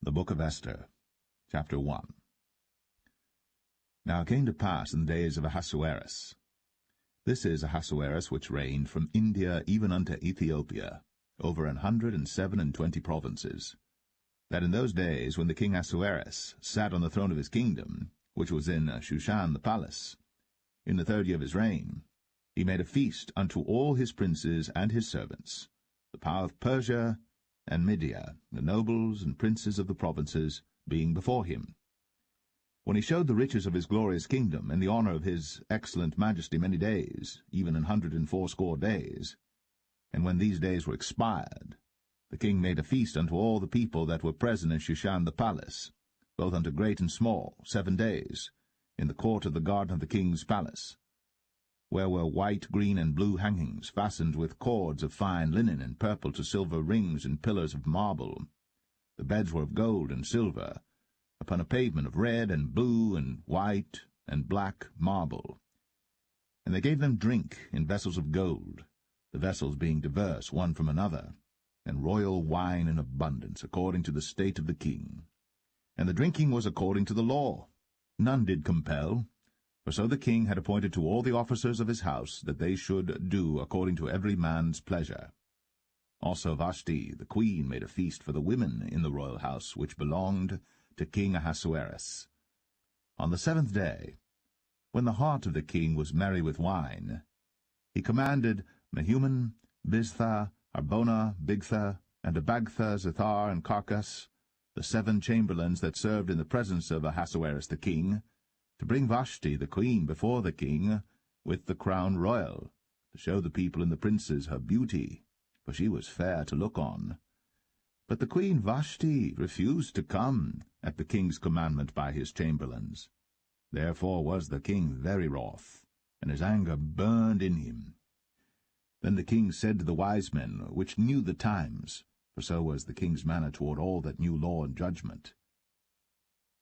The Book of Esther, Chapter 1. Now it came to pass in the days of Ahasuerus. This is Ahasuerus which reigned from India even unto Ethiopia, over 127 provinces, that in those days when the king Ahasuerus sat on the throne of his kingdom, which was in Shushan the palace, in the 3rd year of his reign, he made a feast unto all his princes and his servants, the power of Persia and Media, the nobles and princes of the provinces, being before him. When he showed the riches of his glorious kingdom, and the honour of his excellent majesty many days, even 180 days, and when these days were expired, the king made a feast unto all the people that were present in Shushan the palace, both unto great and small, 7 days, in the court of the garden of the king's palace, where were white, green, and blue hangings, fastened with cords of fine linen, and purple to silver rings and pillars of marble. The beds were of gold and silver, upon a pavement of red and blue and white and black marble. And they gave them drink in vessels of gold, the vessels being diverse one from another, and royal wine in abundance, according to the state of the king. And the drinking was according to the law. None did compel, for so the king had appointed to all the officers of his house that they should do according to every man's pleasure. Also Vashti the queen made a feast for the women in the royal house which belonged to King Ahasuerus. On the 7th day, when the heart of the king was merry with wine, he commanded Mehuman, Biztha, Arbona, Bigtha, and Abagtha, Zethar, and Carcas, the 7 chamberlains that served in the presence of Ahasuerus the king, to bring Vashti the queen before the king with the crown royal, to show the people and the princes her beauty, for she was fair to look on. But the queen Vashti refused to come at the king's commandment by his chamberlains. Therefore was the king very wroth, and his anger burned in him. Then the king said to the wise men, which knew the times, for so was the king's manner toward all that knew law and judgment.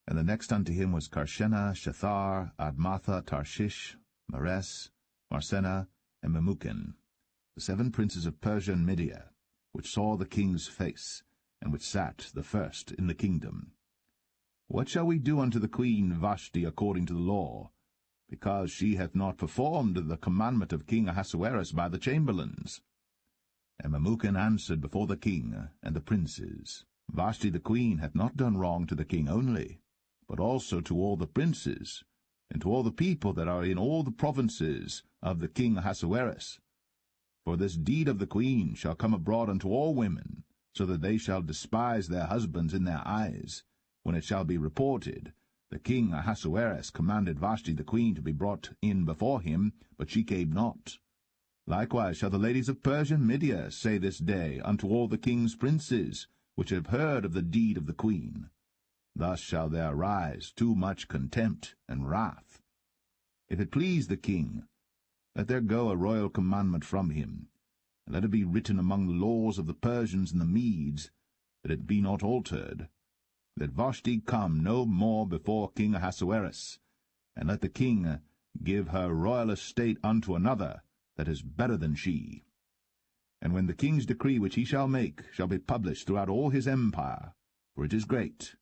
And the next unto him was Karshena, Shethar, Admatha, Tarshish, Mares, Marsena, and Memucan, the 7 princes of Persia and Media, which saw the king's face, and which sat the first in the kingdom. What shall we do unto the queen Vashti according to the law, because she hath not performed the commandment of King Ahasuerus by the chamberlains? And Memucan answered before the king and the princes, Vashti the queen hath not done wrong to the king only, but also to all the princes, and to all the people that are in all the provinces of the king Ahasuerus. For this deed of the queen shall come abroad unto all women, so that they shall despise their husbands in their eyes, when it shall be reported, the king Ahasuerus commanded Vashti the queen to be brought in before him, but she came not. Likewise shall the ladies of Persia and Media say this day unto all the king's princes, which have heard of the deed of the queen. Thus shall there arise too much contempt and wrath. If it please the king, let there go a royal commandment from him, and let it be written among the laws of the Persians and the Medes, that it be not altered, that Vashti come no more before King Ahasuerus, and let the king give her royal estate unto another that is better than she. And when the king's decree which he shall make shall be published throughout all his empire, for it is great,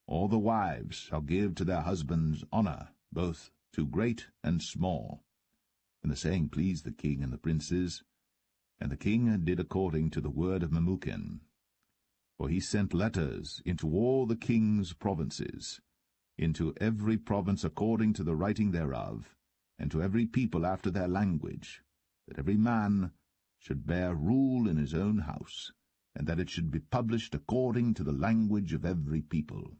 all the wives shall give to their husbands honour, both to great and small. And the saying pleased the king and the princes, and the king did according to the word of Memucan. For he sent letters into all the king's provinces, into every province according to the writing thereof, and to every people after their language, that every man should bear rule in his own house, and that it should be published according to the language of every people.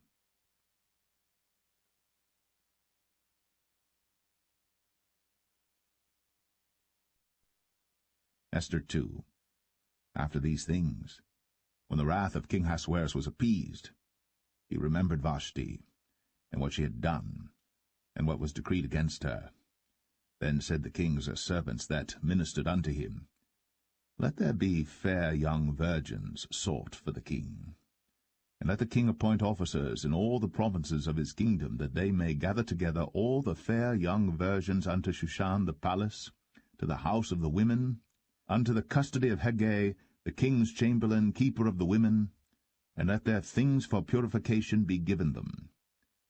Esther 2. After these things, when the wrath of King Ahasuerus was appeased, he remembered Vashti, and what she had done, and what was decreed against her. Then said the king's servants that ministered unto him, Let there be fair young virgins sought for the king, and let the king appoint officers in all the provinces of his kingdom, that they may gather together all the fair young virgins unto Shushan the palace, to the house of the women, unto the custody of Hegeh, the king's chamberlain, keeper of the women, and let their things for purification be given them.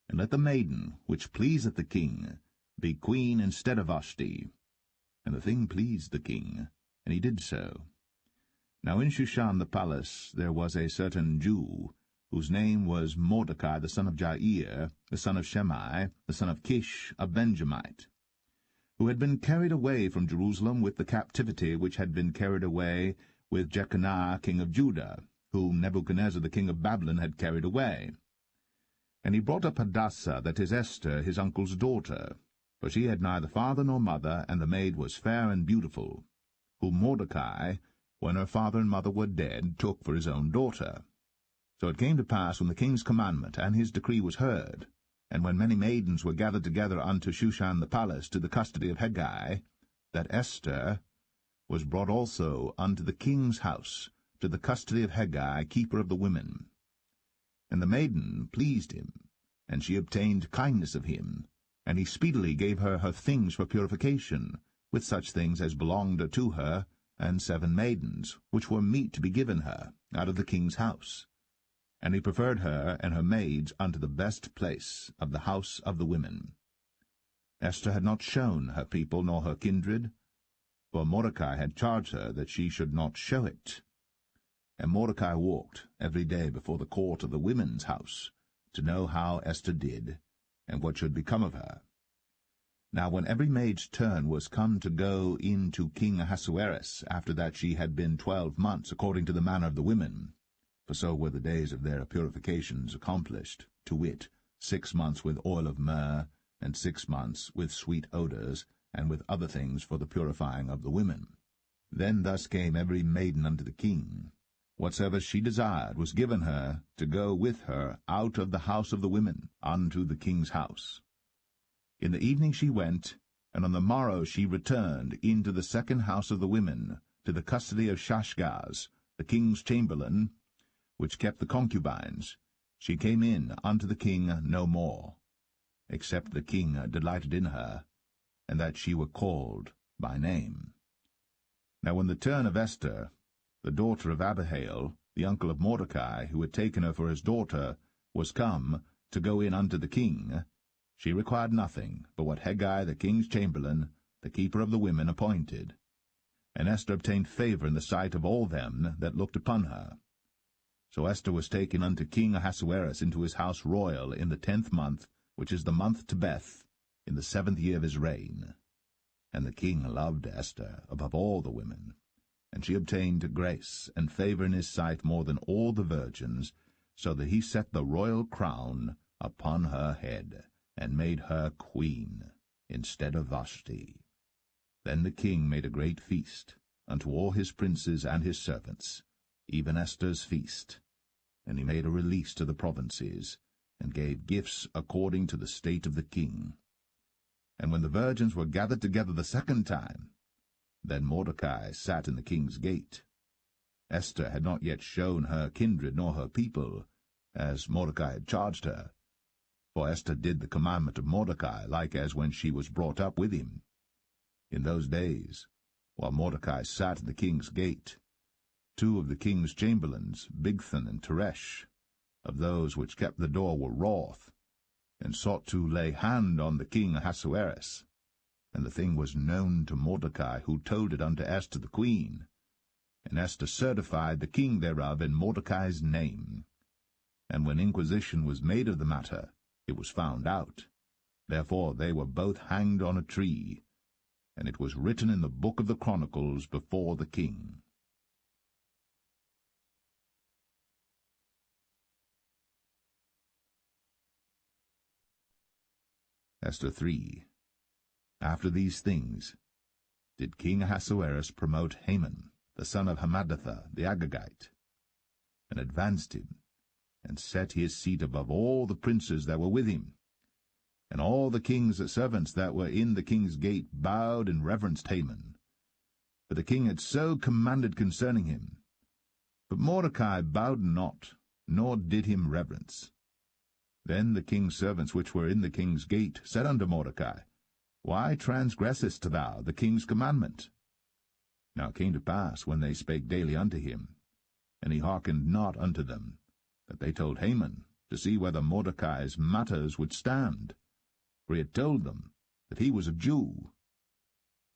And let the maiden, which pleaseth the king, be queen instead of Vashti. And the thing pleased the king, and he did so. Now in Shushan the palace there was a certain Jew, whose name was Mordecai the son of Jair, the son of Shimei, the son of Kish, a Benjamite, who had been carried away from Jerusalem with the captivity which had been carried away with Jeconiah king of Judah, whom Nebuchadnezzar the king of Babylon had carried away. And he brought up Hadassah, that is Esther, his uncle's daughter, for she had neither father nor mother, and the maid was fair and beautiful, whom Mordecai, when her father and mother were dead, took for his own daughter. So it came to pass, when the king's commandment and his decree was heard, and when many maidens were gathered together unto Shushan the palace to the custody of Hegai, that Esther was brought also unto the king's house, to the custody of Hegai, keeper of the women. And the maiden pleased him, and she obtained kindness of him, and he speedily gave her her things for purification, with such things as belonged to her, and 7 maidens, which were meet to be given her, out of the king's house. And he preferred her and her maids unto the best place of the house of the women. Esther had not shown her people nor her kindred, for Mordecai had charged her that she should not show it. And Mordecai walked every day before the court of the women's house, to know how Esther did, and what should become of her. Now when every maid's turn was come to go in to King Ahasuerus, after that she had been 12 months, according to the manner of the women, for so were the days of their purifications accomplished, to wit, 6 months with oil of myrrh, and 6 months with sweet odours, and with other things for the purifying of the women. Then thus came every maiden unto the king. Whatsoever she desired was given her to go with her out of the house of the women unto the king's house. In the evening she went, and on the morrow she returned into the second house of the women, to the custody of Shashgaz, the king's chamberlain, which kept the concubines. She came in unto the king no more, except the king delighted in her, and that she were called by name. Now when the turn of Esther, the daughter of Abihail, the uncle of Mordecai, who had taken her for his daughter, was come to go in unto the king, she required nothing but what Hegai the king's chamberlain, the keeper of the women, appointed. And Esther obtained favour in the sight of all them that looked upon her. So Esther was taken unto King Ahasuerus into his house royal in the 10th month, which is the month Tebeth, in the 7th year of his reign. And the king loved Esther above all the women, and she obtained grace and favour in his sight more than all the virgins, so that he set the royal crown upon her head, and made her queen instead of Vashti. Then the king made a great feast unto all his princes and his servants, even Esther's feast. And he made a release to the provinces, and gave gifts according to the state of the king. And when the virgins were gathered together the second time, then Mordecai sat in the king's gate. Esther had not yet shown her kindred nor her people, as Mordecai had charged her. For Esther did the commandment of Mordecai, like as when she was brought up with him. In those days, while Mordecai sat in the king's gate, 2 of the king's chamberlains, Bigthan and Teresh, of those which kept the door, were wroth, and sought to lay hand on the king Ahasuerus. And the thing was known to Mordecai, who told it unto Esther the queen. And Esther certified the king thereof in Mordecai's name. And when inquisition was made of the matter, it was found out. Therefore they were both hanged on a tree, and it was written in the book of the Chronicles before the king. Esther 3. After these things did King Ahasuerus promote Haman, the son of Hammedatha the Agagite, and advanced him, and set his seat above all the princes that were with him. And all the king's servants that were in the king's gate bowed and reverenced Haman. For the king had so commanded concerning him. But Mordecai bowed not, nor did him reverence. Then the king's servants which were in the king's gate said unto Mordecai, Why transgressest thou the king's commandment? Now it came to pass, when they spake daily unto him, and he hearkened not unto them, that they told Haman to see whether Mordecai's matters would stand, for he had told them that he was a Jew.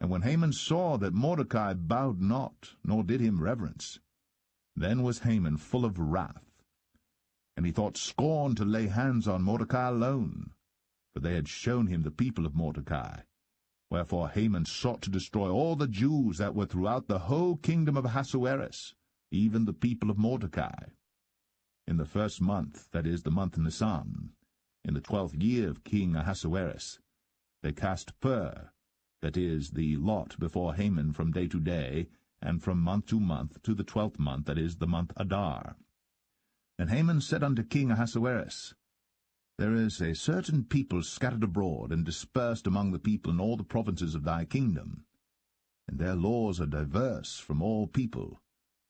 And when Haman saw that Mordecai bowed not, nor did him reverence, then was Haman full of wrath, and he thought scorn to lay hands on Mordecai alone, for they had shown him the people of Mordecai. Wherefore Haman sought to destroy all the Jews that were throughout the whole kingdom of Ahasuerus, even the people of Mordecai. In the first month, that is, the month Nisan, in the 12th year of King Ahasuerus, they cast pur, that is, the lot before Haman from day to day, and from month to month, to the 12th month, that is, the month Adar. And Haman said unto King Ahasuerus, There is a certain people scattered abroad and dispersed among the people in all the provinces of thy kingdom, and their laws are diverse from all people,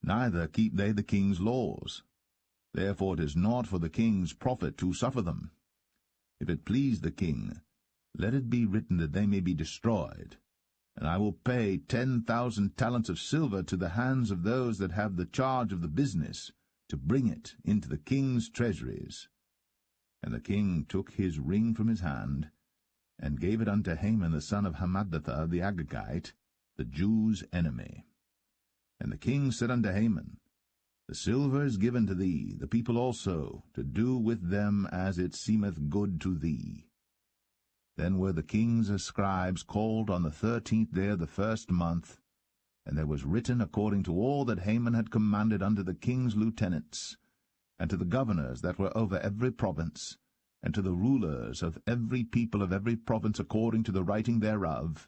neither keep they the king's laws. Therefore it is not for the king's profit to suffer them. If it please the king, let it be written that they may be destroyed, and I will pay 10,000 talents of silver to the hands of those that have the charge of the business, to bring it into the king's treasuries. And the king took his ring from his hand, and gave it unto Haman the son of Hammedatha the Agagite, the Jews' enemy. And the king said unto Haman, The silver is given to thee, the people also, to do with them as it seemeth good to thee. Then were the king's scribes called on the 13th day of the first month, and there was written according to all that Haman had commanded unto the king's lieutenants, and to the governors that were over every province, and to the rulers of every people of every province according to the writing thereof,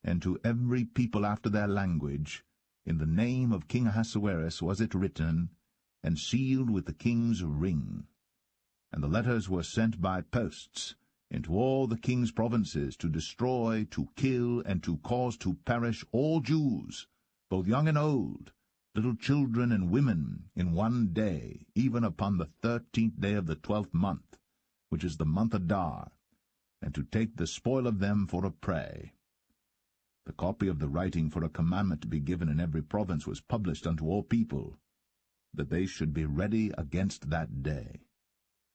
and to every people after their language. In the name of King Ahasuerus was it written, and sealed with the king's ring. And the letters were sent by posts into all the king's provinces, to destroy, to kill, and to cause to perish all Jews, both young and old, little children and women, in one day, even upon the 13th day of the 12th month, which is the month Adar, and to take the spoil of them for a prey. The copy of the writing for a commandment to be given in every province was published unto all people, that they should be ready against that day.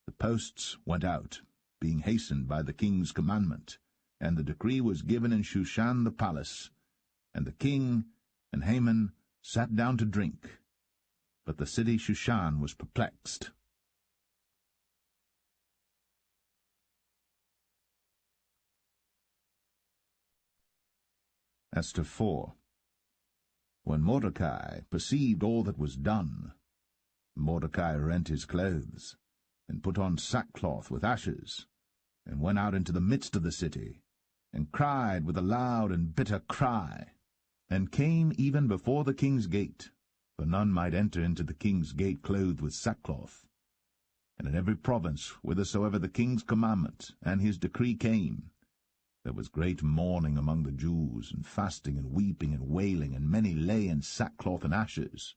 The posts went out, being hastened by the king's commandment, and the decree was given in Shushan the palace, and the king and Haman sat down to drink. But the city Shushan was perplexed. Esther 4. When Mordecai perceived all that was done, Mordecai rent his clothes, and put on sackcloth with ashes, and went out into the midst of the city, and cried with a loud and bitter cry, and came even before the king's gate, for none might enter into the king's gate clothed with sackcloth. And in every province, whithersoever the king's commandment and his decree came, there was great mourning among the Jews, and fasting, and weeping, and wailing, and many lay in sackcloth and ashes.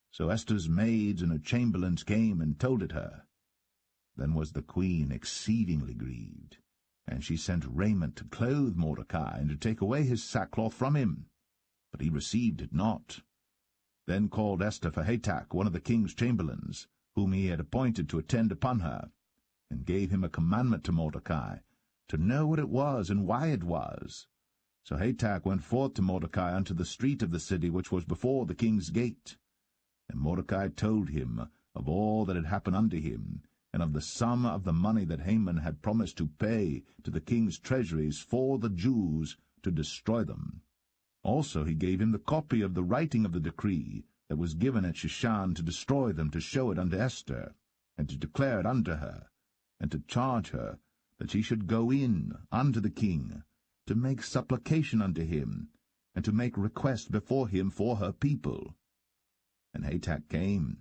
So Esther's maids and her chamberlains came and told it her. Then was the queen exceedingly grieved, and she sent raiment to clothe Mordecai, and to take away his sackcloth from him. But he received it not. Then called Esther for Hatach, one of the king's chamberlains, whom he had appointed to attend upon her, and gave him a commandment to Mordecai, to know what it was and why it was. So Hatach went forth to Mordecai unto the street of the city which was before the king's gate. And Mordecai told him of all that had happened unto him, and of the sum of the money that Haman had promised to pay to the king's treasuries for the Jews, to destroy them. Also he gave him the copy of the writing of the decree that was given at Shushan to destroy them, to show it unto Esther, and to declare it unto her, and to charge her that she should go in unto the king, to make supplication unto him, and to make request before him for her people. And Hatach came,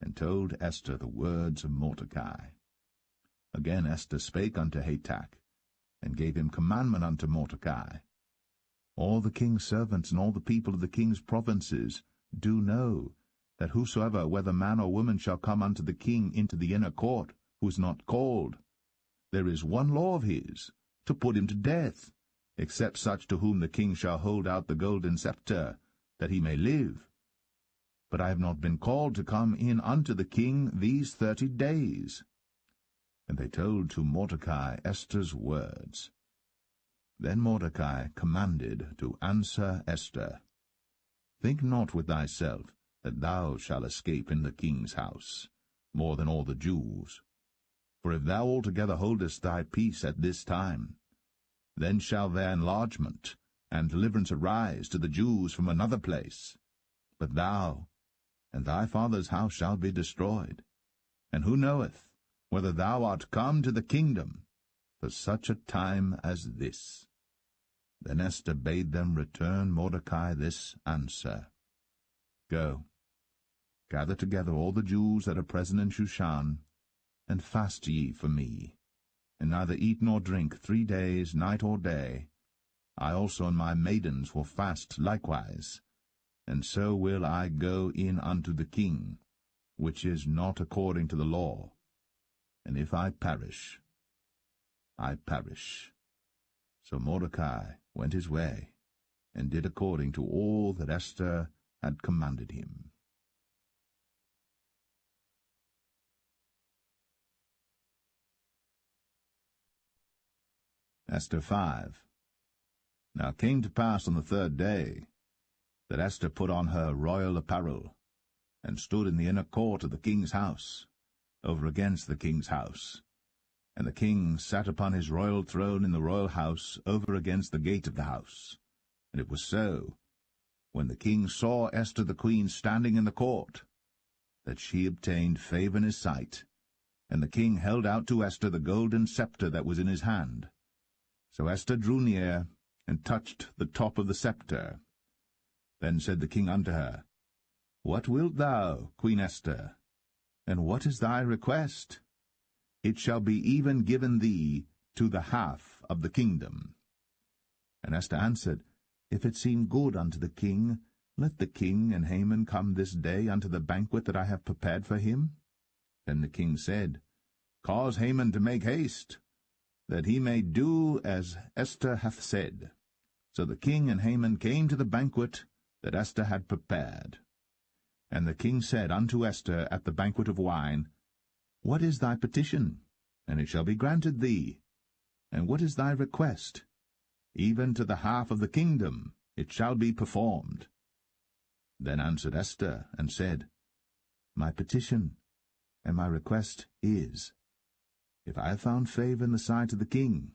and told Esther the words of Mordecai. Again Esther spake unto Hatach, and gave him commandment unto Mordecai. All the king's servants and all the people of the king's provinces do know that whosoever, whether man or woman, shall come unto the king into the inner court, who is not called, there is one law of his, to put him to death, except such to whom the king shall hold out the golden scepter, that he may live. but I have not been called to come in unto the king these 30 days. And they told to Mordecai Esther's words. Then Mordecai commanded to answer Esther, Think not with thyself that thou shalt escape in the king's house, more than all the Jews. For if thou altogether holdest thy peace at this time, then shall their enlargement and deliverance arise to the Jews from another place. But thou and thy father's house shall be destroyed. And who knoweth whether thou art come to the kingdom for such a time as this? Then Esther bade them return Mordecai this answer. Go, gather together all the Jews that are present in Shushan, and fast ye for me, and neither eat nor drink 3 days, night or day. I also and my maidens will fast likewise, and so will I go in unto the king, which is not according to the law. And if I perish, I perish. So Mordecai went his way, and did according to all that Esther had commanded him. Esther 5. Now it came to pass on the 3rd day that Esther put on her royal apparel, and stood in the inner court of the king's house, over against the king's house. And the king sat upon his royal throne in the royal house, over against the gate of the house. And it was so, when the king saw Esther the queen standing in the court, that she obtained favor in his sight. And the king held out to Esther the golden scepter that was in his hand. So Esther drew near, and touched the top of the scepter. Then said the king unto her, What wilt thou, Queen Esther? And what is thy request? It shall be even given thee to the half of the kingdom. And Esther answered, If it seem good unto the king, let the king and Haman come this day unto the banquet that I have prepared for him. Then the king said, Cause Haman to make haste, that he may do as Esther hath said. So the king and Haman came to the banquet that Esther had prepared. And the king said unto Esther at the banquet of wine, What is thy petition? And it shall be granted thee. And what is thy request? Even to the half of the kingdom it shall be performed. Then answered Esther, and said, My petition and my request is, if I have found favor in the sight of the king,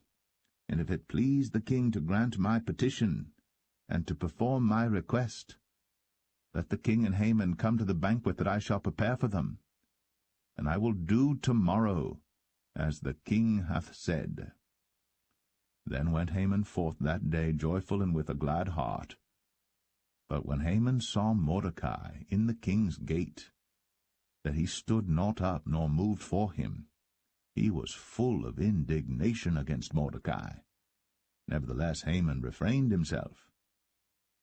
and if it please the king to grant my petition, and to perform my request, let the king and Haman come to the banquet that I shall prepare for them, and I will do tomorrow as the king hath said. Then went Haman forth that day joyful and with a glad heart. But when Haman saw Mordecai in the king's gate, that he stood not up nor moved for him, he was full of indignation against Mordecai. Nevertheless Haman refrained himself.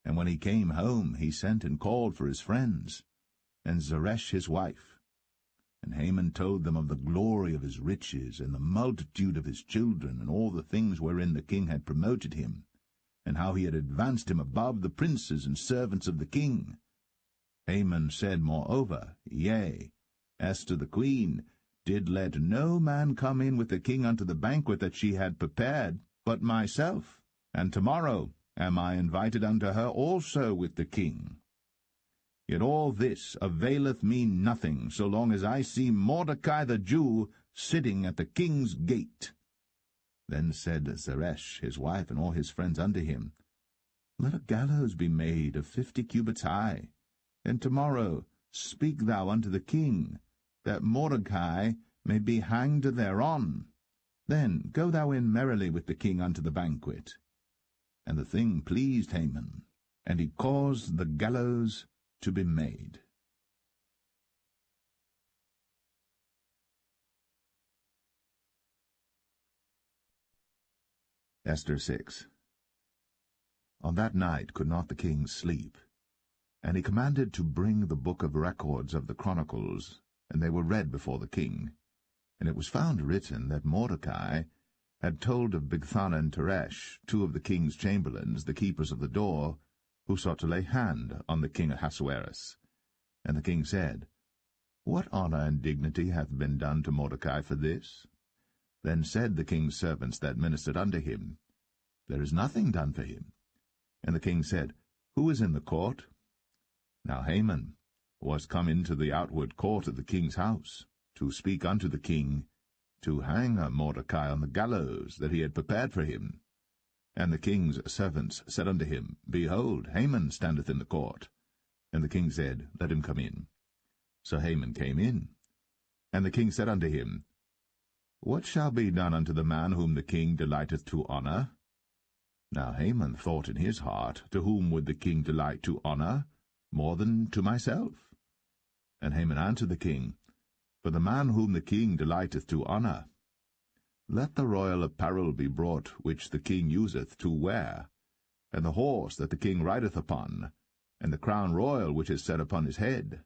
And when he came home, he sent and called for his friends, and Zeresh his wife. And Haman told them of the glory of his riches, and the multitude of his children, and all the things wherein the king had promoted him, and how he had advanced him above the princes and servants of the king. Haman said moreover, Yea, Esther the queen did let no man come in with the king unto the banquet that she had prepared, but myself, and tomorrow am I invited unto her also with the king. Yet all this availeth me nothing, so long as I see Mordecai the Jew sitting at the king's gate. Then said Zeresh his wife and all his friends unto him, Let a gallows be made of 50 cubits high, and tomorrow speak thou unto the king, that Mordecai may be hanged thereon. Then go thou in merrily with the king unto the banquet. And the thing pleased Haman, and he caused the gallows to be made. Esther 6. On that night could not the king sleep, and he commanded to bring the book of records of the chronicles, and they were read before the king. And it was found written that Mordecai had told of Bigthana and Teresh, 2 of the king's chamberlains, the keepers of the door, who sought to lay hand on the king Ahasuerus. And the king said, What honor and dignity hath been done to Mordecai for this? Then said the king's servants that ministered unto him, There is nothing done for him. And the king said, Who is in the court? Now Haman was come into the outward court of the king's house, to speak unto the king, to hang Mordecai on the gallows that he had prepared for him. And the king's servants said unto him, Behold, Haman standeth in the court. And the king said, Let him come in. So Haman came in. And the king said unto him, What shall be done unto the man whom the king delighteth to honor? Now Haman thought in his heart, To whom would the king delight to honor, more than to myself? And Haman answered the king, For the man whom the king delighteth to honor. Let the royal apparel be brought which the king useth to wear, and the horse that the king rideth upon, and the crown royal which is set upon his head.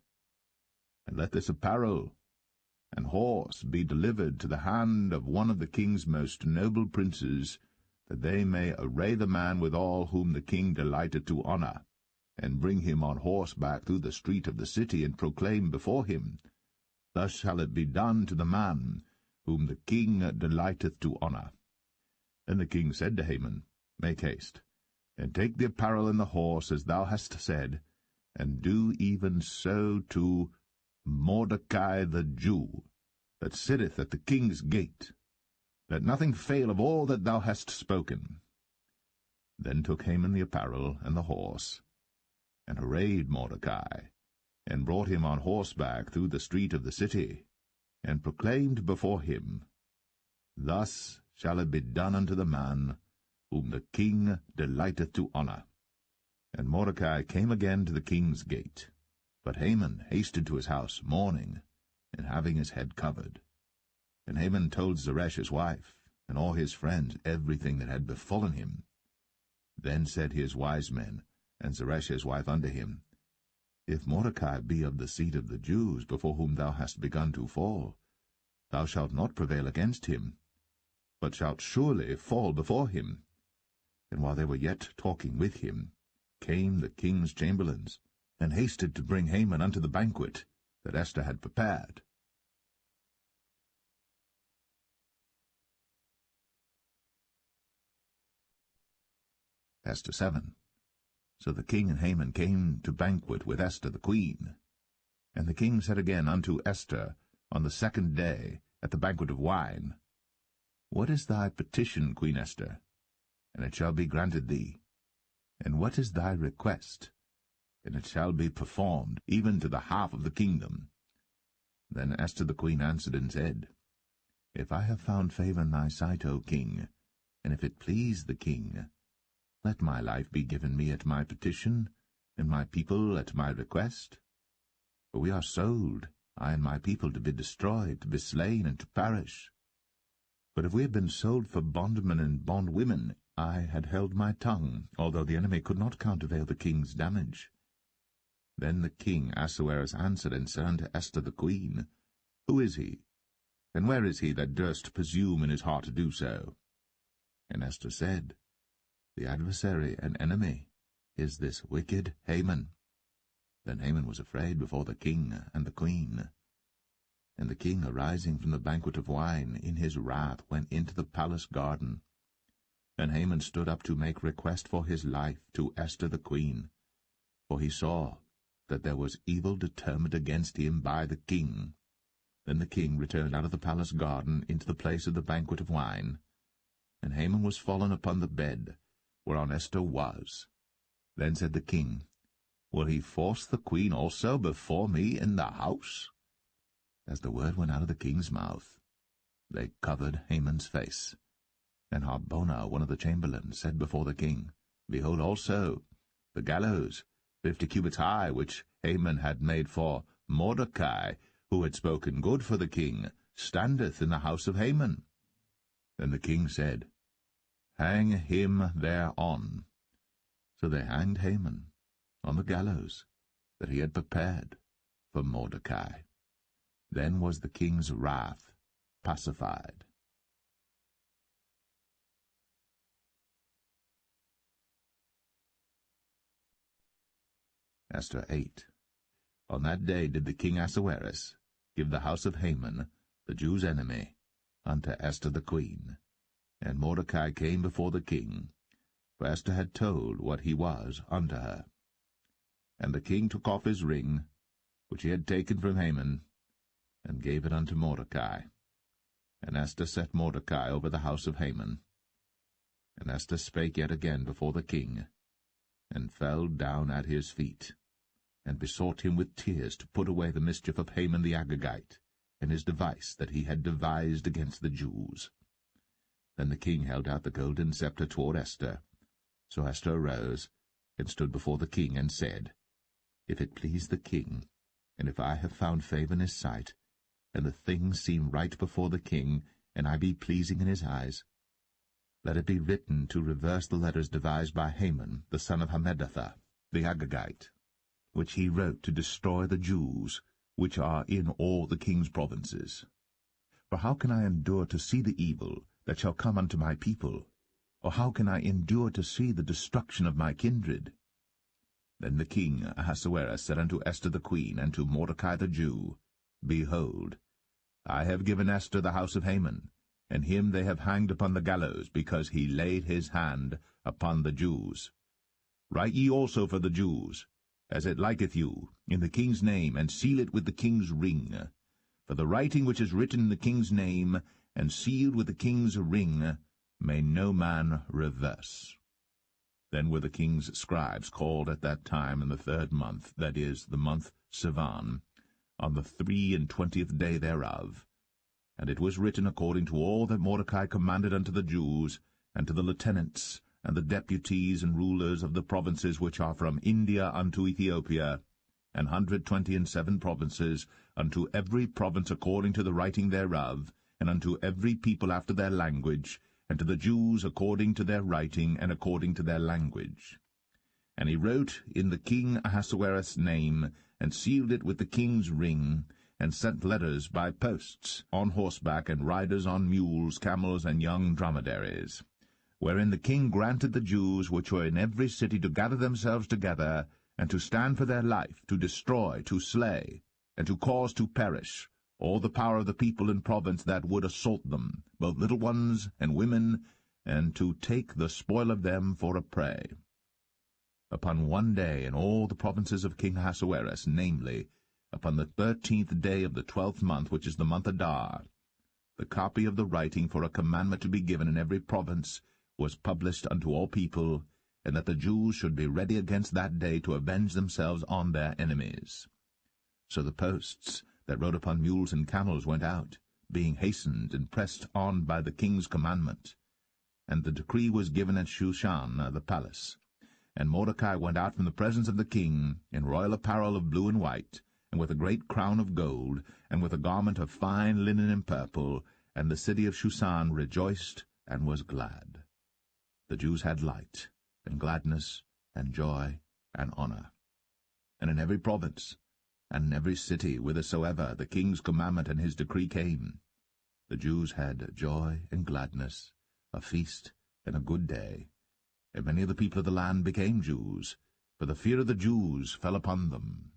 And let this apparel and horse be delivered to the hand of one of the king's most noble princes, that they may array the man withal whom the king delighteth to honor, and bring him on horseback through the street of the city, and proclaim before him, Thus shall it be done to the man whom the king delighteth to honor. Then the king said to Haman, Make haste, and take the apparel and the horse, as thou hast said, and do even so to Mordecai the Jew, that sitteth at the king's gate. Let nothing fail of all that thou hast spoken. Then took Haman the apparel and the horse, and arrayed Mordecai, and brought him on horseback through the street of the city, and proclaimed before him, Thus shall it be done unto the man whom the king delighteth to honor. And Mordecai came again to the king's gate. But Haman hasted to his house mourning, and having his head covered. And Haman told Zeresh his wife, and all his friends, everything that had befallen him. Then said his wise men, and Zeresh his wife unto him, If Mordecai be of the seed of the Jews, before whom thou hast begun to fall, thou shalt not prevail against him, but shalt surely fall before him. And while they were yet talking with him, came the king's chamberlains, and hasted to bring Haman unto the banquet that Esther had prepared. Esther 7. So the king and Haman came to banquet with Esther the queen. And the king said again unto Esther on the second day at the banquet of wine, What is thy petition, Queen Esther? And it shall be granted thee. And what is thy request? And it shall be performed, even to the half of the kingdom. Then Esther the queen answered and said, If I have found favor in thy sight, O king, and if it please the king, let my life be given me at my petition, and my people at my request. For we are sold, I and my people, to be destroyed, to be slain, and to perish. But if we had been sold for bondmen and bondwomen, I had held my tongue, although the enemy could not countervail the king's damage. Then the king Ahasuerus answered and said unto Esther the queen, Who is he? And where is he that durst presume in his heart to do so? And Esther said, The adversary and enemy is this wicked Haman. Then Haman was afraid before the king and the queen. And the king, arising from the banquet of wine, in his wrath went into the palace garden. And Haman stood up to make request for his life to Esther the queen, for he saw that there was evil determined against him by the king. Then the king returned out of the palace garden into the place of the banquet of wine. And Haman was fallen upon the bed whereon Esther was. Then said the king, Will he force the queen also before me in the house? As the word went out of the king's mouth, they covered Haman's face. And Harbona, one of the chamberlains, said before the king, Behold also the gallows, 50 cubits high, which Haman had made for Mordecai, who had spoken good for the king, standeth in the house of Haman. Then the king said, Hang him thereon. So they hanged Haman on the gallows that he had prepared for Mordecai. Then was the king's wrath pacified. Esther 8. On that day did the king Ahasuerus give the house of Haman, the Jews' enemy, unto Esther the queen. And Mordecai came before the king, for Esther had told what he was unto her. And the king took off his ring, which he had taken from Haman, and gave it unto Mordecai. And Esther set Mordecai over the house of Haman. And Esther spake yet again before the king, and fell down at his feet, and besought him with tears to put away the mischief of Haman the Agagite, and his device that he had devised against the Jews. Then the king held out the golden scepter toward Esther. So Esther arose, and stood before the king, and said, If it please the king, and if I have found favor in his sight, and the thing seem right before the king, and I be pleasing in his eyes, let it be written to reverse the letters devised by Haman, the son of Hammedatha, the Agagite, which he wrote to destroy the Jews, which are in all the king's provinces. For how can I endure to see the evil that shall come unto my people? Or how can I endure to see the destruction of my kindred? Then the king Ahasuerus said unto Esther the queen, and to Mordecai the Jew, Behold, I have given Esther the house of Haman, and him they have hanged upon the gallows, because he laid his hand upon the Jews. Write ye also for the Jews, as it liketh you, in the king's name, and seal it with the king's ring. For the writing which is written in the king's name, and sealed with the king's ring, may no man reverse. Then were the king's scribes called at that time in the 3rd month, that is, the month Sivan, on the 23 day thereof. And it was written according to all that Mordecai commanded unto the Jews, and to the lieutenants, and the deputies and rulers of the provinces which are from India unto Ethiopia, 127 provinces, unto every province according to the writing thereof, and unto every people after their language, and to the Jews according to their writing and according to their language. And he wrote in the king Ahasuerus' name, and sealed it with the king's ring, and sent letters by posts, on horseback, and riders on mules, camels, and young dromedaries, wherein the king granted the Jews which were in every city to gather themselves together, and to stand for their life, to destroy, to slay, and to cause to perish all the power of the people in province that would assault them, both little ones and women, and to take the spoil of them for a prey. Upon one day in all the provinces of King Ahasuerus, namely, upon the 13th day of the 12th month, which is the month Adar, the copy of the writing for a commandment to be given in every province was published unto all people, and that the Jews should be ready against that day to avenge themselves on their enemies. So the posts that rode upon mules and camels went out, being hastened and pressed on by the king's commandment. And the decree was given at Shushan the palace. And Mordecai went out from the presence of the king, in royal apparel of blue and white, and with a great crown of gold, and with a garment of fine linen and purple, and the city of Shushan rejoiced and was glad. The Jews had light, and gladness, and joy, and honor. And in every province, and in every city whithersoever the king's commandment and his decree came, the Jews had joy and gladness, a feast and a good day. And many of the people of the land became Jews, for the fear of the Jews fell upon them.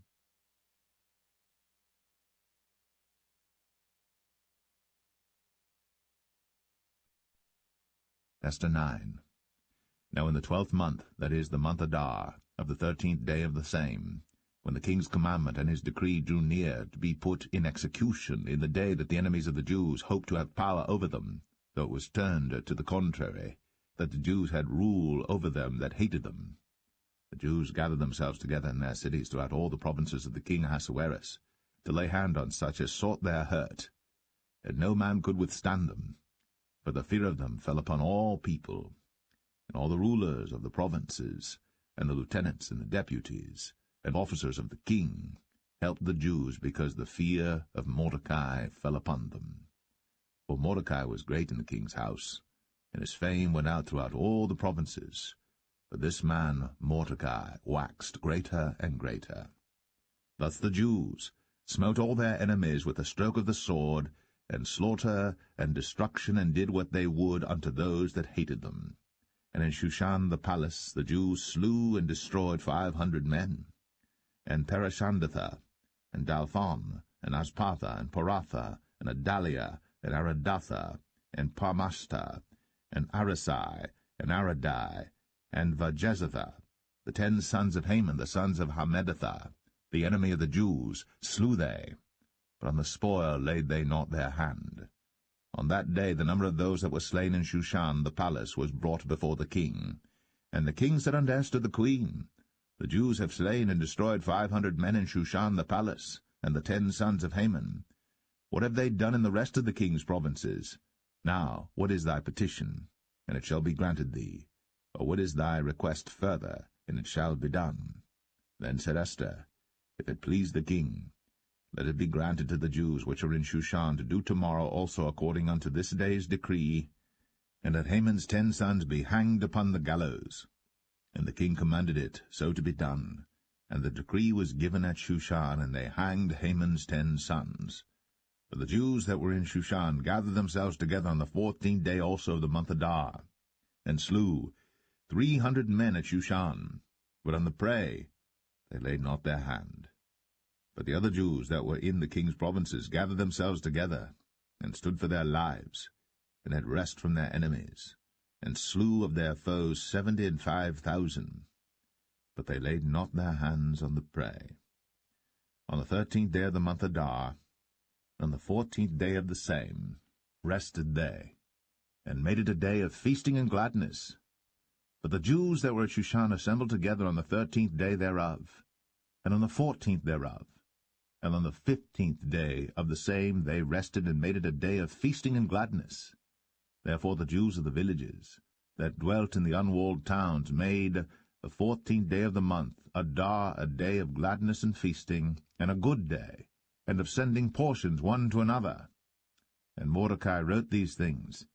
Esther 9. Now in the 12th month, that is, the month Adar, of the 13th day of the same, when the king's commandment and his decree drew near to be put in execution, in the day that the enemies of the Jews hoped to have power over them, though it was turned to the contrary, that the Jews had rule over them that hated them. The Jews gathered themselves together in their cities throughout all the provinces of the king Ahasuerus, to lay hand on such as sought their hurt, and no man could withstand them, for the fear of them fell upon all people. And all the rulers of the provinces, and the lieutenants and the deputies, and officers of the king, helped the Jews, because the fear of Mordecai fell upon them. For Mordecai was great in the king's house, and his fame went out throughout all the provinces. For this man Mordecai waxed greater and greater. Thus the Jews smote all their enemies with a stroke of the sword, and slaughter and destruction, and did what they would unto those that hated them. And in Shushan the palace the Jews slew and destroyed 500 men. And Parishandatha, and Dalphon, and Aspatha, and Poratha, and Adalia, and Aradatha, and Parmashta, and Arisai, and Aradai, and Vajezatha, the 10 sons of Haman, the sons of Hammedatha, the enemy of the Jews, slew they, but on the spoil laid they not their hand. On that day the number of those that were slain in Shushan the palace was brought before the king. And the king said unto Esther the queen, The Jews have slain and destroyed 500 men in Shushan the palace, and the 10 sons of Haman. What have they done in the rest of the king's provinces? Now, what is thy petition? And it shall be granted thee. Or what is thy request further? And it shall be done. Then said Esther, If it please the king, let it be granted to the Jews which are in Shushan to do tomorrow also according unto this day's decree, and that Haman's 10 sons be hanged upon the gallows. And the king commanded it so to be done. And the decree was given at Shushan, and they hanged Haman's 10 sons. For the Jews that were in Shushan gathered themselves together on the 14th day also of the month Adar, and slew 300 men at Shushan, but on the prey they laid not their hand. But the other Jews that were in the king's provinces gathered themselves together, and stood for their lives, and had rest from their enemies, and slew of their foes 75,000. But they laid not their hands on the prey. On the 13th day of the month Adar, on the 14th day of the same, rested they, and made it a day of feasting and gladness. But the Jews that were at Shushan assembled together on the 13th day thereof, and on the 14th thereof, and on the 15th day of the same they rested and made it a day of feasting and gladness. Therefore the Jews of the villages that dwelt in the unwalled towns made the 14th day of the month Adar a day of gladness and feasting, and a good day, and of sending portions one to another. And Mordecai wrote these things,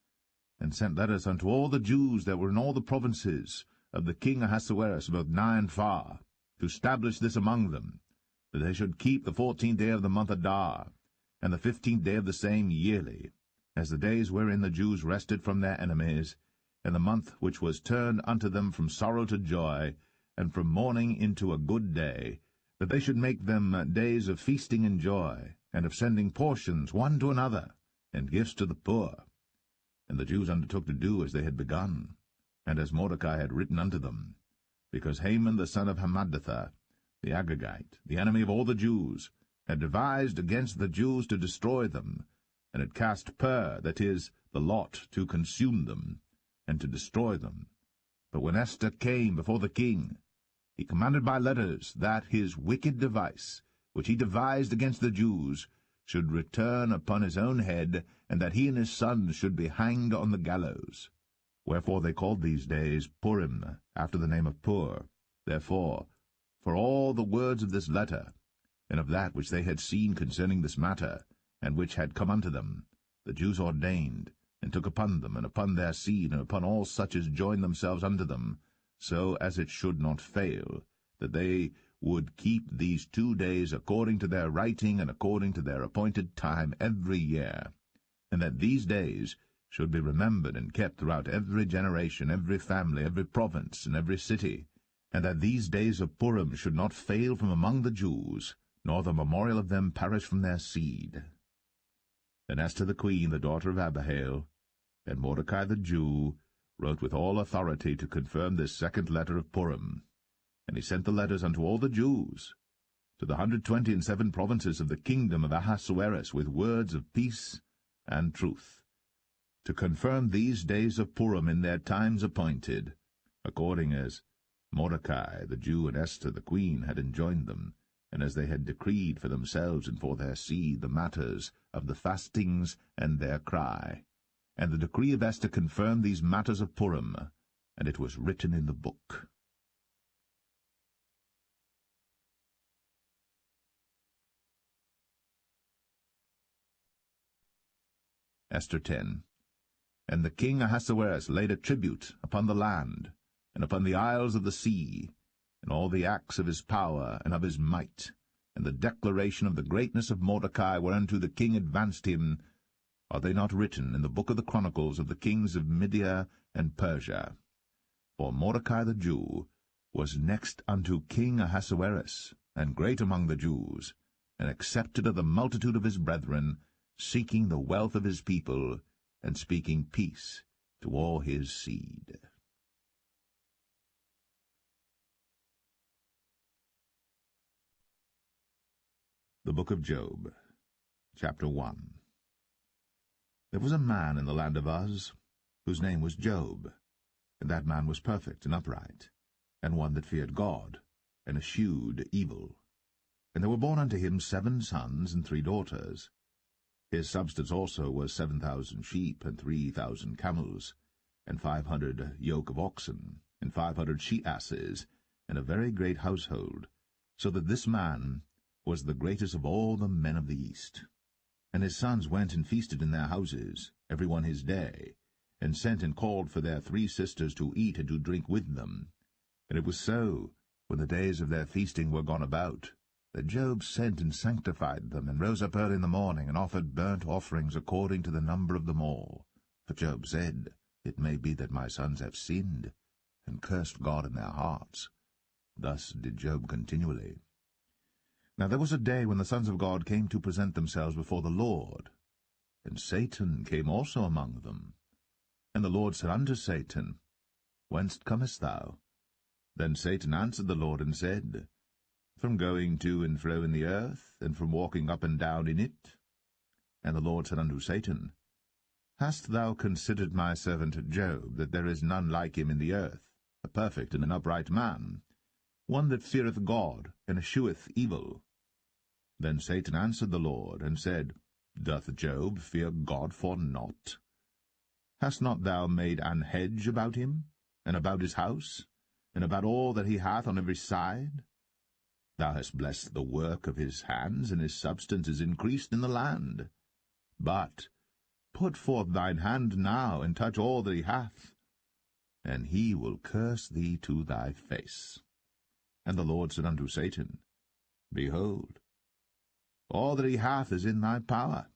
and sent letters unto all the Jews that were in all the provinces of the king Ahasuerus, both nigh and far, to establish this among them, that they should keep the 14th day of the month Adar, and the 15th day of the same yearly, as the days wherein the Jews rested from their enemies, and the month which was turned unto them from sorrow to joy, and from mourning into a good day, that they should make them days of feasting and joy, and of sending portions one to another, and gifts to the poor. And the Jews undertook to do as they had begun, and as Mordecai had written unto them, because Haman the son of Hammedatha, the Agagite, the enemy of all the Jews, had devised against the Jews to destroy them, and had cast pur, that is, the lot, to consume them, and to destroy them. But when Esther came before the king, he commanded by letters that his wicked device, which he devised against the Jews, should return upon his own head, and that he and his sons should be hanged on the gallows. Wherefore they called these days Purim, after the name of Pur. Therefore, for all the words of this letter, and of that which they had seen concerning this matter, and which had come unto them, the Jews ordained, and took upon them, and upon their seed, and upon all such as joined themselves unto them, so as it should not fail, that they would keep these 2 days according to their writing and according to their appointed time every year, and that these days should be remembered and kept throughout every generation, every family, every province, and every city, and that these days of Purim should not fail from among the Jews, nor the memorial of them perish from their seed. Then Esther the queen, the daughter of Abihail, and Mordecai the Jew, wrote with all authority to confirm this second letter of Purim. And he sent the letters unto all the Jews, to the 127 provinces of the kingdom of Ahasuerus, with words of peace and truth, to confirm these days of Purim in their times appointed, according as Mordecai the Jew and Esther the queen had enjoined them, and as they had decreed for themselves and for their seed the matters of the fastings and their cry. And the decree of Esther confirmed these matters of Purim, and it was written in the book. Esther 10. And the king Ahasuerus laid a tribute upon the land, and upon the isles of the sea, and all the acts of his power and of his might, and the declaration of the greatness of Mordecai whereunto the king advanced him, are they not written in the book of the chronicles of the kings of Media and Persia? For Mordecai the Jew was next unto King Ahasuerus, and great among the Jews, and accepted of the multitude of his brethren, seeking the wealth of his people, and speaking peace to all his seed. The Book of Job, Chapter 1. There was a man in the land of Uz, whose name was Job, and that man was perfect and upright, and one that feared God, and eschewed evil. And there were born unto him 7 sons and 3 daughters. His substance also was 7,000 sheep, and 3,000 camels, and 500 yoke of oxen, and 500 she-asses, and a very great household, so that this man was the greatest of all the men of the East. And his sons went and feasted in their houses, every one his day, and sent and called for their 3 sisters to eat and to drink with them. And it was so, when the days of their feasting were gone about, that Job sent and sanctified them, and rose up early in the morning, and offered burnt offerings according to the number of them all. For Job said, It may be that my sons have sinned, and cursed God in their hearts. Thus did Job continually. Now there was a day when the sons of God came to present themselves before the Lord, and Satan came also among them. And the Lord said unto Satan, Whence comest thou? Then Satan answered the Lord, and said, From going to and fro in the earth, and from walking up and down in it. And the Lord said unto Satan, Hast thou considered my servant Job, that there is none like him in the earth, a perfect and an upright man, one that feareth God, and escheweth evil? Then Satan answered the Lord, and said, Doth Job fear God for naught? Hast not thou made an hedge about him, and about his house, and about all that he hath on every side? Thou hast blessed the work of his hands, and his substance is increased in the land. But put forth thine hand now, and touch all that he hath, and he will curse thee to thy face. And the Lord said unto Satan, Behold, all that he hath is in thy power.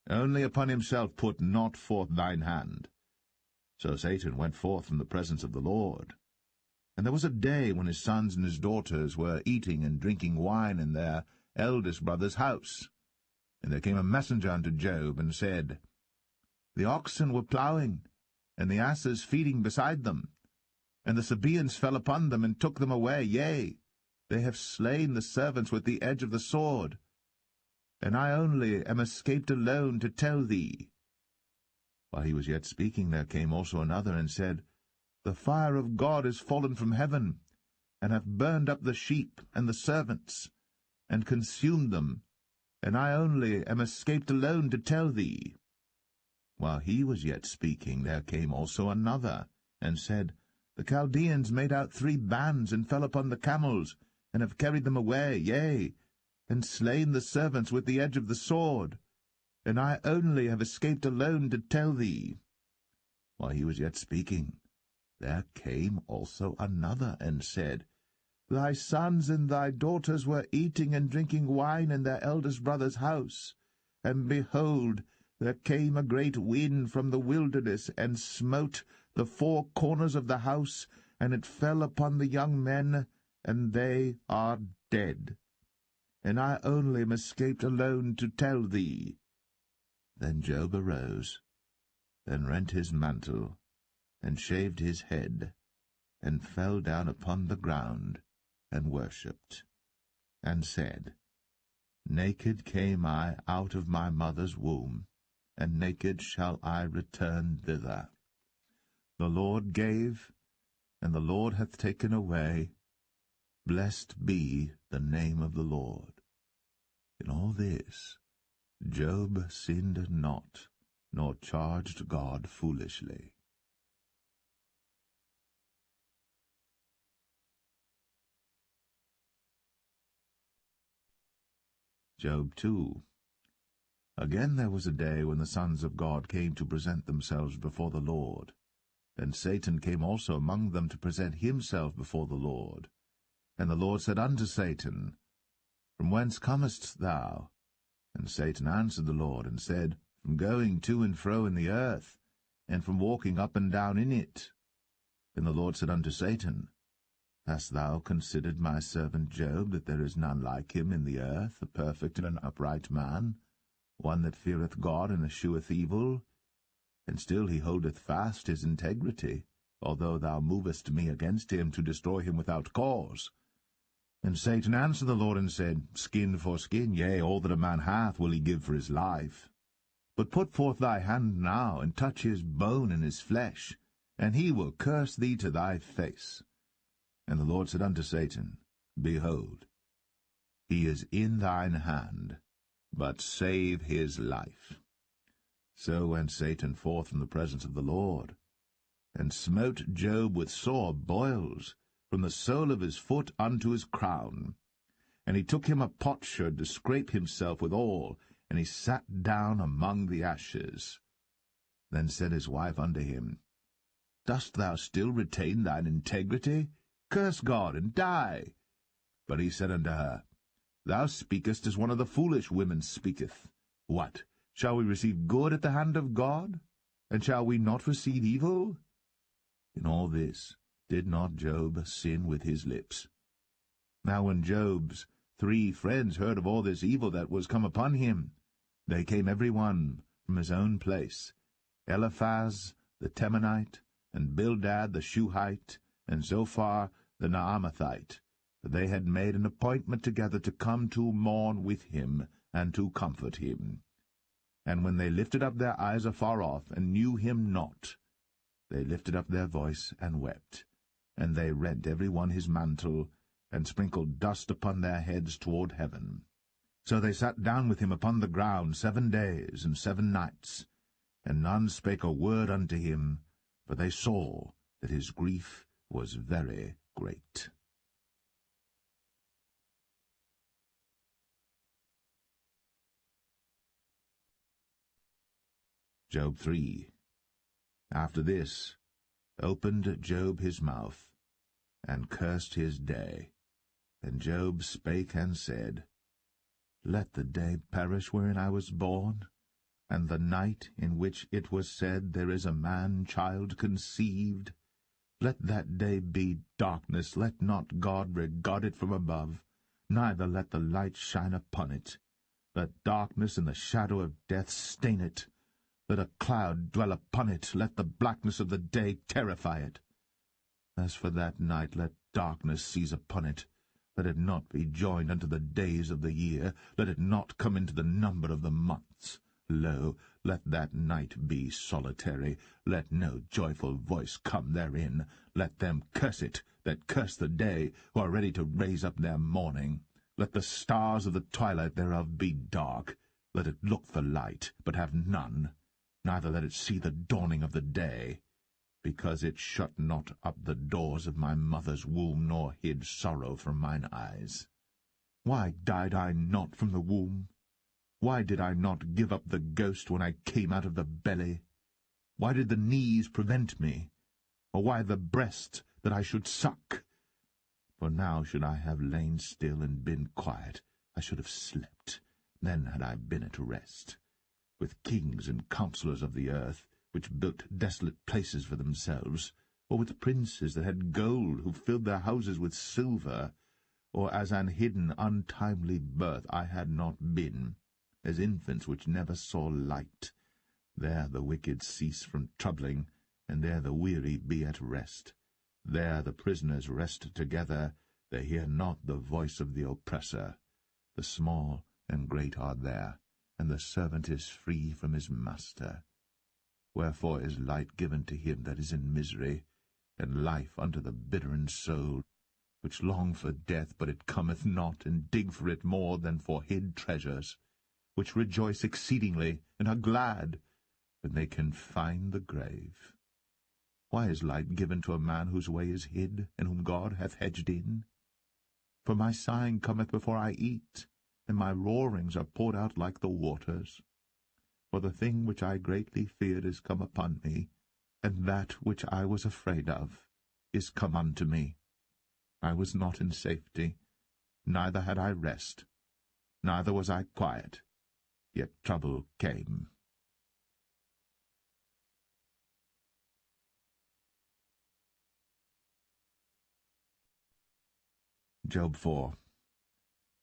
Only upon himself put not forth thine hand. So Satan went forth from the presence of the Lord. And there was a day when his sons and his daughters were eating and drinking wine in their eldest brother's house. And there came a messenger unto Job, and said, The oxen were plowing, and the asses feeding beside them. And the Sabaeans fell upon them, and took them away. Yea, they have slain the servants with the edge of the sword. And I only am escaped alone to tell thee. While he was yet speaking, there came also another, and said, The fire of God is fallen from heaven, and hath burned up the sheep and the servants, and consumed them, and I only am escaped alone to tell thee. While he was yet speaking, there came also another, and said, The Chaldeans made out 3 bands, and fell upon the camels, and have carried them away, yea, and slain the servants with the edge of the sword, and I only have escaped alone to tell thee. While he was yet speaking, there came also another, and said, Thy sons and thy daughters were eating and drinking wine in their eldest brother's house, and behold, there came a great wind from the wilderness, and smote the 4 corners of the house, and it fell upon the young men, and they are dead. And I only am escaped alone to tell thee. Then Job arose, and rent his mantle, and shaved his head, and fell down upon the ground, and worshipped, and said, Naked came I out of my mother's womb, and naked shall I return thither. The Lord gave, and the Lord hath taken away. Blessed be the name of the Lord. In all this Job sinned not, nor charged God foolishly. Job 2. Again there was a day when the sons of God came to present themselves before the Lord. And Satan came also among them to present himself before the Lord. And the Lord said unto Satan, From whence comest thou? And Satan answered the Lord, and said, From going to and fro in the earth, and from walking up and down in it. And the Lord said unto Satan, Hast thou considered my servant Job, that there is none like him in the earth, a perfect and an upright man, one that feareth God and escheweth evil? And still he holdeth fast his integrity, although thou movest me against him to destroy him without cause. And Satan answered the Lord and said, Skin for skin, yea, all that a man hath will he give for his life. But put forth thy hand now, and touch his bone and his flesh, and he will curse thee to thy face. And the Lord said unto Satan, Behold, he is in thine hand, but save his life. So went Satan forth from the presence of the Lord, and smote Job with sore boils, from the sole of his foot unto his crown. And he took him a potsherd to scrape himself withal, and he sat down among the ashes. Then said his wife unto him, Dost thou still retain thine integrity? Curse God, and die. But he said unto her, Thou speakest as one of the foolish women speaketh. What, shall we receive good at the hand of God? And shall we not receive evil? In all this did not Job sin with his lips. Now when Job's 3 friends heard of all this evil that was come upon him, they came every one from his own place, Eliphaz the Temanite, and Bildad the Shuhite, and Zophar the Naamathite, for they had made an appointment together to come to mourn with him, and to comfort him. And when they lifted up their eyes afar off, and knew him not, they lifted up their voice and wept. And they rent every one his mantle, and sprinkled dust upon their heads toward heaven. So they sat down with him upon the ground 7 days and 7 nights, and none spake a word unto him, for they saw that his grief was very great. Job 3. After this opened Job his mouth, and cursed his day. And Job spake and said, Let the day perish wherein I was born, and the night in which it was said, There is a man-child conceived. Let that day be darkness, let not God regard it from above, neither let the light shine upon it. Let darkness and the shadow of death stain it. Let a cloud dwell upon it, let the blackness of the day terrify it. As for that night, let darkness seize upon it. Let it not be joined unto the days of the year, let it not come into the number of the months. Lo, let that night be solitary, let no joyful voice come therein. Let them curse it that curse the day, who are ready to raise up their mourning. Let the stars of the twilight thereof be dark. Let it look for light, but have none, neither let it see the dawning of the day. Because it shut not up the doors of my mother's womb, nor hid sorrow from mine eyes. Why died I not from the womb? Why did I not give up the ghost when I came out of the belly? Why did the knees prevent me? Or why the breast, that I should suck? For now should I have lain still and been quiet, I should have slept, then had I been at rest. With kings and counsellors of the earth, which built desolate places for themselves, or with princes that had gold, who filled their houses with silver, or as an hidden untimely birth I had not been, as infants which never saw light. There the wicked cease from troubling, and there the weary be at rest. There the prisoners rest together, they hear not the voice of the oppressor. The small and great are there, and the servant is free from his master. Wherefore is light given to him that is in misery, and life unto the bitter in soul, which long for death, but it cometh not, and dig for it more than for hid treasures, which rejoice exceedingly, and are glad, when they can find the grave. Why is light given to a man whose way is hid, and whom God hath hedged in? For my sighing cometh before I eat, and my roarings are poured out like the waters. For the thing which I greatly feared is come upon me, and that which I was afraid of is come unto me. I was not in safety, neither had I rest, neither was I quiet, yet trouble came. Job 4.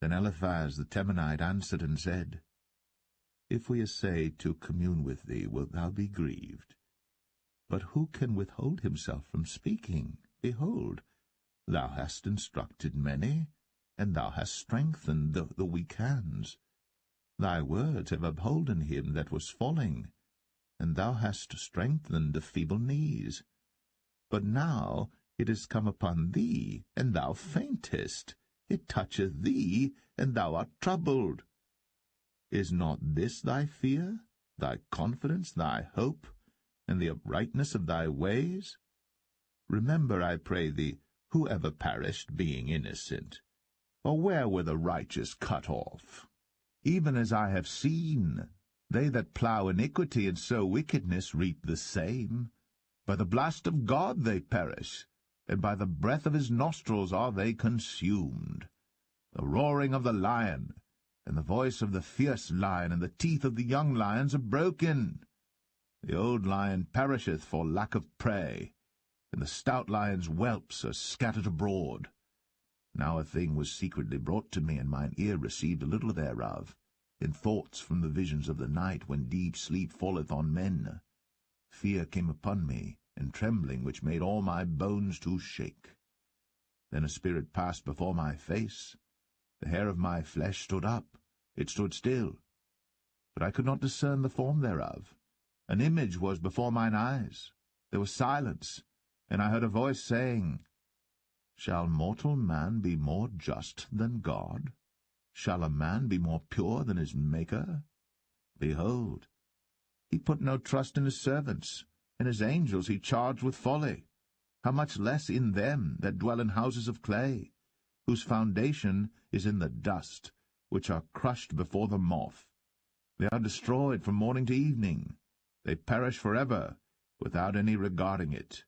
Then Eliphaz the Temanite answered and said, If we essay to commune with thee, wilt thou be grieved? But who can withhold himself from speaking? Behold, thou hast instructed many, and thou hast strengthened the weak hands. Thy words have upholden him that was falling, and thou hast strengthened the feeble knees. But now it is come upon thee, and thou faintest. It toucheth thee, and thou art troubled. Is not this thy fear, thy confidence, thy hope, and the uprightness of thy ways? Remember, I pray thee, who ever perished, being innocent? Or where were the righteous cut off? Even as I have seen, they that plough iniquity and sow wickedness reap the same. By the blast of God they perish, and by the breath of his nostrils are they consumed. The roaring of the lion, and the voice of the fierce lion, and the teeth of the young lions are broken. The old lion perisheth for lack of prey, and the stout lion's whelps are scattered abroad. Now a thing was secretly brought to me, and mine ear received a little thereof, in thoughts from the visions of the night, when deep sleep falleth on men. Fear came upon me, and trembling, which made all my bones to shake. Then a spirit passed before my face. The hair of my flesh stood up, it stood still, but I could not discern the form thereof. An image was before mine eyes. There was silence, and I heard a voice saying, Shall mortal man be more just than God? Shall a man be more pure than his Maker? Behold, he put no trust in his servants, and his angels he charged with folly. How much less in them that dwell in houses of clay, whose foundation is in the dust, which are crushed before the moth. They are destroyed from morning to evening. They perish forever, without any regarding it.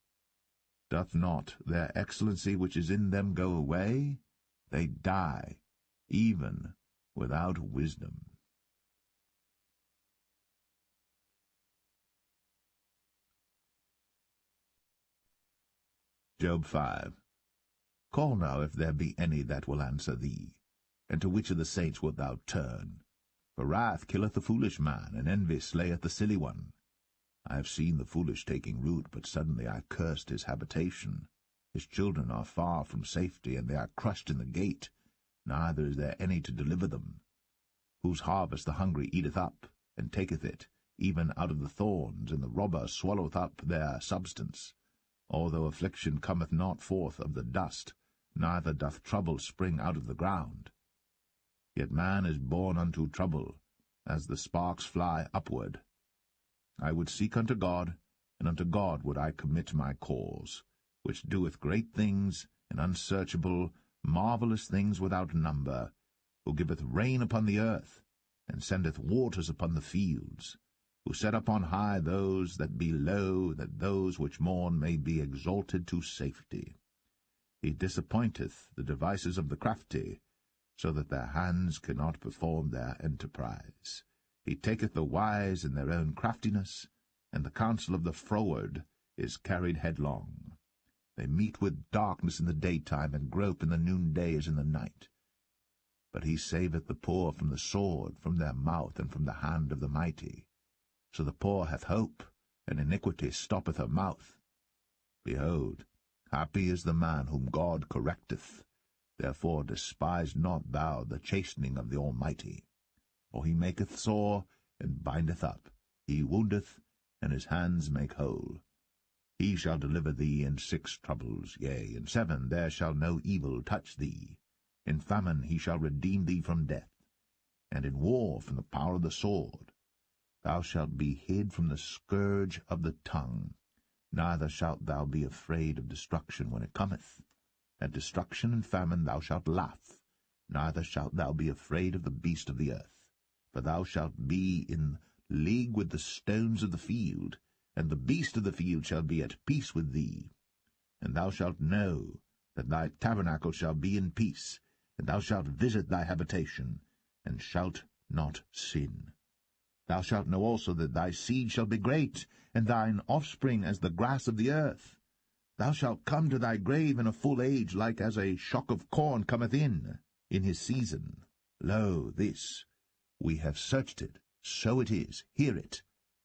Doth not their excellency which is in them go away? They die, even without wisdom. Job 5. Call now if there be any that will answer thee, and to which of the saints wilt thou turn? For wrath killeth the foolish man, and envy slayeth the silly one. I have seen the foolish taking root, but suddenly I cursed his habitation. His children are far from safety, and they are crushed in the gate, neither is there any to deliver them. Whose harvest the hungry eateth up, and taketh it, even out of the thorns, and the robber swalloweth up their substance. Although affliction cometh not forth of the dust, neither doth trouble spring out of the ground. Yet man is born unto trouble, as the sparks fly upward. I would seek unto God, and unto God would I commit my cause, which doeth great things, and unsearchable, marvellous things without number, who giveth rain upon the earth, and sendeth waters upon the fields, who set up on high those that be low, that those which mourn may be exalted to safety. He disappointeth the devices of the crafty, so that their hands cannot perform their enterprise. He taketh the wise in their own craftiness, and the counsel of the froward is carried headlong. They meet with darkness in the daytime, and grope in the noonday as in the night. But he saveth the poor from the sword, from their mouth, and from the hand of the mighty. So the poor hath hope, and iniquity stoppeth her mouth. Behold, happy is the man whom God correcteth. Therefore despise not thou the chastening of the Almighty. For he maketh sore, and bindeth up. He woundeth, and his hands make whole. He shall deliver thee in 6 troubles, yea, in 7 there shall no evil touch thee. In famine he shall redeem thee from death, and in war from the power of the sword. Thou shalt be hid from the scourge of the tongue, neither shalt thou be afraid of destruction when it cometh. At destruction and famine thou shalt laugh, neither shalt thou be afraid of the beast of the earth. For thou shalt be in league with the stones of the field, and the beast of the field shall be at peace with thee. And thou shalt know that thy tabernacle shall be in peace, and thou shalt visit thy habitation, and shalt not sin. Thou shalt know also that thy seed shall be great, and thine offspring as the grass of the earth. Thou shalt come to thy grave in a full age, like as a shock of corn cometh in his season. Lo, this, we have searched it, so it is, hear it,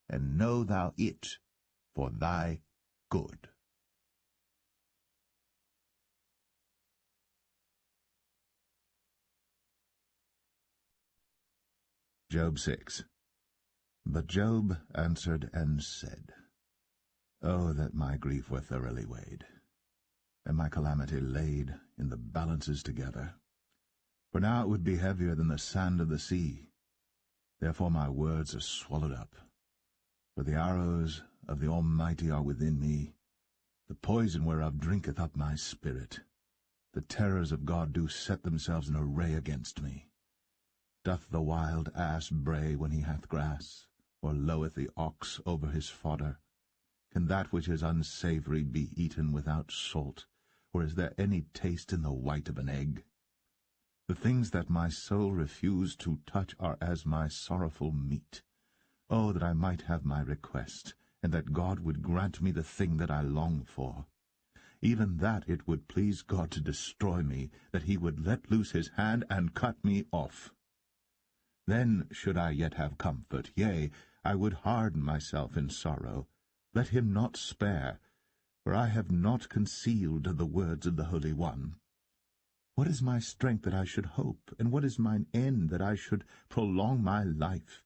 and know thou it for thy good. Job 6. But Job answered and said, Oh, that my grief were thoroughly weighed, and my calamity laid in the balances together. For now it would be heavier than the sand of the sea. Therefore my words are swallowed up. For the arrows of the Almighty are within me, the poison whereof drinketh up my spirit. The terrors of God do set themselves in array against me. Doth the wild ass bray when he hath grass, or loweth the ox over his fodder? Can that which is unsavoury be eaten without salt, or is there any taste in the white of an egg? The things that my soul refused to touch are as my sorrowful meat. Oh, that I might have my request, and that God would grant me the thing that I long for. Even that it would please God to destroy me, that he would let loose his hand and cut me off. Then should I yet have comfort, yea, I would harden myself in sorrow. Let him not spare, for I have not concealed the words of the Holy One. What is my strength that I should hope, and what is mine end that I should prolong my life?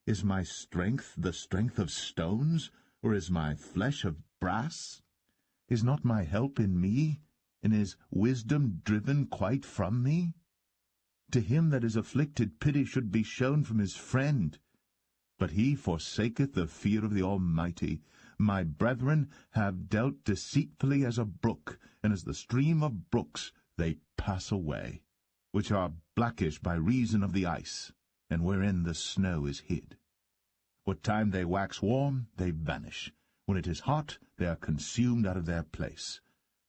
Is my strength the strength of stones, or is my flesh of brass? Is not my help in me, and is wisdom driven quite from me? To him that is afflicted pity should be shown from his friend. But he forsaketh the fear of the Almighty. My brethren have dealt deceitfully as a brook, and as the stream of brooks they pass away, which are blackish by reason of the ice, and wherein the snow is hid. What time they wax warm, they vanish. When it is hot, they are consumed out of their place.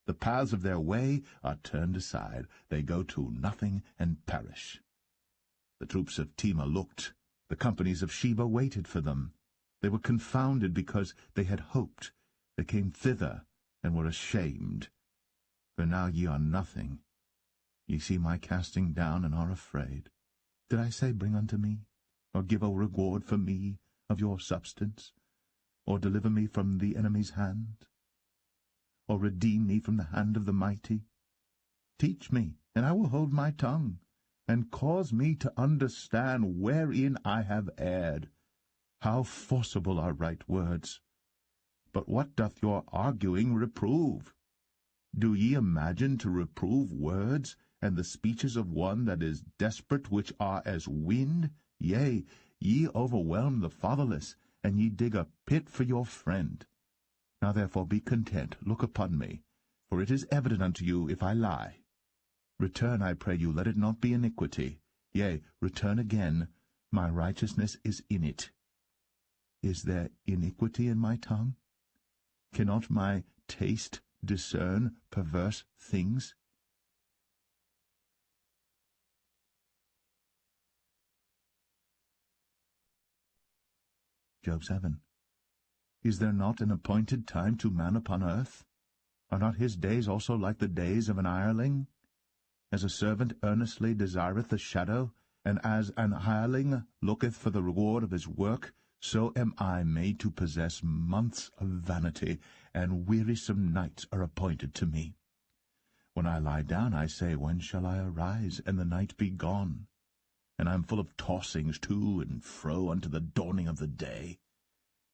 The paths of their way are turned aside. They go to nothing and perish. The troops of Tema looked. The companies of Sheba waited for them. They were confounded because they had hoped. They came thither and were ashamed. For now ye are nothing. Ye see my casting down and are afraid. Did I say, Bring unto me, or give a reward for me of your substance, or deliver me from the enemy's hand, or redeem me from the hand of the mighty? Teach me, and I will hold my tongue, and cause me to understand wherein I have erred. How forcible are right words! But what doth your arguing reprove? Do ye imagine to reprove words, and the speeches of one that is desperate, which are as wind? Yea, ye overwhelm the fatherless, and ye dig a pit for your friend. Now therefore be content, look upon me, for it is evident unto you if I lie. Return, I pray you, let it not be iniquity. Yea, return again, my righteousness is in it. Is there iniquity in my tongue? Cannot my taste discern perverse things? Job 7. Is there not an appointed time to man upon earth? Are not his days also like the days of an hireling? As a servant earnestly desireth the shadow, and as an hireling looketh for the reward of his work, so am I made to possess months of vanity, and wearisome nights are appointed to me. When I lie down, I say, When shall I arise, and the night be gone? And I am full of tossings to and fro unto the dawning of the day.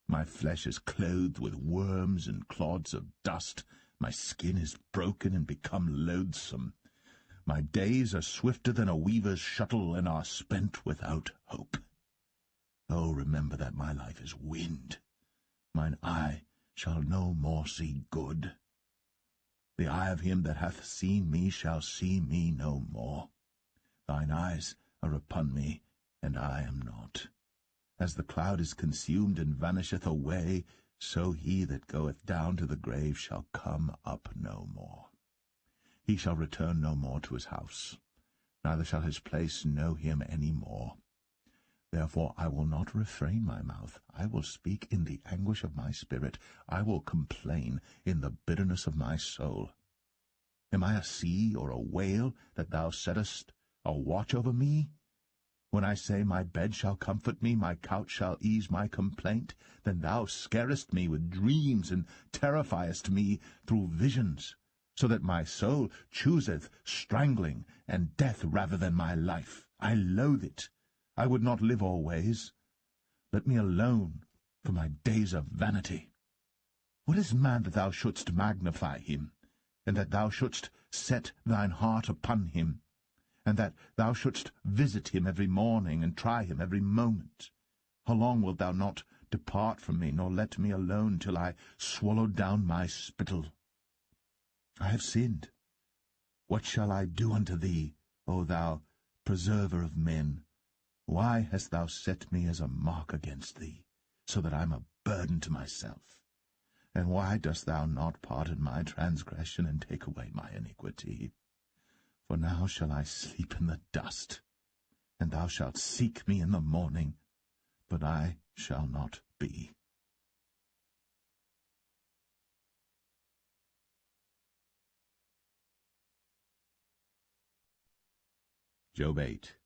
My flesh is clothed with worms and clods of dust. My skin is broken and become loathsome. My days are swifter than a weaver's shuttle, and are spent without hope. Oh, remember that my life is wind. Mine eye shall no more see good. The eye of him that hath seen me shall see me no more. Thine eyes are upon me, and I am not. As the cloud is consumed and vanisheth away, so he that goeth down to the grave shall come up no more. He shall return no more to his house, neither shall his place know him any more. Therefore I will not refrain my mouth. I will speak in the anguish of my spirit. I will complain in the bitterness of my soul. Am I a sea or a whale, that thou settest a watch over me? When I say, my bed shall comfort me, my couch shall ease my complaint, then thou scarest me with dreams, and terrifiest me through visions, so that my soul chooseth strangling and death rather than my life. I loathe it. I would not live always. Let me alone for my days of vanity. What is man that thou shouldst magnify him, and that thou shouldst set thine heart upon him, and that thou shouldst visit him every morning, and try him every moment? How long wilt thou not depart from me, nor let me alone, till I swallow down my spittle? I have sinned. What shall I do unto thee, O thou preserver of men? Why hast thou set me as a mark against thee, so that I am a burden to myself? And why dost thou not pardon my transgression, and take away my iniquity? For now shall I sleep in the dust, and thou shalt seek me in the morning, but I shall not be. Job 8.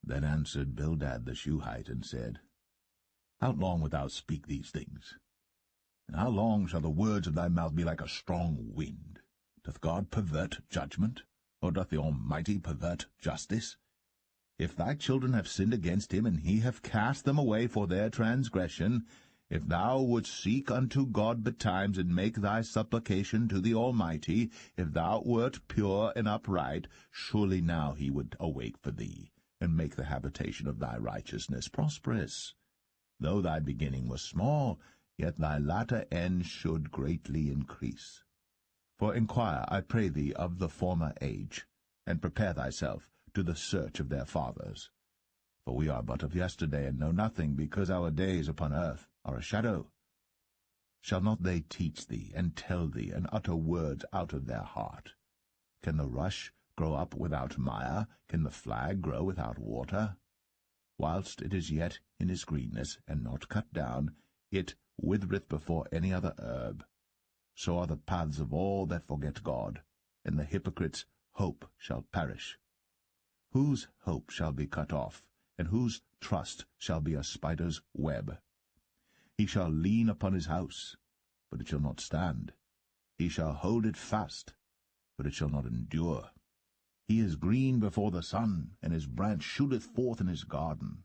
Then answered Bildad the Shuhite, and said, How long wilt thou speak these things? And how long shall the words of thy mouth be like a strong wind? Doth God pervert judgment, or doth the Almighty pervert justice? If thy children have sinned against him, and he have cast them away for their transgression, if thou wouldst seek unto God betimes, and make thy supplication to the Almighty, if thou wert pure and upright, surely now he would awake for thee, and make the habitation of thy righteousness prosperous. Though thy beginning was small, yet thy latter end should greatly increase. For inquire, I pray thee, of the former age, and prepare thyself to the search of their fathers. For we are but of yesterday, and know nothing, because our days upon earth are a shadow. Shall not they teach thee, and tell thee, and utter words out of their heart? Can the rush grow up without mire? Can the flag grow without water? Whilst it is yet in his greenness, and not cut down, it withereth before any other herb. So are the paths of all that forget God, and the hypocrite's hope shall perish. Whose hope shall be cut off, and whose trust shall be a spider's web? He shall lean upon his house, but it shall not stand. He shall hold it fast, but it shall not endure. He is green before the sun, and his branch shooteth forth in his garden.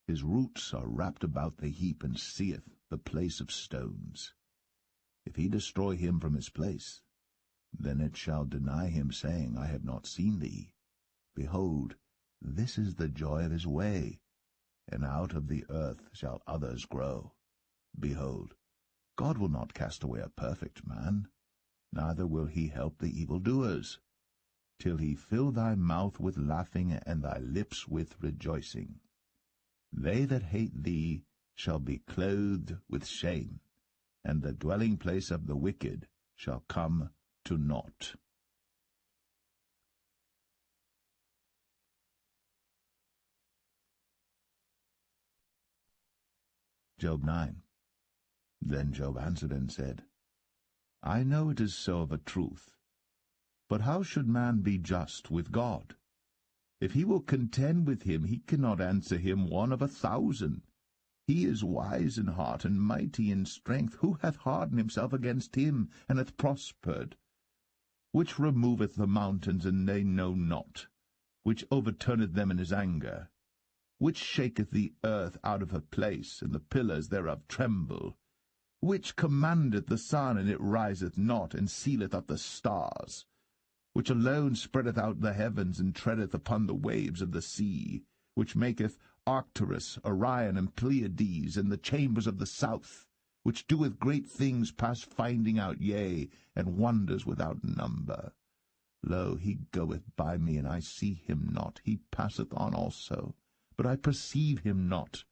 His roots are wrapped about the heap, and seeth the place of stones. If he destroy him from his place, then it shall deny him, saying, I have not seen thee. Behold, this is the joy of his way, and out of the earth shall others grow. Behold, God will not cast away a perfect man, neither will he help the evildoers, till he fill thy mouth with laughing, and thy lips with rejoicing. They that hate thee shall be clothed with shame, and the dwelling place of the wicked shall come to naught. Job 9. Then Job answered and said, I know it is so of a truth. But how should man be just with God? If he will contend with him, he cannot answer him 1 of 1,000. He is wise in heart, and mighty in strength. Who hath hardened himself against him, and hath prospered? Which removeth the mountains, and they know not? Which overturneth them in his anger? Which shaketh the earth out of her place, and the pillars thereof tremble? Which commandeth the sun, and it riseth not, and sealeth up the stars? Which alone spreadeth out the heavens, and treadeth upon the waves of the sea? Which maketh Arcturus, Orion, and Pleiades, and the chambers of the south? Which doeth great things past finding out, yea, and wonders without number? Lo, he goeth by me, and I see him not. He passeth on also, but I perceive him not.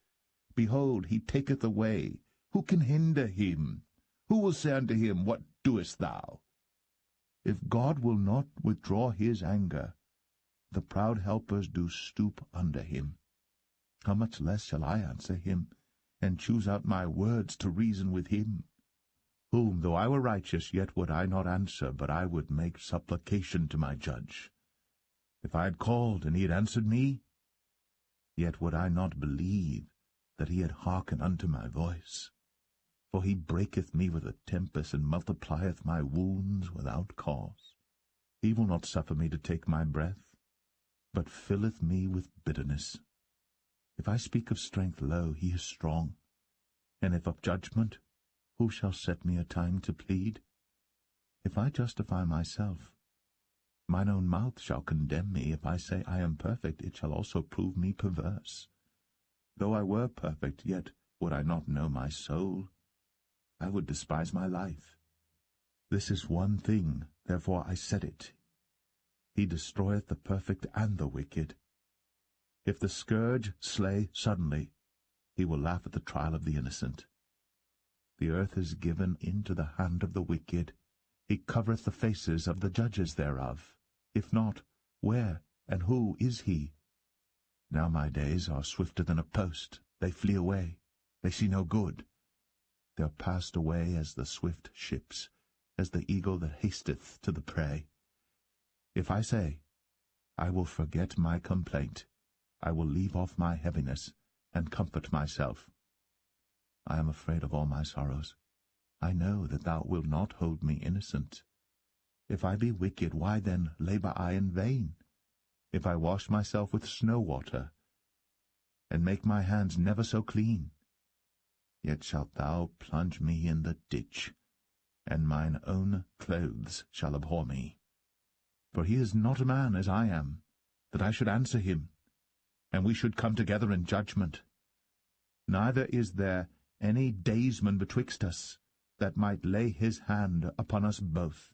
Behold, he taketh away. Who can hinder him? Who will say unto him, What doest thou? If God will not withdraw his anger, the proud helpers do stoop under him. how much less shall I answer him, and choose out my words to reason with him? Whom, though I were righteous, yet would I not answer, but I would make supplication to my judge. If I had called, and he had answered me, yet would I not believe that he had hearkened unto my voice. For he breaketh me with a tempest, and multiplieth my wounds without cause. He will not suffer me to take my breath, but filleth me with bitterness. If I speak of strength, lo, he is strong. And if of judgment, who shall set me a time to plead? If I justify myself, mine own mouth shall condemn me. If I say I am perfect, it shall also prove me perverse. Though I were perfect, yet would I not know my soul. I would despise my life. This is one thing, therefore I said it. He destroyeth the perfect and the wicked. If the scourge slay suddenly, he will laugh at the trial of the innocent. The earth is given into the hand of the wicked. He covereth the faces of the judges thereof. If not, where and who is he? Now my days are swifter than a post. They flee away. They see no good. They are passed away as the swift ships, as the eagle that hasteth to the prey. If I say, I will forget my complaint, I will leave off my heaviness, and comfort myself. I am afraid of all my sorrows. I know that thou wilt not hold me innocent. If I be wicked, why then labour I in vain? If I wash myself with snow water, and make my hands never so clean, yet shalt thou plunge me in the ditch, and mine own clothes shall abhor me. For he is not a man as I am, that I should answer him, and we should come together in judgment. Neither is there any daysman betwixt us, that might lay his hand upon us both.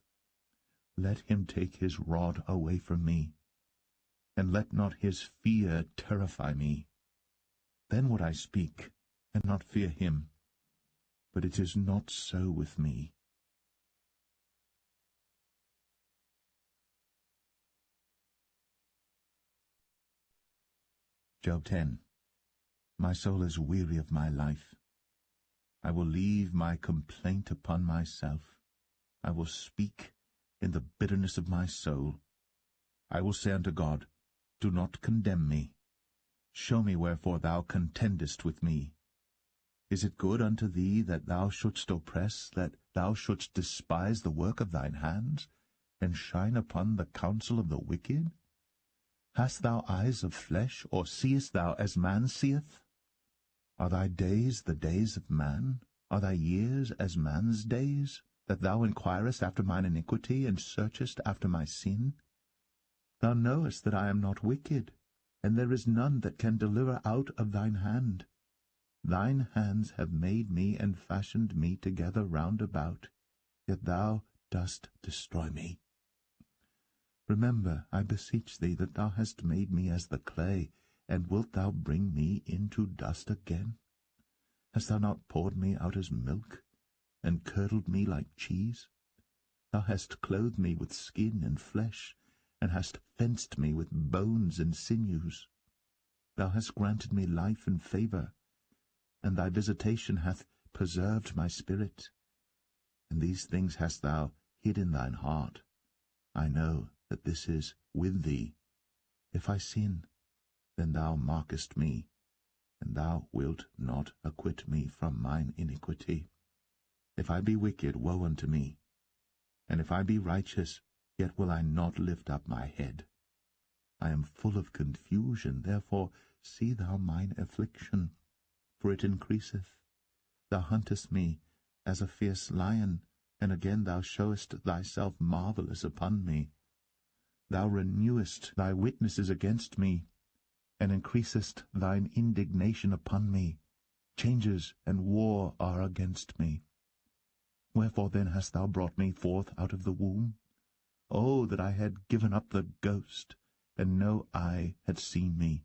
Let him take his rod away from me, and let not his fear terrify me. Then would I speak, and not fear him. But it is not so with me. Job 10. My soul is weary of my life. I will leave my complaint upon myself. I will speak in the bitterness of my soul. I will say unto God, do not condemn me. Show me wherefore thou contendest with me. Is it good unto thee that thou shouldst oppress, that thou shouldst despise the work of thine hands, and shine upon the counsel of the wicked? Hast thou eyes of flesh, or seest thou as man seeth? Are thy days the days of man? Are thy years as man's days, that thou inquirest after mine iniquity, and searchest after my sin? Thou knowest that I am not wicked, and there is none that can deliver out of thine hand. Thine hands have made me and fashioned me together round about, yet thou dost destroy me. Remember, I beseech thee, that thou hast made me as the clay, and wilt thou bring me into dust again? Hast thou not poured me out as milk, and curdled me like cheese? Thou hast clothed me with skin and flesh, and hast fenced me with bones and sinews. Thou hast granted me life and favour, and thy visitation hath preserved my spirit. And these things hast thou hid in thine heart. I know that this is with thee. If I sin, then thou markest me, and thou wilt not acquit me from mine iniquity. If I be wicked, woe unto me, and if I be righteous, yet will I not lift up my head. I am full of confusion, therefore see thou mine affliction, for it increaseth. Thou huntest me as a fierce lion, and again thou showest thyself marvellous upon me. Thou renewest thy witnesses against me, and increasest thine indignation upon me. Changes and war are against me. Wherefore then hast thou brought me forth out of the womb? Oh, that I had given up the ghost, and no eye had seen me.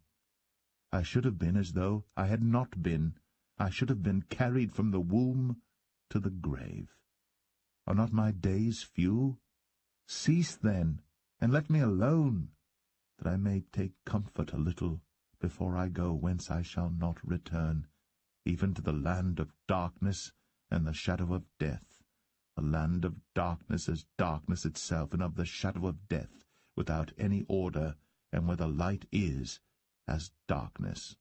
I should have been as though I had not been. I should have been carried from the womb to the grave. Are not my days few? Cease then, and let me alone, that I may take comfort a little before I go whence I shall not return, even to the land of darkness and the shadow of death, a land of darkness as darkness itself, and of the shadow of death, without any order, and where the light is as darkness.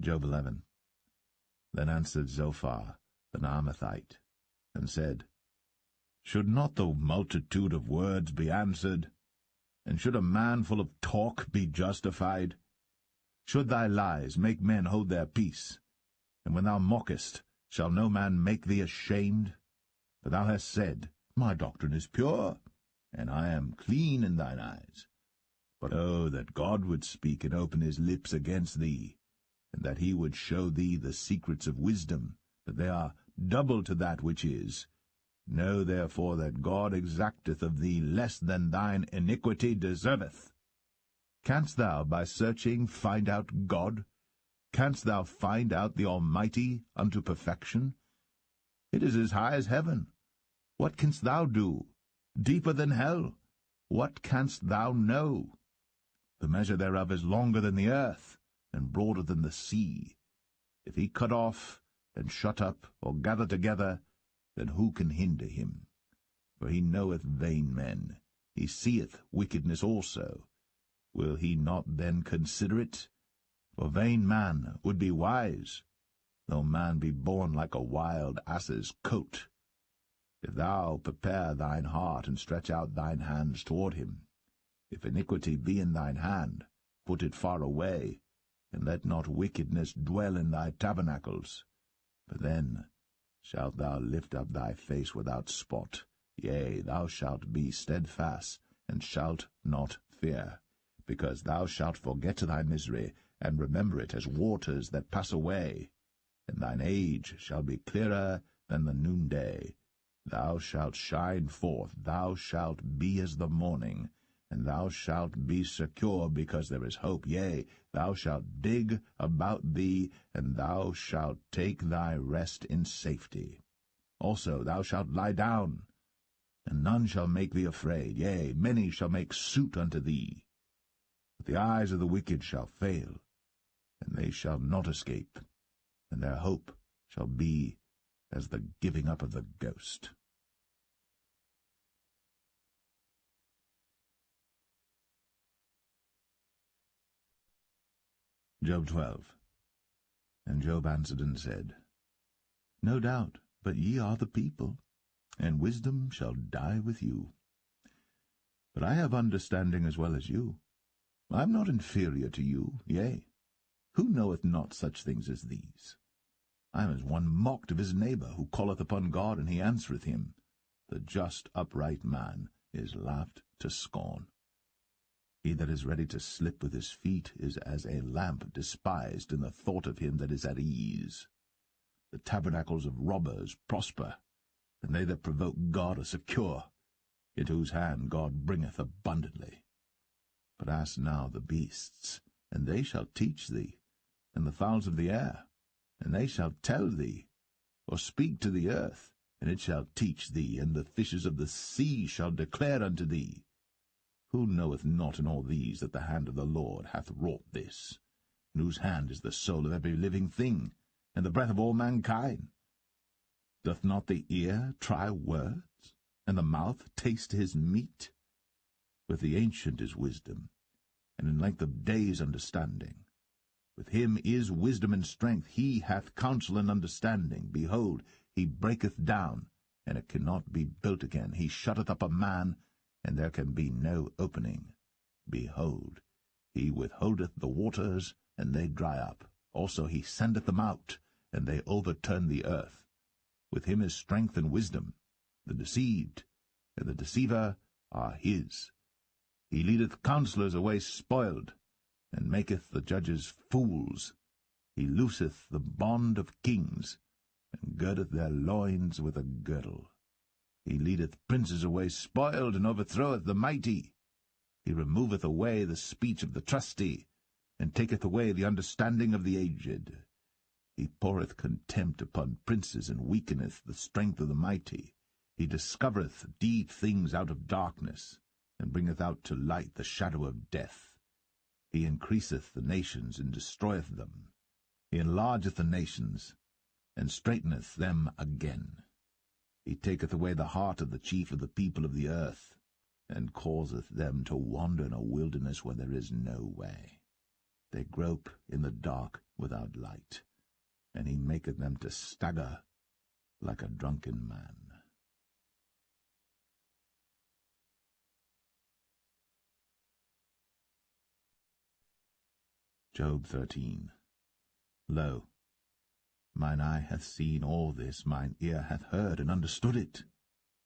Job 11. Then answered Zophar the Naamathite, and said, Should not the multitude of words be answered? And should a man full of talk be justified? Should thy lies make men hold their peace? And when thou mockest, shall no man make thee ashamed? For thou hast said, My doctrine is pure, and I am clean in thine eyes. But oh, that God would speak and open his lips against thee, and that he would show thee the secrets of wisdom, that they are double to that which is. Know therefore that God exacteth of thee less than thine iniquity deserveth. Canst thou by searching find out God? Canst thou find out the Almighty unto perfection? It is as high as heaven. What canst thou do? Deeper than hell. What canst thou know? The measure thereof is longer than the earth, and broader than the sea. If he cut off, and shut up, or gather together, then who can hinder him? For he knoweth vain men, he seeth wickedness also. Will he not then consider it? For vain man would be wise, though man be born like a wild ass's coat. If thou prepare thine heart, and stretch out thine hands toward him, if iniquity be in thine hand, put it far away, and let not wickedness dwell in thy tabernacles. For then shalt thou lift up thy face without spot, yea, thou shalt be steadfast, and shalt not fear, because thou shalt forget thy misery, and remember it as waters that pass away. And thine age shall be clearer than the noonday. Thou shalt shine forth, thou shalt be as the morning, and thou shalt be secure, because there is hope. Yea, thou shalt dig about thee, and thou shalt take thy rest in safety. Also thou shalt lie down, and none shall make thee afraid. Yea, many shall make suit unto thee. But the eyes of the wicked shall fail, and they shall not escape, and their hope shall be as the giving up of the ghost. Job 12. And Job answered and said, No doubt, but ye are the people, and wisdom shall die with you. But I have understanding as well as you. I am not inferior to you, yea, who knoweth not such things as these? I am as one mocked of his neighbour, who calleth upon God, and he answereth him. The just upright man is laughed to scorn. He that is ready to slip with his feet is as a lamp despised in the thought of him that is at ease. The tabernacles of robbers prosper, and they that provoke God are secure, into whose hand God bringeth abundantly. But ask now the beasts, and they shall teach thee, and the fowls of the air, and they shall tell thee, or speak to the earth, and it shall teach thee, and the fishes of the sea shall declare unto thee. Who knoweth not in all these that the hand of the Lord hath wrought this, in whose hand is the soul of every living thing, and the breath of all mankind? Doth not the ear try words, and the mouth taste his meat? With the ancient is wisdom, and in length of days understanding. With him is wisdom and strength. He hath counsel and understanding. Behold, he breaketh down, and it cannot be built again. He shutteth up a man, and there can be no opening. Behold, he withholdeth the waters, and they dry up. Also he sendeth them out, and they overturn the earth. With him is strength and wisdom. The deceived and the deceiver are his. He leadeth counselors away spoiled, and maketh the judges fools. He looseth the bond of kings, and girdeth their loins with a girdle. He leadeth princes away spoiled, and overthroweth the mighty. He removeth away the speech of the trusty, and taketh away the understanding of the aged. He poureth contempt upon princes, and weakeneth the strength of the mighty. He discovereth deep things out of darkness, and bringeth out to light the shadow of death. He increaseth the nations, and destroyeth them. He enlargeth the nations, and straighteneth them again. He taketh away the heart of the chief of the people of the earth, and causeth them to wander in a wilderness where there is no way. They grope in the dark without light, and he maketh them to stagger like a drunken man. Job 13. Lo, mine eye hath seen all this, mine ear hath heard and understood it.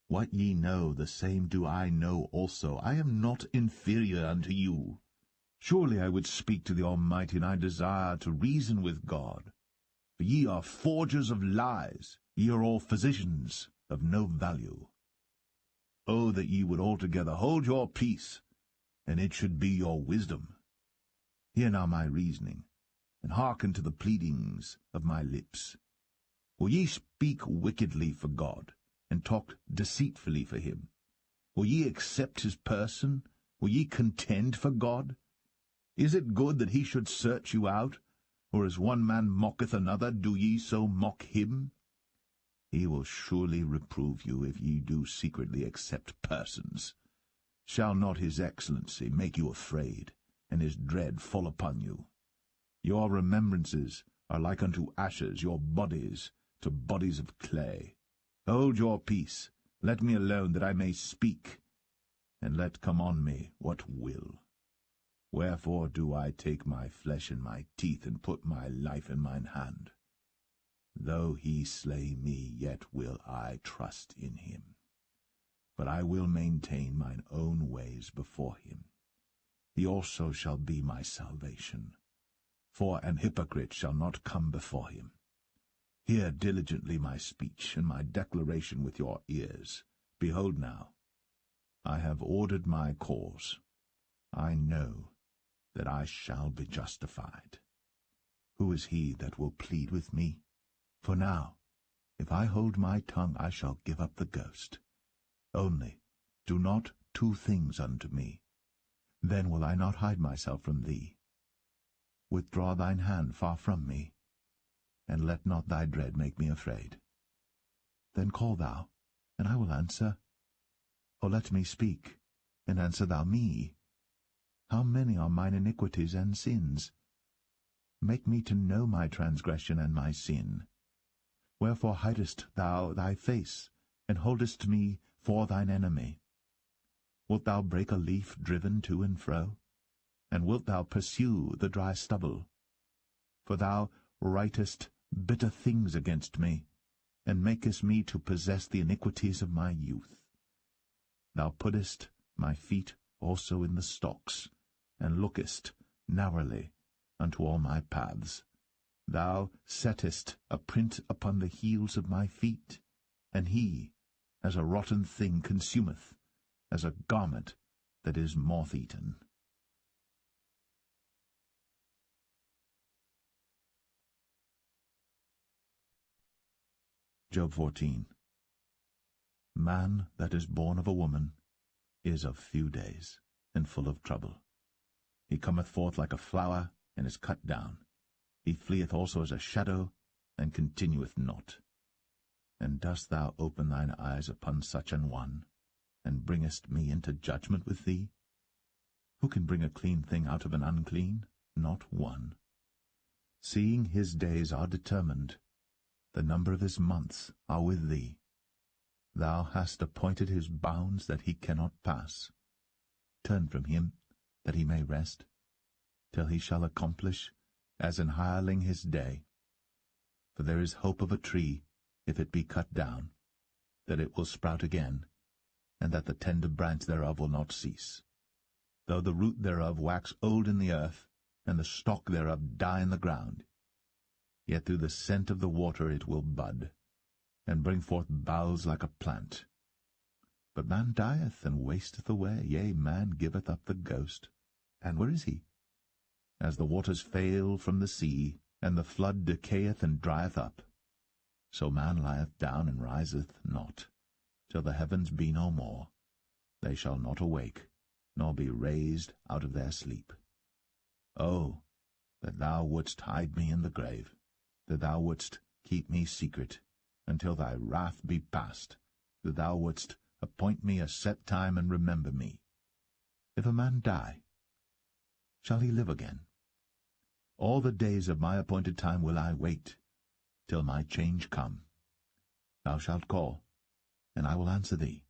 What ye know, the same do I know also. I am not inferior unto you. Surely I would speak to the Almighty, and I desire to reason with God. For ye are forgers of lies, ye are all physicians of no value. Oh, that ye would altogether hold your peace, and it should be your wisdom. Hear now my reasoning, and hearken to the pleadings of my lips. Will ye speak wickedly for God, and talk deceitfully for him? Will ye accept his person? Will ye contend for God? Is it good that he should search you out? Or as one man mocketh another, do ye so mock him? He will surely reprove you if ye do secretly accept persons. Shall not his excellency make you afraid, and his dread fall upon you? Your remembrances are like unto ashes, your bodies to bodies of clay. Hold your peace, let me alone, that I may speak, and let come on me what will. Wherefore do I take my flesh in my teeth, and put my life in mine hand? Though he slay me, yet will I trust in him. But I will maintain mine own ways before him. He also shall be my salvation. For an hypocrite shall not come before him. Hear diligently my speech, and my declaration with your ears. Behold now, I have ordered my cause. I know that I shall be justified. Who is he that will plead with me? For now, if I hold my tongue, I shall give up the ghost. Only do not two things unto me. Then will I not hide myself from thee. Withdraw thine hand far from me, and let not thy dread make me afraid. Then call thou, and I will answer. Or let me speak, and answer thou me. How many are mine iniquities and sins? Make me to know my transgression and my sin. Wherefore hidest thou thy face, and holdest me for thine enemy? Wilt thou break a leaf driven to and fro? And wilt thou pursue the dry stubble? For thou writest bitter things against me, and makest me to possess the iniquities of my youth. Thou puttest my feet also in the stocks, and lookest narrowly unto all my paths. Thou settest a print upon the heels of my feet, and he, as a rotten thing, consumeth, as a garment that is moth-eaten. Job 14. Man that is born of a woman is of few days, and full of trouble. He cometh forth like a flower, and is cut down. He fleeth also as a shadow, and continueth not. And dost thou open thine eyes upon such an one, and bringest me into judgment with thee? Who can bring a clean thing out of an unclean? Not one. Seeing his days are determined, the number of his months are with thee. Thou hast appointed his bounds that he cannot pass. Turn from him, that he may rest, till he shall accomplish as an hireling his day. For there is hope of a tree, if it be cut down, that it will sprout again, and that the tender branch thereof will not cease. Though the root thereof wax old in the earth, and the stalk thereof die in the ground, yet through the scent of the water it will bud, and bring forth boughs like a plant. But man dieth and wasteth away, yea, man giveth up the ghost. And where is he? As the waters fail from the sea, and the flood decayeth and drieth up, so man lieth down and riseth not, till the heavens be no more. They shall not awake, nor be raised out of their sleep. Oh, that thou wouldst hide me in the grave, that thou wouldst keep me secret, until thy wrath be past, that thou wouldst appoint me a set time and remember me. If a man die, shall he live again? All the days of my appointed time will I wait, till my change come. Thou shalt call, and I will answer thee.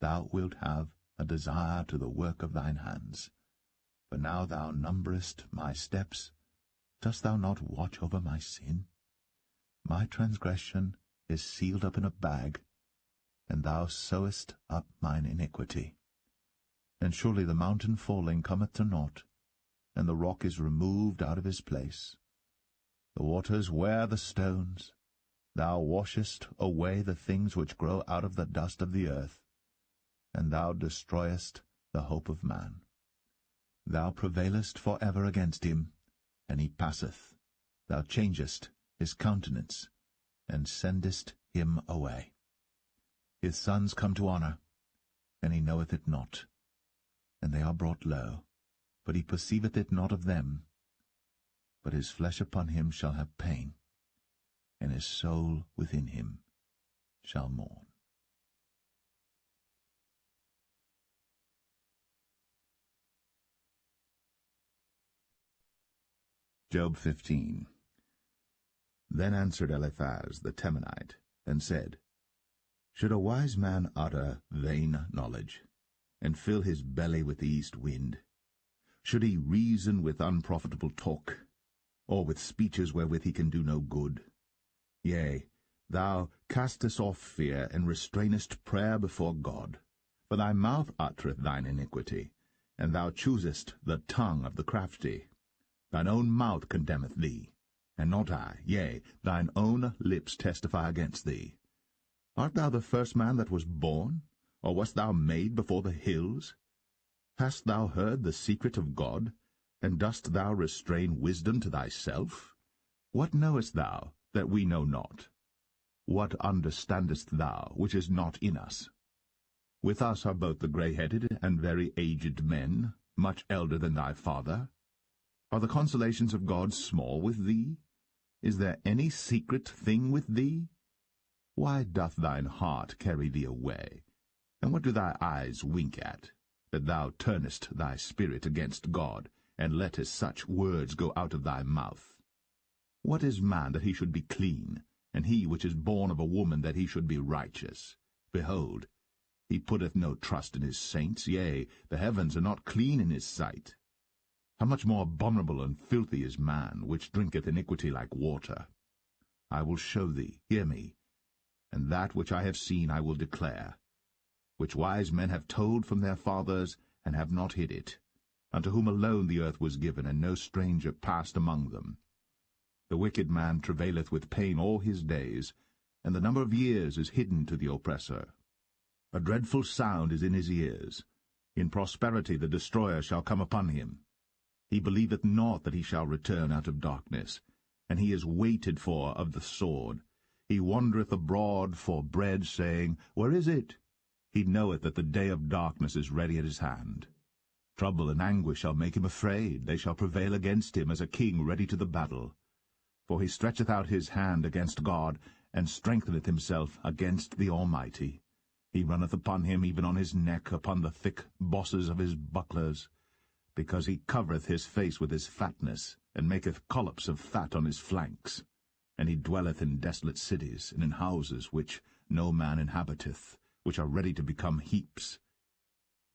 Thou wilt have a desire to the work of thine hands. For now thou numberest my steps. Dost thou not watch over my sin? My transgression is sealed up in a bag, and thou sewest up mine iniquity. And surely the mountain falling cometh to naught, and the rock is removed out of his place. The waters wear the stones. Thou washest away the things which grow out of the dust of the earth, and thou destroyest the hope of man. Thou prevailest for ever against him, and he passeth. Thou changest his countenance, and sendest him away. His sons come to honour, and he knoweth it not. And they are brought low, but he perceiveth it not of them. But his flesh upon him shall have pain, and his soul within him shall mourn. Job 15. Then answered Eliphaz the Temanite, and said, Should a wise man utter vain knowledge, and fill his belly with the east wind? Should he reason with unprofitable talk, or with speeches wherewith he can do no good? Yea, thou castest off fear, and restrainest prayer before God. For thy mouth uttereth thine iniquity, and thou choosest the tongue of the crafty. Thine own mouth condemneth thee, and not I. Yea, thine own lips testify against thee. Art thou the first man that was born, or wast thou made before the hills? Hast thou heard the secret of God, and dost thou restrain wisdom to thyself? What knowest thou that we know not? What understandest thou which is not in us? With us are both the grey-headed and very aged men, much elder than thy father. Are the consolations of God small with thee? Is there any secret thing with thee? Why doth thine heart carry thee away? And what do thy eyes wink at, that thou turnest thy spirit against God, and lettest such words go out of thy mouth? What is man that he should be clean, and he which is born of a woman that he should be righteous? Behold, he putteth no trust in his saints, yea, the heavens are not clean in his sight. How much more abominable and filthy is man, which drinketh iniquity like water? I will show thee, hear me, and that which I have seen I will declare, which wise men have told from their fathers, and have not hid it, unto whom alone the earth was given, and no stranger passed among them. The wicked man travaileth with pain all his days, and the number of years is hidden to the oppressor. A dreadful sound is in his ears. In prosperity the destroyer shall come upon him. He believeth not that he shall return out of darkness, and he is waited for of the sword. He wandereth abroad for bread, saying, Where is it? He knoweth that the day of darkness is ready at his hand. Trouble and anguish shall make him afraid. They shall prevail against him as a king ready to the battle. For he stretcheth out his hand against God, and strengtheneth himself against the Almighty. He runneth upon him, even on his neck, upon the thick bosses of his bucklers, because he covereth his face with his fatness, and maketh collops of fat on his flanks. And he dwelleth in desolate cities, and in houses which no man inhabiteth, which are ready to become heaps.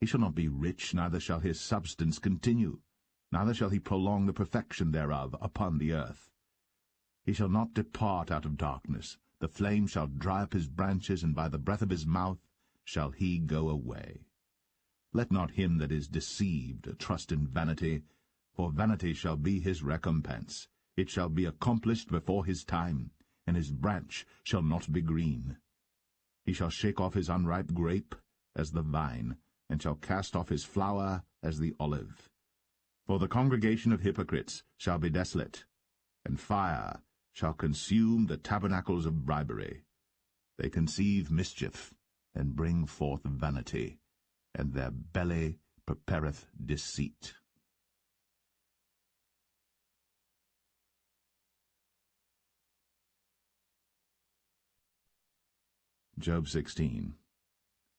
He shall not be rich, neither shall his substance continue, neither shall he prolong the perfection thereof upon the earth. He shall not depart out of darkness. The flame shall dry up his branches, and by the breath of his mouth shall he go away. Let not him that is deceived trust in vanity, for vanity shall be his recompense. It shall be accomplished before his time, and his branch shall not be green. He shall shake off his unripe grape as the vine, and shall cast off his flower as the olive. For the congregation of hypocrites shall be desolate, and fire shall consume the tabernacles of bribery. They conceive mischief, and bring forth vanity, and their belly prepareth deceit. Job 16.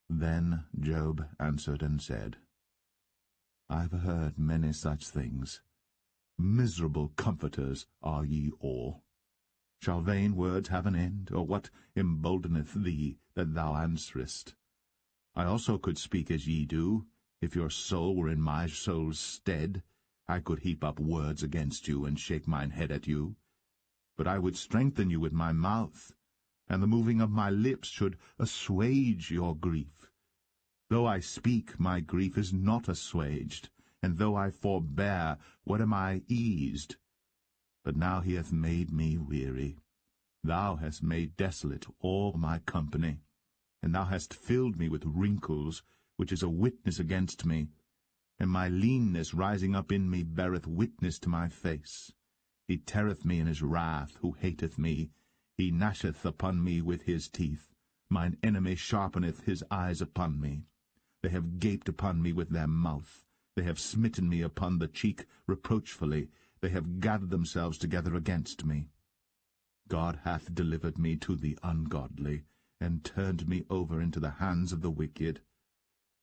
Then Job answered and said, I have heard many such things. Miserable comforters are ye all. Shall vain words have an end, or what emboldeneth thee, that thou answerest? I also could speak as ye do. If your soul were in my soul's stead, I could heap up words against you, and shake mine head at you. But I would strengthen you with my mouth, and the moving of my lips should assuage your grief. Though I speak, my grief is not assuaged, and though I forbear, what am I eased? But now he hath made me weary. Thou hast made desolate all my company, and thou hast filled me with wrinkles, which is a witness against me, and my leanness rising up in me beareth witness to my face. He teareth me in his wrath, who hateth me. He gnasheth upon me with his teeth. Mine enemy sharpeneth his eyes upon me. They have gaped upon me with their mouth. They have smitten me upon the cheek reproachfully. They have gathered themselves together against me. God hath delivered me to the ungodly, and turned me over into the hands of the wicked.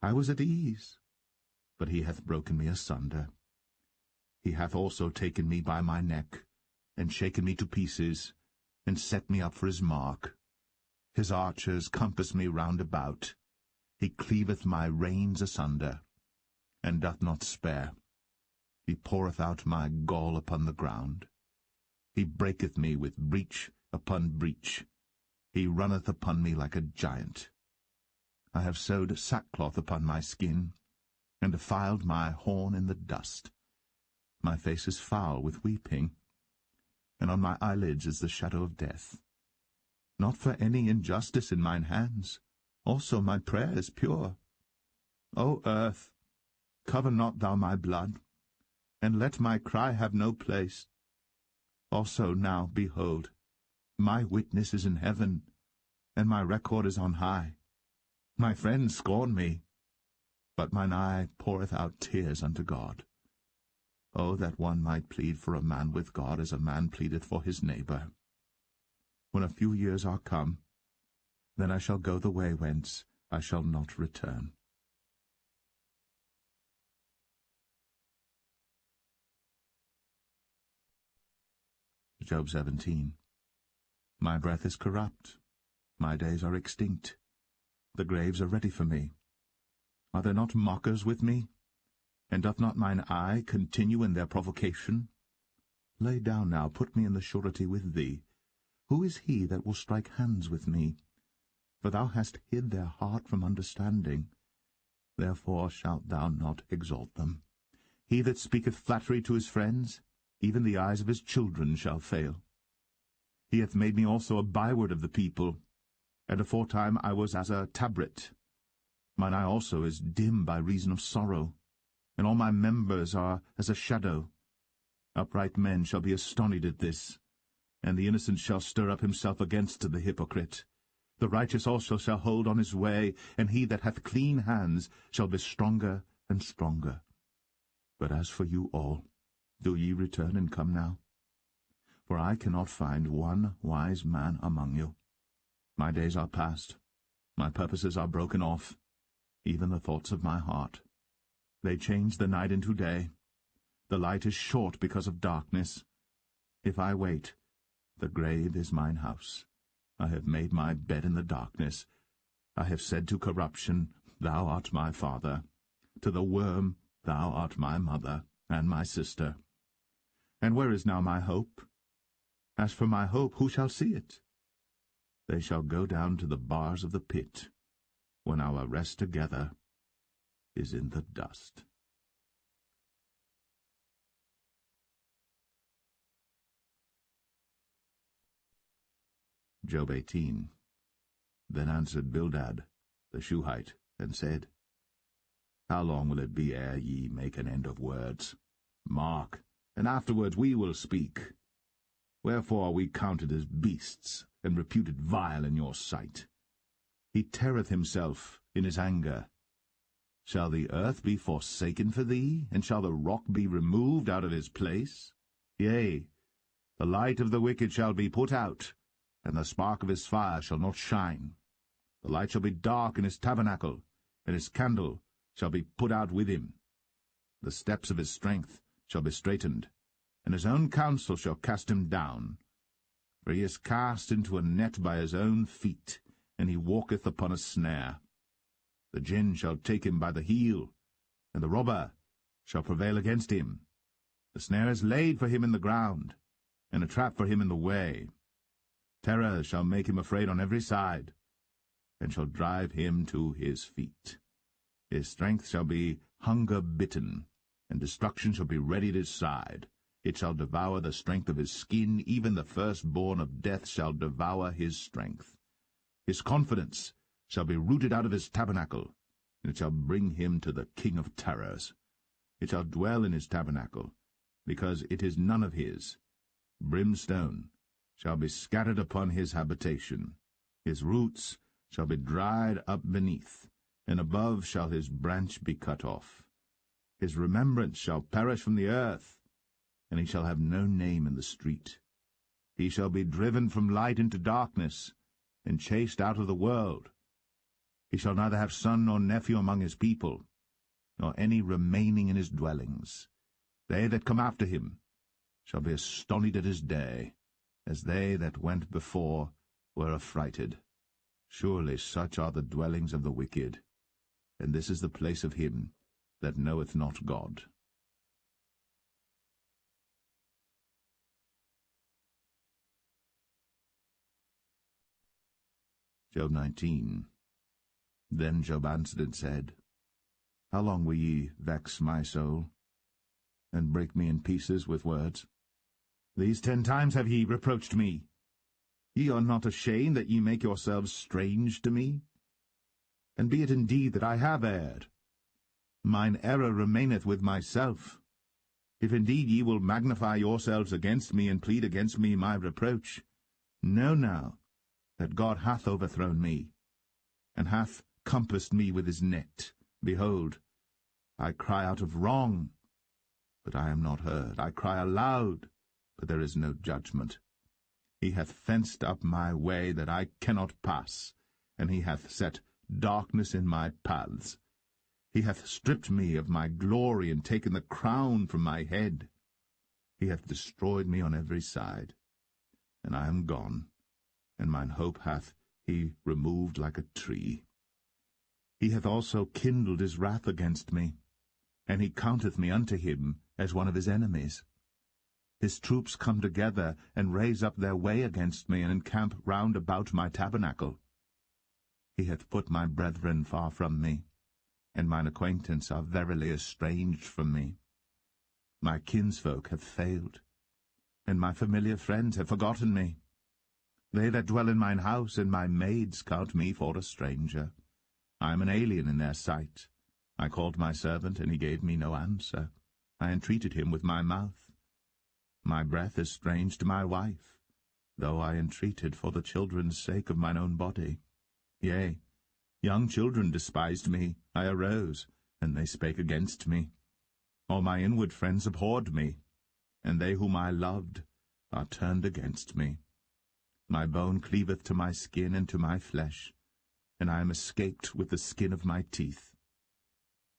I was at ease, but he hath broken me asunder. He hath also taken me by my neck, and shaken me to pieces, and set me up for his mark. His archers compass me round about. He cleaveth my reins asunder, and doth not spare. He poureth out my gall upon the ground. He breaketh me with breach upon breach. He runneth upon me like a giant. I have sewed sackcloth upon my skin, and defiled my horn in the dust. My face is foul with weeping, and on my eyelids is the shadow of death. Not for any injustice in mine hands, also my prayer is pure. O earth, cover not thou my blood, and let my cry have no place. Also now, behold, my witness is in heaven, and my record is on high. My friends scorn me, but mine eye poureth out tears unto God. Oh, that one might plead for a man with God as a man pleadeth for his neighbor. When a few years are come, then I shall go the way whence I shall not return. Job 17. My breath is corrupt, my days are extinct, the graves are ready for me. Are there not mockers with me? And doth not mine eye continue in their provocation? Lay down now, put me in the surety with thee. Who is he that will strike hands with me? For thou hast hid their heart from understanding. Therefore shalt thou not exalt them. He that speaketh flattery to his friends, even the eyes of his children shall fail. He hath made me also a byword of the people, and aforetime I was as a tabret. Mine eye also is dim by reason of sorrow, and all my members are as a shadow. Upright men shall be astonished at this, and the innocent shall stir up himself against the hypocrite. The righteous also shall hold on his way, and he that hath clean hands shall be stronger and stronger. But as for you all, do ye return and come now? For I cannot find one wise man among you. My days are past, my purposes are broken off, even the thoughts of my heart. They change the night into day. The light is short because of darkness. If I wait, the grave is mine house. I have made my bed in the darkness. I have said to corruption, Thou art my father. To the worm, Thou art my mother, and my sister. And where is now my hope? As for my hope, who shall see it? They shall go down to the bars of the pit, when our rest together is in the dust. Job 18. Then answered Bildad the Shuhite, and said, How long will it be ere ye make an end of words? Mark, and afterwards we will speak. Wherefore are we counted as beasts, and reputed vile in your sight? He teareth himself in his anger. Shall the earth be forsaken for thee, and shall the rock be removed out of his place? Yea, the light of the wicked shall be put out, and the spark of his fire shall not shine. The light shall be dark in his tabernacle, and his candle shall be put out with him. The steps of his strength shall be straitened, and his own counsel shall cast him down. For he is cast into a net by his own feet, and he walketh upon a snare. The gin shall take him by the heel, and the robber shall prevail against him. The snare is laid for him in the ground, and a trap for him in the way. Terror shall make him afraid on every side, and shall drive him to his feet. His strength shall be hunger-bitten, and destruction shall be ready at his side. It shall devour the strength of his skin, even the firstborn of death shall devour his strength. His confidence shall be rooted out of his tabernacle, and it shall bring him to the king of terrors. It shall dwell in his tabernacle, because it is none of his. Brimstone shall be scattered upon his habitation. His roots shall be dried up beneath, and above shall his branch be cut off. His remembrance shall perish from the earth, and he shall have no name in the street. He shall be driven from light into darkness, and chased out of the world. He shall neither have son nor nephew among his people, nor any remaining in his dwellings. They that come after him shall be astonished at his day, as they that went before were affrighted. Surely such are the dwellings of the wicked, and this is the place of him that knoweth not God. Job 19. Then Job answered and said, How long will ye vex my soul, and break me in pieces with words? These 10 times have ye reproached me. Ye are not ashamed that ye make yourselves strange to me? And be it indeed that I have erred, mine error remaineth with myself. If indeed ye will magnify yourselves against me, and plead against me my reproach, know now that God hath overthrown me, and hath compassed me with his net. Behold, I cry out of wrong, but I am not heard. I cry aloud, but there is no judgment. He hath fenced up my way that I cannot pass, and he hath set darkness in my paths. He hath stripped me of my glory, and taken the crown from my head. He hath destroyed me on every side, and I am gone, and mine hope hath he removed like a tree. He hath also kindled his wrath against me, and he counteth me unto him as one of his enemies. His troops come together, and raise up their way against me, and encamp round about my tabernacle. He hath put my brethren far from me, and mine acquaintance are verily estranged from me. My kinsfolk have failed, and my familiar friends have forgotten me. They that dwell in mine house and my maids count me for a stranger. I am an alien in their sight. I called my servant, and he gave me no answer. I entreated him with my mouth. My breath is strange to my wife, though I entreated for the children's sake of mine own body. Yea, young children despised me. I arose, and they spake against me. All my inward friends abhorred me, and they whom I loved are turned against me. My bone cleaveth to my skin and to my flesh, and I am escaped with the skin of my teeth.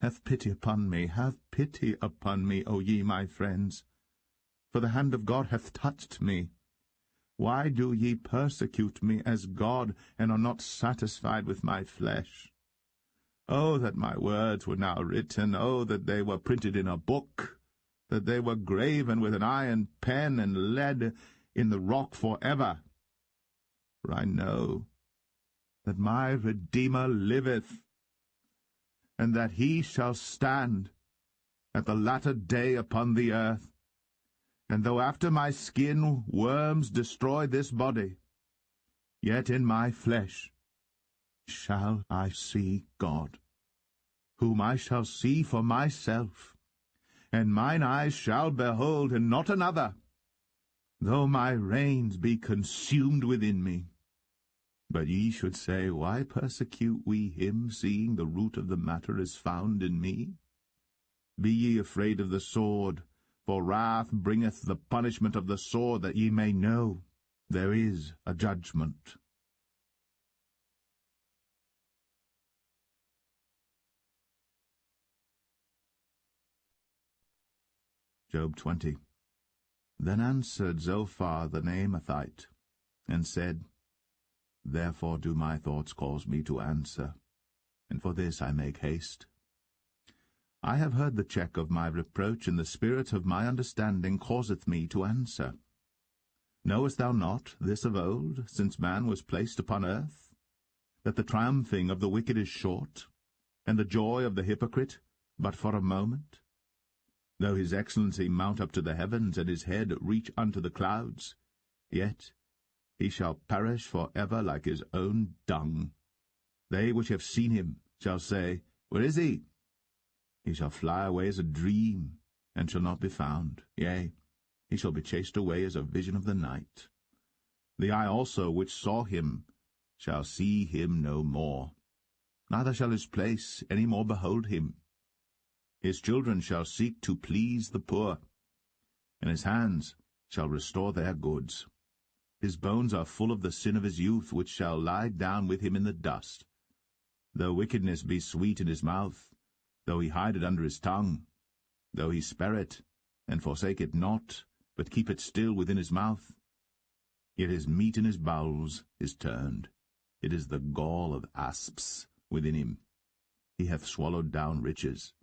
Have pity upon me, have pity upon me, O ye my friends, for the hand of God hath touched me. Why do ye persecute me as God, and are not satisfied with my flesh? Oh, that my words were now written, oh, that they were printed in a book, that they were graven with an iron pen and lead in the rock forever. For I know that my Redeemer liveth, and that he shall stand at the latter day upon the earth. And though after my skin worms destroy this body, yet in my flesh shall I see God, whom I shall see for myself, and mine eyes shall behold, and not another, though my reins be consumed within me. But ye should say, Why persecute we him, seeing the root of the matter is found in me? Be ye afraid of the sword, for wrath bringeth the punishment of the sword, that ye may know there is a judgment. Job 20. Then answered Zophar the Naamathite, and said, Therefore do my thoughts cause me to answer, and for this I make haste. I have heard the check of my reproach, and the spirit of my understanding causeth me to answer. Knowest thou not this of old, since man was placed upon earth, that the triumphing of the wicked is short, and the joy of the hypocrite but for a moment? Though his excellency mount up to the heavens, and his head reach unto the clouds, yet he shall perish for ever like his own dung. They which have seen him shall say, Where is he? He shall fly away as a dream, and shall not be found. Yea, he shall be chased away as a vision of the night. The eye also which saw him shall see him no more, neither shall his place any more behold him. His children shall seek to please the poor, and his hands shall restore their goods. His bones are full of the sin of his youth, which shall lie down with him in the dust. Though wickedness be sweet in his mouth, though he hide it under his tongue, though he spare it, and forsake it not, but keep it still within his mouth, yet his meat in his bowels is turned. It is the gall of asps within him. He hath swallowed down riches,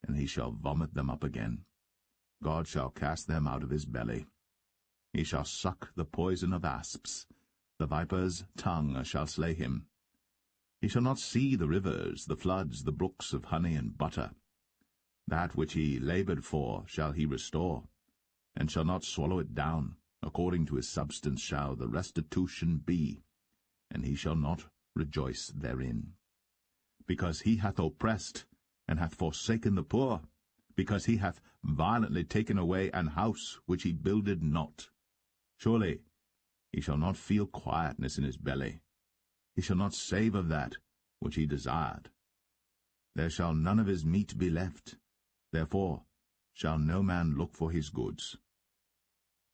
and he shall vomit them up again. God shall cast them out of his belly. He shall suck the poison of asps. The viper's tongue shall slay him. He shall not see the rivers, the floods, the brooks of honey and butter. That which he laboured for shall he restore, and shall not swallow it down. According to his substance shall the restitution be, and he shall not rejoice therein. Because he hath oppressed, and hath forsaken the poor, because he hath violently taken away an house which he builded not. Surely he shall not feel quietness in his belly. He shall not save of that which he desired. There shall none of his meat be left, therefore shall no man look for his goods.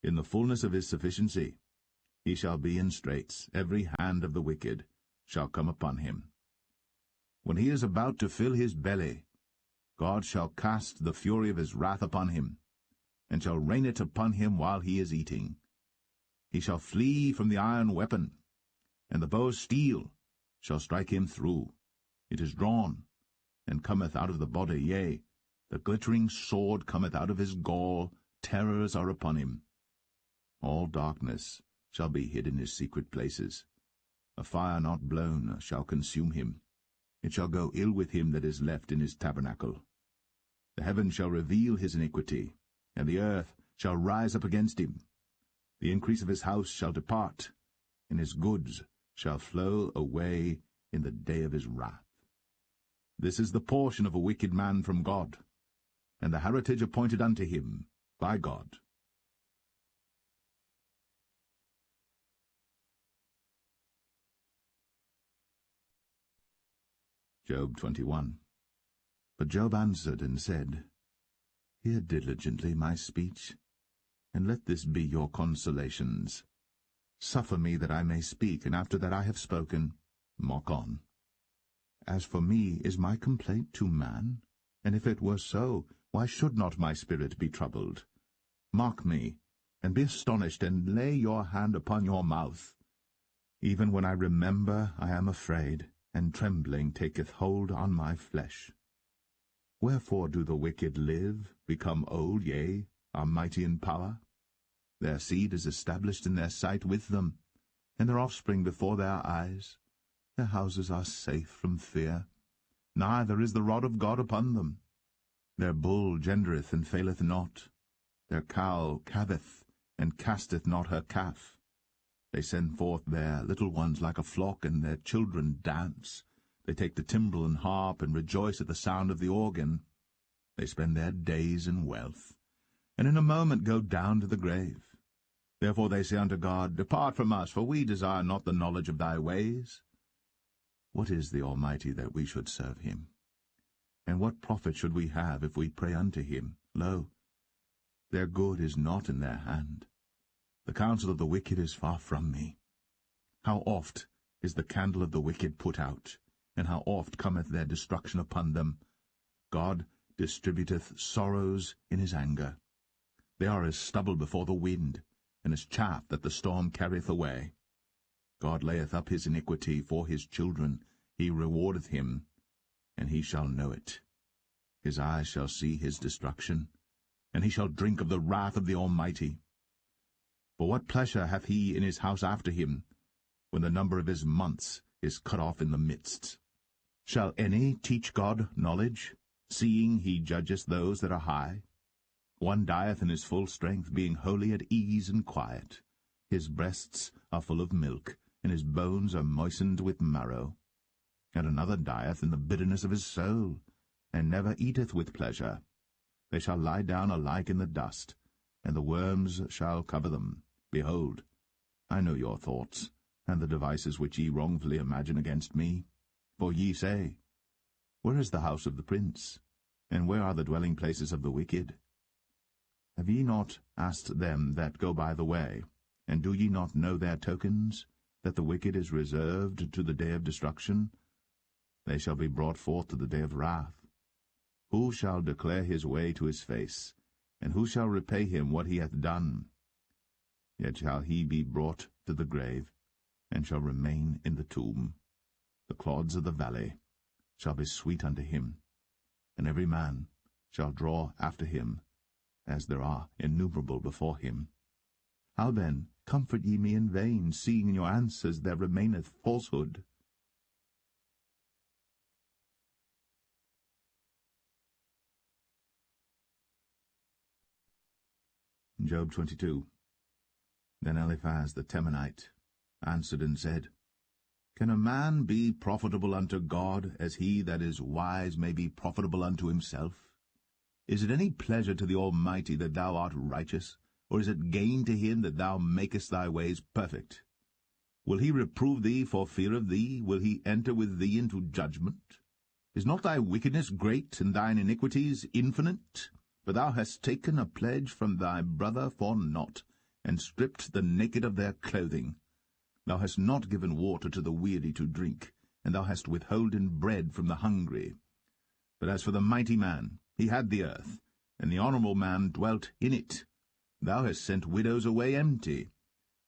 In the fullness of his sufficiency he shall be in straits. Every hand of the wicked shall come upon him. When he is about to fill his belly, God shall cast the fury of his wrath upon him, and shall rain it upon him while he is eating. He shall flee from the iron weapon, and the bow of steel shall strike him through. It is drawn, and cometh out of the body, yea, the glittering sword cometh out of his gall. Terrors are upon him. All darkness shall be hid in his secret places. A fire not blown shall consume him. It shall go ill with him that is left in his tabernacle. The heaven shall reveal his iniquity, and the earth shall rise up against him. The increase of his house shall depart, and his goods shall flow away in the day of his wrath. This is the portion of a wicked man from God, and the heritage appointed unto him by God. Job 21. But Job answered and said, Hear diligently my speech, and let this be your consolations. Suffer me that I may speak, and after that I have spoken, mock on. As for me, is my complaint to man? And if it were so, why should not my spirit be troubled? Mock me, and be astonished, and lay your hand upon your mouth. Even when I remember, I am afraid, and trembling taketh hold on my flesh. Wherefore do the wicked live, become old, yea, are mighty in power? Their seed is established in their sight with them, and their offspring before their eyes. Their houses are safe from fear, neither is the rod of God upon them. Their bull gendereth and faileth not. Their cow calveth, and casteth not her calf. They send forth their little ones like a flock, and their children dance. They take the timbrel and harp, and rejoice at the sound of the organ. They spend their days in wealth, and in a moment go down to the grave. Therefore they say unto God, Depart from us, for we desire not the knowledge of thy ways. What is the Almighty that we should serve him? And what profit should we have if we pray unto him? Lo, their good is not in their hand. The counsel of the wicked is far from me. How oft is the candle of the wicked put out, and how oft cometh their destruction upon them. God distributeth sorrows in his anger. They are as stubble before the wind, and as chaff that the storm carrieth away. God layeth up his iniquity for his children, he rewardeth him, and he shall know it. His eyes shall see his destruction, and he shall drink of the wrath of the Almighty. For what pleasure hath he in his house after him, when the number of his months is cut off in the midst? Shall any teach God knowledge, seeing he judgeth those that are high? One dieth in his full strength, being wholly at ease and quiet. His breasts are full of milk, and his bones are moistened with marrow. And another dieth in the bitterness of his soul, and never eateth with pleasure. They shall lie down alike in the dust, and the worms shall cover them. Behold, I know your thoughts, and the devices which ye wrongfully imagine against me. For ye say, Where is the house of the prince? And where are the dwelling places of the wicked? Have ye not asked them that go by the way, and do ye not know their tokens, that the wicked is reserved to the day of destruction? They shall be brought forth to the day of wrath. Who shall declare his way to his face, and who shall repay him what he hath done? Yet shall he be brought to the grave, and shall remain in the tomb. The clods of the valley shall be sweet unto him, and every man shall draw after him, as there are innumerable before him. How then comfort ye me in vain, seeing in your answers there remaineth falsehood? Job 22. Then Eliphaz the Temanite answered and said, Can a man be profitable unto God, as he that is wise may be profitable unto himself? Is it any pleasure to the Almighty that thou art righteous, or is it gain to him that thou makest thy ways perfect? Will he reprove thee for fear of thee? Will he enter with thee into judgment? Is not thy wickedness great, and thine iniquities infinite? For thou hast taken a pledge from thy brother for naught, and stripped the naked of their clothing. Thou hast not given water to the weary to drink, and thou hast withholden bread from the hungry. But as for the mighty man, he had the earth, and the honourable man dwelt in it. Thou hast sent widows away empty,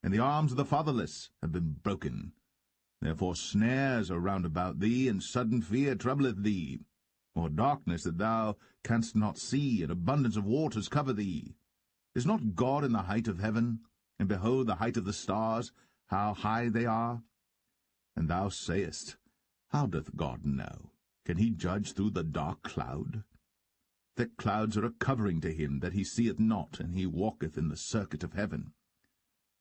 and the arms of the fatherless have been broken. Therefore snares are round about thee, and sudden fear troubleth thee. Or darkness that thou canst not see, and abundance of waters cover thee. Is not God in the height of heaven? And behold the height of the stars, how high they are? And thou sayest, How doth God know? Can he judge through the dark cloud? Thick clouds are a covering to him, that he seeth not, and he walketh in the circuit of heaven.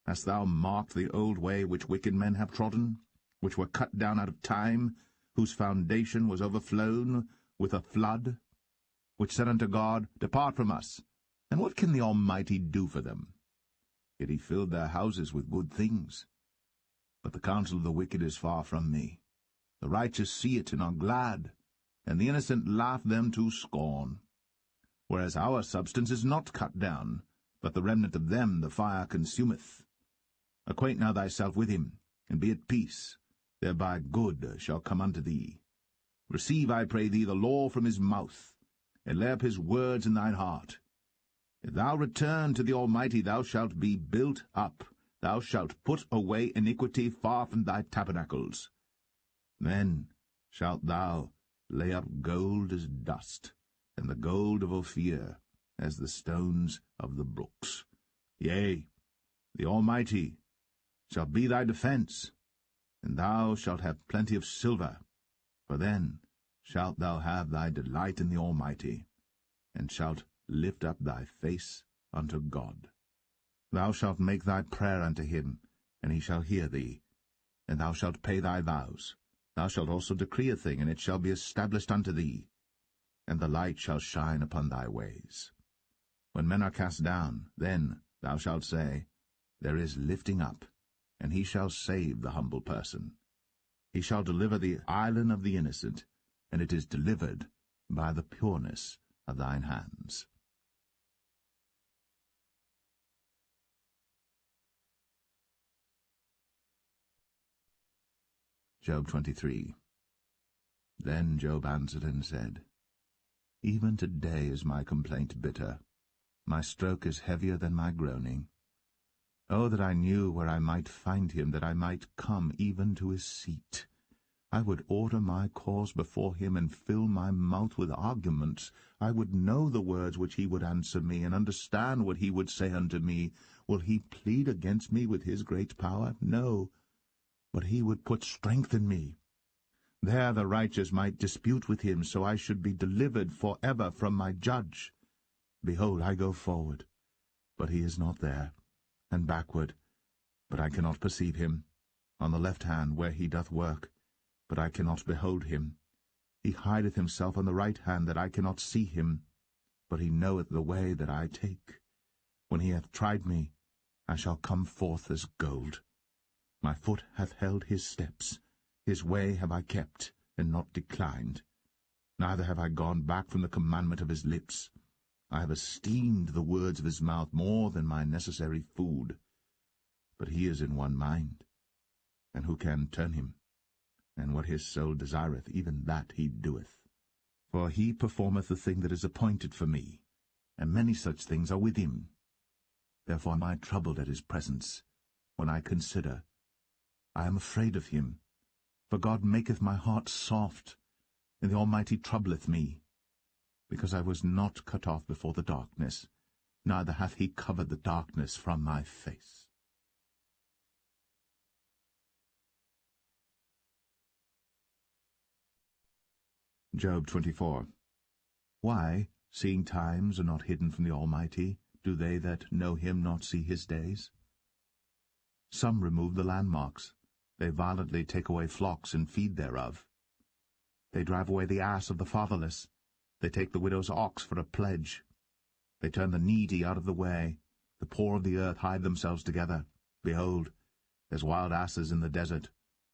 Hast thou marked the old way which wicked men have trodden, which were cut down out of time, whose foundation was overflown with a flood, which said unto God, Depart from us, and what can the Almighty do for them? Yet he filled their houses with good things. But the counsel of the wicked is far from me. The righteous see it and are glad, and the innocent laugh them to scorn. Whereas our substance is not cut down, but the remnant of them the fire consumeth. Acquaint now thyself with him, and be at peace, thereby good shall come unto thee. Receive, I pray thee, the law from his mouth, and lay up his words in thine heart. If thou return to the Almighty, thou shalt be built up. Thou shalt put away iniquity far from thy tabernacles. Then shalt thou lay up gold as dust, and the gold of Ophir as the stones of the brooks. Yea, the Almighty shall be thy defence, and thou shalt have plenty of silver. For then shalt thou have thy delight in the Almighty, and shalt lift up thy face unto God. Thou shalt make thy prayer unto him, and he shall hear thee. And thou shalt pay thy vows. Thou shalt also decree a thing, and it shall be established unto thee. And the light shall shine upon thy ways. When men are cast down, then thou shalt say, there is lifting up, and he shall save the humble person. He shall deliver the island of the innocent, and it is delivered by the pureness of thine hands. Job 23. Then Job answered and said, Even today is my complaint bitter. My stroke is heavier than my groaning. Oh, that I knew where I might find him, that I might come even to his seat. I would order my cause before him, and fill my mouth with arguments. I would know the words which he would answer me, and understand what he would say unto me. Will he plead against me with his great power? No, but he would put strength in me. There the righteous might dispute with him, so I should be delivered for ever from my judge. Behold, I go forward, but he is not there, and backward, but I cannot perceive him. On the left hand where he doth work, but I cannot behold him. He hideth himself on the right hand, that I cannot see him. But he knoweth the way that I take. When he hath tried me, I shall come forth as gold. My foot hath held his steps. His way have I kept, and not declined. Neither have I gone back from the commandment of his lips. I have esteemed the words of his mouth more than my necessary food. But he is in one mind, and who can turn him? And what his soul desireth, even that he doeth. For he performeth the thing that is appointed for me, and many such things are with him. Therefore am I troubled at his presence. When I consider, I am afraid of him. For God maketh my heart soft, and the Almighty troubleth me. Because I was not cut off before the darkness, neither hath he covered the darkness from my face. Job 24. Why, seeing times are not hidden from the Almighty, do they that know him not see his days? Some remove the landmarks. They violently take away flocks and feed thereof. They drive away the ass of the fatherless. They take the widow's ox for a pledge. They turn the needy out of the way. The poor of the earth hide themselves together. Behold, as wild asses in the desert,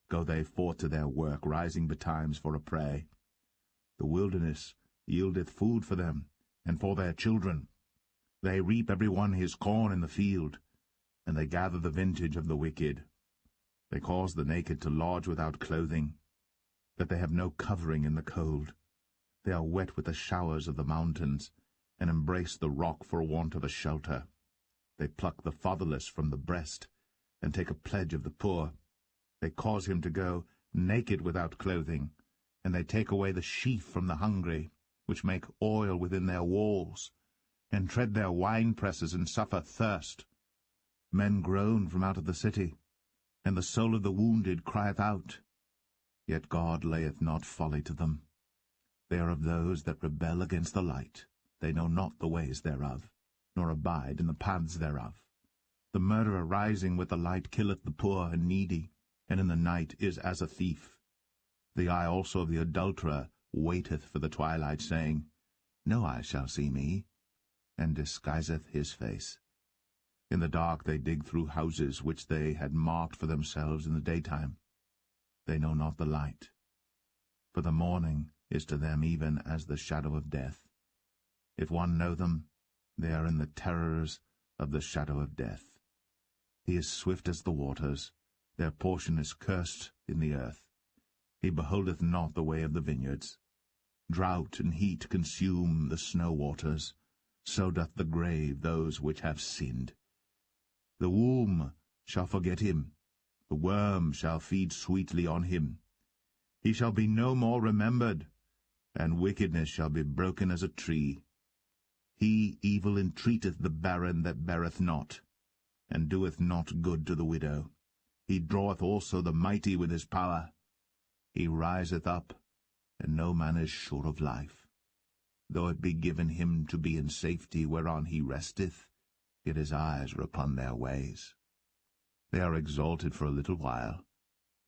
go they forth to their work, rising betimes for a prey. The wilderness yieldeth food for them, and for their children. They reap every one his corn in the field, and they gather the vintage of the wicked. They cause the naked to lodge without clothing, that they have no covering in the cold. They are wet with the showers of the mountains, and embrace the rock for want of a shelter. They pluck the fatherless from the breast, and take a pledge of the poor. They cause him to go naked without clothing, and they take away the sheaf from the hungry, which make oil within their walls, and tread their winepresses, and suffer thirst. Men groan from out of the city, and the soul of the wounded crieth out. Yet God layeth not folly to them. They are of those that rebel against the light. They know not the ways thereof, nor abide in the paths thereof. The murderer rising with the light killeth the poor and needy, and in the night is as a thief. The eye also of the adulterer waiteth for the twilight, saying, No eye shall see me, and disguiseth his face. In the dark they dig through houses which they had marked for themselves in the daytime. They know not the light. For the morning is to them even as the shadow of death. If one know them, they are in the terrors of the shadow of death. He is swift as the waters. Their portion is cursed in the earth. He beholdeth not the way of the vineyards. Drought and heat consume the snow waters. So doth the grave those which have sinned. The womb shall forget him. The worm shall feed sweetly on him. He shall be no more remembered, and wickedness shall be broken as a tree. He evil entreateth the barren that beareth not, and doeth not good to the widow. He draweth also the mighty with his power. He riseth up, and no man is sure of life. Though it be given him to be in safety whereon he resteth, yet his eyes are upon their ways. They are exalted for a little while,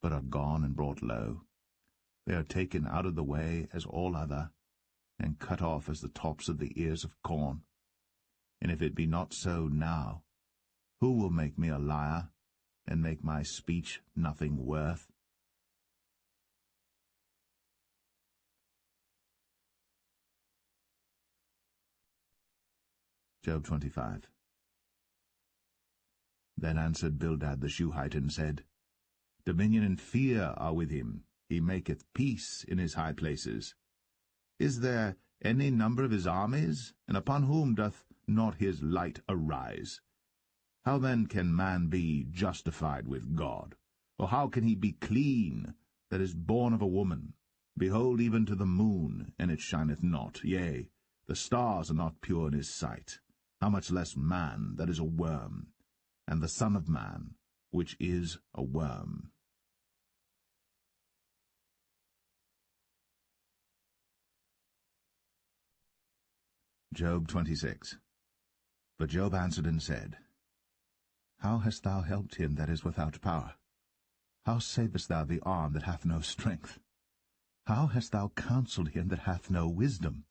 but are gone and brought low. They are taken out of the way as all other, and cut off as the tops of the ears of corn. And if it be not so now, Who will make me a liar, and make my speech nothing worth? Job 25. Then answered Bildad the Shuhite, and said, Dominion and fear are with him. He maketh peace in his high places. Is there any number of his armies? And upon whom doth not his light arise? How then can man be justified with God? Or how can he be clean that is born of a woman? Behold, even to the moon, and it shineth not. Yea, the stars are not pure in his sight. How much less man that is a worm, and the Son of Man, which is a worm. Job 26. But Job answered and said, How hast thou helped him that is without power? How savest thou the arm that hath no strength? How hast thou counselled him that hath no wisdom?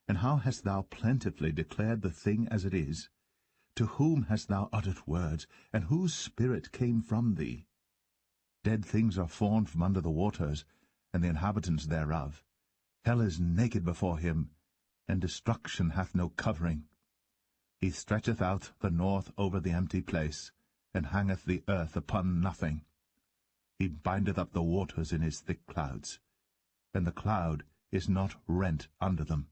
And how hast thou plentifully declared the thing as it is? To whom hast thou uttered words, and whose spirit came from thee? Dead things are formed from under the waters, and the inhabitants thereof. Hell is naked before him, and destruction hath no covering. He stretcheth out the north over the empty place, and hangeth the earth upon nothing. He bindeth up the waters in his thick clouds, and the cloud is not rent under them.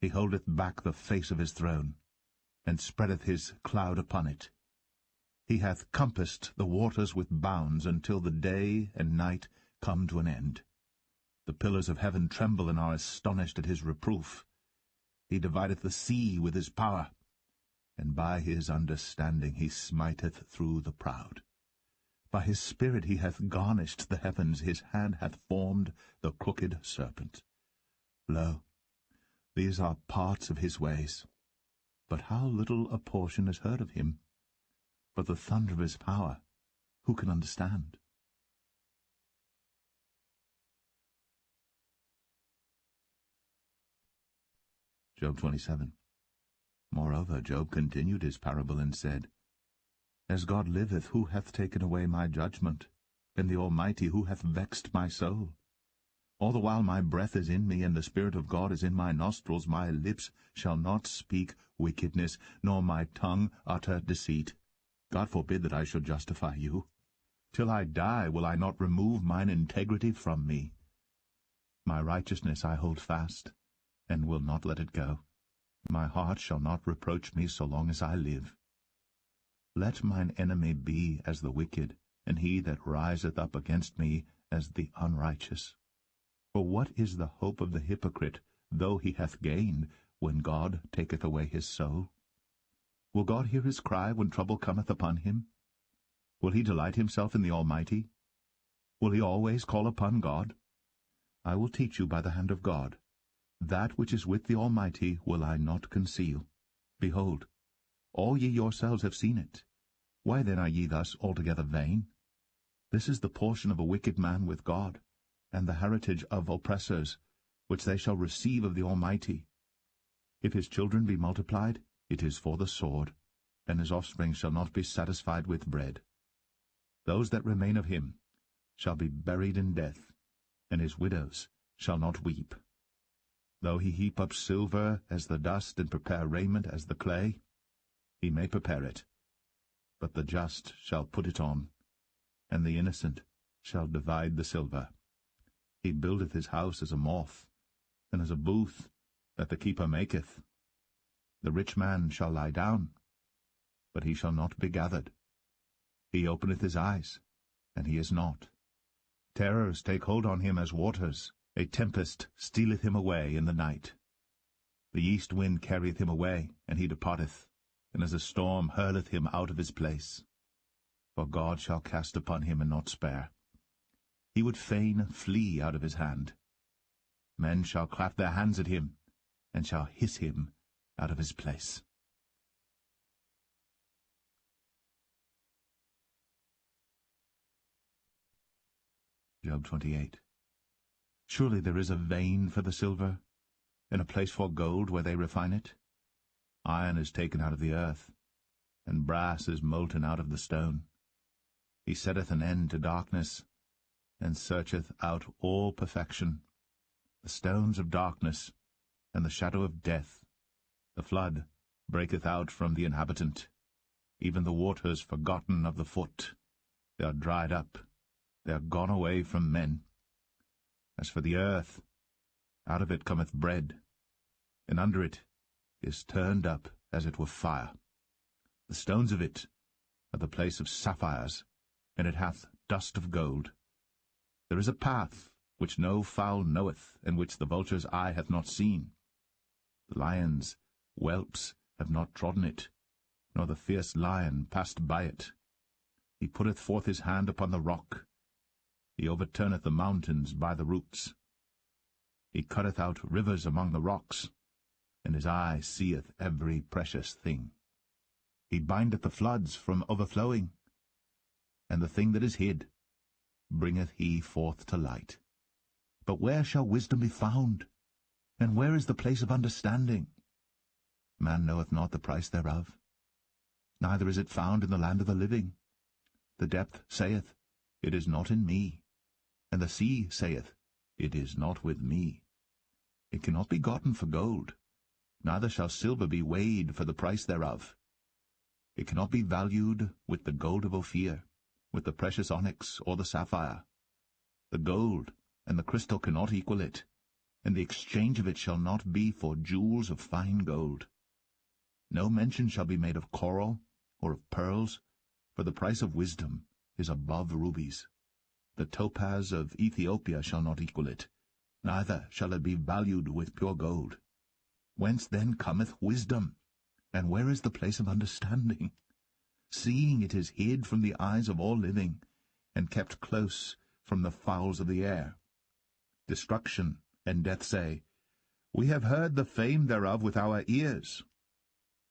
He holdeth back the face of his throne, and spreadeth his cloud upon it. He hath compassed the waters with bounds until the day and night come to an end. The pillars of heaven tremble and are astonished at his reproof. He divideth the sea with his power, and by his understanding he smiteth through the proud. By his spirit he hath garnished the heavens, his hand hath formed the crooked serpent. Lo, these are parts of his ways, but how little a portion is heard of him. But the thunder of his power, who can understand? Job 27. Moreover, Job continued his parable and said, As God liveth, who hath taken away my judgment, and the Almighty, who hath vexed my soul? All the while my breath is in me, and the Spirit of God is in my nostrils, my lips shall not speak wickedness, nor my tongue utter deceit. God forbid that I should justify you. Till I die will I not remove mine integrity from me. My righteousness I hold fast, and will not let it go. My heart shall not reproach me so long as I live. Let mine enemy be as the wicked, and he that riseth up against me as the unrighteous. For what is the hope of the hypocrite, though he hath gained, when God taketh away his soul? Will God hear his cry when trouble cometh upon him? Will he delight himself in the Almighty? Will he always call upon God? I will teach you by the hand of God. That which is with the Almighty will I not conceal. Behold, all ye yourselves have seen it. Why then are ye thus altogether vain? This is the portion of a wicked man with God, and the heritage of oppressors, which they shall receive of the Almighty. If his children be multiplied, it is for the sword, and his offspring shall not be satisfied with bread. Those that remain of him shall be buried in death, and his widows shall not weep. Though he heap up silver as the dust, and prepare raiment as the clay, he may prepare it, but the just shall put it on, and the innocent shall divide the silver. He buildeth his house as a moth, and as a booth that the keeper maketh. The rich man shall lie down, but he shall not be gathered. He openeth his eyes, and he is not. Terrors take hold on him as waters. A tempest stealeth him away in the night. The east wind carrieth him away, and he departeth, and as a storm hurleth him out of his place. For God shall cast upon him and not spare. He would fain flee out of his hand. Men shall clap their hands at him, and shall hiss him out of his place. Job 28. Surely there is a vein for the silver, and a place for gold where they refine it. Iron is taken out of the earth, and brass is molten out of the stone. He setteth an end to darkness, and searcheth out all perfection. The stones of darkness, and the shadow of death. The flood breaketh out from the inhabitant, even the waters forgotten of the foot. They are dried up, they are gone away from men. As for the earth, out of it cometh bread, and under it is turned up as it were fire. The stones of it are the place of sapphires, and it hath dust of gold. There is a path which no fowl knoweth, and which the vulture's eye hath not seen. The lion's whelps have not trodden it, nor the fierce lion passed by it. He putteth forth his hand upon the rock. He overturneth the mountains by the roots. He cutteth out rivers among the rocks, and his eye seeth every precious thing. He bindeth the floods from overflowing, and the thing that is hid bringeth he forth to light. But where shall wisdom be found? And where is the place of understanding? Man knoweth not the price thereof, neither is it found in the land of the living. The depth saith, It is not in me, and the sea saith, It is not with me. It cannot be gotten for gold, neither shall silver be weighed for the price thereof. It cannot be valued with the gold of Ophir, with the precious onyx or the sapphire. The gold and the crystal cannot equal it, and the exchange of it shall not be for jewels of fine gold. No mention shall be made of coral or of pearls, for the price of wisdom is above rubies. The topaz of Ethiopia shall not equal it, neither shall it be valued with pure gold. Whence then cometh wisdom? And where is the place of understanding? Seeing it is hid from the eyes of all living, and kept close from the fowls of the air. Destruction and death say, We have heard the fame thereof with our ears.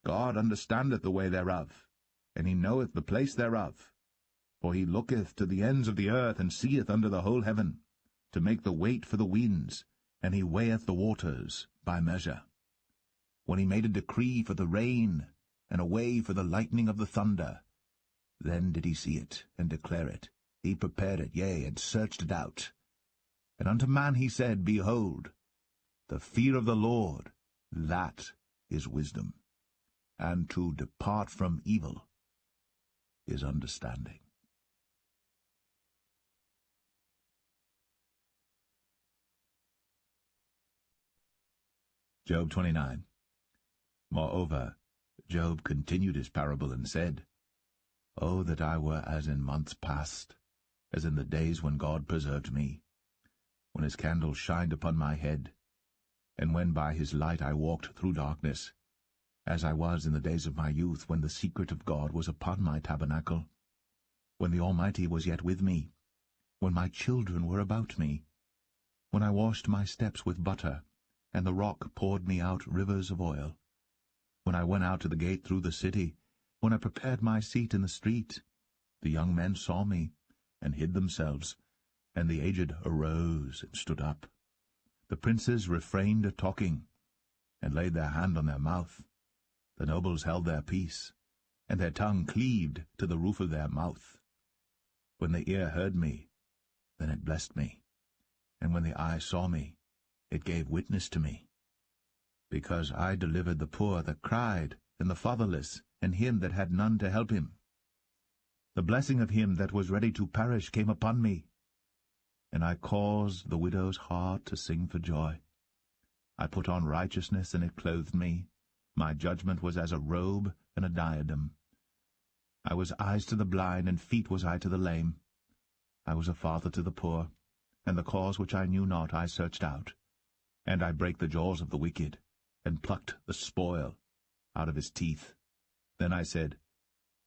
God understandeth the way thereof, and he knoweth the place thereof. For he looketh to the ends of the earth, and seeth under the whole heaven, to make the weight for the winds, and he weigheth the waters by measure. When he made a decree for the rain, and a way for the lightning of the thunder, then did he see it, and declare it. He prepared it, yea, and searched it out. And unto man he said, Behold, the fear of the Lord, that is wisdom, and to depart from evil is understanding. Job 29. Moreover, Job continued his parable and said, O that I were as in months past, as in the days when God preserved me, when his candle shined upon my head, and when by his light I walked through darkness, as I was in the days of my youth, when the secret of God was upon my tabernacle, when the Almighty was yet with me, when my children were about me, when I washed my steps with butter, and the rock poured me out rivers of oil, when I went out to the gate through the city, when I prepared my seat in the street. The young men saw me, and hid themselves, and the aged arose and stood up. The princes refrained talking, and laid their hand on their mouth. The nobles held their peace, and their tongue cleaved to the roof of their mouth. When the ear heard me, then it blessed me, and when the eye saw me, it gave witness to me. Because I delivered the poor that cried, and the fatherless, and him that had none to help him. The blessing of him that was ready to perish came upon me, and I caused the widow's heart to sing for joy. I put on righteousness, and it clothed me. My judgment was as a robe and a diadem. I was eyes to the blind, and feet was I to the lame. I was a father to the poor, and the cause which I knew not I searched out. And I brake the jaws of the wicked, and plucked the spoil out of his teeth. Then I said,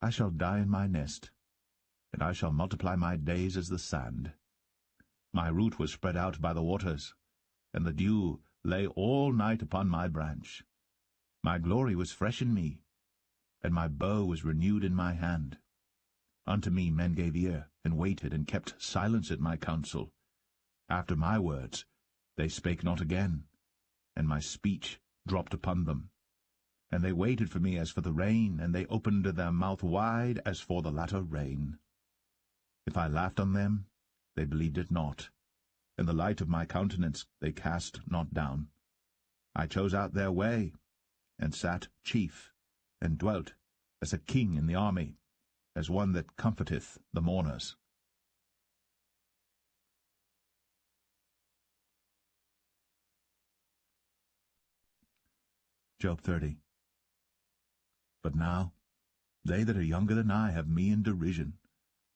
I shall die in my nest, and I shall multiply my days as the sand. My root was spread out by the waters, and the dew lay all night upon my branch. My glory was fresh in me, and my bow was renewed in my hand. Unto me men gave ear, and waited, and kept silence at my counsel. After my words they spake not again, and my speech dropped upon them. And they waited for me as for the rain, and they opened their mouth wide as for the latter rain. If I laughed on them, they believed it not, and the light of my countenance they cast not down. I chose out their way, and sat chief, and dwelt as a king in the army, as one that comforteth the mourners. Job 30. But now they that are younger than I have me in derision,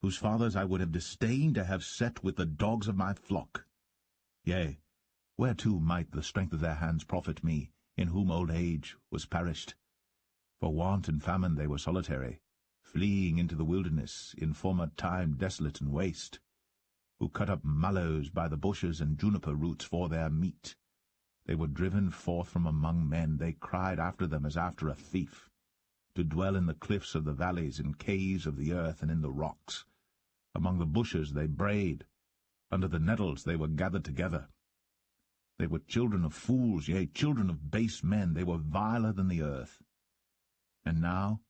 whose fathers I would have disdained to have set with the dogs of my flock. Yea, whereto might the strength of their hands profit me, in whom old age was perished? For want and famine they were solitary, fleeing into the wilderness, in former time desolate and waste, who cut up mallows by the bushes and juniper roots for their meat. They were driven forth from among men, they cried after them as after a thief, to dwell in the cliffs of the valleys, in caves of the earth, and in the rocks. Among the bushes they brayed, under the nettles they were gathered together. They were children of fools, yea, children of base men, they were viler than the earth. And now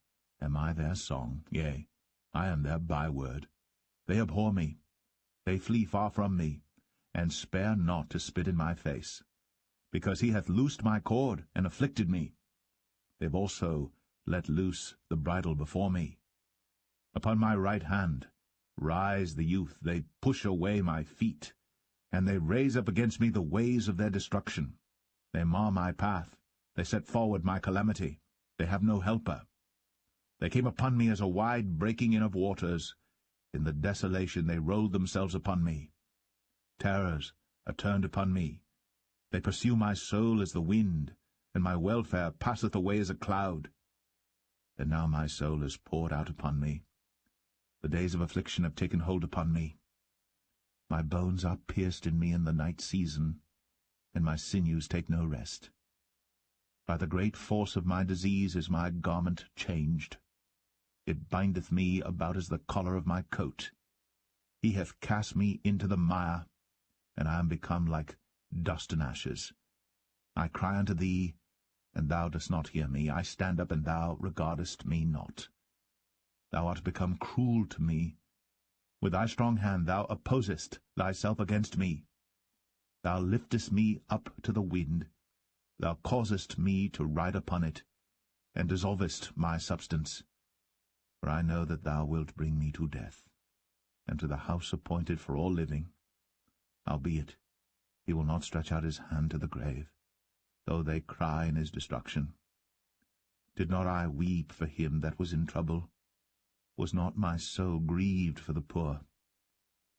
am I their song, yea, I am their byword. They abhor me, they flee far from me, and spare not to spit in my face, because he hath loosed my cord, and afflicted me. They've also let loose the bridle before me. Upon my right hand rise the youth, they push away my feet, and they raise up against me the ways of their destruction. They mar my path, they set forward my calamity, they have no helper. They came upon me as a wide breaking in of waters. In the desolation they rolled themselves upon me. Terrors are turned upon me. They pursue my soul as the wind, and my welfare passeth away as a cloud. And now my soul is poured out upon me. The days of affliction have taken hold upon me. My bones are pierced in me in the night season, and my sinews take no rest. By the great force of my disease is my garment changed. It bindeth me about as the collar of my coat. He hath cast me into the mire, and I am become like dust and ashes. I cry unto thee, and thou dost not hear me. I stand up, and thou regardest me not. Thou art become cruel to me. With thy strong hand thou opposest thyself against me. Thou liftest me up to the wind. Thou causest me to ride upon it, and dissolvest my substance. For I know that thou wilt bring me to death, and to the house appointed for all living. Howbeit, he will not stretch out his hand to the grave, though they cry in his destruction. Did not I weep for him that was in trouble? Was not my soul grieved for the poor?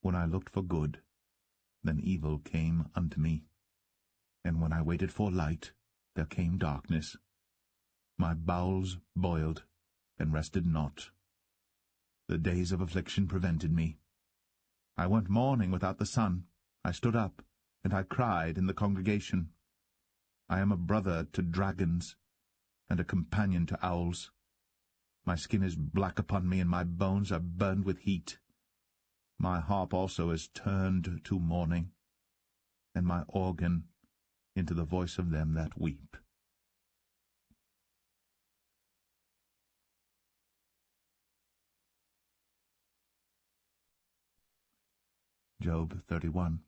When I looked for good, then evil came unto me. And when I waited for light, there came darkness. My bowels boiled, and rested not. The days of affliction prevented me. I went mourning without the sun. I stood up, and I cried in the congregation. I am a brother to dragons, and a companion to owls. My skin is black upon me, and my bones are burned with heat. My harp also is turned to mourning, and my organ into the voice of them that weep. Job 31.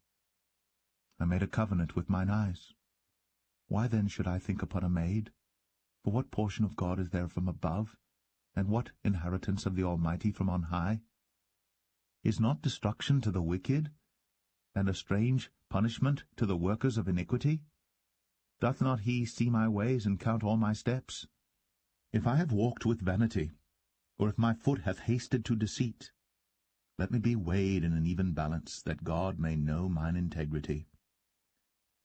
I made a covenant with mine eyes. Why then should I think upon a maid? For what portion of God is there from above, and what inheritance of the Almighty from on high? Is not destruction to the wicked, and a strange punishment to the workers of iniquity? Doth not he see my ways, and count all my steps? If I have walked with vanity, or if my foot hath hasted to deceit, let me be weighed in an even balance, that God may know mine integrity.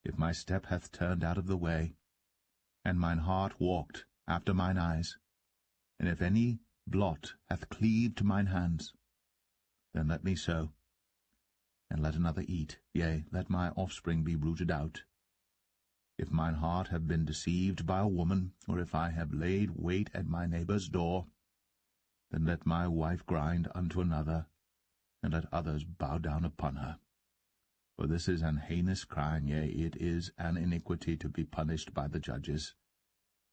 If my step hath turned out of the way, and mine heart walked after mine eyes, and if any blot hath cleaved to mine hands, then let me sow, and let another eat, yea, let my offspring be rooted out. If mine heart have been deceived by a woman, or if I have laid wait at my neighbour's door, then let my wife grind unto another, and let others bow down upon her. For this is an heinous crime, yea, it is an iniquity to be punished by the judges.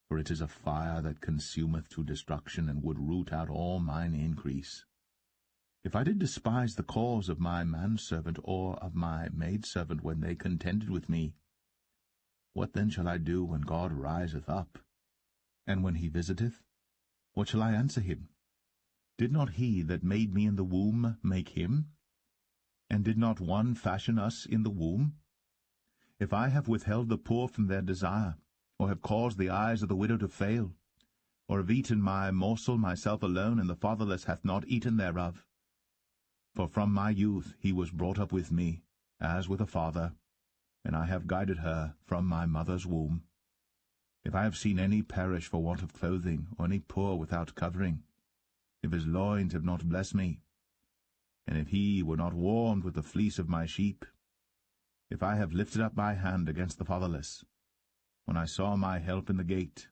for it is a fire that consumeth to destruction, and would root out all mine increase. If I did despise the cause of my manservant or of my maidservant when they contended with me, what then shall I do when God riseth up? And when he visiteth, what shall I answer him? Did not he that made me in the womb make him? And did not one fashion us in the womb? If I have withheld the poor from their desire, or have caused the eyes of the widow to fail, or have eaten my morsel myself alone, and the fatherless hath not eaten thereof. For from my youth he was brought up with me, as with a father, and I have guided her from my mother's womb. If I have seen any perish for want of clothing, or any poor without covering, if his loins have not blessed me, and if he were not warmed with the fleece of my sheep, if I have lifted up my hand against the fatherless, when I saw my help in the gate,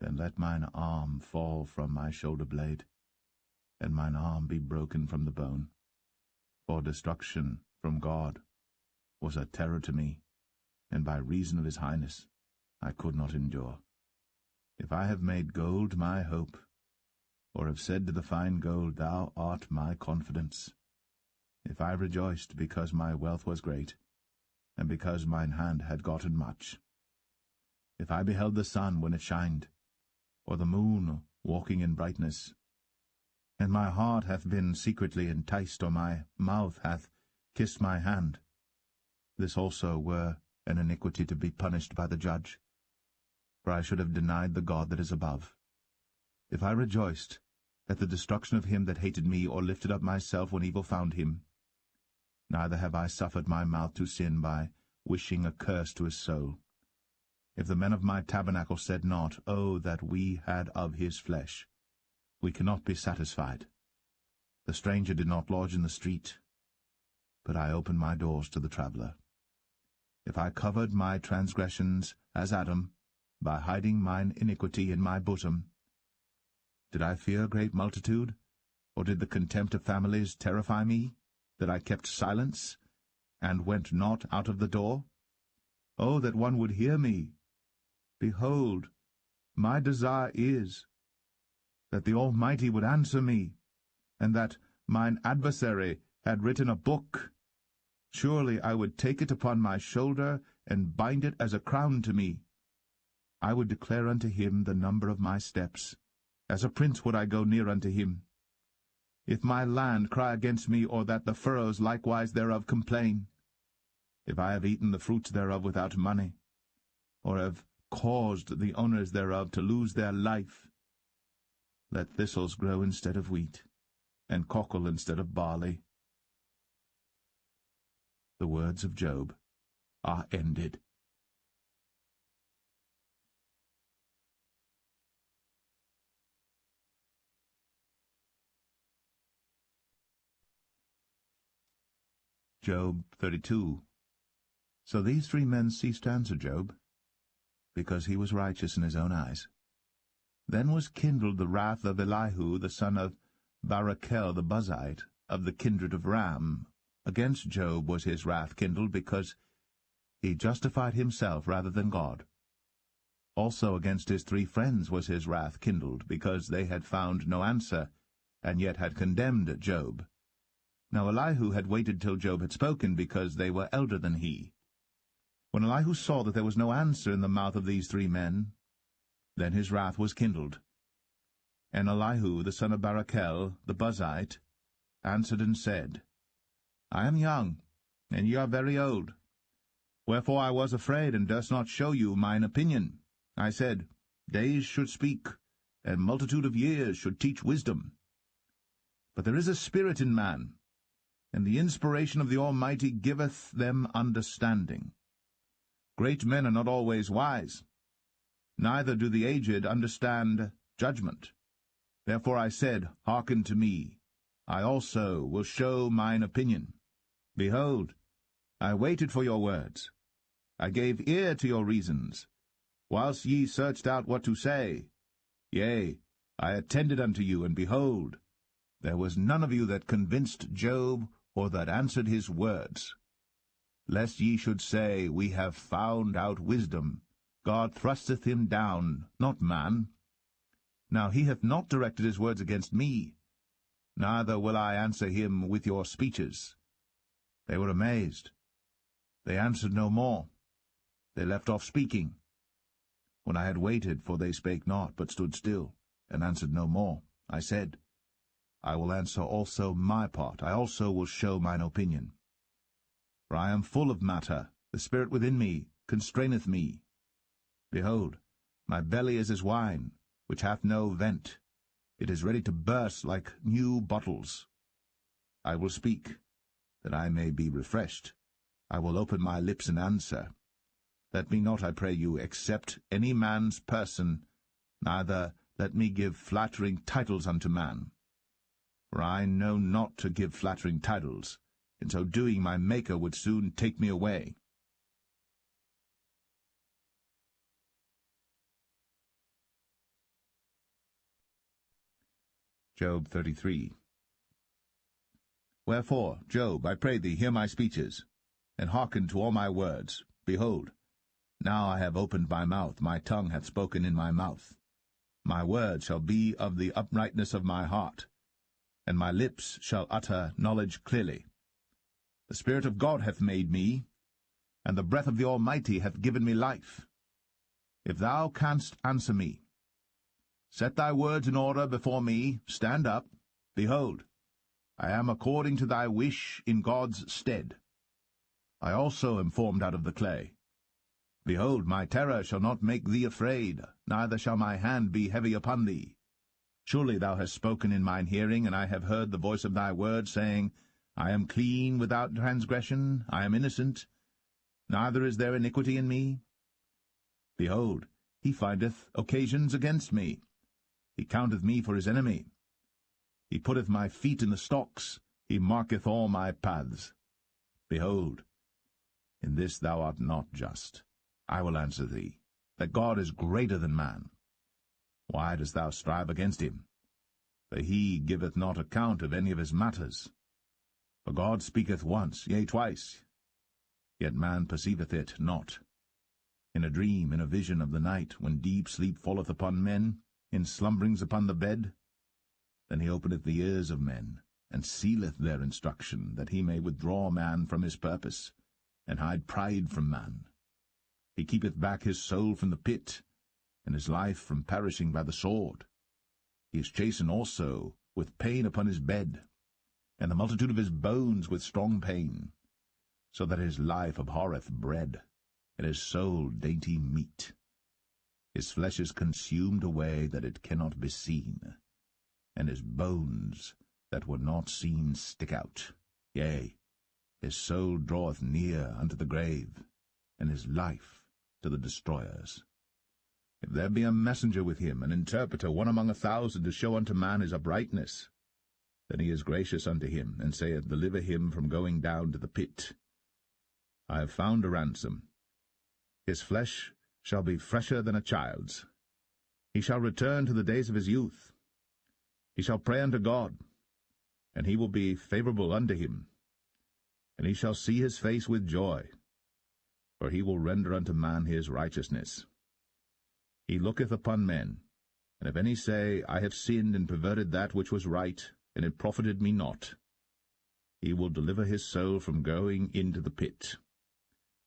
then let mine arm fall from my shoulder blade, and mine arm be broken from the bone. For destruction from God was a terror to me, and by reason of his highness I could not endure. If I have made gold my hope, or have said to the fine gold, Thou art my confidence, if I rejoiced because my wealth was great, and because mine hand had gotten much, if I beheld the sun when it shined, or the moon walking in brightness, and my heart hath been secretly enticed, or my mouth hath kissed my hand, this also were an iniquity to be punished by the judge, for I should have denied the God that is above. If I rejoiced at the destruction of him that hated me, or lifted up myself when evil found him, neither have I suffered my mouth to sin by wishing a curse to his soul. If the men of my tabernacle said not, O that we had of his flesh, we cannot be satisfied. The stranger did not lodge in the street, but I opened my doors to the traveller. If I covered my transgressions as Adam, by hiding mine iniquity in my bosom, did I fear great multitude, or did the contempt of families terrify me, that I kept silence, and went not out of the door? Oh, that one would hear me! Behold, my desire is that the Almighty would answer me, and that mine adversary had written a book. Surely I would take it upon my shoulder, and bind it as a crown to me. I would declare unto him the number of my steps. As a prince would I go near unto him. If my land cry against me, or that the furrows likewise thereof complain, if I have eaten the fruits thereof without money, or have caused the owners thereof to lose their life, let thistles grow instead of wheat, and cockle instead of barley. The words of Job are ended. Job 32. So these 3 men ceased to answer Job, because he was righteous in his own eyes. Then was kindled the wrath of Elihu the son of Barachel the Buzite, of the kindred of Ram. Against Job was his wrath kindled, because he justified himself rather than God. Also against his 3 friends was his wrath kindled, because they had found no answer, and yet had condemned Job. Now Elihu had waited till Job had spoken, because they were elder than he. When Elihu saw that there was no answer in the mouth of these 3 men, then his wrath was kindled. And Elihu the son of Barachel the Buzite answered and said, I am young, and ye are very old. Wherefore I was afraid, and durst not show you mine opinion. I said, Days should speak, and multitude of years should teach wisdom. But there is a spirit in man, and the inspiration of the Almighty giveth them understanding. Great men are not always wise, neither do the aged understand judgment. Therefore I said, Hearken to me, I also will show mine opinion. Behold, I waited for your words. I gave ear to your reasons, whilst ye searched out what to say. Yea, I attended unto you, and behold, there was none of you that convinced Job, or that answered his words. Lest ye should say, We have found out wisdom, God thrusteth him down, not man. Now he hath not directed his words against me, neither will I answer him with your speeches. They were amazed. They answered no more. They left off speaking. When I had waited, for they spake not, but stood still, and answered no more, I said, I will answer also my part. I also will show mine opinion. For I am full of matter, the spirit within me constraineth me. Behold, my belly is as wine, which hath no vent. It is ready to burst like new bottles. I will speak, that I may be refreshed. I will open my lips and answer. Let me not, I pray you, accept any man's person, neither let me give flattering titles unto man. For I know not to give flattering titles. In so doing my Maker would soon take me away. Job 33. Wherefore, Job, I pray thee, hear my speeches, and hearken to all my words. Behold, now I have opened my mouth, my tongue hath spoken in my mouth. My word shall be of the uprightness of my heart, and my lips shall utter knowledge clearly. The Spirit of God hath made me, and the breath of the Almighty hath given me life. If thou canst answer me, set thy words in order before me, stand up. Behold, I am according to thy wish in God's stead. I also am formed out of the clay. Behold, my terror shall not make thee afraid, neither shall my hand be heavy upon thee. Surely thou hast spoken in mine hearing, and I have heard the voice of thy word, saying, I am clean without transgression, I am innocent, neither is there iniquity in me. Behold, he findeth occasions against me. He counteth me for his enemy. He putteth my feet in the stocks, he marketh all my paths. Behold, in this thou art not just. I will answer thee, that God is greater than man. Why dost thou strive against him? For he giveth not account of any of his matters. For God speaketh once, yea, twice, yet man perceiveth it not. In a dream, in a vision of the night, when deep sleep falleth upon men, in slumberings upon the bed, then he openeth the ears of men, and sealeth their instruction, that he may withdraw man from his purpose, and hide pride from man. He keepeth back his soul from the pit, and his life from perishing by the sword. He is chastened also with pain upon his bed, and the multitude of his bones with strong pain, so that his life abhorreth bread, and his soul dainty meat. His flesh is consumed away that it cannot be seen, and his bones that were not seen stick out. Yea, his soul draweth near unto the grave, and his life to the destroyers. If there be a messenger with him, an interpreter, one among 1,000, to show unto man his uprightness, then he is gracious unto him, and saith, Deliver him from going down to the pit. I have found a ransom. His flesh shall be fresher than a child's. He shall return to the days of his youth. He shall pray unto God, and he will be favorable unto him, and he shall see his face with joy, for he will render unto man his righteousness. He looketh upon men, and if any say, I have sinned and perverted that which was right, and it profited me not, he will deliver his soul from going into the pit,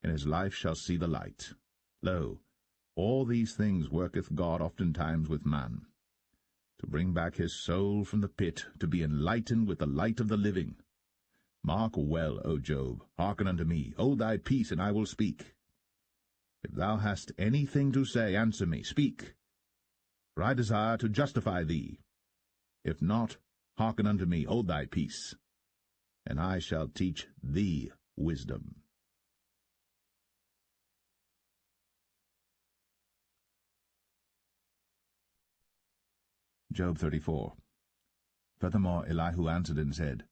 and his life shall see the light. Lo, all these things worketh God oftentimes with man, to bring back his soul from the pit, to be enlightened with the light of the living. Mark well, O Job, hearken unto me. Hold thy peace, and I will speak. If thou hast anything to say, answer me, speak, for I desire to justify thee. If not, hearken unto me, hold thy peace, and I shall teach thee wisdom. Job 34. Furthermore Elihu answered and said,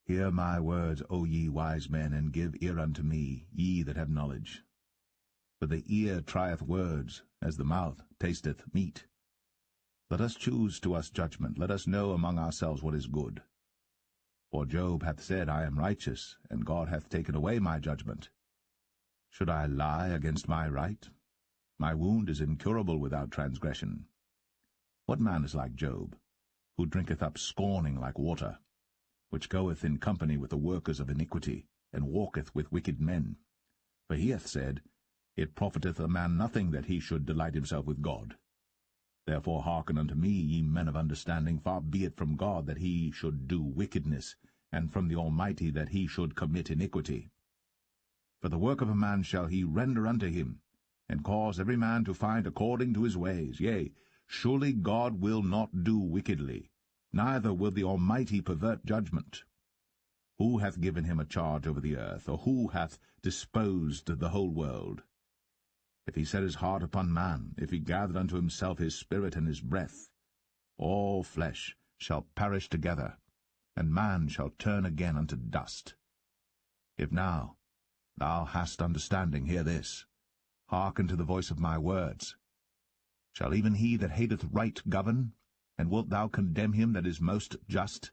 Hear my words, O ye wise men, and give ear unto me, ye that have knowledge. For the ear trieth words, as the mouth tasteth meat. Let us choose to us judgment, let us know among ourselves what is good. For Job hath said, I am righteous, and God hath taken away my judgment. Should I lie against my right? My wound is incurable without transgression. What man is like Job, who drinketh up scorning like water, which goeth in company with the workers of iniquity, and walketh with wicked men? For he hath said, It profiteth a man nothing that he should delight himself with God. Therefore hearken unto me, ye men of understanding. Far be it from God that he should do wickedness, and from the Almighty that he should commit iniquity. For the work of a man shall he render unto him, and cause every man to find according to his ways. Yea, surely God will not do wickedly, neither will the Almighty pervert judgment. Who hath given him a charge over the earth, or who hath disposed the whole world? If he set his heart upon man, if he gathered unto himself his spirit and his breath, all flesh shall perish together, and man shall turn again unto dust. If now thou hast understanding, hear this. Hearken to the voice of my words. Shall even he that hateth right govern? And wilt thou condemn him that is most just?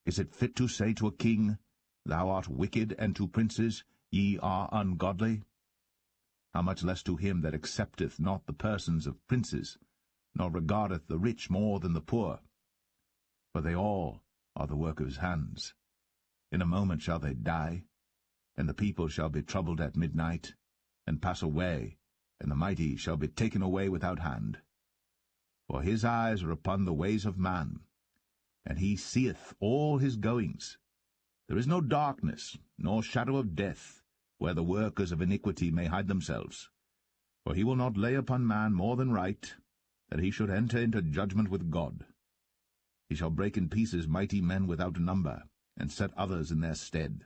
Is it fit to say to a king, Thou art wicked, and to princes, Ye are ungodly? How much less to him that accepteth not the persons of princes, nor regardeth the rich more than the poor? For they all are the work of his hands. In a moment shall they die, and the people shall be troubled at midnight, and pass away, and the mighty shall be taken away without hand. For his eyes are upon the ways of man, and he seeth all his goings. There is no darkness, nor shadow of death, where the workers of iniquity may hide themselves. For he will not lay upon man more than right, that he should enter into judgment with God. He shall break in pieces mighty men without number, and set others in their stead.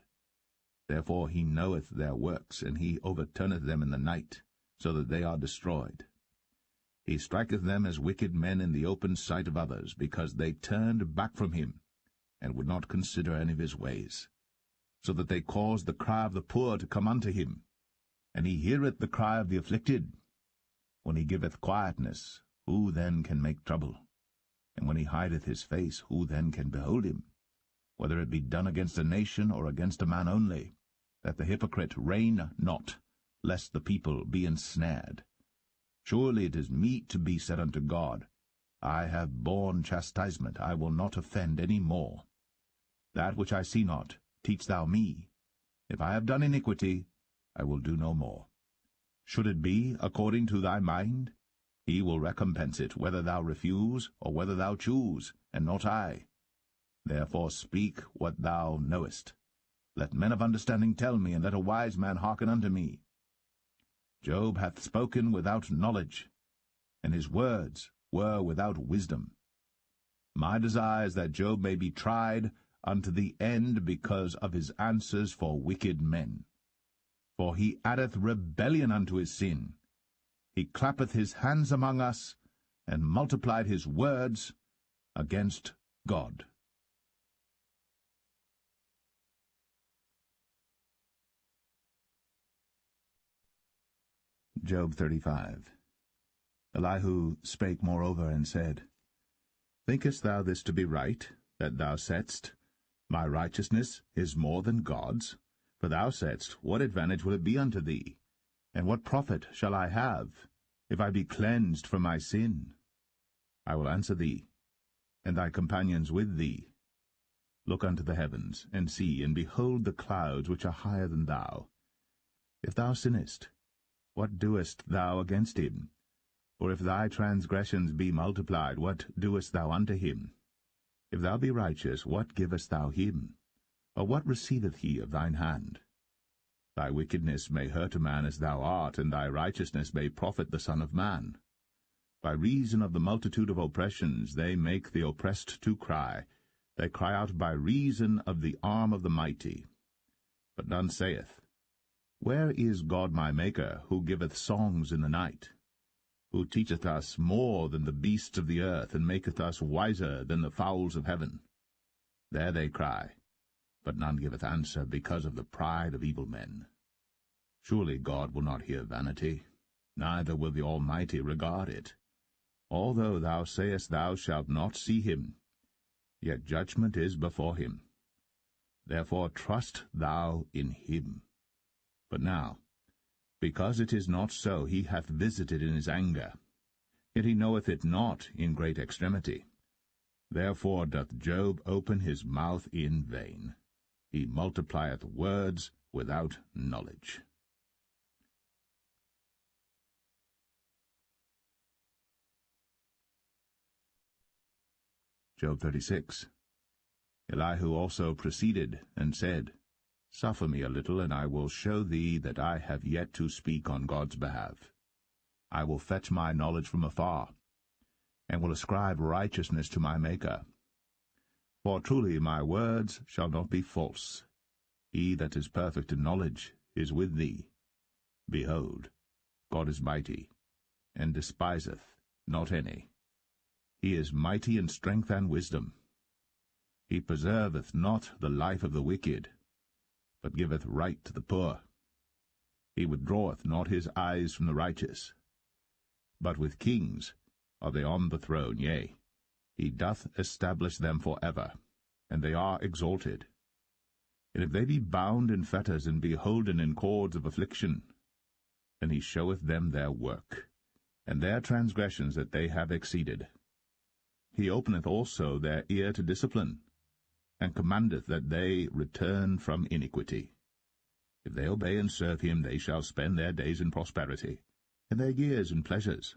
Therefore he knoweth their works, and he overturneth them in the night, so that they are destroyed. He striketh them as wicked men in the open sight of others, because they turned back from him, and would not consider any of his ways. So that they caused the cry of the poor to come unto him, and he heareth the cry of the afflicted. When he giveth quietness, who then can make trouble? And when he hideth his face, who then can behold him? Whether it be done against a nation or against a man only, that the hypocrite reign not, lest the people be ensnared. Surely it is meet to be said unto God, I have borne chastisement, I will not offend any more. That which I see not, teach thou me. If I have done iniquity, I will do no more. Should it be according to thy mind, he will recompense it, whether thou refuse, or whether thou choose, and not I. Therefore speak what thou knowest. Let men of understanding tell me, and let a wise man hearken unto me. Job hath spoken without knowledge, and his words were without wisdom. My desire is that Job may be tried unto the end because of his answers for wicked men. For he addeth rebellion unto his sin. He clappeth his hands among us, and multiplied his words against God. Job 35. Elihu spake moreover and said, Thinkest thou this to be right, that thou saidst, My righteousness is more than God's? For thou saidst, What advantage will it be unto thee? And what profit shall I have, if I be cleansed from my sin? I will answer thee, and thy companions with thee. Look unto the heavens, and see, and behold the clouds which are higher than thou. If thou sinnest, what doest thou against him? Or if thy transgressions be multiplied, what doest thou unto him? If thou be righteous, what givest thou him? Or what receiveth he of thine hand? Thy wickedness may hurt a man as thou art, and thy righteousness may profit the Son of Man. By reason of the multitude of oppressions they make the oppressed to cry. They cry out by reason of the arm of the mighty. But none saith, Where is God my Maker, who giveth songs in the night? Who teacheth us more than the beasts of the earth, and maketh us wiser than the fowls of heaven? There they cry, but none giveth answer, because of the pride of evil men. Surely God will not hear vanity, neither will the Almighty regard it. Although thou sayest thou shalt not see him, yet judgment is before him. Therefore trust thou in him. But now Because it is not so, he hath visited in his anger, yet he knoweth it not in great extremity. Therefore doth Job open his mouth in vain. He multiplieth words without knowledge. Job 36. Elihu also proceeded and said, Suffer me a little, and I will show thee that I have yet to speak on God's behalf. I will fetch my knowledge from afar, and will ascribe righteousness to my Maker. For truly my words shall not be false. He that is perfect in knowledge is with thee. Behold, God is mighty, and despiseth not any. He is mighty in strength and wisdom. He preserveth not the life of the wicked, but giveth right to the poor. He withdraweth not his eyes from the righteous. But with kings are they on the throne, yea, he doth establish them for ever, and they are exalted. And if they be bound in fetters and be holden in cords of affliction, then he showeth them their work, and their transgressions that they have exceeded. He openeth also their ear to discipline, and commandeth that they return from iniquity. If they obey and serve him, they shall spend their days in prosperity, and their years in pleasures.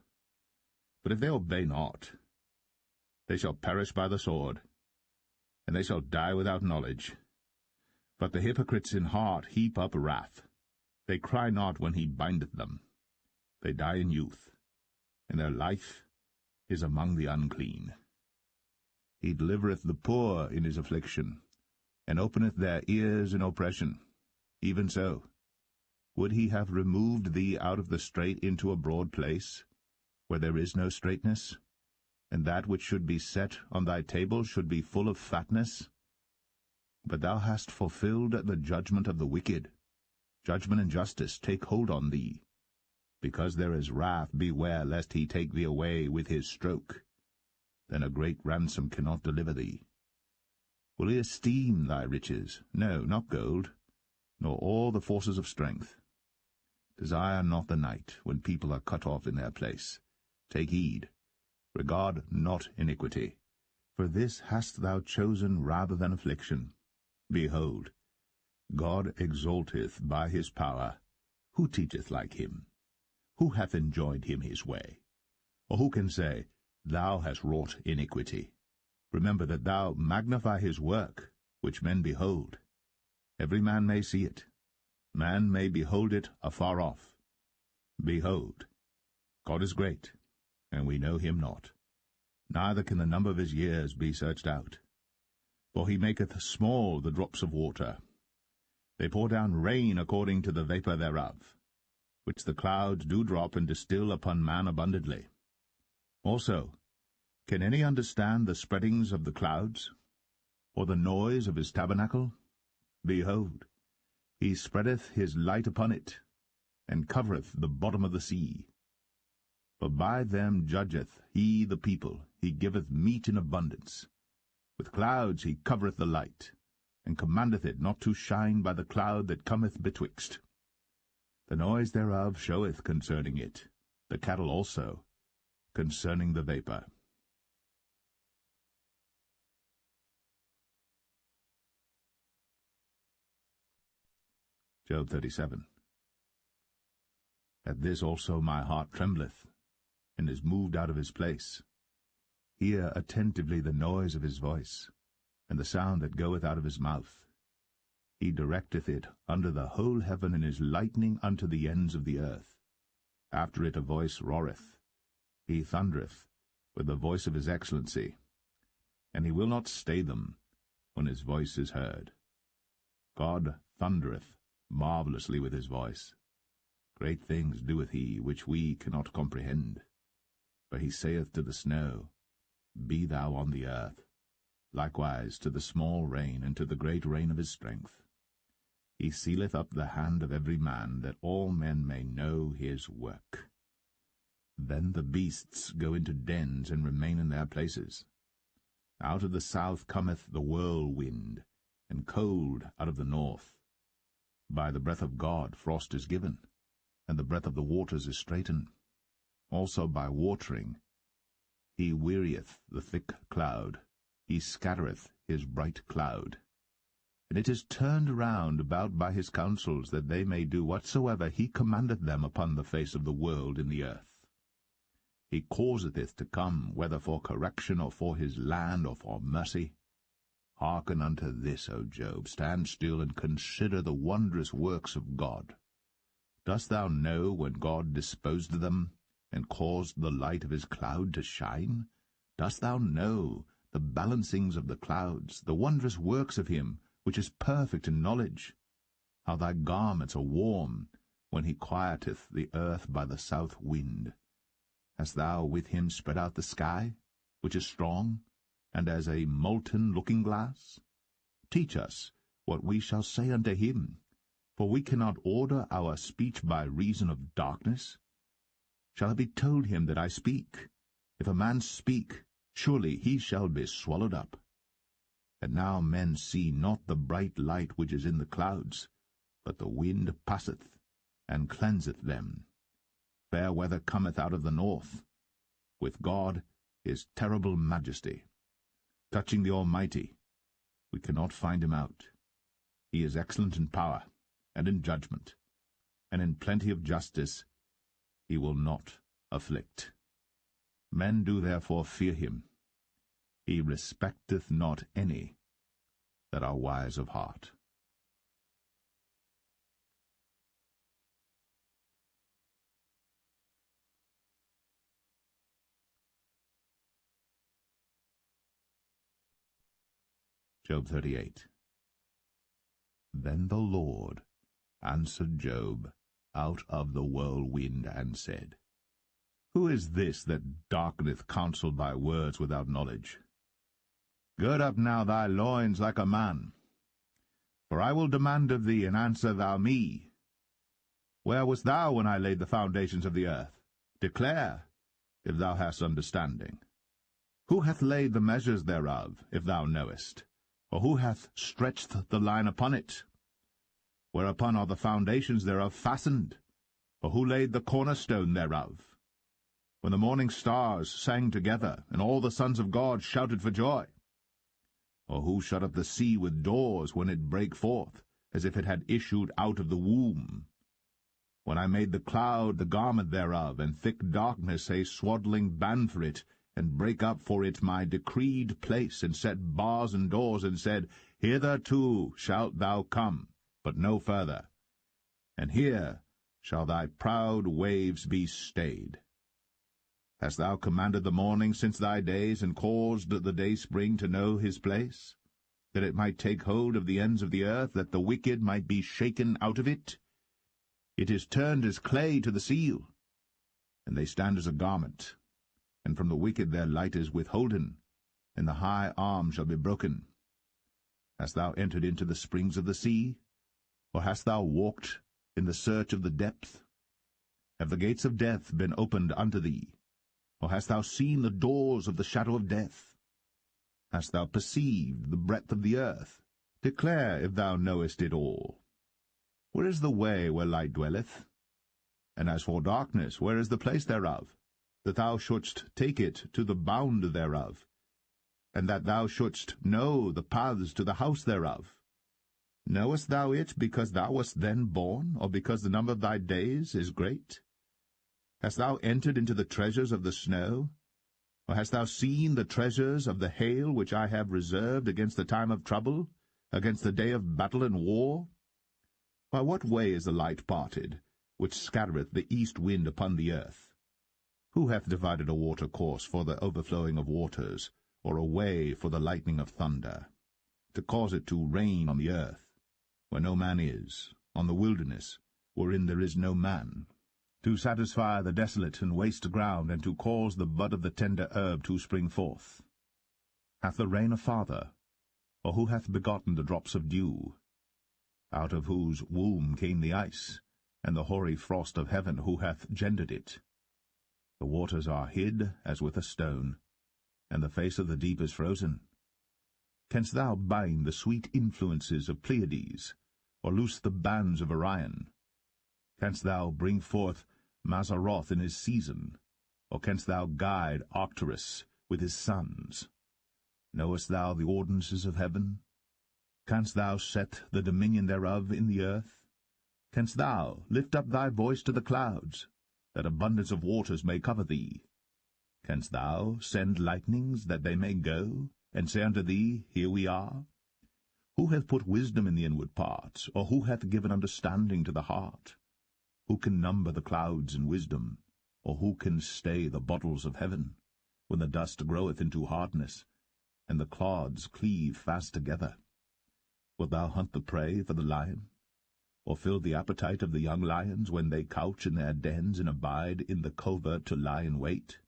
But if they obey not, they shall perish by the sword, and they shall die without knowledge. But the hypocrites in heart heap up wrath. They cry not when he bindeth them. They die in youth, and their life is among the unclean. He delivereth the poor in his affliction, and openeth their ears in oppression. Even so, would he have removed thee out of the strait into a broad place, where there is no straightness, and that which should be set on thy table should be full of fatness? But thou hast fulfilled the judgment of the wicked. Judgment and justice take hold on thee. Because there is wrath, beware lest he take thee away with his stroke. Then a great ransom cannot deliver thee. Will he esteem thy riches? No, not gold, nor all the forces of strength. Desire not the night, when people are cut off in their place. Take heed, regard not iniquity, for this hast thou chosen rather than affliction. Behold, God exalteth by his power. Who teacheth like him? Who hath enjoined him his way? Or who can say, Thou hast wrought iniquity? Remember that thou magnify his work, which men behold. Every man may see it. Man may behold it afar off. Behold, God is great, and we know him not. Neither can the number of his years be searched out. For he maketh small the drops of water. They pour down rain according to the vapour thereof, which the clouds do drop and distill upon man abundantly. Also, can any understand the spreadings of the clouds, or the noise of his tabernacle? Behold, he spreadeth his light upon it, and covereth the bottom of the sea. For by them judgeth he the people, he giveth meat in abundance. With clouds he covereth the light, and commandeth it not to shine by the cloud that cometh betwixt. The noise thereof showeth concerning it, the cattle also, concerning the vapour. Job 37. At this also my heart trembleth, and is moved out of his place. Hear attentively the noise of his voice, and the sound that goeth out of his mouth. He directeth it under the whole heaven, and is lightning unto the ends of the earth. After it a voice roareth. He thundereth with the voice of his excellency, and he will not stay them when his voice is heard. God thundereth marvellously with his voice. Great things doeth he, which we cannot comprehend. For he saith to the snow, Be thou on the earth, likewise to the small rain, and to the great rain of his strength. He sealeth up the hand of every man, that all men may know his work. Then the beasts go into dens, and remain in their places. Out of the south cometh the whirlwind, and cold out of the north. By the breath of God frost is given, and the breadth of the waters is straitened. Also by watering he wearieth the thick cloud, he scattereth his bright cloud. And it is turned round about by his counsels, that they may do whatsoever he commandeth them upon the face of the world in the earth. He causeth it to come, whether for correction, or for his land, or for mercy. Hearken unto this, O Job, stand still, and consider the wondrous works of God. Dost thou know when God disposed them, and caused the light of his cloud to shine? Dost thou know the balancings of the clouds, the wondrous works of him, which is perfect in knowledge? How thy garments are warm, when he quieteth the earth by the south wind. Hast thou with him spread out the sky, which is strong, and as a molten looking-glass? Teach us what we shall say unto him, for we cannot order our speech by reason of darkness. Shall it be told him that I speak? If a man speak, surely he shall be swallowed up. And now men see not the bright light which is in the clouds, but the wind passeth, and cleanseth them. Fair weather cometh out of the north. With God is terrible majesty. Touching the Almighty, we cannot find him out. He is excellent in power, and in judgment, and in plenty of justice he will not afflict. Men do therefore fear him. He respecteth not any that are wise of heart. Job 38. Then the Lord answered Job out of the whirlwind, and said, Who is this that darkeneth counsel by words without knowledge? Gird up now thy loins like a man, for I will demand of thee, and answer thou me. Where wast thou when I laid the foundations of the earth? Declare, if thou hast understanding. Who hath laid the measures thereof, if thou knowest? Or who hath stretched the line upon it? Whereupon are the foundations thereof fastened? Or who laid the cornerstone thereof? When the morning stars sang together, and all the sons of God shouted for joy? Or who shut up the sea with doors when it brake forth, as if it had issued out of the womb? When I made the cloud the garment thereof, and thick darkness a swaddling band for it, and brake up for it my decreed place, and set bars and doors, and said, Hitherto shalt thou come, but no further, and here shall thy proud waves be stayed. Hast thou commanded the morning since thy days, and caused the dayspring to know his place, that it might take hold of the ends of the earth, that the wicked might be shaken out of it? It is turned as clay to the seal, and they stand as a garment. And from the wicked their light is withholden, and the high arm shall be broken. Hast thou entered into the springs of the sea? Or hast thou walked in the search of the depth? Have the gates of death been opened unto thee? Or hast thou seen the doors of the shadow of death? Hast thou perceived the breadth of the earth? Declare, if thou knowest it all. Where is the way where light dwelleth? And as for darkness, where is the place thereof? That thou shouldst take it to the bound thereof, and that thou shouldst know the paths to the house thereof. Knowest thou it because thou wast then born, or because the number of thy days is great? Hast thou entered into the treasures of the snow? Or hast thou seen the treasures of the hail which I have reserved against the time of trouble, against the day of battle and war? By what way is the light parted, which scattereth the east wind upon the earth? Who hath divided a watercourse for the overflowing of waters, or a way for the lightning of thunder, to cause it to rain on the earth, where no man is, on the wilderness, wherein there is no man, to satisfy the desolate and waste ground, and to cause the bud of the tender herb to spring forth? Hath the rain a father? Or who hath begotten the drops of dew? Out of whose womb came the ice, and the hoary frost of heaven, who hath gendered it? The waters are hid as with a stone, and the face of the deep is frozen. Canst thou bind the sweet influences of Pleiades, or loose the bands of Orion? Canst thou bring forth Mazzaroth in his season? Or canst thou guide Arcturus with his sons? Knowest thou the ordinances of heaven? Canst thou set the dominion thereof in the earth? Canst thou lift up thy voice to the clouds, that abundance of waters may cover thee? Canst thou send lightnings, that they may go, and say unto thee, Here we are? Who hath put wisdom in the inward parts, or who hath given understanding to the heart? Who can number the clouds in wisdom, or who can stay the bottles of heaven, when the dust groweth into hardness, and the clods cleave fast together? Wilt thou hunt the prey for the lion, or fill the appetite of the young lions when they couch in their dens and abide in the covert to lie in wait?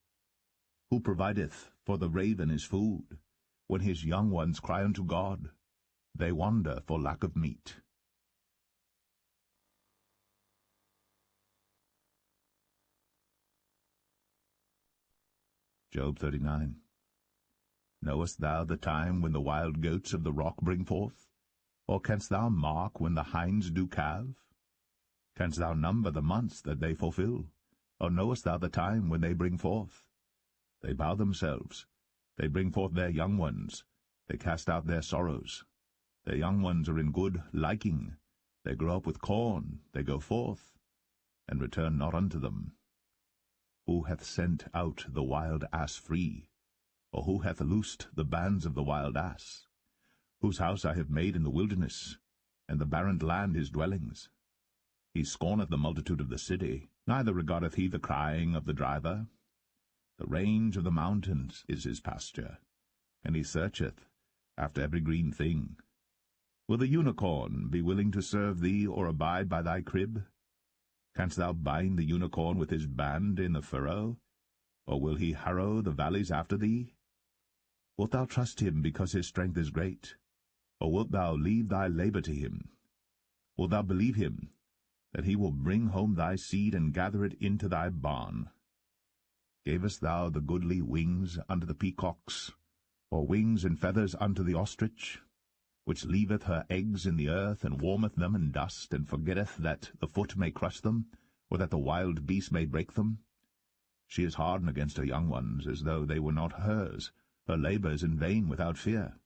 Who provideth for the raven his food, when his young ones cry unto God? They wander for lack of meat. Job 39. Knowest thou the time when the wild goats of the rock bring forth? Or canst thou mark when the hinds do calve? Canst thou number the months that they fulfill? Or knowest thou the time when they bring forth? They bow themselves, they bring forth their young ones, they cast out their sorrows. Their young ones are in good liking, they grow up with corn, they go forth, and return not unto them. Who hath sent out the wild ass free? Or who hath loosed the bands of the wild ass? Whose house I have made in the wilderness, and the barren land his dwellings. He scorneth the multitude of the city, neither regardeth he the crying of the driver. The range of the mountains is his pasture, and he searcheth after every green thing. Will the unicorn be willing to serve thee, or abide by thy crib? Canst thou bind the unicorn with his band in the furrow? Or will he harrow the valleys after thee? Wilt thou trust him because his strength is great? Or wilt thou leave thy labor to him? Wilt thou believe him, that he will bring home thy seed and gather it into thy barn? Gavest thou the goodly wings unto the peacocks, or wings and feathers unto the ostrich, which leaveth her eggs in the earth, and warmeth them in dust, and forgetteth that the foot may crush them, or that the wild beast may break them? She is hardened against her young ones, as though they were not hers. Her labour is in vain without fear.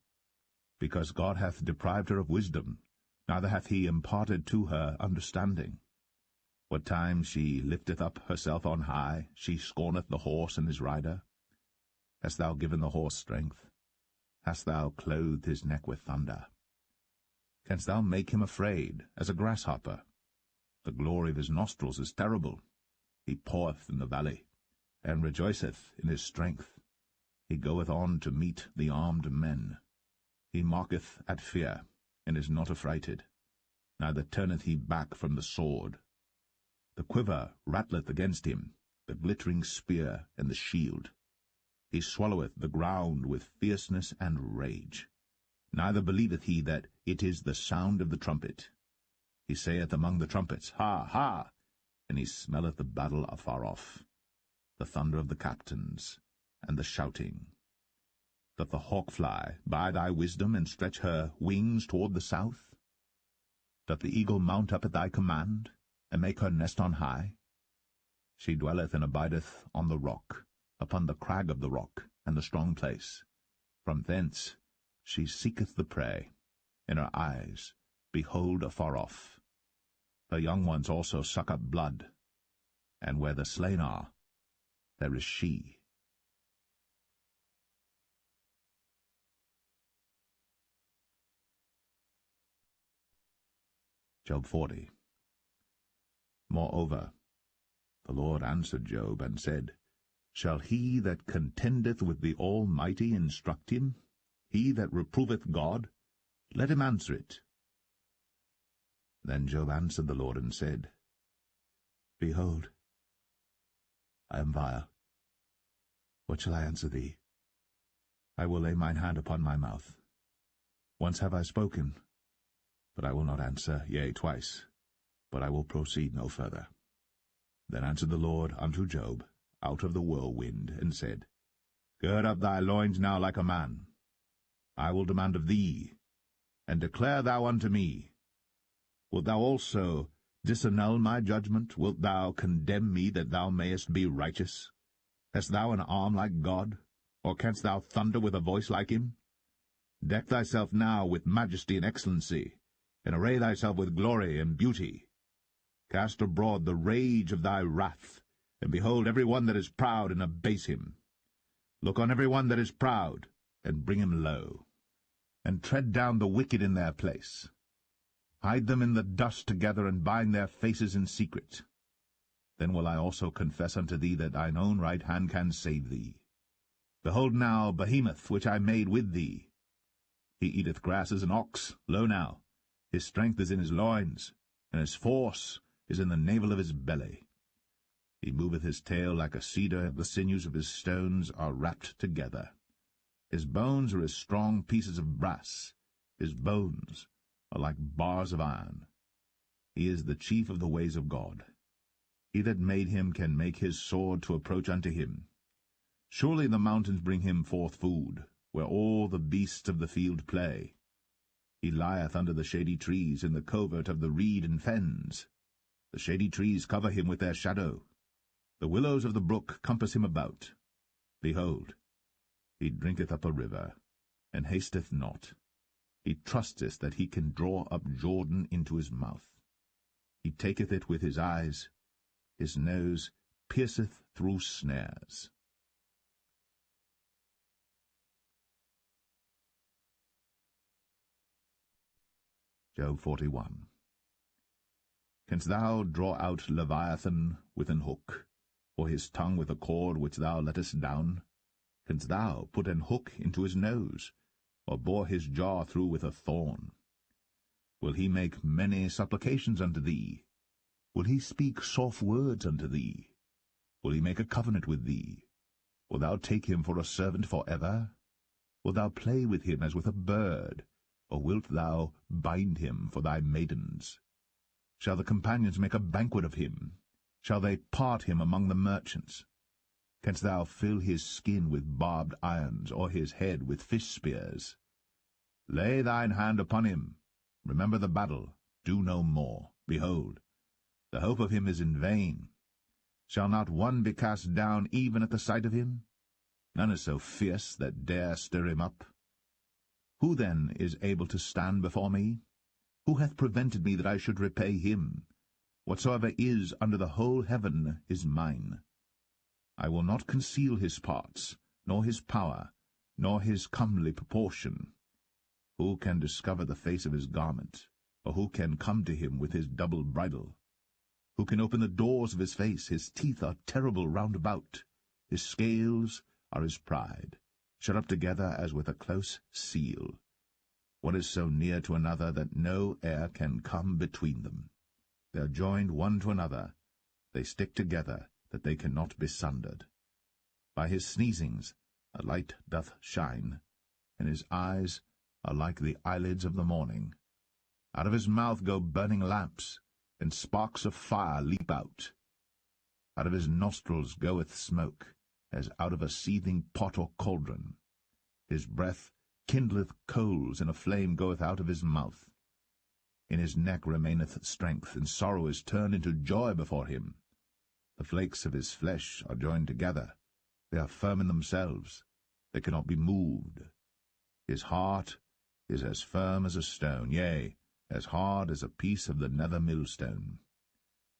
Because God hath deprived her of wisdom, neither hath he imparted to her understanding. What time she lifteth up herself on high, she scorneth the horse and his rider. Hast thou given the horse strength? Hast thou clothed his neck with thunder? Canst thou make him afraid as a grasshopper? The glory of his nostrils is terrible. He paweth in the valley, and rejoiceth in his strength. He goeth on to meet the armed men. He mocketh at fear, and is not affrighted, neither turneth he back from the sword. The quiver rattleth against him, the glittering spear and the shield. He swalloweth the ground with fierceness and rage. Neither believeth he that it is the sound of the trumpet. He saith among the trumpets, Ha, ha! And he smelleth the battle afar off, the thunder of the captains, and the shouting. Doth the hawk fly by thy wisdom, and stretch her wings toward the south? Doth the eagle mount up at thy command, and make her nest on high? She dwelleth and abideth on the rock, upon the crag of the rock, and the strong place. From thence she seeketh the prey, and her eyes behold afar off. Her young ones also suck up blood, and where the slain are, there is she. Job 40. Moreover, the Lord answered Job, and said, Shall he that contendeth with the Almighty instruct him? He that reproveth God, let him answer it. Then Job answered the Lord, and said, Behold, I am vile. What shall I answer thee? I will lay mine hand upon my mouth. Once have I spoken, but I will not answer, yea, twice, but I will proceed no further. Then answered the Lord unto Job out of the whirlwind, and said, Gird up thy loins now like a man. I will demand of thee, and declare thou unto me. Wilt thou also Disannul my judgment? Wilt thou condemn me that thou mayest be righteous? Hast thou an arm like God? Or canst thou thunder with a voice like him? Deck thyself now with majesty and excellency, and array thyself with glory and beauty. Cast abroad the rage of thy wrath, and behold every one that is proud, and abase him. Look on every one that is proud, and bring him low. And tread down the wicked in their place. Hide them in the dust together, and bind their faces in secret. Then will I also confess unto thee that thine own right hand can save thee. Behold now Behemoth, which I made with thee. He eateth grass as an ox. Lo now, his strength is in his loins, and his force is in the navel of his belly. He moveth his tail like a cedar, the sinews of his stones are wrapped together. His bones are as strong pieces of brass, his bones are like bars of iron. He is the chief of the ways of God. He that made him can make his sword to approach unto him. Surely the mountains bring him forth food, where all the beasts of the field play. He lieth under the shady trees, in the covert of the reed and fens. The shady trees cover him with their shadow. The willows of the brook compass him about. Behold, he drinketh up a river, and hasteth not. He trusteth that he can draw up Jordan into his mouth. He taketh it with his eyes. His nose pierceth through snares. Job 41. Canst thou draw out Leviathan with an hook, or his tongue with a cord which thou lettest down? Canst thou put an hook into his nose, or bore his jaw through with a thorn? Will he make many supplications unto thee? Will he speak soft words unto thee? Will he make a covenant with thee? Wilt thou take him for a servant for ever? Wilt thou play with him as with a bird, or wilt thou bind him for thy maidens? Shall the companions make a banquet of him? Shall they part him among the merchants? Canst thou fill his skin with barbed irons, or his head with fish spears? Lay thine hand upon him. Remember the battle. Do no more. Behold, the hope of him is in vain. Shall not one be cast down even at the sight of him? None is so fierce that dare stir him up. Who then is able to stand before me? Who hath prevented me that I should repay him? Whatsoever is under the whole heaven is mine. I will not conceal his parts, nor his power, nor his comely proportion. Who can discover the face of his garment, or who can come to him with his double bridle? Who can open the doors of his face? His teeth are terrible round about. His scales are his pride, shut up together as with a close seal. One is so near to another that no air can come between them. They are joined one to another. They stick together, that they cannot be sundered. By his sneezings a light doth shine, and his eyes are like the eyelids of the morning. Out of his mouth go burning lamps, and sparks of fire leap out. Out of his nostrils goeth smoke, as out of a seething pot or cauldron. His breath kindleth coals, and a flame goeth out of his mouth. In his neck remaineth strength, and sorrow is turned into joy before him. The flakes of his flesh are joined together. They are firm in themselves. They cannot be moved. His heart is as firm as a stone, yea, as hard as a piece of the nether millstone.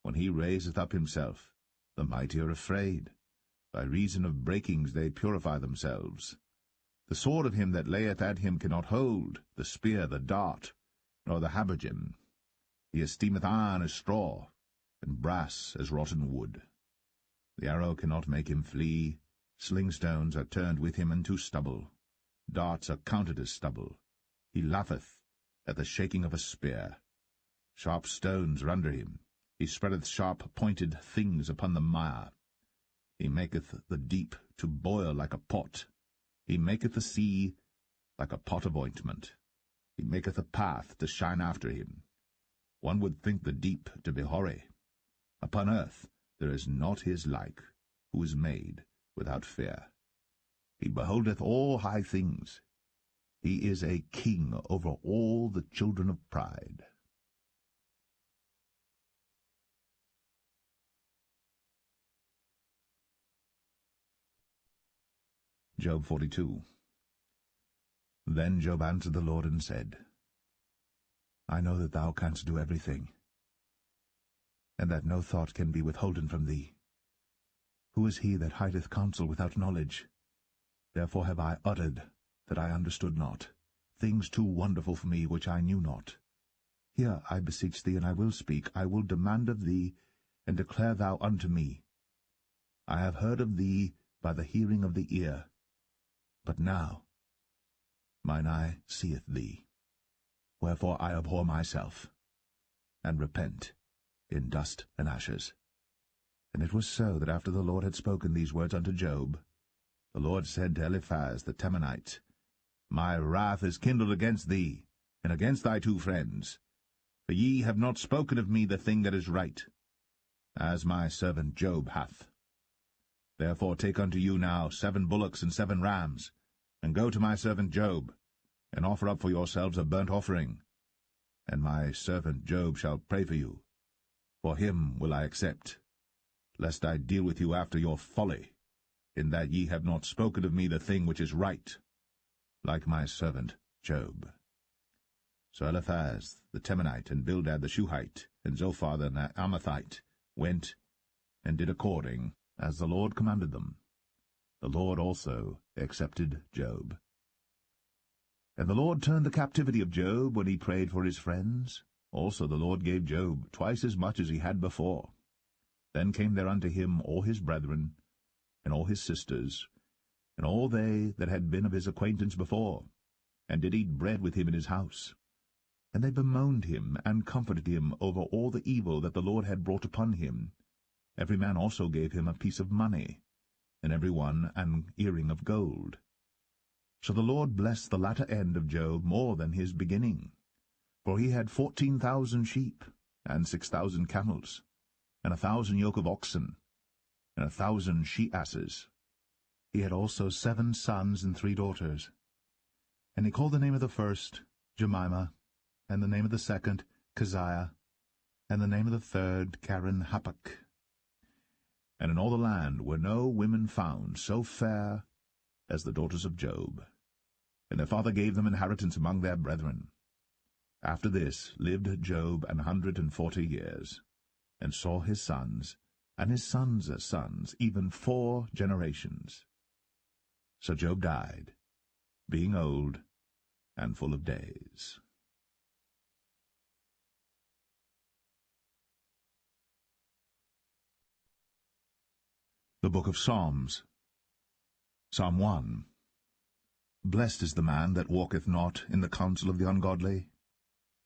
When he raiseth up himself, the mighty are afraid. By reason of breakings they purify themselves. The sword of him that layeth at him cannot hold, the spear, the dart, nor the habergeon. He esteemeth iron as straw, and brass as rotten wood. The arrow cannot make him flee. Slingstones are turned with him into stubble. Darts are counted as stubble. He laugheth at the shaking of a spear. Sharp stones are under him. He spreadeth sharp-pointed things upon the mire. He maketh the deep to boil like a pot. He maketh the sea like a pot of ointment. He maketh a path to shine after him. One would think the deep to be hoary. Upon earth there is not his like, who is made without fear. He beholdeth all high things. He is a king over all the children of pride. Job 42. Then Job answered the Lord and said, I know that thou canst do everything, and that no thought can be withholden from thee. Who is he that hideth counsel without knowledge? Therefore have I uttered that I understood not, things too wonderful for me which I knew not. Hear, I beseech thee, and I will speak, I will demand of thee, and declare thou unto me. I have heard of thee by the hearing of the ear, but now mine eye seeth thee. Wherefore I abhor myself, and repent in dust and ashes. And it was so that after the Lord had spoken these words unto Job, the Lord said to Eliphaz the Temanite, My wrath is kindled against thee, and against thy two friends, for ye have not spoken of me the thing that is right, as my servant Job hath. Therefore take unto you now 7 bullocks and 7 rams, and go to my servant Job, and offer up for yourselves a burnt offering, and my servant Job shall pray for you. For him will I accept, lest I deal with you after your folly, in that ye have not spoken of me the thing which is right, like my servant Job. So Eliphaz the Temanite, and Bildad the Shuhite, and Zophar the Naamathite went and did according as the Lord commanded them. The Lord also accepted Job. And the Lord turned the captivity of Job when he prayed for his friends. Also the Lord gave Job twice as much as he had before. Then came there unto him all his brethren, and all his sisters, and all they that had been of his acquaintance before, and did eat bread with him in his house. And they bemoaned him, and comforted him over all the evil that the Lord had brought upon him. Every man also gave him a piece of money, and every one an earring of gold. So the Lord blessed the latter end of Job more than his beginning. For he had 14,000 sheep, and 6,000 camels, and 1,000 yoke of oxen, and 1,000 she-asses. He had also 7 sons and 3 daughters. And he called the name of the first Jemimah, and the name of the second Keziah, and the name of the third Karen-Happuch. And in all the land were no women found so fair as the daughters of Job. And their father gave them inheritance among their brethren. After this lived Job 140 years, and saw his sons, and his sons' sons, even 4 generations. So Job died, being old and full of days. The Book of Psalms. Psalm 1. Blessed is the man that walketh not in the counsel of the ungodly,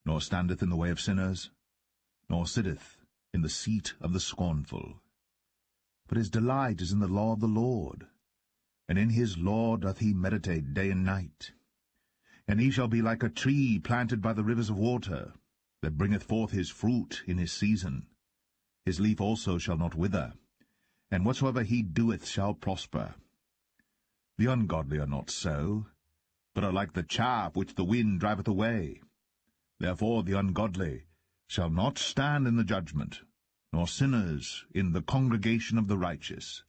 nor standeth in the way of sinners, nor sitteth in the seat of the scornful. But his delight is in the law of the Lord, and in his law doth he meditate day and night. And he shall be like a tree planted by the rivers of water, that bringeth forth his fruit in his season. His leaf also shall not wither, and whatsoever he doeth shall prosper. The ungodly are not so, but are like the chaff which the wind driveth away. Therefore the ungodly shall not stand in the judgment, nor sinners in the congregation of the righteous.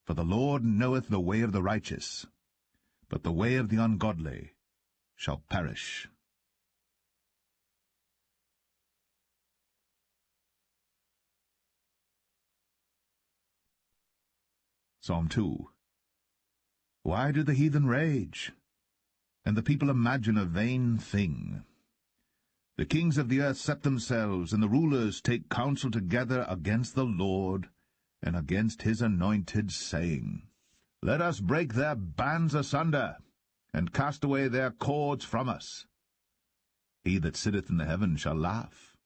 For the Lord knoweth the way of the righteous, but the way of the ungodly shall perish. Psalm 2. Why do the heathen rage, and the people imagine a vain thing? The kings of the earth set themselves, and the rulers take counsel together against the Lord, and against his anointed, saying, Let us break their bands asunder, and cast away their cords from us. He that sitteth in the heaven shall laugh.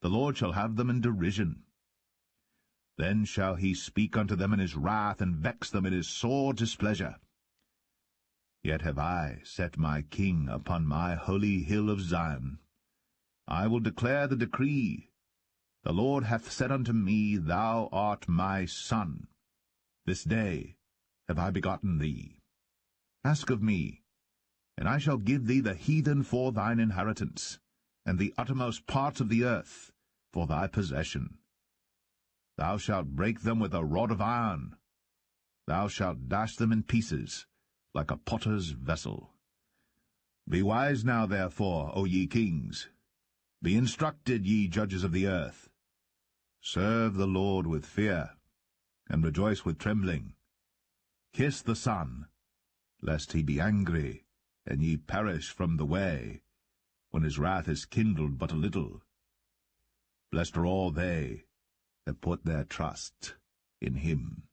The Lord shall have them in derision. Then shall he speak unto them in his wrath, and vex them in his sore displeasure. Yet have I set my king upon my holy hill of Zion. I will declare the decree. The Lord hath said unto me, Thou art my son. This day have I begotten thee. Ask of me, and I shall give thee the heathen for thine inheritance, and the uttermost parts of the earth for thy possession. Thou shalt break them with a rod of iron. Thou shalt dash them in pieces like a potter's vessel. Be wise now, therefore, O ye kings. Be instructed, ye judges of the earth. Serve the Lord with fear, and rejoice with trembling. Kiss the Son, lest he be angry, and ye perish from the way, when his wrath is kindled but a little. Blessed are all they that put their trust in him.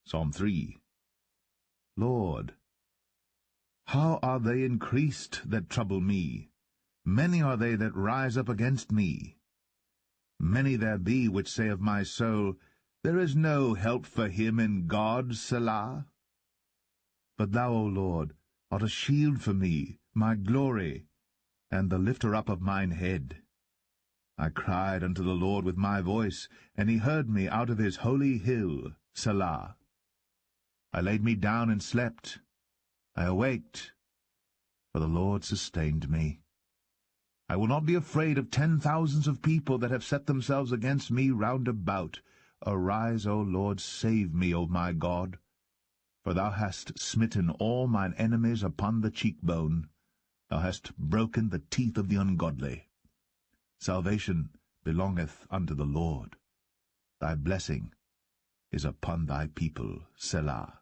Psalm 3. Lord, how are they increased that trouble me? Many are they that rise up against me. Many there be which say of my soul, There is no help for him in God, Selah. But thou, O Lord, art a shield for me, my glory, and the lifter up of mine head. I cried unto the Lord with my voice, and he heard me out of his holy hill, Selah. I laid me down and slept. I awaked, for the Lord sustained me. I will not be afraid of 10,000s of people that have set themselves against me round about. Arise, O Lord, save me, O my God. For thou hast smitten all mine enemies upon the cheekbone. Thou hast broken the teeth of the ungodly. Salvation belongeth unto the Lord. Thy blessing is upon thy people, Selah.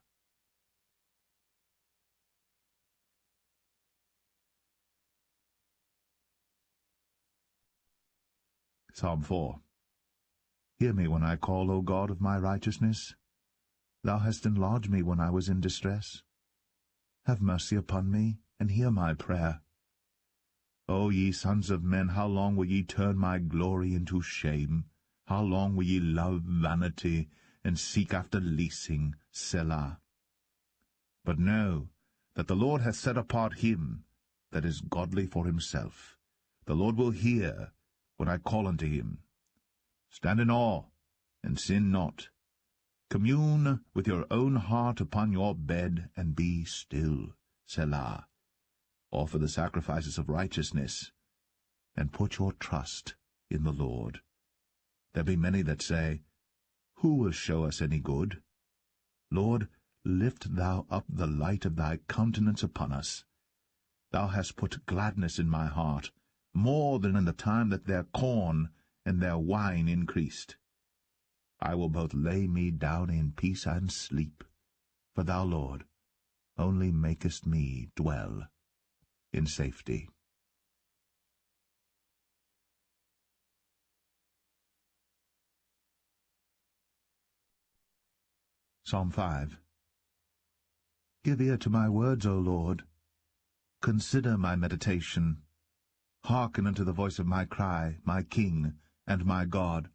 Psalm 4. Hear me when I call, O God of my righteousness. Thou hast enlarged me when I was in distress. Have mercy upon me, and hear my prayer. O ye sons of men, how long will ye turn my glory into shame? How long will ye love vanity, and seek after leasing, Selah? But know that the Lord hath set apart him that is godly for himself. The Lord will hear when I call unto him. Stand in awe, and sin not. Commune with your own heart upon your bed, and be still, Selah. Offer the sacrifices of righteousness, and put your trust in the Lord. There be many that say, Who will show us any good? Lord, lift thou up the light of thy countenance upon us. Thou hast put gladness in my heart, more than in the time that their corn and their wine increased. I will both lay me down in peace and sleep, for thou, Lord, only makest me dwell in safety. Psalm 5. Give ear to my words, O Lord. Consider my meditation. Hearken unto the voice of my cry, my King and my God.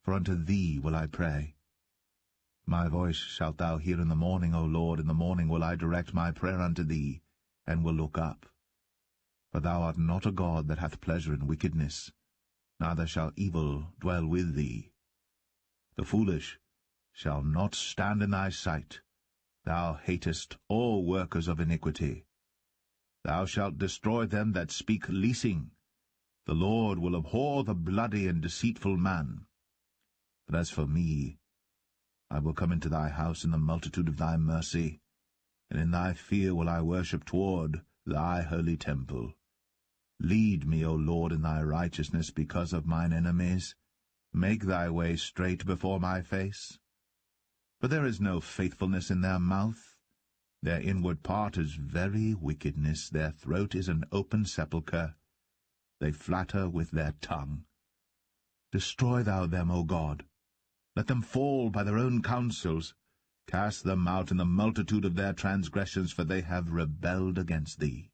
For unto thee will I pray. My voice shalt thou hear in the morning, O Lord. In the morning will I direct my prayer unto thee, and will look up. For thou art not a God that hath pleasure in wickedness, neither shall evil dwell with thee. The foolish shall not stand in thy sight. Thou hatest all workers of iniquity. Thou shalt destroy them that speak leasing. The Lord will abhor the bloody and deceitful man. But as for me, I will come into thy house in the multitude of thy mercy, and in thy fear will I worship toward thy holy temple. Lead me, O Lord, in thy righteousness because of mine enemies. Make thy way straight before my face. For there is no faithfulness in their mouth. Their inward part is very wickedness. Their throat is an open sepulchre. They flatter with their tongue. Destroy thou them, O God. Let them fall by their own counsels. Cast them out in the multitude of their transgressions, for they have rebelled against thee.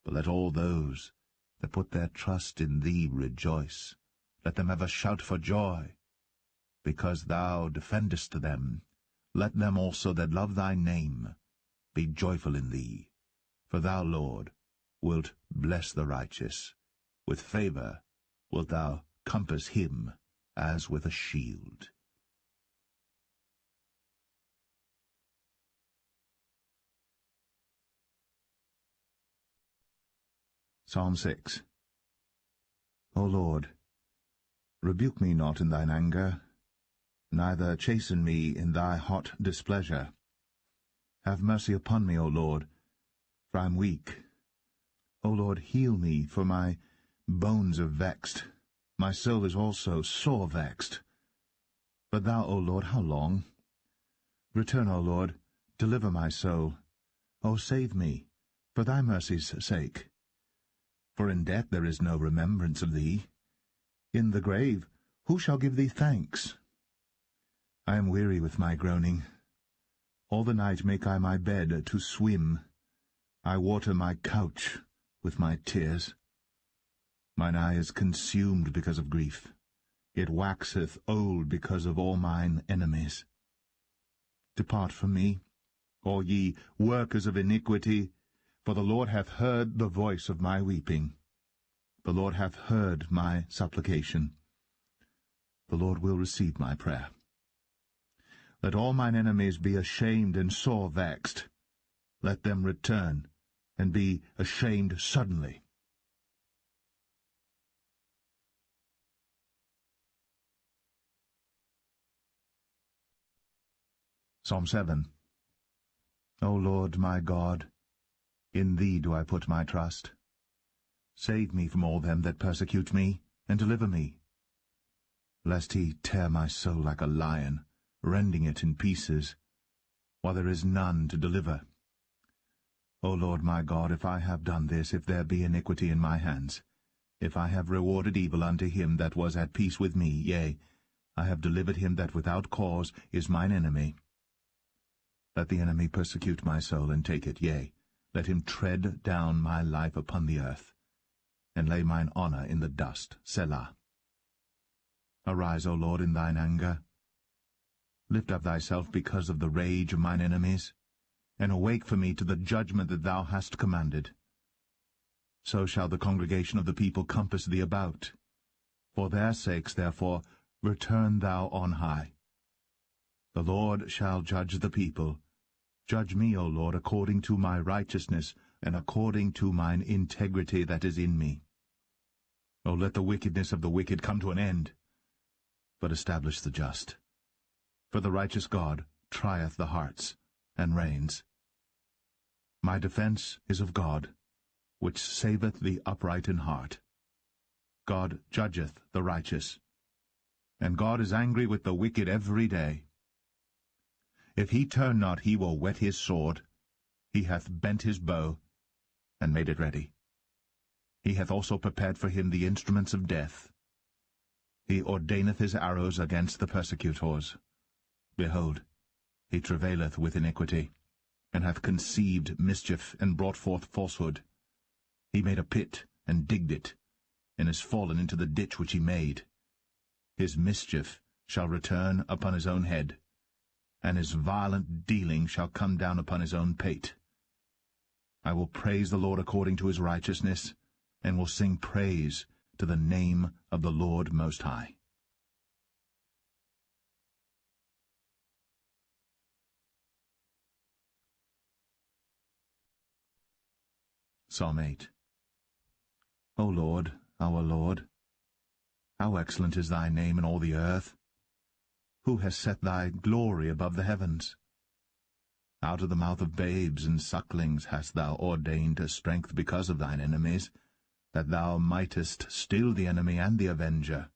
But let all those that put their trust in thee rejoice. Let them have a shout for joy, because thou defendest them. Let them also that love thy name be joyful in thee. For thou, Lord, wilt bless the righteous. With favor wilt thou compass him as with a shield. Psalm 6. O Lord, rebuke me not in thine anger, neither chasten me in thy hot displeasure. Have mercy upon me, O Lord, for I am weak. O Lord, heal me, for my bones are vexed. My soul is also sore vexed. But thou, O Lord, how long? Return, O Lord, deliver my soul. O save me, for thy mercy's sake. For in death there is no remembrance of thee. In the grave who shall give thee thanks? I am weary with my groaning. All the night make I my bed to swim. I water my couch with my tears. Mine eye is consumed because of grief. It waxeth old because of all mine enemies. Depart from me, all ye workers of iniquity, for the Lord hath heard the voice of my weeping. The Lord hath heard my supplication. The Lord will receive my prayer. Let all mine enemies be ashamed and sore vexed. Let them return, and be ashamed suddenly. Psalm 7. O Lord my God, in thee do I put my trust. Save me from all them that persecute me, and deliver me. Lest he tear my soul like a lion, rending it in pieces, while there is none to deliver. O Lord my God, if I have done this, if there be iniquity in my hands, if I have rewarded evil unto him that was at peace with me, yea, I have delivered him that without cause is mine enemy. Let the enemy persecute my soul, and take it, yea, let him tread down my life upon the earth, and lay mine honour in the dust. Selah. Arise, O Lord, in thine anger. Lift up thyself because of the rage of mine enemies, and awake for me to the judgment that thou hast commanded. So shall the congregation of the people compass thee about. For their sakes, therefore, return thou on high. The Lord shall judge the people. Judge me, O Lord, according to my righteousness, and according to mine integrity that is in me. O let the wickedness of the wicked come to an end, but establish the just. For the righteous God trieth the hearts, and reigns. My defence is of God, which saveth the upright in heart. God judgeth the righteous, and God is angry with the wicked every day. If he turn not, he will whet his sword. He hath bent his bow, and made it ready. He hath also prepared for him the instruments of death. He ordaineth his arrows against the persecutors. Behold, he travaileth with iniquity, and hath conceived mischief, and brought forth falsehood. He made a pit, and digged it, and is fallen into the ditch which he made. His mischief shall return upon his own head, and his violent dealing shall come down upon his own pate. I will praise the Lord according to his righteousness, and will sing praise to the name of the Lord Most High. Psalm 8. O Lord, our Lord, how excellent is thy name in all the earth! Who has set thy glory above the heavens? Out of the mouth of babes and sucklings hast thou ordained a strength because of thine enemies, that thou mightest still the enemy and the avenger.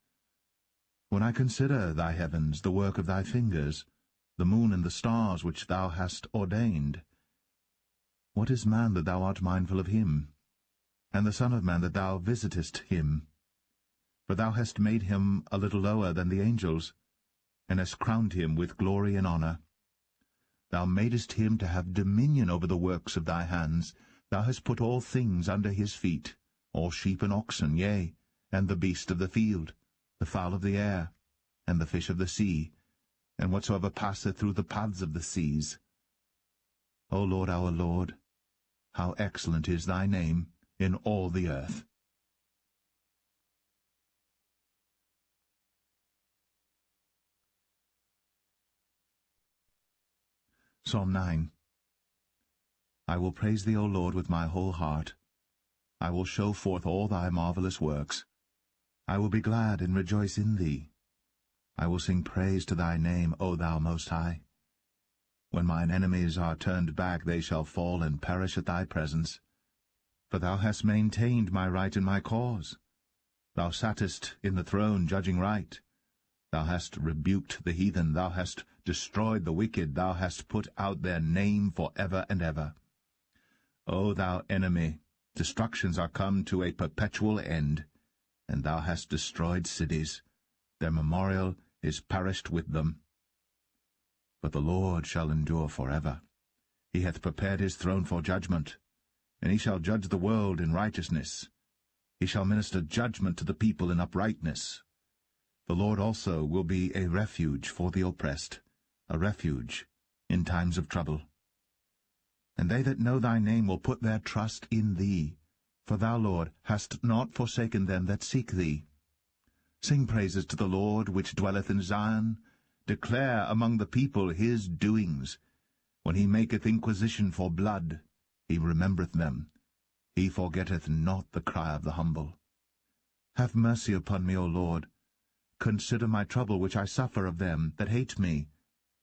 When I consider thy heavens, the work of thy fingers, the moon and the stars which thou hast ordained, what is man that thou art mindful of him, and the Son of Man that thou visitest him? For thou hast made him a little lower than the angels, and hast crowned him with glory and honour. Thou madest him to have dominion over the works of thy hands. Thou hast put all things under his feet, all sheep and oxen, yea, and the beast of the field, the fowl of the air, and the fish of the sea, and whatsoever passeth through the paths of the seas. O Lord, our Lord, how excellent is thy name in all the earth! Psalm 9. I will praise thee, O Lord, with my whole heart. I will show forth all thy marvelous works. I will be glad and rejoice in thee. I will sing praise to thy name, O thou Most High. When mine enemies are turned back, they shall fall and perish at thy presence. For thou hast maintained my right and my cause. Thou sattest in the throne judging right. Thou hast rebuked the heathen, thou hast destroyed the wicked, thou hast put out their name for ever and ever. O thou enemy, destructions are come to a perpetual end, and thou hast destroyed cities. Their memorial is perished with them. But the Lord shall endure forever. He hath prepared his throne for judgment, and he shall judge the world in righteousness. He shall minister judgment to the people in uprightness. The Lord also will be a refuge for the oppressed, a refuge in times of trouble. And they that know thy name will put their trust in thee, for thou, Lord, hast not forsaken them that seek thee. Sing praises to the Lord which dwelleth in Zion. Declare among the people his doings. When he maketh inquisition for blood, he remembereth them. He forgetteth not the cry of the humble. Have mercy upon me, O Lord. Consider my trouble which I suffer of them that hate me,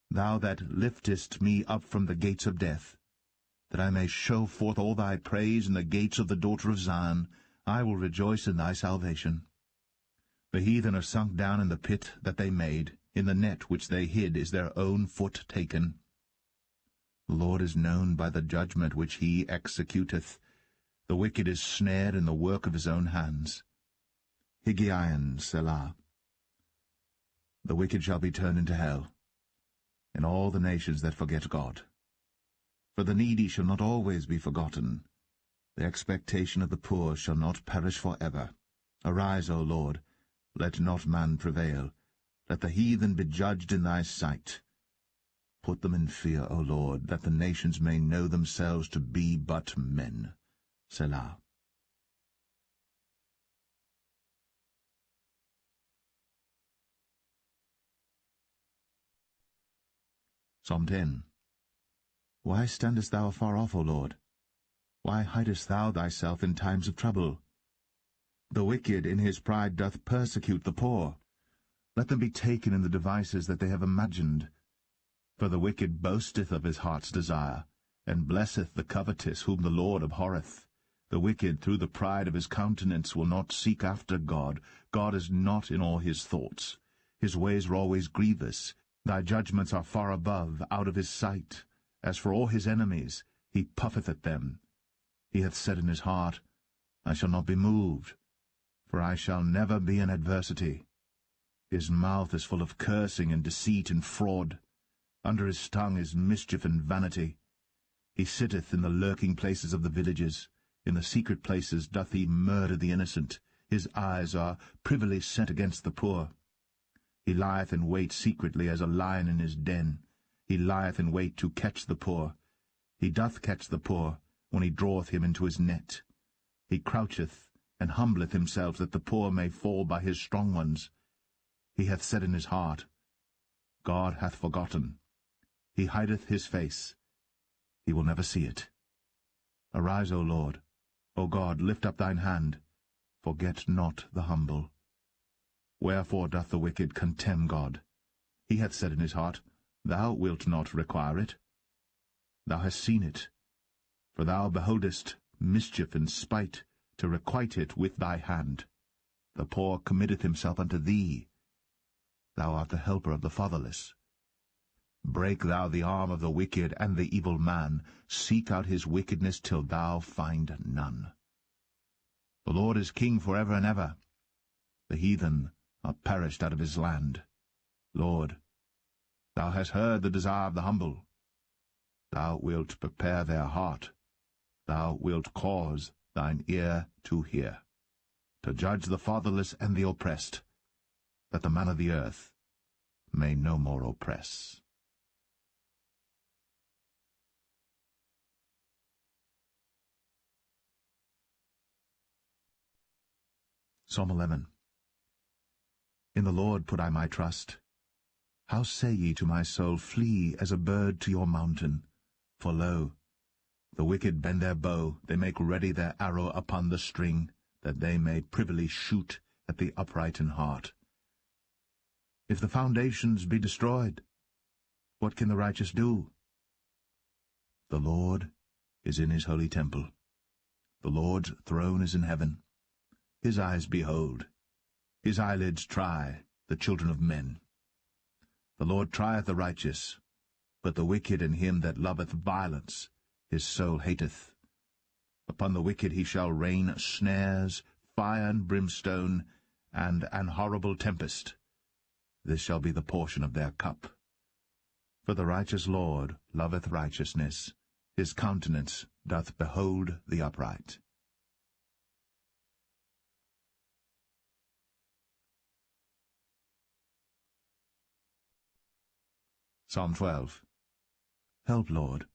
thou that liftest me up from the gates of death. That I may show forth all thy praise in the gates of the daughter of Zion, I will rejoice in thy salvation. The heathen are sunk down in the pit that they made, in the net which they hid is their own foot taken. The Lord is known by the judgment which he executeth. The wicked is snared in the work of his own hands. Higgaion, Selah. The wicked shall be turned into hell, and all the nations that forget God. For the needy shall not always be forgotten. The expectation of the poor shall not perish for ever. Arise, O Lord, let not man prevail. Let the heathen be judged in thy sight. Put them in fear, O Lord, that the nations may know themselves to be but men. Selah. Psalm 10. Why standest thou afar off, O Lord? Why hidest thou thyself in times of trouble? The wicked in his pride doth persecute the poor. Let them be taken in the devices that they have imagined. For the wicked boasteth of his heart's desire, and blesseth the covetous whom the Lord abhorreth. The wicked through the pride of his countenance will not seek after God. God is not in all his thoughts. His ways are always grievous. Thy judgments are far above, out of his sight. As for all his enemies, he puffeth at them. He hath said in his heart, I shall not be moved, for I shall never be in adversity. His mouth is full of cursing and deceit and fraud. Under his tongue is mischief and vanity. He sitteth in the lurking places of the villages. In the secret places doth he murder the innocent. His eyes are privily set against the poor. He lieth in wait secretly as a lion in his den. He lieth in wait to catch the poor. He doth catch the poor when he draweth him into his net. He croucheth and humbleth himself that the poor may fall by his strong ones. He hath said in his heart, God hath forgotten. He hideth his face. He will never see it. Arise, O Lord. O God, lift up thine hand. Forget not the humble. Wherefore doth the wicked contemn God? He hath said in his heart, Thou wilt not require it. Thou hast seen it, for thou beholdest mischief and spite, to requite it with thy hand. The poor committeth himself unto thee. Thou art the helper of the fatherless. Break thou the arm of the wicked and the evil man. Seek out his wickedness till thou find none. The Lord is king for ever and ever. The heathen are perished out of his land. Lord, thou hast heard the desire of the humble. Thou wilt prepare their heart. Thou wilt cause thine ear to hear, to judge the fatherless and the oppressed, that the man of the earth may no more oppress. Psalm 11. In the Lord put I my trust. How say ye to my soul, Flee as a bird to your mountain? For lo, the wicked bend their bow, they make ready their arrow upon the string, that they may privily shoot at the upright in heart. If the foundations be destroyed, what can the righteous do? The Lord is in his holy temple. The Lord's throne is in heaven. His eyes behold, his eyelids try the children of men. The Lord trieth the righteous, but the wicked and him that loveth violence his soul hateth. Upon the wicked he shall rain snares, fire and brimstone, and an horrible tempest. This shall be the portion of their cup. For the righteous Lord loveth righteousness, his countenance doth behold the upright. Psalm 12. Help, Lord,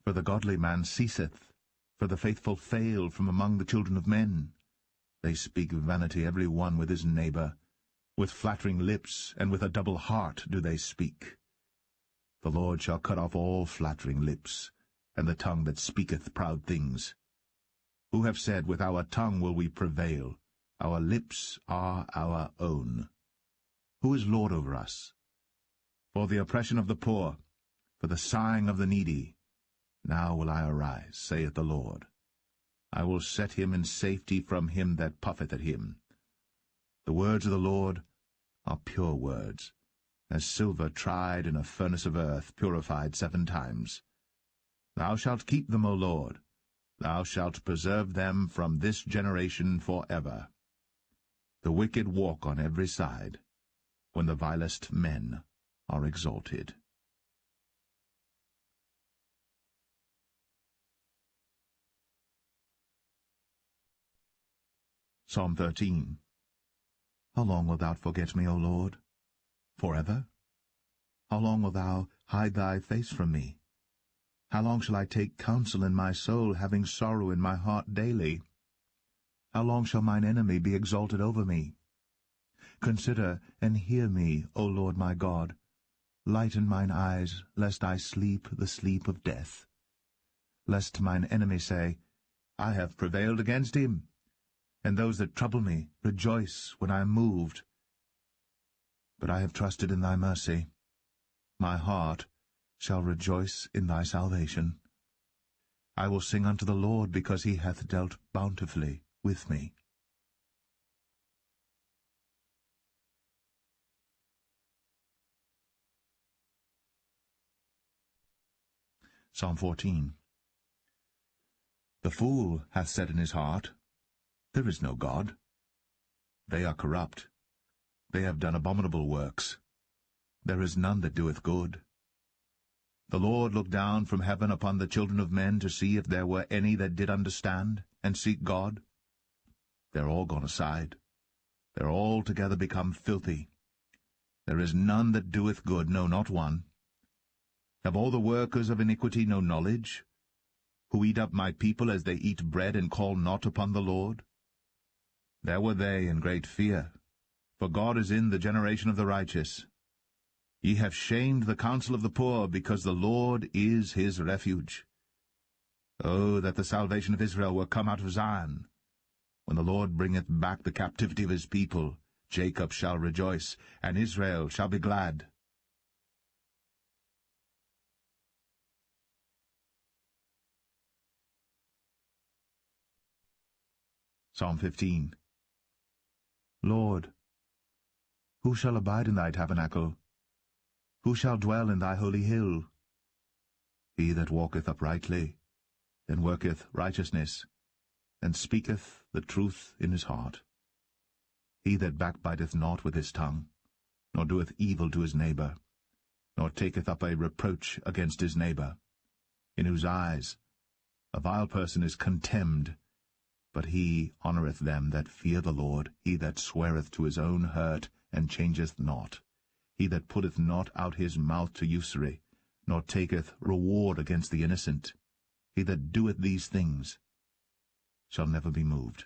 for the godly man ceaseth, for the faithful fail from among the children of men. They speak vanity every one with his neighbor. With flattering lips and with a double heart do they speak. The Lord shall cut off all flattering lips, and the tongue that speaketh proud things. Who have said, with our tongue will we prevail, our lips are our own. Who is Lord over us? For the oppression of the poor, for the sighing of the needy, now will I arise, saith the Lord. I will set him in safety from him that puffeth at him. The words of the Lord are pure words, as silver tried in a furnace of earth, purified 7 times. Thou shalt keep them, O Lord. Thou shalt preserve them from this generation for ever. The wicked walk on every side, when the vilest men are exalted. Psalm 13. How long wilt thou forget me, O Lord? Forever? How long wilt thou hide thy face from me? How long shall I take counsel in my soul, having sorrow in my heart daily? How long shall mine enemy be exalted over me? Consider and hear me, O Lord my God. Lighten mine eyes, lest I sleep the sleep of death. Lest mine enemy say, I have prevailed against him, and those that trouble me rejoice when I am moved. But I have trusted in thy mercy. My heart shall rejoice in thy salvation. I will sing unto the Lord, because he hath dealt bountifully with me. Psalm 14. The fool hath said in his heart, There is no God. They are corrupt. They have done abominable works. There is none that doeth good. The Lord looked down from heaven upon the children of men to see if there were any that did understand and seek God. They are all gone aside. They are altogether become filthy. There is none that doeth good, no, not one. Have all the workers of iniquity no knowledge, who eat up my people as they eat bread, and call not upon the Lord? There were they in great fear, for God is in the generation of the righteous. Ye have shamed the counsel of the poor, because the Lord is his refuge. Oh, that the salvation of Israel were come out of Zion! When the Lord bringeth back the captivity of his people, Jacob shall rejoice, and Israel shall be glad. Psalm 15. Lord, who shall abide in thy tabernacle? Who shall dwell in thy holy hill? He that walketh uprightly, and worketh righteousness, and speaketh the truth in his heart. He that backbiteth not with his tongue, nor doeth evil to his neighbor, nor taketh up a reproach against his neighbor, in whose eyes a vile person is contemned, but he honoureth them that fear the Lord, he that sweareth to his own hurt, and changeth not, he that putteth not out his mouth to usury, nor taketh reward against the innocent. He that doeth these things shall never be moved.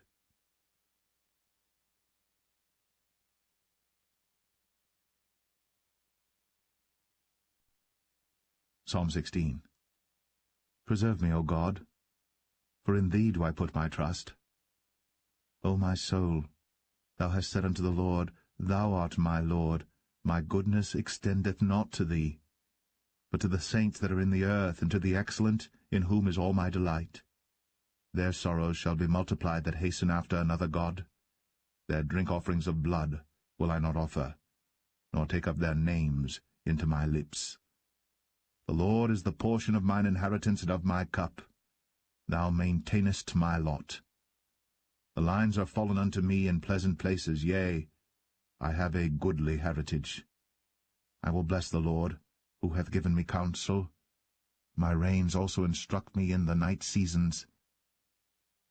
Psalm 16. Preserve me, O God, for in thee do I put my trust. O my soul, Thou hast said unto the Lord, Thou art my Lord, my goodness extendeth not to thee, but to the saints that are in the earth, and to the excellent, in whom is all my delight. Their sorrows shall be multiplied that hasten after another god. Their drink offerings of blood will I not offer, nor take up their names into my lips. The Lord is the portion of mine inheritance and of my cup. Thou maintainest my lot. The lines are fallen unto me in pleasant places, yea, I have a goodly heritage. I will bless the Lord, who hath given me counsel. My reins also instruct me in the night seasons.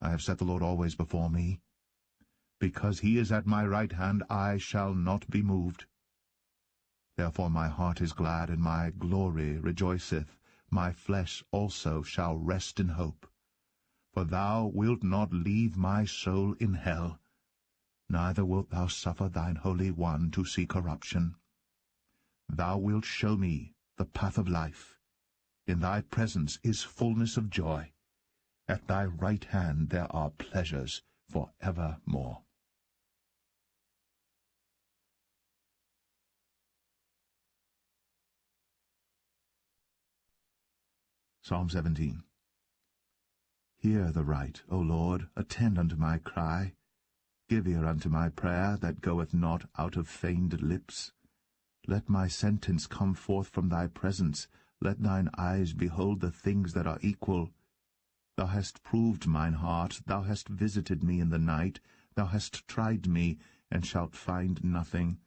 I have set the Lord always before me. Because he is at my right hand, I shall not be moved. Therefore my heart is glad, and my glory rejoiceth. My flesh also shall rest in hope. For thou wilt not leave my soul in hell, neither wilt thou suffer thine Holy One to see corruption. Thou wilt show me the path of life. In thy presence is fullness of joy. At thy right hand there are pleasures for evermore. Psalm 17. Hear the right, O Lord, attend unto my cry. Give ear unto my prayer, that goeth not out of feigned lips. Let my sentence come forth from thy presence. Let thine eyes behold the things that are equal. Thou hast proved mine heart, thou hast visited me in the night, thou hast tried me, and shalt find nothing.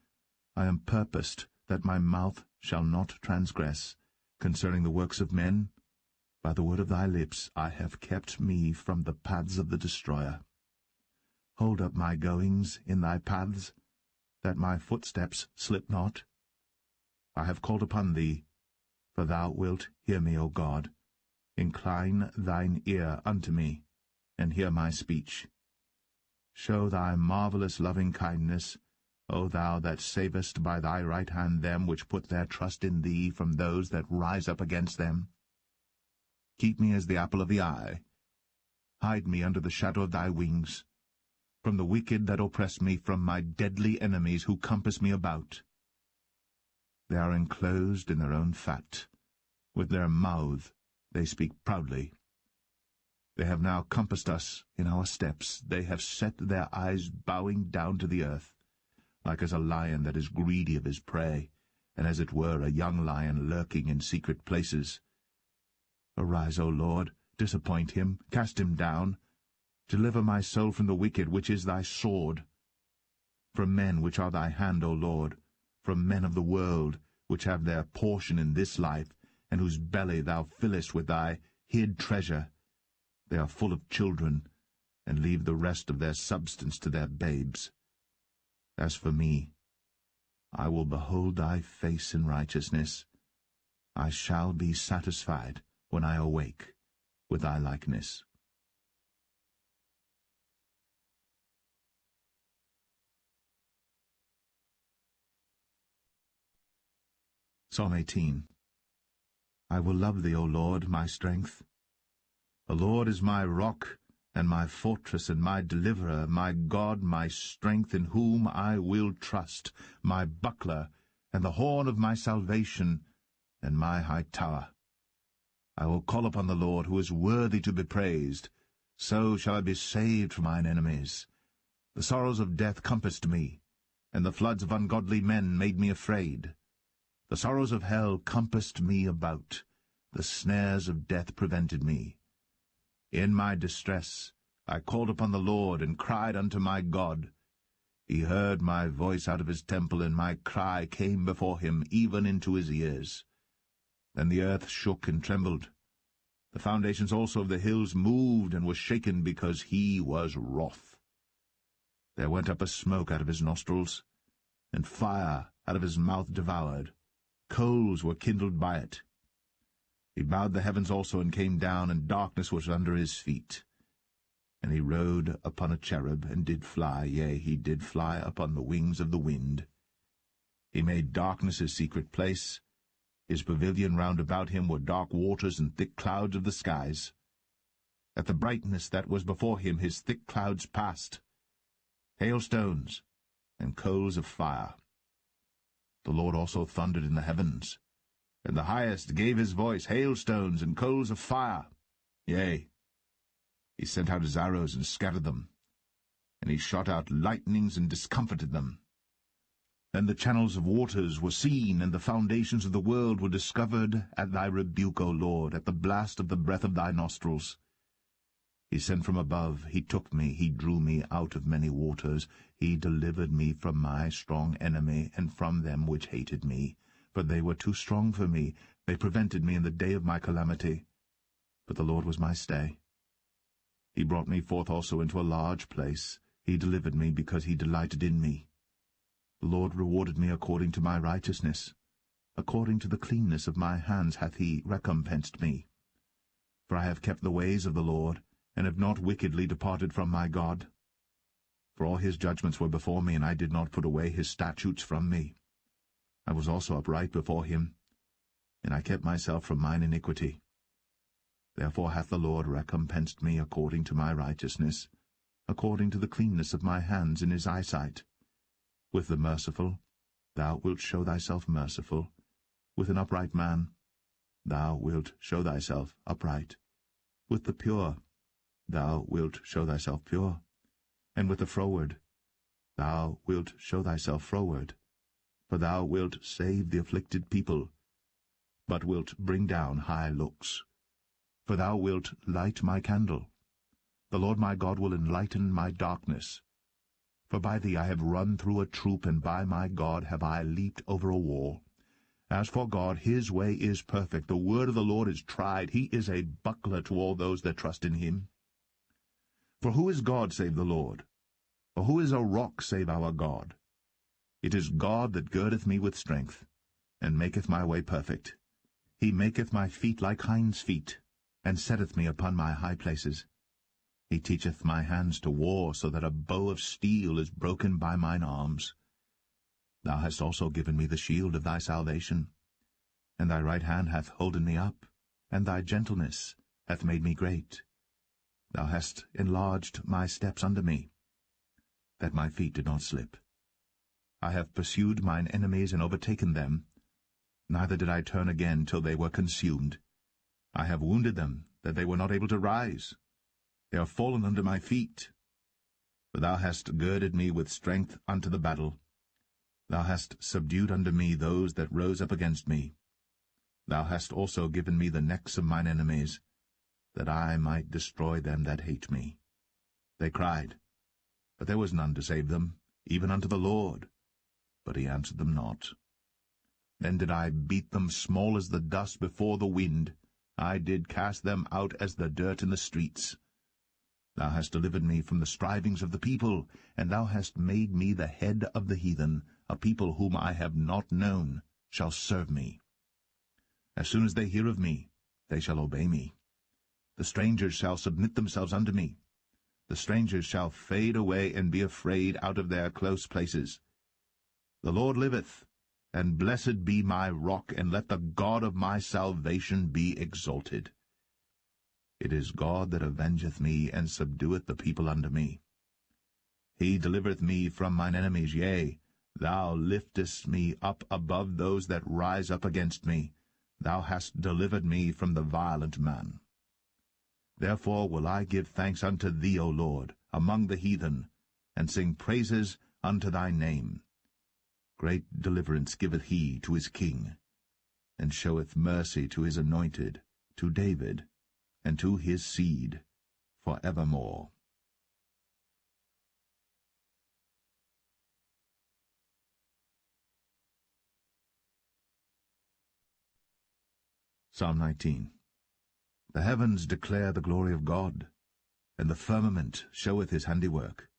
I am purposed that my mouth shall not transgress. Concerning the works of men, by the word of thy lips I have kept me from the paths of the destroyer. Hold up my goings in thy paths, that my footsteps slip not. I have called upon thee, for thou wilt hear me, O God. Incline thine ear unto me, and hear my speech. Show thy marvelous loving-kindness, O thou that savest by thy right hand them which put their trust in thee from those that rise up against them. Keep me as the apple of the eye. Hide me under the shadow of thy wings, from the wicked that oppress me, from my deadly enemies who compass me about. They are enclosed in their own fat. With their mouth they speak proudly. They have now compassed us in our steps. They have set their eyes bowing down to the earth, like as a lion that is greedy of his prey, and as it were a young lion lurking in secret places. Arise, O Lord, disappoint him, cast him down. Deliver my soul from the wicked, which is thy sword. From men which are thy hand, O Lord, from men of the world, which have their portion in this life, and whose belly thou fillest with thy hid treasure. They are full of children, and leave the rest of their substance to their babes. As for me, I will behold thy face in righteousness. I shall be satisfied when I awake with thy likeness. Psalm 18. I will love thee, O Lord, my strength. The Lord is my rock, and my fortress, and my deliverer, my God, my strength, in whom I will trust, my buckler, and the horn of my salvation, and my high tower. I will call upon the Lord, who is worthy to be praised. So shall I be saved from mine enemies. The sorrows of death compassed me, and the floods of ungodly men made me afraid. The sorrows of hell compassed me about. The snares of death prevented me. In my distress I called upon the Lord, and cried unto my God. He heard my voice out of his temple, and my cry came before him, even into his ears. Then the earth shook and trembled. The foundations also of the hills moved and were shaken, because he was wroth. There went up a smoke out of his nostrils, and fire out of his mouth devoured. Coals were kindled by it. He bowed the heavens also, and came down, and darkness was under his feet. And he rode upon a cherub, and did fly, yea, he did fly upon the wings of the wind. He made darkness his secret place. His pavilion round about him were dark waters and thick clouds of the skies. At the brightness that was before him his thick clouds passed. hailstones, and coals of fire. The Lord also thundered in the heavens, and the highest gave his voice, hailstones and coals of fire. Yea, he sent out his arrows and scattered them, and he shot out lightnings and discomfited them. And the channels of waters were seen, and the foundations of the world were discovered at thy rebuke, O Lord, at the blast of the breath of thy nostrils. He sent from above, he took me, he drew me out of many waters. He delivered me from my strong enemy, and from them which hated me. For they were too strong for me, they prevented me in the day of my calamity. But the Lord was my stay. He brought me forth also into a large place. He delivered me, because he delighted in me. The Lord rewarded me according to my righteousness. According to the cleanness of my hands hath he recompensed me. For I have kept the ways of the Lord, and have not wickedly departed from my God. For all his judgments were before me, and I did not put away his statutes from me. I was also upright before him, and I kept myself from mine iniquity. Therefore hath the Lord recompensed me according to my righteousness, according to the cleanness of my hands in his eyesight. With the merciful thou wilt show thyself merciful. With an upright man thou wilt show thyself upright. With the pure thou wilt show thyself pure. And with the froward thou wilt show thyself froward. For thou wilt save the afflicted people, but wilt bring down high looks. For thou wilt light my candle. The Lord my God will enlighten my darkness. For by thee I have run through a troop, and by my God have I leaped over a wall. As for God, his way is perfect. The word of the Lord is tried. He is a buckler to all those that trust in him. For who is God save the Lord? Or who is a rock save our God? It is God that girdeth me with strength, and maketh my way perfect. He maketh my feet like hinds' feet, and setteth me upon my high places. He teacheth my hands to war, so that a bow of steel is broken by mine arms. Thou hast also given me the shield of thy salvation, and thy right hand hath holden me up, and thy gentleness hath made me great. Thou hast enlarged my steps under me, that my feet did not slip. I have pursued mine enemies and overtaken them, neither did I turn again till they were consumed. I have wounded them, that they were not able to rise. They are fallen under my feet. For thou hast girded me with strength unto the battle. Thou hast subdued unto me those that rose up against me. Thou hast also given me the necks of mine enemies, that I might destroy them that hate me. They cried, but there was none to save them, even unto the Lord, but he answered them not. Then did I beat them small as the dust before the wind. I did cast them out as the dirt in the streets. Thou hast delivered me from the strivings of the people, and thou hast made me the head of the heathen. A people whom I have not known shall serve me. As soon as they hear of me, they shall obey me. The strangers shall submit themselves unto me. The strangers shall fade away and be afraid out of their close places. The Lord liveth, and blessed be my rock, and let the God of my salvation be exalted. It is God that avengeth me, and subdueth the people unto me. He delivereth me from mine enemies, yea, thou liftest me up above those that rise up against me. Thou hast delivered me from the violent man. Therefore will I give thanks unto thee, O Lord, among the heathen, and sing praises unto thy name. Great deliverance giveth he to his king, and showeth mercy to his anointed, to David, and to his seed for evermore. Psalm 19. The heavens declare the glory of God, and the firmament showeth his handiwork.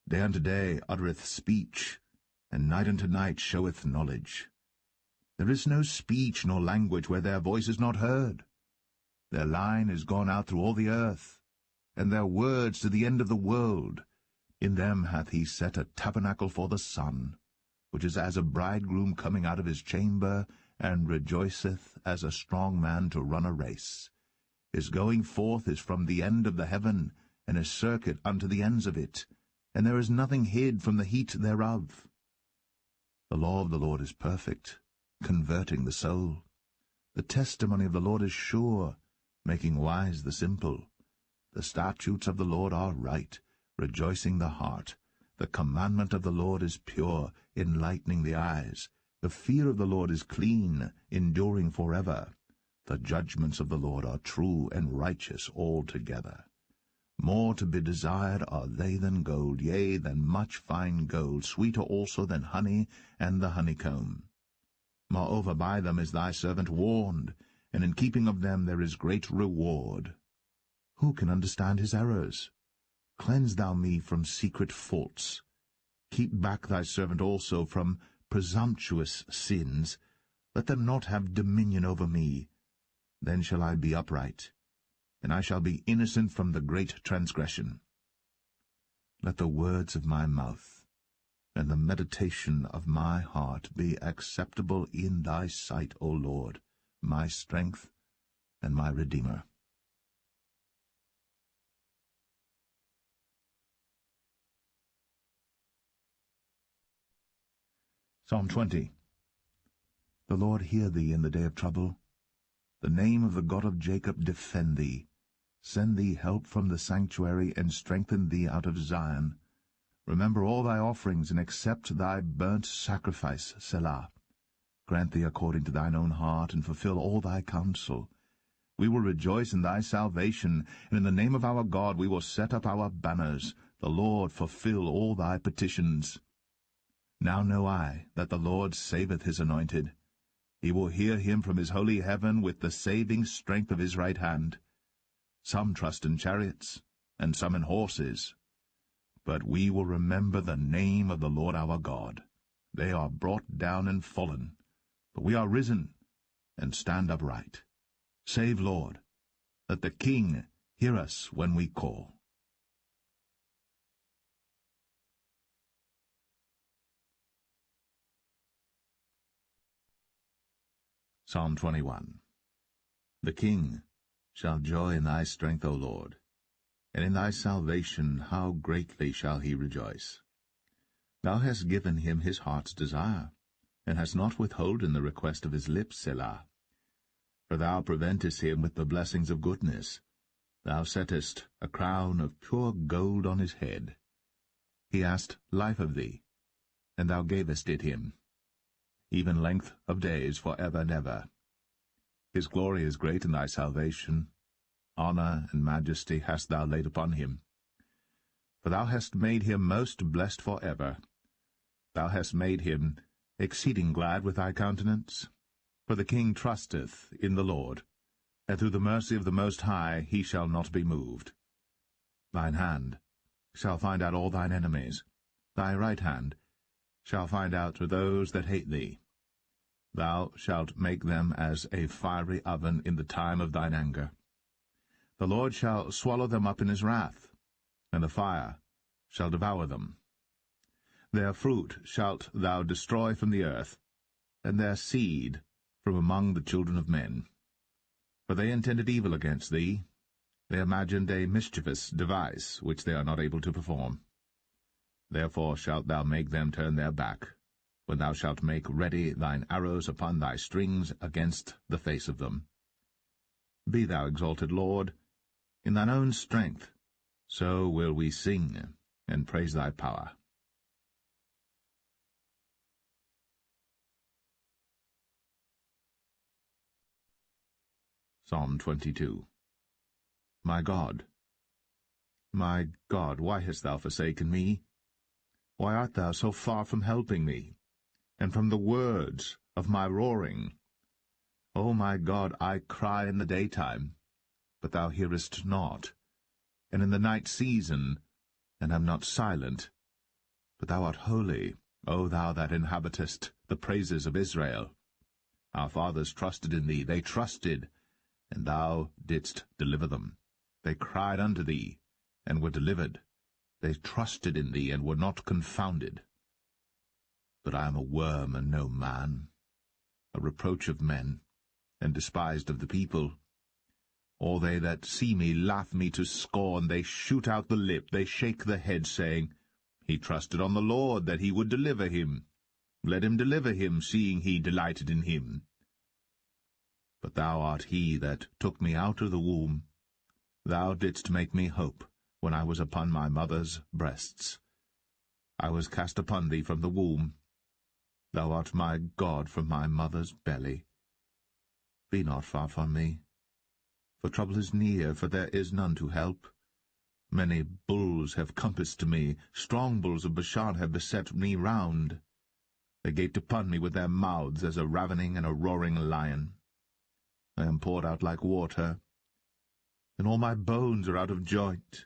Day unto day uttereth speech, and night unto night showeth knowledge. There is no speech nor language where their voice is not heard. Their line is gone out through all the earth, and their words to the end of the world. In them hath he set a tabernacle for the sun, which is as a bridegroom coming out of his chamber, and rejoiceth as a strong man to run a race. His going forth is from the end of the heaven, and his circuit unto the ends of it. and there is nothing hid from the heat thereof. The law of the Lord is perfect, converting the soul. The testimony of the Lord is sure, making wise the simple. The statutes of the Lord are right, rejoicing the heart. The commandment of the Lord is pure, enlightening the eyes. The fear of the Lord is clean, enduring forever. The judgments of the Lord are true and righteous altogether. More to be desired are they than gold, yea, than much fine gold, sweeter also than honey and the honeycomb. Moreover, by them is thy servant warned, and in keeping of them there is great reward. Who can understand his errors? Cleanse thou me from secret faults. Keep back thy servant also from presumptuous sins. Let them not have dominion over me. Then shall I be upright, and I shall be innocent from the great transgression. Let the words of my mouth and the meditation of my heart be acceptable in thy sight, O Lord, my strength and my Redeemer. Psalm 20. The Lord hear thee in the day of trouble. The name of the God of Jacob defend thee. Send thee help from the sanctuary, and strengthen thee out of Zion. Remember all thy offerings, and accept thy burnt sacrifice, Selah. Grant thee according to thine own heart, and fulfill all thy counsel. We will rejoice in thy salvation, and in the name of our God we will set up our banners. The Lord fulfill all thy petitions. Now know I that the Lord saveth his anointed. He will hear him from his holy heaven with the saving strength of his right hand. Some trust in chariots, and some in horses. But we will remember the name of the Lord our God. They are brought down and fallen, but we are risen and stand upright. Save, Lord, that the King hear us when we call. Psalm 21. The King shall joy in thy strength, O Lord, and in thy salvation how greatly shall he rejoice. Thou hast given him his heart's desire, and hast not withholden the request of his lips, Selah. For thou preventest him with the blessings of goodness. Thou settest a crown of pure gold on his head. He asked life of thee, and thou gavest it him, even length of days for ever and ever. His glory is great in thy salvation. Honour and majesty hast thou laid upon him. For thou hast made him most blessed for ever. Thou hast made him exceeding glad with thy countenance. For the king trusteth in the Lord, and through the mercy of the Most High he shall not be moved. Thine hand shall find out all thine enemies. Thy right hand shall find out those that hate thee. Thou shalt make them as a fiery oven in the time of thine anger. The Lord shall swallow them up in his wrath, and the fire shall devour them. Their fruit shalt thou destroy from the earth, and their seed from among the children of men. For they intended evil against thee. They imagined a mischievous device which they are not able to perform. Therefore shalt thou make them turn their back, when thou shalt make ready thine arrows upon thy strings against the face of them. Be thou exalted, Lord, in thine own strength, so will we sing and praise thy power. Psalm 22. My God, why hast thou forsaken me? Why art thou so far from helping me, and from the words of my roaring? O my God, I cry in the daytime, but thou hearest not, and in the night season, and am not silent. But thou art holy, O thou that inhabitest the praises of Israel. Our fathers trusted in thee, they trusted, and thou didst deliver them. They cried unto thee, and were delivered. They trusted in thee, and were not confounded. But I am a worm and no man, a reproach of men, and despised of the people. All they that see me laugh me to scorn. They shoot out the lip, they shake the head, saying, He trusted on the Lord that he would deliver him. Let him deliver him, seeing he delighted in him. But thou art he that took me out of the womb. Thou didst make me hope when I was upon my mother's breasts. I was cast upon thee from the womb. Thou art my God from my mother's belly. Be not far from me, for trouble is near, for there is none to help. Many bulls have compassed me, strong bulls of Bashan have beset me round. They gaped upon me with their mouths as a ravening and a roaring lion. I am poured out like water, and all my bones are out of joint.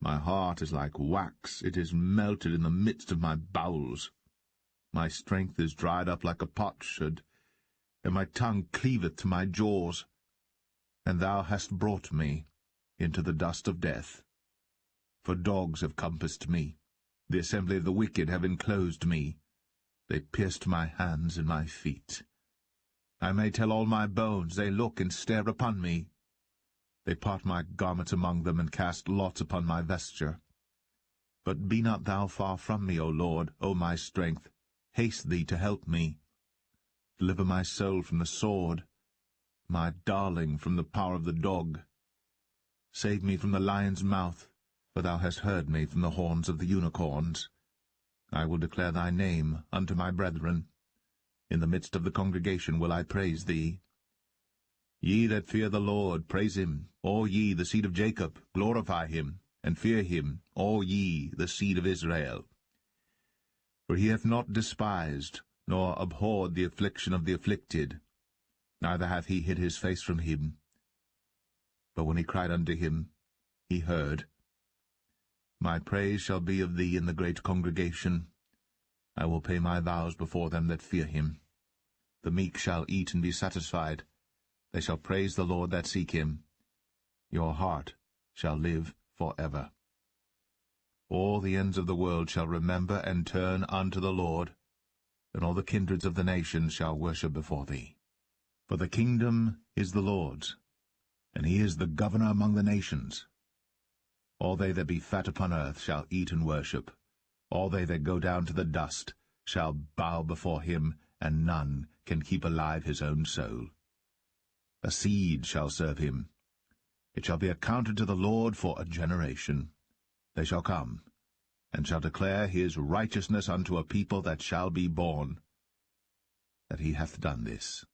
My heart is like wax, it is melted in the midst of my bowels. My strength is dried up like a potsherd, and my tongue cleaveth to my jaws. And thou hast brought me into the dust of death. For dogs have compassed me, the assembly of the wicked have enclosed me. They pierced my hands and my feet. I may tell all my bones, they look and stare upon me. They part my garments among them, and cast lots upon my vesture. But be not thou far from me, O Lord, O my strength. Haste thee to help me. Deliver my soul from the sword, my darling from the power of the dog. Save me from the lion's mouth, for thou hast heard me from the horns of the unicorns. I will declare thy name unto my brethren. In the midst of the congregation will I praise thee. Ye that fear the Lord, praise him. All ye, the seed of Jacob, glorify him, and fear him, all ye, the seed of Israel. For he hath not despised, nor abhorred the affliction of the afflicted, neither hath he hid his face from him. But when he cried unto him, he heard. My praise shall be of thee in the great congregation. I will pay my vows before them that fear him. The meek shall eat and be satisfied. They shall praise the Lord that seek him. Your heart shall live for ever. All the ends of the world shall remember and turn unto the Lord, and all the kindreds of the nations shall worship before thee. For the kingdom is the Lord's, and he is the governor among the nations. All they that be fat upon earth shall eat and worship. All they that go down to the dust shall bow before him, and none can keep alive his own soul. A seed shall serve him. It shall be accounted to the Lord for a generation. They shall come, and shall declare his righteousness unto a people that shall be born, that he hath done this.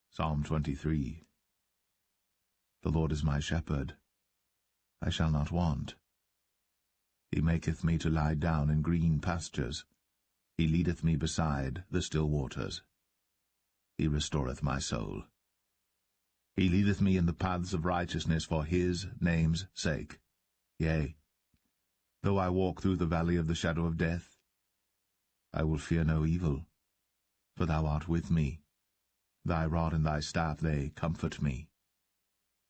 Psalm 23. The Lord is my shepherd, I shall not want. He maketh me to lie down in green pastures. He leadeth me beside the still waters. He restoreth my soul. He leadeth me in the paths of righteousness for his name's sake. Yea, though I walk through the valley of the shadow of death, I will fear no evil, for thou art with me. Thy rod and thy staff, they comfort me.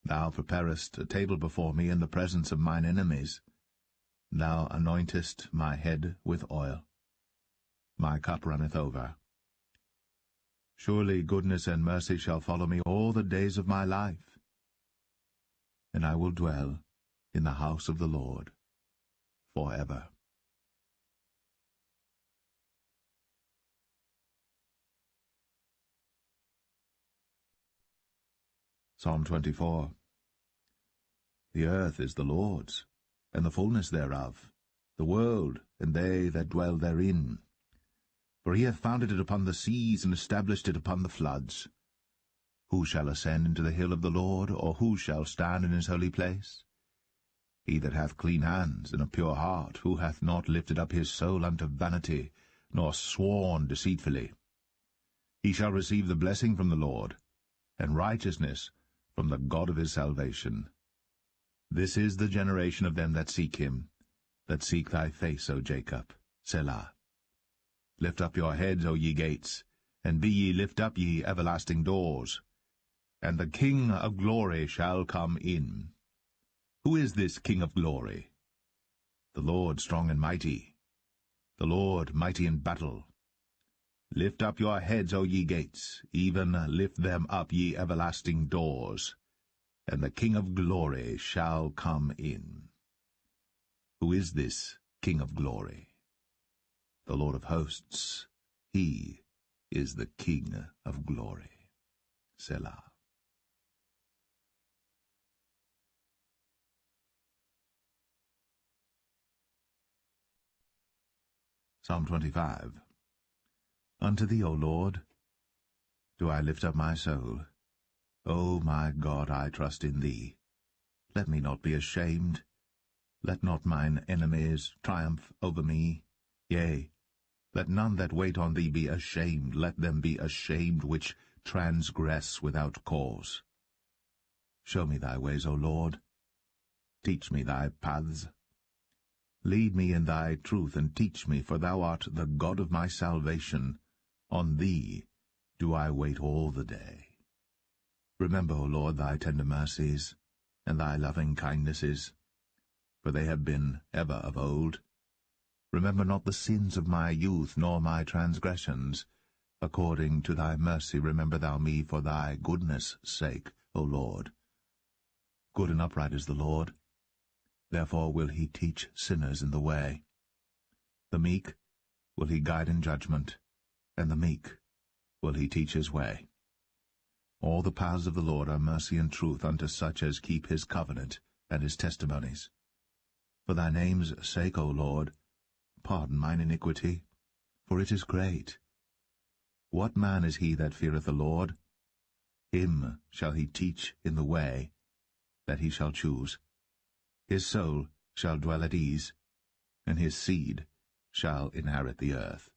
Thou preparest a table before me in the presence of mine enemies. Thou anointest my head with oil. My cup runneth over. Surely goodness and mercy shall follow me all the days of my life, and I will dwell in the house of the Lord forever. Psalm 24. The earth is the Lord's, and the fullness thereof, the world, and they that dwell therein. For he hath founded it upon the seas, and established it upon the floods. Who shall ascend into the hill of the Lord, or who shall stand in his holy place? He that hath clean hands and a pure heart, who hath not lifted up his soul unto vanity, nor sworn deceitfully. He shall receive the blessing from the Lord, and righteousness from the God of his salvation. This is the generation of them that seek him, that seek thy face, O Jacob. Selah. Lift up your heads, O ye gates, and be ye lift up, ye everlasting doors, and the King of glory shall come in. Who is this King of glory? The Lord strong and mighty, the Lord mighty in battle. Lift up your heads, O ye gates, even lift them up, ye everlasting doors, and the King of glory shall come in. Who is this King of glory? The Lord of hosts. He is the King of glory. Selah. Psalm 25. Unto thee, O Lord, do I lift up my soul. O my God, I trust in thee. Let me not be ashamed. Let not mine enemies triumph over me. Yea, let none that wait on thee be ashamed. Let them be ashamed which transgress without cause. Show me thy ways, O Lord. Teach me thy paths. Lead me in thy truth, and teach me, for thou art the God of my salvation. On thee do I wait all the day. Remember, O Lord, thy tender mercies, and thy loving kindnesses, for they have been ever of old. Remember not the sins of my youth, nor my transgressions. According to thy mercy remember thou me for thy goodness' sake, O Lord. Good and upright is the Lord. Therefore will he teach sinners in the way. The meek will he guide in judgment, and the meek will he teach his way. All the paths of the Lord are mercy and truth unto such as keep his covenant and his testimonies. For thy name's sake, O Lord, pardon mine iniquity, for it is great. What man is he that feareth the Lord? Him shall he teach in the way that he shall choose. His soul shall dwell at ease, and his seed shall inherit the earth.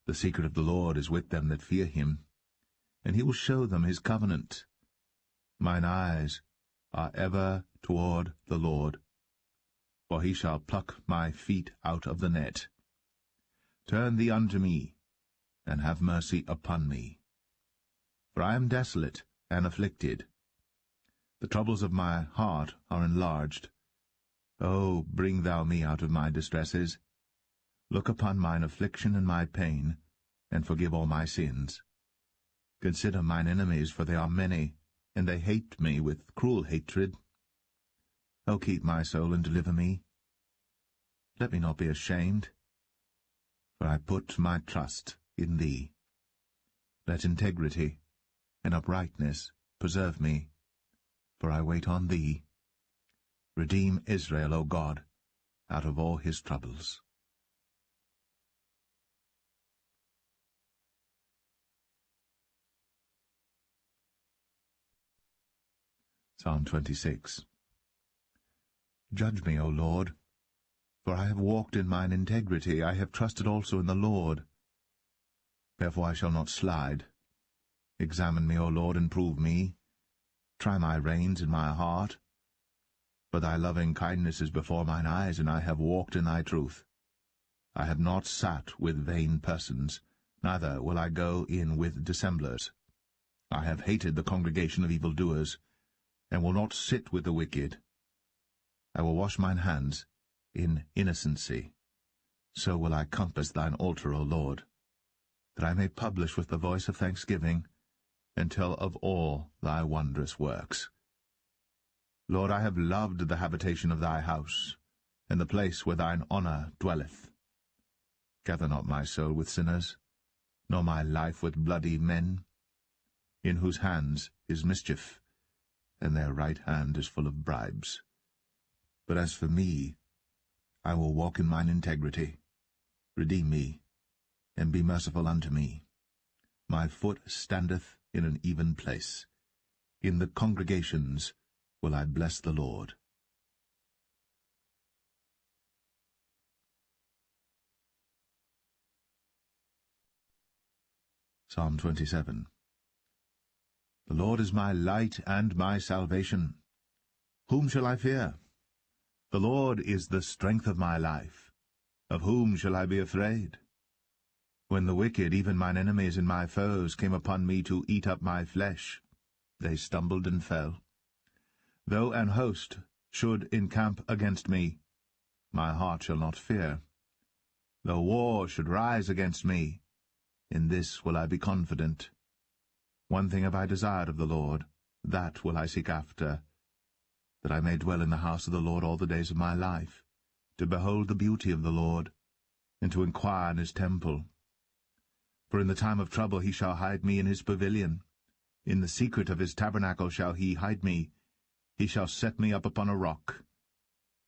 The secret of the Lord is with them that fear him, and he will show them his covenant. Mine eyes are ever toward the Lord, for he shall pluck my feet out of the net. Turn thee unto me, and have mercy upon me. For I am desolate and afflicted. The troubles of my heart are enlarged. O bring thou me out of my distresses. Look upon mine affliction and my pain, and forgive all my sins. Consider mine enemies, for they are many, and they hate me with cruel hatred. O keep my soul and deliver me. Let me not be ashamed, for I put my trust in thee. Let integrity and uprightness preserve me, for I wait on thee. Redeem Israel, O God, out of all his troubles. Psalm 26. Judge me, O Lord, for I have walked in mine integrity. I have trusted also in the Lord. Therefore I shall not slide. Examine me, O Lord, and prove me. Try my reins and my heart. For thy loving kindness is before mine eyes, and I have walked in thy truth. I have not sat with vain persons, neither will I go in with dissemblers. I have hated the congregation of evildoers, and will not sit with the wicked. I will wash mine hands in innocency. So will I compass thine altar, O Lord, that I may publish with the voice of thanksgiving, and tell of all thy wondrous works. Lord, I have loved the habitation of thy house, and the place where thine honour dwelleth. Gather not my soul with sinners, nor my life with bloody men, in whose hands is mischief, and their right hand is full of bribes. But as for me, I will walk in mine integrity. Redeem me, and be merciful unto me. My foot standeth in an even place. In the congregations will I bless the Lord. Psalm 27. The Lord is my light and my salvation. Whom shall I fear? The Lord is the strength of my life. Of whom shall I be afraid? When the wicked, even mine enemies and my foes, came upon me to eat up my flesh, they stumbled and fell. Though an host should encamp against me, my heart shall not fear. Though war should rise against me, In this will I be confident. One thing have I desired of the Lord, that will I seek after, that I may dwell in the house of the Lord all the days of my life, to behold the beauty of the Lord, and to inquire in his temple. For in the time of trouble he shall hide me in his pavilion. In the secret of his tabernacle shall he hide me. He shall set me up upon a rock.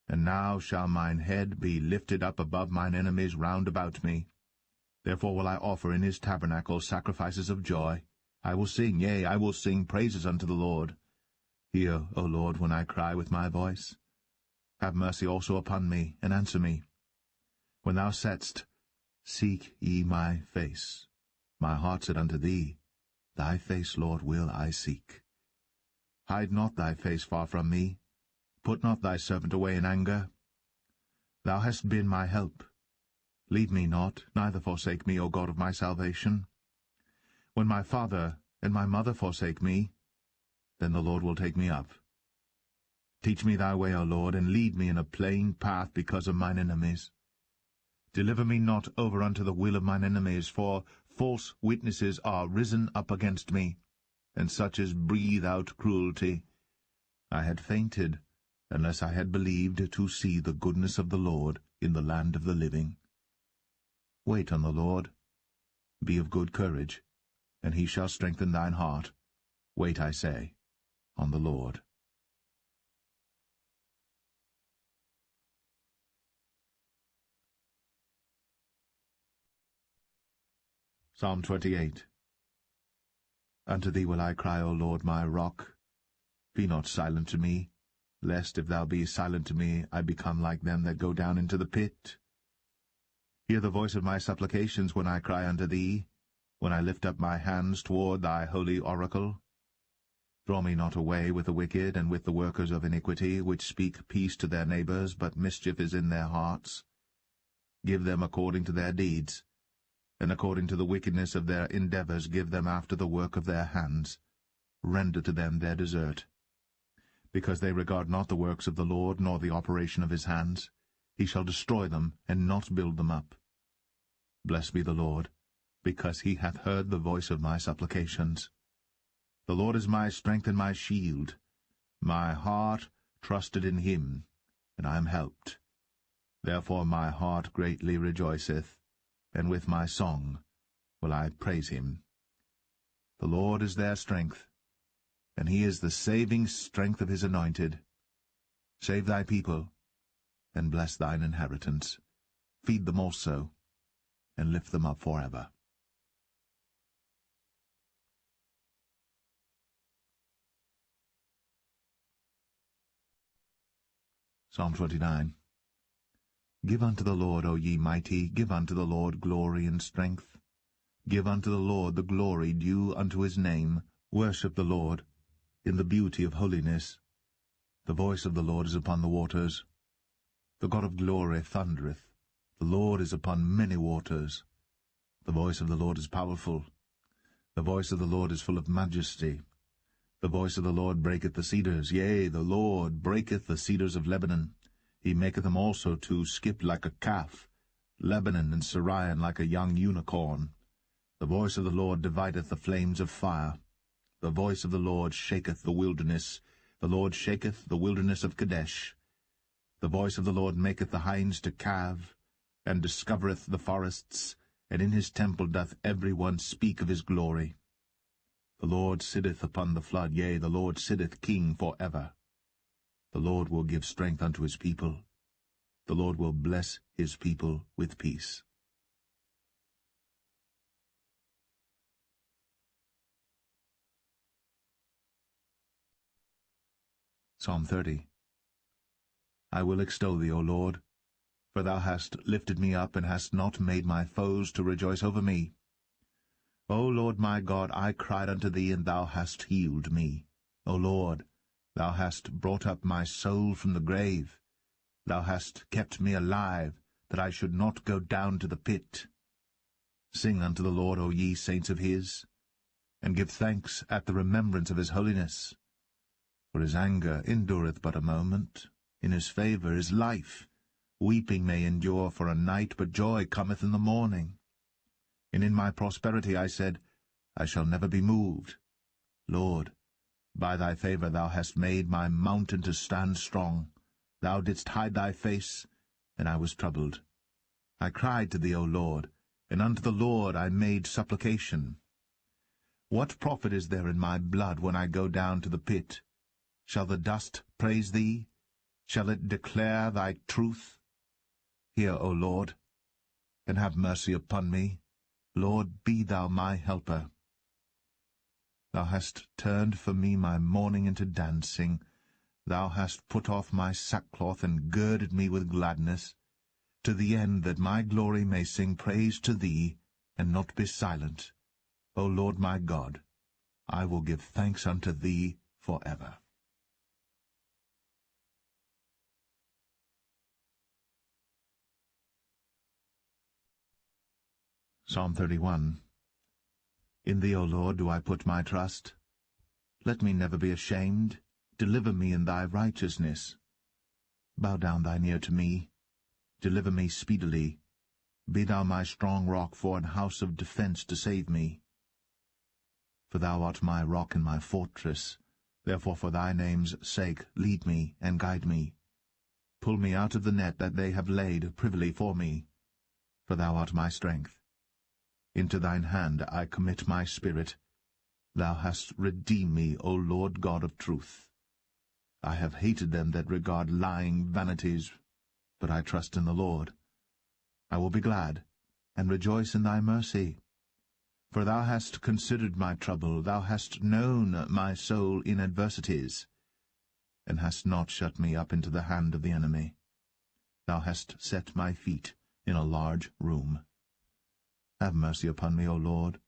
And now shall mine head be lifted up above mine enemies round about me. Therefore will I offer in his tabernacle sacrifices of joy. I will sing, yea, I will sing praises unto the Lord. Hear, O Lord, when I cry with my voice. Have mercy also upon me, and answer me. When thou saidst, Seek ye my face, my heart said unto thee, Thy face, Lord, will I seek. Hide not thy face far from me. Put not thy servant away in anger. Thou hast been my help. Leave me not, neither forsake me, O God of my salvation. When my father and my mother forsake me, then the Lord will take me up. Teach me thy way, O Lord, and lead me in a plain path because of mine enemies. Deliver me not over unto the will of mine enemies, for false witnesses are risen up against me, and such as breathe out cruelty. I had fainted, unless I had believed to see the goodness of the Lord in the land of the living. Wait on the Lord. Be of good courage, and he shall strengthen thine heart. Wait, I say, on the Lord. Psalm 28. Unto thee will I cry, O Lord, my rock. Be not silent to me, lest if thou be silent to me, I become like them that go down into the pit. Hear the voice of my supplications when I cry unto thee, when I lift up my hands toward thy holy oracle. Draw me not away with the wicked and with the workers of iniquity, which speak peace to their neighbors, but mischief is in their hearts. Give them according to their deeds, and according to the wickedness of their endeavors give them after the work of their hands. Render to them their desert. Because they regard not the works of the Lord, nor the operation of his hands, he shall destroy them, and not build them up. Blessed be the Lord, because he hath heard the voice of my supplications. The Lord is my strength and my shield. My heart trusted in him, and I am helped. Therefore my heart greatly rejoiceth, and with my song will I praise him. The Lord is their strength, and he is the saving strength of his anointed. Save thy people, and bless thine inheritance. Feed them also, and lift them up forever. Psalm 29. Give unto the Lord, O ye mighty, give unto the Lord glory and strength. Give unto the Lord the glory due unto his name. Worship the Lord in the beauty of holiness. The voice of the Lord is upon the waters. The God of glory thundereth. The Lord is upon many waters. The voice of the Lord is powerful. The voice of the Lord is full of majesty. The voice of the Lord breaketh the cedars. Yea, the Lord breaketh the cedars of Lebanon. He maketh them also to skip like a calf, Lebanon and Sirion like a young unicorn. The voice of the Lord divideth the flames of fire. The voice of the Lord shaketh the wilderness. The Lord shaketh the wilderness of Kadesh. The voice of the Lord maketh the hinds to calve, and discovereth the forests, and in his temple doth every one speak of his glory. The Lord sitteth upon the flood, yea, the Lord sitteth king for ever. The Lord will give strength unto his people. The Lord will bless his people with peace. Psalm 30. I will extol thee, O Lord, for thou hast lifted me up, and hast not made my foes to rejoice over me. O Lord my God, I cried unto thee, and thou hast healed me. O Lord, thou hast brought up my soul from the grave. Thou hast kept me alive, that I should not go down to the pit. Sing unto the Lord, O ye saints of his, and give thanks at the remembrance of his holiness. For his anger endureth but a moment, in his favour is life. Weeping may endure for a night, but joy cometh in the morning. And in my prosperity I said, I shall never be moved. Lord, by thy favour thou hast made my mountain to stand strong. Thou didst hide thy face, and I was troubled. I cried to thee, O Lord, and unto the Lord I made supplication. What profit is there in my blood when I go down to the pit? Shall the dust praise thee? Shall it declare thy truth? Hear, O Lord, and have mercy upon me. Lord, be thou my helper. Thou hast turned for me my mourning into dancing. Thou hast put off my sackcloth and girded me with gladness, to the end that my glory may sing praise to thee, and not be silent. O Lord my God, I will give thanks unto thee for ever. Psalm 31. In thee, O Lord, do I put my trust. Let me never be ashamed. Deliver me in thy righteousness. Bow down thine ear to me. Deliver me speedily. Be thou my strong rock for an house of defence to save me. For thou art my rock and my fortress. Therefore for thy name's sake lead me and guide me. Pull me out of the net that they have laid privily for me. For thou art my strength. Into thine hand I commit my spirit. Thou hast redeemed me, O Lord God of truth. I have hated them that regard lying vanities, but I trust in the Lord. I will be glad, and rejoice in thy mercy. For thou hast considered my trouble, thou hast known my soul in adversities, and hast not shut me up into the hand of the enemy. Thou hast set my feet in a large room. Have mercy upon me, O Lord,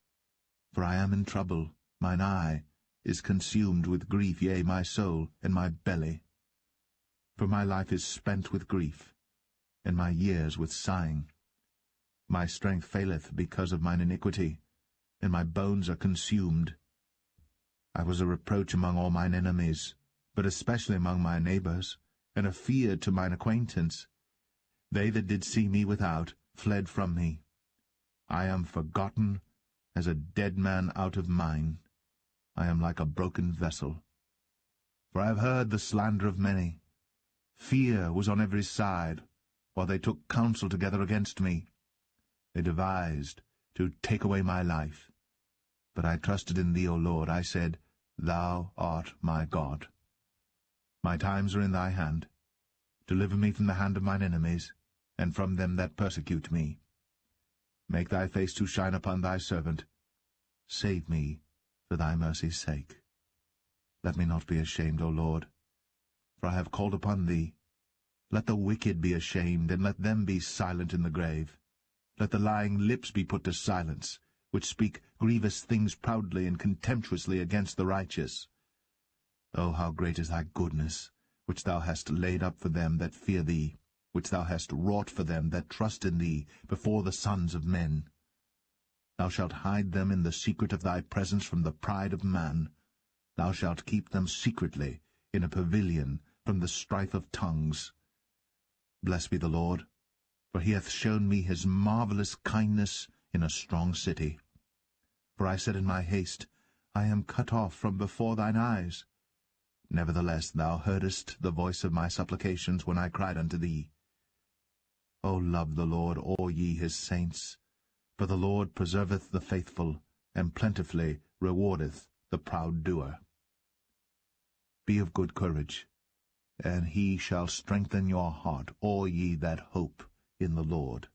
for I am in trouble. Mine eye is consumed with grief, yea, my soul and my belly. For my life is spent with grief, and my years with sighing. My strength faileth because of mine iniquity, and my bones are consumed. I was a reproach among all mine enemies, but especially among my neighbours, and a fear to mine acquaintance. They that did see me without fled from me. I am forgotten as a dead man out of mind. I am like a broken vessel. For I have heard the slander of many. Fear was on every side, while they took counsel together against me. They devised to take away my life. But I trusted in thee, O Lord. I said, Thou art my God. My times are in thy hand. Deliver me from the hand of mine enemies, and from them that persecute me. Make thy face to shine upon thy servant. Save me for thy mercy's sake. Let me not be ashamed, O Lord, for I have called upon thee. Let the wicked be ashamed, and let them be silent in the grave. Let the lying lips be put to silence, which speak grievous things proudly and contemptuously against the righteous. O how great is thy goodness, which thou hast laid up for them that fear thee, which thou hast wrought for them that trust in thee before the sons of men. Thou shalt hide them in the secret of thy presence from the pride of man. Thou shalt keep them secretly in a pavilion from the strife of tongues. Blessed be the Lord, for he hath shown me his marvellous kindness in a strong city. For I said in my haste, I am cut off from before thine eyes. Nevertheless thou heardest the voice of my supplications when I cried unto thee. O love the Lord, all ye his saints, for the Lord preserveth the faithful, and plentifully rewardeth the proud doer. Be of good courage, and he shall strengthen your heart, all ye that hope in the Lord.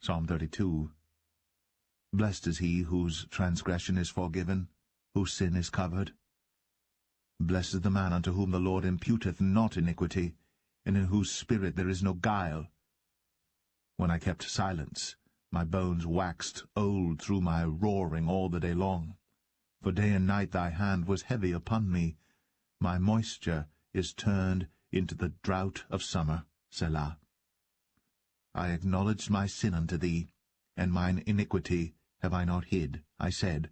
Psalm 32. Blessed is he whose transgression is forgiven, whose sin is covered. Blessed is the man unto whom the Lord imputeth not iniquity, and in whose spirit there is no guile. When I kept silence, my bones waxed old through my roaring all the day long. For day and night thy hand was heavy upon me. My moisture is turned into the drought of summer. Selah. I acknowledged my sin unto thee, and mine iniquity have I not hid. I said,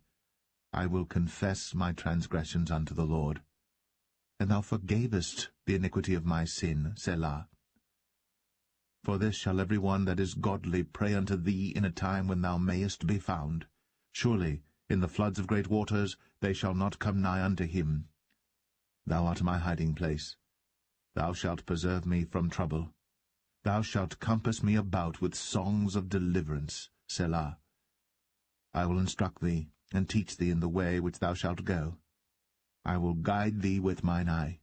I will confess my transgressions unto the Lord. and thou forgavest the iniquity of my sin, Selah. For this shall every one that is godly pray unto thee in a time when thou mayest be found. Surely in the floods of great waters they shall not come nigh unto him. Thou art my hiding place. Thou shalt preserve me from trouble. Thou shalt compass me about with songs of deliverance, Selah. I will instruct thee, and teach thee in the way which thou shalt go. I will guide thee with mine eye.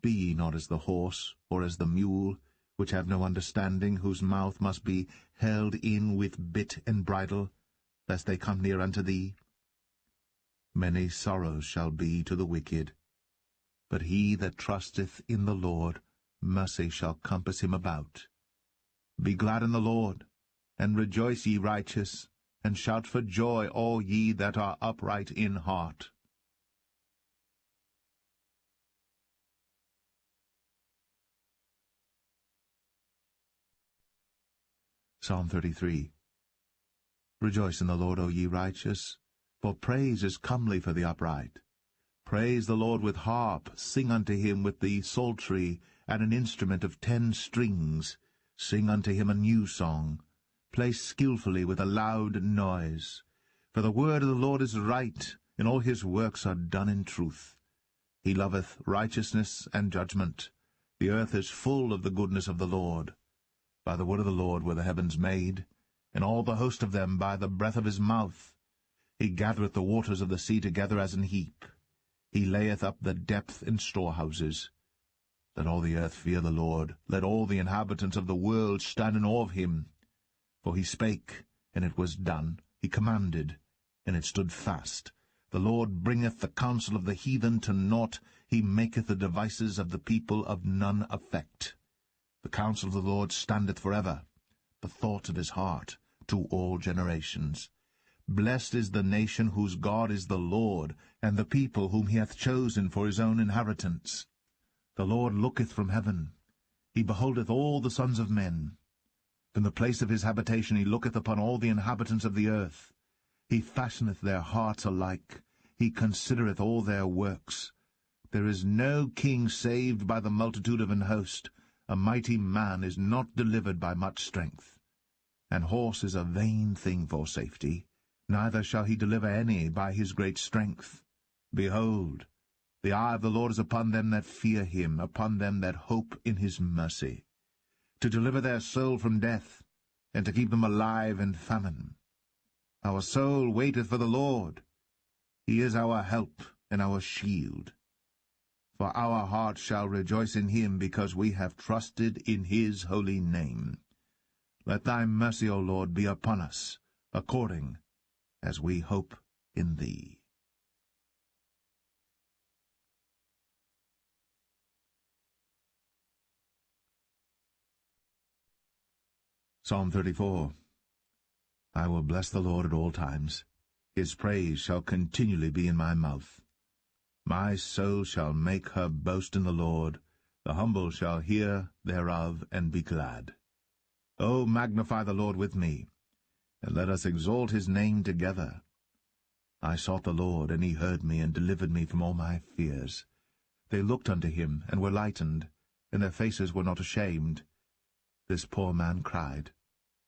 Be ye not as the horse, or as the mule, which have no understanding, whose mouth must be held in with bit and bridle, lest they come near unto thee. Many sorrows shall be to the wicked, but he that trusteth in the Lord, mercy shall compass him about. Be glad in the Lord, and rejoice, ye righteous, and shout for joy, all ye that are upright in heart. Psalm 33. Rejoice in the Lord, O ye righteous, for praise is comely for the upright. Praise the Lord with harp, sing unto him with the psaltery, and an instrument of 10 strings. Sing unto him a new song. Play skillfully with a loud noise. For the word of the Lord is right, and all his works are done in truth. He loveth righteousness and judgment. The earth is full of the goodness of the Lord. By the word of the Lord were the heavens made, and all the host of them by the breath of his mouth. He gathereth the waters of the sea together as an heap. He layeth up the depth in storehouses. Let all the earth fear the Lord. Let all the inhabitants of the world stand in awe of him. For he spake, and it was done. He commanded, and it stood fast. The Lord bringeth the counsel of the heathen to naught. He maketh the devices of the people of none effect. The counsel of the Lord standeth forever, the thought of his heart to all generations. Blessed is the nation whose God is the Lord, and the people whom he hath chosen for his own inheritance. The Lord looketh from heaven. He beholdeth all the sons of men. From the place of his habitation he looketh upon all the inhabitants of the earth. He fashioneth their hearts alike. He considereth all their works. There is no king saved by the multitude of an host. A mighty man is not delivered by much strength. An horse is a vain thing for safety, neither shall he deliver any by his great strength. Behold, the eye of the Lord is upon them that fear him, upon them that hope in his mercy, to deliver their soul from death, and to keep them alive in famine. Our soul waiteth for the Lord. He is our help and our shield. For our heart shall rejoice in him, because we have trusted in his holy name. Let thy mercy, O Lord, be upon us, according as we hope in thee. Psalm 34. I will bless the Lord at all times. His praise shall continually be in my mouth. My soul shall make her boast in the Lord. The humble shall hear thereof and be glad. O magnify the Lord with me, and let us exalt his name together. I sought the Lord, and he heard me, and delivered me from all my fears. They looked unto him, and were lightened, and their faces were not ashamed. This poor man cried,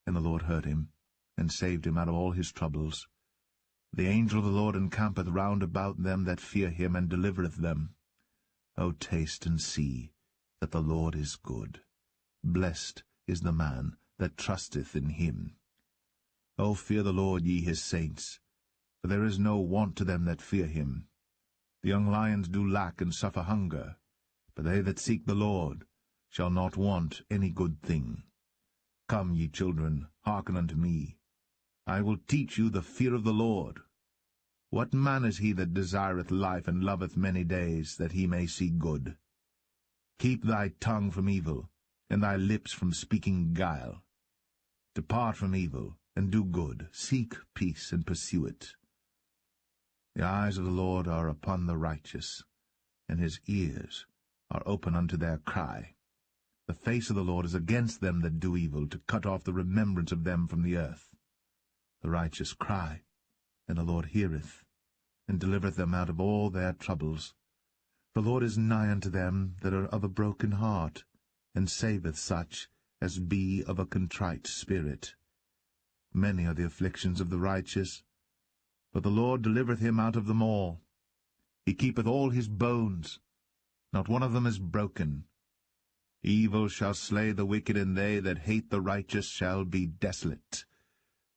and the Lord heard him, and saved him out of all his troubles. The angel of the Lord encampeth round about them that fear him, and delivereth them. O taste and see that the Lord is good. Blessed is the man that trusteth in him. O fear the Lord, ye his saints, for there is no want to them that fear him. The young lions do lack and suffer hunger, but they that seek the Lord shall not want any good thing. Come, ye children, hearken unto me. I will teach you the fear of the Lord. What man is he that desireth life, and loveth many days, that he may see good? Keep thy tongue from evil, and thy lips from speaking guile. Depart from evil, and do good. Seek peace, and pursue it. The eyes of the Lord are upon the righteous, and his ears are open unto their cry. The face of the Lord is against them that do evil, to cut off the remembrance of them from the earth. The righteous cry, and the Lord heareth, and delivereth them out of all their troubles. The Lord is nigh unto them that are of a broken heart, and saveth such as be of a contrite spirit. Many are the afflictions of the righteous, but the Lord delivereth him out of them all. He keepeth all his bones, not one of them is broken. Evil shall slay the wicked, and they that hate the righteous shall be desolate.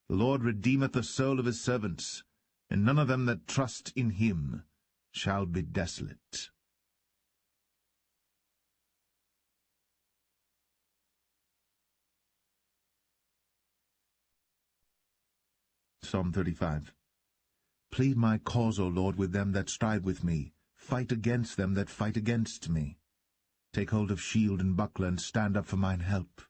The Lord redeemeth the soul of his servants, and none of them that trust in him shall be desolate. Psalm 35. Plead my cause, O Lord, with them that strive with me. Fight against them that fight against me. Take hold of shield and buckler, and stand up for mine help.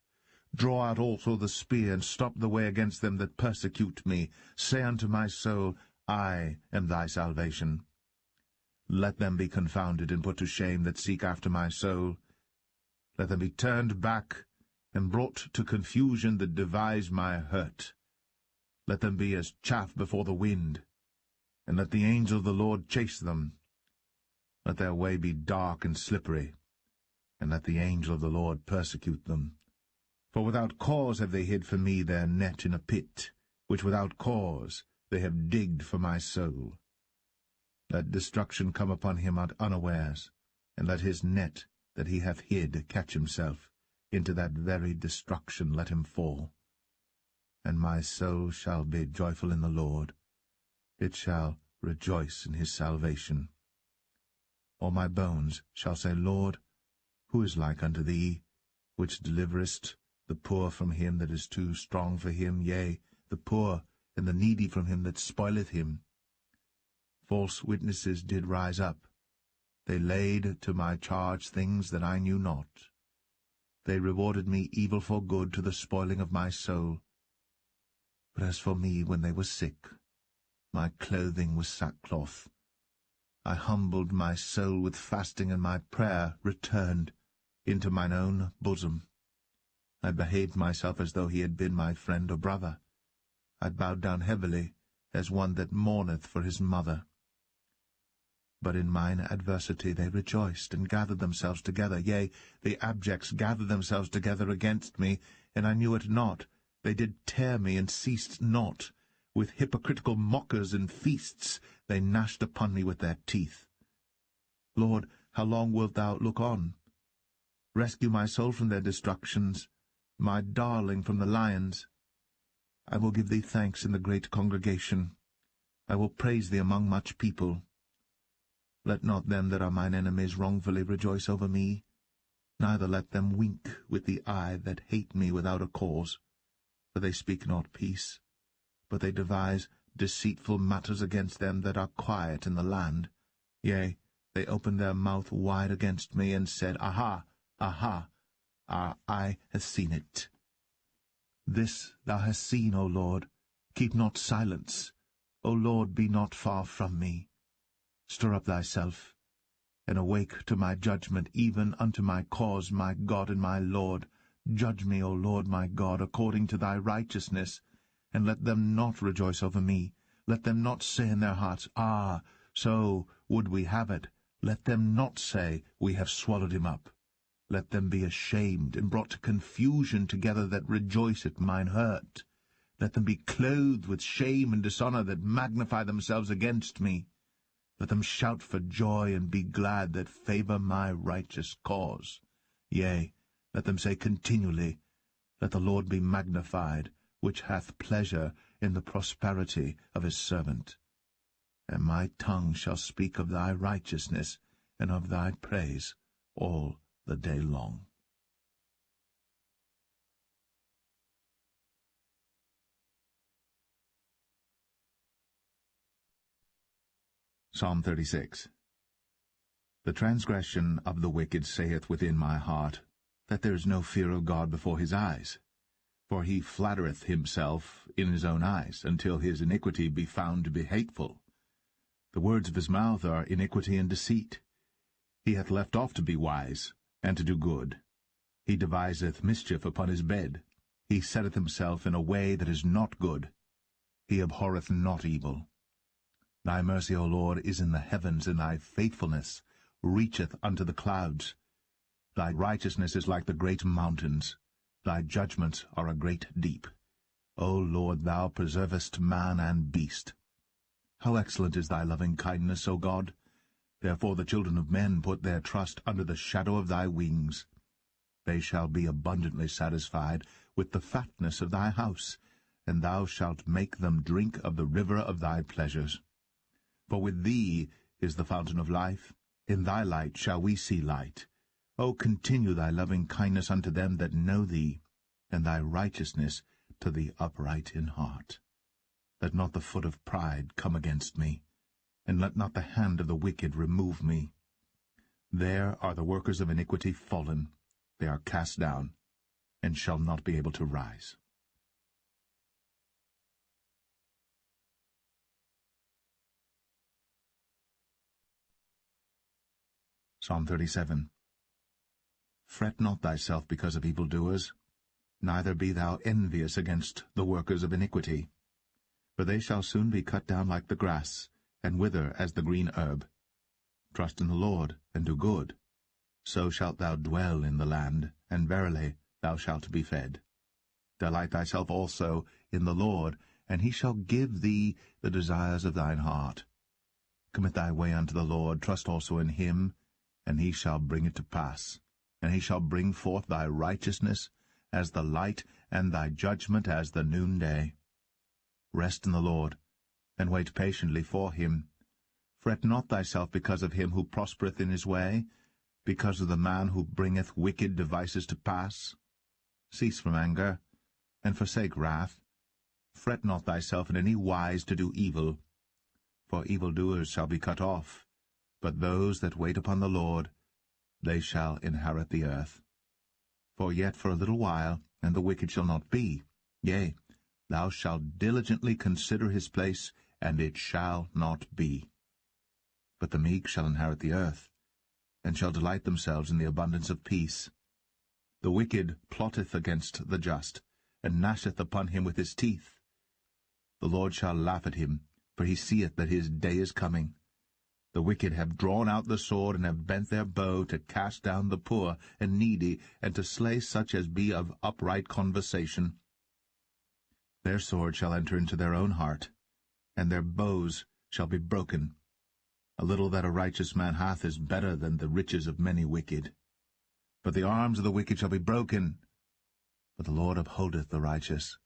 Draw out also the spear, and stop the way against them that persecute me. Say unto my soul, I am thy salvation. Let them be confounded and put to shame that seek after my soul. Let them be turned back and brought to confusion that devise my hurt. Let them be as chaff before the wind, and let the angel of the Lord chase them. Let their way be dark and slippery, and let the angel of the Lord persecute them. For without cause have they hid for me their net in a pit, which without cause they have digged for my soul. Let destruction come upon him at unawares, and let his net that he hath hid catch himself. Into that very destruction let him fall. And my soul shall be joyful in the Lord. It shall rejoice in his salvation. All my bones shall say, Lord, who is like unto thee, which deliverest the poor from him that is too strong for him, yea, the poor and the needy from him that spoileth him? False witnesses did rise up. They laid to my charge things that I knew not. They rewarded me evil for good, to the spoiling of my soul. But as for me, when they were sick, my clothing was sackcloth. I humbled my soul with fasting, and my prayer returned into mine own bosom. I behaved myself as though he had been my friend or brother. I bowed down heavily, as one that mourneth for his mother. But in mine adversity they rejoiced, and gathered themselves together. Yea, the abjects gathered themselves together against me, and I knew it not. They did tear me, and ceased not. With hypocritical mockers and feasts they gnashed upon me with their teeth. Lord, how long wilt thou look on? Rescue my soul from their destructions, my darling from the lions. I will give thee thanks in the great congregation. I will praise thee among much people. Let not them that are mine enemies wrongfully rejoice over me, neither let them wink with the eye that hate me without a cause. For they speak not peace, but they devise deceitful matters against them that are quiet in the land. Yea, they opened their mouth wide against me, and said, Aha, aha, our eye hath seen it. This thou hast seen, O Lord. Keep not silence. O Lord, be not far from me. Stir up thyself, and awake to my judgment, even unto my cause, my God and my Lord. Judge me, O Lord my God, according to thy righteousness, and let them not rejoice over me. Let them not say in their hearts, Ah, so would we have it. Let them not say, We have swallowed him up. Let them be ashamed, and brought to confusion together that rejoice at mine hurt. Let them be clothed with shame and dishonour that magnify themselves against me. Let them shout for joy and be glad that favour my righteous cause. Yea, let them say continually, Let the Lord be magnified, which hath pleasure in the prosperity of his servant. And my tongue shall speak of thy righteousness, and of thy praise all the day long. Psalm 36. The transgression of the wicked saith within my heart, that there is no fear of God before his eyes. For he flattereth himself in his own eyes, until his iniquity be found to be hateful. The words of his mouth are iniquity and deceit. He hath left off to be wise, and to do good. He deviseth mischief upon his bed. He setteth himself in a way that is not good. He abhorreth not evil. Thy mercy, O Lord, is in the heavens, and thy faithfulness reacheth unto the clouds. Thy righteousness is like the great mountains. Thy judgments are a great deep. O Lord, thou preservest man and beast. How excellent is thy loving kindness, O God! Therefore the children of men put their trust under the shadow of thy wings. They shall be abundantly satisfied with the fatness of thy house, and thou shalt make them drink of the river of thy pleasures. For with thee is the fountain of life. In thy light shall we see light. O continue thy loving kindness unto them that know thee, and thy righteousness to the upright in heart. Let not the foot of pride come against me, and let not the hand of the wicked remove me. There are the workers of iniquity fallen. They are cast down, and shall not be able to rise. Psalm 37. Fret not thyself because of evildoers, neither be thou envious against the workers of iniquity. For they shall soon be cut down like the grass, and wither as the green herb. Trust in the Lord, and do good. So shalt thou dwell in the land, and verily thou shalt be fed. Delight thyself also in the Lord, and he shall give thee the desires of thine heart. Commit thy way unto the Lord, trust also in him, and he shall bring it to pass. And he shall bring forth thy righteousness as the light, and thy judgment as the noonday. Rest in the Lord, and wait patiently for him. Fret not thyself because of him who prospereth in his way, because of the man who bringeth wicked devices to pass. Cease from anger, and forsake wrath. Fret not thyself in any wise to do evil, for evildoers shall be cut off, but those that wait upon the Lord, they shall inherit the earth. For yet for a little while, and the wicked shall not be. Yea, thou shalt diligently consider his place, and it shall not be. But the meek shall inherit the earth, and shall delight themselves in the abundance of peace. The wicked plotteth against the just, and gnasheth upon him with his teeth. The Lord shall laugh at him, for he seeth that his day is coming. The wicked have drawn out the sword, and have bent their bow to cast down the poor and needy, and to slay such as be of upright conversation. Their sword shall enter into their own heart, and their bows shall be broken. A little that a righteous man hath is better than the riches of many wicked. But the arms of the wicked shall be broken, but the Lord upholdeth the righteous.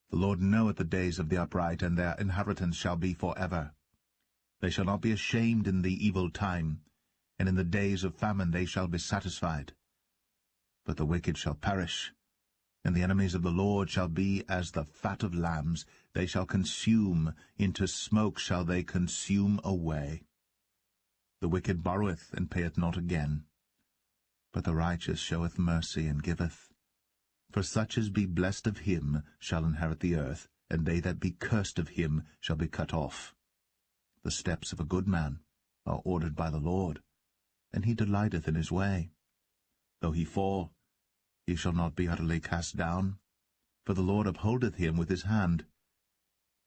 The Lord knoweth the days of the upright, and their inheritance shall be for ever. They shall not be ashamed in the evil time, and in the days of famine they shall be satisfied. But the wicked shall perish, and the enemies of the Lord shall be as the fat of lambs. They shall consume, into smoke shall they consume away. The wicked borroweth, and payeth not again. But the righteous showeth mercy, and giveth. For such as be blessed of him shall inherit the earth, and they that be cursed of him shall be cut off. The steps of a good man are ordered by the Lord, and he delighteth in his way. Though he fall, he shall not be utterly cast down, for the Lord upholdeth him with his hand.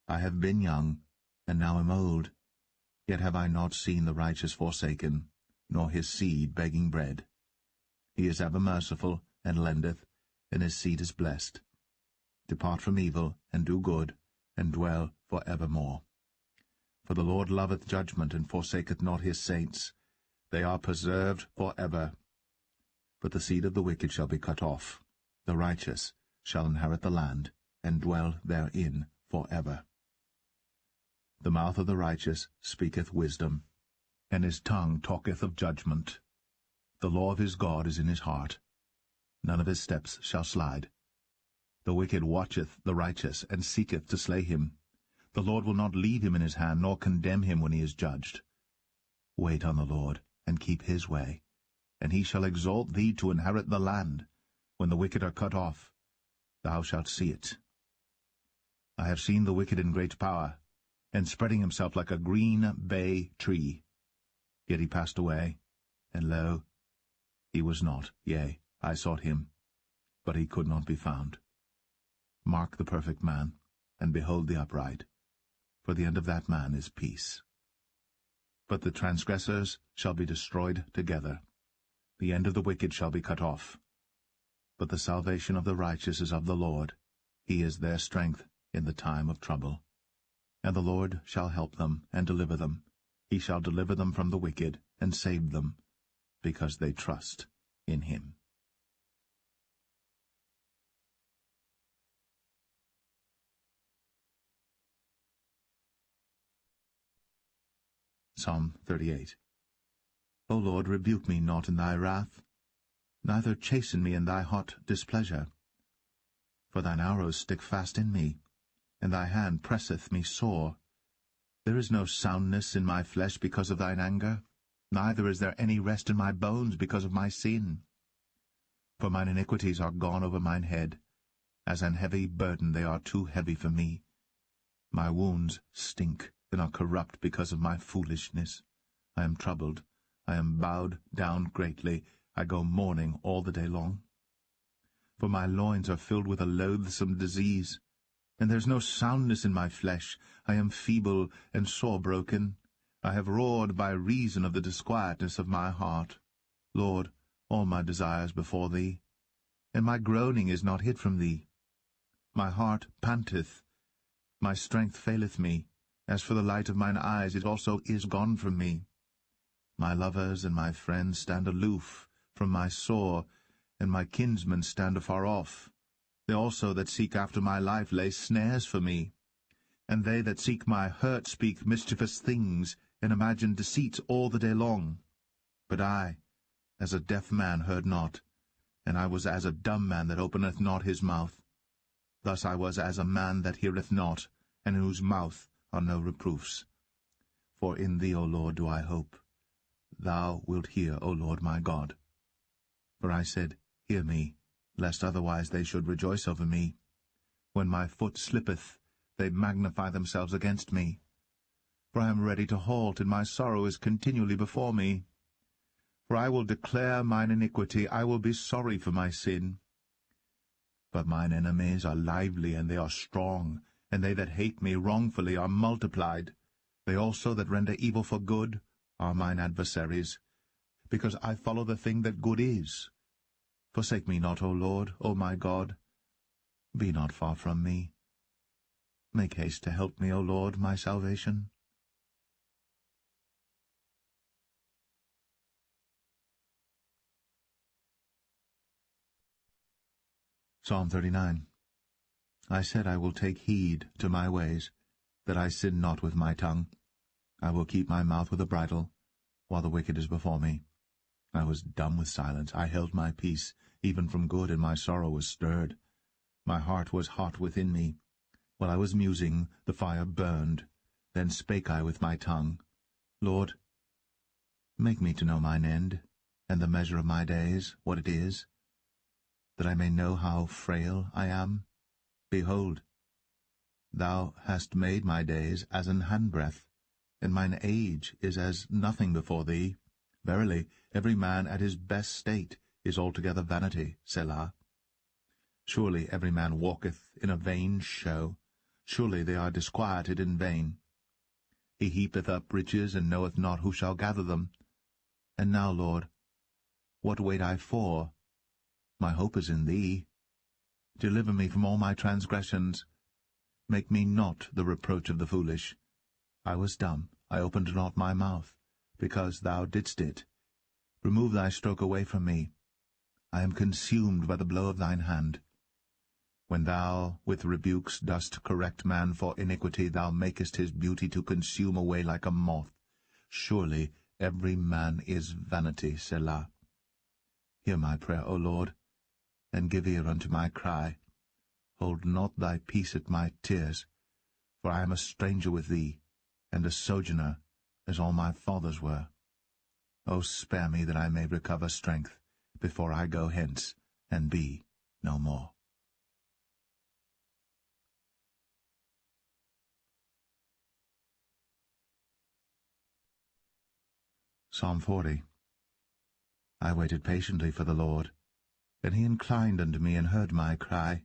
I have been young, and now am old, yet have I not seen the righteous forsaken, nor his seed begging bread. He is ever merciful, and lendeth, and his seed is blessed. Depart from evil, and do good, and dwell for evermore. For the Lord loveth judgment, and forsaketh not his saints. They are preserved for ever. But the seed of the wicked shall be cut off. The righteous shall inherit the land, and dwell therein for ever. The mouth of the righteous speaketh wisdom, and his tongue talketh of judgment. The law of his God is in his heart. None of his steps shall slide. The wicked watcheth the righteous, and seeketh to slay him. The Lord will not leave him in his hand, nor condemn him when he is judged. Wait on the Lord, and keep his way, and he shall exalt thee to inherit the land. When the wicked are cut off, thou shalt see it. I have seen the wicked in great power, and spreading himself like a green bay tree. Yet he passed away, and lo, he was not. Yea, I sought him, but he could not be found. Mark the perfect man, and behold the upright, for the end of that man is peace. But the transgressors shall be destroyed together. The end of the wicked shall be cut off. But the salvation of the righteous is of the Lord. He is their strength in the time of trouble. And the Lord shall help them and deliver them. He shall deliver them from the wicked and save them, because they trust in him. Psalm 38. O Lord, rebuke me not in thy wrath, neither chasten me in thy hot displeasure. For thine arrows stick fast in me, and thy hand presseth me sore. There is no soundness in my flesh because of thine anger, neither is there any rest in my bones because of my sin. For mine iniquities are gone over mine head. As an heavy burden they are too heavy for me. My wounds stink and are corrupt because of my foolishness. I am troubled, I am bowed down greatly, I go mourning all the day long. For my loins are filled with a loathsome disease, and there is no soundness in my flesh. I am feeble and sore broken. I have roared by reason of the disquietness of my heart. Lord, all my desires before thee, and my groaning is not hid from thee. My heart panteth, my strength faileth me. As for the light of mine eyes, it also is gone from me. My lovers and my friends stand aloof from my sore, and my kinsmen stand afar off. They also that seek after my life lay snares for me. And they that seek my hurt speak mischievous things, and imagine deceits all the day long. But I, as a deaf man, heard not, and I was as a dumb man that openeth not his mouth. Thus I was as a man that heareth not, and in whose mouth are no reproofs. For in thee, O Lord, do I hope. Thou wilt hear, O Lord my God. For I said, Hear me, lest otherwise they should rejoice over me. When my foot slippeth, they magnify themselves against me. For I am ready to halt, and my sorrow is continually before me. For I will declare mine iniquity, I will be sorry for my sin. But mine enemies are lively, and they are strong, and they that hate me wrongfully are multiplied. They also that render evil for good are mine adversaries, because I follow the thing that good is. Forsake me not, O Lord, O my God. Be not far from me. Make haste to help me, O Lord, my salvation. Psalm 39. I said, I will take heed to my ways, that I sin not with my tongue. I will keep my mouth with a bridle, while the wicked is before me. I was dumb with silence. I held my peace, even from good, and my sorrow was stirred. My heart was hot within me. While I was musing, the fire burned. Then spake I with my tongue, Lord, make me to know mine end, and the measure of my days, what it is, that I may know how frail I am. Behold, thou hast made my days as an handbreadth, and mine age is as nothing before thee. Verily, every man at his best state is altogether vanity, Selah. Surely every man walketh in a vain show. Surely they are disquieted in vain. He heapeth up riches, and knoweth not who shall gather them. And now, Lord, what wait I for? My hope is in thee. Deliver me from all my transgressions. Make me not the reproach of the foolish. I was dumb, I opened not my mouth, because thou didst it. Remove thy stroke away from me. I am consumed by the blow of thine hand. When thou with rebukes dost correct man for iniquity, thou makest his beauty to consume away like a moth. Surely every man is vanity, Selah. Hear my prayer, O Lord, and give ear unto my cry. Hold not thy peace at my tears, for I am a stranger with thee, and a sojourner, as all my fathers were. O spare me that I may recover strength, before I go hence, and be no more. Psalm 40. I waited patiently for the Lord, and he inclined unto me and heard my cry.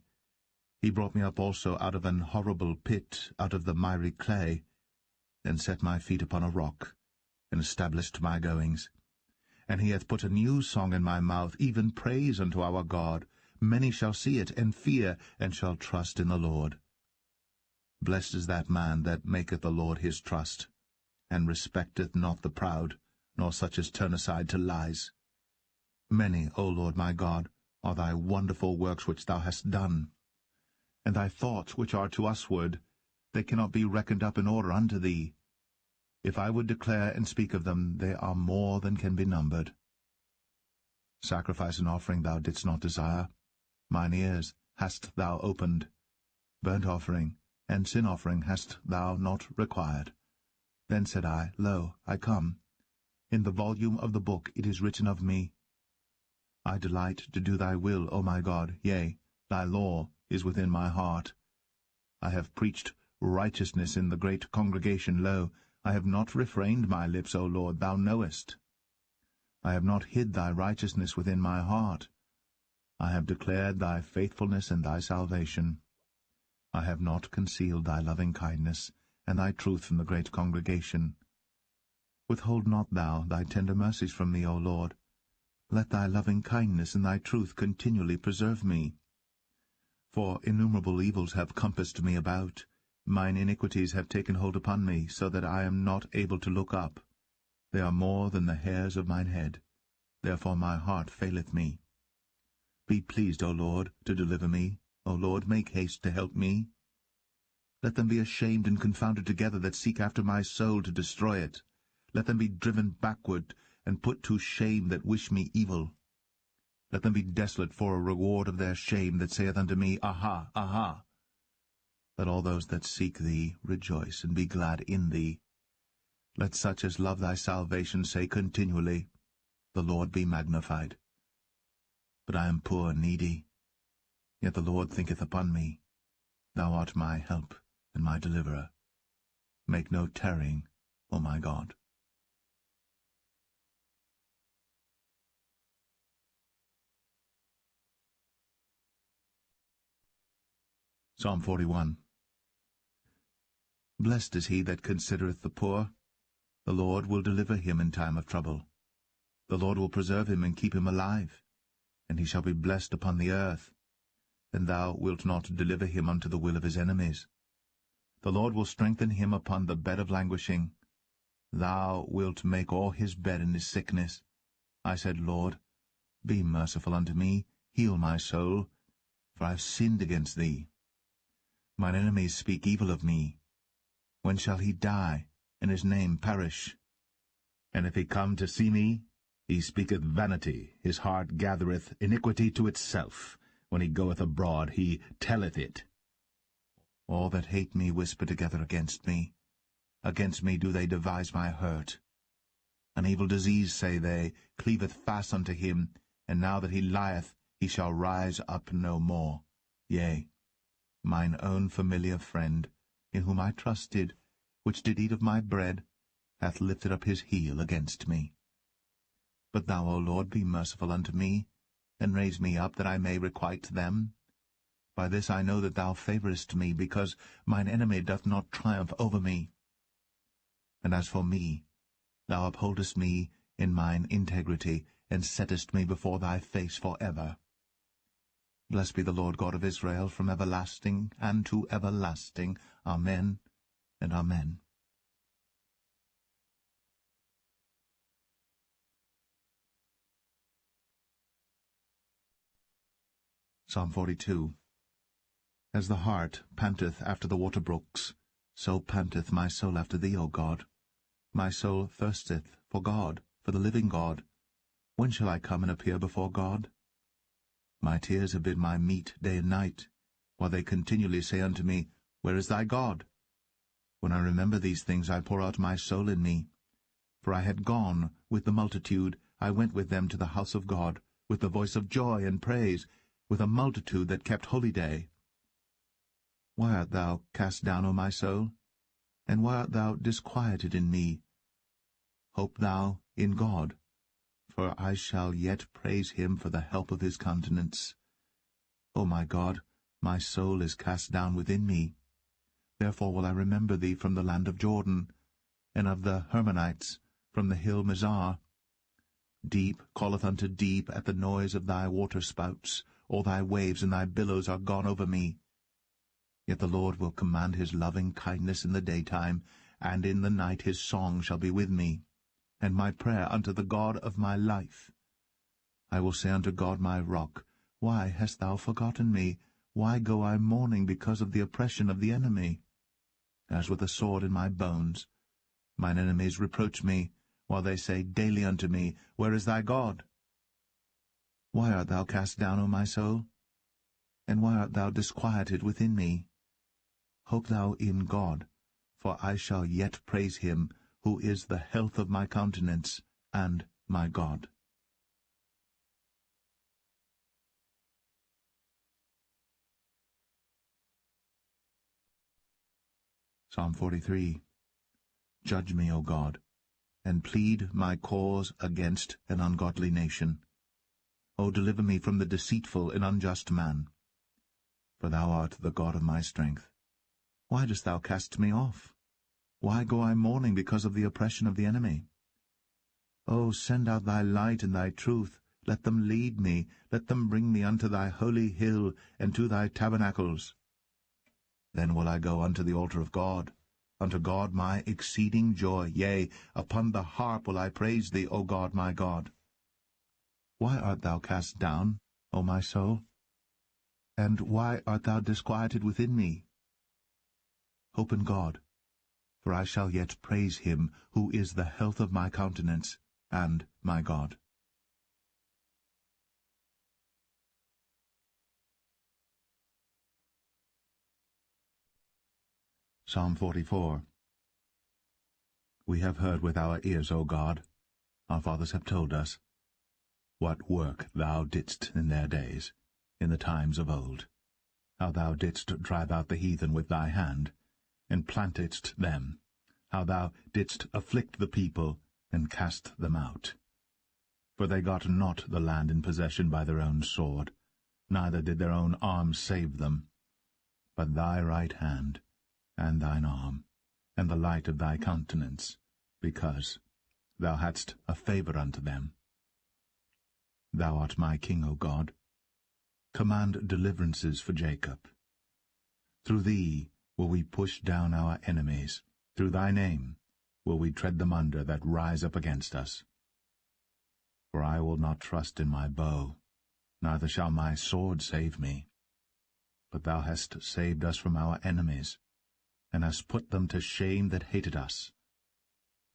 He brought me up also out of an horrible pit, out of the miry clay, and set my feet upon a rock, and established my goings. And he hath put a new song in my mouth, even praise unto our God. Many shall see it, and fear, and shall trust in the Lord. Blessed is that man that maketh the Lord his trust, and respecteth not the proud, nor such as turn aside to lies. Many, O Lord my God, are thy wonderful works which thou hast done. And thy thoughts which are to usward, they cannot be reckoned up in order unto thee. If I would declare and speak of them, they are more than can be numbered. Sacrifice and offering thou didst not desire. Mine ears hast thou opened. Burnt offering and sin offering hast thou not required. Then said I, Lo, I come. In the volume of the book it is written of me. I delight to do thy will, O my God, yea, thy law is within my heart. I have preached righteousness in the great congregation. Lo, I have not refrained my lips, O Lord, thou knowest. I have not hid thy righteousness within my heart. I have declared thy faithfulness and thy salvation. I have not concealed thy loving kindness and thy truth from the great congregation. Withhold not thou thy tender mercies from me, O Lord. Let thy loving kindness and thy truth continually preserve me. For innumerable evils have compassed me about. Mine iniquities have taken hold upon me, so that I am not able to look up. They are more than the hairs of mine head. Therefore my heart faileth me. Be pleased, O Lord, to deliver me. O Lord, make haste to help me. Let them be ashamed and confounded together that seek after my soul to destroy it. Let them be driven backward and put to shame that wish me evil. Let them be desolate for a reward of their shame that saith unto me, Aha, aha. Let all those that seek thee rejoice and be glad in thee. Let such as love thy salvation say continually, The Lord be magnified. But I am poor and needy, yet the Lord thinketh upon me. Thou art my help and my deliverer. Make no tarrying, O my God. Psalm 41. Blessed is he that considereth the poor. The Lord will deliver him in time of trouble. The Lord will preserve him and keep him alive, and he shall be blessed upon the earth. And thou wilt not deliver him unto the will of his enemies. The Lord will strengthen him upon the bed of languishing. Thou wilt make all his bed in his sickness. I said, Lord, be merciful unto me, heal my soul, for I have sinned against thee. Mine enemies speak evil of me. When shall he die, and his name perish? And if he come to see me, he speaketh vanity, his heart gathereth iniquity to itself. When he goeth abroad, he telleth it. All that hate me whisper together against me. Against me do they devise my hurt. An evil disease, say they, cleaveth fast unto him, and now that he lieth, he shall rise up no more. Yea, mine own familiar friend, in whom I trusted, which did eat of my bread, hath lifted up his heel against me. But thou, O Lord, be merciful unto me, and raise me up, that I may requite them. By this I know that thou favourest me, because mine enemy doth not triumph over me. And as for me, thou upholdest me in mine integrity, and settest me before thy face for ever. Blessed be the Lord God of Israel, from everlasting and to everlasting. Amen and amen. Psalm 42. As the hart panteth after the water brooks, so panteth my soul after thee, O God. My soul thirsteth for God, for the living God. When shall I come and appear before God? My tears have been my meat day and night, while they continually say unto me, Where is thy God? When I remember these things, I pour out my soul in me. For I had gone with the multitude, I went with them to the house of God, with the voice of joy and praise, with a multitude that kept holy day. Why art thou cast down, O my soul? And why art thou disquieted in me? Hope thou in God, for I shall yet praise him for the help of his countenance. O my God, my soul is cast down within me. Therefore will I remember thee from the land of Jordan, and of the Hermonites, from the hill Mizar. Deep calleth unto deep at the noise of thy waterspouts. All thy waves and thy billows are gone over me. Yet the Lord will command his loving kindness in the daytime, and in the night his song shall be with me, and my prayer unto the God of my life. I will say unto God my rock, Why hast thou forgotten me? Why go I mourning because of the oppression of the enemy? As with a sword in my bones, mine enemies reproach me, while they say daily unto me, Where is thy God? Why art thou cast down, O my soul? And why art thou disquieted within me? Hope thou in God, for I shall yet praise him, who is the health of my countenance, and my God. Psalm 43. Judge me, O God, and plead my cause against an ungodly nation. O deliver me from the deceitful and unjust man. For thou art the God of my strength. Why dost thou cast me off? Why go I mourning because of the oppression of the enemy? O send out thy light and thy truth. Let them lead me. Let them bring me unto thy holy hill, and to thy tabernacles. Then will I go unto the altar of God, unto God my exceeding joy. Yea, upon the harp will I praise thee, O God my God. Why art thou cast down, O my soul? And why art thou disquieted within me? Hope in God, for I shall yet praise him, who is the health of my countenance, and my God. Psalm 44. We have heard with our ears, O God, our fathers have told us, what work thou didst in their days, in the times of old, how thou didst drive out the heathen with thy hand, and plantedst them, how thou didst afflict the people, and cast them out. For they got not the land in possession by their own sword, neither did their own arm save them, but thy right hand, and thine arm, and the light of thy countenance, because thou hadst a favour unto them. Thou art my King, O God. Command deliverances for Jacob. Through thee will we push down our enemies. Through thy name will we tread them under that rise up against us. For I will not trust in my bow, neither shall my sword save me. But thou hast saved us from our enemies, and hast put them to shame that hated us.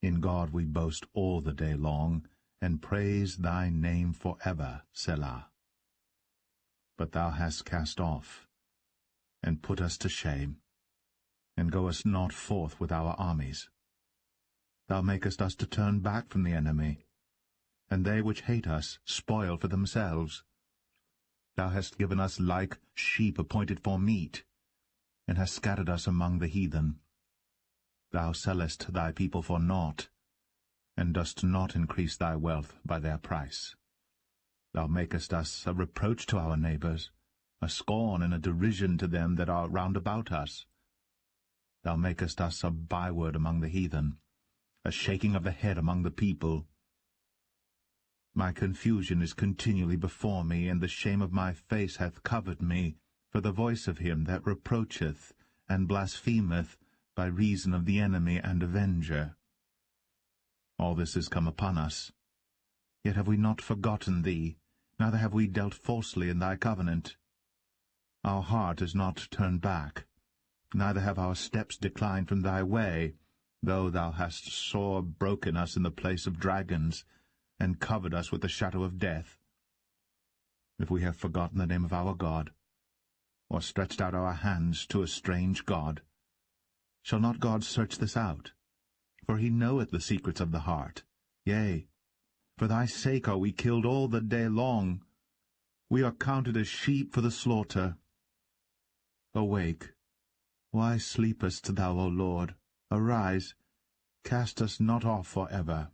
In God we boast all the day long, and praise thy name for ever, Selah. But thou hast cast off, and put us to shame, and goest not forth with our armies. Thou makest us to turn back from the enemy, and they which hate us spoil for themselves. Thou hast given us like sheep appointed for meat, and hast scattered us among the heathen. Thou sellest thy people for naught, and dost not increase thy wealth by their price. Thou makest us a reproach to our neighbours, a scorn and a derision to them that are round about us. Thou makest us a byword among the heathen, a shaking of the head among the people. My confusion is continually before me, and the shame of my face hath covered me, for the voice of him that reproacheth and blasphemeth by reason of the enemy and avenger. All this is come upon us. Yet have we not forgotten thee, neither have we dealt falsely in thy covenant. Our heart is not turned back, neither have our steps declined from thy way, though thou hast sore broken us in the place of dragons, and covered us with the shadow of death. If we have forgotten the name of our God, or stretched out our hands to a strange god, shall not God search this out? For he knoweth the secrets of the heart. Yea, for thy sake are we killed all the day long. We are counted as sheep for the slaughter. Awake, why sleepest thou, O Lord? Arise, cast us not off for ever.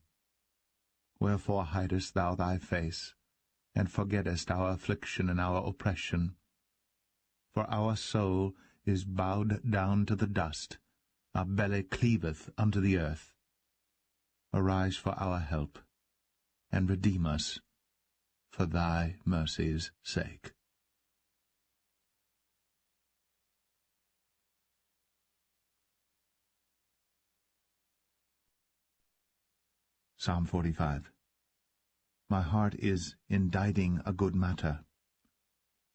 Wherefore hidest thou thy face, and forgettest our affliction and our oppression? For our soul is bowed down to the dust, our belly cleaveth unto the earth. arise for our help, and redeem us for thy mercy's sake. Psalm 45. My heart is inditing a good matter.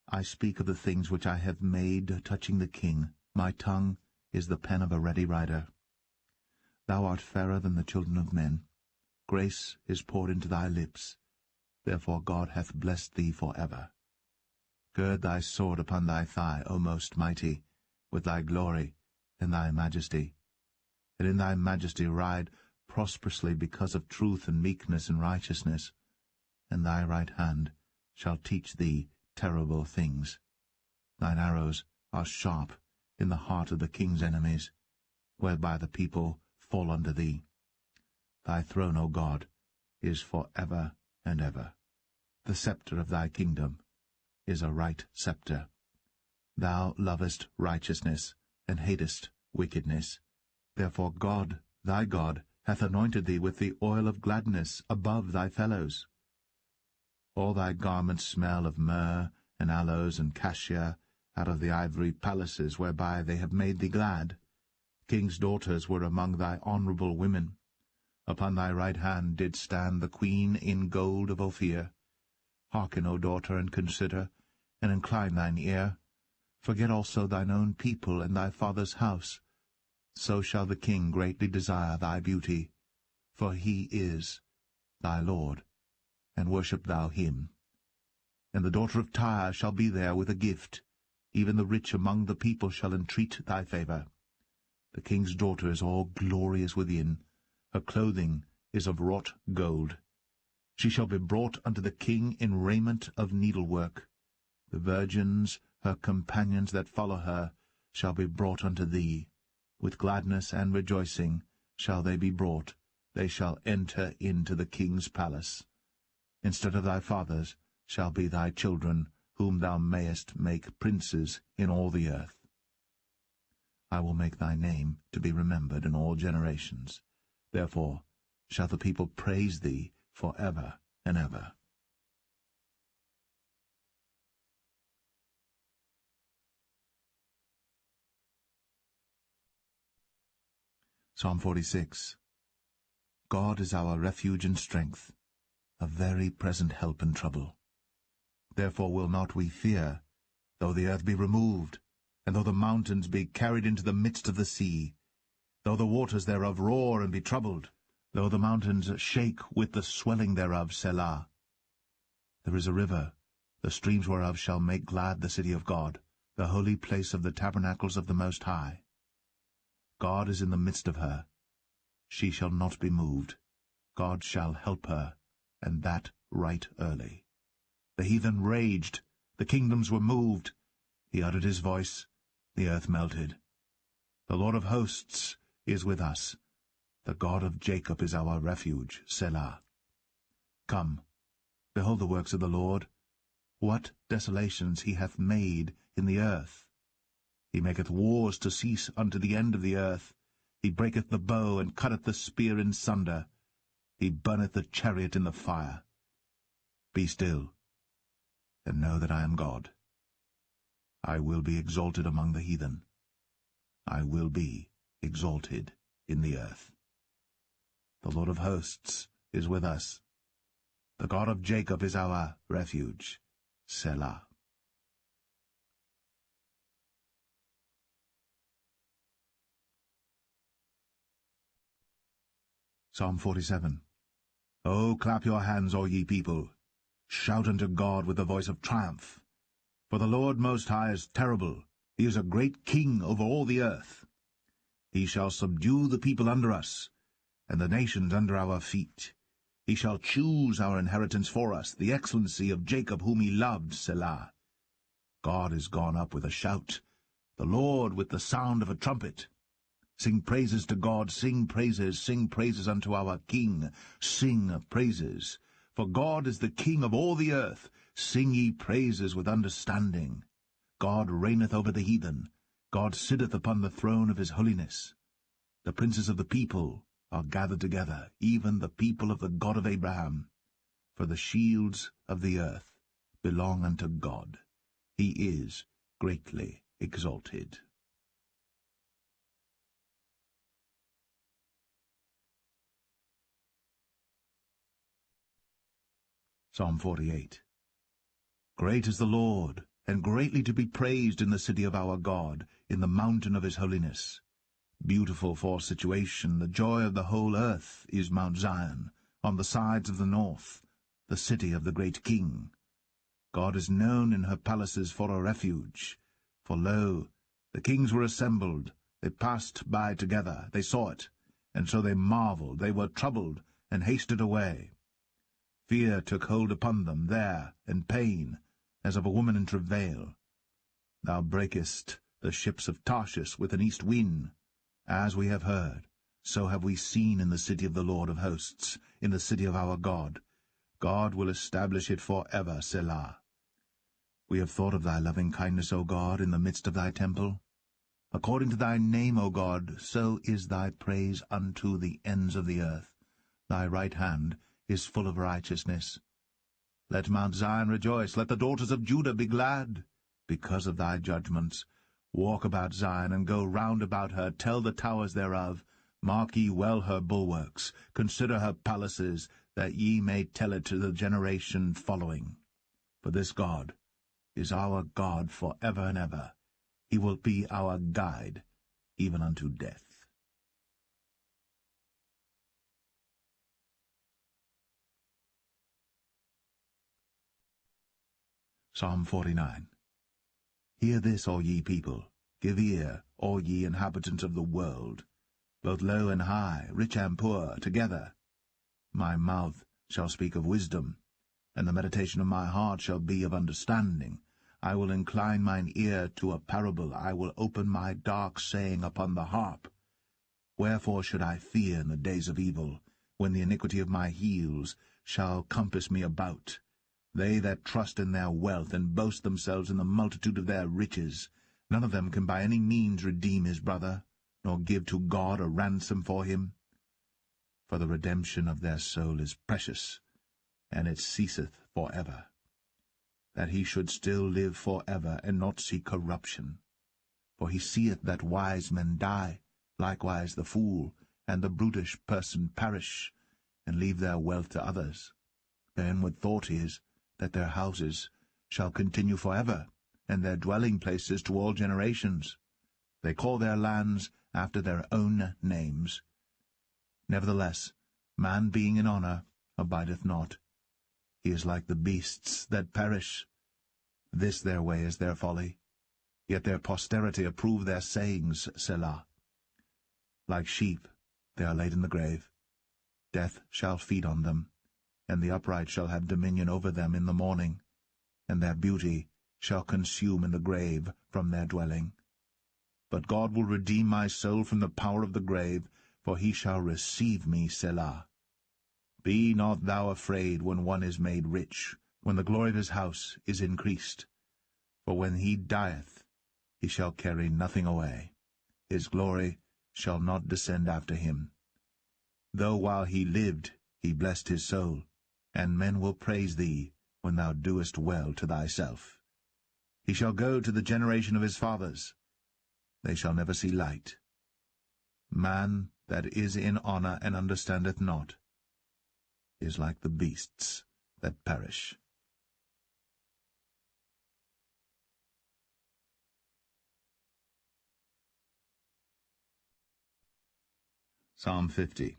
I speak of the things which I have made touching the king. My tongue is the pen of a ready writer. Thou art fairer than the children of men. Grace is poured into thy lips. Therefore God hath blessed thee for ever. Gird thy sword upon thy thigh, O most mighty, with thy glory and thy majesty. And in thy majesty ride prosperously because of truth and meekness and righteousness. And thy right hand shall teach thee terrible things. Thine arrows are sharp in the heart of the king's enemies, whereby the people fall under thee. Thy throne, O God, is for ever and ever. The sceptre of thy kingdom is a right sceptre. Thou lovest righteousness, and hatest wickedness. Therefore God, thy God, hath anointed thee with the oil of gladness above thy fellows. All thy garments smell of myrrh, and aloes, and cassia, out of the ivory palaces whereby they have made thee glad. King's daughters were among thy honourable women. Upon thy right hand did stand the queen in gold of Ophir. Hearken, O daughter, and consider, and incline thine ear. Forget also thine own people and thy father's house. So shall the king greatly desire thy beauty, for he is thy Lord, and worship thou him. And the daughter of Tyre shall be there with a gift, even the rich among the people shall entreat thy favour. The king's daughter is all glorious within, her clothing is of wrought gold. She shall be brought unto the king in raiment of needlework. The virgins, her companions that follow her, shall be brought unto thee. With gladness and rejoicing shall they be brought. They shall enter into the king's palace. Instead of thy fathers shall be thy children, whom thou mayest make princes in all the earth. I will make thy name to be remembered in all generations. Therefore shall the people praise thee for ever and ever. Psalm 46. God is our refuge and strength, a very present help in trouble. Therefore will not we fear, though the earth be removed, and though the mountains be carried into the midst of the sea, though the waters thereof roar and be troubled, though the mountains shake with the swelling thereof, Selah. There is a river, the streams whereof shall make glad the city of God, the holy place of the tabernacles of the Most High. God is in the midst of her. She shall not be moved. God shall help her, and that right early. The heathen raged, the kingdoms were moved. He uttered his voice, the earth melted. The Lord of hosts is with us. The God of Jacob is our refuge, Selah. Come, behold the works of the Lord, what desolations he hath made in the earth. He maketh wars to cease unto the end of the earth. He breaketh the bow, and cutteth the spear in sunder. He burneth the chariot in the fire. Be still, and know that I am God. I will be exalted among the heathen. I will be exalted in the earth. The Lord of hosts is with us. The God of Jacob is our refuge, Selah. Psalm 47. O clap your hands, all ye people. Shout unto God with the voice of triumph. For the Lord Most High is terrible. He is a great king over all the earth. He shall subdue the people under us, and the nations under our feet. He shall choose our inheritance for us, the excellency of Jacob whom he loved, Selah. God is gone up with a shout, the Lord with the sound of a trumpet. Sing praises to God, sing praises unto our King, sing praises. For God is the King of all the earth, sing ye praises with understanding. God reigneth over the heathen, God sitteth upon the throne of his holiness. The princes of the people are gathered together, even the people of the God of Abraham. For the shields of the earth belong unto God. He is greatly exalted. Psalm 48. Great is the Lord, and greatly to be praised in the city of our God, in the mountain of his holiness. Beautiful for situation, the joy of the whole earth is Mount Zion, on the sides of the north, the city of the great King. God is known in her palaces for a refuge. For lo, the kings were assembled, they passed by together, they saw it, and so they marveled, they were troubled, and hasted away. Fear took hold upon them there, and pain, as of a woman in travail. Thou breakest the ships of Tarshish with an east wind. As we have heard, so have we seen in the city of the Lord of hosts, in the city of our God. God will establish it for ever, Selah. We have thought of thy loving kindness, O God, in the midst of thy temple. According to thy name, O God, so is thy praise unto the ends of the earth. Thy right hand is full of righteousness. Let Mount Zion rejoice, let the daughters of Judah be glad, because of thy judgments. Walk about Zion, and go round about her, tell the towers thereof. Mark ye well her bulwarks, consider her palaces, that ye may tell it to the generation following. For this God is our God for ever and ever. He will be our guide, even unto death. Psalm 49. Hear this, all ye people, give ear, all ye inhabitants of the world, both low and high, rich and poor, together. My mouth shall speak of wisdom, and the meditation of my heart shall be of understanding. I will incline mine ear to a parable, I will open my dark saying upon the harp. Wherefore should I fear in the days of evil, when the iniquity of my heels shall compass me about? They that trust in their wealth, and boast themselves in the multitude of their riches, none of them can by any means redeem his brother, nor give to God a ransom for him. For the redemption of their soul is precious, and it ceaseth for ever. That he should still live for ever, and not see corruption. For he seeth that wise men die, likewise the fool, and the brutish person perish, and leave their wealth to others. Their inward thought is, that their houses shall continue for ever, and their dwelling places to all generations. They call their lands after their own names. Nevertheless, man being in honour abideth not. He is like the beasts that perish. This their way is their folly. Yet their posterity approve their sayings, Selah. Like sheep they are laid in the grave. Death shall feed on them, and the upright shall have dominion over them in the morning, and their beauty shall consume in the grave from their dwelling. But God will redeem my soul from the power of the grave, for he shall receive me, Selah. Be not thou afraid when one is made rich, when the glory of his house is increased. For when he dieth, he shall carry nothing away. His glory shall not descend after him. Though while he lived he blessed his soul, and men will praise thee when thou doest well to thyself. He shall go to the generation of his fathers. They shall never see light. Man that is in honour and understandeth not is like the beasts that perish. Psalm 50.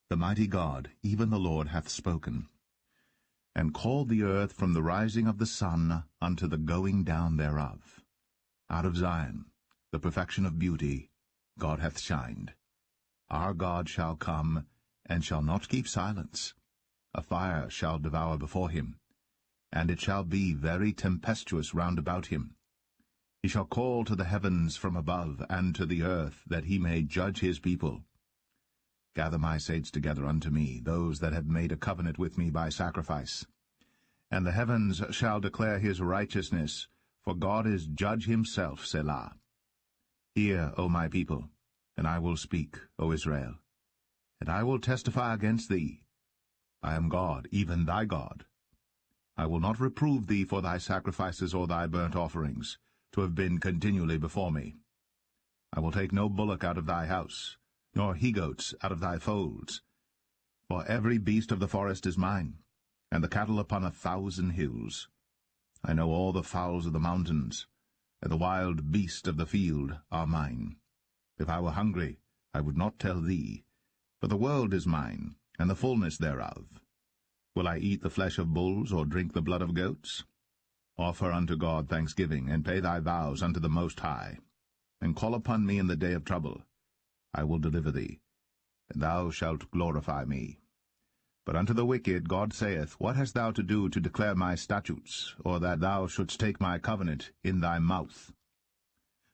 The mighty God, even the Lord, hath spoken, and called the earth from the rising of the sun unto the going down thereof. Out of Zion, the perfection of beauty, God hath shined. Our God shall come, and shall not keep silence. A fire shall devour before him, and it shall be very tempestuous round about him. He shall call to the heavens from above, and to the earth, that he may judge his people. Gather my saints together unto me, those that have made a covenant with me by sacrifice. And the heavens shall declare his righteousness, for God is judge himself, Selah. Hear, O my people, and I will speak, O Israel, and I will testify against thee. I am God, even thy God. I will not reprove thee for thy sacrifices or thy burnt offerings, to have been continually before me. I will take no bullock out of thy house, nor he-goats out of thy folds. For every beast of the forest is mine, and the cattle upon 1,000 hills. I know all the fowls of the mountains, and the wild beasts of the field are mine. If I were hungry, I would not tell thee, for the world is mine, and the fullness thereof. Will I eat the flesh of bulls, or drink the blood of goats? Offer unto God thanksgiving, and pay thy vows unto the Most High, and call upon me in the day of trouble. I will deliver thee, and thou shalt glorify me. But unto the wicked God saith, What hast thou to do to declare my statutes, or that thou shouldst take my covenant in thy mouth?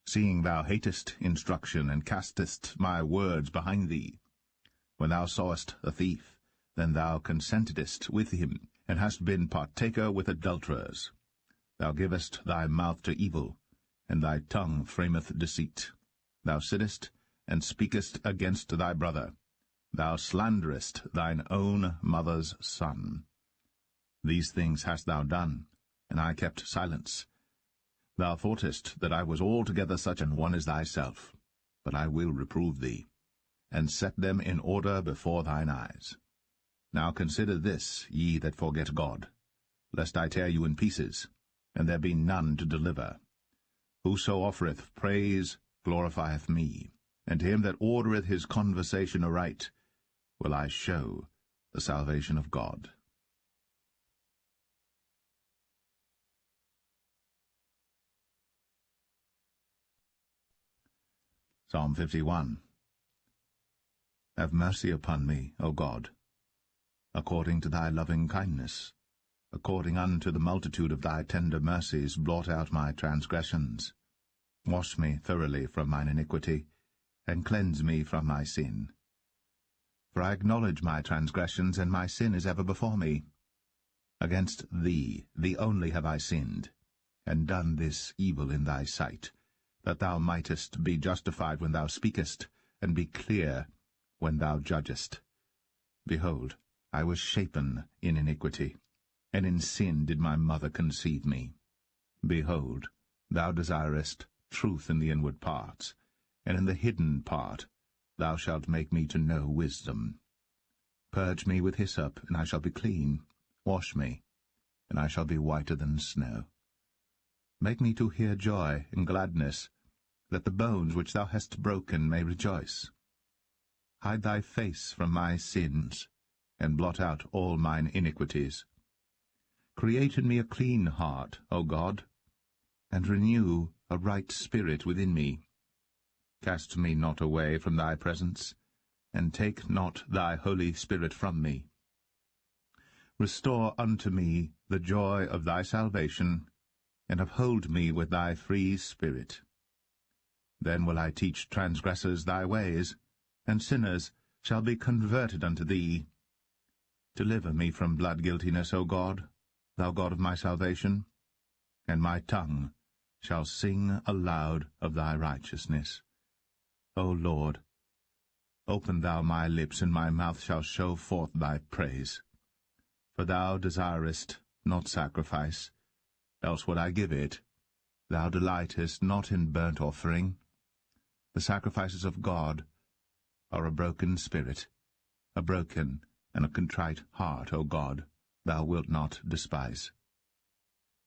Seeing thou hatest instruction, and castest my words behind thee. When thou sawest a thief, then thou consentedst with him, and hast been partaker with adulterers. Thou givest thy mouth to evil, and thy tongue frameth deceit. Thou sittest, and speakest against thy brother. Thou slanderest thine own mother's son. These things hast thou done, and I kept silence. Thou thoughtest that I was altogether such an one as thyself, but I will reprove thee, and set them in order before thine eyes. Now consider this, ye that forget God, lest I tear you in pieces, and there be none to deliver. Whoso offereth praise glorifieth me, and him that ordereth his conversation aright will I show the salvation of God. Psalm 51. Have mercy upon me, O God, according to thy loving kindness. According unto the multitude of thy tender mercies, blot out my transgressions. Wash me thoroughly from mine iniquity, and cleanse me from my sin. For I acknowledge my transgressions, and my sin is ever before me. Against thee only have I sinned, and done this evil in thy sight, that thou mightest be justified when thou speakest, and be clear when thou judgest. Behold, I was shapen in iniquity, and in sin did my mother conceive me. Behold, thou desirest truth in the inward parts, and in the hidden part thou shalt make me to know wisdom. Purge me with hyssop, and I shall be clean. Wash me, and I shall be whiter than snow. Make me to hear joy and gladness, that the bones which thou hast broken may rejoice. Hide thy face from my sins, and blot out all mine iniquities. Create in me a clean heart, O God, and renew a right spirit within me. Cast me not away from thy presence, and take not thy Holy Spirit from me. Restore unto me the joy of thy salvation, and uphold me with thy free spirit. Then will I teach transgressors thy ways, and sinners shall be converted unto thee. Deliver me from blood guiltiness, O God, thou God of my salvation, and my tongue shall sing aloud of thy righteousness. O Lord, open thou my lips, and my mouth shall show forth thy praise. For thou desirest not sacrifice, else would I give it. Thou delightest not in burnt offering. The sacrifices of God are a broken spirit, a broken and a contrite heart, O God, thou wilt not despise.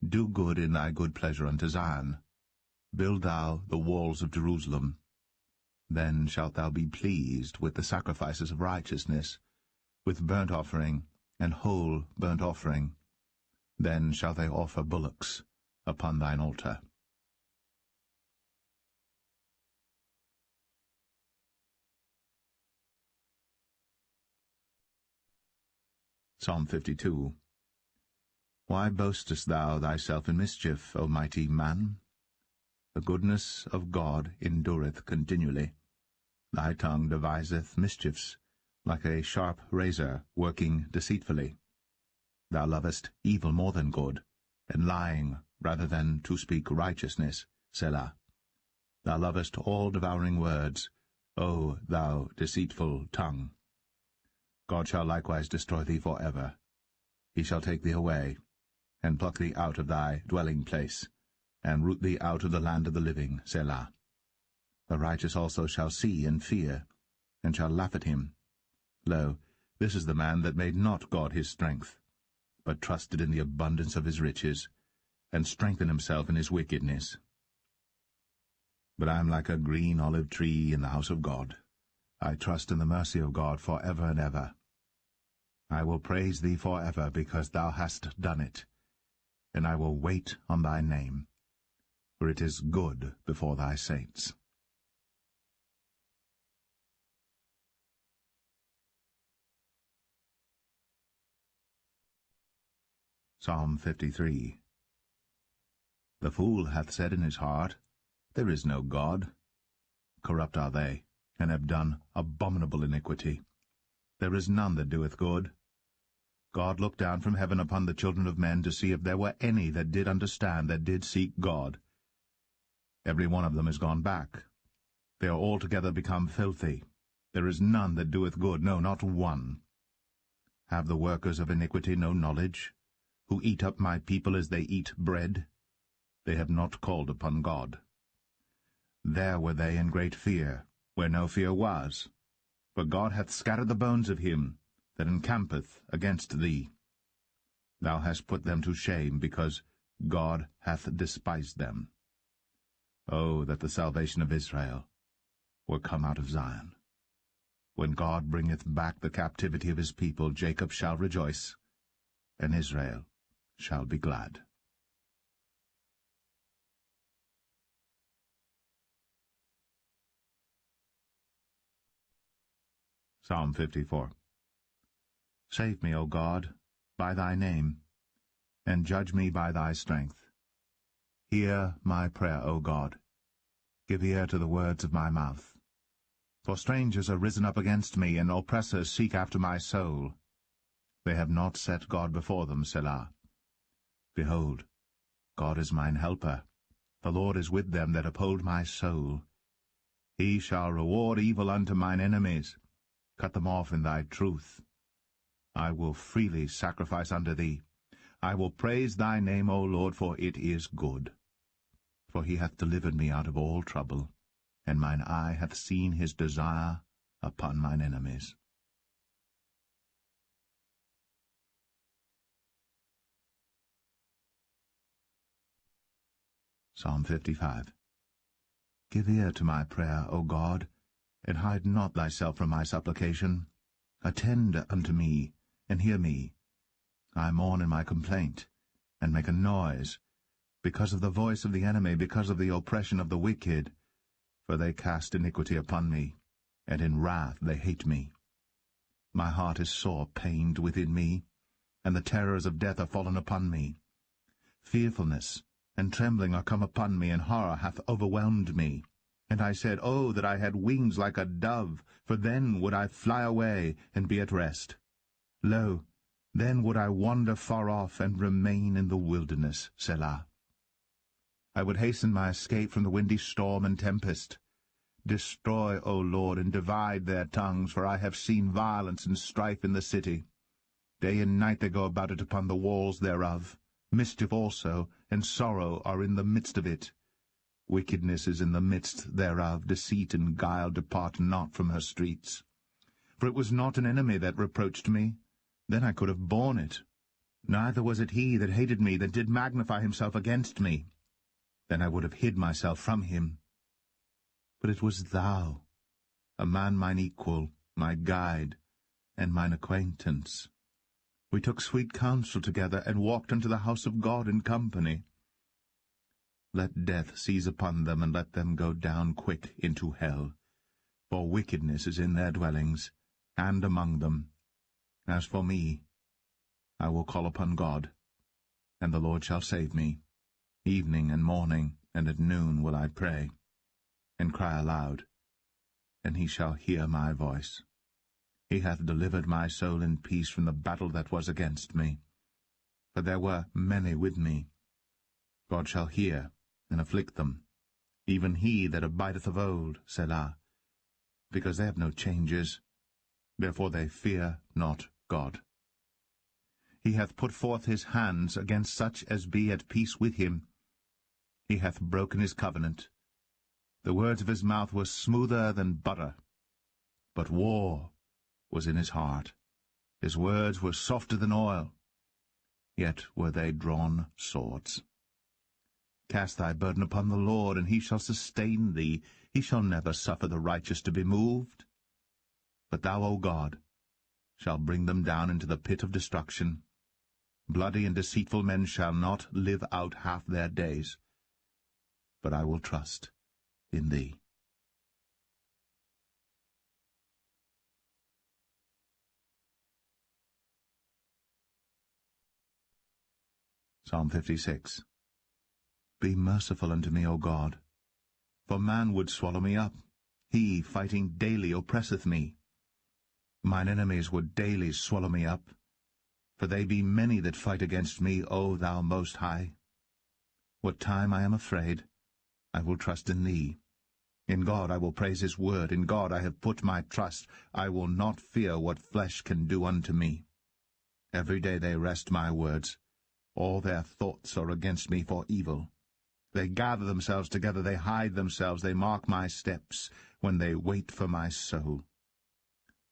Do good in thy good pleasure unto Zion. Build thou the walls of Jerusalem. Then shalt thou be pleased with the sacrifices of righteousness, with burnt offering and whole burnt offering. Then shall they offer bullocks upon thine altar. Psalm 52. Why boastest thou thyself in mischief, O mighty man? The goodness of God endureth continually. Thy tongue deviseth mischiefs, like a sharp razor working deceitfully. Thou lovest evil more than good, and lying rather than to speak righteousness, Selah. Thou lovest all devouring words, O thou deceitful tongue! God shall likewise destroy thee for ever. He shall take thee away, and pluck thee out of thy dwelling place, and root thee out of the land of the living, Selah. The righteous also shall see and fear, and shall laugh at him. Lo, this is the man that made not God his strength, but trusted in the abundance of his riches, and strengthened himself in his wickedness. But I am like a green olive tree in the house of God. I trust in the mercy of God for ever and ever. I will praise thee for ever, because thou hast done it, and I will wait on thy name, for it is good before thy saints. Psalm 53. The fool hath said in his heart, There is no God. Corrupt are they, and have done abominable iniquity. There is none that doeth good. God looked down from heaven upon the children of men to see if there were any that did understand, that did seek God. Every one of them is gone back. They are altogether become filthy. There is none that doeth good, no, not one. Have the workers of iniquity no knowledge, who eat up my people as they eat bread? They have not called upon God. There were they in great fear, where no fear was. For God hath scattered the bones of him that encampeth against thee. Thou hast put them to shame, because God hath despised them. O that the salvation of Israel were come out of Zion. When God bringeth back the captivity of his people, Jacob shall rejoice, and Israel shall be glad. Psalm 54. Save me, O God, by thy name, and judge me by thy strength. Hear my prayer, O God. Give ear to the words of my mouth. For strangers are risen up against me, and oppressors seek after my soul. They have not set God before them, Selah. Behold, God is mine helper. The Lord is with them that uphold my soul. He shall reward evil unto mine enemies. Cut them off in thy truth. I will freely sacrifice unto thee. I will praise thy name, O Lord, for it is good. For he hath delivered me out of all trouble, and mine eye hath seen his desire upon mine enemies. Psalm 55. Give ear to my prayer, O God, and hide not thyself from my supplication. Attend unto me, and hear me. I mourn in my complaint, and make a noise, because of the voice of the enemy, because of the oppression of the wicked. For they cast iniquity upon me, and in wrath they hate me. My heart is sore pained within me, and the terrors of death are fallen upon me. Fearfulness and trembling are come upon me, and horror hath overwhelmed me. And I said, Oh, that I had wings like a dove, for then would I fly away and be at rest. Lo, then would I wander far off and remain in the wilderness, Selah. I would hasten my escape from the windy storm and tempest. Destroy, O Lord, and divide their tongues, for I have seen violence and strife in the city. Day and night they go about it upon the walls thereof. Mischief also and sorrow are in the midst of it. Wickedness is in the midst thereof. Deceit and guile depart not from her streets. For it was not an enemy that reproached me. Then I could have borne it. Neither was it he that hated me, that did magnify himself against me. Then I would have hid myself from him. But it was thou, a man mine equal, my guide, and mine acquaintance. We took sweet counsel together, and walked unto the house of God in company. Let death seize upon them, and let them go down quick into hell. For wickedness is in their dwellings, and among them. As for me, I will call upon God, and the Lord shall save me. Evening and morning, and at noon will I pray, and cry aloud, and he shall hear my voice. He hath delivered my soul in peace from the battle that was against me. For there were many with me. God shall hear, and afflict them, even he that abideth of old, Selah. because they have no changes. Therefore they fear not God. He hath put forth his hands against such as be at peace with him. He hath broken his covenant. The words of his mouth were smoother than butter, but war was in his heart. His words were softer than oil, yet were they drawn swords. Cast thy burden upon the Lord, and he shall sustain thee. He shall never suffer the righteous to be moved. But thou, O God, shalt bring them down into the pit of destruction. Bloody and deceitful men shall not live out half their days. But I will trust in thee. Psalm 56. Be merciful unto me, O God, for man would swallow me up. He, fighting daily, oppresseth me. Mine enemies would daily swallow me up, for they be many that fight against me, O thou Most High. What time I am afraid, I will trust in thee. In God I will praise his word. In God I have put my trust. I will not fear what flesh can do unto me. Every day they wrest my words. All their thoughts are against me for evil. They gather themselves together, they hide themselves, they mark my steps, when they wait for my soul.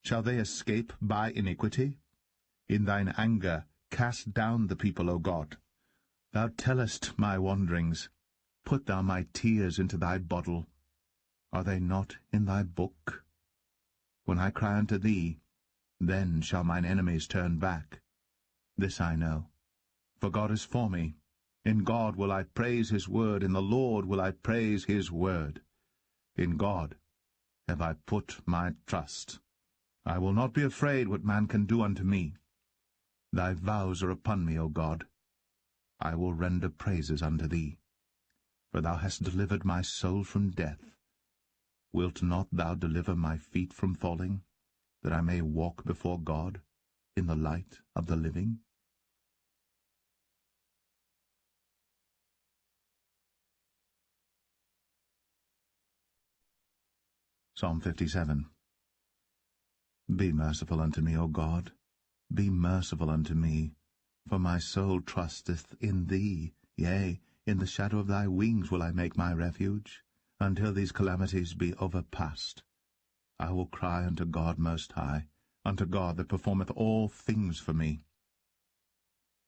Shall they escape by iniquity? In thine anger cast down the people, O God. Thou tellest my wanderings. Put thou my tears into thy bottle. Are they not in thy book? When I cry unto thee, then shall mine enemies turn back. This I know. For God is for me. In God will I praise his word. In the Lord will I praise his word. In God have I put my trust. I will not be afraid what man can do unto me. Thy vows are upon me, O God. I will render praises unto thee. For thou hast delivered my soul from death. Wilt not thou deliver my feet from falling, that I may walk before God in the light of the living? Psalm 57. Be merciful unto me, O God, be merciful unto me, for my soul trusteth in thee. Yea, in the shadow of thy wings will I make my refuge, until these calamities be overpast. I will cry unto God Most High, unto God that performeth all things for me.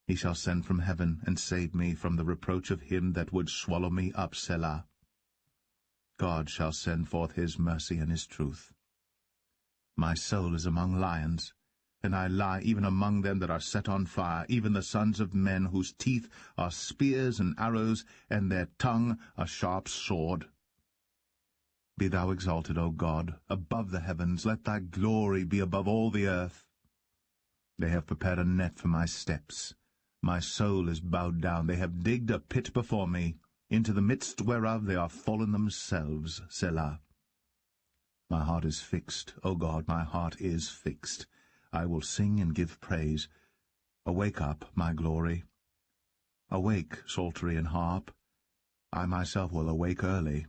He shall send from heaven, and save me from the reproach of him that would swallow me up, Selah. God shall send forth his mercy and his truth. My soul is among lions, and I lie even among them that are set on fire, even the sons of men, whose teeth are spears and arrows, and their tongue a sharp sword. Be thou exalted, O God, above the heavens. Let thy glory be above all the earth. They have prepared a net for my steps. My soul is bowed down. They have digged a pit before me, into the midst whereof they are fallen themselves. Selah. My heart is fixed, O God, my heart is fixed. I will sing and give praise. Awake up, my glory. Awake, psaltery and harp. I myself will awake early.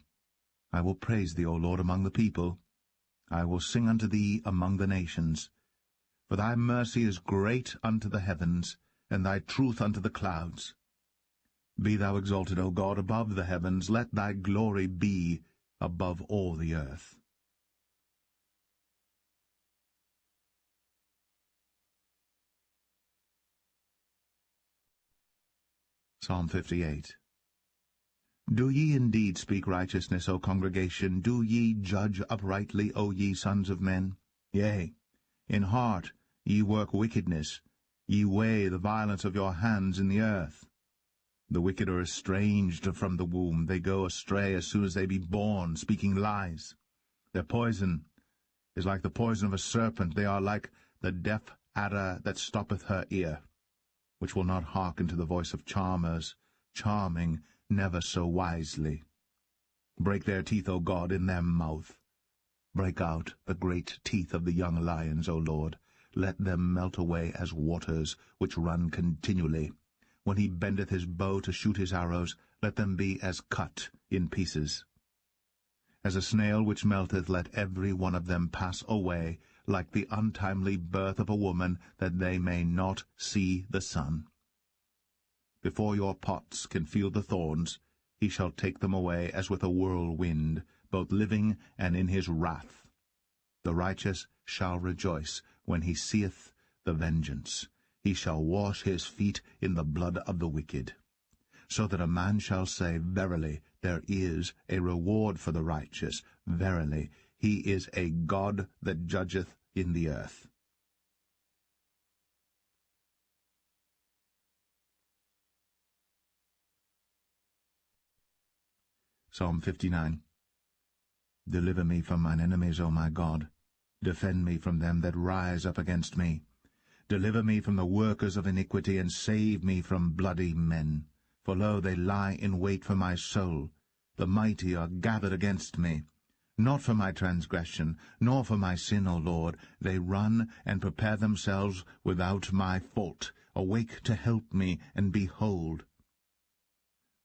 I will praise thee, O Lord, among the people. I will sing unto thee among the nations. For thy mercy is great unto the heavens, and thy truth unto the clouds. Be thou exalted, O God, above the heavens. Let thy glory be above all the earth. Psalm 58. Do ye indeed speak righteousness, O congregation? Do ye judge uprightly, O ye sons of men? Yea, in heart ye work wickedness. Ye weigh the violence of your hands in the earth. The wicked are estranged from the womb. They go astray as soon as they be born, speaking lies. Their poison is like the poison of a serpent. They are like the deaf adder that stoppeth her ear, which will not hearken to the voice of charmers, charming never so wisely. Break their teeth, O God, in their mouth. Break out the great teeth of the young lions, O Lord. Let them melt away as waters, which run continually. When he bendeth his bow to shoot his arrows, let them be as cut in pieces. As a snail which melteth, let every one of them pass away, like the untimely birth of a woman, that they may not see the sun. Before your pots can feel the thorns, he shall take them away as with a whirlwind, both living and in his wrath. The righteous shall rejoice when he seeth the vengeance. He shall wash his feet in the blood of the wicked. So that a man shall say, Verily, there is a reward for the righteous. Verily, he is a God that judgeth in the earth. Psalm 59. Deliver me from mine enemies, O my God. Defend me from them that rise up against me. Deliver me from the workers of iniquity, and save me from bloody men. For lo, they lie in wait for my soul. The mighty are gathered against me. Not for my transgression, nor for my sin, O Lord. They run and prepare themselves without my fault. Awake to help me, and behold.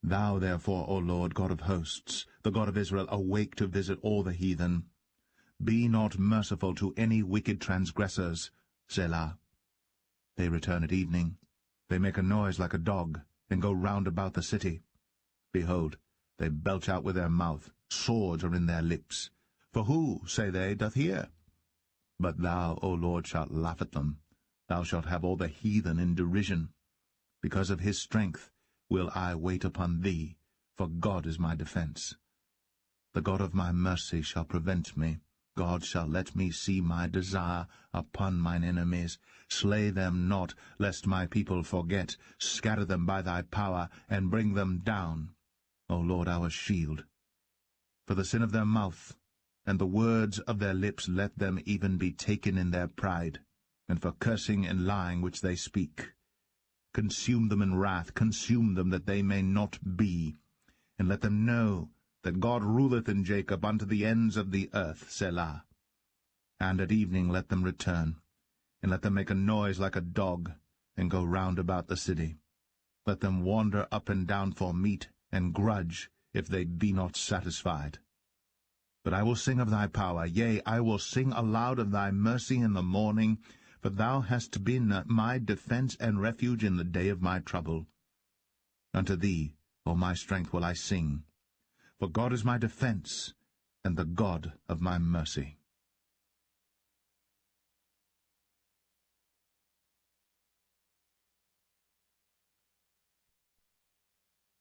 Thou therefore, O Lord, God of hosts, the God of Israel, awake to visit all the heathen. Be not merciful to any wicked transgressors. Selah. They return at evening. They make a noise like a dog, and go round about the city. Behold, they belch out with their mouth, swords are in their lips. For who, say they, doth hear? But thou, O Lord, shalt laugh at them. Thou shalt have all the heathen in derision. Because of his strength will I wait upon thee, for God is my defense. The God of my mercy shall prevent me. God shall let me see my desire upon mine enemies. Slay them not, lest my people forget. Scatter them by thy power, and bring them down, O Lord, our shield. For the sin of their mouth, and the words of their lips, let them even be taken in their pride, and for cursing and lying which they speak. Consume them in wrath, consume them, that they may not be. And let them know that God ruleth in Jacob unto the ends of the earth. Selah. And at evening let them return, and let them make a noise like a dog, and go round about the city. Let them wander up and down for meat, and grudge, if they be not satisfied. But I will sing of thy power, yea, I will sing aloud of thy mercy in the morning, for thou hast been my defense and refuge in the day of my trouble. Unto thee, O my strength, will I sing. For God is my defense, and the God of my mercy.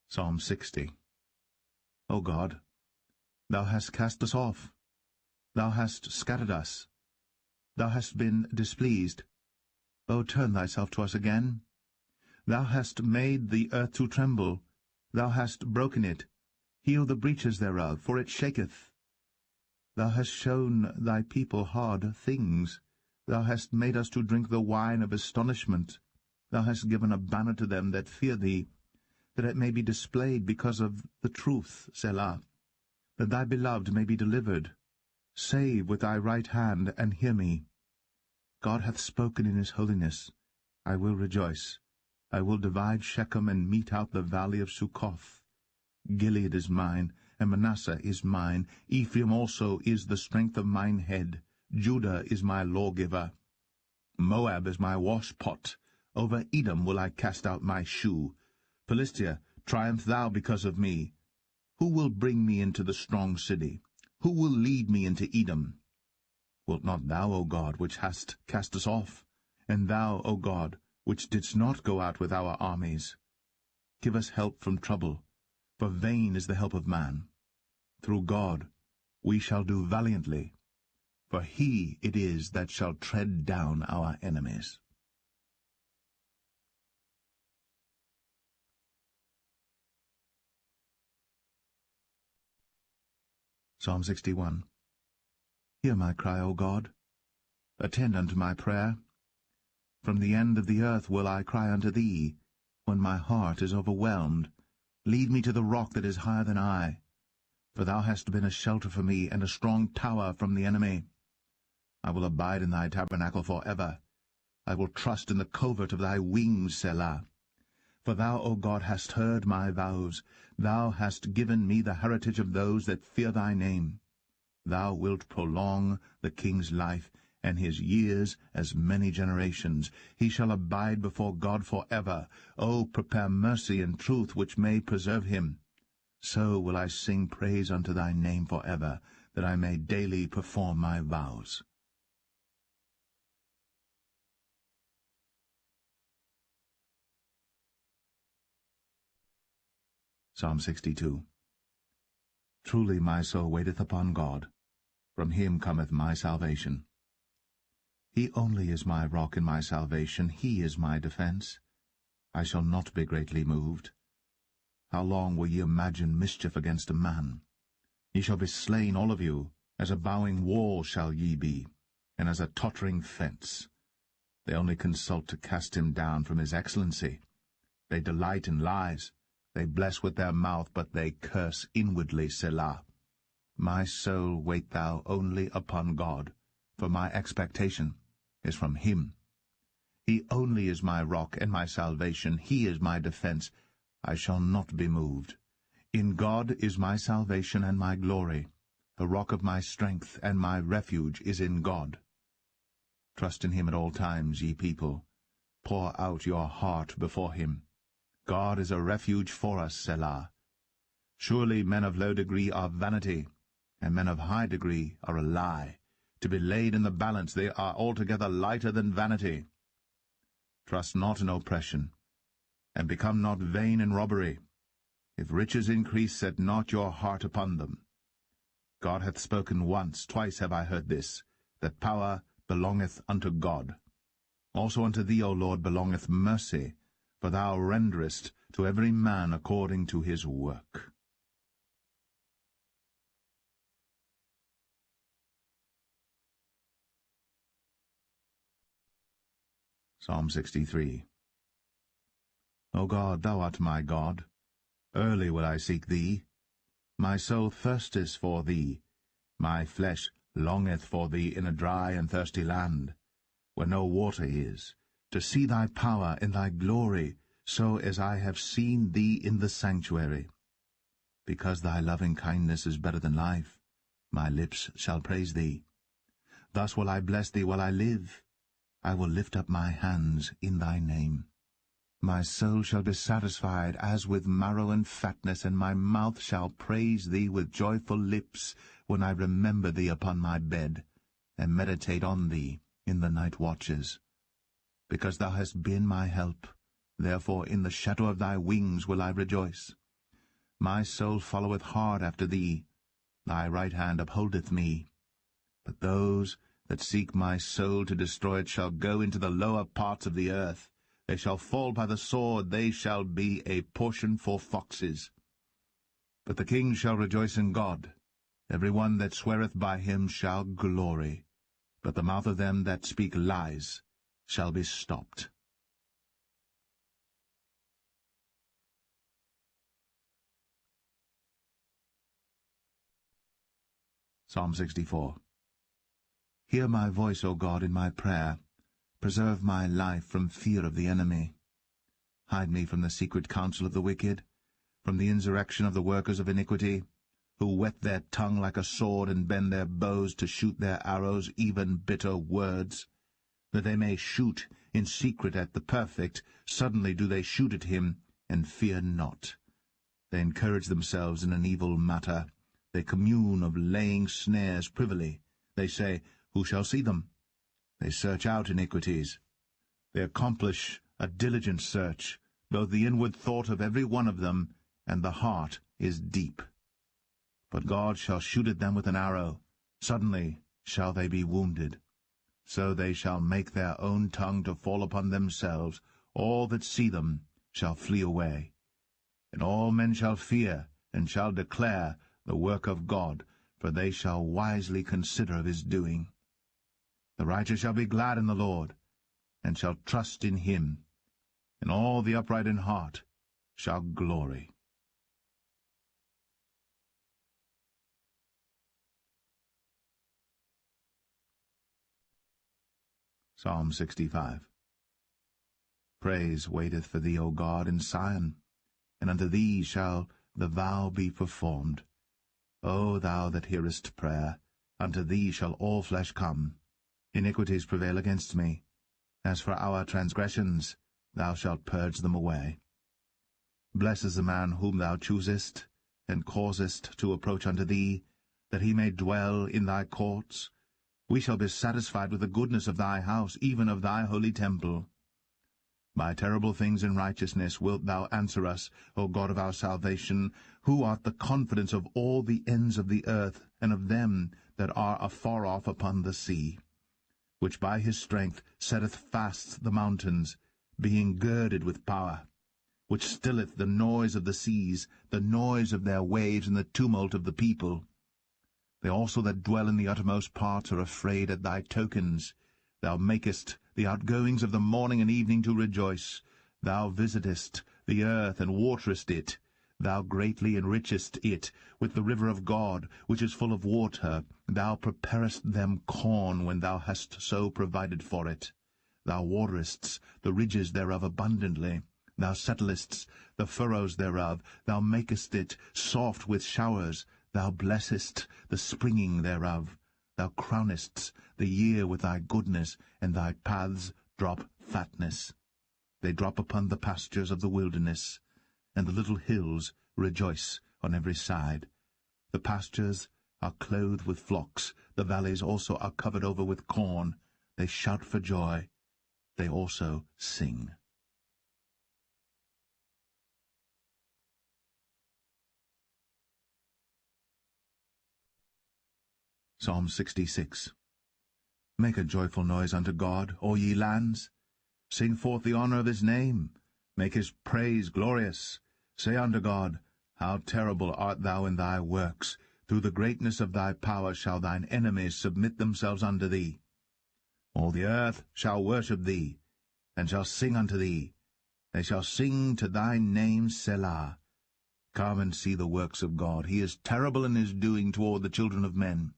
Psalm 60. O God, thou hast cast us off. Thou hast scattered us. Thou hast been displeased. O turn thyself to us again. Thou hast made the earth to tremble. Thou hast broken it. Heal the breaches thereof, for it shaketh. Thou hast shown thy people hard things. Thou hast made us to drink the wine of astonishment. Thou hast given a banner to them that fear thee, that it may be displayed because of the truth, Selah, that thy beloved may be delivered. Save with thy right hand, and hear me. God hath spoken in his holiness. I will rejoice. I will divide Shechem, and mete out the valley of Succoth. Gilead is mine, and Manasseh is mine. Ephraim also is the strength of mine head. Judah is my lawgiver. Moab is my washpot. Over Edom will I cast out my shoe. Philistia, triumph thou because of me. Who will bring me into the strong city? Who will lead me into Edom? Wilt not thou, O God, which hast cast us off? And thou, O God, which didst not go out with our armies? Give us help from trouble, for vain is the help of man. Through God we shall do valiantly, for he it is that shall tread down our enemies. Psalm 61. Hear my cry, O God. Attend unto my prayer. From the end of the earth will I cry unto thee, when my heart is overwhelmed. Lead me to the rock that is higher than I. For thou hast been a shelter for me, and a strong tower from the enemy. I will abide in thy tabernacle for ever. I will trust in the covert of thy wings, Selah. For thou, O God, hast heard my vows. Thou hast given me the heritage of those that fear thy name. thou wilt prolong the king's life, and his years as many generations. He shall abide before God for ever. O prepare mercy and truth, which may preserve him. So will I sing praise unto thy name for ever, that I may daily perform my vows. Psalm 62. Truly my soul waiteth upon God. From him cometh my salvation. He only is my rock and my salvation. He is my defence. I shall not be greatly moved. How long will ye imagine mischief against a man? Ye shall be slain, all of you. As a bowing wall shall ye be, and as a tottering fence. They only consult to cast him down from his excellency. They delight in lies. They bless with their mouth, but they curse inwardly. Selah. My soul, wait thou only upon God, for my expectation is from him. He only is my rock and my salvation. He is my defence. I shall not be moved. In God is my salvation and my glory. The rock of my strength and my refuge is in God. Trust in him at all times, ye people. Pour out your heart before him. God is a refuge for us, Selah. Surely men of low degree are vanity, and men of high degree are a lie. To be laid in the balance, they are altogether lighter than vanity. Trust not in oppression, and become not vain in robbery. If riches increase, set not your heart upon them. God hath spoken once, twice have I heard this, that power belongeth unto God. Also unto thee, O Lord, belongeth mercy, for thou renderest to every man according to his work. Psalm 63. O God, thou art my God. Early will I seek thee. My soul thirsteth for thee. My flesh longeth for thee in a dry and thirsty land, where no water is, to see thy power and thy glory, so as I have seen thee in the sanctuary. Because thy loving kindness is better than life, my lips shall praise thee. Thus will I bless thee while I live. I will lift up my hands in thy name. My soul shall be satisfied as with marrow and fatness, and my mouth shall praise thee with joyful lips, when I remember thee upon my bed, and meditate on thee in the night watches. Because thou hast been my help, therefore in the shadow of thy wings will I rejoice. My soul followeth hard after thee. Thy right hand upholdeth me. But those that seek my soul to destroy it shall go into the lower parts of the earth. They shall fall by the sword, they shall be a portion for foxes. But the king shall rejoice in God. Every one that sweareth by him shall glory. But the mouth of them that speak lies shall be stopped. Psalm 64. Hear my voice, O God, in my prayer. Preserve my life from fear of the enemy. Hide me from the secret counsel of the wicked, from the insurrection of the workers of iniquity, who whet their tongue like a sword and bend their bows to shoot their arrows, even bitter words. That they may shoot in secret at the perfect, suddenly do they shoot at him, and fear not. They encourage themselves in an evil matter. They commune of laying snares privily. They say, Who shall see them? They search out iniquities. They accomplish a diligent search, both the inward thought of every one of them, and the heart is deep. But God shall shoot at them with an arrow. Suddenly shall they be wounded. So they shall make their own tongue to fall upon themselves. All that see them shall flee away. And all men shall fear, and shall declare the work of God, for they shall wisely consider of his doing. The righteous shall be glad in the Lord, and shall trust in him, and all the upright in heart shall glory. Psalm 65. Praise waiteth for thee, O God, in Sion, and unto thee shall the vow be performed. O thou that hearest prayer, unto thee shall all flesh come. Iniquities prevail against me. As for our transgressions, thou shalt purge them away. Blessed is the man whom thou choosest, and causest to approach unto thee, that he may dwell in thy courts. We shall be satisfied with the goodness of thy house, even of thy holy temple. By terrible things in righteousness wilt thou answer us, O God of our salvation, who art the confidence of all the ends of the earth, and of them that are afar off upon the sea, which by his strength setteth fast the mountains, being girded with power, which stilleth the noise of the seas, the noise of their waves, and the tumult of the people. They also that dwell in the uttermost parts are afraid at thy tokens. Thou makest the outgoings of the morning and evening to rejoice. Thou visitest the earth and waterest it. Thou greatly enrichest it with the river of God, which is full of water. Thou preparest them corn when thou hast so provided for it. Thou waterest the ridges thereof abundantly. Thou settlest the furrows thereof. Thou makest it soft with showers. Thou blessest the springing thereof. Thou crownest the year with thy goodness, and thy paths drop fatness. They drop upon the pastures of the wilderness, and the little hills rejoice on every side. The pastures are clothed with flocks, the valleys also are covered over with corn. They shout for joy, they also sing. Psalm 66. Make a joyful noise unto God, all ye lands. Sing forth the honour of his name. Make his praise glorious. Say unto God, How terrible art thou in thy works! Through the greatness of thy power shall thine enemies submit themselves unto thee. All the earth shall worship thee, and shall sing unto thee. They shall sing to thy name, Selah. Come and see the works of God. He is terrible in his doing toward the children of men.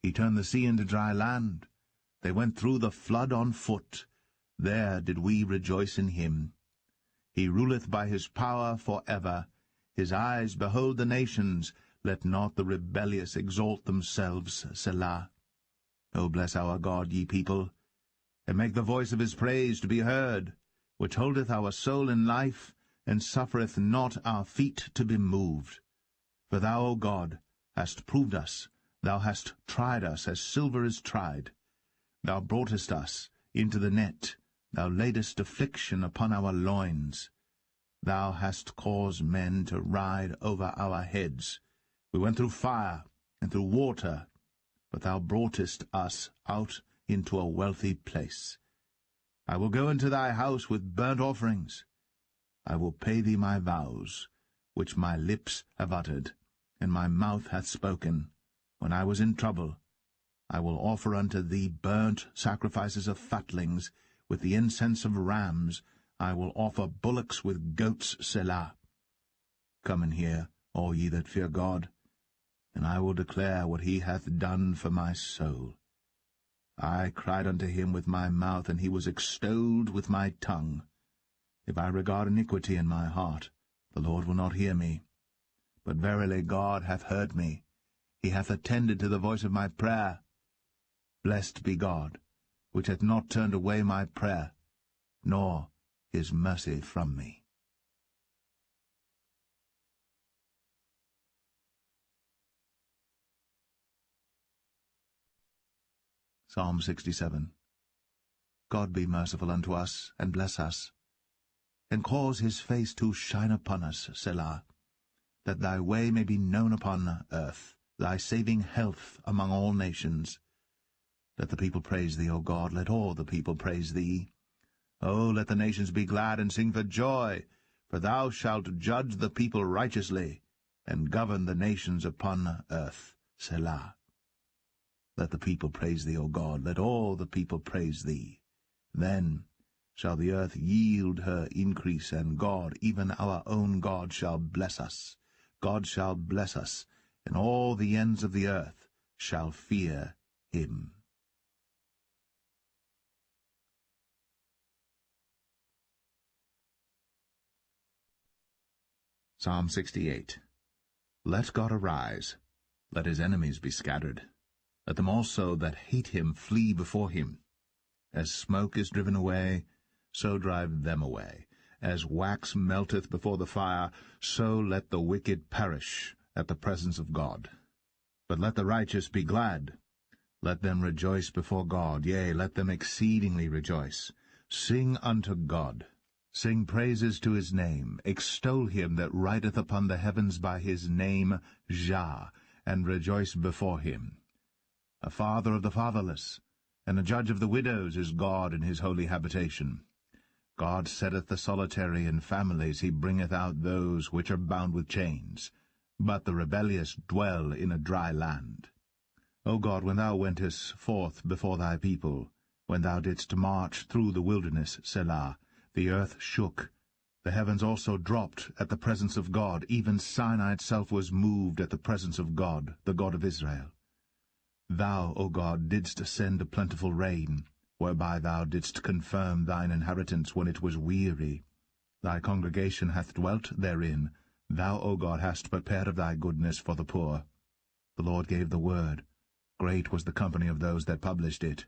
He turned the sea into dry land. They went through the flood on foot. There did we rejoice in him. He ruleth by his power for ever. His eyes behold the nations. Let not the rebellious exalt themselves, Selah. O bless our God, ye people, and make the voice of his praise to be heard, which holdeth our soul in life, and suffereth not our feet to be moved. For thou, O God, hast proved us. Thou hast tried us as silver is tried. Thou broughtest us into the net. Thou laidest affliction upon our loins. Thou hast caused men to ride over our heads. We went through fire and through water, but thou broughtest us out into a wealthy place. I will go into thy house with burnt offerings. I will pay thee my vows, which my lips have uttered, and my mouth hath spoken. When I was in trouble, I will offer unto thee burnt sacrifices of fatlings, with the incense of rams. I will offer bullocks with goats, Selah. Come and hear, all ye that fear God, and I will declare what he hath done for my soul. I cried unto him with my mouth, and he was extolled with my tongue. If I regard iniquity in my heart, the Lord will not hear me. But verily God hath heard me. He hath attended to the voice of my prayer. Blessed be God, which hath not turned away my prayer, nor his mercy from me. Psalm 67. God be merciful unto us, and bless us, and cause his face to shine upon us, Selah, that thy way may be known upon earth, thy saving health among all nations. Let the people praise thee, O God, let all the people praise thee. O let the nations be glad and sing for joy, for thou shalt judge the people righteously, and govern the nations upon earth, Selah. Let the people praise thee, O God, let all the people praise thee. Then shall the earth yield her increase, and God, even our own God, shall bless us. God shall bless us, and all the ends of the earth shall fear him. Psalm 68. Let God arise, let his enemies be scattered. Let them also that hate him flee before him. As smoke is driven away, so drive them away. As wax melteth before the fire, so let the wicked perish at the presence of God. But let the righteous be glad. Let them rejoice before God, yea, let them exceedingly rejoice. Sing unto God. Sing praises to his name. Extol him that rideth upon the heavens by his name, Jah, and rejoice before him. A father of the fatherless, and a judge of the widows is God in his holy habitation. God setteth the solitary in families, he bringeth out those which are bound with chains. But the rebellious dwell in a dry land. O God, when thou wentest forth before thy people, when thou didst march through the wilderness, Selah, the earth shook, the heavens also dropped at the presence of God, even Sinai itself was moved at the presence of God, the God of Israel. Thou, O God, didst send a plentiful rain, whereby thou didst confirm thine inheritance when it was weary. Thy congregation hath dwelt therein. Thou, O God, hast prepared of thy goodness for the poor. The Lord gave the word. Great was the company of those that published it.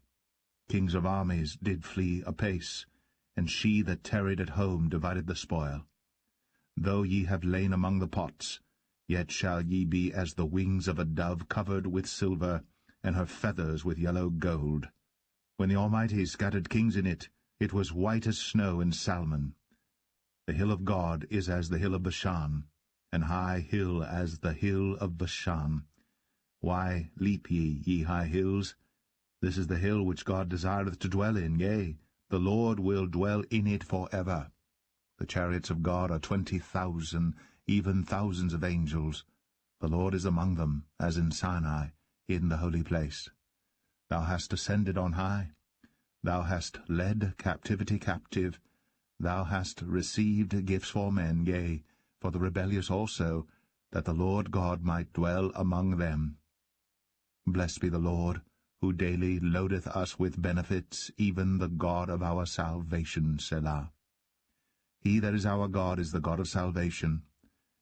Kings of armies did flee apace, and she that tarried at home divided the spoil. Though ye have lain among the pots, yet shall ye be as the wings of a dove covered with silver, and her feathers with yellow gold. When the Almighty scattered kings in it, it was white as snow in Salmon. The hill of God is as the hill of Bashan, an high hill as the hill of Bashan. Why leap ye, ye high hills? This is the hill which God desireth to dwell in, yea, the Lord will dwell in it for ever. The chariots of God are 20,000, even thousands of angels. The Lord is among them, as in Sinai, in the holy place. Thou hast ascended on high. Thou hast led captivity captive. Thou hast received gifts for men, yea, for the rebellious also, that the Lord God might dwell among them. Blessed be the Lord, who daily loadeth us with benefits, even the God of our salvation, Selah. He that is our God is the God of salvation,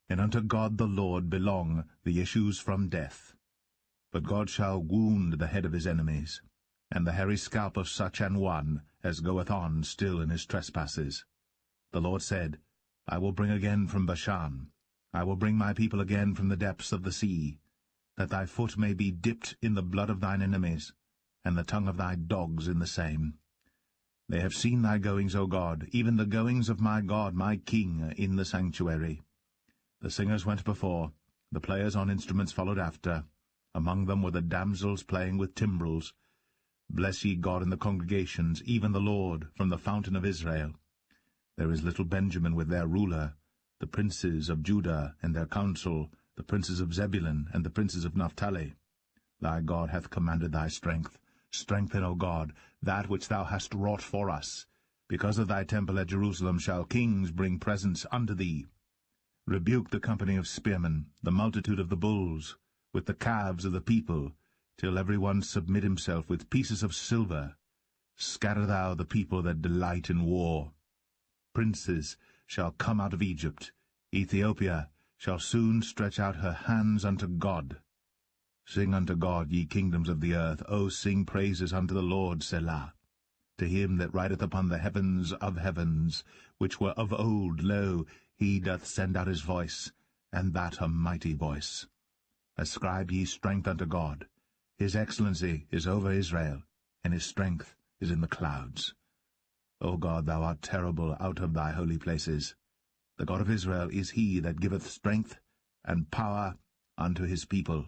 and unto God the Lord belong the issues from death. But God shall wound the head of his enemies, and the hairy scalp of such an one as goeth on still in his trespasses. The Lord said, I will bring again from Bashan, I will bring my people again from the depths of the sea, that thy foot may be dipped in the blood of thine enemies, and the tongue of thy dogs in the same. They have seen thy goings, O God, even the goings of my God, my King, in the sanctuary. The singers went before, the players on instruments followed after. Among them were the damsels playing with timbrels. Bless ye God in the congregations, even the Lord, from the fountain of Israel. There is little Benjamin with their ruler, the princes of Judah and their council, the princes of Zebulun and the princes of Naphtali. Thy God hath commanded thy strength. Strengthen, O God, that which thou hast wrought for us. Because of thy temple at Jerusalem shall kings bring presents unto thee. Rebuke the company of spearmen, the multitude of the bulls, with the calves of the people, till every one submit himself with pieces of silver. Scatter thou the people that delight in war. Princes shall come out of Egypt. Ethiopia shall soon stretch out her hands unto God. Sing unto God, ye kingdoms of the earth. O sing praises unto the Lord, Selah. To him that rideth upon the heavens of heavens, which were of old, lo, he doth send out his voice, and that a mighty voice. Ascribe ye strength unto God. His excellency is over Israel, and his strength is in the clouds. O God, thou art terrible out of thy holy places. The God of Israel is he that giveth strength and power unto his people.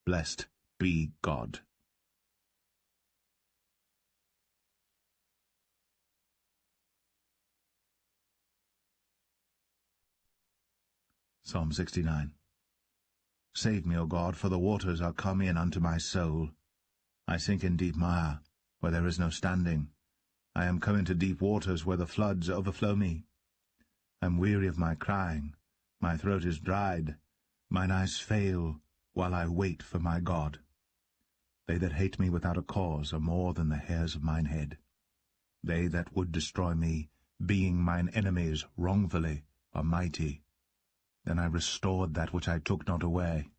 Blessed be God. Psalm 69. Save me, O God, for the waters are come in unto my soul. I sink in deep mire, where there is no standing. I am come into deep waters, where the floods overflow me. I am weary of my crying. My throat is dried. Mine eyes fail, while I wait for my God. They that hate me without a cause are more than the hairs of mine head. They that would destroy me, being mine enemies wrongfully, are mighty. Then I restored that which I took not away.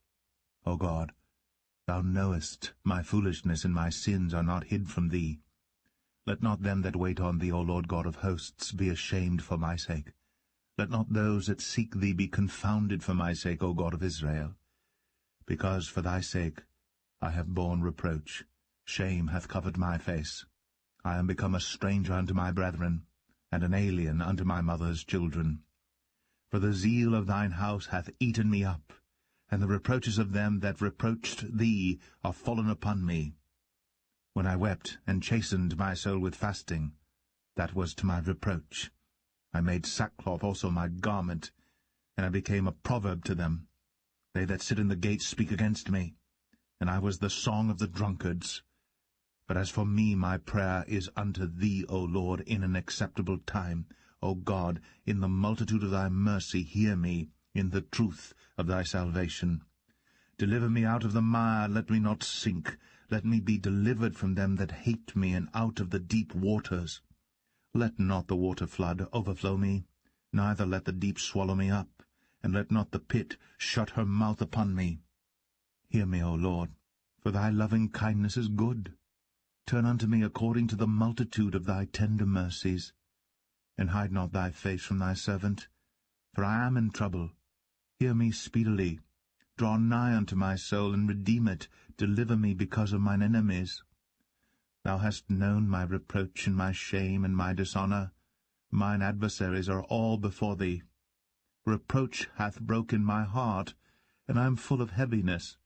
O God, Thou knowest my foolishness and my sins are not hid from thee. Let not them that wait on thee, O Lord God of hosts, be ashamed for my sake. Let not those that seek thee be confounded for my sake, O God of Israel. Because for thy sake I have borne reproach, shame hath covered my face. I am become a stranger unto my brethren, and an alien unto my mother's children. For the zeal of thine house hath eaten me up, and the reproaches of them that reproached thee are fallen upon me. When I wept and chastened my soul with fasting, that was to my reproach. I made sackcloth also my garment, and I became a proverb to them. They that sit in the gates speak against me, and I was the song of the drunkards. But as for me, my prayer is unto thee, O Lord, in an acceptable time. O God, in the multitude of thy mercy hear me, in the truth of thy salvation. Deliver me out of the mire, let me not sink. Let me be delivered from them that hate me, and out of the deep waters. Let not the water flood overflow me, neither let the deep swallow me up, and let not the pit shut her mouth upon me. Hear me, O Lord, for thy loving kindness is good. Turn unto me according to the multitude of thy tender mercies, and hide not thy face from thy servant, for I am in trouble. Hear me speedily. Draw nigh unto my soul, and redeem it. Deliver me because of mine enemies. Thou hast known my reproach and my shame and my dishonour. Mine adversaries are all before thee. Reproach hath broken my heart, and I am full of heaviness.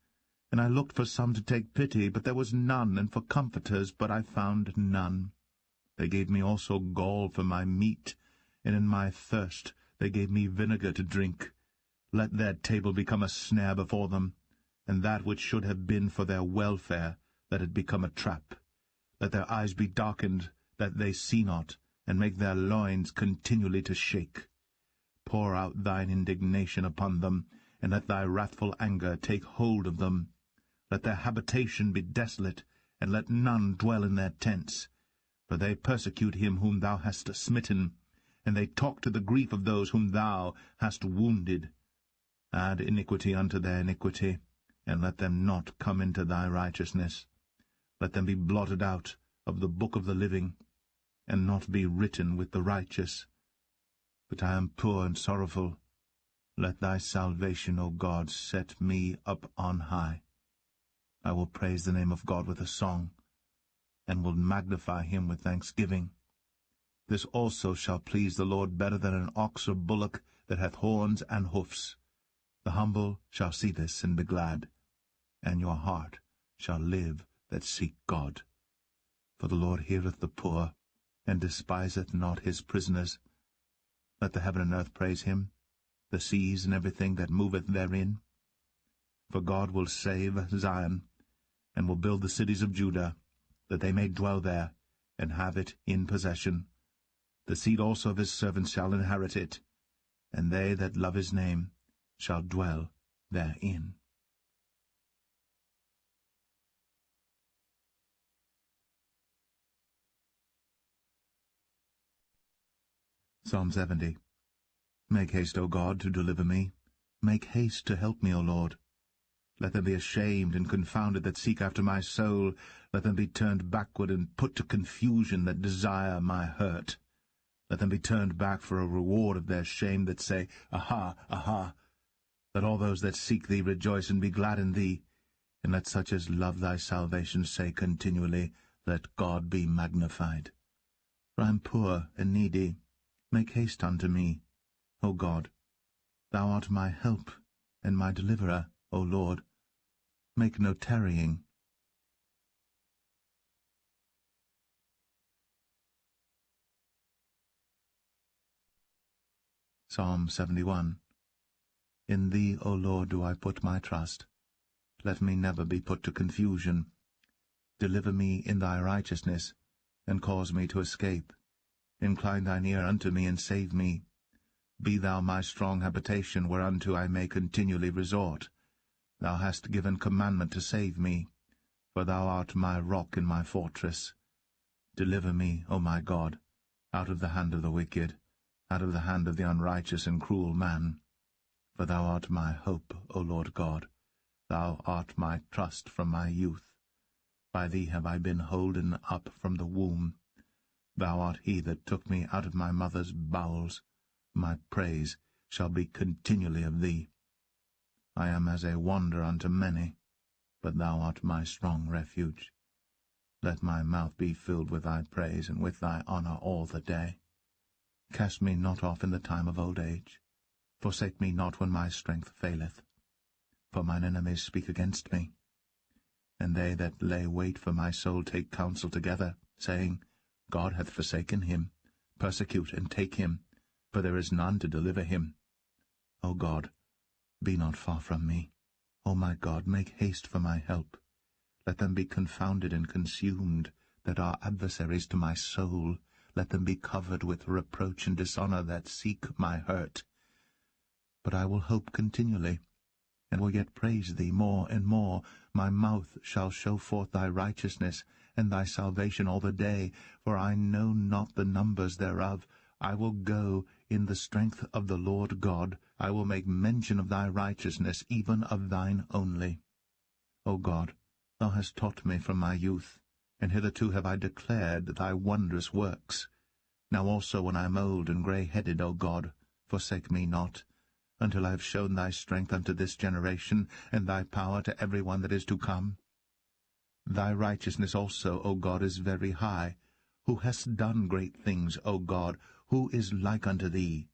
And I looked for some to take pity, but there was none, and for comforters, but I found none. They gave me also gall for my meat, and in my thirst they gave me vinegar to drink. Let their table become a snare before them, and that which should have been for their welfare, let it become a trap. Let their eyes be darkened, that they see not, and make their loins continually to shake. Pour out thine indignation upon them, and let thy wrathful anger take hold of them. Let their habitation be desolate, and let none dwell in their tents. For they persecute him whom thou hast smitten, and they talk to the grief of those whom thou hast wounded. Add iniquity unto their iniquity, and let them not come into thy righteousness. Let them be blotted out of the book of the living, and not be written with the righteous. But I am poor and sorrowful. Let thy salvation, O God, set me up on high. I will praise the name of God with a song, and will magnify him with thanksgiving. This also shall please the Lord better than an ox or bullock that hath horns and hoofs. The humble shall see this and be glad, and your heart shall live that seek God. For the Lord heareth the poor, and despiseth not his prisoners. Let the heaven and earth praise him, the seas and everything that moveth therein. For God will save Zion, and will build the cities of Judah, that they may dwell there, and have it in possession. The seed also of his servants shall inherit it, and they that love his name shall dwell therein. Psalm 70. Make haste, O God, to deliver me. Make haste to help me, O Lord. Let them be ashamed and confounded that seek after my soul. Let them be turned backward and put to confusion that desire my hurt. Let them be turned back for a reward of their shame that say, Aha, aha. Let all those that seek thee rejoice and be glad in thee. And let such as love thy salvation say continually, Let God be magnified. For I am poor and needy. Make haste unto me, O God. Thou art my help and my deliverer, O Lord. Make no tarrying. Psalm 71. In thee, O Lord, do I put my trust. Let me never be put to confusion. Deliver me in thy righteousness, and cause me to escape. Incline thine ear unto me, and save me. Be thou my strong habitation, whereunto I may continually resort. Thou hast given commandment to save me, for thou art my rock and my fortress. Deliver me, O my God, out of the hand of the wicked, out of the hand of the unrighteous and cruel man. For thou art my hope, O Lord God. Thou art my trust from my youth. By thee have I been holden up from the womb. Thou art he that took me out of my mother's bowels. My praise shall be continually of thee. I am as a wanderer unto many, but thou art my strong refuge. Let my mouth be filled with thy praise, and with thy honour all the day. Cast me not off in the time of old age. Forsake me not when my strength faileth. For mine enemies speak against me, and they that lay wait for my soul take counsel together, saying, God hath forsaken him. Persecute and take him, for there is none to deliver him. O God, be not far from me. O my God, make haste for my help. Let them be confounded and consumed that are adversaries to my soul. Let them be covered with reproach and dishonour that seek my hurt. But I will hope continually, and will yet praise thee more and more. My mouth shall show forth thy righteousness, and thy salvation all the day, for I know not the numbers thereof. I will go in the strength of the Lord God. I will make mention of thy righteousness, even of thine only. O God, thou hast taught me from my youth, and hitherto have I declared thy wondrous works. Now also when I am old and grey-headed, O God, forsake me not, until I have shown thy strength unto this generation, and thy power to every one that is to come. Thy righteousness also, O God, is very high. Who hast done great things, O God, who is like unto thee?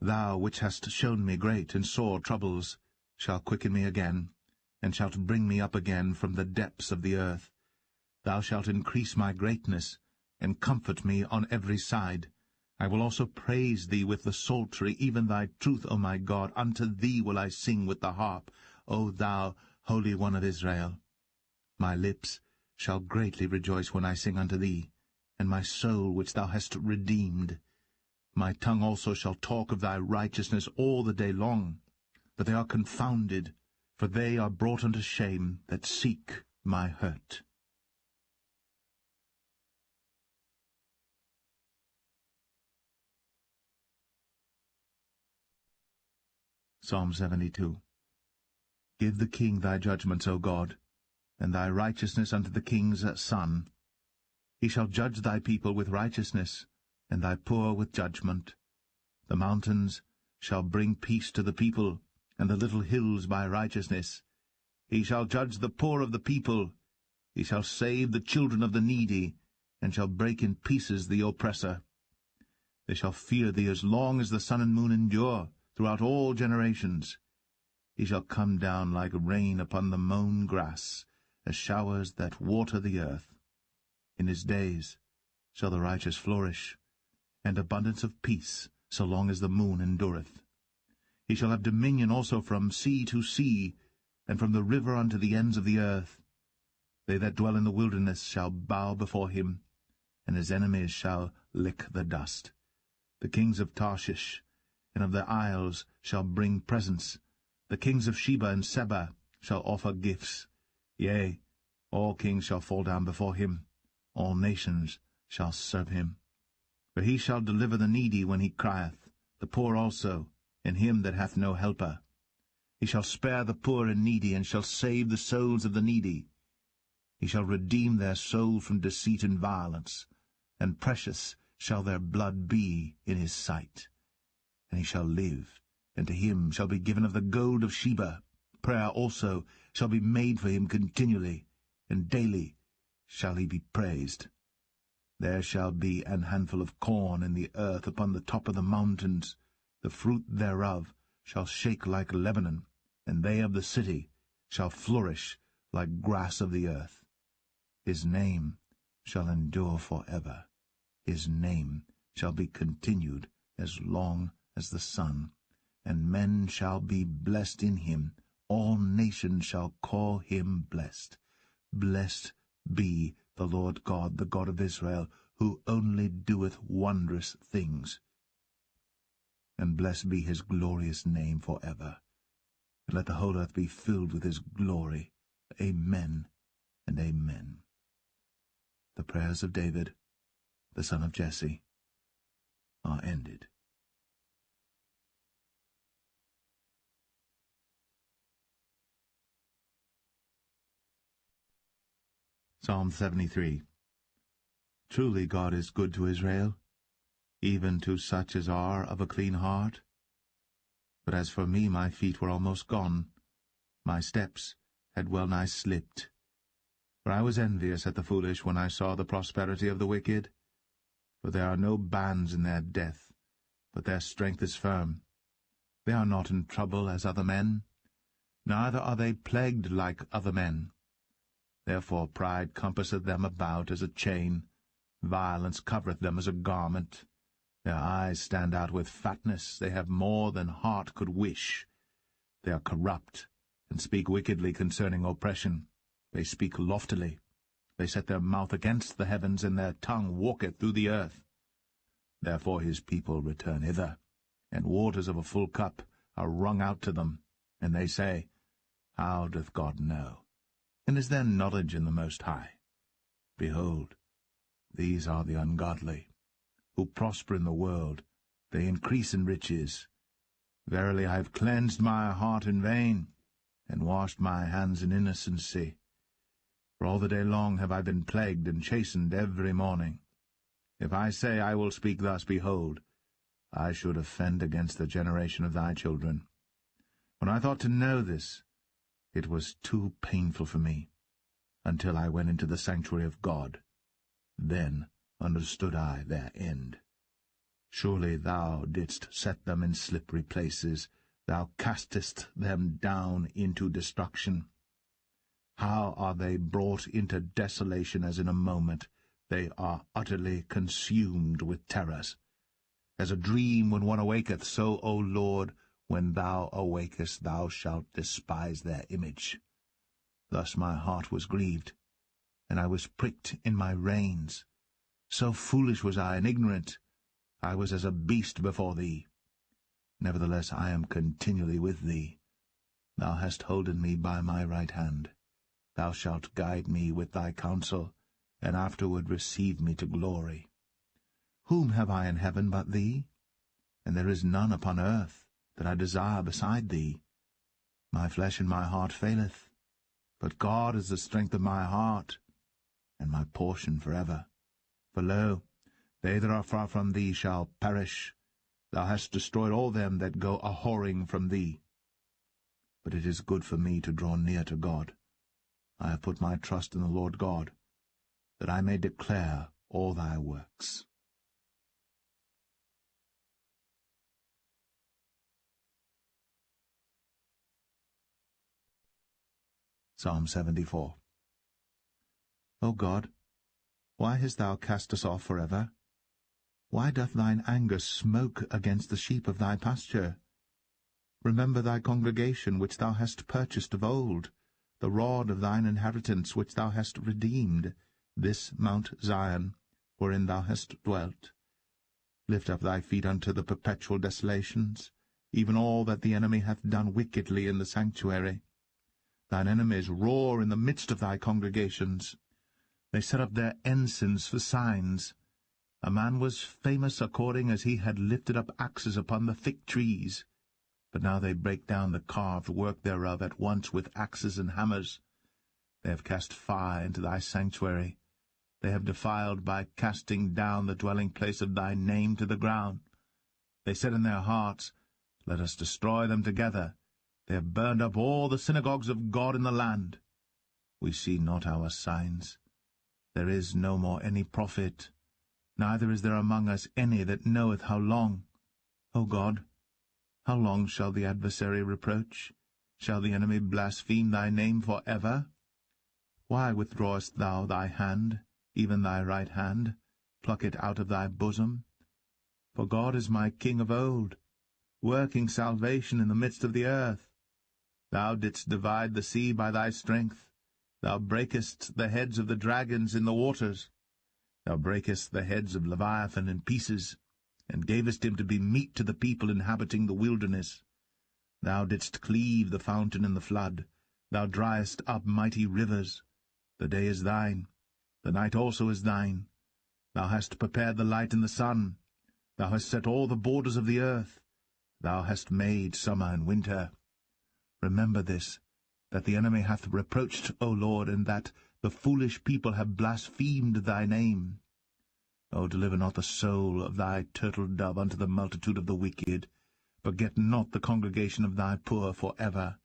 Thou which hast shown me great and sore troubles, shalt quicken me again, and shalt bring me up again from the depths of the earth. Thou shalt increase my greatness, and comfort me on every side. I will also praise thee with the psaltery, even thy truth, O my God. Unto thee will I sing with the harp, O thou Holy One of Israel. My lips shall greatly rejoice when I sing unto thee, and my soul which thou hast redeemed. My tongue also shall talk of thy righteousness all the day long. But they are confounded, for they are brought unto shame that seek my hurt. Psalm 72. Give the king thy judgments, O God, and thy righteousness unto the king's son. He shall judge thy people with righteousness, and thy poor with judgment. The mountains shall bring peace to the people, and the little hills by righteousness. He shall judge the poor of the people. He shall save the children of the needy, and shall break in pieces the oppressor. They shall fear thee as long as the sun and moon endure, throughout all generations. He shall come down like rain upon the mown grass, as showers that water the earth. In his days shall the righteous flourish, and abundance of peace, so long as the moon endureth. He shall have dominion also from sea to sea, and from the river unto the ends of the earth. They that dwell in the wilderness shall bow before him, and his enemies shall lick the dust. The kings of Tarshish and of the isles shall bring presents. The kings of Sheba and Seba shall offer gifts. Yea, all kings shall fall down before him. All nations shall serve him. For he shall deliver the needy when he crieth, the poor also, and him that hath no helper. He shall spare the poor and needy, and shall save the souls of the needy. He shall redeem their soul from deceit and violence, and precious shall their blood be in his sight. And he shall live, and to him shall be given of the gold of Sheba. Prayer also shall be made for him continually, and daily shall he be praised. There shall be an handful of corn in the earth upon the top of the mountains. The fruit thereof shall shake like Lebanon, and they of the city shall flourish like grass of the earth. His name shall endure for ever. His name shall be continued as long as the sun, and men shall be blessed in him. All nations shall call him blessed. Blessed be the Lord God, the God of Israel, who only doeth wondrous things. And blessed be his glorious name for ever. And let the whole earth be filled with his glory. Amen and amen. The prayers of David, the son of Jesse, are ended. Psalm 73. Truly God is good to Israel, even to such as are of a clean heart. But as for me, my feet were almost gone, my steps had well nigh slipped. For I was envious at the foolish when I saw the prosperity of the wicked. For there are no bands in their death, but their strength is firm. They are not in trouble as other men, neither are they plagued like other men. Therefore pride compasseth them about as a chain, violence covereth them as a garment. Their eyes stand out with fatness, they have more than heart could wish. They are corrupt, and speak wickedly concerning oppression. They speak loftily. They set their mouth against the heavens, and their tongue walketh through the earth. Therefore his people return hither, and waters of a full cup are wrung out to them. And they say, How doth God know? And is there knowledge in the Most High? Behold, these are the ungodly, who prosper in the world, they increase in riches. Verily I have cleansed my heart in vain, and washed my hands in innocency. For all the day long have I been plagued and chastened every morning. If I say I will speak thus, behold, I should offend against the generation of thy children. When I thought to know this, it was too painful for me, until I went into the sanctuary of God. Then understood I their end. Surely thou didst set them in slippery places, thou castest them down into destruction. How are they brought into desolation as in a moment? They are utterly consumed with terrors. As a dream when one awaketh, so, O Lord, when thou awakest, thou shalt despise their image. Thus my heart was grieved, and I was pricked in my reins. So foolish was I and ignorant, I was as a beast before thee. Nevertheless I am continually with thee. Thou hast holden me by my right hand. Thou shalt guide me with thy counsel, and afterward receive me to glory. Whom have I in heaven but thee? And there is none upon earth that I desire beside thee. My flesh and my heart faileth, but God is the strength of my heart, and my portion forever. For lo, they that are far from thee shall perish. Thou hast destroyed all them that go a-whoring from thee. But it is good for me to draw near to God. I have put my trust in the Lord God, that I may declare all thy works. Psalm 74. O God, why hast thou cast us off forever? Why doth thine anger smoke against the sheep of thy pasture? Remember thy congregation which thou hast purchased of old, the rod of thine inheritance which thou hast redeemed, this Mount Zion, wherein thou hast dwelt. Lift up thy feet unto the perpetual desolations, even all that the enemy hath done wickedly in the sanctuary. Thine enemies roar in the midst of thy congregations. They set up their ensigns for signs. A man was famous according as he had lifted up axes upon the thick trees. But now they break down the carved work thereof at once with axes and hammers. They have cast fire into thy sanctuary. They have defiled by casting down the dwelling place of thy name to the ground. They said in their hearts, Let us destroy them together. They have burned up all the synagogues of God in the land. We see not our signs. There is no more any prophet, neither is there among us any that knoweth how long. O God, how long shall the adversary reproach? Shall the enemy blaspheme thy name for ever? Why withdrawest thou thy hand, even thy right hand? Pluck it out of thy bosom. For God is my King of old, working salvation in the midst of the earth. Thou didst divide the sea by thy strength. Thou breakest the heads of the dragons in the waters. Thou breakest the heads of Leviathan in pieces, and gavest him to be meat to the people inhabiting the wilderness. Thou didst cleave the fountain in the flood. Thou driest up mighty rivers. The day is thine, the night also is thine. Thou hast prepared the light and the sun. Thou hast set all the borders of the earth. Thou hast made summer and winter. Remember this, that the enemy hath reproached, O Lord, and that The foolish people have blasphemed thy name. O deliver not the soul of thy turtle-dove unto the multitude of the wicked. Forget not the congregation of thy poor for ever.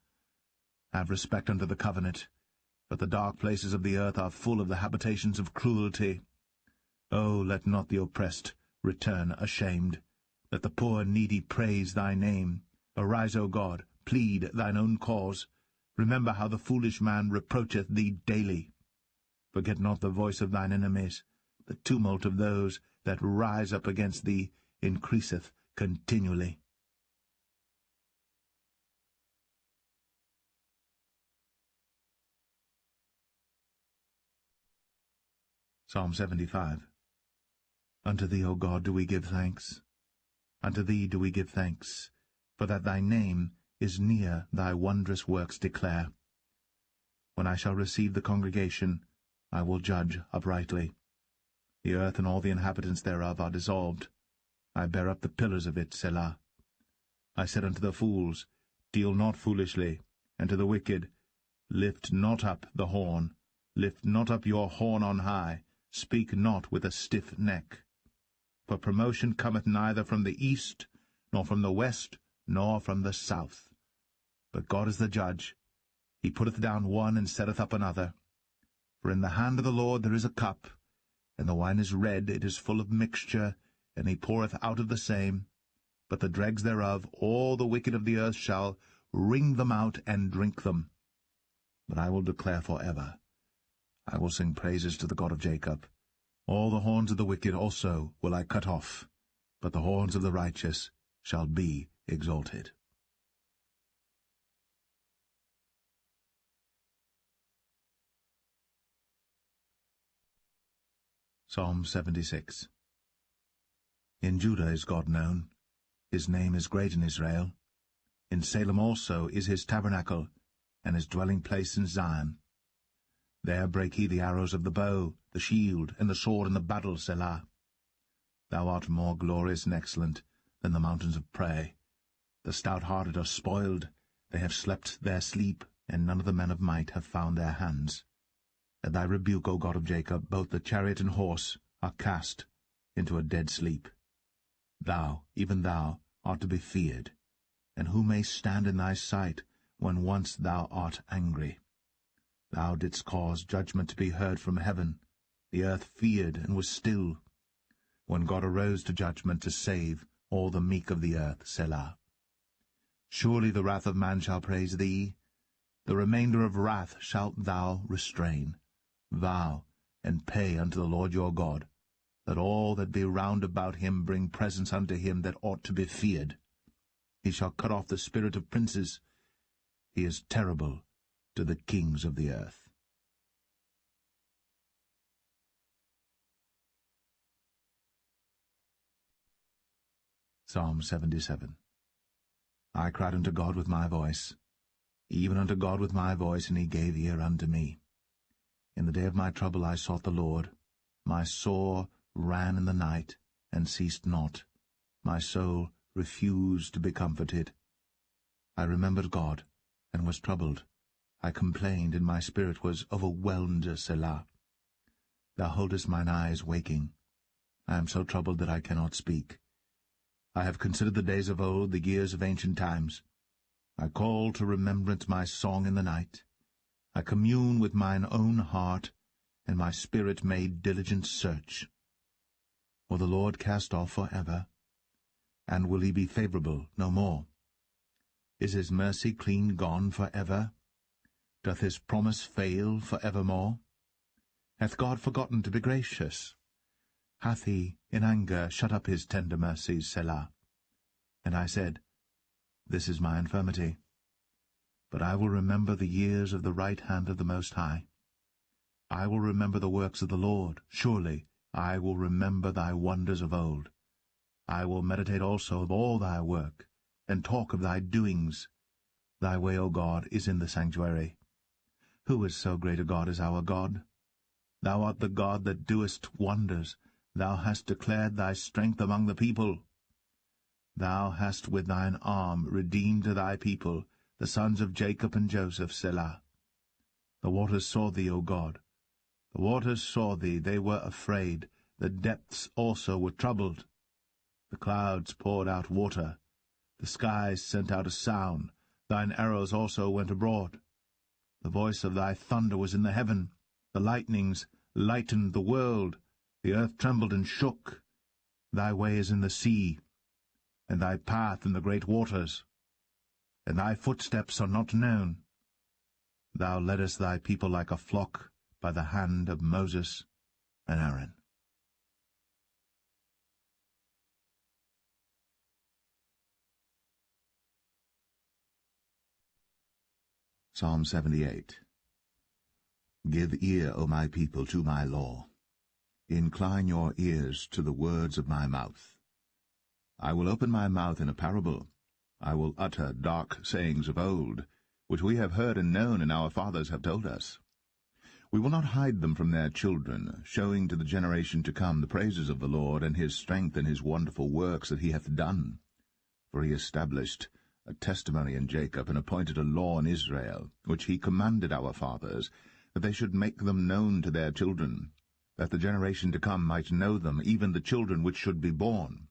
Have respect unto the covenant, but the dark places of the earth are full of the habitations of cruelty. O let not the oppressed return ashamed. Let the poor and needy praise thy name. Arise, O God, plead thine own cause. Remember how the foolish man reproacheth thee daily. Forget not the voice of thine enemies. The tumult of those that rise up against thee increaseth continually. Psalm 75. Unto thee, O God, do we give thanks. Unto thee do we give thanks, for that thy name is near, thy wondrous works declare. When I shall receive the congregation, I will judge uprightly. The earth and all the inhabitants thereof are dissolved. I bear up the pillars of it, Selah. I said unto the fools, Deal not foolishly, and to the wicked, Lift not up the horn, lift not up your horn on high, speak not with a stiff neck. For promotion cometh neither from the east, nor from the west, nor from the south. But God is the judge. He putteth down one, and setteth up another. For in the hand of the Lord there is a cup, and the wine is red, it is full of mixture, and he poureth out of the same. But the dregs thereof, all the wicked of the earth shall wring them out and drink them. But I will declare for ever. I will sing praises to the God of Jacob. All the horns of the wicked also will I cut off, but the horns of the righteous shall be exalted. Psalm 76. In Judah is God known. His name is great in Israel. In Salem also is his tabernacle, and his dwelling place in Zion. There brake he the arrows of the bow, the shield, and the sword, and the battle, Selah. Thou art more glorious and excellent than the mountains of prey. The stout-hearted are spoiled, they have slept their sleep, and none of the men of might have found their hands. At thy rebuke, O God of Jacob, both the chariot and horse are cast into a dead sleep. Thou, even thou, art to be feared, and who may stand in thy sight when once thou art angry? Thou didst cause judgment to be heard from heaven. The earth feared and was still, when God arose to judgment to save all the meek of the earth, Selah. Surely the wrath of man shall praise thee. The remainder of wrath shalt thou restrain. Vow and pay unto the Lord your God, that all that be round about him bring presents unto him that ought to be feared. He shall cut off the spirit of princes. He is terrible to the kings of the earth. Psalm 77. I cried unto God with my voice, even unto God with my voice, and he gave ear unto me. In the day of my trouble I sought the Lord. My sore ran in the night, and ceased not. My soul refused to be comforted. I remembered God, and was troubled. I complained, and my spirit was overwhelmed, Selah. Thou holdest mine eyes waking. I am so troubled that I cannot speak. I have considered the days of old, the years of ancient times. I call to remembrance my song in the night. I commune with mine own heart, and my spirit made diligent search. Will the Lord cast off for ever? And will he be favorable no more? Is his mercy clean gone for ever? Doth his promise fail for evermore? Hath God forgotten to be gracious? Hath he in anger shut up his tender mercies, Selah? And I said, This is my infirmity. But I will remember the years of the right hand of the Most High. I will remember the works of the Lord. Surely I will remember thy wonders of old. I will meditate also of all thy work, and talk of thy doings. Thy way, O God, is in the sanctuary. Who is so great a God as our God? Thou art the God that doest wonders. Thou hast declared thy strength among the people. Thou hast with thine arm redeemed thy people, the sons of Jacob and Joseph, Selah. The waters saw thee, O God. The waters saw thee, they were afraid, the depths also were troubled. The clouds poured out water, the skies sent out a sound, thine arrows also went abroad. The voice of thy thunder was in the heaven, the lightnings lightened the world, the earth trembled and shook. Thy way is in the sea, and thy path in the great waters, and thy footsteps are not known. Thou leddest thy people like a flock by the hand of Moses and Aaron. Psalm 78. Give ear, O my people, to my law. Incline your ears to the words of my mouth. I will open my mouth in a parable. I will utter dark sayings of old, which we have heard and known, and our fathers have told us. We will not hide them from their children, showing to the generation to come the praises of the Lord, and his strength and his wonderful works that he hath done. For he established a testimony in Jacob, and appointed a law in Israel, which he commanded our fathers, that they should make them known to their children, that the generation to come might know them, even the children which should be born,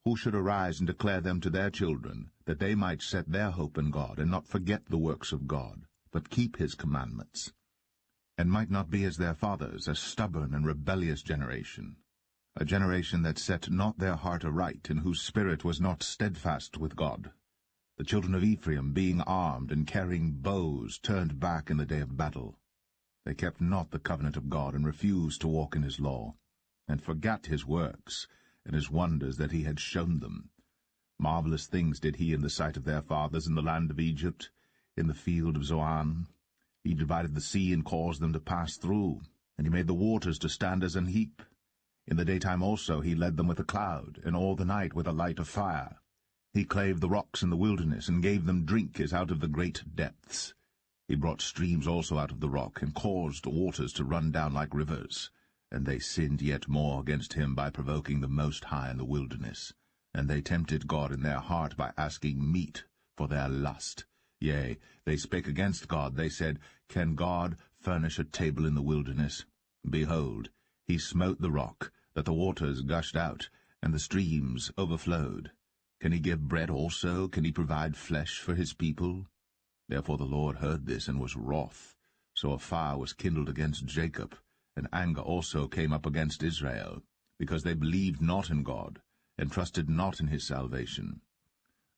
who should arise and declare them to their children, that they might set their hope in God, and not forget the works of God, but keep his commandments, and might not be as their fathers, a stubborn and rebellious generation, a generation that set not their heart aright, and whose spirit was not steadfast with God. The children of Ephraim, being armed and carrying bows, turned back in the day of battle. They kept not the covenant of God, and refused to walk in his law, and forgat his works, and his wonders that he had shown them. Marvelous things did he in the sight of their fathers in the land of Egypt, in the field of Zoan. He divided the sea and caused them to pass through, and he made the waters to stand as an heap. In the daytime also he led them with a cloud, and all the night with a light of fire. He clave the rocks in the wilderness, and gave them drink as out of the great depths. He brought streams also out of the rock, and caused waters to run down like rivers. And they sinned yet more against him by provoking the Most High in the wilderness. And they tempted God in their heart by asking meat for their lust. Yea, they spake against God. They said, Can God furnish a table in the wilderness? Behold, he smote the rock, that the waters gushed out, and the streams overflowed. Can he give bread also? Can he provide flesh for his people? Therefore the Lord heard this, and was wroth. So a fire was kindled against Jacob, and anger also came up against Israel, because they believed not in God, and trusted not in his salvation.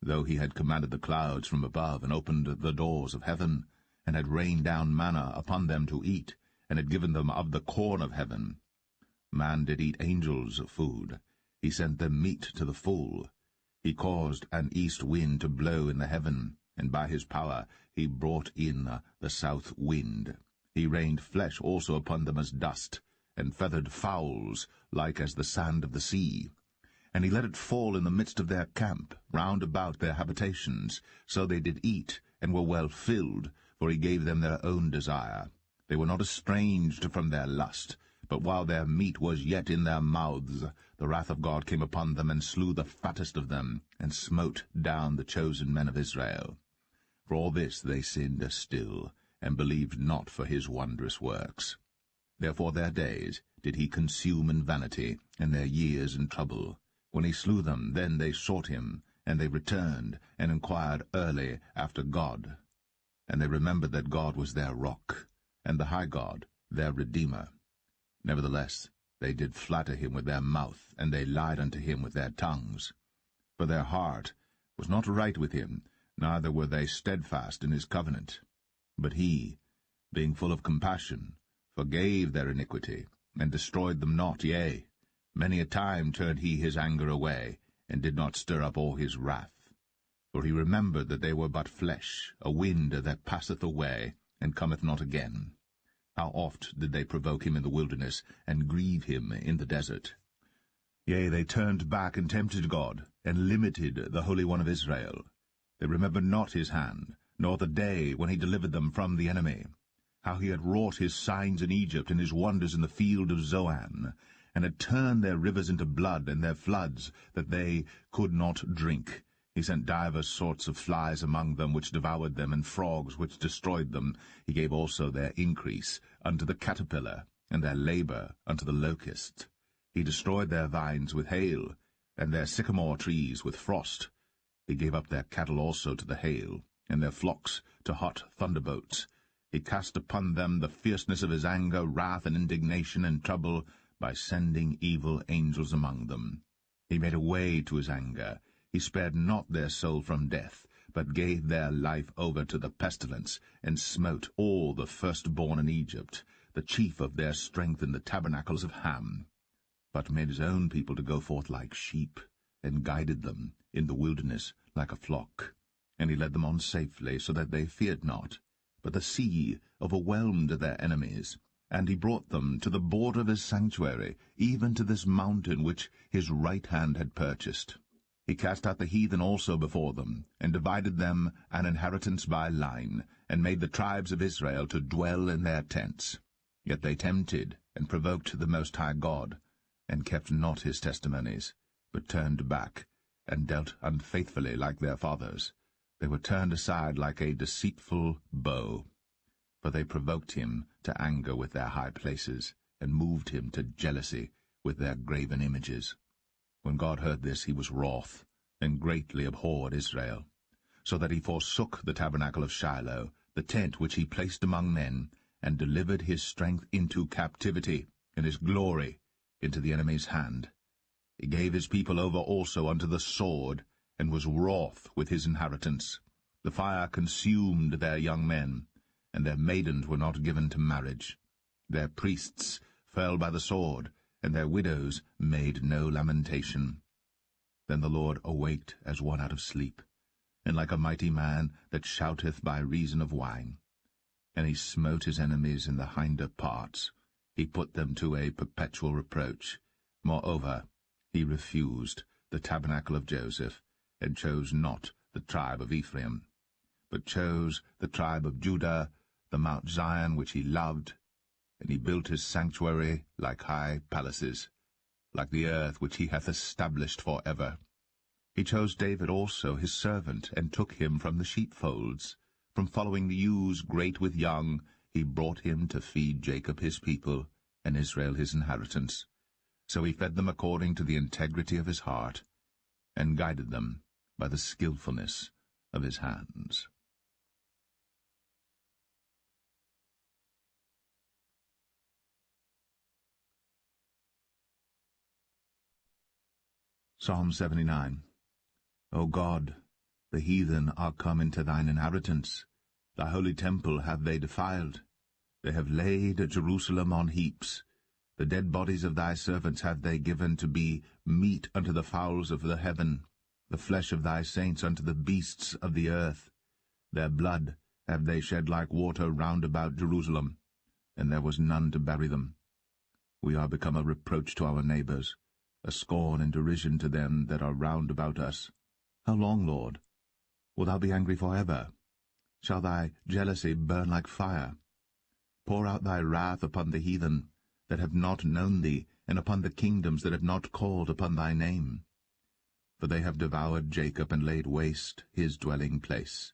Though he had commanded the clouds from above, and opened the doors of heaven, and had rained down manna upon them to eat, and had given them of the corn of heaven. Man did eat angels' food. He sent them meat to the full. He caused an east wind to blow in the heaven, and by his power he brought in the south wind. He rained flesh also upon them as dust, and feathered fowls like as the sand of the sea. And he let it fall in the midst of their camp, round about their habitations. So they did eat, and were well filled, for he gave them their own desire. They were not estranged from their lust, but while their meat was yet in their mouths, the wrath of God came upon them, and slew the fattest of them, and smote down the chosen men of Israel. For all this they sinned still, and believed not for his wondrous works. Therefore their days did he consume in vanity, and their years in trouble. When he slew them, then they sought him, and they returned, and inquired early after God. And they remembered that God was their rock, and the high God their Redeemer. Nevertheless they did flatter him with their mouth, and they lied unto him with their tongues. For their heart was not right with him, neither were they steadfast in his covenant. But he, being full of compassion, forgave their iniquity, and destroyed them not. Yea, many a time turned he his anger away, and did not stir up all his wrath. For he remembered that they were but flesh, a wind that passeth away, and cometh not again. How oft did they provoke him in the wilderness, and grieve him in the desert? Yea, they turned back and tempted God, and limited the Holy One of Israel. They remembered not his hand, nor the day when he delivered them from the enemy, how he had wrought his signs in Egypt, and his wonders in the field of Zoan, and had turned their rivers into blood, and their floods, that they could not drink. He sent divers sorts of flies among them, which devoured them, and frogs, which destroyed them. He gave also their increase unto the caterpillar, and their labor unto the locusts. He destroyed their vines with hail, and their sycamore trees with frost. He gave up their cattle also to the hail, and their flocks to hot thunderbolts. He cast upon them the fierceness of his anger, wrath, and indignation, and trouble, by sending evil angels among them. He made a way to his anger. He spared not their soul from death, but gave their life over to the pestilence, and smote all the firstborn in Egypt, the chief of their strength in the tabernacles of Ham, but made his own people to go forth like sheep, and guided them in the wilderness like a flock. And he led them on safely, so that they feared not. But the sea overwhelmed their enemies, and he brought them to the border of his sanctuary, even to this mountain which his right hand had purchased. He cast out the heathen also before them, and divided them an inheritance by line, and made the tribes of Israel to dwell in their tents. Yet they tempted and provoked the Most High God, and kept not his testimonies, but turned back, and dealt unfaithfully like their fathers. They were turned aside like a deceitful bow. For they provoked him to anger with their high places, and moved him to jealousy with their graven images. When God heard this, he was wroth, and greatly abhorred Israel, so that he forsook the tabernacle of Shiloh, the tent which he placed among men, and delivered his strength into captivity, and his glory into the enemy's hand. He gave his people over also unto the sword, and was wroth with his inheritance. The fire consumed their young men, and their maidens were not given to marriage. Their priests fell by the sword, and their widows made no lamentation. Then the Lord awaked as one out of sleep, and like a mighty man that shouteth by reason of wine. And he smote his enemies in the hinder parts. He put them to a perpetual reproach. Moreover, he refused the tabernacle of Joseph, and chose not the tribe of Ephraim, but chose the tribe of Judah, the Mount Zion which he loved. And he built his sanctuary like high palaces, like the earth which he hath established for ever. He chose David also his servant, and took him from the sheepfolds. From following the ewes great with young, he brought him to feed Jacob his people, and Israel his inheritance. So he fed them according to the integrity of his heart, and guided them by the skillfulness of his hands. Psalm 79. O God, the heathen are come into thine inheritance. Thy holy temple have they defiled. They have laid Jerusalem on heaps. The dead bodies of thy servants have they given to be meat unto the fowls of the heaven, the flesh of thy saints unto the beasts of the earth. Their blood have they shed like water round about Jerusalem, and there was none to bury them. We are become a reproach to our neighbours, a scorn and derision to them that are round about us. How long, Lord? Wilt thou be angry for ever? Shall thy jealousy burn like fire? Pour out thy wrath upon the heathen that have not known thee, and upon the kingdoms that have not called upon thy name. For they have devoured Jacob, and laid waste his dwelling place.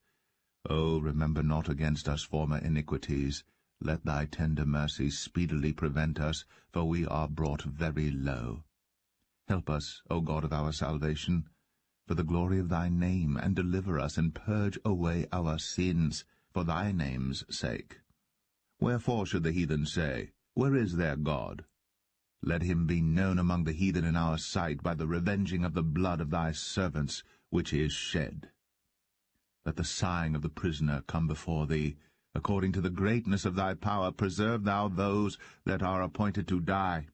O remember not against us former iniquities. Let thy tender mercies speedily prevent us, for we are brought very low. Help us, O God of our salvation, for the glory of thy name, and deliver us, and purge away our sins, for thy name's sake. Wherefore should the heathen say, Where is their God? Let him be known among the heathen in our sight by the revenging of the blood of thy servants, which is shed. Let the sighing of the prisoner come before thee. According to the greatness of thy power, preserve thou those that are appointed to die.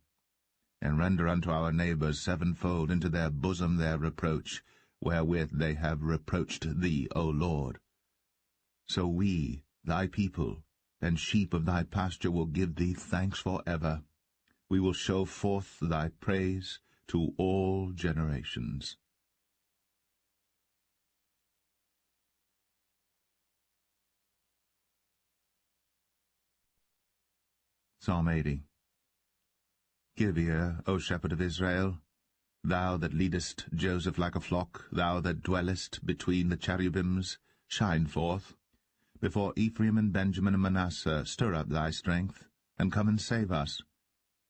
And render unto our neighbours sevenfold into their bosom their reproach, wherewith they have reproached thee, O Lord. So we, thy people, and sheep of thy pasture, will give thee thanks for ever. We will show forth thy praise to all generations. Psalm 80. Give ear, O shepherd of Israel, thou that leadest Joseph like a flock, thou that dwellest between the cherubims, shine forth. Before Ephraim and Benjamin and Manasseh, stir up thy strength, and come and save us.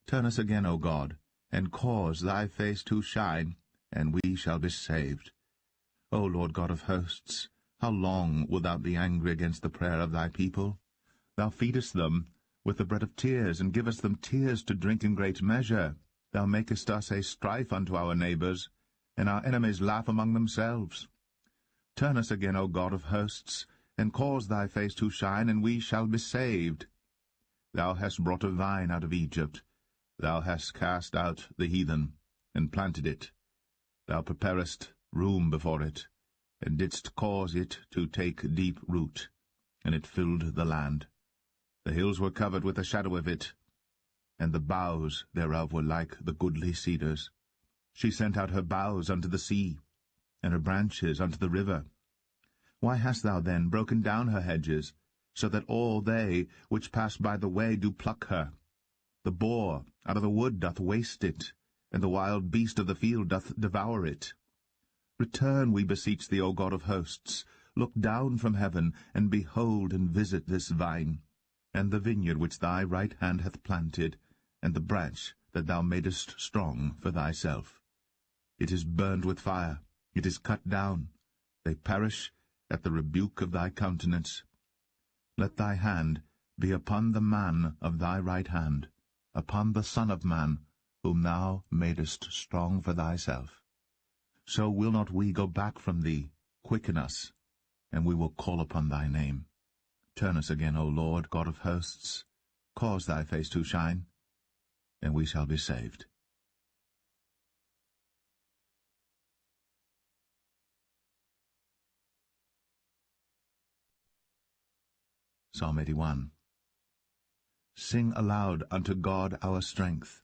Turn us again, O God, and cause thy face to shine, and we shall be saved. O Lord God of hosts, how long wilt thou be angry against the prayer of thy people? Thou feedest them with the bread of tears, and givest them tears to drink in great measure. Thou makest us a strife unto our neighbours, and our enemies laugh among themselves. Turn us again, O God of hosts, and cause thy face to shine, and we shall be saved. Thou hast brought a vine out of Egypt. Thou hast cast out the heathen, and planted it. Thou preparest room before it, and didst cause it to take deep root, and it filled the land. The hills were covered with the shadow of it, and the boughs thereof were like the goodly cedars. She sent out her boughs unto the sea, and her branches unto the river. Why hast thou then broken down her hedges, so that all they which pass by the way do pluck her? The boar out of the wood doth waste it, and the wild beast of the field doth devour it. Return, we beseech thee, O God of hosts. Look down from heaven, and behold and visit this vine, and the vineyard which thy right hand hath planted, and the branch that thou madest strong for thyself. It is burned with fire, it is cut down. They perish at the rebuke of thy countenance. Let thy hand be upon the man of thy right hand, upon the Son of Man, whom thou madest strong for thyself. So will not we go back from thee. Quicken us, and we will call upon thy name. Turn us again, O Lord, God of hosts. Cause thy face to shine, and we shall be saved. Psalm 81. Sing aloud unto God our strength.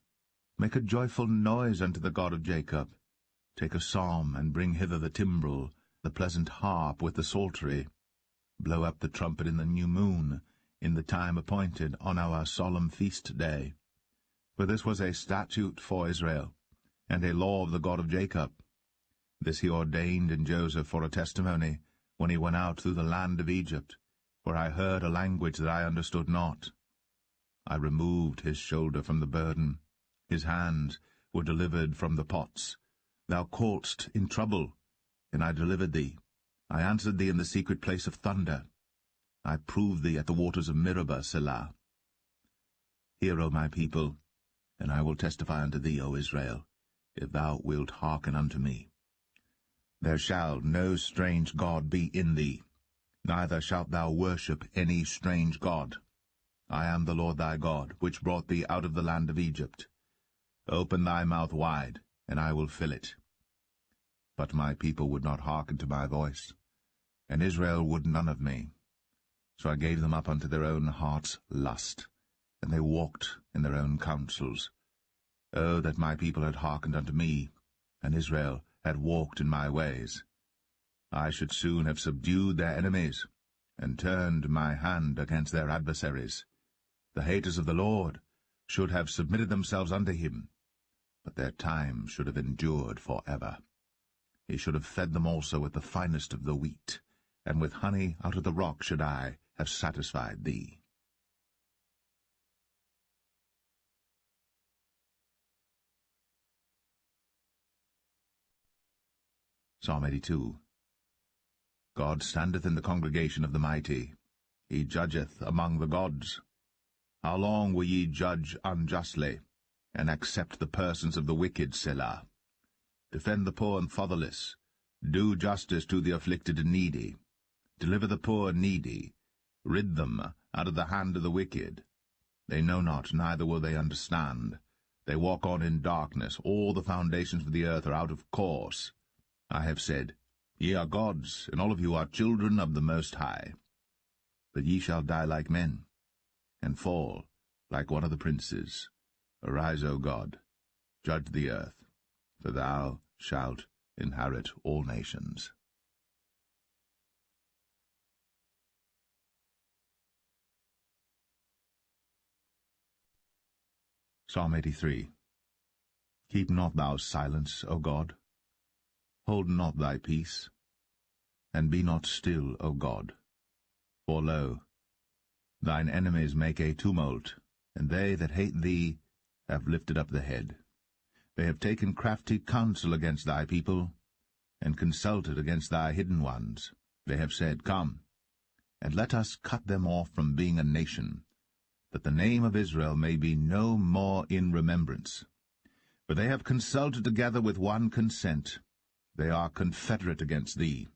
Make a joyful noise unto the God of Jacob. Take a psalm, and bring hither the timbrel, the pleasant harp with the psaltery. Blow up the trumpet in the new moon, in the time appointed, on our solemn feast day. For this was a statute for Israel, and a law of the God of Jacob. This he ordained in Joseph for a testimony, when he went out through the land of Egypt, where I heard a language that I understood not. I removed his shoulder from the burden. His hands were delivered from the pots. Thou calledst in trouble, and I delivered thee. I answered thee in the secret place of thunder. I proved thee at the waters of Meribah, Selah. Hear, O my people, and I will testify unto thee, O Israel, if thou wilt hearken unto me. There shall no strange god be in thee, neither shalt thou worship any strange god. I am the Lord thy God, which brought thee out of the land of Egypt. Open thy mouth wide, and I will fill it. But my people would not hearken to my voice, and Israel would none of me. So I gave them up unto their own heart's lust, and they walked in their own counsels. Oh, that my people had hearkened unto me, and Israel had walked in my ways. I should soon have subdued their enemies, and turned my hand against their adversaries. The haters of the Lord should have submitted themselves unto him, but their time should have endured for ever. He should have fed them also with the finest of the wheat, and with honey out of the rock should I have satisfied thee. Psalm 82. God standeth in the congregation of the mighty. He judgeth among the gods. How long will ye judge unjustly, and accept the persons of the wicked, Selah? Defend the poor and fatherless. Do justice to the afflicted and needy. Deliver the poor and needy. Rid them out of the hand of the wicked. They know not, neither will they understand. They walk on in darkness. All the foundations of the earth are out of course. I have said, Ye are gods, and all of you are children of the Most High. But ye shall die like men, and fall like one of the princes. Arise, O God, judge the earth, for thou shalt inherit all nations. Psalm 83. Keep not thou silence, O God. Hold not thy peace, and be not still, O God. For lo, thine enemies make a tumult, and they that hate thee have lifted up the head. They have taken crafty counsel against thy people, and consulted against thy hidden ones. They have said, Come, and let us cut them off from being a nation, that the name of Israel may be no more in remembrance. For they have consulted together with one consent. They are confederate against thee.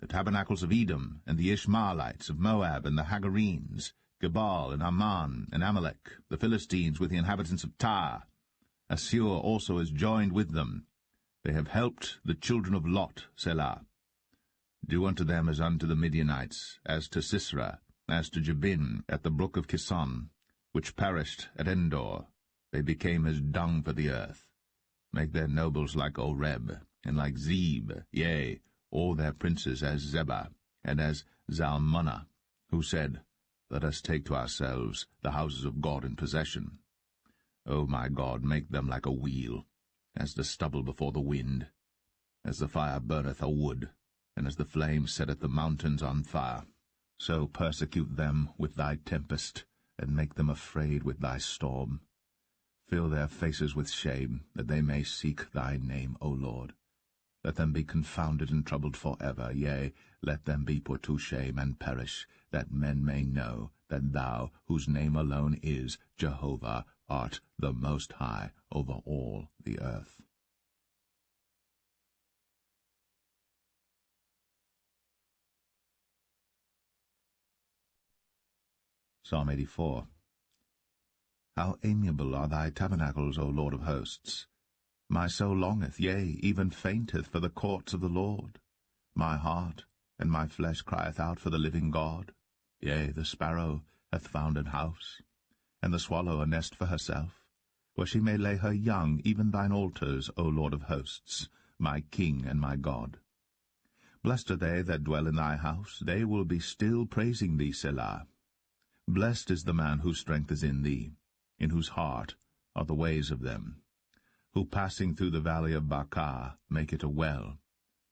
The tabernacles of Edom, and the Ishmaelites of Moab, and the Hagarenes, Gebal, and Ammon, and Amalek, the Philistines with the inhabitants of Tyre. Assur also is joined with them. They have helped the children of Lot, Selah. Do unto them as unto the Midianites, as to Sisera, as to Jabin at the brook of Kison, which perished at Endor. They became as dung for the earth. Make their nobles like Oreb, and like Zeb, yea, all their princes as Zebah, and as Zalmunna, who said, Let us take to ourselves the houses of God in possession. O my God, make them like a wheel, as the stubble before the wind, as the fire burneth a wood, and as the flame setteth the mountains on fire. So persecute them with thy tempest, and make them afraid with thy storm. Fill their faces with shame, that they may seek thy name, O Lord. Let them be confounded and troubled forever, yea, let them be put to shame and perish, that men may know that thou, whose name alone is Jehovah, art the Most High over all the earth. Psalm 84. How amiable are thy tabernacles, O Lord of hosts! My soul longeth, yea, even fainteth for the courts of the Lord. My heart and my flesh crieth out for the living God. Yea, the sparrow hath found an house, and the swallow a nest for herself, where she may lay her young, even thine altars, O Lord of hosts, my King and my God. Blessed are they that dwell in thy house, they will be still praising thee, Selah. Blessed is the man whose strength is in thee, in whose heart are the ways of them, who passing through the valley of Baca make it a well.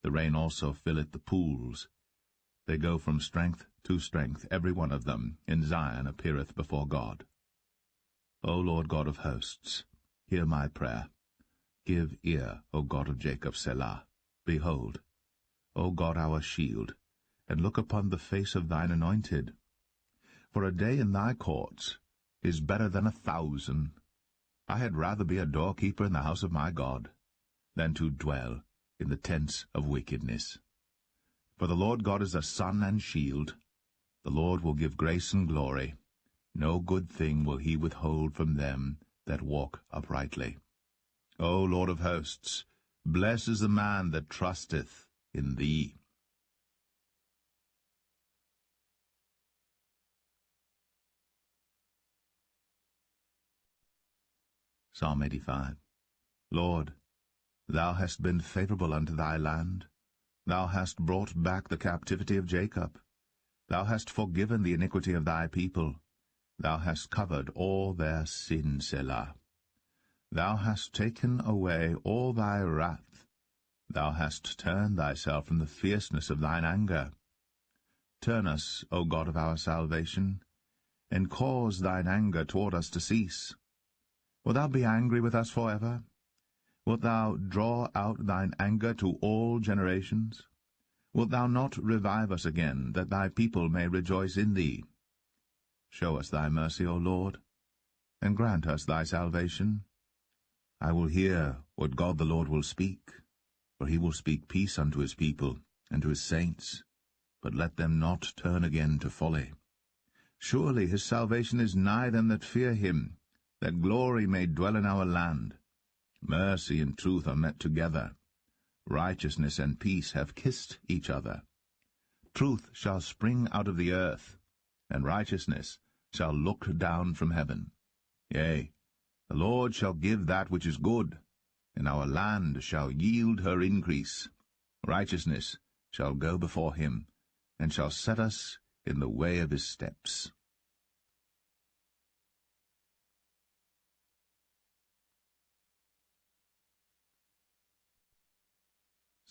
The rain also filleth the pools. They go from strength to strength, every one of them. In Zion appeareth before God. O Lord God of hosts, hear my prayer. Give ear, O God of Jacob, Selah. Behold, O God our shield, and look upon the face of thine anointed. For a day in thy courts is better than 1,000. I had rather be a doorkeeper in the house of my God, than to dwell in the tents of wickedness. For the Lord God is a sun and shield. The Lord will give grace and glory. No good thing will he withhold from them that walk uprightly. O Lord of hosts, blessed is the man that trusteth in thee. Psalm 85. Lord, thou hast been favorable unto thy land. Thou hast brought back the captivity of Jacob. Thou hast forgiven the iniquity of thy people. Thou hast covered all their sin, Selah. Thou hast taken away all thy wrath. Thou hast turned thyself from the fierceness of thine anger. Turn us, O God of our salvation, and cause thine anger toward us to cease. Wilt thou be angry with us forever? Wilt thou draw out thine anger to all generations? Wilt thou not revive us again, that thy people may rejoice in thee? Show us thy mercy, O Lord, and grant us thy salvation. I will hear what God the Lord will speak, for he will speak peace unto his people and to his saints, but let them not turn again to folly. Surely his salvation is nigh them that fear him, that glory may dwell in our land. Mercy and truth are met together. Righteousness and peace have kissed each other. Truth shall spring out of the earth, and righteousness shall look down from heaven. Yea, the Lord shall give that which is good, and our land shall yield her increase. Righteousness shall go before him, and shall set us in the way of his steps.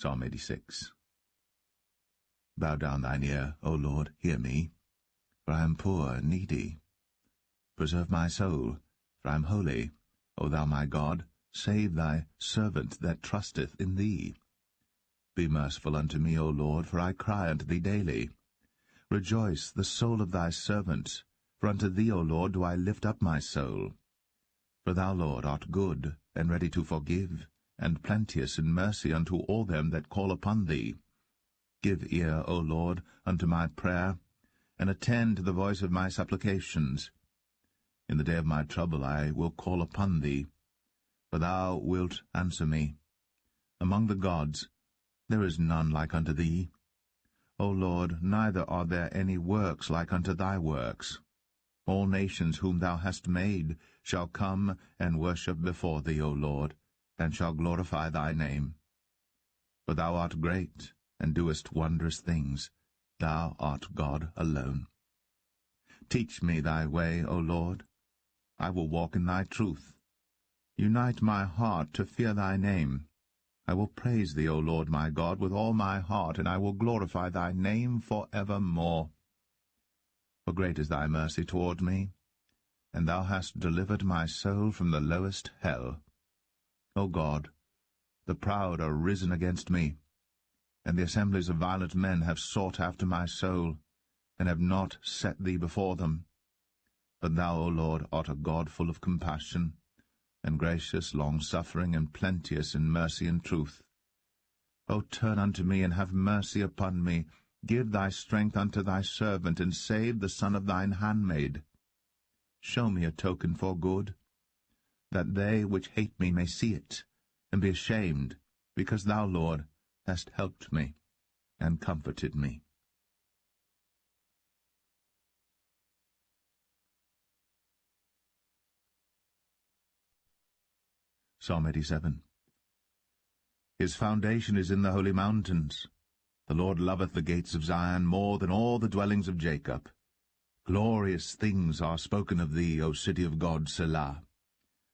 Psalm 86. Bow down thine ear, O Lord, hear me, for I am poor and needy. Preserve my soul, for I am holy, O thou my God, save thy servant that trusteth in thee. Be merciful unto me, O Lord, for I cry unto thee daily. Rejoice the soul of thy servant, for unto thee, O Lord, do I lift up my soul. For thou, Lord, art good, and ready to forgive, and plenteous in mercy unto all them that call upon thee. Give ear, O Lord, unto my prayer, and attend to the voice of my supplications. In the day of my trouble I will call upon thee, for thou wilt answer me. Among the gods there is none like unto thee. O Lord, neither are there any works like unto thy works. All nations whom thou hast made shall come and worship before thee, O Lord, and shall glorify thy name. For thou art great, and doest wondrous things. Thou art God alone. Teach me thy way, O Lord. I will walk in thy truth. Unite my heart to fear thy name. I will praise thee, O Lord my God, with all my heart, and I will glorify thy name for evermore. For great is thy mercy toward me, and thou hast delivered my soul from the lowest hell. O God, the proud are risen against me, and the assemblies of violent men have sought after my soul, and have not set thee before them. But thou, O Lord, art a God full of compassion, and gracious, long-suffering, and plenteous in mercy and truth. O turn unto me, and have mercy upon me. Give thy strength unto thy servant, and save the son of thine handmaid. Show me a token for good, that they which hate me may see it, and be ashamed, because thou, Lord, hast helped me, and comforted me. Psalm 87. His foundation is in the holy mountains. The Lord loveth the gates of Zion more than all the dwellings of Jacob. Glorious things are spoken of thee, O city of God, Selah.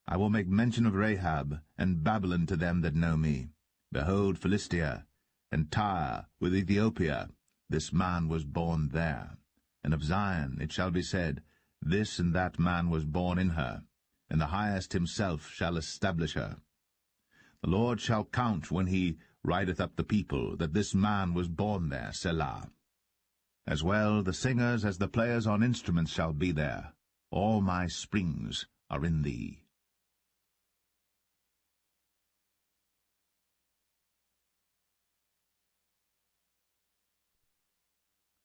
I will make mention of Rahab and Babylon to them that know me. Behold, Philistia, and Tyre with Ethiopia, this man was born there. And of Zion it shall be said, This and that man was born in her, and the highest himself shall establish her. The Lord shall count when he rideth up the people, that this man was born there, Selah. As well the singers as the players on instruments shall be there. All my springs are in thee.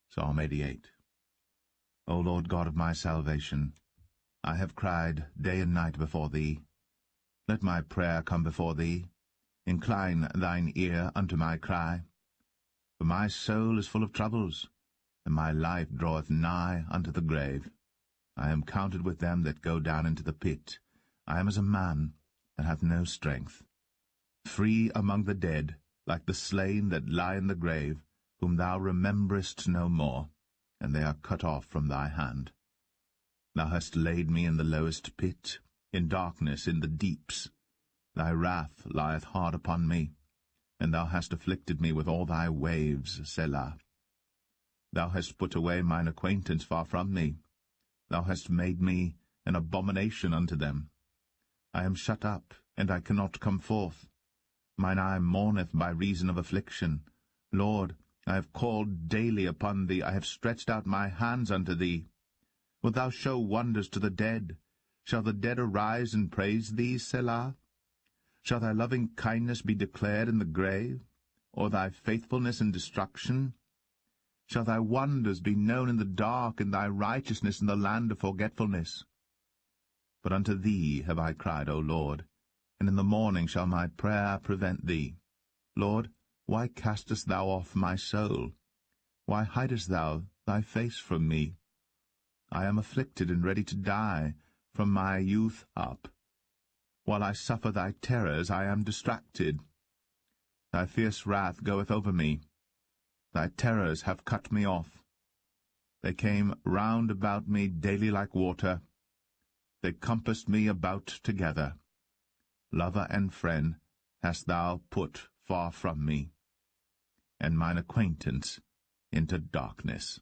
Psalm 88. O Lord God of my salvation, I have cried day and night before thee. Let my prayer come before thee. Incline thine ear unto my cry. For my soul is full of troubles, and my life draweth nigh unto the grave. I am counted with them that go down into the pit. I am as a man that hath no strength. Free among the dead, like the slain that lie in the grave, whom thou rememberest no more, and they are cut off from thy hand. Thou hast laid me in the lowest pit, in darkness, in the deeps. Thy wrath lieth hard upon me, and thou hast afflicted me with all thy waves, Selah. Thou hast put away mine acquaintance far from me. Thou hast made me an abomination unto them. I am shut up, and I cannot come forth. Mine eye mourneth by reason of affliction. Lord, I have called daily upon thee. I have stretched out my hands unto thee. Wilt thou show wonders to the dead? Shall the dead arise and praise thee, Selah? Shall thy loving kindness be declared in the grave, or thy faithfulness in destruction? Shall thy wonders be known in the dark, and thy righteousness in the land of forgetfulness? But unto thee have I cried, O Lord, and in the morning shall my prayer prevent thee. Lord, why castest thou off my soul? Why hidest thou thy face from me? I am afflicted and ready to die from my youth up. While I suffer thy terrors, I am distracted. Thy fierce wrath goeth over me. Thy terrors have cut me off. They came round about me daily like water. They compassed me about together. Lover and friend hast thou put far from me, and mine acquaintance into darkness.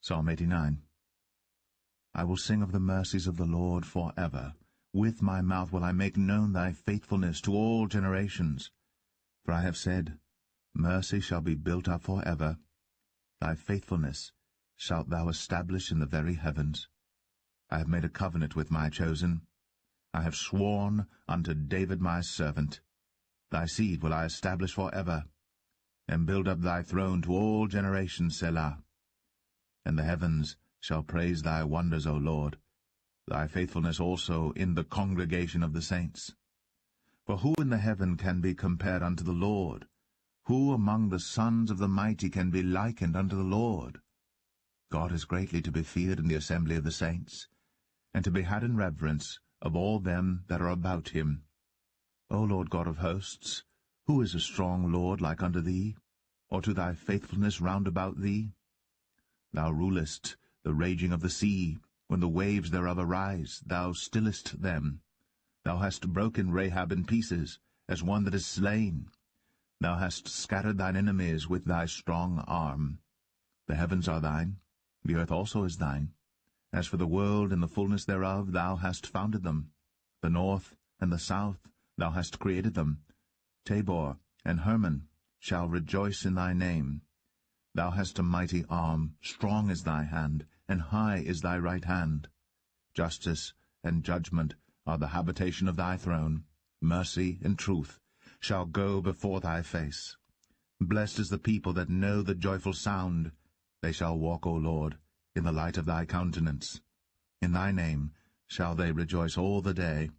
Psalm 89. I will sing of the mercies of the Lord forever. With my mouth will I make known thy faithfulness to all generations. For I have said, Mercy shall be built up forever. Thy faithfulness shalt thou establish in the very heavens. I have made a covenant with my chosen. I have sworn unto David my servant. Thy seed will I establish forever, and build up thy throne to all generations, Selah. And the heavens shall praise thy wonders, O Lord, thy faithfulness also in the congregation of the saints. For who in the heaven can be compared unto the Lord? Who among the sons of the mighty can be likened unto the Lord? God is greatly to be feared in the assembly of the saints, and to be had in reverence of all them that are about him. O Lord God of hosts, who is a strong Lord like unto thee, or to thy faithfulness round about thee? Thou rulest the raging of the sea, when the waves thereof arise, thou stillest them. Thou hast broken Rahab in pieces, as one that is slain. Thou hast scattered thine enemies with thy strong arm. The heavens are thine, the earth also is thine. As for the world and the fullness thereof, thou hast founded them. The north and the south, thou hast created them. Tabor and Hermon shall rejoice in thy name. Thou hast a mighty arm, strong is thy hand, and high is thy right hand. Justice and judgment are the habitation of thy throne. Mercy and truth shall go before thy face. Blessed is the people that know the joyful sound. They shall walk, O Lord, in the light of thy countenance. In thy name shall they rejoice all the day,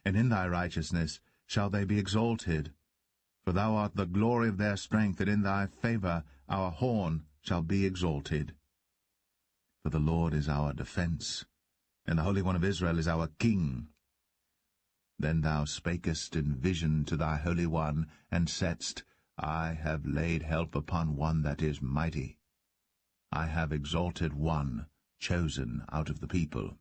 and in thy righteousness shall they be exalted. For thou art the glory of their strength, and in thy favor our horn shall be exalted. For the Lord is our defense, and the Holy One of Israel is our King. Then thou spakest in vision to thy Holy One, and saidst, I have laid help upon one that is mighty. I have exalted one, chosen out of the people.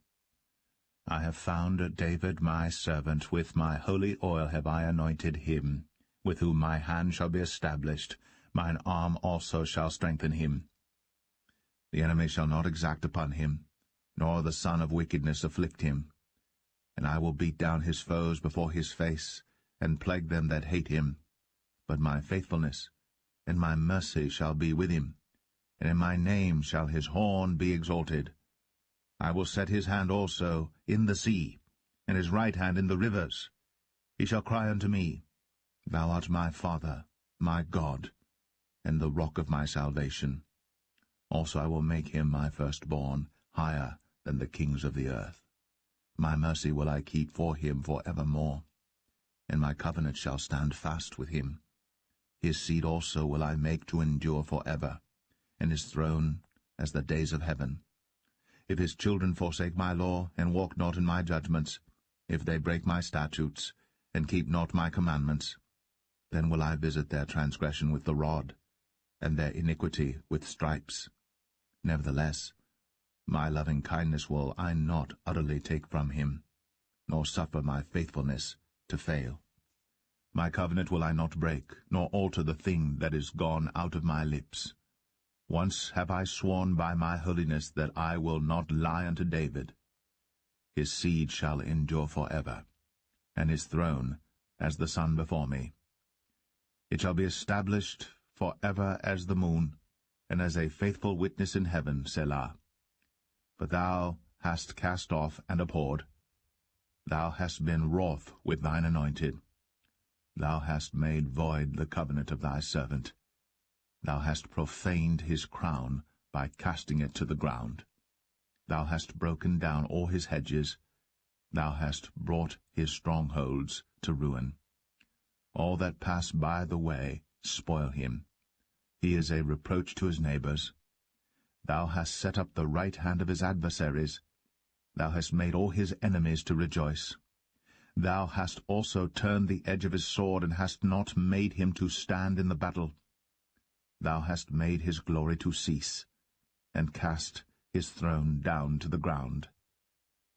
I have found David my servant, with my holy oil have I anointed him, with whom my hand shall be established, mine arm also shall strengthen him. The enemy shall not exact upon him, nor the son of wickedness afflict him. And I will beat down his foes before his face, and plague them that hate him. But my faithfulness and my mercy shall be with him, and in my name shall his horn be exalted. I will set his hand also in the sea, and his right hand in the rivers. He shall cry unto me, Thou art my Father, my God, and the rock of my salvation. Also I will make him my firstborn, higher than the kings of the earth. My mercy will I keep for him for evermore, and my covenant shall stand fast with him. His seed also will I make to endure for ever, and his throne as the days of heaven. If his children forsake my law, and walk not in my judgments, if they break my statutes, and keep not my commandments, then will I visit their transgression with the rod, and their iniquity with stripes. Nevertheless, my loving kindness will I not utterly take from him, nor suffer my faithfulness to fail. My covenant will I not break, nor alter the thing that is gone out of my lips. Once have I sworn by my holiness that I will not lie unto David. His seed shall endure forever, and his throne as the sun before me. It shall be established forever as the moon, and as a faithful witness in heaven, Selah. But thou hast cast off and abhorred. Thou hast been wroth with thine anointed. Thou hast made void the covenant of thy servant. Thou hast profaned his crown by casting it to the ground. Thou hast broken down all his hedges. Thou hast brought his strongholds to ruin. All that pass by the way spoil him. He is a reproach to his neighbors. Thou hast set up the right hand of his adversaries. Thou hast made all his enemies to rejoice. Thou hast also turned the edge of his sword, and hast not made him to stand in the battle. Thou hast made his glory to cease, and cast his throne down to the ground.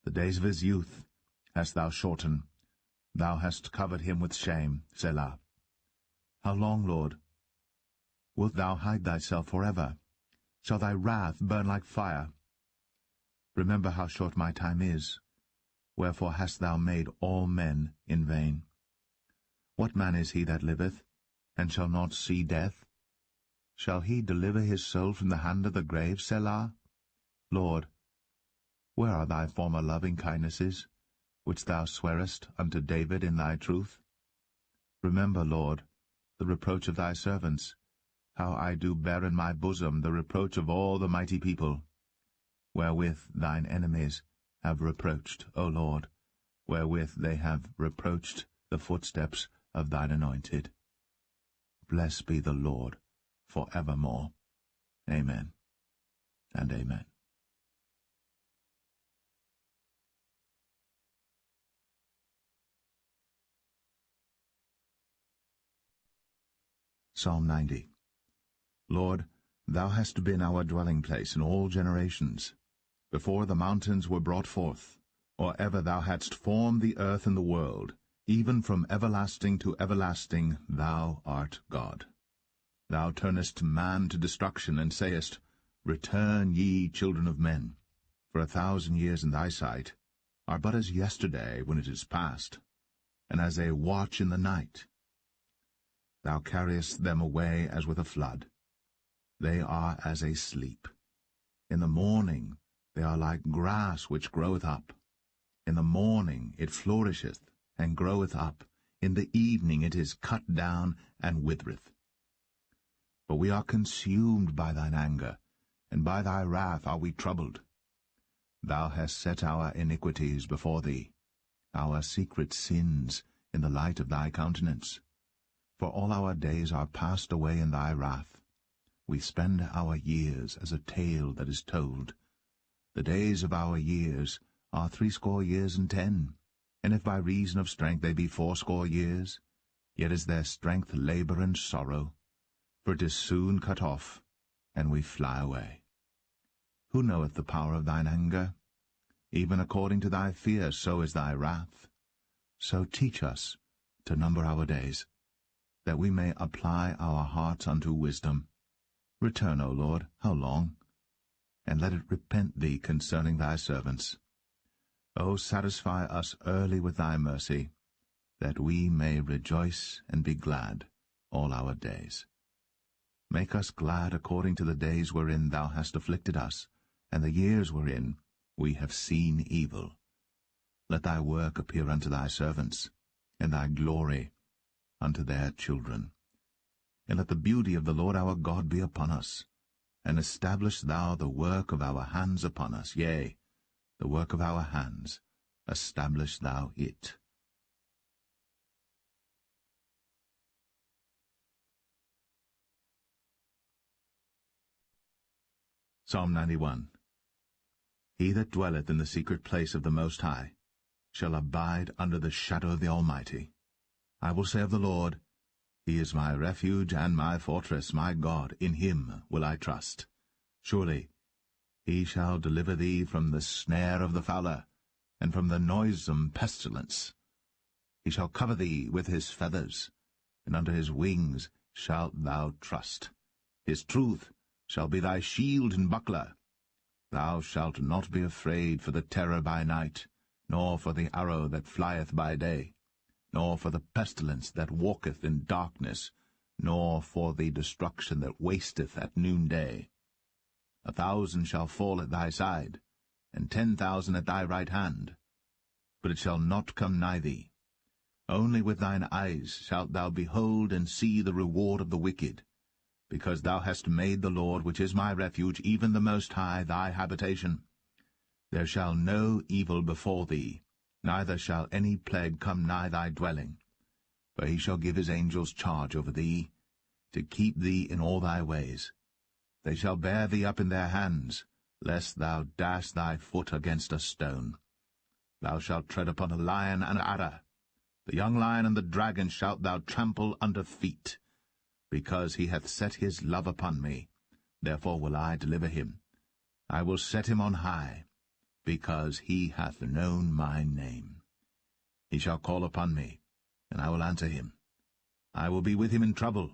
The days of his youth hast thou shortened. Thou hast covered him with shame, Selah. How long, Lord? Wilt thou hide thyself forever? shall thy wrath burn like fire. Remember how short my time is. Wherefore hast thou made all men in vain? What man is he that liveth, and shall not see death? Shall he deliver his soul from the hand of the grave, Selah? Lord, where are thy former loving kindnesses, which thou swearest unto David in thy truth? Remember, Lord, the reproach of thy servants, how I do bear in my bosom the reproach of all the mighty people, wherewith thine enemies have reproached, O Lord, wherewith they have reproached the footsteps of thine anointed. Blessed be the Lord for evermore. Amen and amen. Psalm 90. Lord, thou hast been our dwelling place in all generations, before the mountains were brought forth, or ever thou hadst formed the earth and the world. Even from everlasting to everlasting thou art God. Thou turnest man to destruction, and sayest, Return, ye children of men. For 1,000 years in thy sight are but as yesterday when it is past, and as a watch in the night. Thou carriest them away as with a flood. They are as a sleep. In the morning they are like grass which groweth up. In the morning it flourisheth, and groweth up. In the evening it is cut down, and withereth. For we are consumed by thine anger, and by thy wrath are we troubled. Thou hast set our iniquities before thee, our secret sins in the light of thy countenance. For all our days are passed away in thy wrath. We spend our years as a tale that is told. The days of our years are 80 years and 10. And if by reason of strength they be 80 years, yet is their strength labour and sorrow, for it is soon cut off, and we fly away. Who knoweth the power of thine anger? Even according to thy fear, so is thy wrath. So teach us to number our days, that we may apply our hearts unto wisdom. Return, O Lord, how long? And let it repent thee concerning thy servants. O satisfy us early with thy mercy, that we may rejoice and be glad all our days. Make us glad according to the days wherein thou hast afflicted us, and the years wherein we have seen evil. Let thy work appear unto thy servants, and thy glory unto their children. And let the beauty of the Lord our God be upon us, and establish thou the work of our hands upon us, yea, the work of our hands, establish thou it. Psalm 91. He that dwelleth in the secret place of the Most High shall abide under the shadow of the Almighty. I will say of the Lord, He is my refuge and my fortress, my God, in him will I trust. Surely he shall deliver thee from the snare of the fowler, and from the noisome pestilence. He shall cover thee with his feathers, and under his wings shalt thou trust. His truth shall be thy shield and buckler. Thou shalt not be afraid for the terror by night, nor for the arrow that flieth by day, nor for the pestilence that walketh in darkness, nor for the destruction that wasteth at noonday. 1,000 shall fall at thy side, and 10,000 at thy right hand, but it shall not come nigh thee. Only with thine eyes shalt thou behold and see the reward of the wicked, because thou hast made the Lord, which is my refuge, even the Most High, thy habitation. There shall no evil befall thee, neither shall any plague come nigh thy dwelling. For he shall give his angels charge over thee, to keep thee in all thy ways. They shall bear thee up in their hands, lest thou dash thy foot against a stone. Thou shalt tread upon a lion and adder. The young lion and the dragon shalt thou trample under feet. Because he hath set his love upon me, therefore will I deliver him. I will set him on high, because he hath known my name. He shall call upon me, and I will answer him. I will be with him in trouble.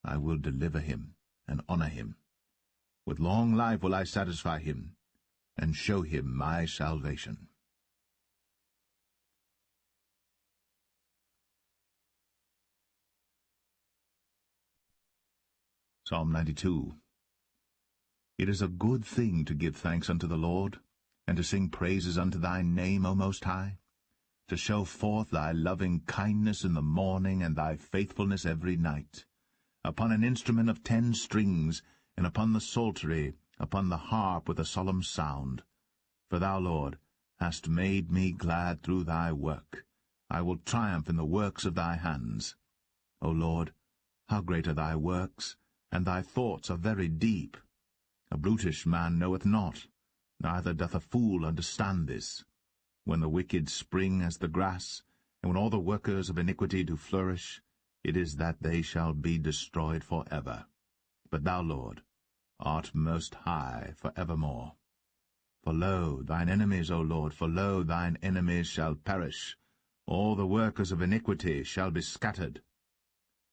I will deliver him and honor him. With long life will I satisfy him, and show him my salvation. Psalm 92. It is a good thing to give thanks unto the Lord, and to sing praises unto thy name, O Most High, to show forth thy loving kindness in the morning, and thy faithfulness every night, upon an instrument of 10 strings, and upon the psaltery, upon the harp with a solemn sound. For thou, Lord, hast made me glad through thy work. I will triumph in the works of thy hands. O Lord, how great are thy works, and thy thoughts are very deep. A brutish man knoweth not, neither doth a fool understand this. When the wicked spring as the grass, and when all the workers of iniquity do flourish, it is that they shall be destroyed for ever. But thou, Lord, art most high for evermore. For lo, thine enemies, O Lord, for lo, thine enemies shall perish. All the workers of iniquity shall be scattered.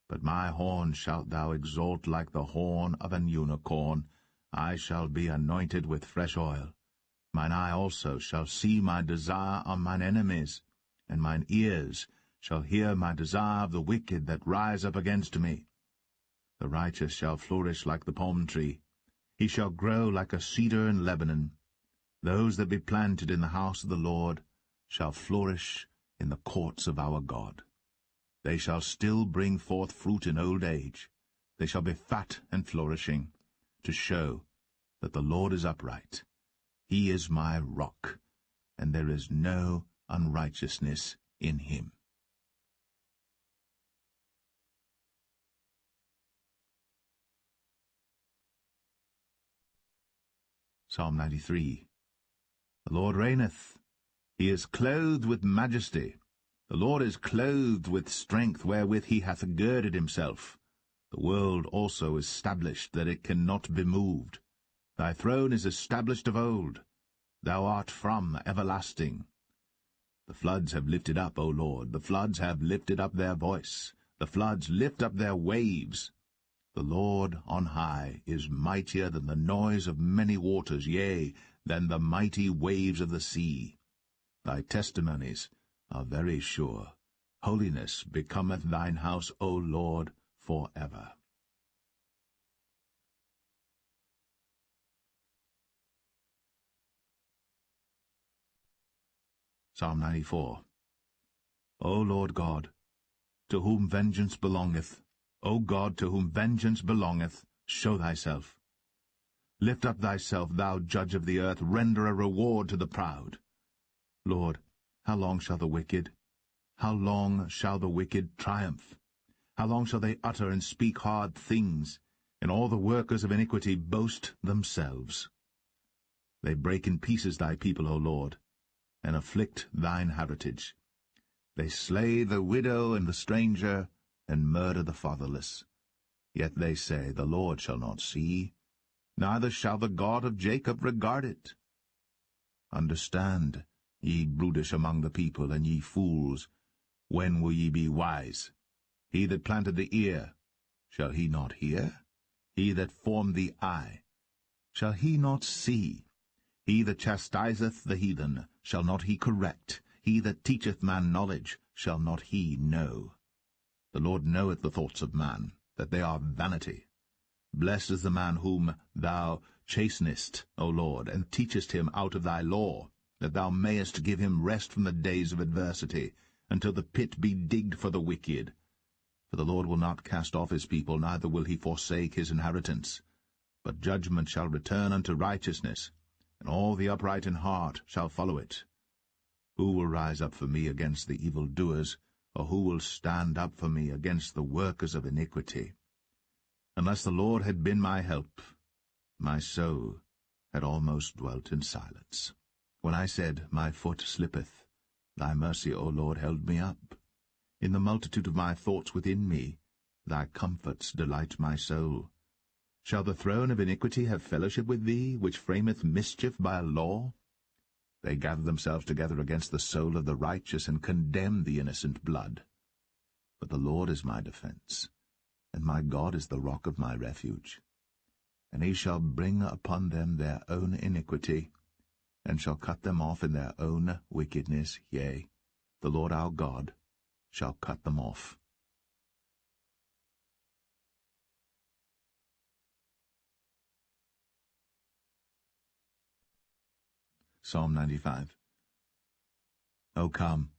But my horn shalt thou exalt like the horn of an unicorn. I shall be anointed with fresh oil. Mine eye also shall see my desire on mine enemies, and mine ears shall hear my desire of the wicked that rise up against me. The righteous shall flourish like the palm tree. He shall grow like a cedar in Lebanon. Those that be planted in the house of the Lord shall flourish in the courts of our God. They shall still bring forth fruit in old age. They shall be fat and flourishing, to show that the Lord is upright. He is my rock, and there is no unrighteousness in him. Psalm 93. The Lord reigneth. He is clothed with majesty. The Lord is clothed with strength, wherewith he hath girded himself. The world also is established, that it cannot be moved. Thy throne is established of old. Thou art from everlasting. The floods have lifted up, O Lord, the floods have lifted up their voice. The floods lift up their waves. The Lord on high is mightier than the noise of many waters, yea, than the mighty waves of the sea. Thy testimonies are very sure. Holiness becometh thine house, O Lord, for ever. Psalm 94. O Lord God, to whom vengeance belongeth, O God, to whom vengeance belongeth, show thyself. Lift up thyself, thou judge of the earth, render a reward to the proud. Lord, how long shall the wicked triumph? How long shall they utter and speak hard things, and all the workers of iniquity boast themselves? They break in pieces thy people, O Lord, and afflict thine heritage. They slay the widow and the stranger, and murder the fatherless. Yet they say, the Lord shall not see, neither shall the God of Jacob regard it. Understand, ye brutish among the people, and ye fools, when will ye be wise? He that planted the ear, shall he not hear? He that formed the eye, shall he not see? He that chastiseth the heathen, shall not he correct? He that teacheth man knowledge, shall not he know? The Lord knoweth the thoughts of man, that they are vanity. Blessed is the man whom thou chastenest, O Lord, and teachest him out of thy law, that thou mayest give him rest from the days of adversity, until the pit be digged for the wicked. For the Lord will not cast off his people, neither will he forsake his inheritance. But judgment shall return unto righteousness, and all the upright in heart shall follow it. Who will rise up for me against the evildoers, or who will stand up for me against the workers of iniquity? Unless the Lord had been my help, my soul had almost dwelt in silence. When I said, my foot slippeth, thy mercy, O Lord, held me up. In the multitude of my thoughts within me, thy comforts delight my soul. Shall the throne of iniquity have fellowship with thee, which frameth mischief by a law? They gather themselves together against the soul of the righteous, and condemn the innocent blood. But the Lord is my defense, and my God is the rock of my refuge. and he shall bring upon them their own iniquity, and shall cut them off in their own wickedness, yea, the Lord our God shall cut them off. Psalm 95. O come,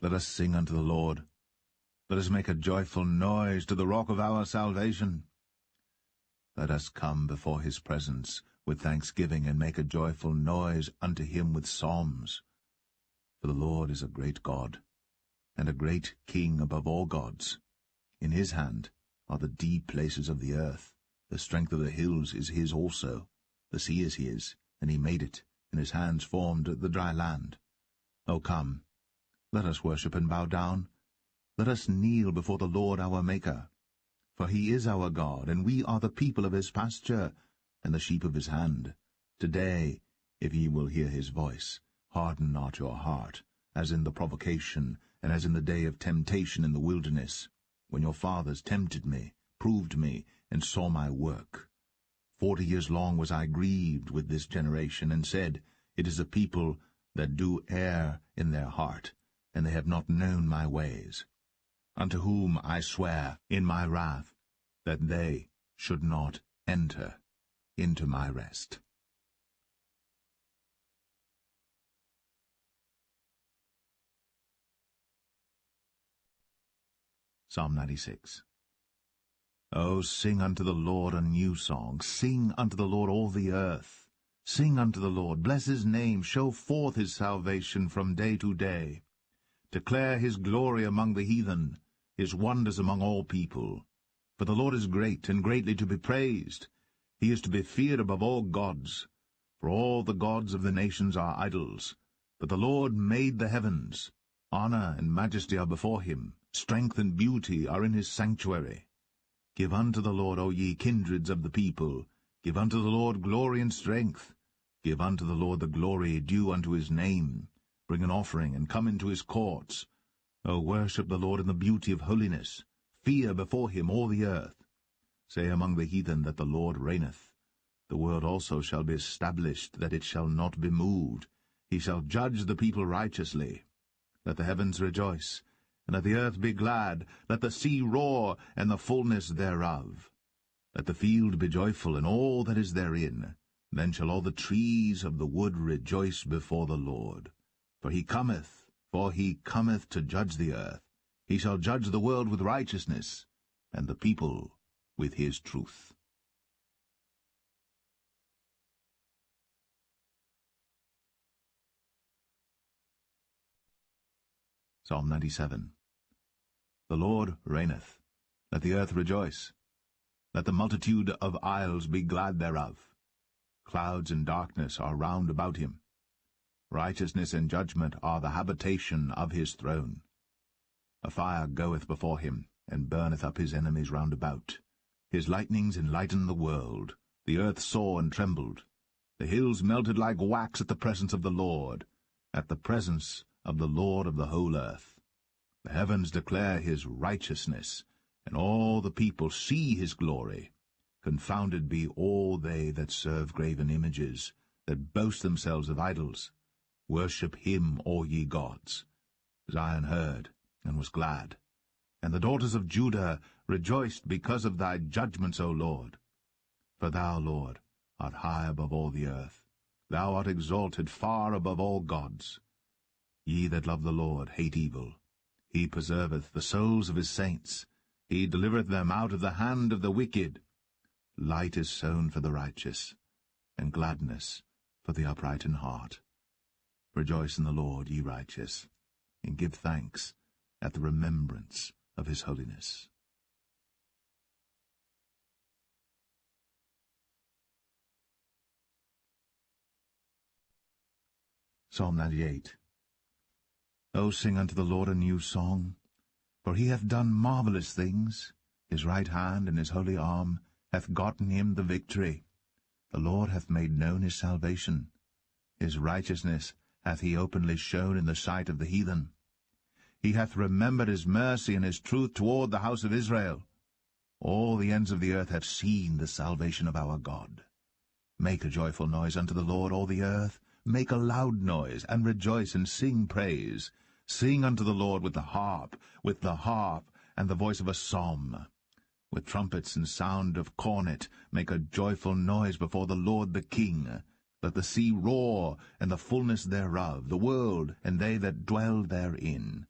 let us sing unto the Lord. Let us make a joyful noise to the rock of our salvation. Let us come before his presence with thanksgiving, and make a joyful noise unto him with psalms. For the Lord is a great God, and a great King above all gods. In his hand are the deep places of the earth. The strength of the hills is his also. The sea is his, and he made it, and his hands formed the dry land. O come, let us worship and bow down. Let us kneel before the Lord our Maker. For he is our God, and we are the people of his pasture, and the sheep of his hand. Today, if ye will hear his voice, harden not your heart, as in the provocation, and as in the day of temptation in the wilderness, when your fathers tempted me, proved me, and saw my work. 40 years long was I grieved with this generation, and said, It is a people that do err in their heart, and they have not known my ways. Unto whom I swear in my wrath, that they should not enter into my rest. Psalm 96. O sing unto the Lord a new song. Sing unto the Lord all the earth. Sing unto the Lord, bless his name, show forth his salvation from day to day. Declare his glory among the heathen, his wonders among all people. For the Lord is great, and greatly to be praised. He is to be feared above all gods. For all the gods of the nations are idols. But the Lord made the heavens. Honor and majesty are before him. Strength and beauty are in his sanctuary. Give unto the Lord, O ye kindreds of the people. Give unto the Lord glory and strength. Give unto the Lord the glory due unto his name. Bring an offering, and come into his courts. O worship the Lord in the beauty of holiness. Fear before him all the earth. Say among the heathen that the Lord reigneth. The world also shall be established, that it shall not be moved. He shall judge the people righteously. Let the heavens rejoice, and let the earth be glad. Let the sea roar, and the fullness thereof. Let the field be joyful, and all that is therein. Then shall all the trees of the wood rejoice before the Lord. For he cometh to judge the earth. He shall judge the world with righteousness, and the people with his truth. Psalm 97. The Lord reigneth. Let the earth rejoice. Let the multitude of isles be glad thereof. Clouds and darkness are round about him. Righteousness and judgment are the habitation of his throne. A fire goeth before him, and burneth up his enemies round about. His lightnings enlighten the world. The earth saw and trembled. The hills melted like wax at the presence of the Lord, at the presence of the Lord of the whole earth. The heavens declare his righteousness, and all the people see his glory. Confounded be all they that serve graven images, that boast themselves of idols. Worship him, all ye gods. Zion heard, and was glad, and the daughters of Judah rejoiced because of thy judgments, O Lord. For thou, Lord, art high above all the earth. Thou art exalted far above all gods. Ye that love the Lord hate evil. He preserveth the souls of his saints. He delivereth them out of the hand of the wicked. Light is sown for the righteous, and gladness for the upright in heart. Rejoice in the Lord, ye righteous, and give thanks at the remembrance of his holiness. Psalm 98. O sing unto the Lord a new song, for he hath done marvelous things. His right hand and his holy arm hath gotten him the victory. The Lord hath made known his salvation. His righteousness hath he openly shown in the sight of the heathen. He hath remembered his mercy and his truth toward the house of Israel. All the ends of the earth have seen the salvation of our God. Make a joyful noise unto the Lord, all the earth. Make a loud noise, and rejoice, and sing praise. Sing unto the Lord with the harp and the voice of a psalm. With trumpets and sound of cornet, make a joyful noise before the Lord the King. Let the sea roar, and the fullness thereof, the world, and they that dwell therein.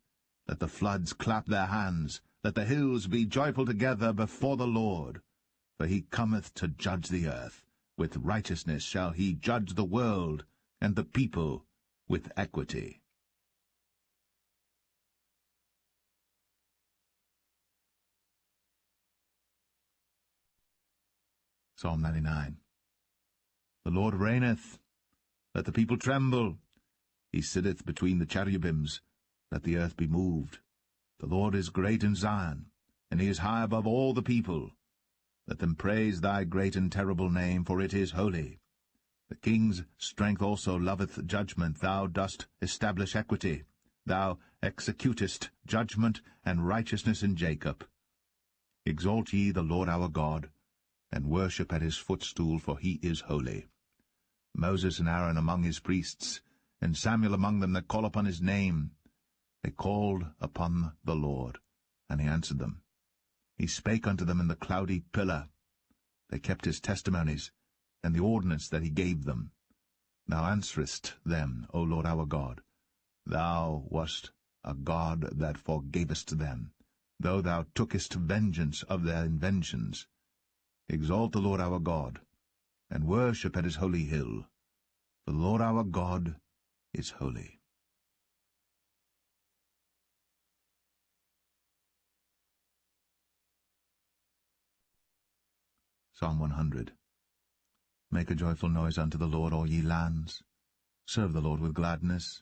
Let the floods clap their hands, let the hills be joyful together before the Lord. For he cometh to judge the earth. With righteousness shall he judge the world, and the people with equity. Psalm 99. The Lord reigneth. Let the people tremble. He sitteth between the cherubims. Let the earth be moved. The Lord is great in Zion, and he is high above all the people. Let them praise thy great and terrible name, for it is holy. The king's strength also loveth judgment. Thou dost establish equity. Thou executest judgment and righteousness in Jacob. Exalt ye the Lord our God, and worship at his footstool, for he is holy. Moses and Aaron among his priests, and Samuel among them that call upon his name. They called upon the Lord, and he answered them. He spake unto them in the cloudy pillar. They kept his testimonies, and the ordinance that he gave them. Thou answerest them, O Lord our God. Thou wast a God that forgavest them, though thou tookest vengeance of their inventions. Exalt the Lord our God, and worship at his holy hill. For the Lord our God is holy. Psalm 100. Make a joyful noise unto the Lord, all ye lands. Serve the Lord with gladness.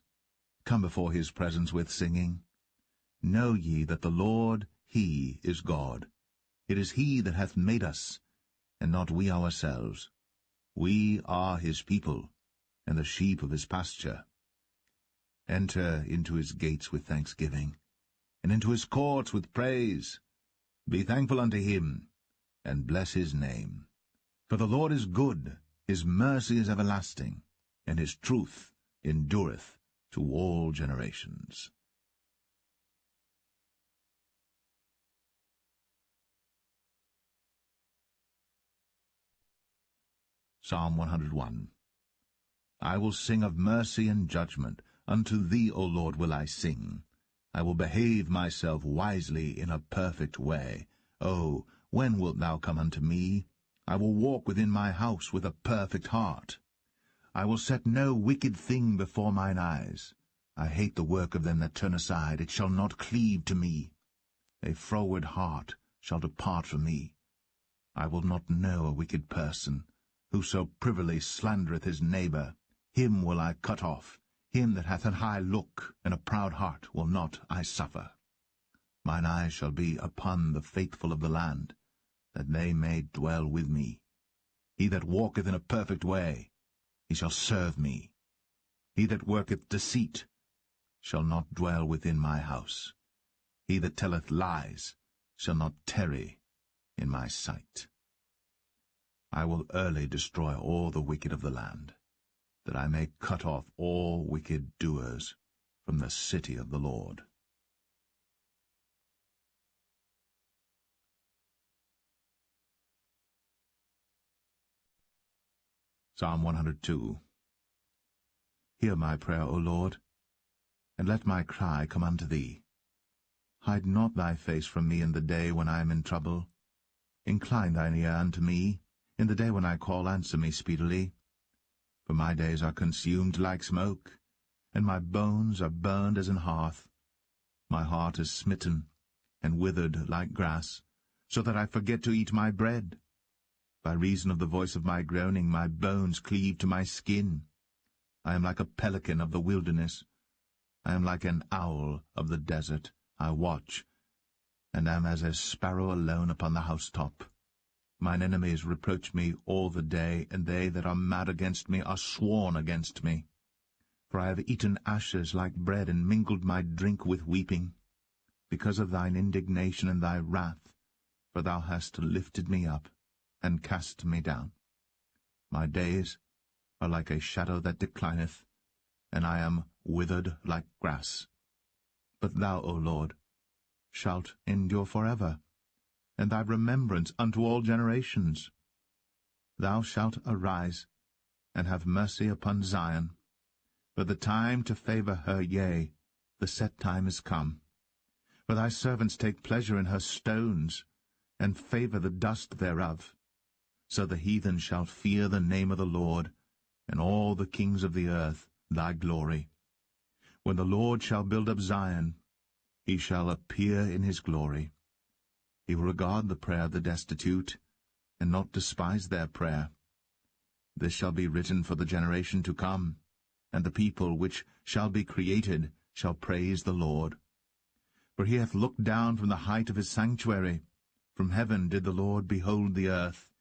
Come before his presence with singing. Know ye that the Lord, he is God. It is he that hath made us, and not we ourselves. We are his people, and the sheep of his pasture. Enter into his gates with thanksgiving, and into his courts with praise. Be thankful unto him, and bless his name. For the Lord is good, his mercy is everlasting, and his truth endureth to all generations. Psalm 101. I will sing of mercy and judgment. Unto thee, O Lord, will I sing. I will behave myself wisely in a perfect way. O, when wilt thou come unto me? I will walk within my house with a perfect heart. I will set no wicked thing before mine eyes. I hate the work of them that turn aside. It shall not cleave to me. A froward heart shall depart from me. I will not know a wicked person. Whoso privily slandereth his neighbour, him will I cut off. Him that hath an high look and a proud heart will not I suffer. Mine eyes shall be upon the faithful of the land, that they may dwell with me. He that walketh in a perfect way, he shall serve me. He that worketh deceit shall not dwell within my house. He that telleth lies shall not tarry in my sight. I will early destroy all the wicked of the land, that I may cut off all wicked doers from the city of the Lord. Psalm 102. Hear my prayer, O Lord, and let my cry come unto thee. Hide not thy face from me in the day when I am in trouble. Incline thine ear unto me. In the day when I call, answer me speedily. For my days are consumed like smoke, and my bones are burned as an hearth. My heart is smitten and withered like grass, so that I forget to eat my bread. By reason of the voice of my groaning, my bones cleave to my skin. I am like a pelican of the wilderness. I am like an owl of the desert. I watch, and am as a sparrow alone upon the housetop. Mine enemies reproach me all the day, and they that are mad against me are sworn against me. For I have eaten ashes like bread, and mingled my drink with weeping, because of thine indignation and thy wrath. for thou hast lifted me up, and cast me down. My days are like a shadow that declineth, and I am withered like grass. But thou, O Lord, shalt endure forever, and thy remembrance unto all generations. Thou shalt arise, and have mercy upon Zion. For the time to favour her, yea, the set time is come. For thy servants take pleasure in her stones, and favour the dust thereof. So the heathen shall fear the name of the Lord, and all the kings of the earth thy glory. When the Lord shall build up Zion, he shall appear in his glory. He will regard the prayer of the destitute, and not despise their prayer. This shall be written for the generation to come, and the people which shall be created shall praise the Lord. For he hath looked down from the height of his sanctuary. From heaven did the Lord behold the earth,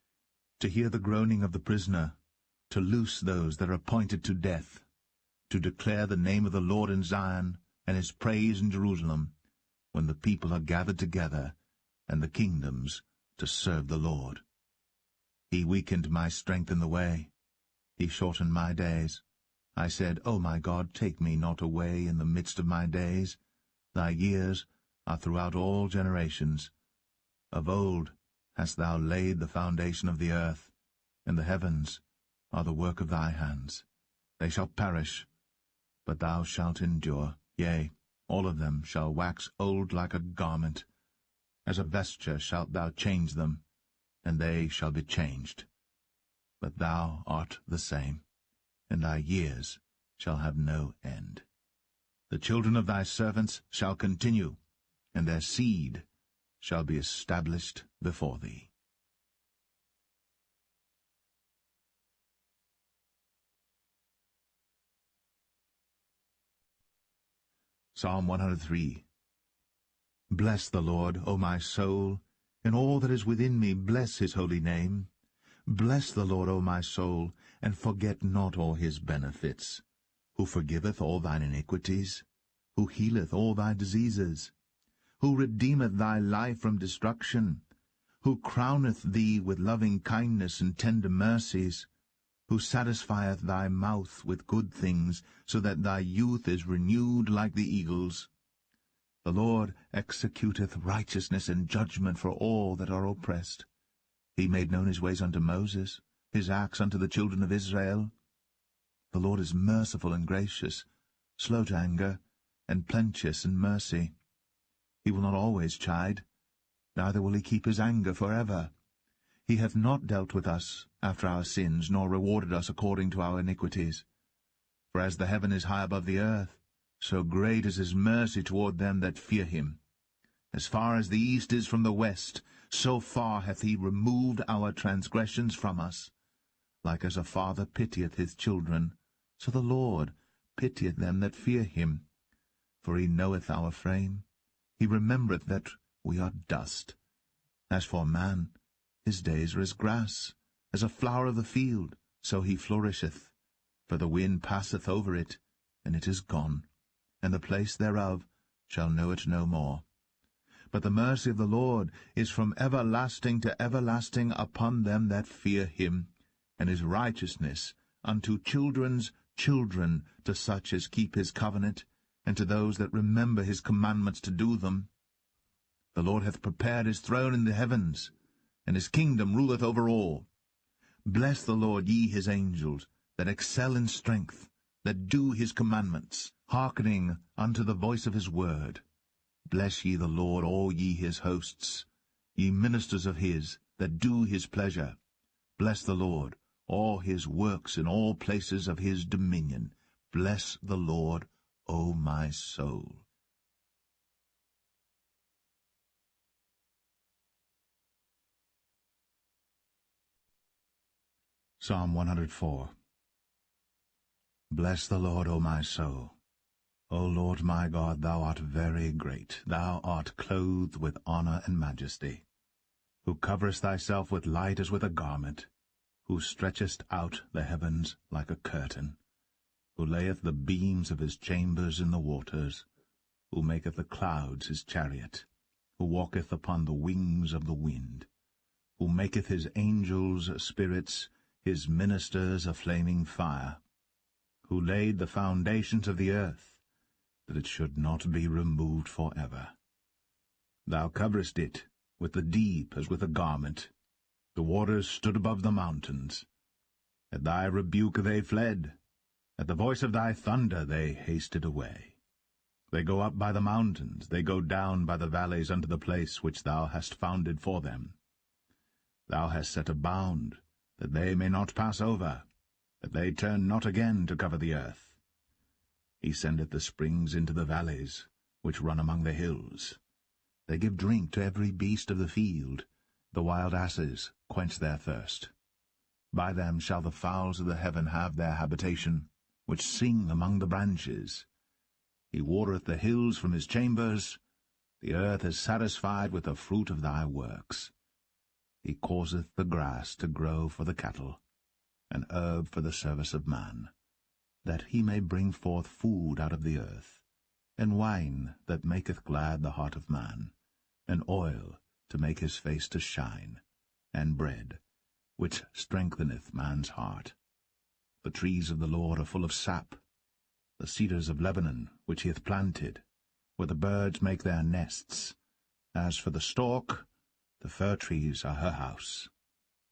to hear the groaning of the prisoner, to loose those that are appointed to death, to declare the name of the Lord in Zion, and his praise in Jerusalem, when the people are gathered together, and the kingdoms to serve the Lord. He weakened my strength in the way. He shortened my days. I said, O my God, take me not away in the midst of my days. Thy years are throughout all generations. Of old hast thou laid the foundation of the earth, and the heavens are the work of thy hands. They shall perish, but thou shalt endure. Yea, all of them shall wax old like a garment. As a vesture shalt thou change them, and they shall be changed. But thou art the same, and thy years shall have no end. The children of thy servants shall continue, and their seed shall be established before thee. Psalm 103. Bless the Lord, O my soul, and all that is within me, bless his holy name. Bless the Lord, O my soul, and forget not all his benefits, who forgiveth all thine iniquities, who healeth all thy diseases, who redeemeth thy life from destruction, who crowneth thee with loving kindness and tender mercies, who satisfieth thy mouth with good things, so that thy youth is renewed like the eagles. The Lord executeth righteousness and judgment for all that are oppressed. He made known his ways unto Moses, his acts unto the children of Israel. The Lord is merciful and gracious, slow to anger, and plenteous in mercy. He will not always chide, neither will he keep his anger forever. He hath not dealt with us after our sins, nor rewarded us according to our iniquities. For as the heaven is high above the earth, so great is his mercy toward them that fear him. As far as the east is from the west, so far hath he removed our transgressions from us. Like as a father pitieth his children, so the Lord pitieth them that fear him. For he knoweth our frame, he remembereth that we are dust. As for man, his days are as grass, as a flower of the field, so he flourisheth. For the wind passeth over it, and it is gone, and the place thereof shall know it no more. But the mercy of the Lord is from everlasting to everlasting upon them that fear him, and his righteousness unto children's children, to such as keep his covenant, and to those that remember his commandments to do them. The Lord hath prepared his throne in the heavens, and his kingdom ruleth over all. Bless the Lord, ye his angels, that excel in strength, that do his commandments, hearkening unto the voice of his word. Bless ye the Lord, all ye his hosts, ye ministers of his, that do his pleasure. Bless the Lord, all his works in all places of his dominion. Bless the Lord, O my soul. Psalm 104. Bless the Lord, O my soul. O Lord my God, thou art very great. Thou art clothed with honour and majesty, who coverest thyself with light as with a garment, who stretchest out the heavens like a curtain, who layeth the beams of his chambers in the waters, who maketh the clouds his chariot, who walketh upon the wings of the wind, who maketh his angels spirits, his ministers a flaming fire, who laid the foundations of the earth, that it should not be removed for ever. Thou coverest it with the deep as with a garment. The waters stood above the mountains. At thy rebuke they fled. At the voice of thy thunder they hasted away. They go up by the mountains, they go down by the valleys unto the place which thou hast founded for them. Thou hast set a bound, that they may not pass over, that they turn not again to cover the earth. He sendeth the springs into the valleys, which run among the hills. They give drink to every beast of the field. The wild asses quench their thirst. By them shall the fowls of the heaven have their habitation, which sing among the branches. He watereth the hills from his chambers. The earth is satisfied with the fruit of thy works. He causeth the grass to grow for the cattle, and herb for the service of man, that he may bring forth food out of the earth, and wine that maketh glad the heart of man, and oil to make his face to shine, and bread, which strengtheneth man's heart. The trees of the Lord are full of sap, the cedars of Lebanon, which he hath planted, where the birds make their nests. As for the stork, the fir trees are her house.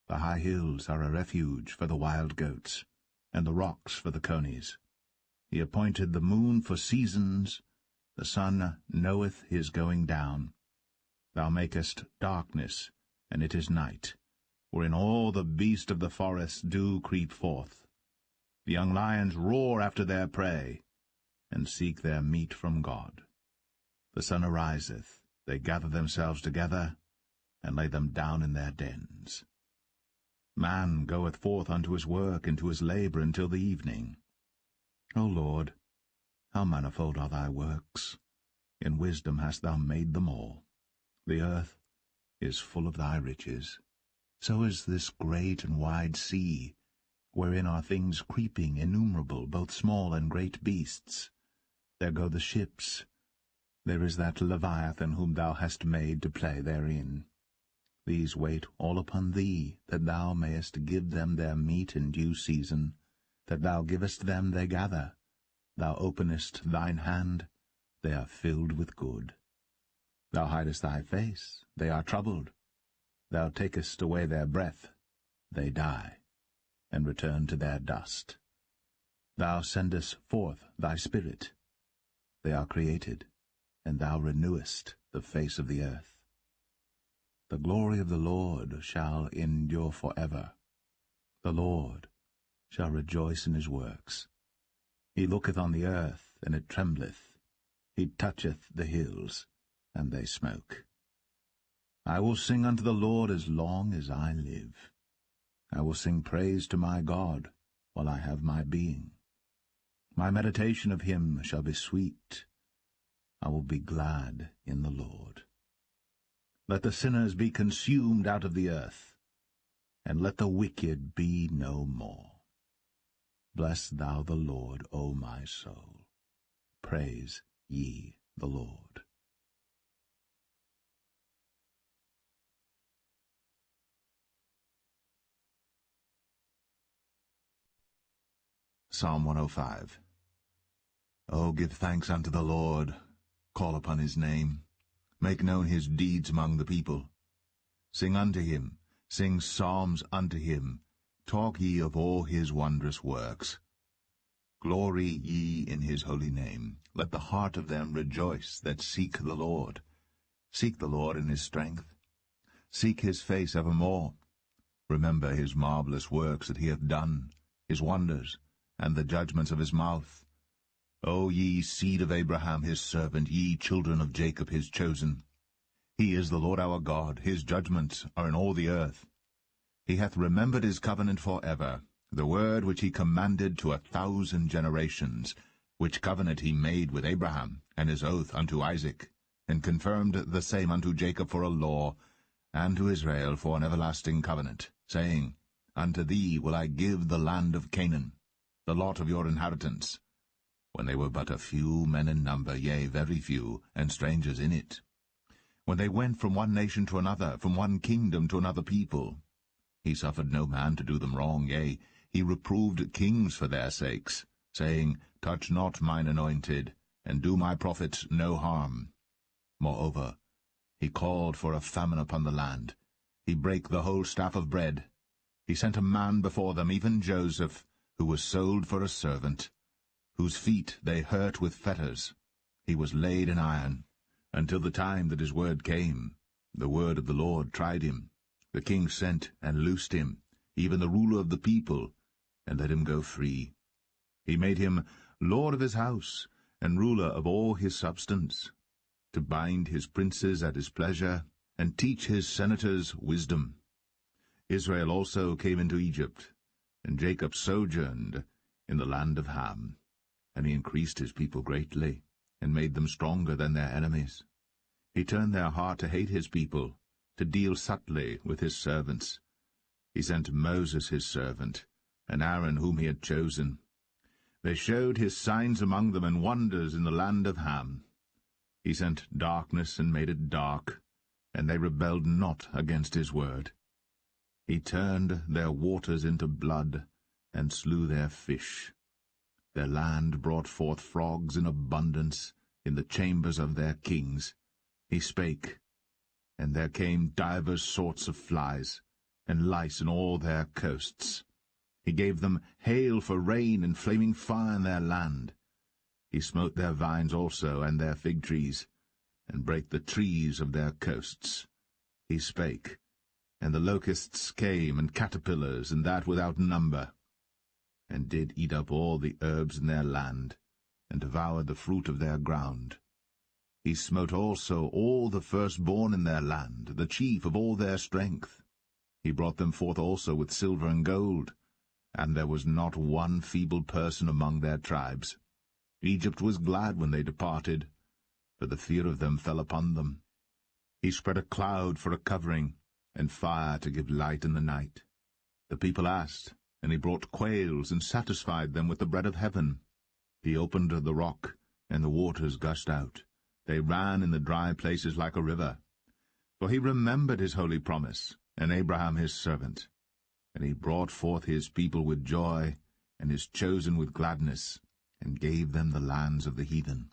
The high hills are a refuge for the wild goats, and the rocks for the conies. He appointed the moon for seasons, the sun knoweth his going down. Thou makest darkness, and it is night, wherein all the beasts of the forest do creep forth. The young lions roar after their prey, and seek their meat from God. The sun ariseth, they gather themselves together, and lay them down in their dens. Man goeth forth unto his work and to his labour until the evening. O Lord, how manifold are thy works! In wisdom hast thou made them all. The earth is full of thy riches. So is this great and wide sea, wherein are things creeping innumerable, both small and great beasts. There go the ships. There is that Leviathan whom thou hast made to play therein. These wait all upon thee, that thou mayest give them their meat in due season, that thou givest them they gather. Thou openest thine hand, they are filled with good. Thou hidest thy face, they are troubled. Thou takest away their breath, they die, and return to their dust. Thou sendest forth thy Spirit. They are created, and thou renewest the face of the earth. The glory of the Lord shall endure forever. The Lord shall rejoice in his works. He looketh on the earth, and it trembleth. He toucheth the hills, and they smoke. I will sing unto the Lord as long as I live. I will sing praise to my God while I have my being. My meditation of him shall be sweet. I will be glad in the Lord. Let the sinners be consumed out of the earth, and let the wicked be no more. Bless thou the Lord, O my soul. Praise ye the Lord. Psalm 105. O give thanks unto the Lord, call upon his name, make known his deeds among the people. Sing unto him, sing psalms unto him, talk ye of all his wondrous works. Glory ye in his holy name. Let the heart of them rejoice that seek the Lord. Seek the Lord in his strength. Seek his face evermore. Remember his marvelous works that he hath done, his wonders, and the judgments of his mouth. O ye seed of Abraham his servant, ye children of Jacob his chosen. He is the Lord our God, his judgments are in all the earth. He hath remembered his covenant for ever, the word which he commanded to 1,000 generations, which covenant he made with Abraham, and his oath unto Isaac, and confirmed the same unto Jacob for a law, and to Israel for an everlasting covenant, saying, Unto thee will I give the land of Canaan, the lot of your inheritance, when they were but a few men in number, yea, very few, and strangers in it. when they went from one nation to another, from one kingdom to another people. He suffered no man to do them wrong, yea, he reproved kings for their sakes, saying, Touch not mine anointed, and do my prophets no harm. Moreover, he called for a famine upon the land. He brake the whole staff of bread. He sent a man before them, even Joseph, who was sold for a servant, whose feet they hurt with fetters. He was laid in iron, until the time that his word came. The word of the Lord tried him. The king sent and loosed him, even the ruler of the people, and let him go free. He made him lord of his house, and ruler of all his substance, to bind his princes at his pleasure, and teach his senators wisdom. Israel also came into Egypt, and Jacob sojourned in the land of Ham. And he increased his people greatly, and made them stronger than their enemies. He turned their heart to hate his people, to deal subtly with his servants. He sent Moses his servant, and Aaron whom he had chosen. They showed his signs among them and wonders in the land of Ham. He sent darkness and made it dark, and they rebelled not against his word. He turned their waters into blood, and slew their fish. Their land brought forth frogs in abundance in the chambers of their kings. He spake, and there came divers sorts of flies, and lice in all their coasts. He gave them hail for rain, and flaming fire in their land. He smote their vines also, and their fig trees, and brake the trees of their coasts. He spake, and the locusts came, and caterpillars, and that without number, and did eat up all the herbs in their land, and devoured the fruit of their ground. He smote also all the firstborn in their land, the chief of all their strength. He brought them forth also with silver and gold, and there was not one feeble person among their tribes. Egypt was glad when they departed, for the fear of them fell upon them. He spread a cloud for a covering, and fire to give light in the night. The people asked, and he brought quails, and satisfied them with the bread of heaven. He opened the rock, and the waters gushed out. They ran in the dry places like a river. For he remembered his holy promise, and Abraham his servant. And he brought forth his people with joy, and his chosen with gladness, and gave them the lands of the heathen.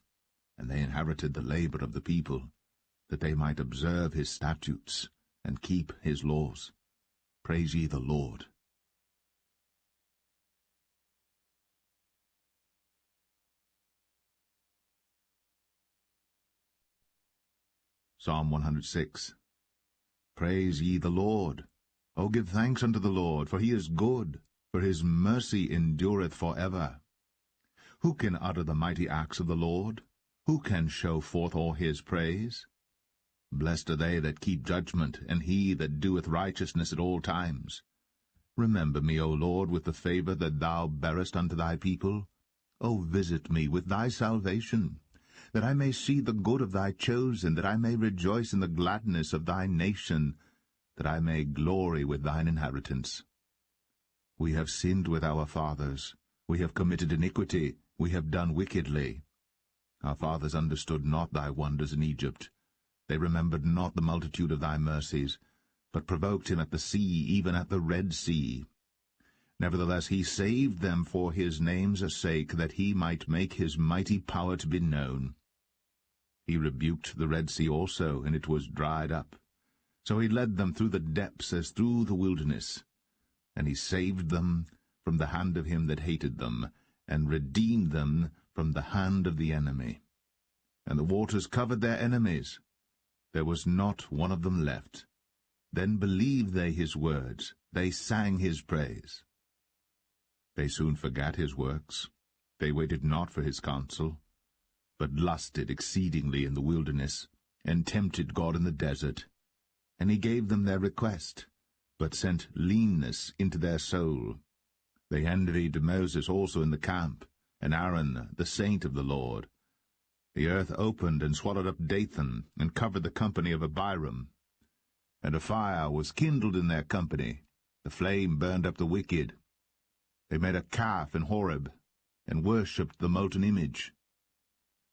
And they inherited the labor of the people, that they might observe his statutes, and keep his laws. Praise ye the Lord. Psalm 106. Praise ye the Lord. O give thanks unto the Lord, for he is good, for his mercy endureth for ever. Who can utter the mighty acts of the Lord? Who can show forth all his praise? Blessed are they that keep judgment, and he that doeth righteousness at all times. Remember me, O Lord, with the favor that thou bearest unto thy people. O visit me with thy salvation, that I may see the good of thy chosen, that I may rejoice in the gladness of thy nation, that I may glory with thine inheritance. We have sinned with our fathers, we have committed iniquity, we have done wickedly. Our fathers understood not thy wonders in Egypt. They remembered not the multitude of thy mercies, but provoked him at the sea, even at the Red Sea. Nevertheless he saved them for his name's sake, that he might make his mighty power to be known. He rebuked the Red Sea also, and it was dried up. So he led them through the depths as through the wilderness. And he saved them from the hand of him that hated them, and redeemed them from the hand of the enemy. And the waters covered their enemies. There was not one of them left. Then believed they his words, they sang his praise. They soon forgat his works. They waited not for his counsel, but lusted exceedingly in the wilderness, and tempted God in the desert. And he gave them their request, but sent leanness into their soul. They envied Moses also in the camp, and Aaron, the saint of the Lord. The earth opened and swallowed up Dathan, and covered the company of Abiram. And a fire was kindled in their company. The flame burned up the wicked. They made a calf in Horeb, and worshipped the molten image.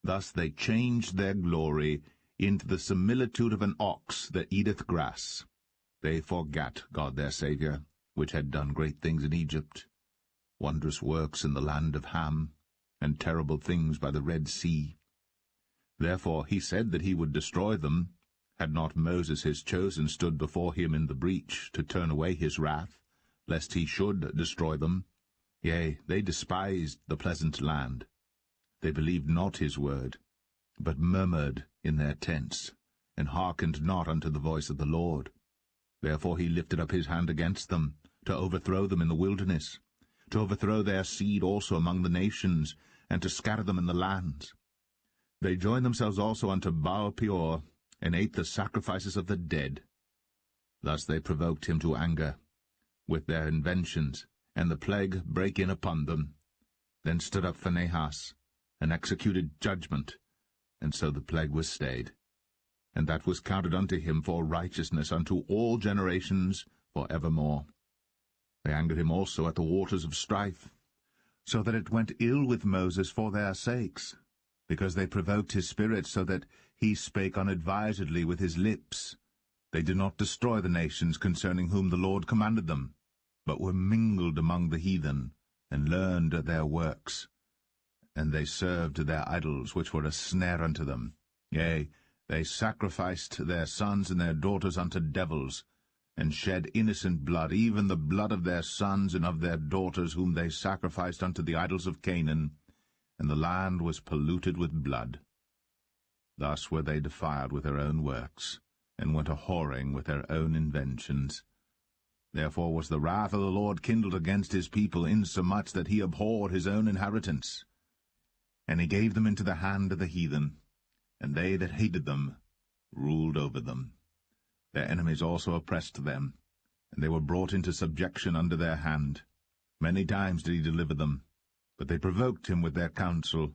Thus they changed their glory into the similitude of an ox that eateth grass. They forgat God their Saviour, which had done great things in Egypt, wondrous works in the land of Ham, and terrible things by the Red Sea. Therefore he said that he would destroy them, had not Moses his chosen stood before him in the breach to turn away his wrath, lest he should destroy them. Yea, they despised the pleasant land. They believed not his word, but murmured in their tents, and hearkened not unto the voice of the Lord. Therefore he lifted up his hand against them, to overthrow them in the wilderness, to overthrow their seed also among the nations, and to scatter them in the lands. They joined themselves also unto Baal-peor, and ate the sacrifices of the dead. Thus they provoked him to anger with their inventions, and the plague brake in upon them. Then stood up Phinehas, and executed judgment, and so the plague was stayed. And that was counted unto him for righteousness unto all generations for evermore. They angered him also at the waters of strife, so that it went ill with Moses for their sakes, because they provoked his spirit, so that he spake unadvisedly with his lips. They did not destroy the nations concerning whom the Lord commanded them, but were mingled among the heathen, and learned their works. And they served their idols, which were a snare unto them. Yea, they sacrificed their sons and their daughters unto devils, and shed innocent blood, even the blood of their sons and of their daughters, whom they sacrificed unto the idols of Canaan, and the land was polluted with blood. Thus were they defiled with their own works, and went a-whoring with their own inventions. Therefore was the wrath of the Lord kindled against his people, insomuch that he abhorred his own inheritance. And he gave them into the hand of the heathen, and they that hated them ruled over them. Their enemies also oppressed them, and they were brought into subjection under their hand. Many times did he deliver them, but they provoked him with their counsel,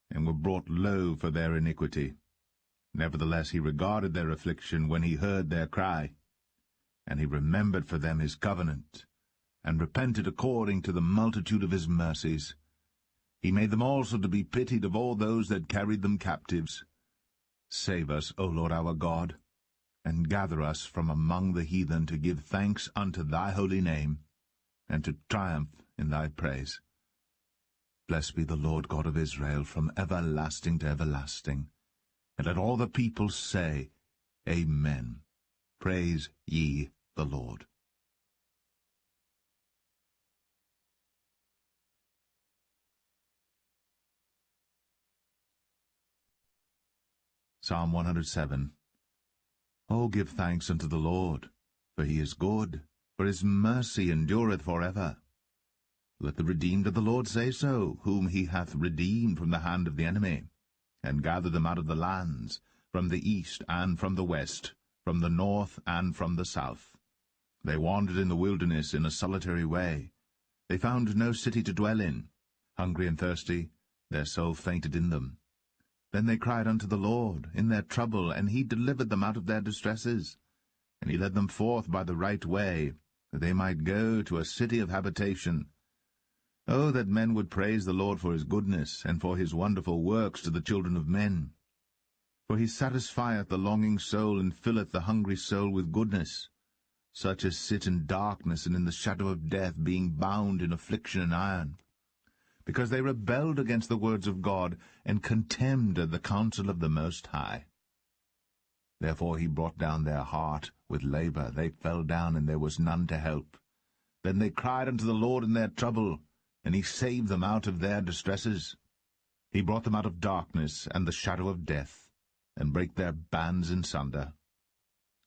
and were brought low for their iniquity. Nevertheless he regarded their affliction when he heard their cry, and he remembered for them his covenant, and repented according to the multitude of his mercies. He made them also to be pitied of all those that carried them captives. Save us, O Lord our God, and gather us from among the heathen, to give thanks unto thy holy name, and to triumph in thy praise. Blessed be the Lord God of Israel from everlasting to everlasting. And let all the people say, Amen. Praise ye the Lord. Psalm 107. O give thanks unto the Lord, for he is good, for his mercy endureth for ever. Let the redeemed of the Lord say so, whom he hath redeemed from the hand of the enemy, and gathered them out of the lands, from the east and from the west, from the north and from the south. They wandered in the wilderness in a solitary way. They found no city to dwell in. Hungry and thirsty, their soul fainted in them. Then they cried unto the Lord in their trouble, and he delivered them out of their distresses. And he led them forth by the right way, that they might go to a city of habitation. Oh, that men would praise the Lord for his goodness, and for his wonderful works to the children of men. For he satisfieth the longing soul, and filleth the hungry soul with goodness. Such as sit in darkness and in the shadow of death, being bound in affliction and iron. Because they rebelled against the words of God, and contemned the counsel of the Most High. Therefore he brought down their heart with labor. They fell down, and there was none to help. Then they cried unto the Lord in their trouble, and he saved them out of their distresses. He brought them out of darkness and the shadow of death, and brake their bands in sunder.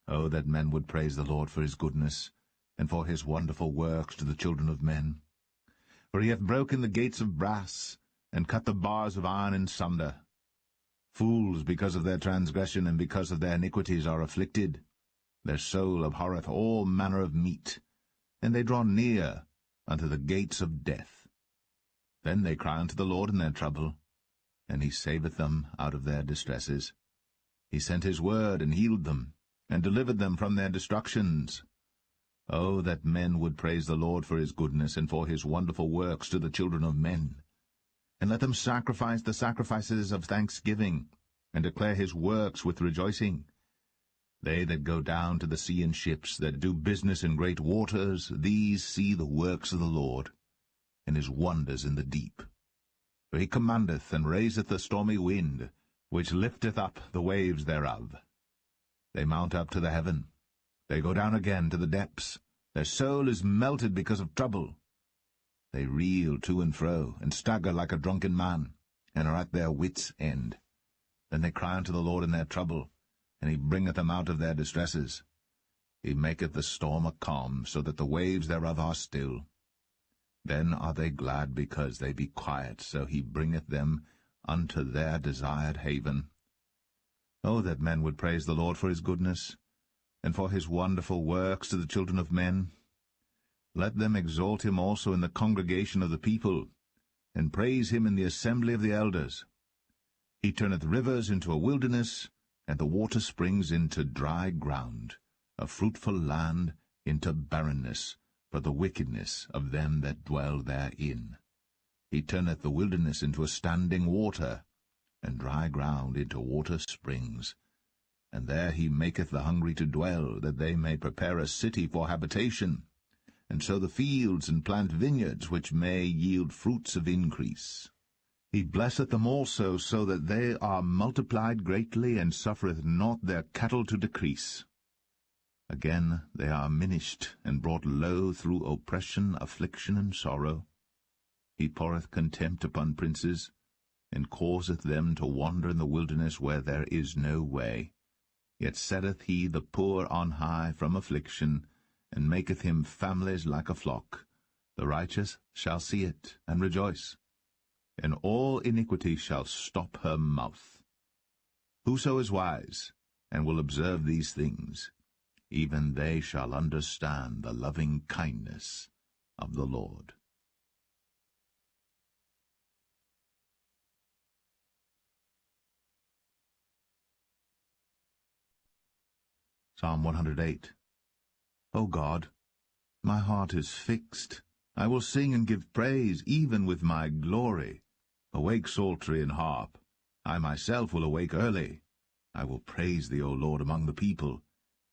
Oh, that men would praise the Lord for his goodness, and for his wonderful works to the children of men. For he hath broken the gates of brass, and cut the bars of iron in sunder. Fools, because of their transgression and because of their iniquities, are afflicted. Their soul abhorreth all manner of meat, and they draw near unto the gates of death. Then they cry unto the Lord in their trouble, and he saveth them out of their distresses. He sent his word, and healed them, and delivered them from their destructions. Oh, that men would praise the Lord for his goodness, and for his wonderful works to the children of men. And let them sacrifice the sacrifices of thanksgiving, and declare his works with rejoicing. They that go down to the sea in ships, that do business in great waters, these see the works of the Lord, and his wonders in the deep. For he commandeth and raiseth the stormy wind, which lifteth up the waves thereof. They mount up to the heaven, they go down again to the depths. Their soul is melted because of trouble. They reel to and fro, and stagger like a drunken man, and are at their wits' end. Then they cry unto the Lord in their trouble, and he bringeth them out of their distresses. He maketh the storm a calm, so that the waves thereof are still. Then are they glad because they be quiet, so he bringeth them unto their desired haven. Oh, that men would praise the Lord for his goodness, and for his wonderful works to the children of men. Let them exalt him also in the congregation of the people, and praise him in the assembly of the elders. He turneth rivers into a wilderness, and the water springs into dry ground, a fruitful land into barrenness, for the wickedness of them that dwell therein. He turneth the wilderness into a standing water, and dry ground into water springs. And there he maketh the hungry to dwell, that they may prepare a city for habitation, and sow the fields and plant vineyards, which may yield fruits of increase. He blesseth them also, so that they are multiplied greatly, and suffereth not their cattle to decrease. Again they are minished, and brought low through oppression, affliction, and sorrow. He poureth contempt upon princes, and causeth them to wander in the wilderness where there is no way. Yet setteth he the poor on high from affliction, and maketh him families like a flock. The righteous shall see it, and rejoice, and all iniquity shall stop her mouth. Whoso is wise, and will observe these things, even they shall understand the loving kindness of the Lord. Psalm 108. O God, my heart is fixed. I will sing and give praise, even with my glory. Awake, psaltery and harp. I myself will awake early. I will praise thee, O Lord, among the people,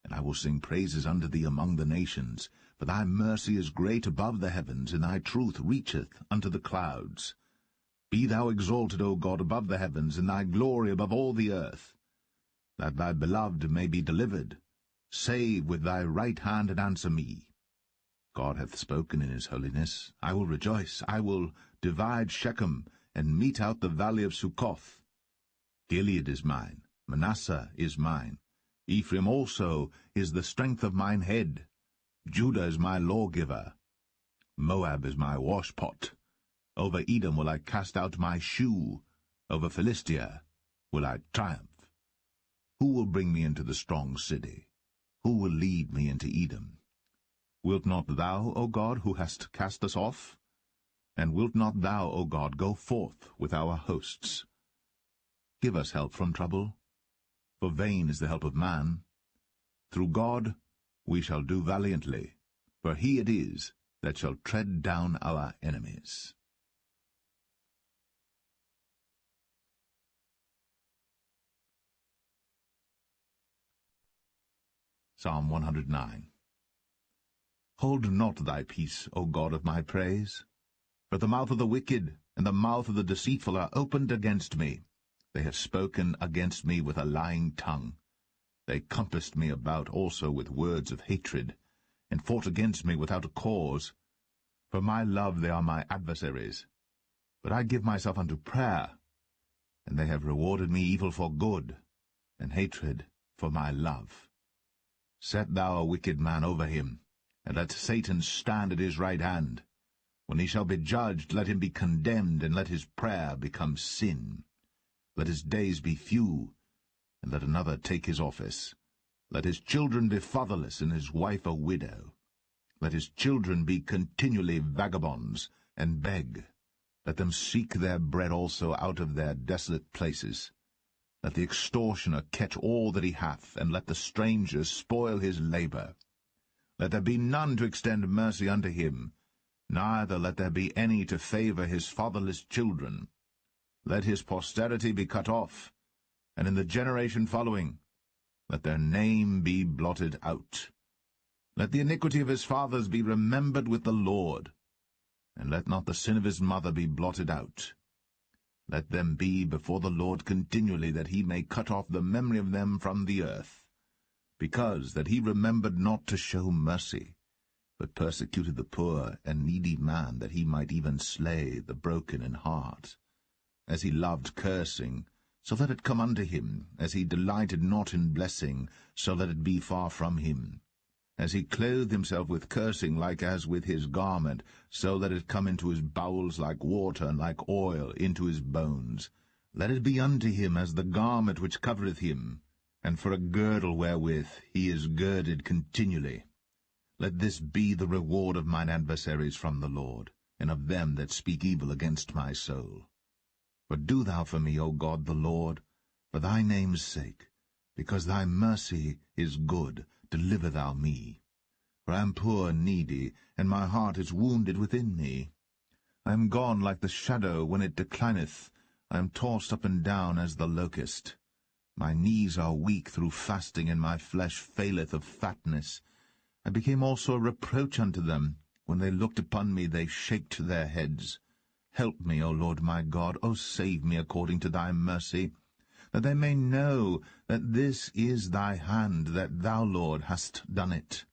and I will sing praises unto thee among the nations. For thy mercy is great above the heavens, and thy truth reacheth unto the clouds. Be thou exalted, O God, above the heavens, and thy glory above all the earth. That thy beloved may be delivered. Save with thy right hand, and answer me. God hath spoken in his holiness. I will rejoice. I will divide Shechem, and mete out the valley of Succoth. Gilead is mine, Manasseh is mine. Ephraim also is the strength of mine head. Judah is my lawgiver. Moab is my washpot. Over Edom will I cast out my shoe. Over Philistia will I triumph. Who will bring me into the strong city? Who will lead me into Edom? Wilt not thou, O God, who hast cast us off? And wilt not thou, O God, go forth with our hosts? Give us help from trouble, for vain is the help of man. Through God we shall do valiantly, for he it is that shall tread down our enemies. Psalm 109. Hold not thy peace, O God of my praise. For the mouth of the wicked and the mouth of the deceitful are opened against me. They have spoken against me with a lying tongue. They compassed me about also with words of hatred, and fought against me without a cause. For my love they are my adversaries. But I give myself unto prayer, and they have rewarded me evil for good, and hatred for my love. Set thou a wicked man over him, and let Satan stand at his right hand. When he shall be judged, let him be condemned, and let his prayer become sin. Let his days be few, and let another take his office. Let his children be fatherless, and his wife a widow. Let his children be continually vagabonds, and beg. Let them seek their bread also out of their desolate places. Let the extortioner catch all that he hath, and let the stranger spoil his labor. Let there be none to extend mercy unto him, neither let there be any to favor his fatherless children. Let his posterity be cut off, and in the generation following. Let their name be blotted out. Let the iniquity of his fathers be remembered with the Lord, and let not the sin of his mother be blotted out. Let them be before the Lord continually, that he may cut off the memory of them from the earth, because that he remembered not to show mercy, but persecuted the poor and needy man, that he might even slay the broken in heart. As he loved cursing, so let it come unto him. As he delighted not in blessing, so let it be far from him. As he clothed himself with cursing like as with his garment, so let it come into his bowels like water, and like oil into his bones. Let it be unto him as the garment which covereth him, and for a girdle wherewith he is girded continually. Let this be the reward of mine adversaries from the Lord, and of them that speak evil against my soul. But do thou for me, O God the Lord, for thy name's sake, because thy mercy is good, deliver thou me. For I am poor and needy, and my heart is wounded within me. I am gone like the shadow when it declineth. I am tossed up and down as the locust. My knees are weak through fasting, and my flesh faileth of fatness. I became also a reproach unto them. When they looked upon me, they shaked their heads. Help me, O Lord my God, O save me according to thy mercy, that they may know that this is thy hand, that thou, Lord, hast done it.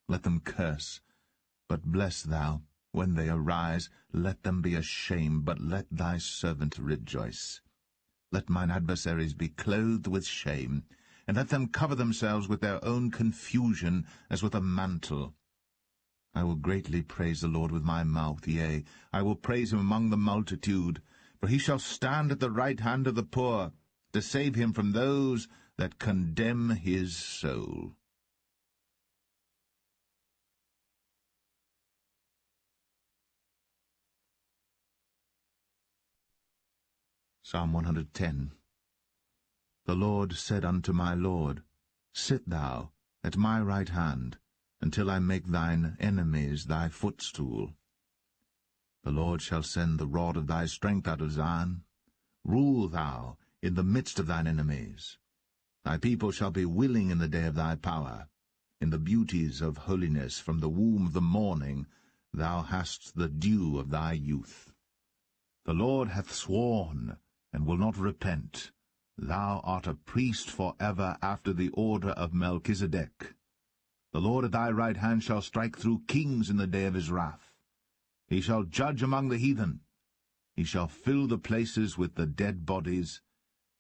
Let them curse, but bless thou. When they arise, let them be ashamed, but let thy servant rejoice. Let mine adversaries be clothed with shame, and let them cover themselves with their own confusion as with a mantle. I will greatly praise the Lord with my mouth, yea, I will praise him among the multitude, for he shall stand at the right hand of the poor, to save him from those that condemn his soul. Psalm 110. The Lord said unto my Lord, Sit thou at my right hand, until I make thine enemies thy footstool. The Lord shall send the rod of thy strength out of Zion. Rule thou in the midst of thine enemies. Thy people shall be willing in the day of thy power. In the beauties of holiness from the womb of the morning thou hast the dew of thy youth. The Lord hath sworn, and will not repent. Thou art a priest for ever after the order of Melchizedek. The Lord at thy right hand shall strike through kings in the day of his wrath. He shall judge among the heathen. He shall fill the places with the dead bodies.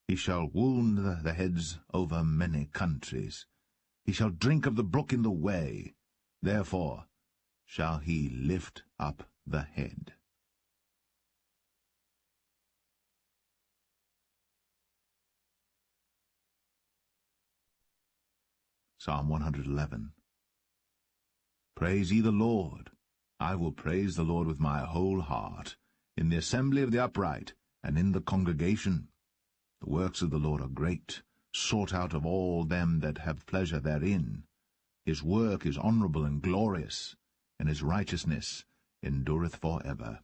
He shall wound the heads over many countries. He shall drink of the brook in the way. Therefore shall he lift up the head. Psalm 111. Praise ye the Lord. I will praise the Lord with my whole heart, in the assembly of the upright, and in the congregation. The works of the Lord are great, sought out of all them that have pleasure therein. His work is honourable and glorious, and his righteousness endureth for ever.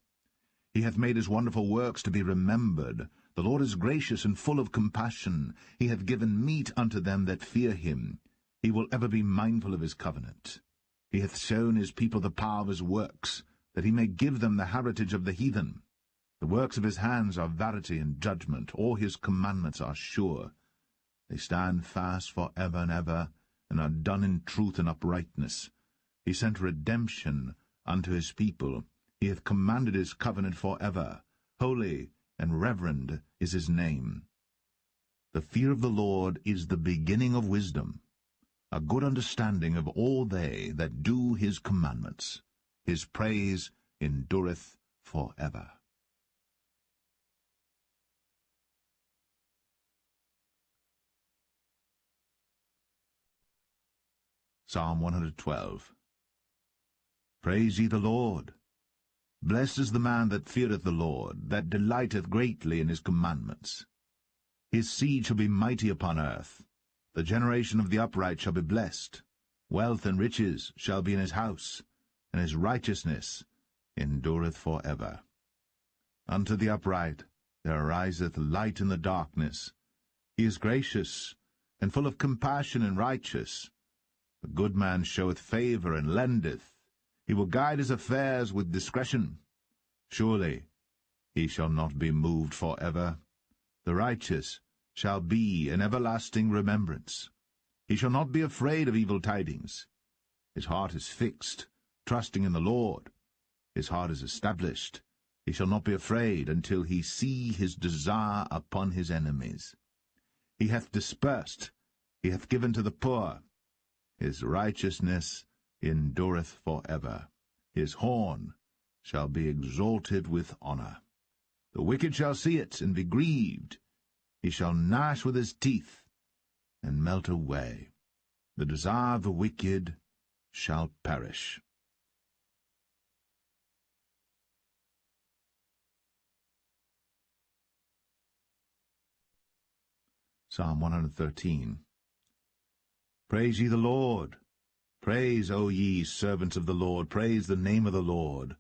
He hath made his wonderful works to be remembered. The Lord is gracious and full of compassion. He hath given meat unto them that fear him. He will ever be mindful of his covenant. He hath shown his people the power of his works, that he may give them the heritage of the heathen. The works of his hands are verity and judgment. All his commandments are sure. They stand fast for ever and ever, and are done in truth and uprightness. He sent redemption unto his people. He hath commanded his covenant for ever. Holy and reverend is his name. The fear of the Lord is the beginning of wisdom, a good understanding of all they that do his commandments. His praise endureth for ever. Psalm 112. Praise ye the Lord. Blessed is the man that feareth the Lord, that delighteth greatly in his commandments. His seed shall be mighty upon earth. The generation of the upright shall be blessed. Wealth and riches shall be in his house, and his righteousness endureth for ever. Unto the upright there ariseth light in the darkness. He is gracious, and full of compassion and righteous. A good man showeth favour and lendeth. He will guide his affairs with discretion. Surely he shall not be moved for ever. The righteous shall be an everlasting remembrance. He shall not be afraid of evil tidings. His heart is fixed, trusting in the Lord. His heart is established. He shall not be afraid until he see his desire upon his enemies. He hath dispersed, he hath given to the poor. His righteousness endureth for ever. His horn shall be exalted with honour. The wicked shall see it, and be grieved. He shall gnash with his teeth, and melt away. The desire of the wicked shall perish. Psalm 113. Praise ye the Lord. Praise, O ye servants of the Lord. Praise the name of the Lord.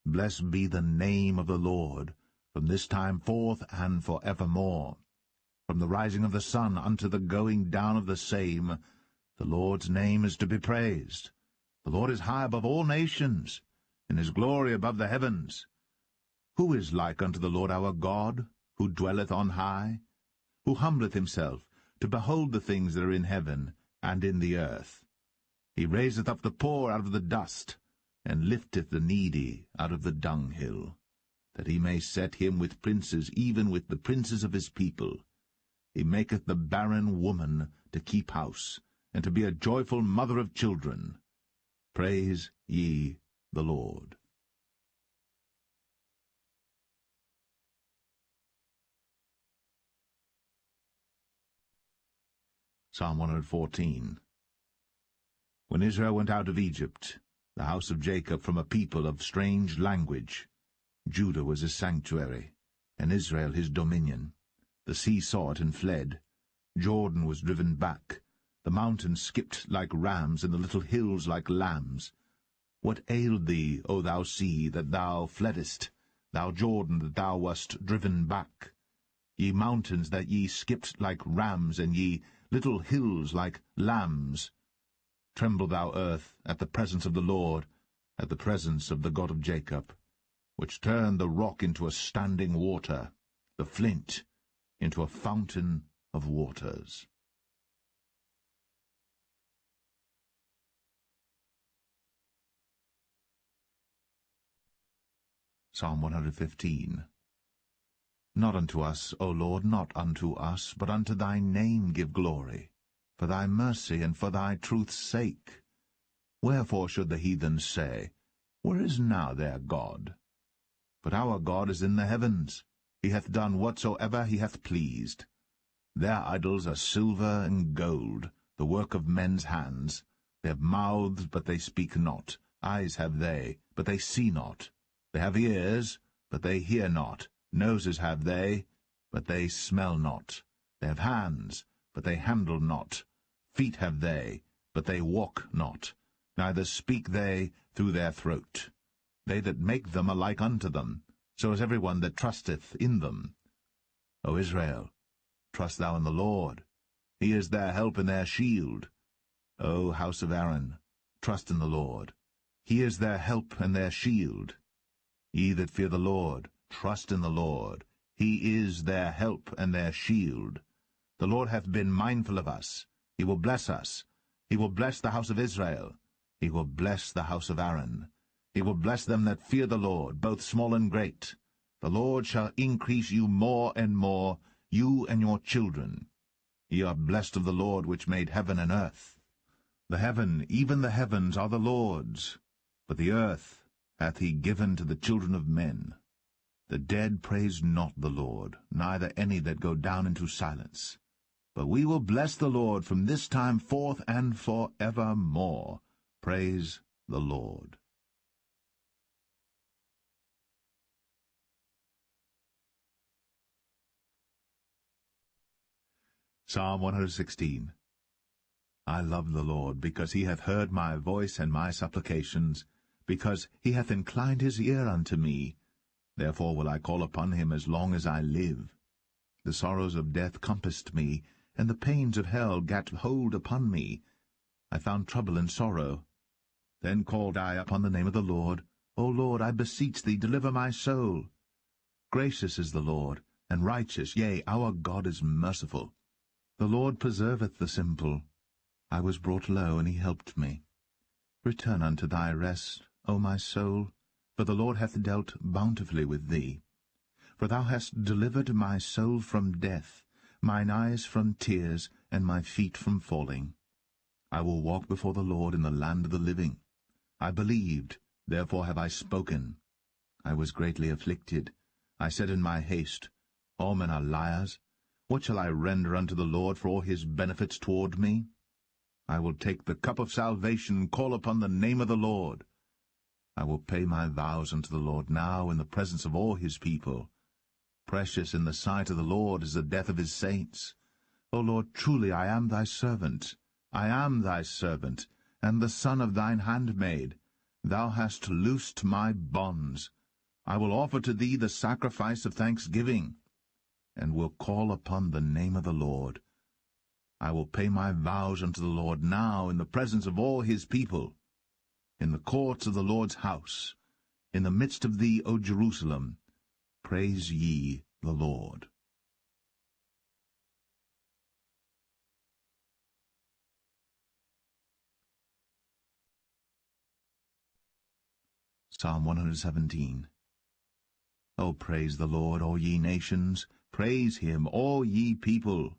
Blessed be the name of the Lord, from this time forth and for evermore. From the rising of the sun unto the going down of the same, the Lord's name is to be praised. The Lord is high above all nations, and his glory above the heavens. Who is like unto the Lord our God, who dwelleth on high, who humbleth himself to behold the things that are in heaven and in the earth? He raiseth up the poor out of the dust, and lifteth the needy out of the dunghill, that he may set him with princes, even with the princes of his people. He maketh the barren woman to keep house, and to be a joyful mother of children. Praise ye the Lord. Psalm 114. When Israel went out of Egypt, the house of Jacob from a people of strange language, Judah was his sanctuary, and Israel his dominion. The sea saw it and fled. Jordan was driven back. The mountains skipped like rams, and the little hills like lambs. What ailed thee, O thou sea, that thou fleddest, thou Jordan, that thou wast driven back? Ye mountains, that ye skipped like rams, and ye little hills like lambs. Tremble, thou earth, at the presence of the Lord, at the presence of the God of Jacob, which turned the rock into a standing water, the flint into a fountain of waters. Psalm 115. Not unto us, O Lord, not unto us, but unto thy name give glory, for thy mercy and for thy truth's sake. Wherefore should the heathen say, Where is now their God? But our God is in the heavens. He hath done whatsoever he hath pleased. Their idols are silver and gold, the work of men's hands. They have mouths, but they speak not. Eyes have they, but they see not. They have ears, but they hear not. Noses have they, but they smell not. They have hands, but they handle not. Feet have they, but they walk not. Neither speak they through their throat. They that make them are like unto them, so is every one that trusteth in them. O Israel, trust thou in the Lord. He is their help and their shield. O house of Aaron, trust in the Lord. He is their help and their shield. Ye that fear the Lord, trust in the Lord. He is their help and their shield. The Lord hath been mindful of us. He will bless us. He will bless the house of Israel. He will bless the house of Aaron. He will bless them that fear the Lord, both small and great. The Lord shall increase you more and more, you and your children. Ye are blessed of the Lord, which made heaven and earth. The heaven, even the heavens, are the Lord's, but the earth hath he given to the children of men. The dead praise not the Lord, neither any that go down into silence. But we will bless the Lord from this time forth and for evermore. Praise the Lord. Psalm 116. I love the Lord, because he hath heard my voice and my supplications, because he hath inclined his ear unto me. Therefore will I call upon him as long as I live. The sorrows of death compassed me, and the pains of hell gat hold upon me. I found trouble and sorrow. Then called I upon the name of the Lord. O Lord, I beseech thee, deliver my soul. Gracious is the Lord, and righteous, yea, our God is merciful. The Lord preserveth the simple. I was brought low, and he helped me. Return unto thy rest, O my soul, for the Lord hath dealt bountifully with thee. For thou hast delivered my soul from death, mine eyes from tears, and my feet from falling. I will walk before the Lord in the land of the living. I believed, therefore have I spoken. I was greatly afflicted. I said in my haste, All men are liars. What shall I render unto the Lord for all his benefits toward me? I will take the cup of salvation, and call upon the name of the Lord. I will pay my vows unto the Lord now in the presence of all his people. Precious in the sight of the Lord is the death of his saints. O Lord, truly I am thy servant. I am thy servant, and the son of thine handmaid. Thou hast loosed my bonds. I will offer to thee the sacrifice of thanksgiving, and will call upon the name of the Lord. I will pay my vows unto the Lord now in the presence of all his people, in the courts of the Lord's house, in the midst of thee, O Jerusalem. Praise ye the Lord. Psalm 117. O praise the Lord, all ye nations, praise him, all ye people.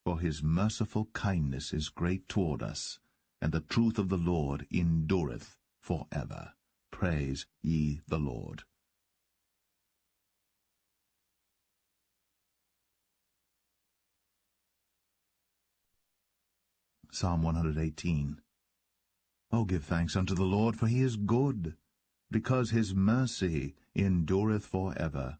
For his merciful kindness is great toward us, and the truth of the Lord endureth for ever. Praise ye the Lord. Psalm 118. O give thanks unto the Lord, for he is good, because his mercy endureth for ever.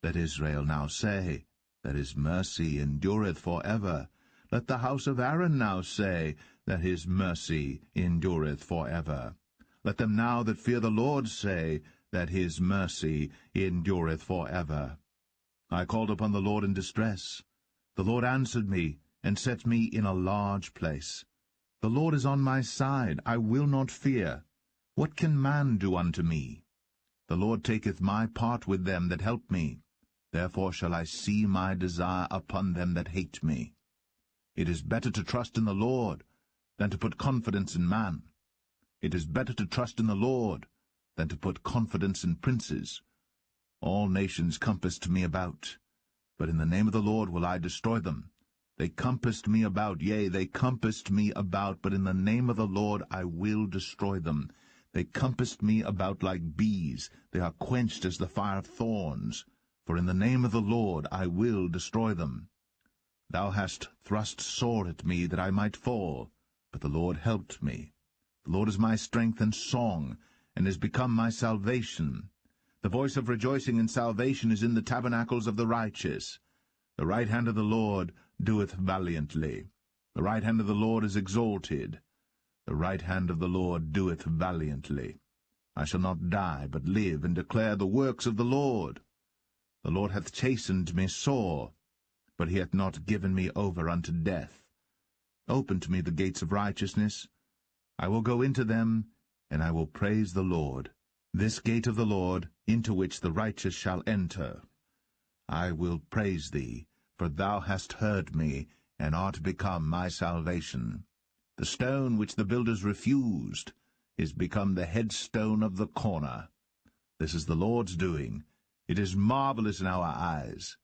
Let Israel now say, that his mercy endureth for ever. Let the house of Aaron now say, that his mercy endureth for ever. Let them now that fear the Lord say, that his mercy endureth for ever. I called upon the Lord in distress. The Lord answered me, and set me in a large place. The Lord is on my side, I will not fear. What can man do unto me? The Lord taketh my part with them that help me. Therefore shall I see my desire upon them that hate me. It is better to trust in the Lord than to put confidence in man. It is better to trust in the Lord than to put confidence in princes. All nations compassed me about, but in the name of the Lord will I destroy them. They compassed me about, yea, they compassed me about, but in the name of the Lord I will destroy them. They compassed me about like bees, they are quenched as the fire of thorns. For in the name of the Lord I will destroy them. Thou hast thrust sore at me that I might fall, but the Lord helped me. The Lord is my strength and song, and is become my salvation. The voice of rejoicing and salvation is in the tabernacles of the righteous. The right hand of the Lord doeth valiantly. The right hand of the Lord is exalted. The right hand of the Lord doeth valiantly. I shall not die, but live, and declare the works of the Lord. The Lord hath chastened me sore, but he hath not given me over unto death. Open to me the gates of righteousness. I will go into them, and I will praise the Lord. This gate of the Lord, into which the righteous shall enter. I will praise thee, for thou hast heard me, and art become my salvation. The stone which the builders refused is become the headstone of the corner. This is the Lord's doing. It is marvelous in our eyes.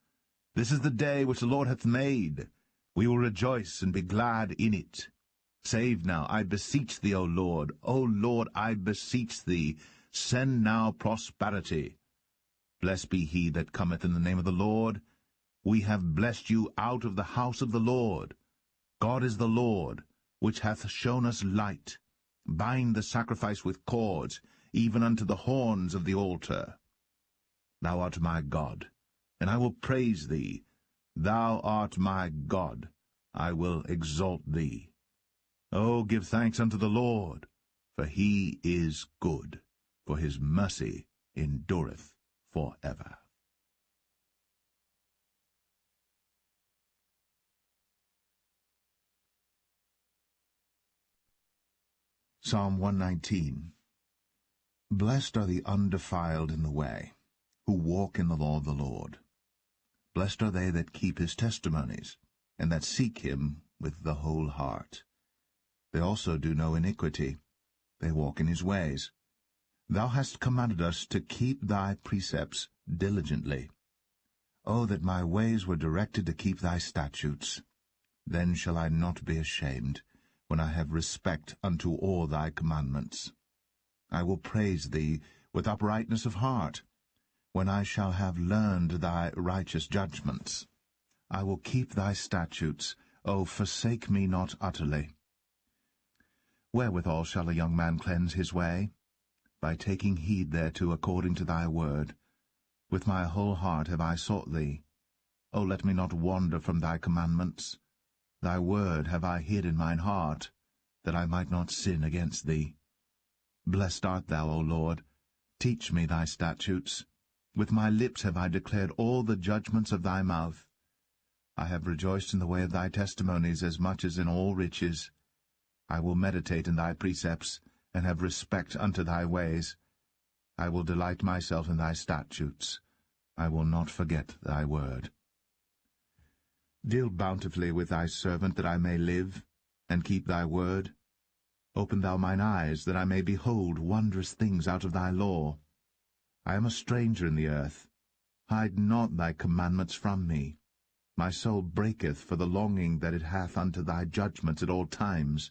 This is the day which the Lord hath made. We will rejoice and be glad in it. Save now, I beseech thee, O Lord. O Lord, I beseech thee. Send now prosperity. Blessed be he that cometh in the name of the Lord. We have blessed you out of the house of the Lord. God is the Lord, which hath shown us light. Bind the sacrifice with cords, even unto the horns of the altar. Thou art my God, and I will praise thee. Thou art my God, I will exalt thee. O give thanks unto the Lord, for he is good, for his mercy endureth for ever. Psalm 119. Blessed are the undefiled in the way, who walk in the law of the Lord. Blessed are they that keep his testimonies, and that seek him with the whole heart. They also do no iniquity, they walk in his ways. Thou hast commanded us to keep thy precepts diligently. O that my ways were directed to keep thy statutes! Then shall I not be ashamed, when I have respect unto all thy commandments. I will praise thee with uprightness of heart, when I shall have learned thy righteous judgments. I will keep thy statutes, O forsake me not utterly. Wherewithal shall a young man cleanse his way? By taking heed thereto according to thy word. With my whole heart have I sought thee. O let me not wander from thy commandments. Thy word have I hid in mine heart, that I might not sin against thee. Blessed art thou, O Lord. Teach me thy statutes. With my lips have I declared all the judgments of thy mouth. I have rejoiced in the way of thy testimonies as much as in all riches. I will meditate in thy precepts, and have respect unto thy ways. I will delight myself in thy statutes. I will not forget thy word. Deal bountifully with thy servant, that I may live, and keep thy word. Open thou mine eyes, that I may behold wondrous things out of thy law. I am a stranger in the earth. Hide not thy commandments from me. My soul breaketh for the longing that it hath unto thy judgments at all times.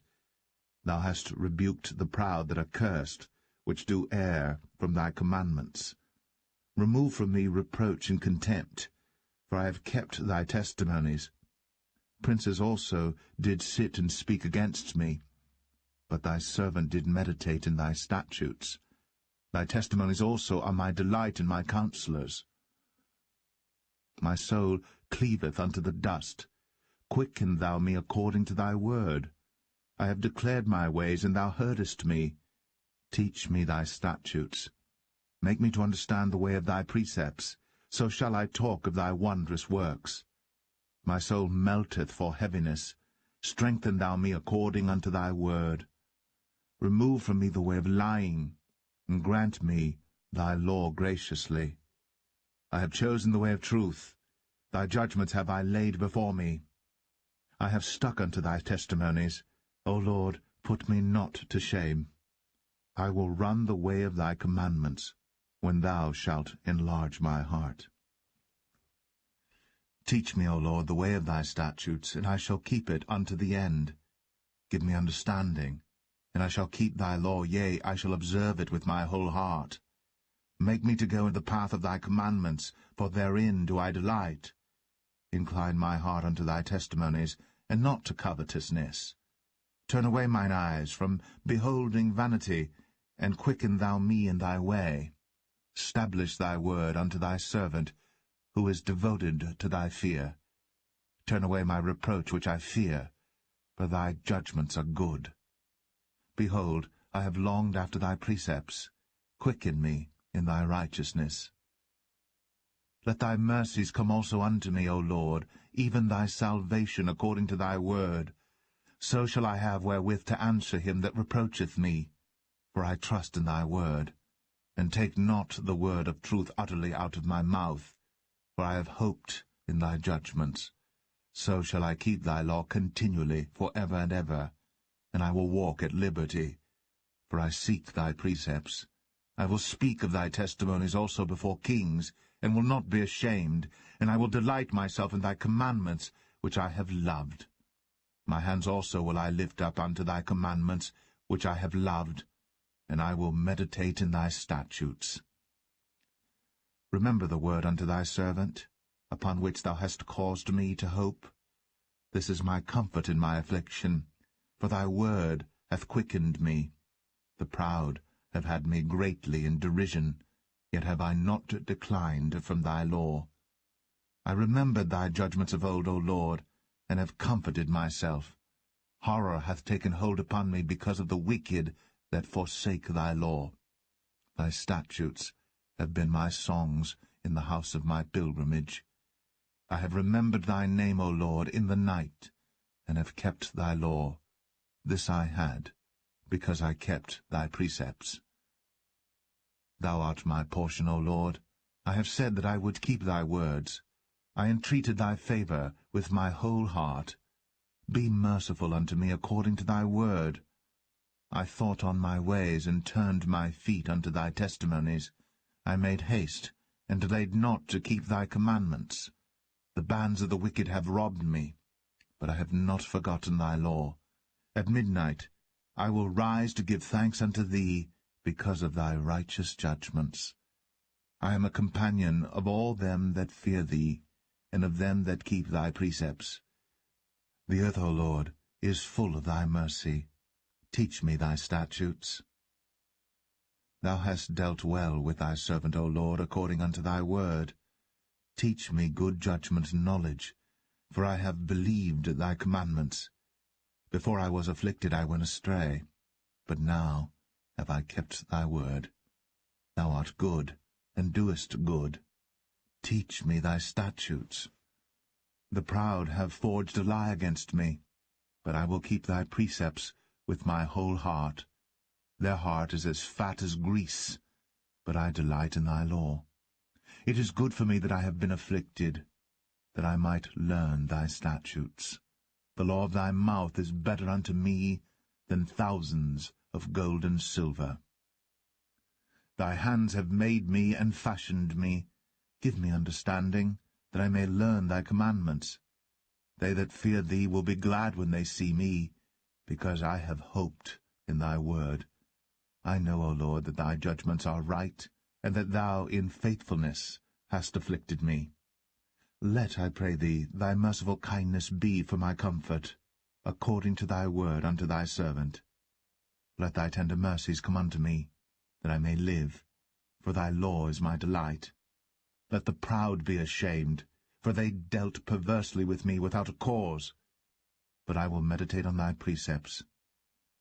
Thou hast rebuked the proud that are cursed, which do err from thy commandments. Remove from me reproach and contempt, for I have kept thy testimonies. Princes also did sit and speak against me, but thy servant did meditate in thy statutes. Thy testimonies also are my delight and my counselors. My soul cleaveth unto the dust. Quicken thou me according to thy word. I have declared my ways, and thou heardest me. Teach me thy statutes. Make me to understand the way of thy precepts. So shall I talk of thy wondrous works. My soul melteth for heaviness. Strengthen thou me according unto thy word. Remove from me the way of lying, and grant me thy law graciously. I have chosen the way of truth. Thy judgments have I laid before me. I have stuck unto thy testimonies. O Lord, put me not to shame. I will run the way of thy commandments, when thou shalt enlarge my heart. Teach me, O Lord, the way of thy statutes, and I shall keep it unto the end. Give me understanding, and I shall keep thy law, yea, I shall observe it with my whole heart. Make me to go in the path of thy commandments, for therein do I delight. Incline my heart unto thy testimonies, and not to covetousness. Turn away mine eyes from beholding vanity, and quicken thou me in thy way. Stablish thy word unto thy servant, who is devoted to thy fear. Turn away my reproach which I fear, for thy judgments are good. Behold, I have longed after thy precepts. Quicken me in thy righteousness. Let thy mercies come also unto me, O Lord, even thy salvation according to thy word. So shall I have wherewith to answer him that reproacheth me. For I trust in thy word, and take not the word of truth utterly out of my mouth. For I have hoped in thy judgments. So shall I keep thy law continually for ever and ever, and I will walk at liberty. For I seek thy precepts. I will speak of thy testimonies also before kings, and will not be ashamed, and I will delight myself in thy commandments, which I have loved. My hands also will I lift up unto thy commandments, which I have loved, and I will meditate in thy statutes. Remember the word unto thy servant, upon which thou hast caused me to hope. This is my comfort in my affliction, for thy word hath quickened me. The proud have had me greatly in derision, yet have I not declined from thy law. I remembered thy judgments of old, O Lord, and have comforted myself. Horror hath taken hold upon me because of the wicked that forsake thy law. Thy statutes have been my songs in the house of my pilgrimage. I have remembered thy name, O Lord, in the night, and have kept thy law. This I had, because I kept thy precepts. Thou art my portion, O Lord. I have said that I would keep thy words. I entreated thy favour with my whole heart. Be merciful unto me according to thy word. I thought on my ways, and turned my feet unto thy testimonies. I made haste, and delayed not to keep thy commandments. The bands of the wicked have robbed me, but I have not forgotten thy law. At midnight I will rise to give thanks unto thee, because of thy righteous judgments. I am a companion of all them that fear thee, and of them that keep thy precepts. The earth, O Lord, is full of thy mercy. Teach me thy statutes. Thou hast dealt well with thy servant, O Lord, according unto thy word. Teach me good judgment and knowledge, for I have believed thy commandments. Before I was afflicted I went astray, but now have I kept thy word. Thou art good, and doest good. Teach me thy statutes. The proud have forged a lie against me, but I will keep thy precepts with my whole heart. Their heart is as fat as grease, but I delight in thy law. It is good for me that I have been afflicted, that I might learn thy statutes. The law of thy mouth is better unto me than thousands of gold and silver. Thy hands have made me and fashioned me. Give me understanding, that I may learn thy commandments. They that fear thee will be glad when they see me, because I have hoped in thy word. I know, O Lord, that thy judgments are right, and that thou in faithfulness hast afflicted me. Let, I pray thee, thy merciful kindness be for my comfort, according to thy word unto thy servant. Let thy tender mercies come unto me, that I may live, for thy law is my delight. Let the proud be ashamed, for they dealt perversely with me without a cause. But I will meditate on thy precepts.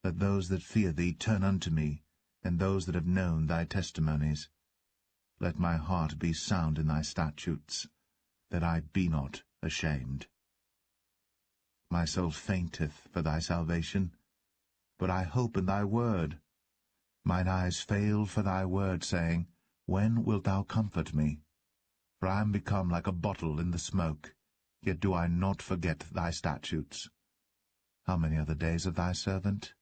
Let those that fear thee turn unto me, and those that have known thy testimonies. Let my heart be sound in thy statutes, that I be not ashamed. My soul fainteth for thy salvation, but I hope in thy word. Mine eyes fail for thy word, saying, When wilt thou comfort me? For I am become like a bottle in the smoke, yet do I not forget thy statutes. How many are the days of thy servant?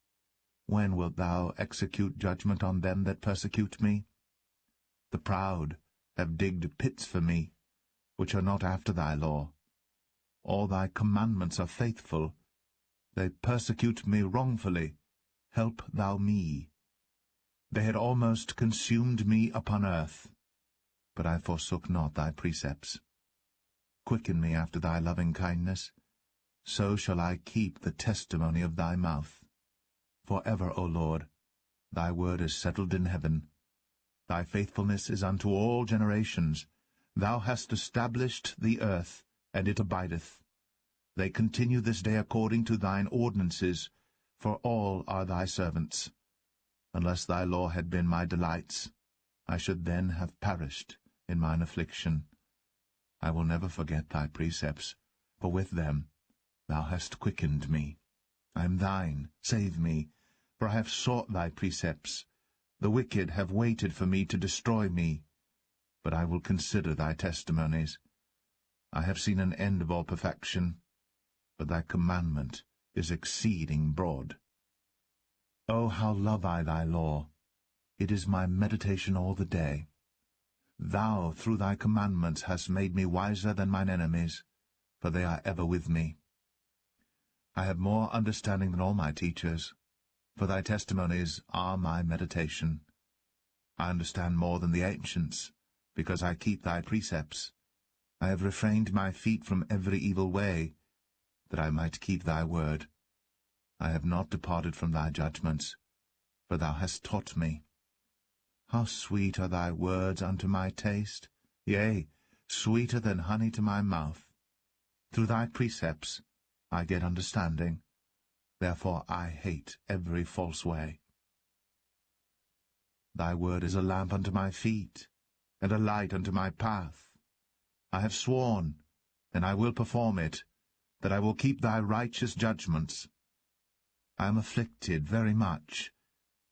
When wilt thou execute judgment on them that persecute me? The proud have digged pits for me, which are not after thy law. All thy commandments are faithful. They persecute me wrongfully. Help thou me. They had almost consumed me upon earth, but I forsook not thy precepts. Quicken me after thy loving kindness, so shall I keep the testimony of thy mouth. For ever, O Lord, thy word is settled in heaven. Thy faithfulness is unto all generations. Thou hast established the earth, and it abideth. They continue this day according to thine ordinances, for all are thy servants. Unless thy law had been my delights, I should then have perished in mine affliction. I will never forget thy precepts, for with them thou hast quickened me. I am thine, save me, for I have sought thy precepts. The wicked have waited for me to destroy me, but I will consider thy testimonies. I have seen an end of all perfection, but thy commandment is exceeding broad. O how love I thy law! It is my meditation all the day. Thou through thy commandments hast made me wiser than mine enemies, for they are ever with me. I have more understanding than all my teachers, for thy testimonies are my meditation. I understand more than the ancients, because I keep thy precepts. I have refrained my feet from every evil way, that I might keep thy word. I have not departed from thy judgments, for thou hast taught me. How sweet are thy words unto my taste, yea, sweeter than honey to my mouth. Through thy precepts I get understanding, therefore I hate every false way. Thy word is a lamp unto my feet, and a light unto my path. I have sworn, and I will perform it, that I will keep thy righteous judgments. I am afflicted very much.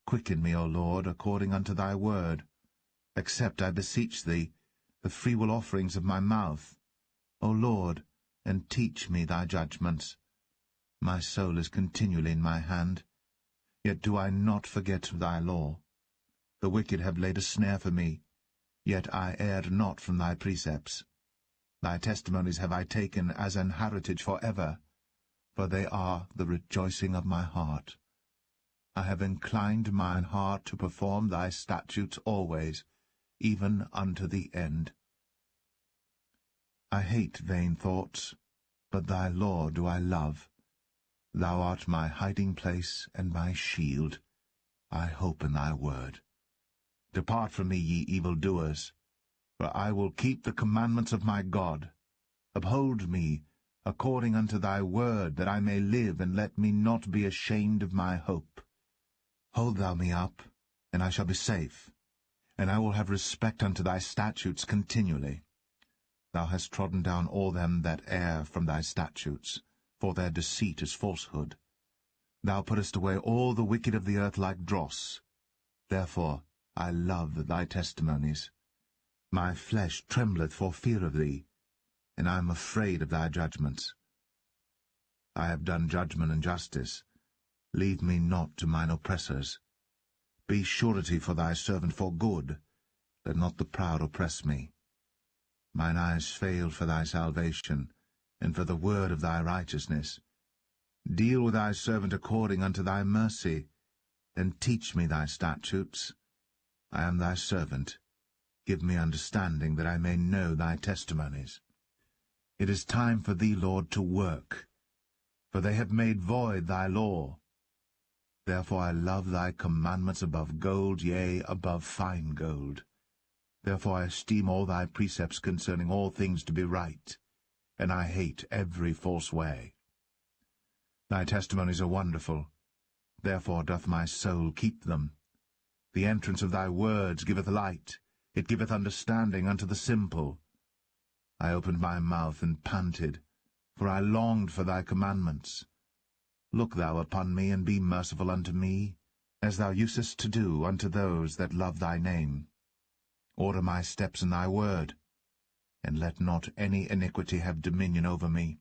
Quicken me, O Lord, according unto thy word. Accept, I beseech thee, the freewill offerings of my mouth. O Lord, and teach me thy judgments. My soul is continually in my hand, yet do I not forget thy law. The wicked have laid a snare for me, yet I erred not from thy precepts. Thy testimonies have I taken as an heritage for ever, for they are the rejoicing of my heart. I have inclined mine heart to perform thy statutes always, even unto the end. I hate vain thoughts, but thy law do I love. Thou art my hiding place and my shield. I hope in thy word. Depart from me, ye evildoers, for I will keep the commandments of my God. Uphold me according unto thy word, that I may live, and let me not be ashamed of my hope. Hold thou me up, and I shall be safe, and I will have respect unto thy statutes continually. Thou hast trodden down all them that err from thy statutes, for their deceit is falsehood. Thou puttest away all the wicked of the earth like dross. Therefore I love thy testimonies. My flesh trembleth for fear of thee, and I am afraid of thy judgments. I have done judgment and justice. Leave me not to mine oppressors. Be surety for thy servant for good. Let not the proud oppress me. Mine eyes failed for thy salvation, and for the word of thy righteousness. Deal with thy servant according unto thy mercy, and teach me thy statutes. I am thy servant. Give me understanding, that I may know thy testimonies. It is time for thee, Lord, to work, for they have made void thy law. Therefore I love thy commandments above gold, yea, above fine gold. Therefore I esteem all thy precepts concerning all things to be right, and I hate every false way. Thy testimonies are wonderful, therefore doth my soul keep them. The entrance of thy words giveth light, it giveth understanding unto the simple. I opened my mouth and panted, for I longed for thy commandments. Look thou upon me, and be merciful unto me, as thou usest to do unto those that love thy name. Order my steps in thy word, and let not any iniquity have dominion over me.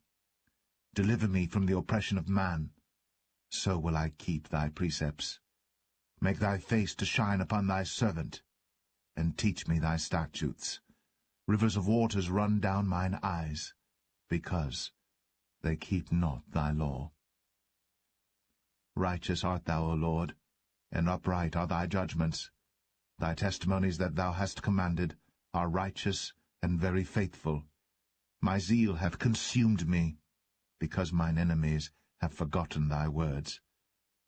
Deliver me from the oppression of man, so will I keep thy precepts. Make thy face to shine upon thy servant, and teach me thy statutes. Rivers of waters run down mine eyes, because they keep not thy law. Righteous art thou, O Lord, and upright are thy judgments. Thy testimonies that thou hast commanded are righteous and very faithful. My zeal hath consumed me, because mine enemies have forgotten thy words.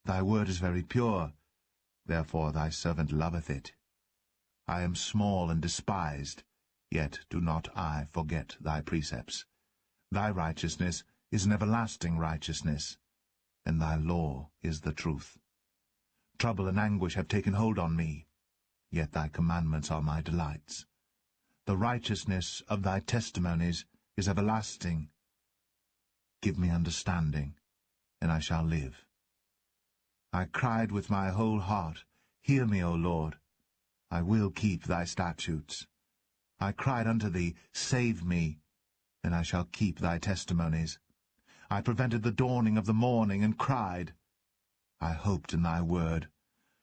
Thy word is very pure, therefore thy servant loveth it. I am small and despised, yet do not I forget thy precepts. Thy righteousness is an everlasting righteousness, and thy law is the truth. Trouble and anguish have taken hold on me, yet thy commandments are my delights. The righteousness of thy testimonies is everlasting. Give me understanding, and I shall live. I cried with my whole heart, Hear me, O Lord. I will keep thy statutes. I cried unto thee, Save me, and I shall keep thy testimonies. I prevented the dawning of the morning, and cried. I hoped in thy word.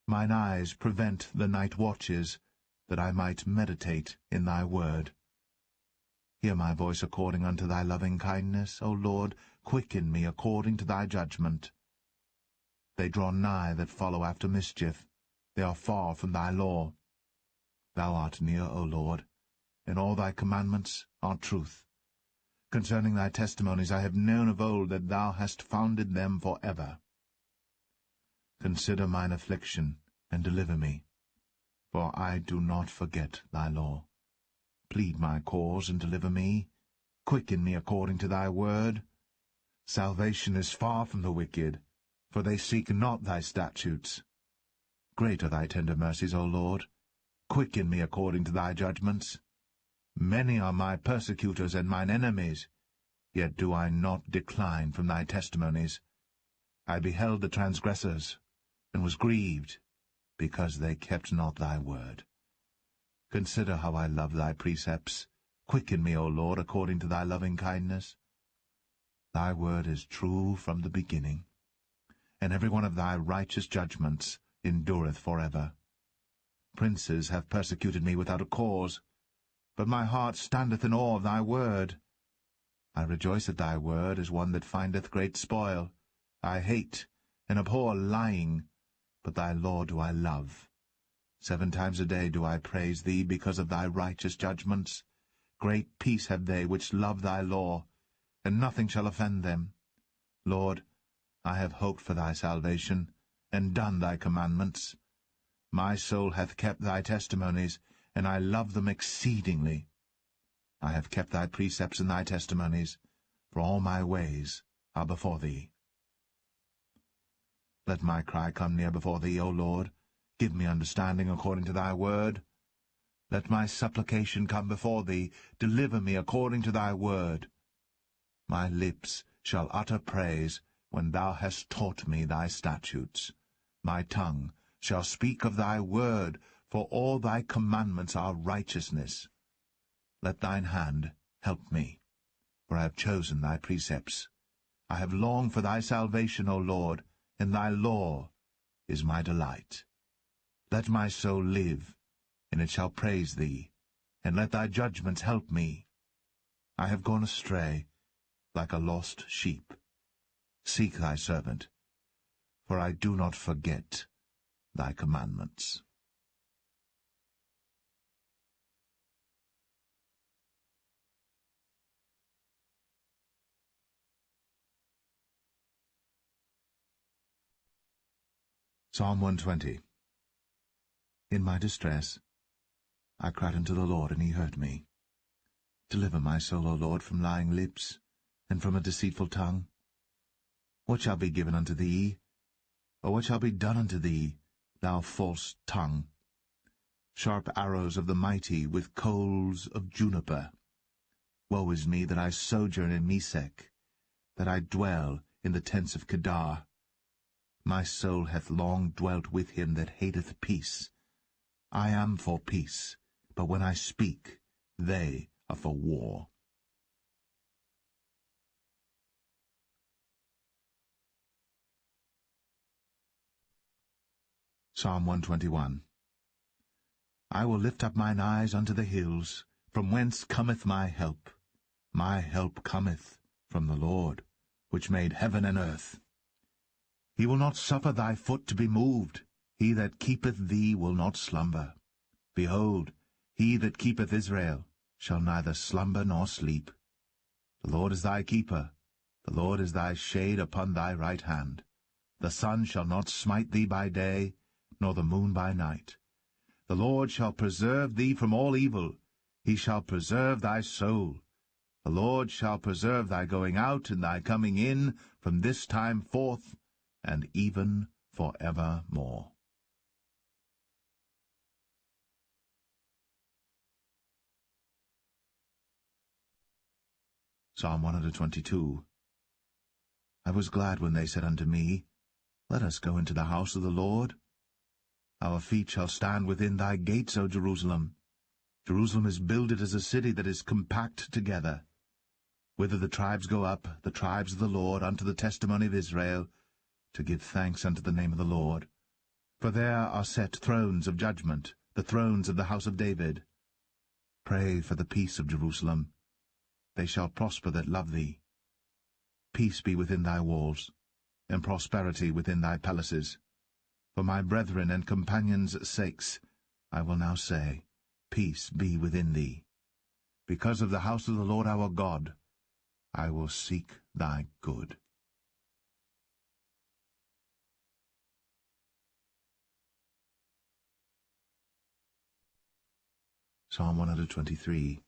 Mine eyes prevent the night watches, that I might meditate in thy word. Hear my voice according unto thy loving kindness, O Lord, quicken me according to thy judgment. They draw nigh that follow after mischief, they are far from thy law. Thou art near, O Lord, and all thy commandments are truth. Concerning thy testimonies I have known of old that thou hast founded them for ever. Consider mine affliction, and deliver me, for I do not forget thy law. Plead my cause, and deliver me. Quicken me according to thy word. Salvation is far from the wicked, for they seek not thy statutes. Great are thy tender mercies, O Lord. Quicken me according to thy judgments. Many are my persecutors and mine enemies, yet do I not decline from thy testimonies. I beheld the transgressors, and was grieved, because they kept not thy word. Consider how I love thy precepts. Quicken me, O Lord, according to thy loving kindness. Thy word is true from the beginning, and every one of thy righteous judgments endureth forever. Princes have persecuted me without a cause, but my heart standeth in awe of thy word. I rejoice at thy word as one that findeth great spoil. I hate and abhor lying, but thy law do I love. 7 times a day do I praise thee because of thy righteous judgments. Great peace have they which love thy law, and nothing shall offend them. Lord, I have hoped for thy salvation, and done thy commandments. My soul hath kept thy testimonies, and I love them exceedingly. I have kept thy precepts and thy testimonies, for all my ways are before thee. Let my cry come near before thee, O Lord. Give me understanding according to thy word. Let my supplication come before thee. Deliver me according to thy word. My lips shall utter praise when thou hast taught me thy statutes. My tongue shall speak of thy word, for all thy commandments are righteousness. Let thine hand help me, for I have chosen thy precepts. I have longed for thy salvation, O Lord, and thy law is my delight. Let my soul live, and it shall praise thee, and let thy judgments help me. I have gone astray, like a lost sheep. Seek thy servant, for I do not forget thy commandments. Psalm 120. In my distress I cried unto the Lord, and he heard me. Deliver my soul, O Lord, from lying lips, and from a deceitful tongue. What shall be given unto thee? Or what shall be done unto thee, thou false tongue? Sharp arrows of the mighty, with coals of juniper. Woe is me that I sojourn in Mesech, that I dwell in the tents of Kedar. My soul hath long dwelt with him that hateth peace. I am for peace, but when I speak, they are for war. Psalm 121. I will lift up mine eyes unto the hills, from whence cometh my help. My help cometh from the Lord, which made heaven and earth. He will not suffer thy foot to be moved. He that keepeth thee will not slumber. Behold, he that keepeth Israel shall neither slumber nor sleep. The Lord is thy keeper. The Lord is thy shade upon thy right hand. The sun shall not smite thee by day, nor the moon by night. The Lord shall preserve thee from all evil. He shall preserve thy soul. The Lord shall preserve thy going out and thy coming in from this time forth, and even for evermore. Psalm 122. I was glad when they said unto me, Let us go into the house of the Lord. Our feet shall stand within thy gates, O Jerusalem. Jerusalem is builded as a city that is compact together. Whither the tribes go up, the tribes of the Lord, unto the testimony of Israel, to give thanks unto the name of the Lord. For there are set thrones of judgment, the thrones of the house of David. Pray for the peace of Jerusalem. They shall prosper that love thee. Peace be within thy walls, and prosperity within thy palaces. For my brethren and companions' sakes, I will now say, Peace be within thee. Because of the house of the Lord our God, I will seek thy good. Psalm 123.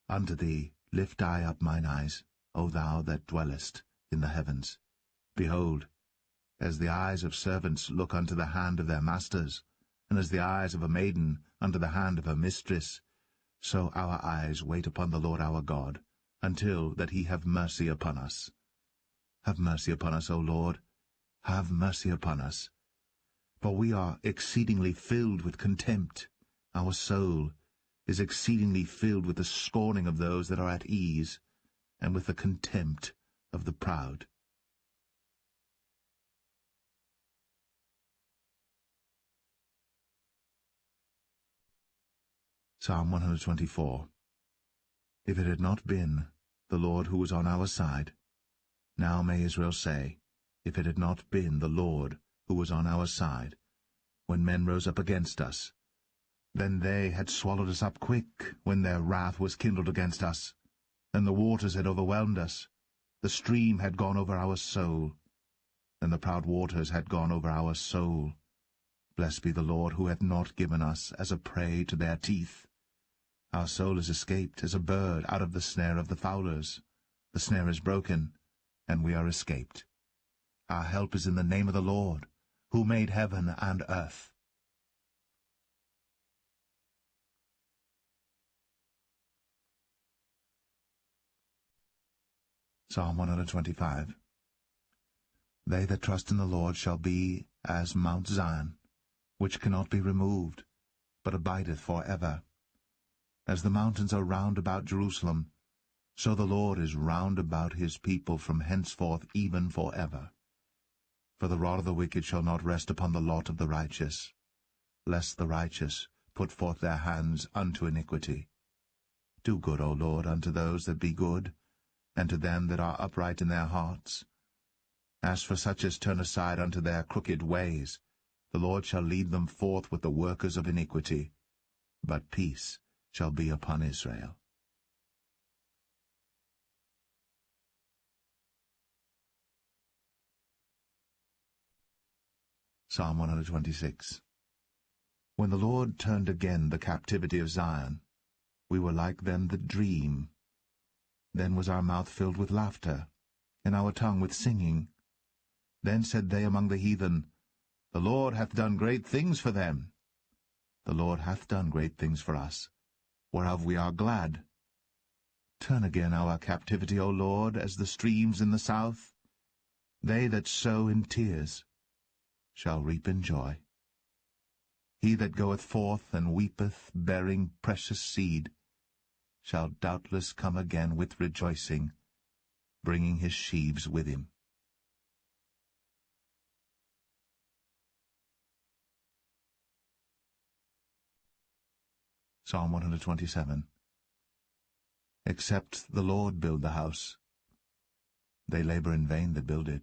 Unto thee lift I up mine eyes, O thou that dwellest in the heavens. Behold, as the eyes of servants look unto the hand of their masters, and as the eyes of a maiden unto the hand of her mistress, so our eyes wait upon the Lord our God, until that he have mercy upon us. Have mercy upon us, O Lord, have mercy upon us. For we are exceedingly filled with contempt. Our soul is exceedingly filled with the scorning of those that are at ease, and with the contempt of the proud. Psalm 124. If it had not been the Lord who was on our side, now may Israel say, if it had not been the Lord who was on our side, when men rose up against us, then they had swallowed us up quick, when their wrath was kindled against us. Then the waters had overwhelmed us, the stream had gone over our soul, and the proud waters had gone over our soul. Blessed be the Lord, who hath not given us as a prey to their teeth. Our soul is escaped as a bird out of the snare of the fowlers. The snare is broken, and we are escaped. Our help is in the name of the Lord, who made heaven and earth. Psalm 125. They that trust in the Lord shall be as Mount Zion, which cannot be removed, but abideth for ever. As the mountains are round about Jerusalem, so the Lord is round about his people from henceforth even for ever. For the rod of the wicked shall not rest upon the lot of the righteous, lest the righteous put forth their hands unto iniquity. Do good, O Lord, unto those that be good, and to them that are upright in their hearts. As for such as turn aside unto their crooked ways, the Lord shall lead them forth with the workers of iniquity, but peace shall be upon Israel. Psalm 126. When the Lord turned again the captivity of Zion, we were like them that dream. Then was our mouth filled with laughter, and our tongue with singing. Then said they among the heathen, The Lord hath done great things for them. The Lord hath done great things for us, whereof we are glad. Turn again our captivity, O Lord, as the streams in the south. They that sow in tears shall reap in joy. He that goeth forth and weepeth, bearing precious seed, shall doubtless come again with rejoicing, bringing his sheaves with him. Psalm 127. Except the Lord build the house, they labor in vain that build it.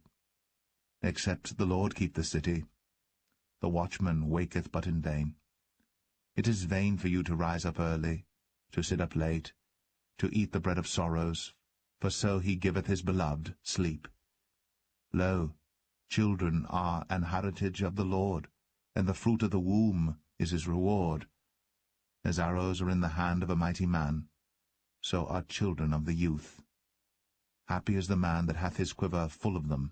Except the Lord keep the city, the watchman waketh but in vain. It is vain for you to rise up early, to sit up late, to eat the bread of sorrows, for so he giveth his beloved sleep. Lo, children are an heritage of the Lord, and the fruit of the womb is his reward. As arrows are in the hand of a mighty man, so are children of the youth. Happy is the man that hath his quiver full of them.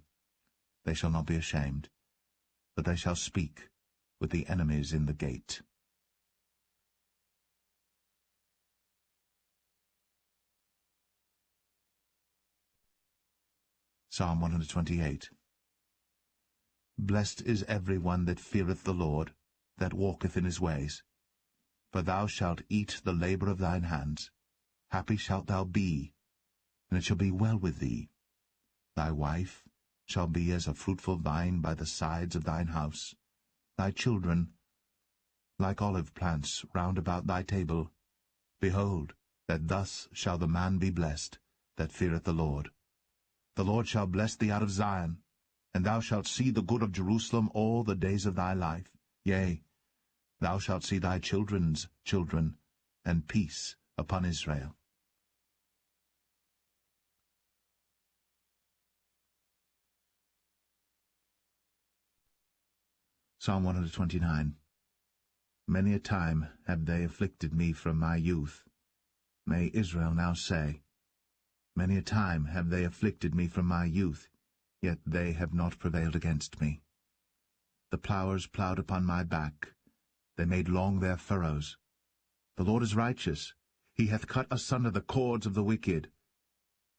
They shall not be ashamed, but they shall speak with the enemies in the gate. Psalm 128. Blessed is every one that feareth the Lord, that walketh in his ways. For thou shalt eat the labour of thine hands. Happy shalt thou be, and it shall be well with thee. Thy wife shall be as a fruitful vine by the sides of thine house, thy children like olive plants round about thy table. Behold, that thus shall the man be blessed that feareth the Lord. The Lord shall bless thee out of Zion, and thou shalt see the good of Jerusalem all the days of thy life. Yea, thou shalt see thy children's children, and peace upon Israel. Psalm 129. Many a time have they afflicted me from my youth. May Israel now say, Many a time have they afflicted me from my youth, yet they have not prevailed against me. The plowers plowed upon my back, they made long their furrows. The Lord is righteous, he hath cut asunder the cords of the wicked.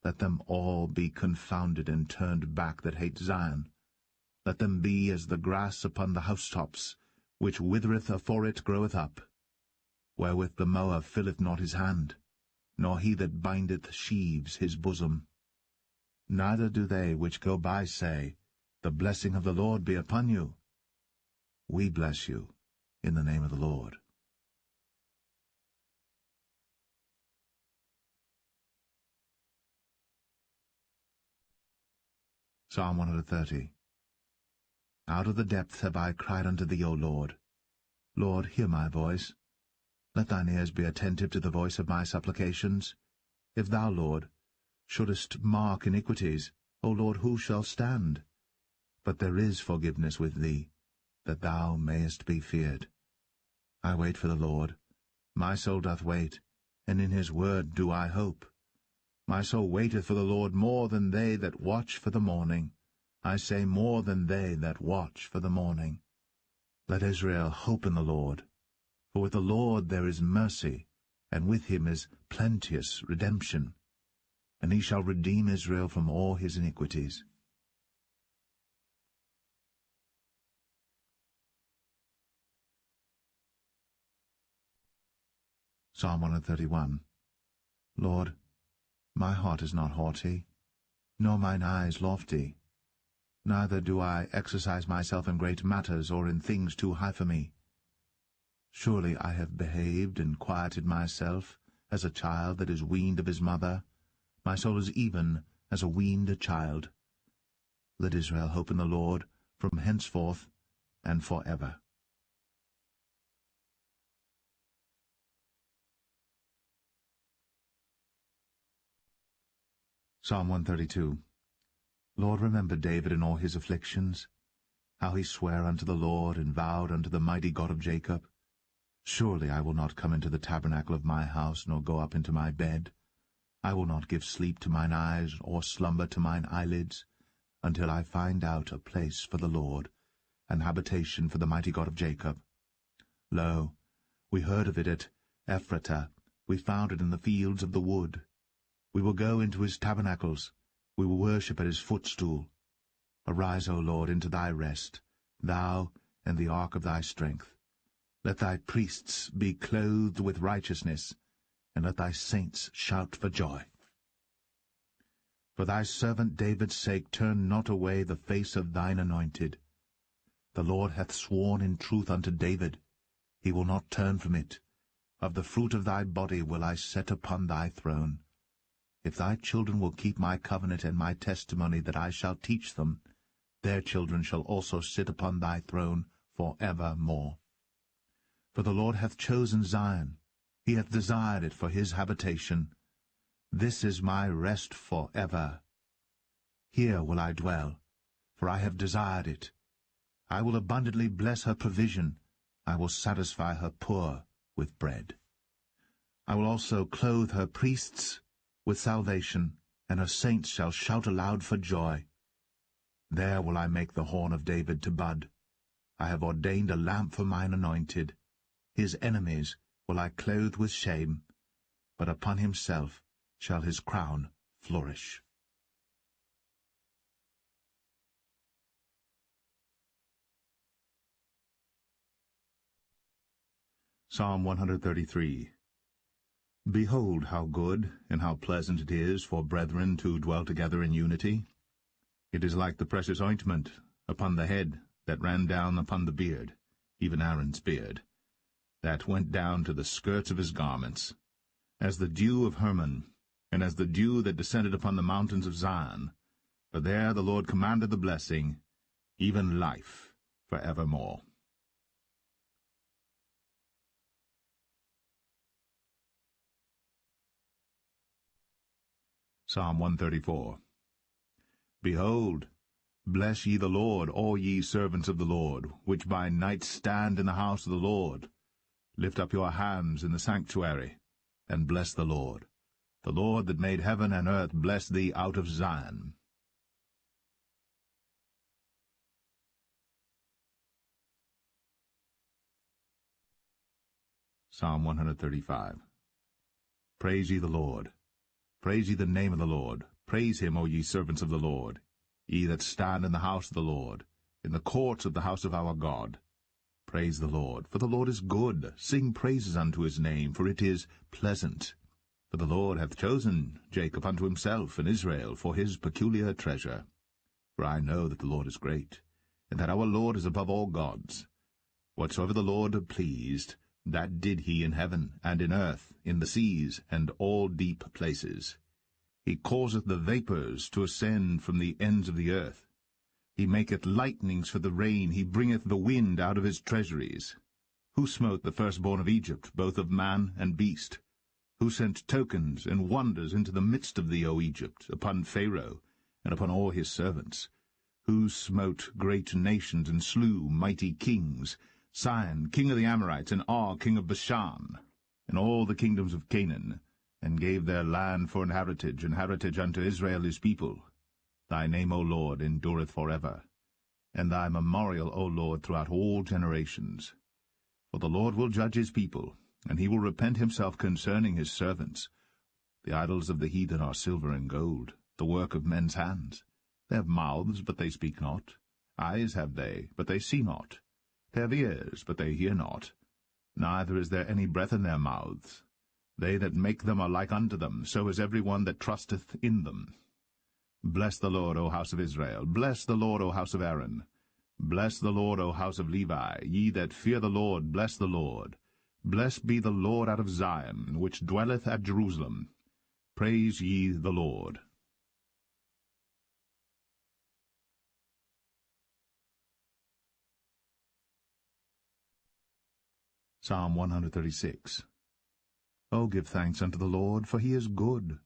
Let them all be confounded and turned back that hate Zion. Let them be as the grass upon the housetops, which withereth afore it groweth up, wherewith the mower filleth not his hand, nor he that bindeth sheaves his bosom. Neither do they which go by say, The blessing of the Lord be upon you. We bless you in the name of the Lord. Psalm 130. Out of the depth have I cried unto thee, O Lord. Lord, hear my voice. Let thine ears be attentive to the voice of my supplications. If thou, Lord, shouldest mark iniquities, O Lord, who shall stand? But there is forgiveness with thee, that thou mayest be feared. I wait for the Lord. My soul doth wait, and in his word do I hope. My soul waiteth for the Lord more than they that watch for the morning. I say, more than they that watch for the morning. Let Israel hope in the Lord. For with the Lord there is mercy, and with him is plenteous redemption. And he shall redeem Israel from all his iniquities. Psalm 131. Lord, my heart is not haughty, nor mine eyes lofty. Neither do I exercise myself in great matters, or in things too high for me. Surely I have behaved and quieted myself as a child that is weaned of his mother. My soul is even as a weaned child. Let Israel hope in the Lord from henceforth and for ever. Psalm 132. Lord, remember David in all his afflictions, how he sware unto the Lord, and vowed unto the mighty God of Jacob. Surely I will not come into the tabernacle of my house, nor go up into my bed. I will not give sleep to mine eyes, or slumber to mine eyelids, until I find out a place for the Lord, an habitation for the mighty God of Jacob. Lo, we heard of it at Ephratah, we found it in the fields of the wood. We will go into his tabernacles, we will worship at his footstool. Arise, O Lord, into thy rest, thou and the ark of thy strength. Let thy priests be clothed with righteousness, and let thy saints shout for joy. For thy servant David's sake turn not away the face of thine anointed. The Lord hath sworn in truth unto David, he will not turn from it. Of the fruit of thy body will I set upon thy throne. If thy children will keep my covenant and my testimony that I shall teach them, their children shall also sit upon thy throne for evermore. For the Lord hath chosen Zion, he hath desired it for his habitation. This is my rest for ever. Here will I dwell, for I have desired it. I will abundantly bless her provision. I will satisfy her poor with bread. I will also clothe her priests with salvation, and her saints shall shout aloud for joy. There will I make the horn of David to bud. I have ordained a lamp for mine anointed. His enemies will I clothe with shame, but upon himself shall his crown flourish. Psalm 133. Behold how good and how pleasant it is for brethren to dwell together in unity. It is like the precious ointment upon the head that ran down upon the beard, even Aaron's beard, that went down to the skirts of his garments, as the dew of Hermon, and as the dew that descended upon the mountains of Zion. For there the Lord commanded the blessing, even life for evermore. Psalm 134. Behold, bless ye the Lord, all ye servants of the Lord, which by night stand in the house of the Lord. Lift up your hands in the sanctuary, and bless the Lord. The Lord that made heaven and earth bless thee out of Zion. Psalm 135. Praise ye the Lord. Praise ye the name of the Lord. Praise him, O ye servants of the Lord, ye that stand in the house of the Lord, in the courts of the house of our God. Praise the Lord, for the Lord is good. Sing praises unto his name, for it is pleasant. For the Lord hath chosen Jacob unto himself, and Israel for his peculiar treasure. For I know that the Lord is great, and that our Lord is above all gods. Whatsoever the Lord pleased, that did he in heaven, and in earth, in the seas, and all deep places. He causeth the vapours to ascend from the ends of the earth. He maketh lightnings for the rain, he bringeth the wind out of his treasuries. Who smote the firstborn of Egypt, both of man and beast? Who sent tokens and wonders into the midst of thee, O Egypt, upon Pharaoh, and upon all his servants? Who smote great nations, and slew mighty kings, Sihon, king of the Amorites, and Og, king of Bashan, and all the kingdoms of Canaan, and gave their land for an heritage unto Israel his people. Thy name, O Lord, endureth for ever, and thy memorial, O Lord, throughout all generations. For the Lord will judge his people, and he will repent himself concerning his servants. The idols of the heathen are silver and gold, the work of men's hands. They have mouths, but they speak not. Eyes have they, but they see not. They have ears, but they hear not. Neither is there any breath in their mouths. They that make them are like unto them, so is every one that trusteth in them. Bless the Lord, O house of Israel. Bless the Lord, O house of Aaron. Bless the Lord, O house of Levi. Ye that fear the Lord, bless the Lord. Blessed be the Lord out of Zion, which dwelleth at Jerusalem. Praise ye the Lord. Psalm 136. O give thanks unto the Lord, for he is good,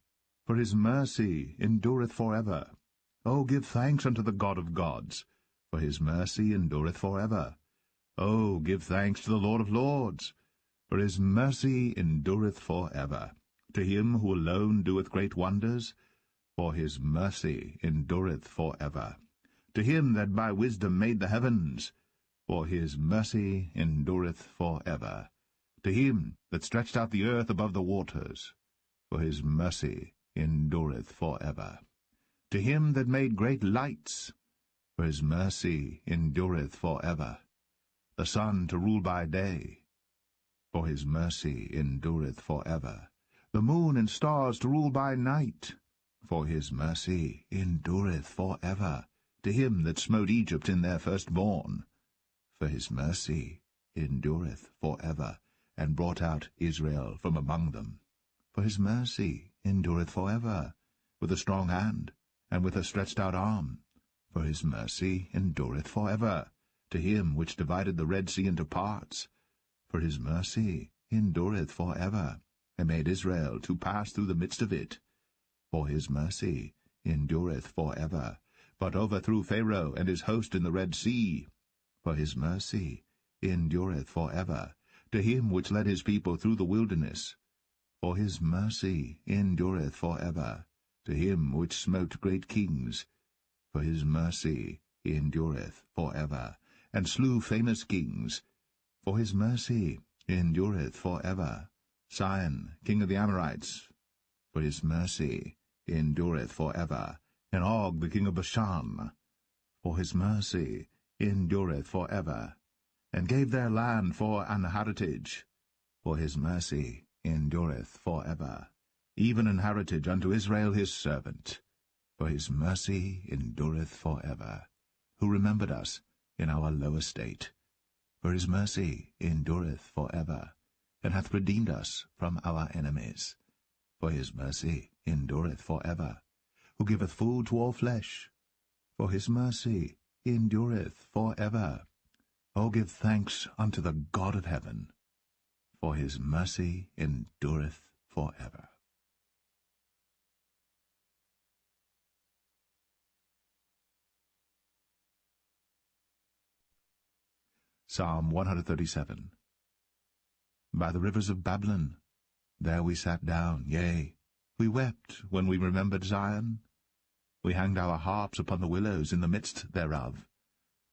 for his mercy endureth for ever. O give thanks unto the God of gods, for his mercy endureth for ever. O give thanks to the Lord of lords, for his mercy endureth for ever. To him who alone doeth great wonders, for his mercy endureth for ever. To him that by wisdom made the heavens, for his mercy endureth for ever. To him that stretched out the earth above the waters, for his mercy endureth for ever. To him that made great lights, for his mercy endureth for ever. The sun to rule by day, for his mercy endureth for ever. The moon and stars to rule by night, for his mercy endureth for ever. To him that smote Egypt in their firstborn, for his mercy endureth for ever, and brought out Israel from among them. For his mercy endureth for ever, with a strong hand, and with a stretched out arm. For his mercy endureth for ever. To him which divided the Red Sea into parts, for his mercy endureth for ever, and made Israel to pass through the midst of it. For his mercy endureth for ever, but overthrew Pharaoh and his host in the Red Sea. For his mercy endureth for ever. To him which led his people through the wilderness, for his mercy endureth for ever. To him which smote great kings, for his mercy endureth for ever, and slew famous kings, for his mercy endureth for ever. Sihon, king of the Amorites, for his mercy endureth for ever, and Og, the king of Bashan, for his mercy endureth for ever, and gave their land for an heritage, for his mercy endureth for ever, even an heritage unto Israel his servant, for his mercy endureth for ever, who remembered us in our low estate. For his mercy endureth for ever, and hath redeemed us from our enemies. For his mercy endureth for ever, who giveth food to all flesh. For his mercy endureth for ever. O give thanks unto the God of heaven, for his mercy endureth for ever. Psalm 137. By the rivers of Babylon, there we sat down, yea, we wept when we remembered Zion. We hanged our harps upon the willows in the midst thereof.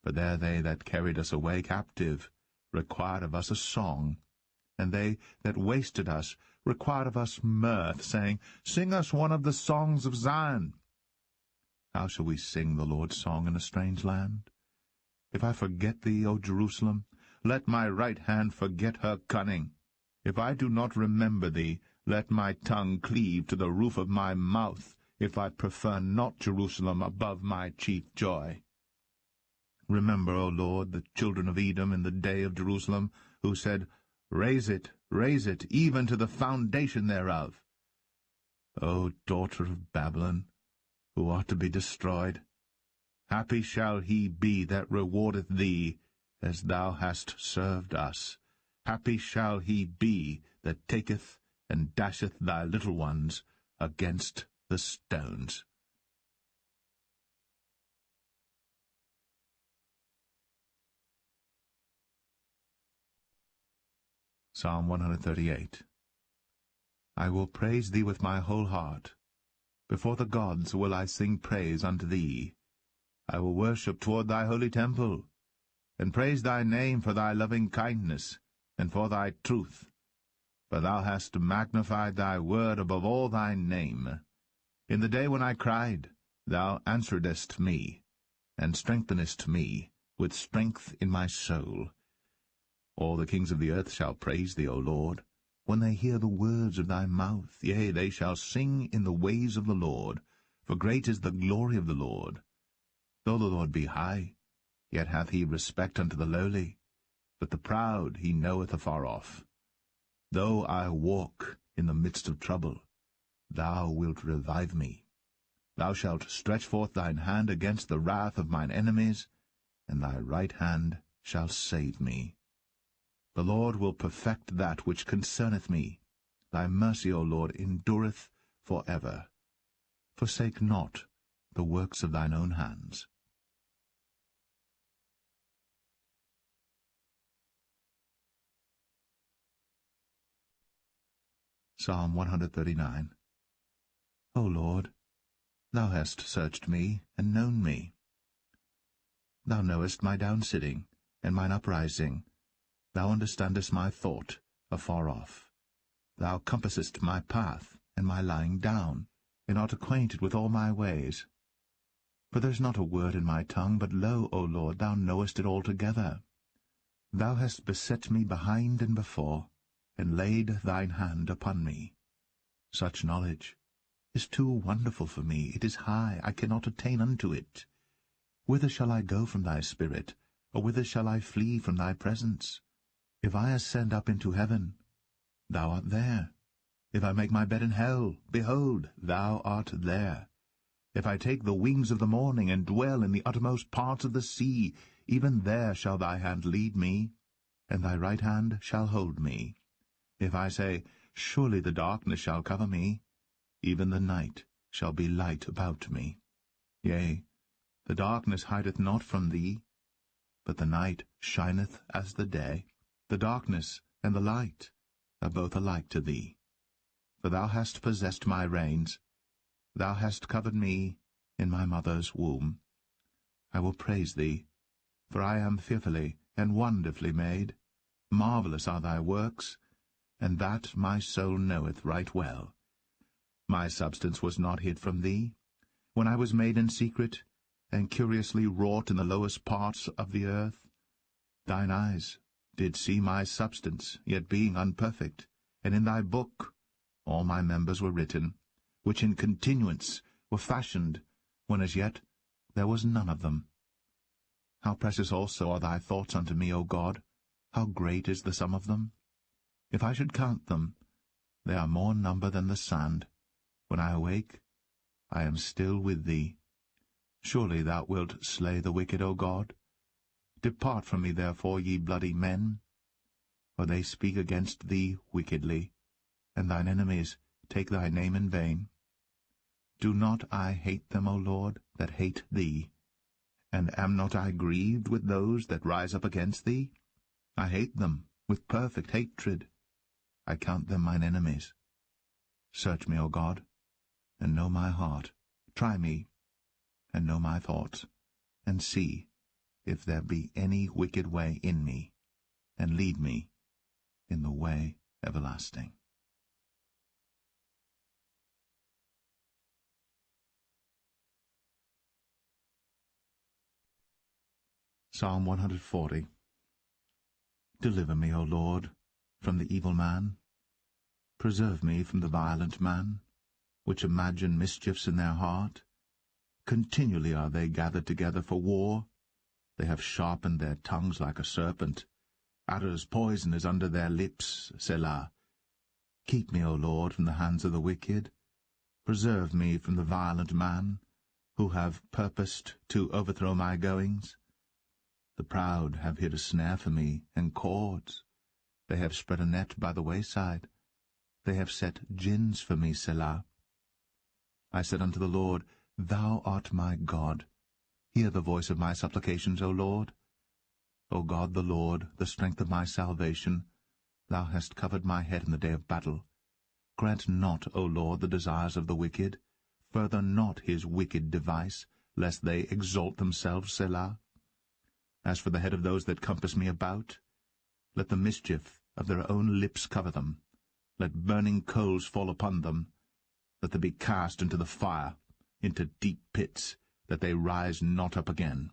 For there they that carried us away captive required of us a song, and they that wasted us required of us mirth, saying, Sing us one of the songs of Zion. How shall we sing the Lord's song in a strange land? If I forget thee, O Jerusalem, let my right hand forget her cunning. If I do not remember thee, let my tongue cleave to the roof of my mouth, if I prefer not Jerusalem above my chief joy. Remember, O Lord, the children of Edom in the day of Jerusalem, who said, raise it, even to the foundation thereof. O daughter of Babylon, who art to be destroyed, happy shall he be that rewardeth thee, as thou hast served us. Happy shall he be that taketh and dasheth thy little ones against the stones. Psalm 138. I will praise thee with my whole heart. Before the gods will I sing praise unto thee. I will worship toward thy holy temple, and praise thy name for thy loving kindness, and for thy truth. For thou hast magnified thy word above all thy name. In the day when I cried, thou answeredst me, and strengthenest me with strength in my soul. All the kings of the earth shall praise thee, O Lord, when they hear the words of thy mouth. Yea, they shall sing in the ways of the Lord, for great is the glory of the Lord. Though the Lord be high, yet hath he respect unto the lowly, but the proud he knoweth afar off. Though I walk in the midst of trouble, thou wilt revive me. Thou shalt stretch forth thine hand against the wrath of mine enemies, and thy right hand shall save me. The Lord will perfect that which concerneth me. Thy mercy, O Lord, endureth for ever. Forsake not the works of thine own hands. Psalm 139. O Lord, thou hast searched me, and known me. Thou knowest my downsitting, and mine uprising. Thou understandest my thought afar off. Thou compassest my path, and my lying down, and art acquainted with all my ways. For there is not a word in my tongue, but lo, O Lord, thou knowest it altogether. Thou hast beset me behind and before, and laid thine hand upon me. Such knowledge is too wonderful for me. It is high, I cannot attain unto it. Whither shall I go from thy spirit, or whither shall I flee from thy presence? If I ascend up into heaven, thou art there. If I make my bed in hell, behold, thou art there. If I take the wings of the morning, and dwell in the uttermost parts of the sea, even there shall thy hand lead me, and thy right hand shall hold me. If I say, surely the darkness shall cover me, even the night shall be light about me. Yea, the darkness hideth not from thee, but the night shineth as the day. The darkness and the light are both alike to thee. For thou hast possessed my reins, thou hast covered me in my mother's womb. I will praise thee, for I am fearfully and wonderfully made. Marvelous are thy works, and that my soul knoweth right well. My substance was not hid from thee, when I was made in secret, and curiously wrought in the lowest parts of the earth. Thine eyes did see my substance, yet being unperfect, and in thy book all my members were written, which in continuance were fashioned, when as yet there was none of them. How precious also are thy thoughts unto me, O God! How great is the sum of them! If I should count them, they are more number than the sand. When I awake, I am still with thee. Surely thou wilt slay the wicked, O God. Depart from me, therefore, ye bloody men, for they speak against thee wickedly, and thine enemies take thy name in vain. Do not I hate them, O Lord, that hate thee? And am not I grieved with those that rise up against thee? I hate them with perfect hatred. I count them mine enemies. Search me, O God, and know my heart. Try me, and know my thoughts, and see if there be any wicked way in me, and lead me in the way everlasting. Psalm 140. Deliver me, O Lord, from the evil man. Preserve me from the violent man, which imagine mischiefs in their heart. Continually are they gathered together for war. They have sharpened their tongues like a serpent. Adder's poison is under their lips, Selah. Keep me, O Lord, from the hands of the wicked. Preserve me from the violent man, who have purposed to overthrow my goings. The proud have hid a snare for me, and cords. They have spread a net by the wayside. They have set gins for me, Selah. I said unto the Lord, Thou art my God. Hear the voice of my supplications, O Lord. O God the Lord, the strength of my salvation, Thou hast covered my head in the day of battle. Grant not, O Lord, the desires of the wicked. Further not his wicked device, lest they exalt themselves, Selah. As for the head of those that compass me about, let the mischief of their own lips cover them. Let burning coals fall upon them. Let them be cast into the fire, into deep pits, that they rise not up again.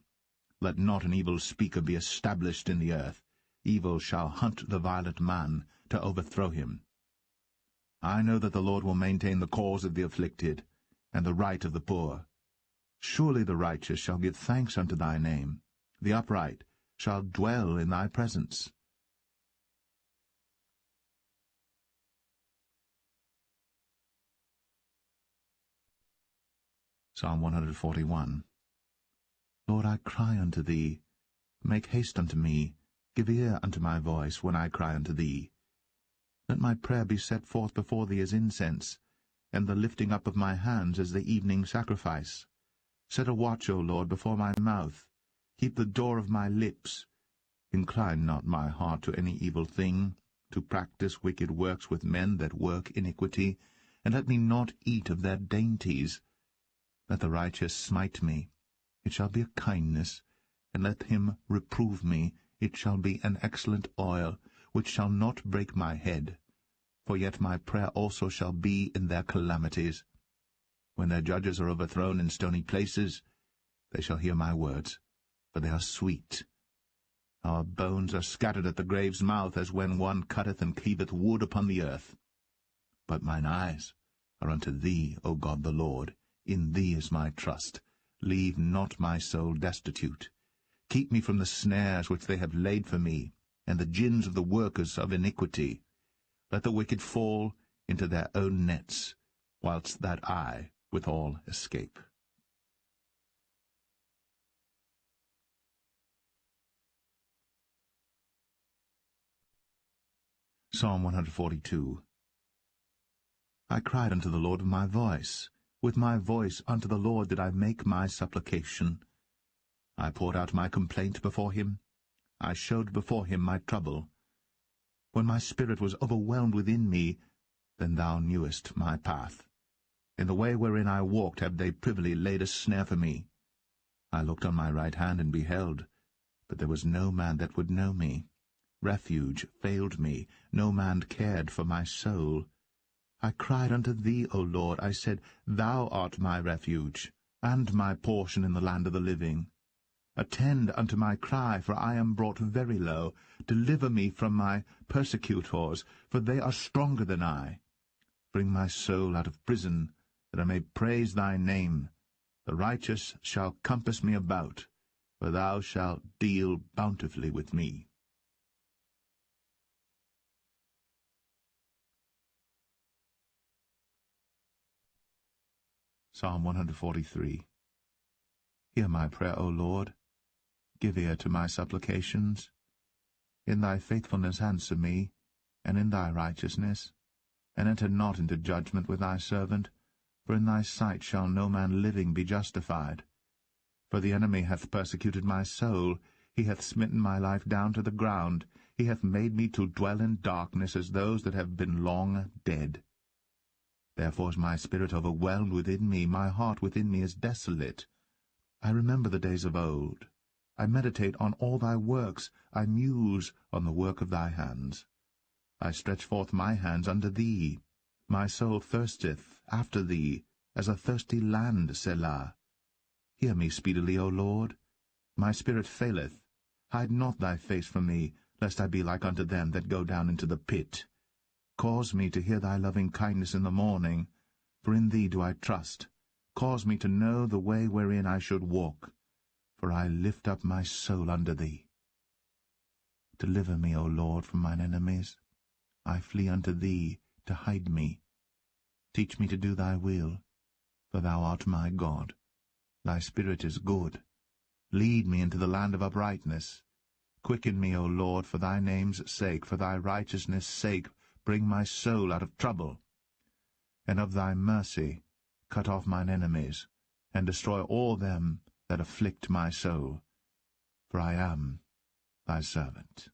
Let not an evil speaker be established in the earth. Evil shall hunt the violent man to overthrow him. I know that the Lord will maintain the cause of the afflicted, and the right of the poor. Surely the righteous shall give thanks unto thy name. The upright shall dwell in thy presence. Psalm 141. Lord, I cry unto thee. Make haste unto me. Give ear unto my voice when I cry unto thee. Let my prayer be set forth before thee as incense, and the lifting up of my hands as the evening sacrifice. Set a watch, O Lord, before my mouth. Keep the door of my lips. Incline not my heart to any evil thing, to practice wicked works with men that work iniquity, and let me not eat of their dainties. Let the righteous smite me, it shall be a kindness, and let him reprove me, it shall be an excellent oil, which shall not break my head. For yet my prayer also shall be in their calamities. When their judges are overthrown in stony places, they shall hear my words, for they are sweet. Our bones are scattered at the grave's mouth, as when one cutteth and cleaveth wood upon the earth. But mine eyes are unto thee, O God the Lord. In thee is my trust. Leave not my soul destitute. Keep me from the snares which they have laid for me, and the gins of the workers of iniquity. Let the wicked fall into their own nets, whilst that I withal escape. Psalm 142. I cried unto the Lord with my voice. With my voice unto the Lord did I make my supplication. I poured out my complaint before him. I showed before him my trouble. When my spirit was overwhelmed within me, then thou knewest my path. In the way wherein I walked have they privily laid a snare for me. I looked on my right hand and beheld, but there was no man that would know me. Refuge failed me, no man cared for my soul. I cried unto thee, O Lord, I said, Thou art my refuge, and my portion in the land of the living. Attend unto my cry, for I am brought very low. Deliver me from my persecutors, for they are stronger than I. Bring my soul out of prison, that I may praise thy name. The righteous shall compass me about, for thou shalt deal bountifully with me. Psalm 143. Hear my prayer, O Lord. Give ear to my supplications. In thy faithfulness answer me, and in thy righteousness. And enter not into judgment with thy servant, for in thy sight shall no man living be justified. For the enemy hath persecuted my soul, he hath smitten my life down to the ground, he hath made me to dwell in darkness as those that have been long dead. Therefore is my spirit overwhelmed within me, my heart within me is desolate. I remember the days of old. I meditate on all thy works, I muse on the work of thy hands. I stretch forth my hands unto thee. My soul thirsteth after thee, as a thirsty land, Selah. Hear me speedily, O Lord. My spirit faileth, Hide not thy face from me, lest I be like unto them that go down into the pit. Cause me to hear thy loving kindness in the morning, for in thee do I trust. Cause me to know the way wherein I should walk, for I lift up my soul unto thee. Deliver me, O Lord, from mine enemies. I flee unto thee to hide me. Teach me to do thy will, for thou art my God. Thy spirit is good. Lead me into the land of uprightness. Quicken me, O Lord, for thy name's sake, for thy righteousness' sake, bring my soul out of trouble. And of thy mercy cut off mine enemies, and destroy all them that afflict my soul. For I am thy servant.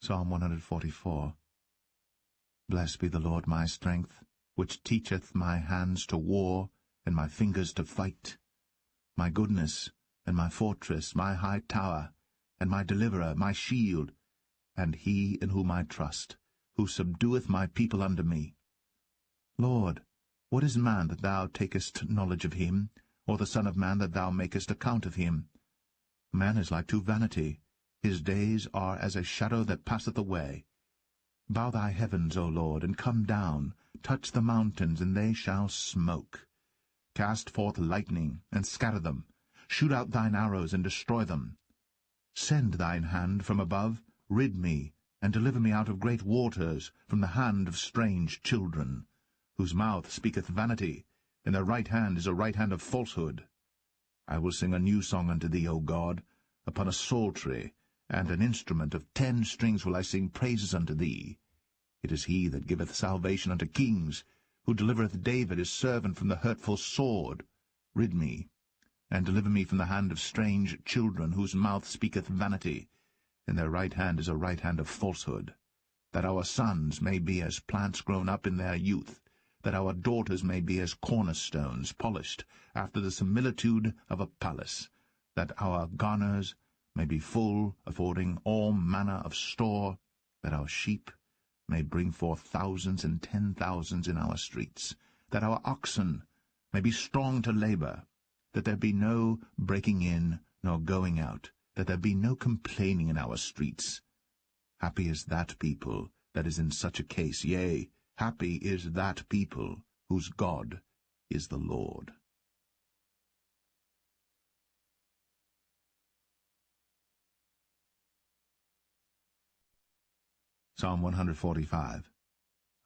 Psalm 144. Blessed be the Lord my strength, which teacheth my hands to war, and my fingers to fight. My goodness, and my fortress, my high tower, and my deliverer, my shield, and he in whom I trust, who subdueth my people under me. Lord, what is man that thou takest knowledge of him, or the son of man that thou makest account of him? Man is like to vanity. His days are as a shadow that passeth away. Bow thy heavens, O Lord, and come down. Touch the mountains, and they shall smoke. Cast forth lightning, and scatter them. Shoot out thine arrows, and destroy them. Send thine hand from above. Rid me, and deliver me out of great waters, from the hand of strange children, whose mouth speaketh vanity, and their right hand is a right hand of falsehood. I will sing a new song unto thee, O God. Upon a psaltery and an instrument of 10 strings will I sing praises unto thee. It is he that giveth salvation unto kings, who delivereth David his servant from the hurtful sword. Rid me, and deliver me from the hand of strange children, whose mouth speaketh vanity, and their right hand is a right hand of falsehood, that our sons may be as plants grown up in their youth, that our daughters may be as cornerstones polished after the similitude of a palace, that our garners may be full, affording all manner of store, that our sheep may bring forth thousands and 10,000s in our streets, that our oxen may be strong to labor, that there be no breaking in nor going out, that there be no complaining in our streets. Happy is that people that is in such a case, yea, happy is that people whose God is the Lord. Psalm 145.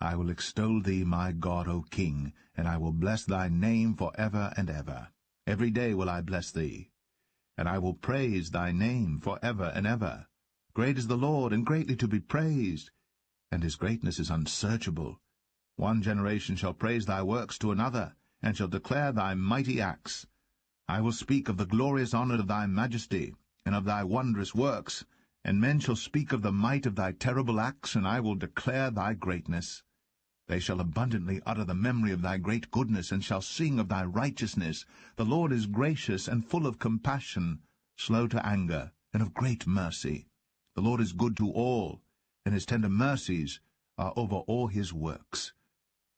I will extol thee, my God, O King, and I will bless thy name for ever and ever. Every day will I bless thee, and I will praise thy name for ever and ever. Great is the Lord, and greatly to be praised, and his greatness is unsearchable. One generation shall praise thy works to another, and shall declare thy mighty acts. I will speak of the glorious honour of thy majesty, and of thy wondrous works, and men shall speak of the might of thy terrible acts, and I will declare thy greatness. They shall abundantly utter the memory of thy great goodness, and shall sing of thy righteousness. The Lord is gracious and full of compassion, slow to anger, and of great mercy. The Lord is good to all, and his tender mercies are over all his works.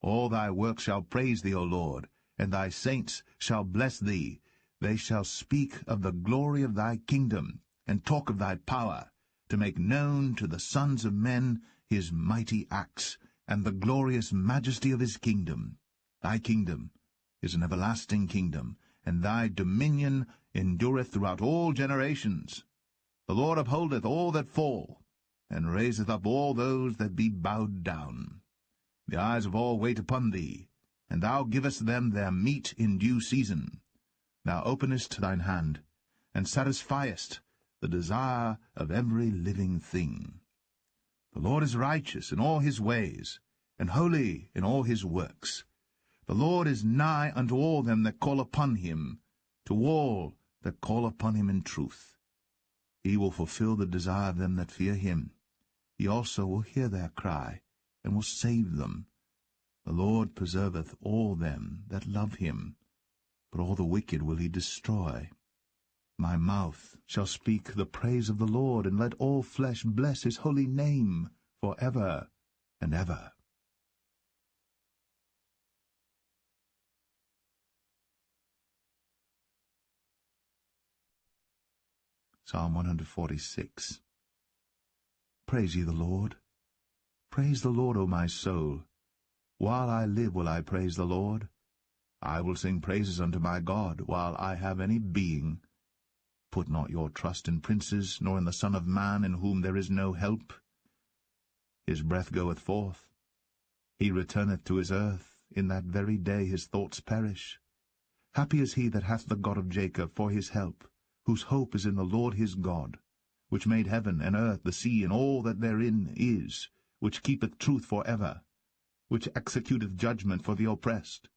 All thy works shall praise thee, O Lord, and thy saints shall bless thee. They shall speak of the glory of thy kingdom, and talk of thy power, to make known to the sons of men his mighty acts, and the glorious majesty of his kingdom. Thy kingdom is an everlasting kingdom, and thy dominion endureth throughout all generations. The Lord upholdeth all that fall, and raiseth up all those that be bowed down. The eyes of all wait upon thee, and thou givest them their meat in due season. Thou openest thine hand, and satisfiest the desire of every living thing. The Lord is righteous in all his ways, and holy in all his works. The Lord is nigh unto all them that call upon him, to all that call upon him in truth. He will fulfill the desire of them that fear him. He also will hear their cry, and will save them. The Lord preserveth all them that love him, but all the wicked will he destroy. My mouth shall speak the praise of the Lord, and let all flesh bless his holy name for ever and ever. Psalm 146. Praise ye the Lord. Praise the Lord, O my soul. While I live will I praise the Lord. I will sing praises unto my God, while I have any being. Put not your trust in princes, nor in the Son of Man, in whom there is no help. His breath goeth forth. He returneth to his earth. In that very day his thoughts perish. Happy is he that hath the God of Jacob for his help, whose hope is in the Lord his God, which made heaven and earth, the sea, and all that therein is, which keepeth truth for ever, which executeth judgment for the oppressed,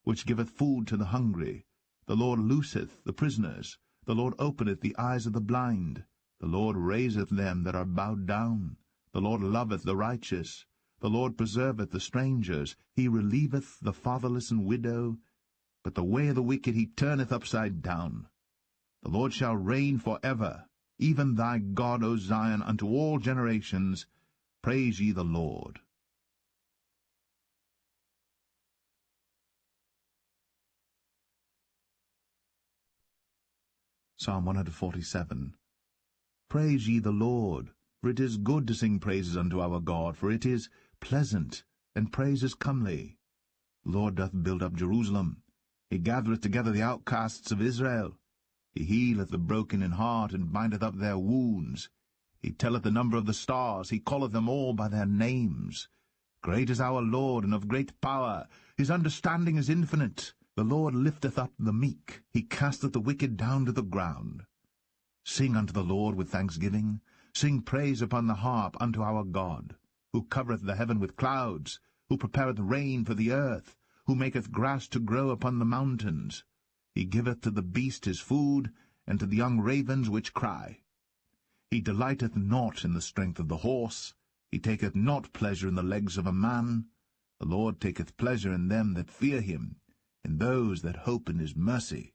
which giveth food to the hungry. The Lord looseth the prisoners. The Lord openeth the eyes of the blind. The Lord raiseth them that are bowed down. The Lord loveth the righteous. The Lord preserveth the strangers. He relieveth the fatherless and widow. But the way of the wicked he turneth upside down. The Lord shall reign for ever, even thy God, O Zion, unto all generations. Praise ye the Lord. Psalm 147. Praise ye the Lord, for it is good to sing praises unto our God, for it is pleasant, and praise is comely. The Lord doth build up Jerusalem. He gathereth together the outcasts of Israel. He healeth the broken in heart, and bindeth up their wounds. He telleth the number of the stars. He calleth them all by their names. Great is our Lord, and of great power. His understanding is infinite. The Lord lifteth up the meek. He casteth the wicked down to the ground. Sing unto the Lord with thanksgiving. Sing praise upon the harp unto our God, who covereth the heaven with clouds, who prepareth rain for the earth, who maketh grass to grow upon the mountains. He giveth to the beast his food, and to the young ravens which cry. He delighteth not in the strength of the horse. He taketh not pleasure in the legs of a man. The Lord taketh pleasure in them that fear him, in those that hope in his mercy.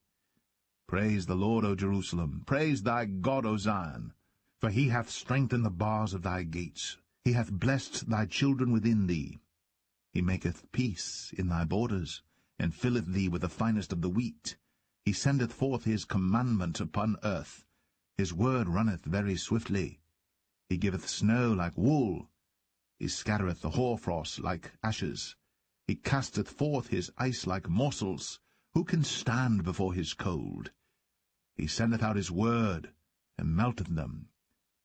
Praise the Lord, O Jerusalem. Praise thy God, O Zion. For he hath strengthened the bars of thy gates. He hath blessed thy children within thee. He maketh peace in thy borders, and filleth thee with the finest of the wheat. He sendeth forth his commandment upon earth. His word runneth very swiftly. He giveth snow like wool. He scattereth the hoarfrost like ashes. He casteth forth his ice like morsels. Who can stand before his cold? He sendeth out his word, and melteth them.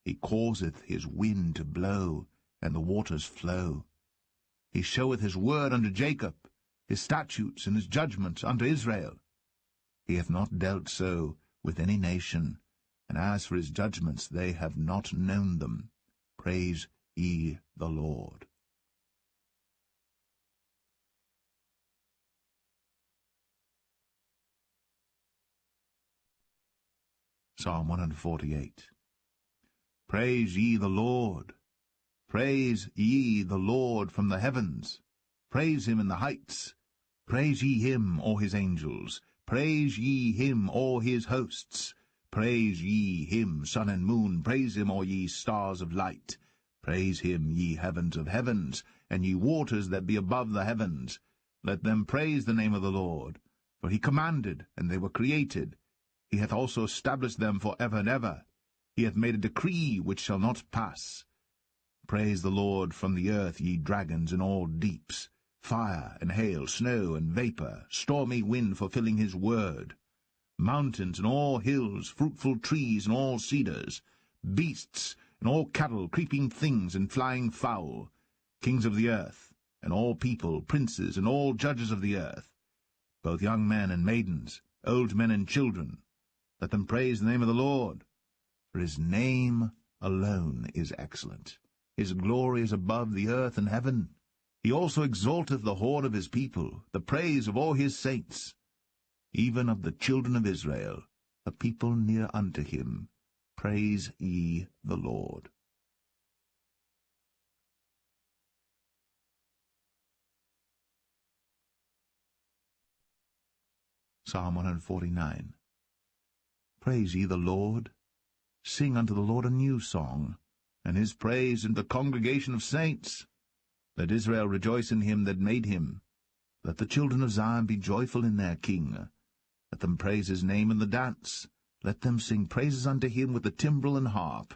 He causeth his wind to blow, and the waters flow. He showeth his word unto Jacob, his statutes and his judgments unto Israel. He hath not dealt so with any nation, and as for his judgments, they have not known them. Praise ye the Lord. Psalm 148. Praise ye the Lord. Praise ye the Lord from the heavens. Praise him in the heights. Praise ye him, all his angels. Praise ye him, all his hosts. Praise ye him, sun and moon. Praise him, all ye stars of light. Praise him, ye heavens of heavens, and ye waters that be above the heavens. Let them praise the name of the Lord. For he commanded, and they were created. He hath also established them for ever and ever. He hath made a decree which shall not pass. Praise the Lord from the earth, ye dragons in all deeps, fire and hail, snow and vapour, stormy wind fulfilling his word, mountains and all hills, fruitful trees and all cedars, beasts and all cattle, creeping things and flying fowl, kings of the earth, and all people, princes and all judges of the earth, both young men and maidens, old men and children. Let them praise the name of the Lord, for his name alone is excellent. His glory is above the earth and heaven. He also exalteth the horn of his people, the praise of all his saints, even of the children of Israel, a people near unto him. Praise ye the Lord. Psalm 149. Praise ye the Lord. Sing unto the Lord a new song, and his praise in the congregation of saints. Let Israel rejoice in him that made him. Let the children of Zion be joyful in their King. Let them praise his name in the dance. Let them sing praises unto him with the timbrel and harp.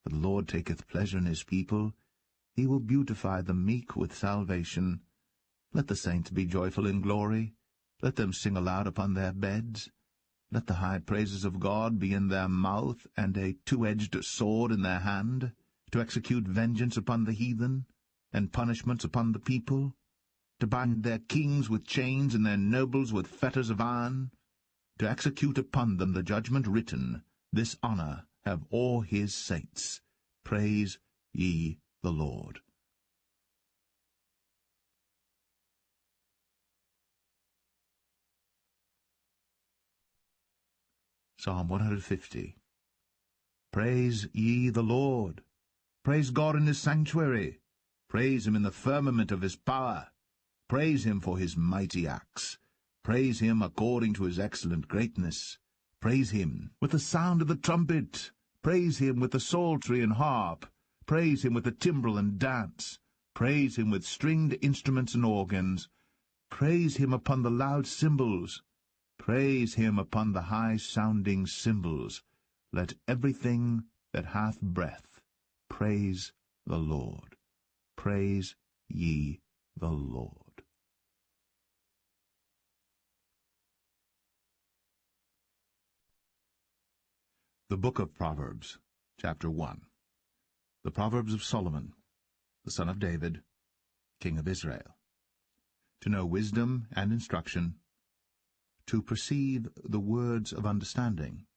For the Lord taketh pleasure in his people. He will beautify the meek with salvation. Let the saints be joyful in glory. Let them sing aloud upon their beds. Let the high praises of God be in their mouth, and a two-edged sword in their hand, to execute vengeance upon the heathen, and punishments upon the people, to bind their kings with chains and their nobles with fetters of iron, to execute upon them the judgment written. This honor have all his saints. Praise ye the Lord. Psalm 150. Praise ye the Lord. Praise God in his sanctuary. Praise him in the firmament of his power. Praise him for his mighty acts. Praise him according to his excellent greatness. Praise him with the sound of the trumpet. Praise him with the psaltery and harp. Praise him with the timbrel and dance. Praise him with stringed instruments and organs. Praise him upon the loud cymbals. Praise him upon the high-sounding cymbals. Let everything that hath breath praise the Lord. Praise ye the Lord. The Book of Proverbs, Chapter 1. The Proverbs of Solomon, the son of David, king of Israel. To know wisdom and instruction, to perceive the words of understanding,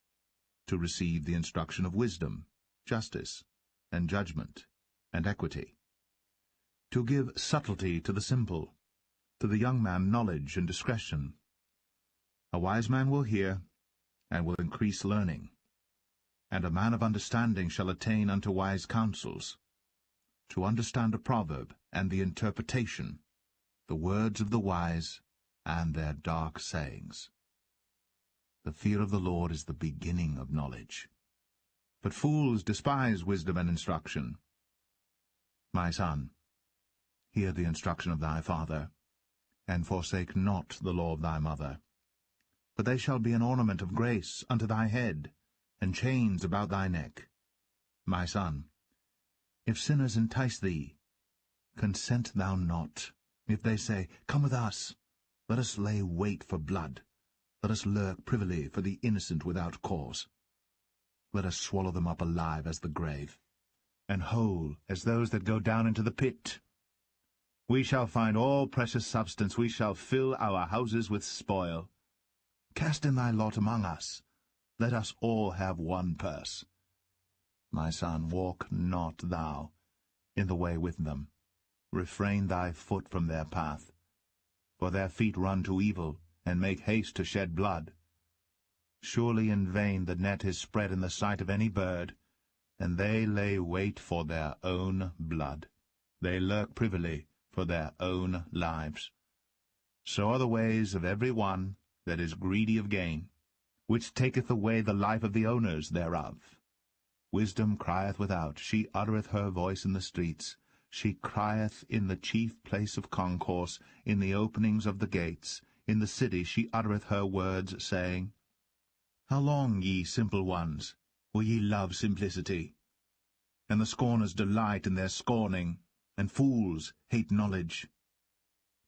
to receive the instruction of wisdom, justice, and judgment, and equity, to give subtlety to the simple, to the young man knowledge and discretion. A wise man will hear, and will increase learning, and a man of understanding shall attain unto wise counsels. To understand a proverb and the interpretation, the words of the wise, and their dark sayings. The fear of the Lord is the beginning of knowledge. But fools despise wisdom and instruction. My son, hear the instruction of thy father, and forsake not the law of thy mother. For they shall be an ornament of grace unto thy head, and chains about thy neck. My son, if sinners entice thee, consent thou not. If they say, Come with us, let us lay wait for blood. Let us lurk privily for the innocent without cause. Let us swallow them up alive as the grave, and whole as those that go down into the pit. We shall find all precious substance, we shall fill our houses with spoil. Cast in thy lot among us, let us all have one purse. My son, walk not thou in the way with them. Refrain thy foot from their path. For their feet run to evil, and make haste to shed blood. Surely in vain the net is spread in the sight of any bird, and they lay wait for their own blood. They lurk privily for their own lives. So are the ways of every one that is greedy of gain, which taketh away the life of the owners thereof. Wisdom crieth without, she uttereth her voice in the streets. She crieth in the chief place of concourse, in the openings of the gates. In the city she uttereth her words, saying, How long, ye simple ones, will ye love simplicity? And the scorners delight in their scorning, and fools hate knowledge.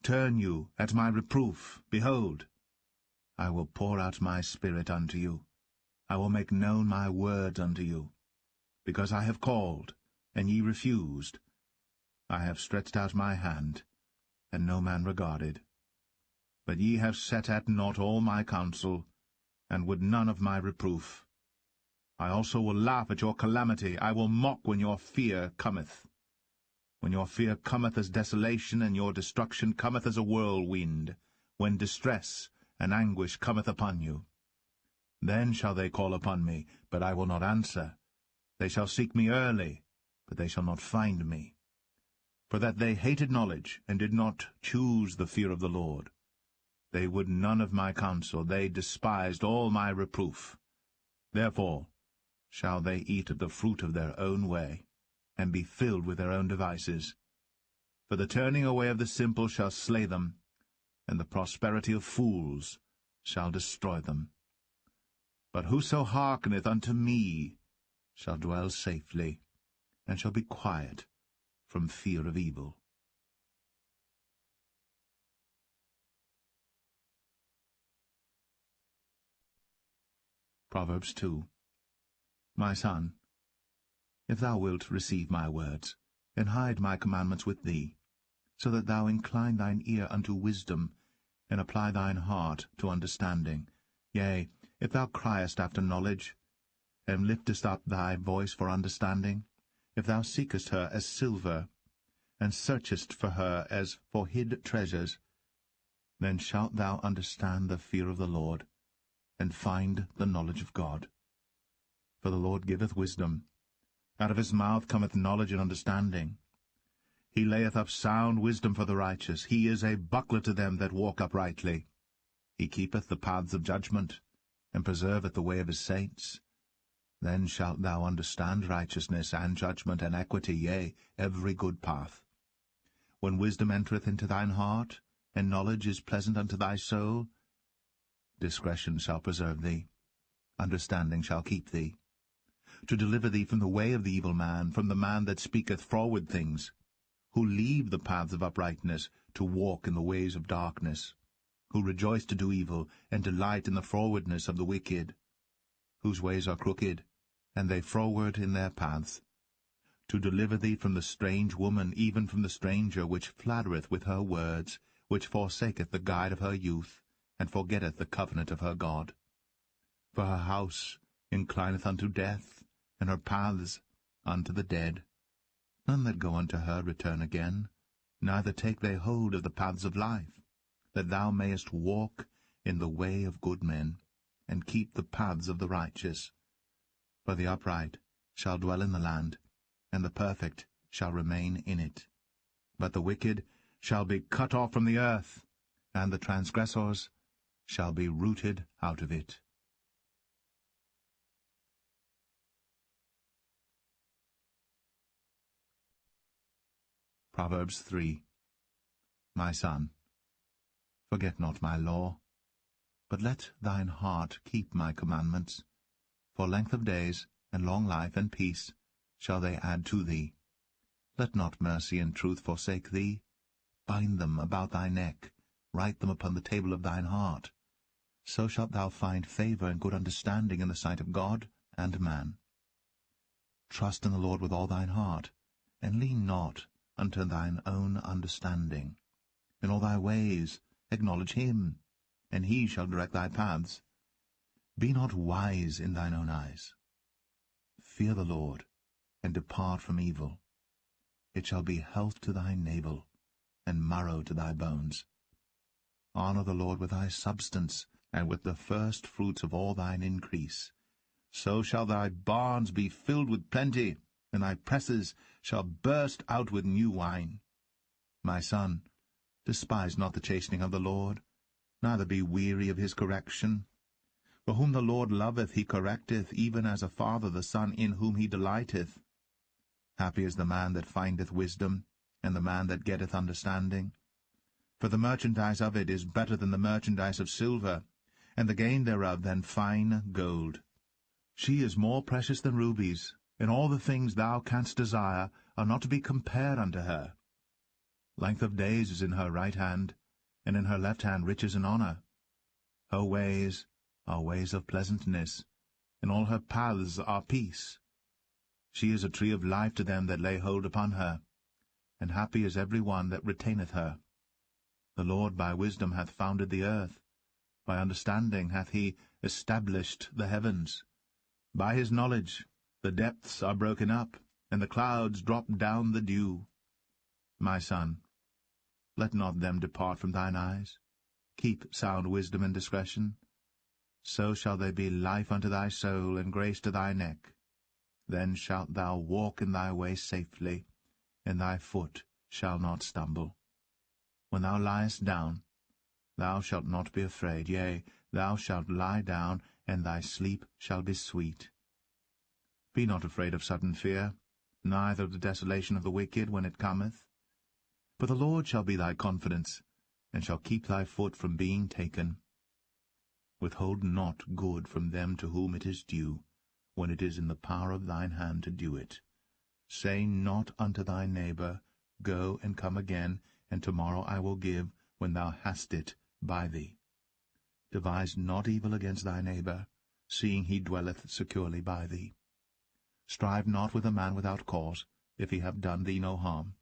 Turn you at my reproof, behold, I will pour out my spirit unto you. I will make known my words unto you. Because I have called, and ye refused. I have stretched out my hand, and no man regarded. But ye have set at naught all my counsel, and would none of my reproof. I also will laugh at your calamity, I will mock when your fear cometh. When your fear cometh as desolation, and your destruction cometh as a whirlwind, when distress and anguish cometh upon you. Then shall they call upon me, but I will not answer. They shall seek me early, but they shall not find me. For that they hated knowledge, and did not choose the fear of the Lord. They would none of my counsel, they despised all my reproof. Therefore shall they eat of the fruit of their own way, and be filled with their own devices. For the turning away of the simple shall slay them, and the prosperity of fools shall destroy them. But whoso hearkeneth unto me shall dwell safely, and shall be quiet from fear of evil. Proverbs 2. My son, if thou wilt receive my words, and hide my commandments with thee, so that thou incline thine ear unto wisdom, and apply thine heart to understanding, yea, if thou criest after knowledge, and liftest up thy voice for understanding, if thou seekest her as silver, and searchest for her as for hid treasures, then shalt thou understand the fear of the Lord, and find the knowledge of God. For the Lord giveth wisdom. Out of his mouth cometh knowledge and understanding. He layeth up sound wisdom for the righteous. He is a buckler to them that walk uprightly. He keepeth the paths of judgment, and preserveth the way of his saints. Then shalt thou understand righteousness, and judgment, and equity, yea, every good path. When wisdom entereth into thine heart, and knowledge is pleasant unto thy soul, discretion shall preserve thee, understanding shall keep thee, to deliver thee from the way of the evil man, from the man that speaketh froward things, who leave the paths of uprightness to walk in the ways of darkness, who rejoice to do evil, and delight in the frowardness of the wicked, whose ways are crooked, and they froward in their paths, to deliver thee from the strange woman, even from the stranger, which flattereth with her words, which forsaketh the guide of her youth, and forgetteth the covenant of her God. For her house inclineth unto death, and her paths unto the dead. None that go unto her return again, neither take they hold of the paths of life, that thou mayest walk in the way of good men, and keep the paths of the righteous. For the upright shall dwell in the land, and the perfect shall remain in it. But the wicked shall be cut off from the earth, and the transgressors shall be rooted out of it. Proverbs 3. My son, forget not my law, but let thine heart keep my commandments. For length of days, and long life, and peace shall they add to thee. Let not mercy and truth forsake thee. Bind them about thy neck, write them upon the table of thine heart. So shalt thou find favor and good understanding in the sight of God and man. Trust in the Lord with all thine heart, and lean not unto thine own understanding. In all thy ways acknowledge him, and he shall direct thy paths. Be not wise in thine own eyes. Fear the Lord, and depart from evil. It shall be health to thy navel, and marrow to thy bones. Honor the Lord with thy substance, and with the first fruits of all thine increase. So shall thy barns be filled with plenty, and thy presses shall burst out with new wine. My son, despise not the chastening of the Lord, neither be weary of his correction. For whom the Lord loveth he correcteth, even as a father the son in whom he delighteth. Happy is the man that findeth wisdom, and the man that getteth understanding. For the merchandise of it is better than the merchandise of silver, and the gain thereof than fine gold. She is more precious than rubies, and all the things thou canst desire are not to be compared unto her. Length of days is in her right hand, and in her left hand riches and honor. Her ways are ways of pleasantness, and all her paths are peace. She is a tree of life to them that lay hold upon her, and happy is every one that retaineth her. The Lord by wisdom hath founded the earth, by understanding hath he established the heavens. By his knowledge the depths are broken up, and the clouds drop down the dew. My son, let not them depart from thine eyes. Keep sound wisdom and discretion. So shall they be life unto thy soul, and grace to thy neck. Then shalt thou walk in thy way safely, and thy foot shall not stumble. When thou liest down, thou shalt not be afraid. Yea, thou shalt lie down, and thy sleep shall be sweet. Be not afraid of sudden fear, neither of the desolation of the wicked when it cometh. For the Lord shall be thy confidence, and shall keep thy foot from being taken. Withhold not good from them to whom it is due, when it is in the power of thine hand to do it. Say not unto thy neighbor, Go and come again, and tomorrow I will give, when thou hast it by thee. Devise not evil against thy neighbor, seeing he dwelleth securely by thee. Strive not with a man without cause, if he have done thee no harm.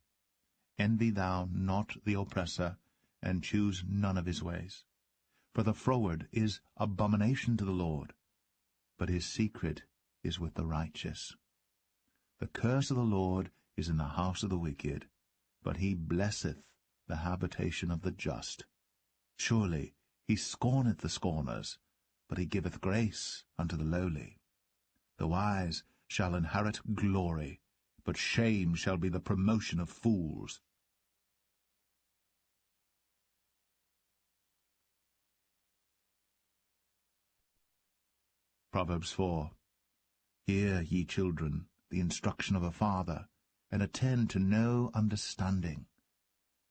Envy thou not the oppressor, and choose none of his ways. For the froward is abomination to the Lord, but his secret is with the righteous. The curse of the Lord is in the house of the wicked, but he blesseth the habitation of the just. Surely he scorneth the scorners, but he giveth grace unto the lowly. The wise shall inherit glory, but shame shall be the promotion of fools. Proverbs 4. Hear, ye children, the instruction of a father, and attend to no understanding.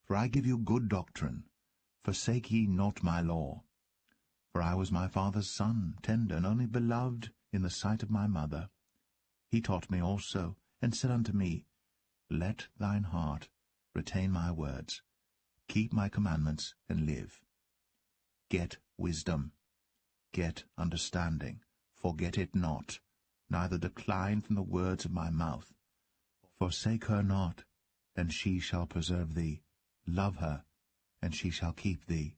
For I give you good doctrine. Forsake ye not my law. For I was my father's son, tender and only beloved in the sight of my mother. He taught me also, and said unto me, Let thine heart retain my words. Keep my commandments, and live. Get wisdom. Get understanding. Forget it not, neither decline from the words of my mouth. Forsake her not, and she shall preserve thee. Love her, and she shall keep thee.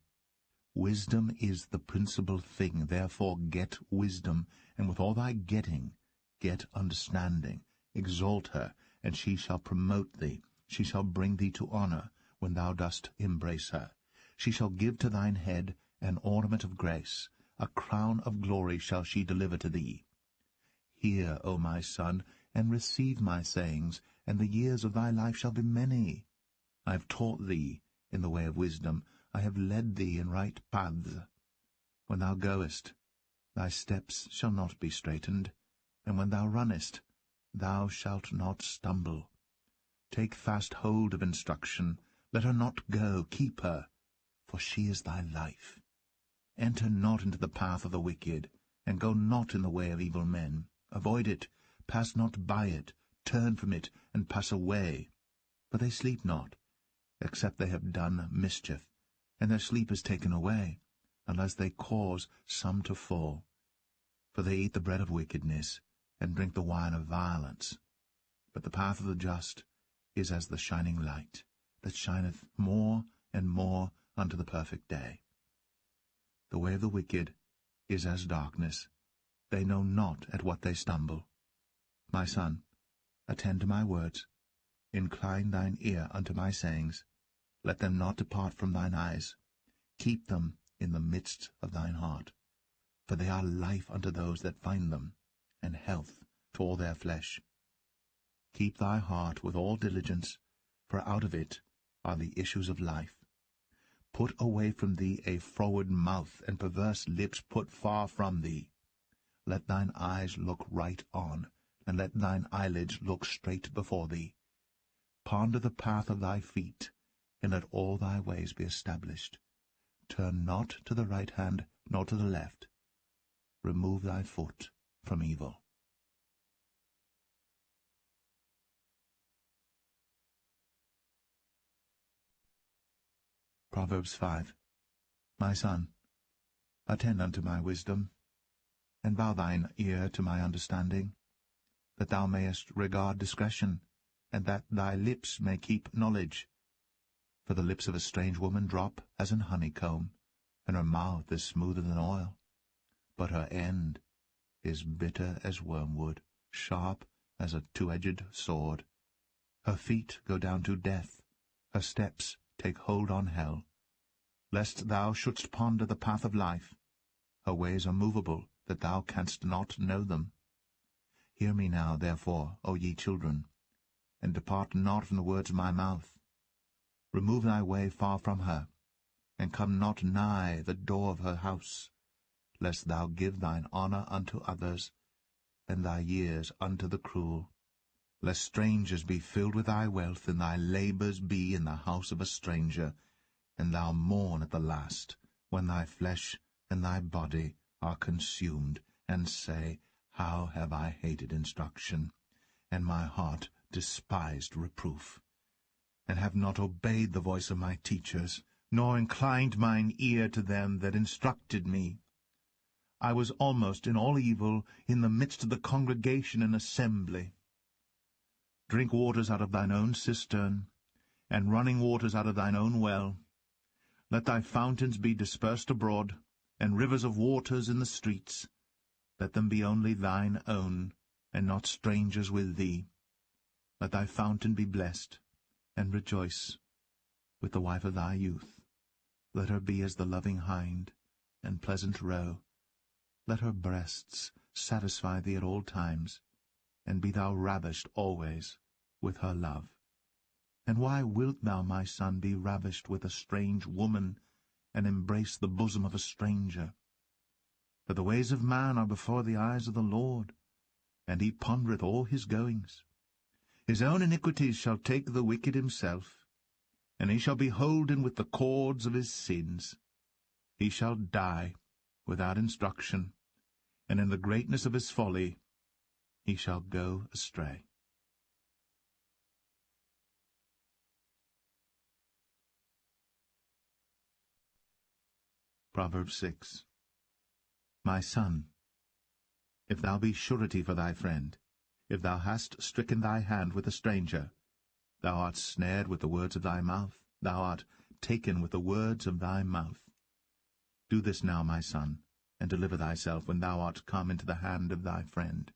Wisdom is the principal thing, therefore get wisdom, and with all thy getting, get understanding. Exalt her, and she shall promote thee. She shall bring thee to honor, when thou dost embrace her. She shall give to thine head an ornament of grace. A crown of glory shall she deliver to thee. Hear, O my son, and receive my sayings, and the years of thy life shall be many. I have taught thee in the way of wisdom. I have led thee in right paths. When thou goest, thy steps shall not be straitened, and when thou runnest, thou shalt not stumble. Take fast hold of instruction. Let her not go. Keep her, for she is thy life. Enter not into the path of the wicked, and go not in the way of evil men. Avoid it, pass not by it, turn from it, and pass away. For they sleep not, except they have done mischief, and their sleep is taken away, unless they cause some to fall. For they eat the bread of wickedness, and drink the wine of violence. But the path of the just is as the shining light, that shineth more and more unto the perfect day. The way of the wicked is as darkness. They know not at what they stumble. My son, attend to my words. Incline thine ear unto my sayings. Let them not depart from thine eyes. Keep them in the midst of thine heart. For they are life unto those that find them, and health to all their flesh. Keep thy heart with all diligence, for out of it are the issues of life. Put away from thee a froward mouth, and perverse lips put far from thee. Let thine eyes look right on, and let thine eyelids look straight before thee. Ponder the path of thy feet, and let all thy ways be established. Turn not to the right hand, nor to the left. Remove thy foot from evil. Proverbs 5. My son, attend unto my wisdom, and bow thine ear to my understanding, that thou mayest regard discretion, and that thy lips may keep knowledge. For the lips of a strange woman drop as an honeycomb, and her mouth is smoother than oil. But her end is bitter as wormwood, sharp as a two-edged sword. Her feet go down to death, her steps take hold on hell. Lest thou shouldst ponder the path of life, her ways are movable, that thou canst not know them. Hear me now, therefore, O ye children, and depart not from the words of my mouth. Remove thy way far from her, and come not nigh the door of her house, lest thou give thine honour unto others, and thy years unto the cruel. Lest strangers be filled with thy wealth, and thy labours be in the house of a stranger, and thou mourn at the last, when thy flesh and thy body are consumed, and say, How have I hated instruction, and my heart despised reproof, and have not obeyed the voice of my teachers, nor inclined mine ear to them that instructed me. I was almost in all evil in the midst of the congregation and assembly. Drink waters out of thine own cistern, and running waters out of thine own well. Let thy fountains be dispersed abroad, and rivers of waters in the streets. Let them be only thine own, and not strangers with thee. Let thy fountain be blessed, and rejoice with the wife of thy youth. Let her be as the loving hind, and pleasant roe. Let her breasts satisfy thee at all times, and be thou ravished always with her love. And why wilt thou, my son, be ravished with a strange woman, and embrace the bosom of a stranger? For the ways of man are before the eyes of the Lord, and he pondereth all his goings. His own iniquities shall take the wicked himself, and he shall be holden with the cords of his sins. He shall die without instruction, and in the greatness of his folly he shall go astray. Proverbs 6. My son, if thou be surety for thy friend, if thou hast stricken thy hand with a stranger, thou art snared with the words of thy mouth, thou art taken with the words of thy mouth. Do this now, my son, and deliver thyself when thou art come into the hand of thy friend.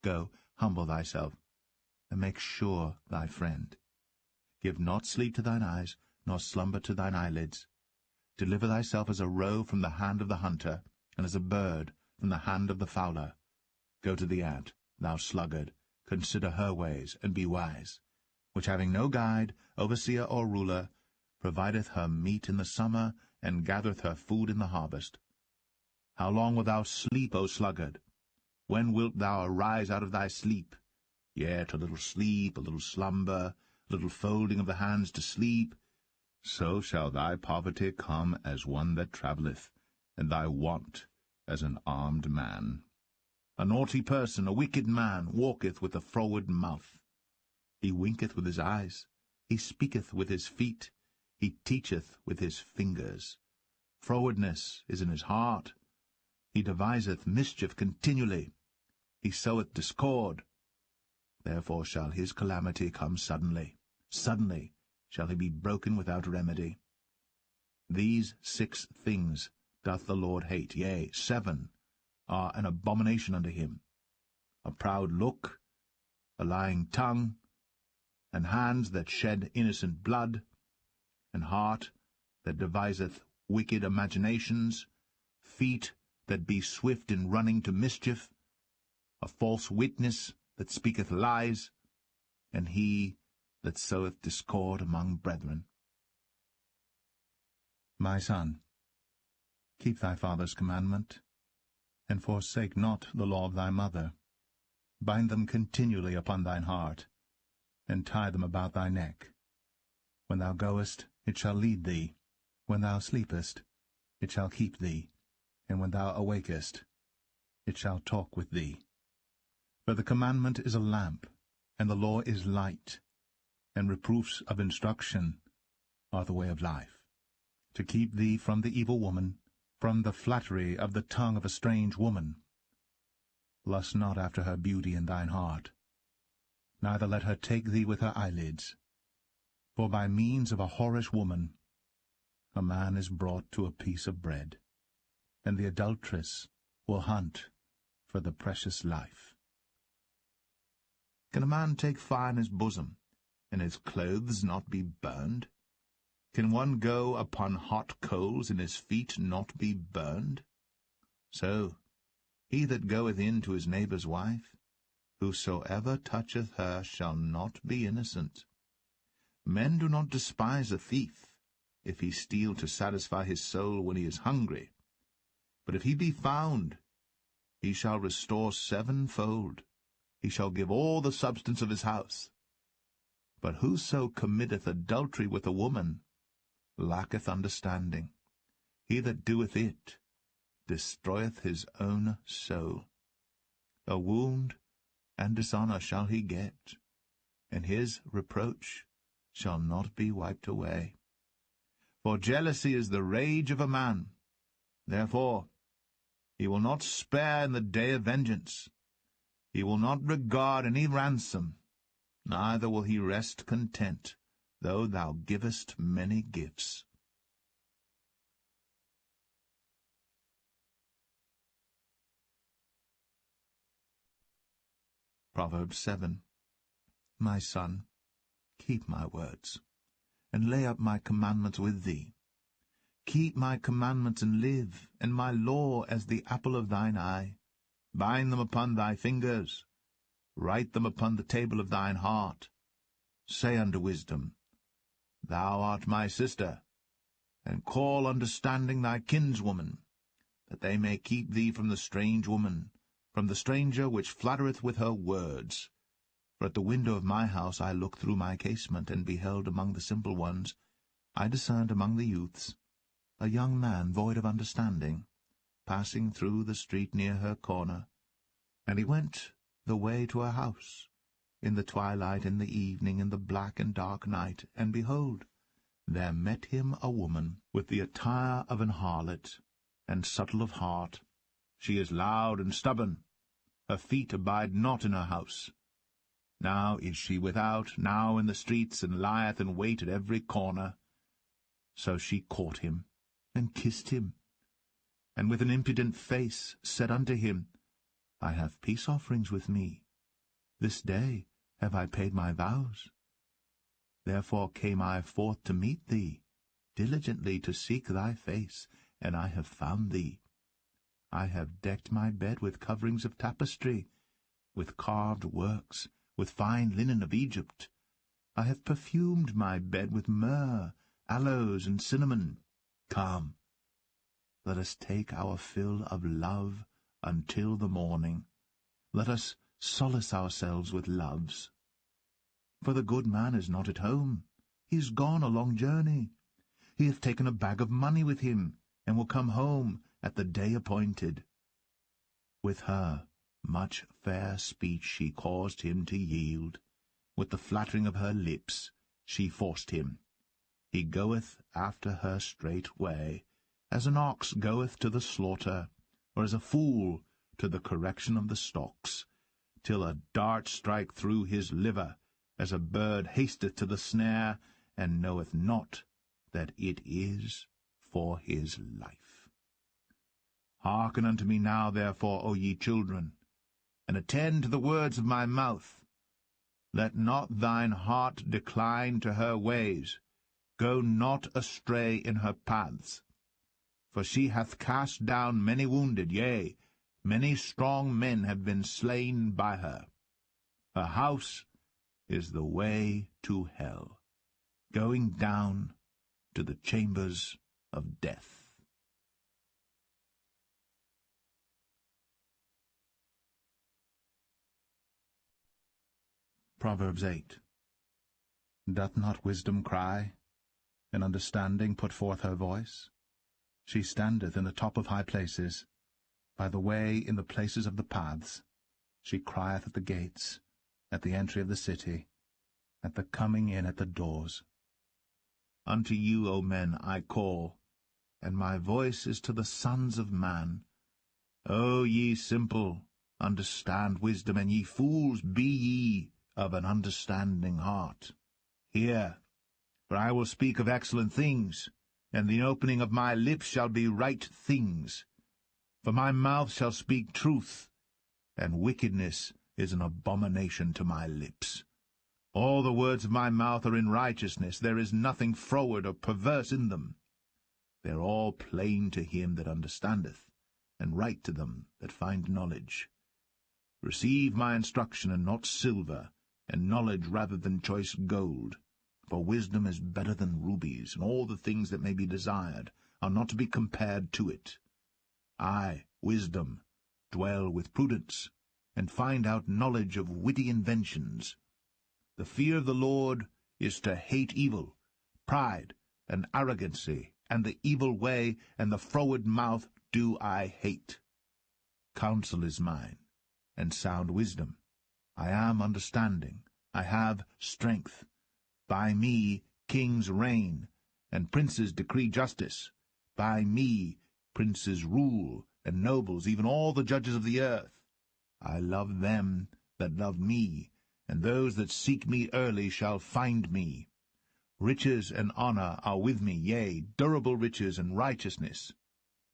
Go, humble thyself, and make sure thy friend. Give not sleep to thine eyes, nor slumber to thine eyelids. Deliver thyself as a roe from the hand of the hunter, and as a bird from the hand of the fowler. Go to the ant, thou sluggard, consider her ways, and be wise, which having no guide, overseer, or ruler, provideth her meat in the summer, and gathereth her food in the harvest. How long wilt thou sleep, O sluggard? When wilt thou arise out of thy sleep? Yet a little sleep, a little slumber, a little folding of the hands to sleep. So shall thy poverty come as one that travelleth, and thy want as an armed man. A naughty person, a wicked man, walketh with a froward mouth. He winketh with his eyes, he speaketh with his feet, he teacheth with his fingers. Frowardness is in his heart. He deviseth mischief continually. He soweth discord. Therefore shall his calamity come suddenly. Suddenly shall he be broken without remedy. These 6 things doth the Lord hate, yea, 7 are an abomination unto him: a proud look, a lying tongue, and hands that shed innocent blood, and heart that deviseth wicked imaginations, feet that be swift in running to mischief, a false witness that speaketh lies, and he that soweth discord among brethren. My son, keep thy father's commandment, and forsake not the law of thy mother. Bind them continually upon thine heart, and tie them about thy neck. When thou goest, it shall lead thee. When thou sleepest, it shall keep thee. And when thou awakest, it shall talk with thee. For the commandment is a lamp, and the law is light, and reproofs of instruction are the way of life, to keep thee from the evil woman, from the flattery of the tongue of a strange woman. Lust not after her beauty in thine heart, neither let her take thee with her eyelids. For by means of a whorish woman a man is brought to a piece of bread, and the adulteress will hunt for the precious life. Can a man take fire in his bosom, and his clothes not be burned? Can one go upon hot coals, and his feet not be burned? So he that goeth in to his neighbour's wife, whosoever toucheth her shall not be innocent. Men do not despise a thief, if he steal to satisfy his soul when he is hungry. But if he be found, he shall restore 7-fold. He shall give all the substance of his house. But whoso committeth adultery with a woman lacketh understanding. He that doeth it destroyeth his own soul. A wound and dishonour shall he get, and his reproach shall not be wiped away. For jealousy is the rage of a man. Therefore he will not spare in the day of vengeance. He will not regard any ransom, neither will he rest content, though thou givest many gifts. Proverbs 7. My son, keep my words, and lay up my commandments with thee. Keep my commandments and live, and my law as the apple of thine eye. Bind them upon thy fingers, write them upon the table of thine heart. Say unto wisdom, Thou art my sister, and call understanding thy kinswoman, that they may keep thee from the strange woman, from the stranger which flattereth with her words. For at the window of my house I looked through my casement, and beheld among the simple ones, I discerned among the youths, a young man void of understanding, passing through the street near her corner. And he went the way to her house, in the twilight, in the evening, in the black and dark night, and behold, there met him a woman, with the attire of an harlot, and subtle of heart. She is loud and stubborn, her feet abide not in her house. Now is she without, now in the streets, and lieth in wait at every corner. So she caught him, and kissed him, and with an impudent face said unto him, I have peace offerings with me. This day have I paid my vows. Therefore came I forth to meet thee, diligently to seek thy face, and I have found thee. I have decked my bed with coverings of tapestry, with carved works, with fine linen of Egypt. I have perfumed my bed with myrrh, aloes, and cinnamon. Come, let us take our fill of love until the morning. Let us solace ourselves with loves. For the good man is not at home. He is gone a long journey. He hath taken a bag of money with him, and will come home at the day appointed. With her much fair speech she caused him to yield. With the flattering of her lips she forced him. He goeth after her straightway, as an ox goeth to the slaughter, or as a fool to the correction of the stocks, till a dart strike through his liver, as a bird hasteth to the snare, and knoweth not that it is for his life. Hearken unto me now, therefore, O ye children, and attend to the words of my mouth. Let not thine heart decline to her ways. Go not astray in her paths. For she hath cast down many wounded, yea, many strong men have been slain by her. Her house is the way to hell, going down to the chambers of death. Proverbs 8. Doth not wisdom cry, and understanding put forth her voice? She standeth in the top of high places, by the way in the places of the paths. She crieth at the gates, at the entry of the city, at the coming in at the doors. Unto you, O men, I call, and my voice is to the sons of man. O ye simple, understand wisdom, and ye fools, be ye of an understanding heart. Hear, for I will speak of excellent things, and the opening of my lips shall be right things. For my mouth shall speak truth, and wickedness is an abomination to my lips. All the words of my mouth are in righteousness. There is nothing froward or perverse in them. They are all plain to him that understandeth, and right to them that find knowledge. Receive my instruction, and not silver, and knowledge rather than choice gold. For wisdom is better than rubies, and all the things that may be desired are not to be compared to it. I, wisdom, dwell with prudence, and find out knowledge of witty inventions. The fear of the Lord is to hate evil, pride, and arrogancy, and the evil way, and the froward mouth do I hate. Counsel is mine, and sound wisdom. I am understanding, I have strength. By me kings reign, and princes decree justice. By me princes rule, and nobles, even all the judges of the earth. I love them that love me, and those that seek me early shall find me. Riches and honor are with me, yea, durable riches and righteousness.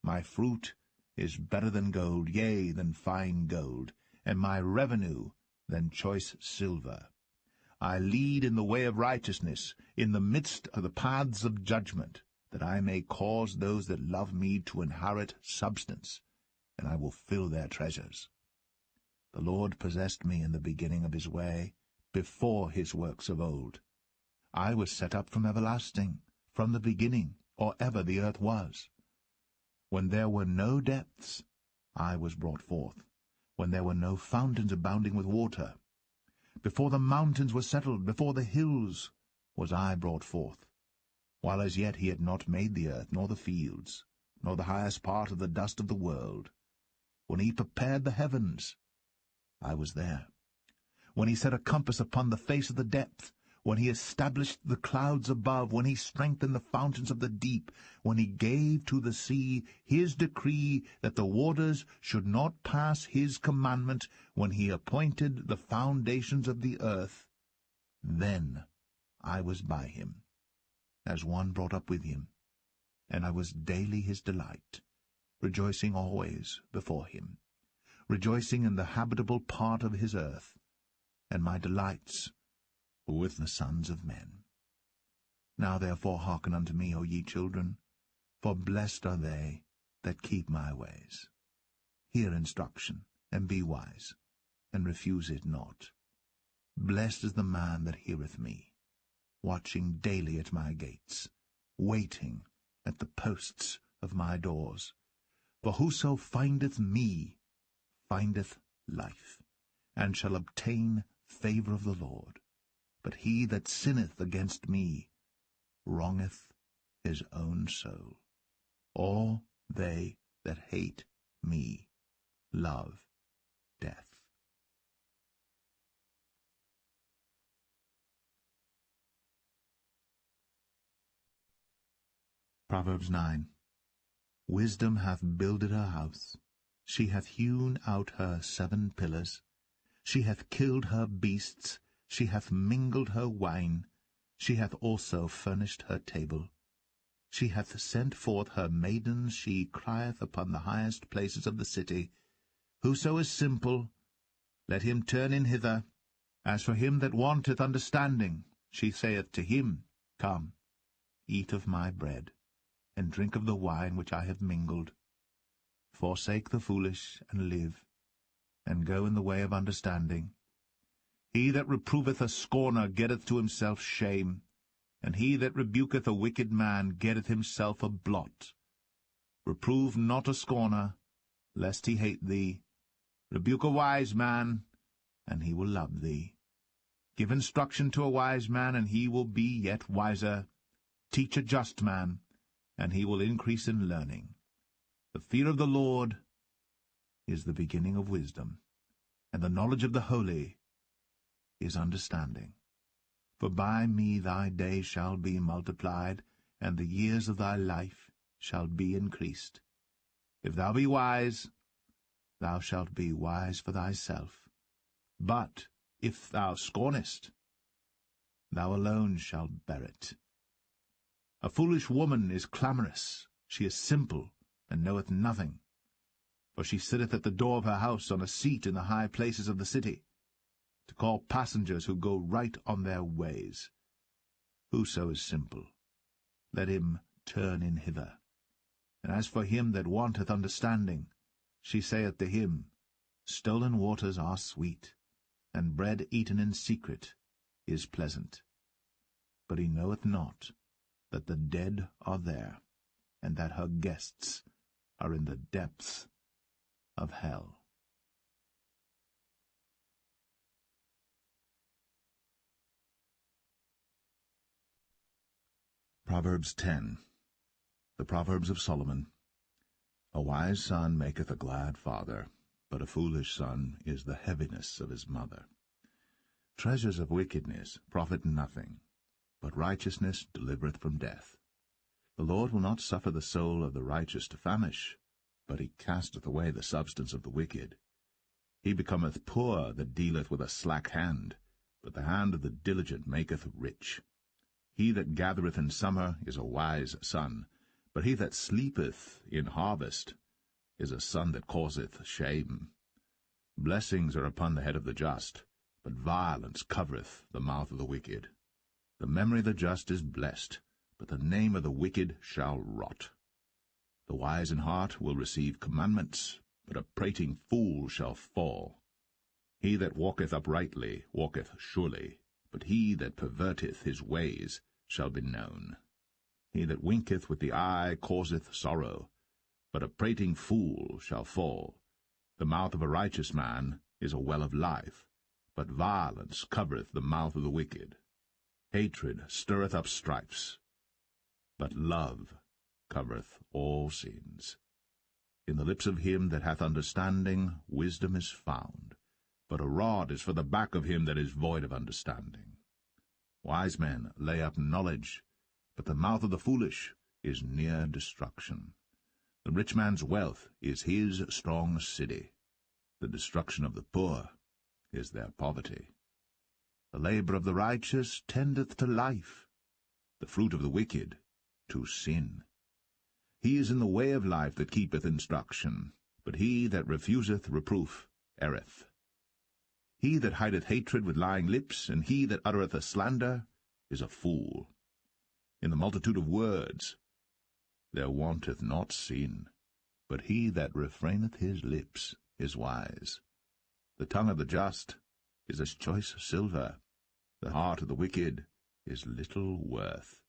My fruit is better than gold, yea, than fine gold, and my revenue than choice silver. I lead in the way of righteousness, in the midst of the paths of judgment, that I may cause those that love me to inherit substance, and I will fill their treasures. The Lord possessed me in the beginning of his way, before his works of old. I was set up from everlasting, from the beginning, or ever the earth was. When there were no depths, I was brought forth, when there were no fountains abounding with water. Before the mountains were settled, before the hills, was I brought forth. While as yet he had not made the earth, nor the fields, nor the highest part of the dust of the world. When he prepared the heavens, I was there. When he set a compass upon the face of the depth, when he established the clouds above, when he strengthened the fountains of the deep, when he gave to the sea his decree that the waters should not pass his commandment, when he appointed the foundations of the earth, then I was by him, as one brought up with him, and I was daily his delight, rejoicing always before him, rejoicing in the habitable part of his earth, and my delights were with the sons of men. Now therefore hearken unto me, O ye children, for blessed are they that keep my ways. Hear instruction, and be wise, and refuse it not. Blessed is the man that heareth me, watching daily at my gates, waiting at the posts of my doors. For whoso findeth me findeth life, and shall obtain favour of the Lord. But he that sinneth against me wrongeth his own soul. All they that hate me love death. Proverbs 9. Wisdom hath builded her house. She hath hewn out her 7 pillars. She hath killed her beasts. She hath mingled her wine. She hath also furnished her table. She hath sent forth her maidens. She crieth upon the highest places of the city. Whoso is simple, let him turn in hither. As for him that wanteth understanding, she saith to him, Come, eat of my bread, and drink of the wine which I have mingled. Forsake the foolish, and live, and go in the way of understanding. He that reproveth a scorner getteth to himself shame, and he that rebuketh a wicked man getteth himself a blot. Reprove not a scorner, lest he hate thee. Rebuke a wise man, and he will love thee. Give instruction to a wise man, and he will be yet wiser. Teach a just man, and he will increase in learning. The fear of the Lord is the beginning of wisdom, and the knowledge of the holy is understanding. For by me thy days shall be multiplied, and the years of thy life shall be increased. If thou be wise, thou shalt be wise for thyself. But if thou scornest, thou alone shalt bear it. A foolish woman is clamorous, she is simple, and knoweth nothing. For she sitteth at the door of her house on a seat in the high places of the city, to call passengers who go right on their ways. Whoso is simple, let him turn in hither. And as for him that wanteth understanding, she saith to him, Stolen waters are sweet, and bread eaten in secret is pleasant. But he knoweth not that the dead are there, and that her guests are in the depths of hell. Proverbs 10. The Proverbs of Solomon. A wise son maketh a glad father, but a foolish son is the heaviness of his mother. Treasures of wickedness profit nothing, but righteousness delivereth from death. The Lord will not suffer the soul of the righteous to famish, but he casteth away the substance of the wicked. He becometh poor that dealeth with a slack hand, but the hand of the diligent maketh rich. He that gathereth in summer is a wise son, but he that sleepeth in harvest is a son that causeth shame. Blessings are upon the head of the just, but violence covereth the mouth of the wicked. The memory of the just is blessed, but the name of the wicked shall rot. The wise in heart will receive commandments, but a prating fool shall fall. He that walketh uprightly walketh surely, but he that perverteth his ways shall be known. He that winketh with the eye causeth sorrow, but a prating fool shall fall. The mouth of a righteous man is a well of life, but violence covereth the mouth of the wicked. Hatred stirreth up strifes, but love covereth all sins. In the lips of him that hath understanding wisdom is found, but a rod is for the back of him that is void of understanding. Wise men lay up knowledge, but the mouth of the foolish is near destruction. The rich man's wealth is his strong city. The destruction of the poor is their poverty. The labor of the righteous tendeth to life, the fruit of the wicked to sin. He is in the way of life that keepeth instruction, but he that refuseth reproof erreth. He that hideth hatred with lying lips, and he that uttereth a slander, is a fool. In the multitude of words there wanteth not sin, but he that refraineth his lips is wise. The tongue of the just is as choice silver, the heart of the wicked is little worth.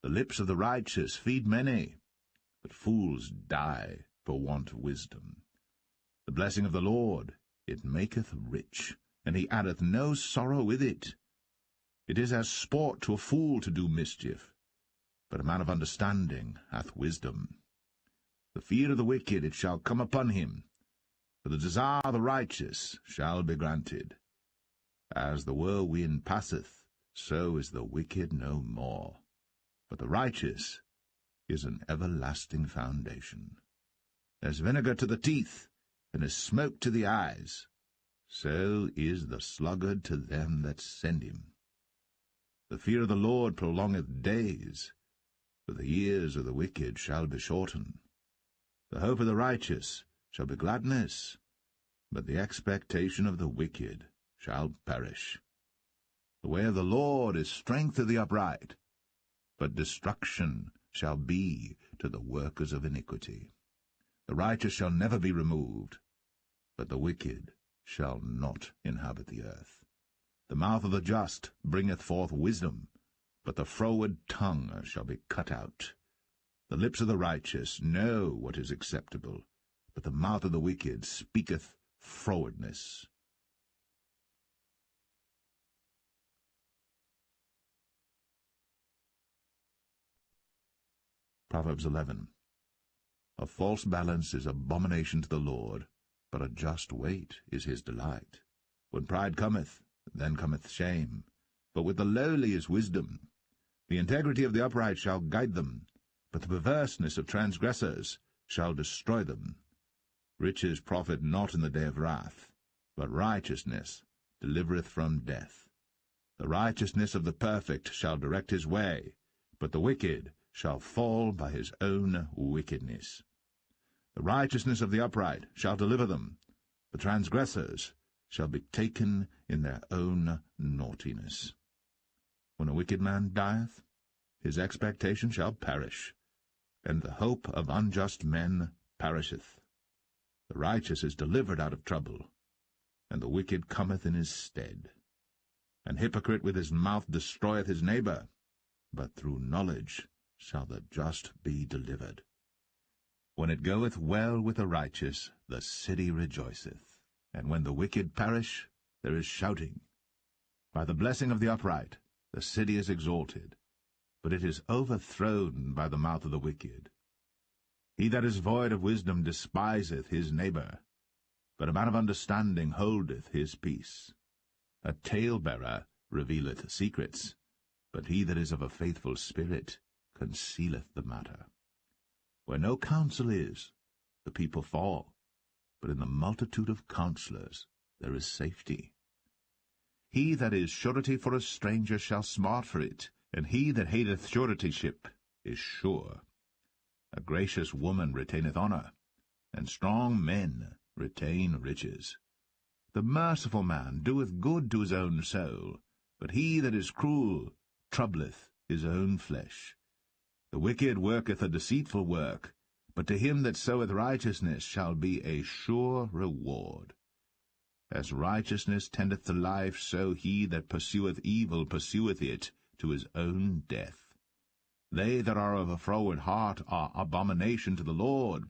The lips of the righteous feed many, but fools die for want of wisdom. The blessing of the Lord, it maketh rich, and he addeth no sorrow with it. It is as sport to a fool to do mischief, but a man of understanding hath wisdom. The fear of the wicked it shall come upon him, for the desire of the righteous shall be granted. As the whirlwind passeth, so is the wicked no more, but the righteous is an everlasting foundation. As vinegar to the teeth, and as smoke to the eyes, so is the sluggard to them that send him. The fear of the Lord prolongeth days, but the years of the wicked shall be shortened. The hope of the righteous shall be gladness, but the expectation of the wicked shall perish. The way of the Lord is strength to the upright, but destruction shall be to the workers of iniquity. The righteous shall never be removed, but the wicked shall not inhabit the earth. The mouth of the just bringeth forth wisdom, but the froward tongue shall be cut out. The lips of the righteous know what is acceptable, but the mouth of the wicked speaketh frowardness. Proverbs 11. A false balance is abomination to the Lord, but a just weight is his delight. When pride cometh, then cometh shame, but with the lowly is wisdom. The integrity of the upright shall guide them, but the perverseness of transgressors shall destroy them. Riches profit not in the day of wrath, but righteousness delivereth from death. The righteousness of the perfect shall direct his way, but the wicked shall fall by his own wickedness. The righteousness of the upright shall deliver them, the transgressors shall be taken in their own naughtiness. When a wicked man dieth, his expectation shall perish, and the hope of unjust men perisheth. The righteous is delivered out of trouble, and the wicked cometh in his stead. An hypocrite with his mouth destroyeth his neighbor, but through knowledge shall the just be delivered. When it goeth well with the righteous, the city rejoiceth, and when the wicked perish, there is shouting. By the blessing of the upright the city is exalted, but it is overthrown by the mouth of the wicked. He that is void of wisdom despiseth his neighbour, but a man of understanding holdeth his peace. A talebearer revealeth secrets, but he that is of a faithful spirit concealeth the matter. Where no counsel is, the people fall, but in the multitude of counsellors there is safety. He that is surety for a stranger shall smart for it, and he that hateth suretyship is sure. A gracious woman retaineth honour, and strong men retain riches. The merciful man doeth good to his own soul, but he that is cruel troubleth his own flesh. The wicked worketh a deceitful work, but to him that soweth righteousness shall be a sure reward. As righteousness tendeth to life, so he that pursueth evil pursueth it to his own death. They that are of a froward heart are abomination to the Lord,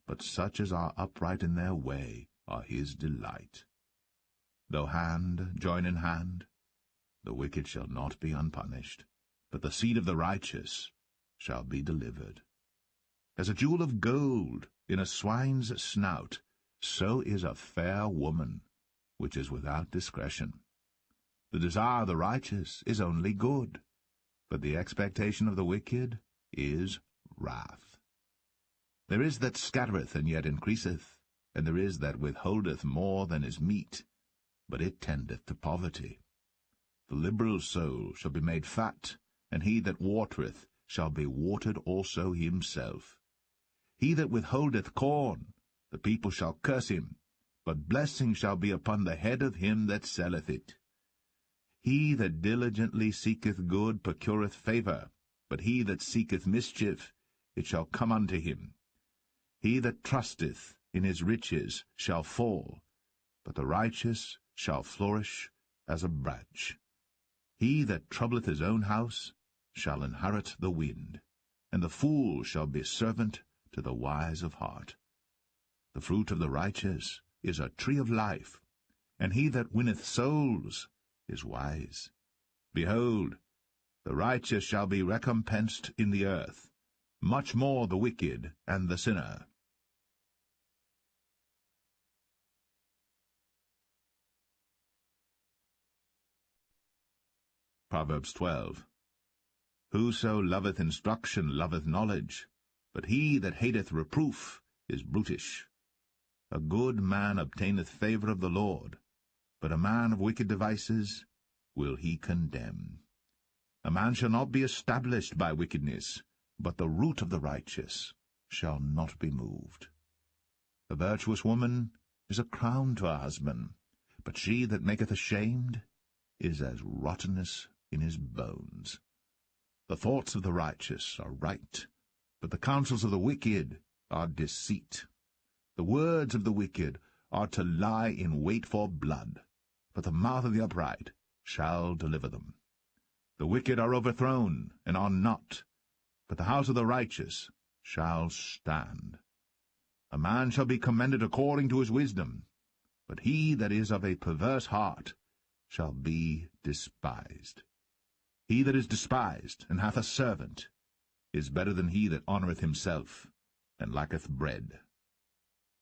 but such as are upright in their way are his delight. Though hand join in hand, the wicked shall not be unpunished, but the seed of the righteous shall be delivered. As a jewel of gold in a swine's snout, so is a fair woman, which is without discretion. The desire of the righteous is only good, but the expectation of the wicked is wrath. There is that scattereth and yet increaseth, and there is that withholdeth more than is meet, but it tendeth to poverty. The liberal soul shall be made fat, and he that watereth shall be watered also himself. He that withholdeth corn, the people shall curse him, but blessing shall be upon the head of him that selleth it. He that diligently seeketh good procureth favour, but he that seeketh mischief, it shall come unto him. He that trusteth in his riches shall fall, but the righteous shall flourish as a branch. He that troubleth his own house shall inherit the wind, and the fool shall be servant to the wise of heart. The fruit of the righteous is a tree of life, and he that winneth souls is wise. Behold, the righteous shall be recompensed in the earth, much more the wicked and the sinner. Proverbs 12. Whoso loveth instruction loveth knowledge, but he that hateth reproof is brutish. A good man obtaineth favour of the Lord, but a man of wicked devices will he condemn. A man shall not be established by wickedness, but the root of the righteous shall not be moved. A virtuous woman is a crown to her husband, but she that maketh ashamed is as rottenness in his bones. The thoughts of the righteous are right, but the counsels of the wicked are deceit. The words of the wicked are to lie in wait for blood, but the mouth of the upright shall deliver them. The wicked are overthrown and are not, but the house of the righteous shall stand. A man shall be commended according to his wisdom, but he that is of a perverse heart shall be despised. He that is despised and hath a servant is better than he that honoureth himself and lacketh bread.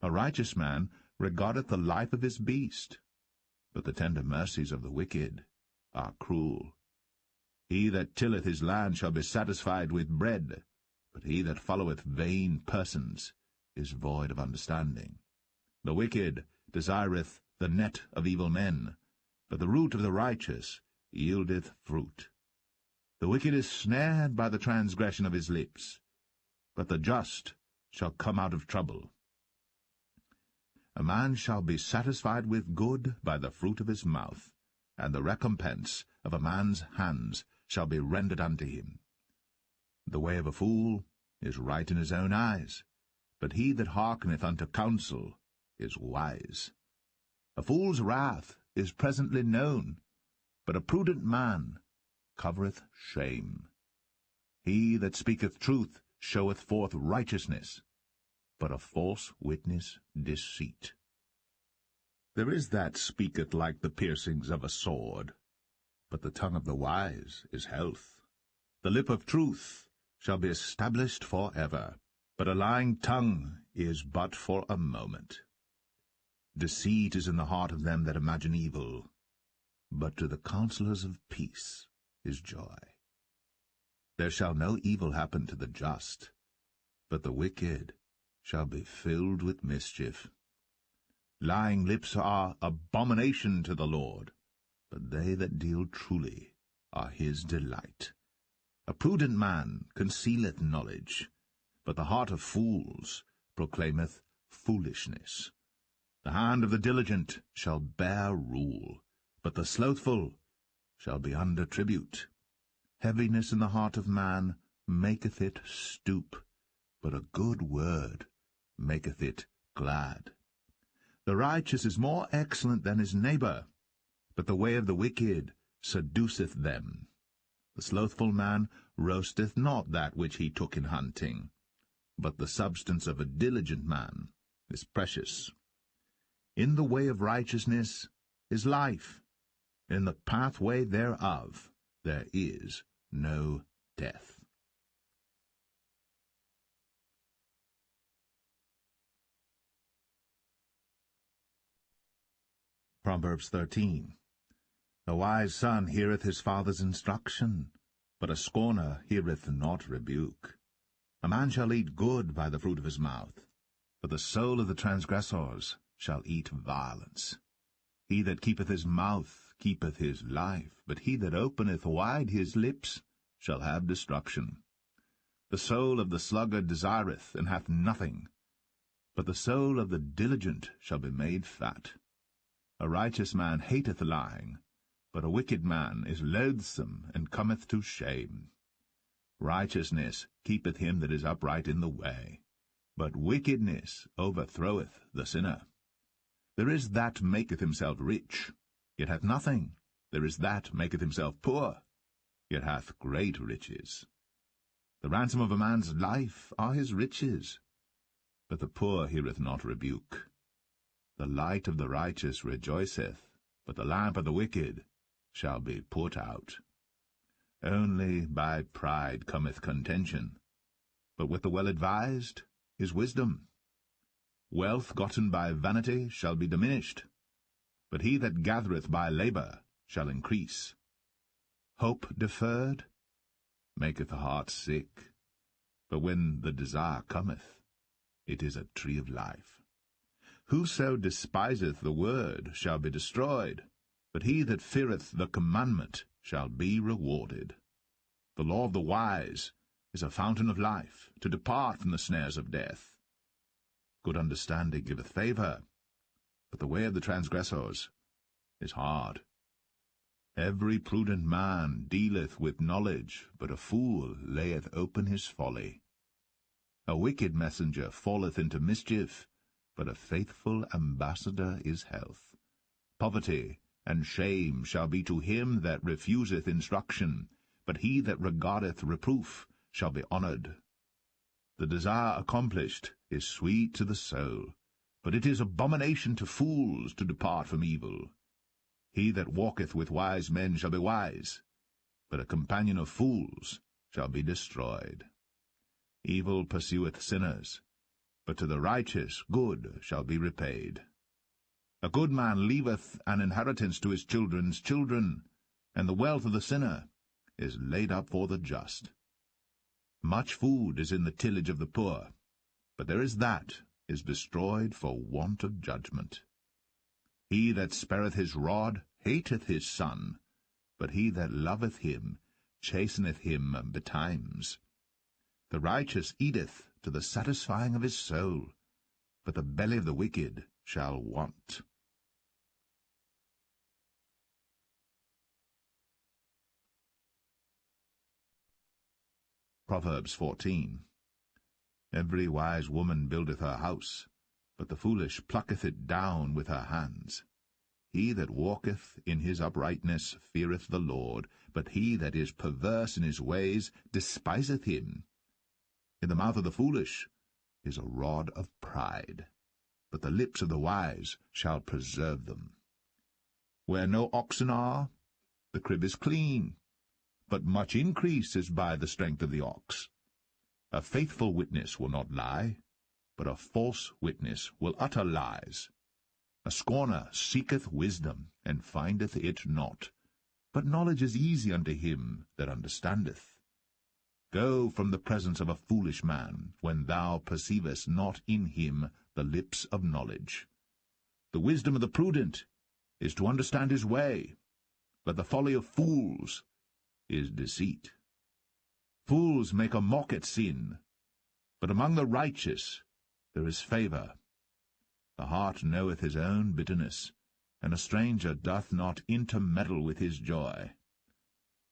A righteous man regardeth the life of his beast, but the tender mercies of the wicked are cruel. He that tilleth his land shall be satisfied with bread, but he that followeth vain persons is void of understanding. The wicked desireth the net of evil men, but the root of the righteous yieldeth fruit. The wicked is snared by the transgression of his lips, but the just shall come out of trouble. A man shall be satisfied with good by the fruit of his mouth, and the recompense of a man's hands shall be rendered unto him. The way of a fool is right in his own eyes, but he that hearkeneth unto counsel is wise. A fool's wrath is presently known, but a prudent man covereth shame. He that speaketh truth showeth forth righteousness, but a false witness deceit. There is that speaketh like the piercings of a sword, but the tongue of the wise is health. The lip of truth shall be established for ever, but a lying tongue is but for a moment. Deceit is in the heart of them that imagine evil, but to the counselors of peace is joy. There shall no evil happen to the just, but the wicked shall be filled with mischief. Lying lips are abomination to the Lord, but they that deal truly are his delight. A prudent man concealeth knowledge, but the heart of fools proclaimeth foolishness. The hand of the diligent shall bear rule, but the slothful shall be under tribute. Heaviness in the heart of man maketh it stoop, but a good word maketh it glad. The righteous is more excellent than his neighbor, but the way of the wicked seduceth them. The slothful man roasteth not that which he took in hunting, but the substance of a diligent man is precious. In the way of righteousness is life, in the pathway thereof there is no death. Proverbs 13. A wise son heareth his father's instruction, but a scorner heareth not rebuke. A man shall eat good by the fruit of his mouth, but the soul of the transgressors shall eat violence. He that keepeth his mouth keepeth his life, but he that openeth wide his lips shall have destruction. The soul of the sluggard desireth, and hath nothing, but the soul of the diligent shall be made fat. A righteous man hateth lying, but a wicked man is loathsome, and cometh to shame. Righteousness keepeth him that is upright in the way, but wickedness overthroweth the sinner. There is that maketh himself rich, yet hath nothing. There is that maketh himself poor, yet hath great riches. The ransom of a man's life are his riches, but the poor heareth not rebuke. The light of the righteous rejoiceth, but the lamp of the wicked shall be put out. Only by pride cometh contention, but with the well-advised is wisdom. Wealth gotten by vanity shall be diminished, but he that gathereth by labour shall increase. Hope deferred maketh the heart sick, but when the desire cometh, it is a tree of life. Whoso despiseth the word shall be destroyed, but he that feareth the commandment shall be rewarded. The law of the wise is a fountain of life, to depart from the snares of death. Good understanding giveth favour, but the way of the transgressors is hard. Every prudent man dealeth with knowledge, but a fool layeth open his folly. A wicked messenger falleth into mischief, but a faithful ambassador is health. Poverty and shame shall be to him that refuseth instruction, but he that regardeth reproof shall be honoured. The desire accomplished is sweet to the soul, but it is abomination to fools to depart from evil. He that walketh with wise men shall be wise, but a companion of fools shall be destroyed. Evil pursueth sinners, but to the righteous good shall be repaid. A good man leaveth an inheritance to his children's children, and the wealth of the sinner is laid up for the just. Much food is in the tillage of the poor, but there is that is destroyed for want of judgment. He that spareth his rod hateth his son, but he that loveth him chasteneth him betimes. The righteous eateth to the satisfying of his soul, but the belly of the wicked shall want. Proverbs 14. Every wise woman buildeth her house, but the foolish plucketh it down with her hands. He that walketh in his uprightness feareth the Lord, but he that is perverse in his ways despiseth him. In the mouth of the foolish is a rod of pride, but the lips of the wise shall preserve them. Where no oxen are, the crib is clean, but much increase is by the strength of the ox. A faithful witness will not lie, but a false witness will utter lies. A scorner seeketh wisdom, and findeth it not. But knowledge is easy unto him that understandeth. Go from the presence of a foolish man, when thou perceivest not in him the lips of knowledge. The wisdom of the prudent is to understand his way, but the folly of fools is deceit. Fools make a mock at sin, but among the righteous there is favour. The heart knoweth his own bitterness, and a stranger doth not intermeddle with his joy.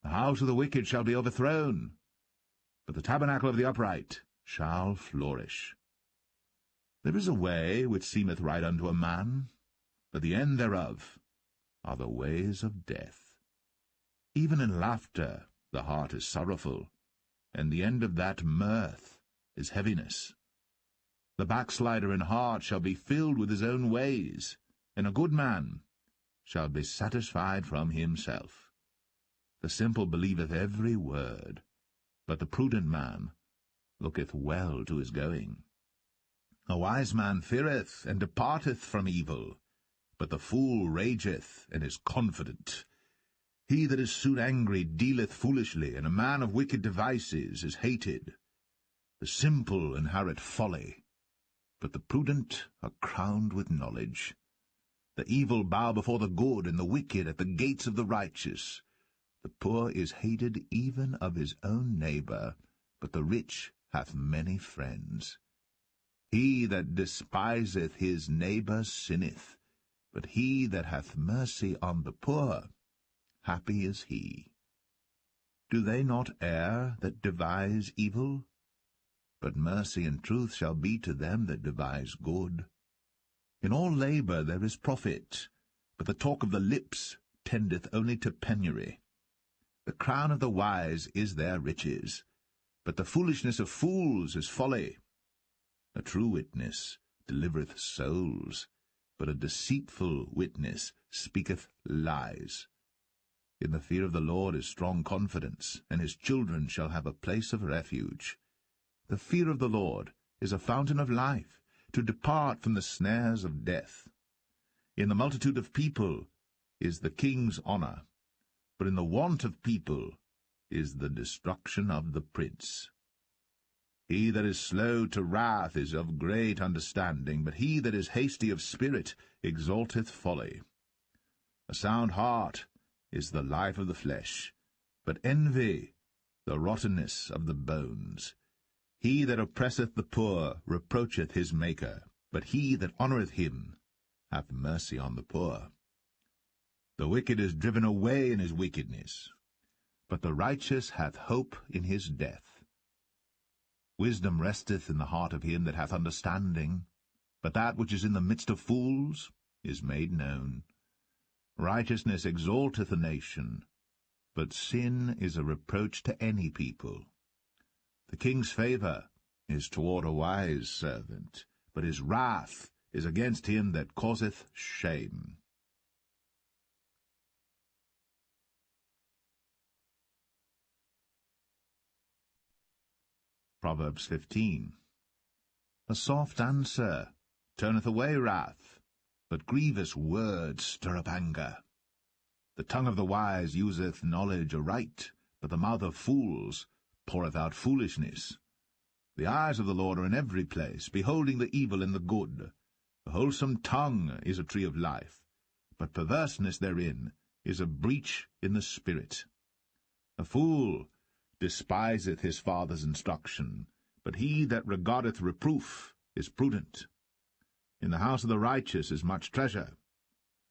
The house of the wicked shall be overthrown, but the tabernacle of the upright shall flourish. There is a way which seemeth right unto a man, but the end thereof are the ways of death. Even in laughter the heart is sorrowful, and the end of that mirth is heaviness. The backslider in heart shall be filled with his own ways, and a good man shall be satisfied from himself. The simple believeth every word, but the prudent man looketh well to his going. A wise man feareth and departeth from evil, but the fool rageth and is confident. He that is soon angry dealeth foolishly, and a man of wicked devices is hated. The simple inherit folly, but the prudent are crowned with knowledge. The evil bow before the good, and the wicked at the gates of the righteous. The poor is hated even of his own neighbour, but the rich hath many friends. He that despiseth his neighbour sinneth, but he that hath mercy on the poor, happy is he. Do they not err that devise evil? But mercy and truth shall be to them that devise good. In all labour there is profit, but the talk of the lips tendeth only to penury. The crown of the wise is their riches, but the foolishness of fools is folly. A true witness delivereth souls, but a deceitful witness speaketh lies. In the fear of the Lord is strong confidence, and his children shall have a place of refuge. The fear of the Lord is a fountain of life, to depart from the snares of death. In the multitude of people is the king's honour, but in the want of people is the destruction of the prince. He that is slow to wrath is of great understanding, but he that is hasty of spirit exalteth folly. A sound heart is the life of the flesh, but envy the rottenness of the bones. He that oppresseth the poor reproacheth his Maker, but he that honoureth him hath mercy on the poor. The wicked is driven away in his wickedness, but the righteous hath hope in his death. Wisdom resteth in the heart of him that hath understanding, but that which is in the midst of fools is made known. Righteousness exalteth a nation, but sin is a reproach to any people. The king's favour is toward a wise servant, but his wrath is against him that causeth shame. Proverbs 15. A soft answer turneth away wrath, but grievous words stir up anger. The tongue of the wise useth knowledge aright, but the mouth of fools poureth out foolishness. The eyes of the Lord are in every place, beholding the evil and the good. A wholesome tongue is a tree of life, but perverseness therein is a breach in the spirit. A fool despiseth his father's instruction, but he that regardeth reproof is prudent. In the house of the righteous is much treasure,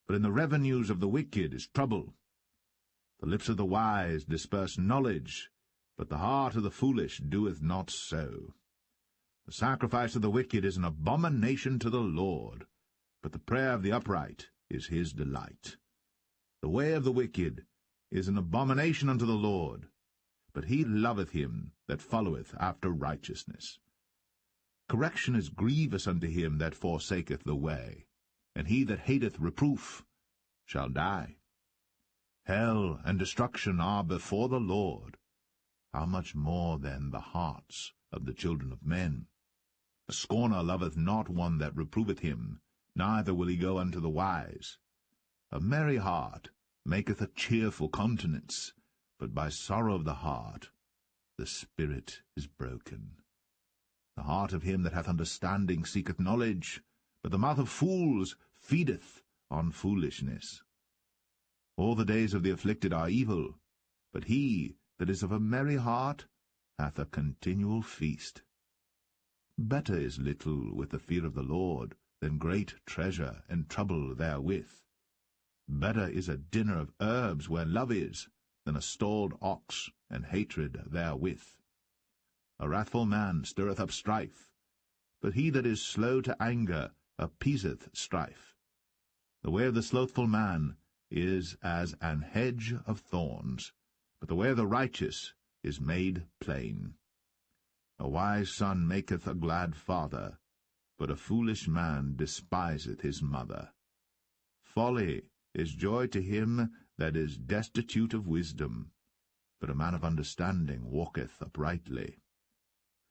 but in the revenues of the wicked is trouble. The lips of the wise disperse knowledge, but the heart of the foolish doeth not so. The sacrifice of the wicked is an abomination to the Lord, but the prayer of the upright is his delight. The way of the wicked is an abomination unto the Lord, but he loveth him that followeth after righteousness. Correction is grievous unto him that forsaketh the way, and he that hateth reproof shall die. Hell and destruction are before the Lord. How much more then the hearts of the children of men. A scorner loveth not one that reproveth him, neither will he go unto the wise. A merry heart maketh a cheerful countenance, but by sorrow of the heart the spirit is broken. The heart of him that hath understanding seeketh knowledge, but the mouth of fools feedeth on foolishness. All the days of the afflicted are evil, but he that is of a merry heart hath a continual feast. Better is little with the fear of the Lord than great treasure and trouble therewith. Better is a dinner of herbs where love is, than a stalled ox and hatred therewith. A wrathful man stirreth up strife, but he that is slow to anger appeaseth strife. The way of the slothful man is as an hedge of thorns, but the way of the righteous is made plain. A wise son maketh a glad father, but a foolish man despiseth his mother. Folly is joy to him that is destitute of wisdom, but a man of understanding walketh uprightly.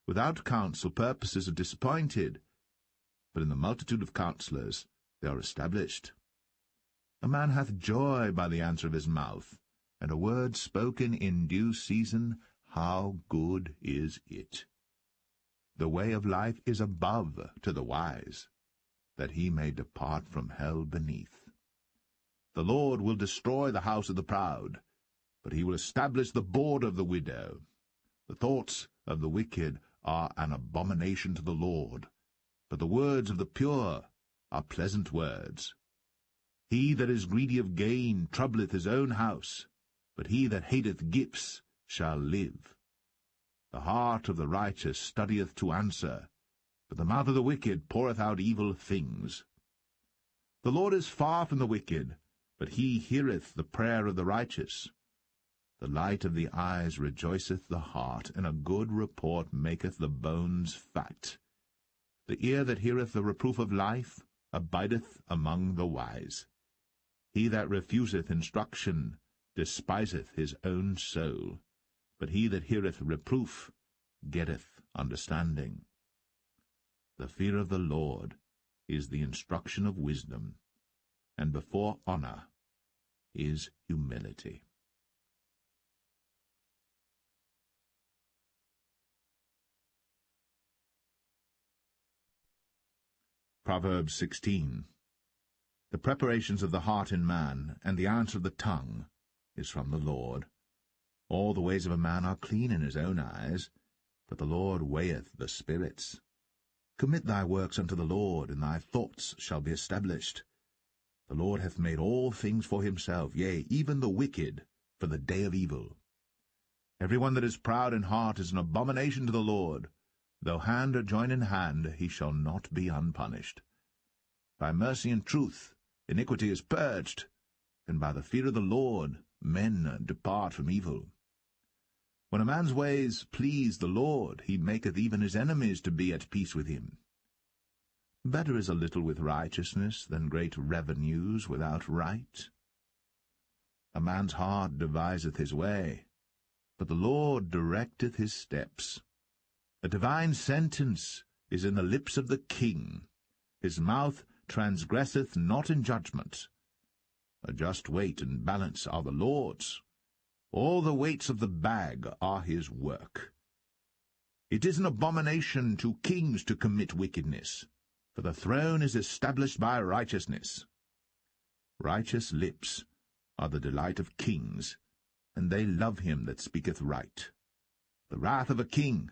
Without counsel purposes are disappointed, but in the multitude of counselors they are established. A man hath joy by the answer of his mouth, and a word spoken in due season, how good is it! The way of life is above to the wise, that he may depart from hell beneath. The Lord will destroy the house of the proud, but he will establish the board of the widow. The thoughts of the wicked are an abomination to the Lord, but the words of the pure are pleasant words. He that is greedy of gain troubleth his own house, but he that hateth gifts shall live. The heart of the righteous studieth to answer, but the mouth of the wicked poureth out evil things. The Lord is far from the wicked, but he heareth the prayer of the righteous. The light of the eyes rejoiceth the heart, and a good report maketh the bones fat. The ear that heareth the reproof of life abideth among the wise. He that refuseth instruction despiseth his own soul, but he that heareth reproof getteth understanding. The fear of the Lord is the instruction of wisdom, and before honor is humility. Proverbs 16. The preparations of the heart in man, and the answer of the tongue, is from the Lord. All the ways of a man are clean in his own eyes, but the Lord weigheth the spirits. Commit thy works unto the Lord, and thy thoughts shall be established. The Lord hath made all things for himself, yea, even the wicked, for the day of evil. Every one that is proud in heart is an abomination to the Lord. Though hand join in hand, he shall not be unpunished. By mercy and truth iniquity is purged, and by the fear of the Lord men depart from evil. When a man's ways please the Lord, he maketh even his enemies to be at peace with him. Better is a little with righteousness than great revenues without right. A man's heart deviseth his way, but the Lord directeth his steps. A divine sentence is in the lips of the king. His mouth transgresseth not in judgment. A just weight and balance are the Lord's. All the weights of the bag are his work. It is an abomination to kings to commit wickedness, for the throne is established by righteousness. Righteous lips are the delight of kings, and they love him that speaketh right. The wrath of a king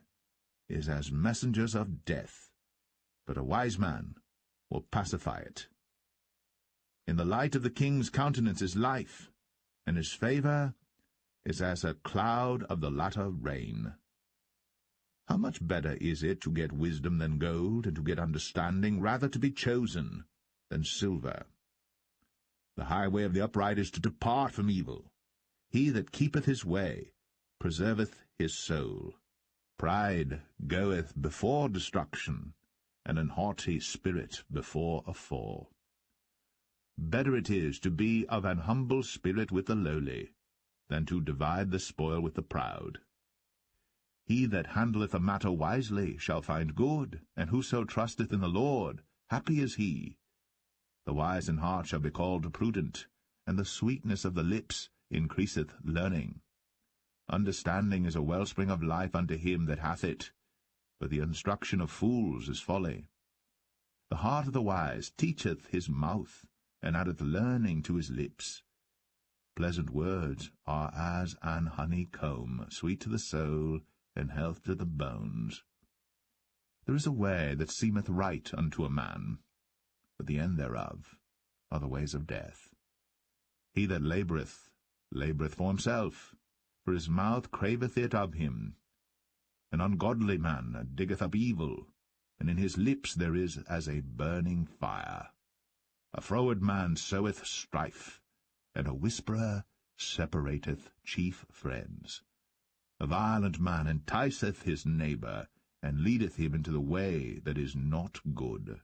is as messengers of death, but a wise man will pacify it. In the light of the king's countenance is life, and his favor is as a cloud of the latter rain. How much better is it to get wisdom than gold, and to get understanding rather to be chosen than silver? The highway of the upright is to depart from evil. He that keepeth his way preserveth his soul. Pride goeth before destruction, and an haughty spirit before a fall. Better it is to be of an humble spirit with the lowly, than to divide the spoil with the proud. He that handleth a matter wisely shall find good, and whoso trusteth in the Lord, happy is he. The wise in heart shall be called prudent, and the sweetness of the lips increaseth learning. Understanding is a wellspring of life unto him that hath it, but the instruction of fools is folly. The heart of the wise teacheth his mouth, and addeth learning to his lips. Pleasant words are as an honeycomb, sweet to the soul, and health to the bones. There is a way that seemeth right unto a man, but the end thereof are the ways of death. He that laboureth for himself, for his mouth craveth it of him. An ungodly man diggeth up evil, and in his lips there is as a burning fire. A froward man soweth strife, and a whisperer separateth chief friends. A violent man enticeth his neighbour, and leadeth him into the way that is not good.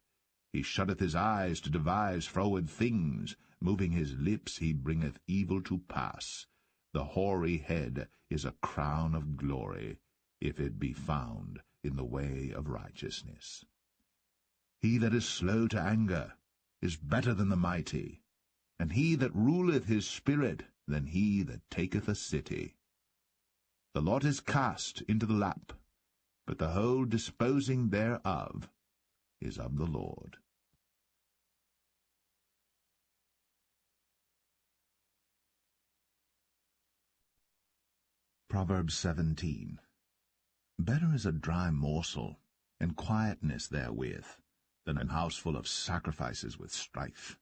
He shutteth his eyes to devise froward things, moving his lips he bringeth evil to pass. The hoary head is a crown of glory, if it be found in the way of righteousness. He that is slow to anger is better than the mighty, and he that ruleth his spirit than he that taketh a city. The lot is cast into the lap, but the whole disposing thereof is of the Lord. Proverbs 17. Better is a dry morsel, and quietness therewith, than an house full of sacrifices with strife.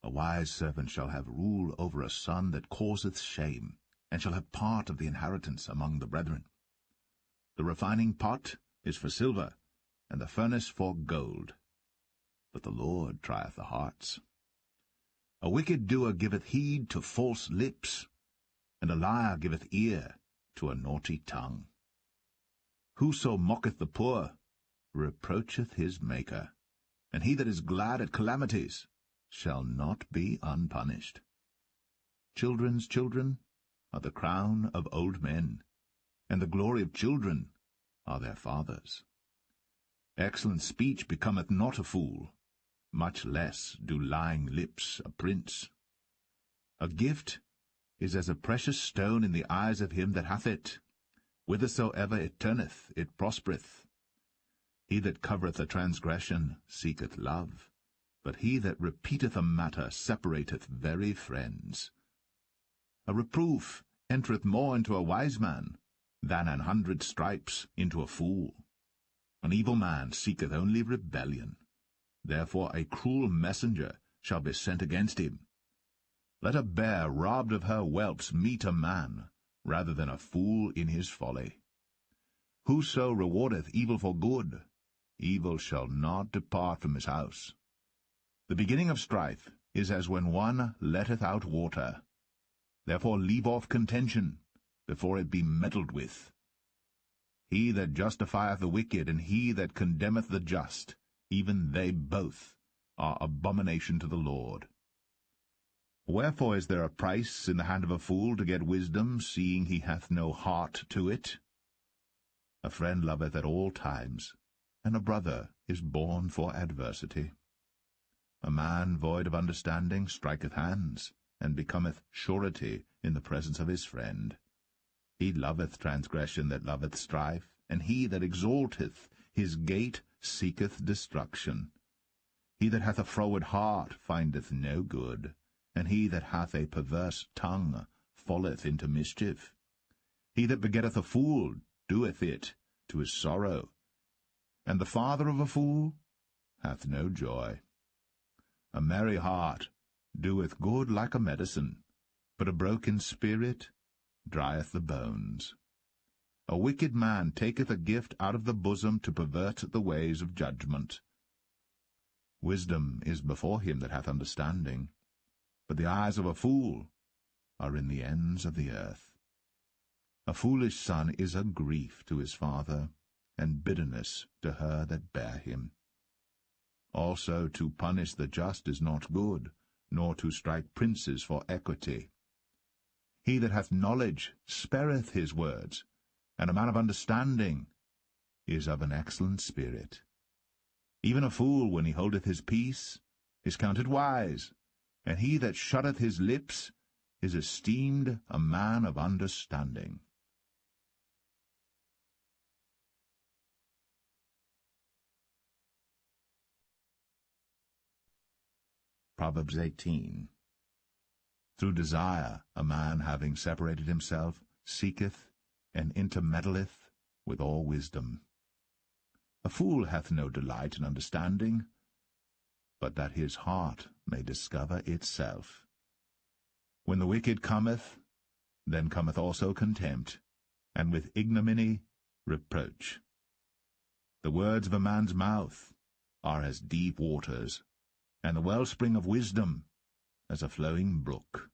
A wise servant shall have rule over a son that causeth shame, and shall have part of the inheritance among the brethren. The refining pot is for silver, and the furnace for gold, but the Lord trieth the hearts. A wicked doer giveth heed to false lips, and a liar giveth ear to a naughty tongue. Whoso mocketh the poor reproacheth his Maker, and he that is glad at calamities shall not be unpunished. Children's children are the crown of old men, and the glory of children are their fathers. Excellent speech becometh not a fool, much less do lying lips a prince. A gift is as a precious stone in the eyes of him that hath it. Whithersoever it turneth, it prospereth. He that covereth a transgression seeketh love, but he that repeateth a matter separateth very friends. A reproof entereth more into a wise man than 100 stripes into a fool. An evil man seeketh only rebellion. Therefore a cruel messenger shall be sent against him. Let a bear robbed of her whelps meet a man, rather than a fool in his folly. Whoso rewardeth evil for good, evil shall not depart from his house. The beginning of strife is as when one letteth out water. Therefore leave off contention, before it be meddled with. He that justifieth the wicked, and he that condemneth the just, even they both are abomination to the Lord. Wherefore is there a price in the hand of a fool to get wisdom, seeing he hath no heart to it? A friend loveth at all times, and a brother is born for adversity. A man void of understanding striketh hands, and becometh surety in the presence of his friend. He loveth transgression that loveth strife, and he that exalteth his gate seeketh destruction. He that hath a froward heart findeth no good, and he that hath a perverse tongue falleth into mischief. He that begetteth a fool doeth it to his sorrow, and the father of a fool hath no joy. A merry heart doeth good like a medicine, but a broken spirit drieth the bones. A wicked man taketh a gift out of the bosom to pervert the ways of judgment. Wisdom is before him that hath understanding, but the eyes of a fool are in the ends of the earth. A foolish son is a grief to his father, and bitterness to her that bare him. Also to punish the just is not good, nor to strike princes for equity. He that hath knowledge spareth his words, and a man of understanding is of an excellent spirit. Even a fool, when he holdeth his peace, is counted wise, and he that shutteth his lips is esteemed a man of understanding. Proverbs 18. Through desire a man, having separated himself, seeketh and intermeddleth with all wisdom. A fool hath no delight in understanding, but that his heart may discover itself. When the wicked cometh, then cometh also contempt, and with ignominy reproach. The words of a man's mouth are as deep waters, and the wellspring of wisdom as a flowing brook.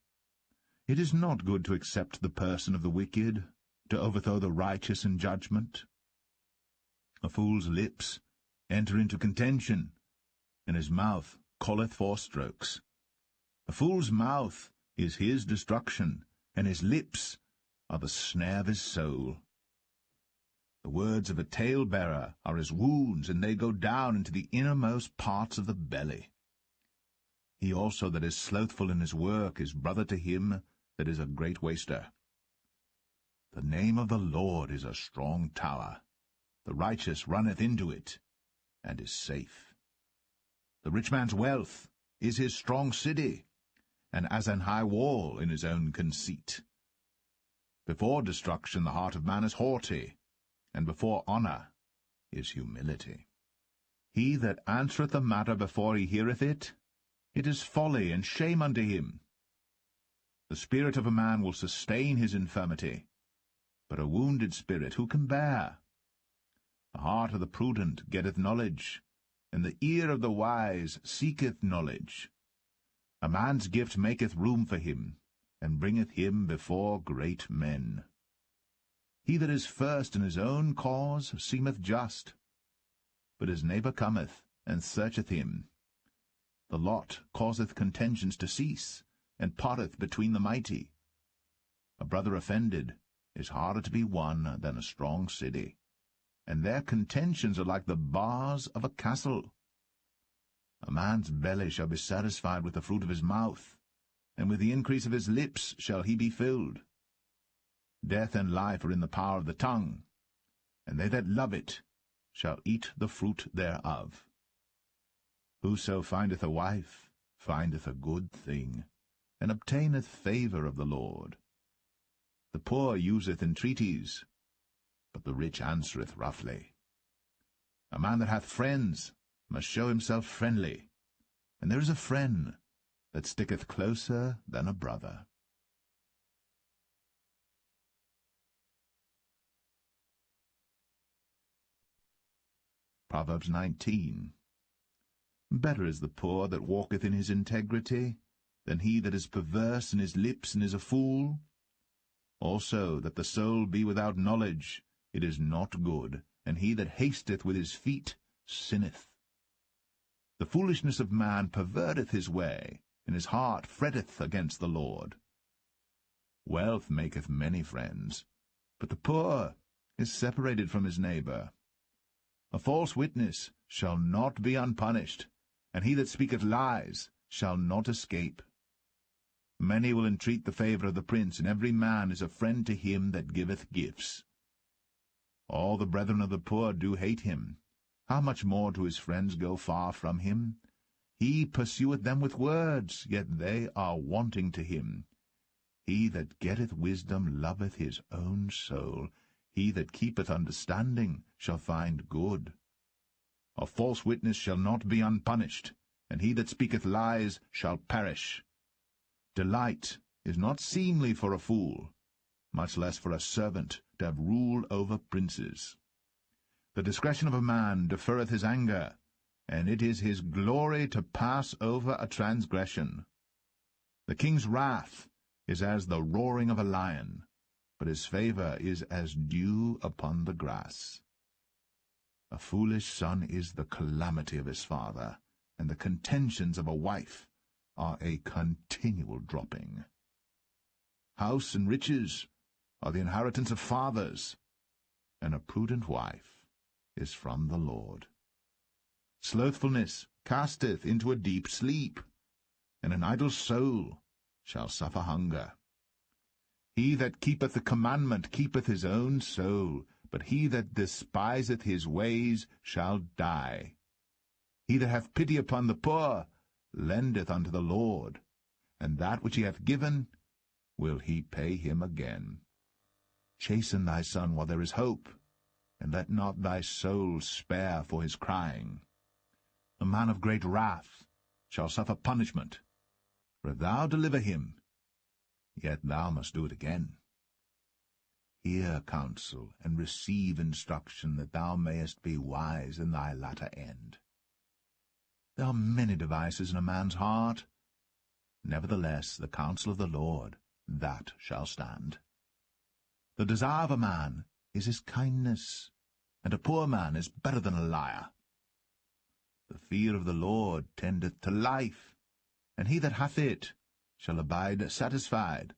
It is not good to accept the person of the wicked, to overthrow the righteous in judgment. A fool's lips enter into contention, and his mouth calleth for strokes. A fool's mouth is his destruction, and his lips are the snare of his soul. The words of a talebearer are as wounds, and they go down into the innermost parts of the belly. He also that is slothful in his work is brother to him that is a great waster. The name of the Lord is a strong tower. The righteous runneth into it, and is safe. The rich man's wealth is his strong city, and as an high wall in his own conceit. Before destruction the heart of man is haughty, and before honour is humility. He that answereth a matter before he heareth it, it is folly and shame unto him. The spirit of a man will sustain his infirmity, but a wounded spirit who can bear? The heart of the prudent getteth knowledge, and the ear of the wise seeketh knowledge. A man's gift maketh room for him, and bringeth him before great men. He that is first in his own cause seemeth just, but his neighbour cometh and searcheth him. The lot causeth contentions to cease, and parteth between the mighty. A brother offended is harder to be won than a strong city, and their contentions are like the bars of a castle. A man's belly shall be satisfied with the fruit of his mouth, and with the increase of his lips shall he be filled. Death and life are in the power of the tongue, and they that love it shall eat the fruit thereof. Whoso findeth a wife findeth a good thing, and obtaineth favour of the Lord. The poor useth entreaties, but the rich answereth roughly. A man that hath friends must show himself friendly, and there is a friend that sticketh closer than a brother. Proverbs 19. Better is the poor that walketh in his integrity, than he that is perverse in his lips and is a fool. Also that the soul be without knowledge, it is not good, and he that hasteth with his feet sinneth. The foolishness of man perverteth his way, and his heart fretteth against the Lord. Wealth maketh many friends, but the poor is separated from his neighbour. A false witness shall not be unpunished, and he that speaketh lies shall not escape. Many will entreat the favour of the prince, and every man is a friend to him that giveth gifts. All the brethren of the poor do hate him. How much more do his friends go far from him? He pursueth them with words, yet they are wanting to him. He that getteth wisdom loveth his own soul. He that keepeth understanding shall find good. A false witness shall not be unpunished, and he that speaketh lies shall perish. Delight is not seemly for a fool, much less for a servant to have rule over princes. The discretion of a man deferreth his anger, and it is his glory to pass over a transgression. The king's wrath is as the roaring of a lion, but his favour is as dew upon the grass. A foolish son is the calamity of his father, and the contentions of a wife are a continual dropping. House and riches are the inheritance of fathers, and a prudent wife is from the Lord. Slothfulness casteth into a deep sleep, and an idle soul shall suffer hunger. He that keepeth the commandment keepeth his own soul, but he that despiseth his ways shall die. He that hath pity upon the poor lendeth unto the Lord, and that which he hath given will he pay him again. Chasten thy son while there is hope, and let not thy soul spare for his crying. A man of great wrath shall suffer punishment, for if thou deliver him, yet thou must do it again. Hear counsel, and receive instruction, that thou mayest be wise in thy latter end. There are many devices in a man's heart. Nevertheless, the counsel of the Lord, that shall stand. The desire of a man is his kindness, and a poor man is better than a liar. The fear of the Lord tendeth to life, and he that hath it shall abide satisfied.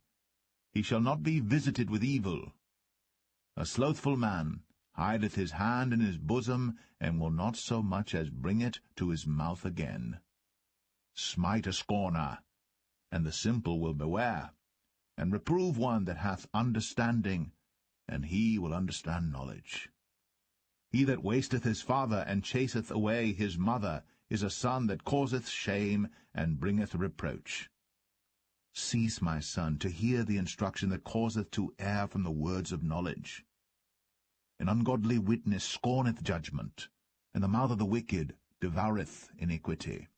He shall not be visited with evil. A slothful man hideth his hand in his bosom, and will not so much as bring it to his mouth again. Smite a scorner, and the simple will beware, and reprove one that hath understanding, and he will understand knowledge. He that wasteth his father, and chaseth away his mother, is a son that causeth shame, and bringeth reproach. Cease, my son, to hear the instruction that causeth to err from the words of knowledge. An ungodly witness scorneth judgment, and the mouth of the wicked devoureth iniquity.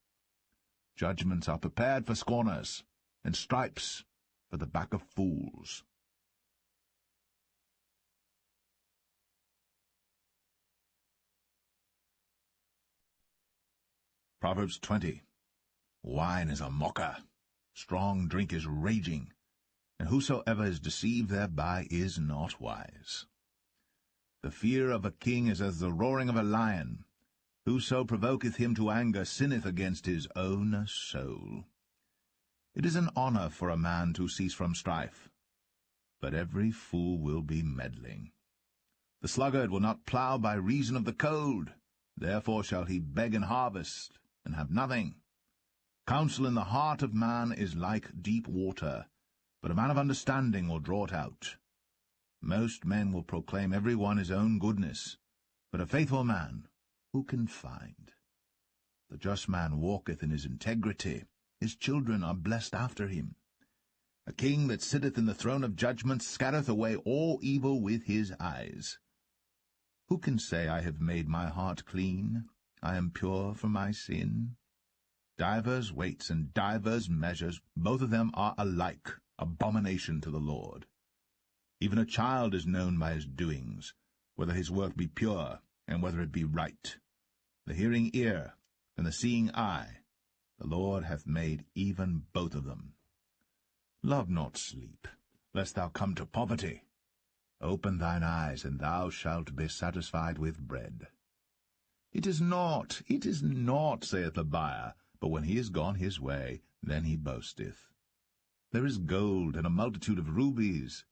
Judgments are prepared for scorners, and stripes for the back of fools. Proverbs 20. Wine is a mocker, strong drink is raging, and whosoever is deceived thereby is not wise. The fear of a king is as the roaring of a lion. Whoso provoketh him to anger sinneth against his own soul. It is an honor for a man to cease from strife, but every fool will be meddling. The sluggard will not plough by reason of the cold, therefore shall he beg in harvest, and have nothing. Counsel in the heart of man is like deep water, but a man of understanding will draw it out. Most men will proclaim every one his own goodness, but a faithful man who can find? The just man walketh in his integrity, his children are blessed after him. A king that sitteth in the throne of judgment scattereth away all evil with his eyes. Who can say, I have made my heart clean, I am pure from my sin? Divers weights and divers measures, both of them are alike, abomination to the Lord. Even a child is known by his doings, whether his work be pure, and whether it be right. The hearing ear and the seeing eye, the Lord hath made even both of them. Love not sleep, lest thou come to poverty. Open thine eyes, and thou shalt be satisfied with bread. It is not, saith the buyer, but when he is gone his way, then he boasteth. There is gold and a multitude of rubies,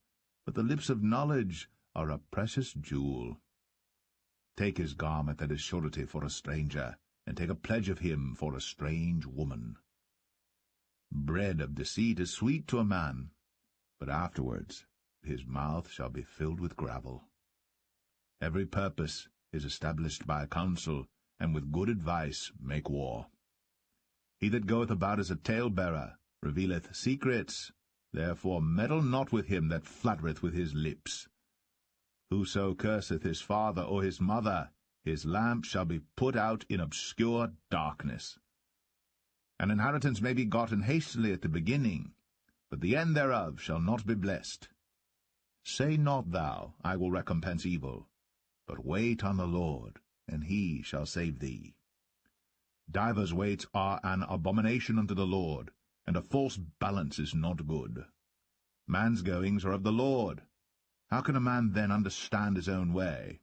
but the lips of knowledge are a precious jewel. Take his garment that is surety for a stranger, and take a pledge of him for a strange woman. Bread of deceit is sweet to a man, but afterwards his mouth shall be filled with gravel. Every purpose is established by counsel, and with good advice make war. He that goeth about as a talebearer revealeth secrets, therefore meddle not with him that flattereth with his lips. Whoso curseth his father or his mother, his lamp shall be put out in obscure darkness. An inheritance may be gotten hastily at the beginning, but the end thereof shall not be blessed. Say not thou, I will recompense evil, but wait on the Lord, and he shall save thee. Divers weights are an abomination unto the Lord, and a false balance is not good. Man's goings are of the Lord. How can a man then understand his own way?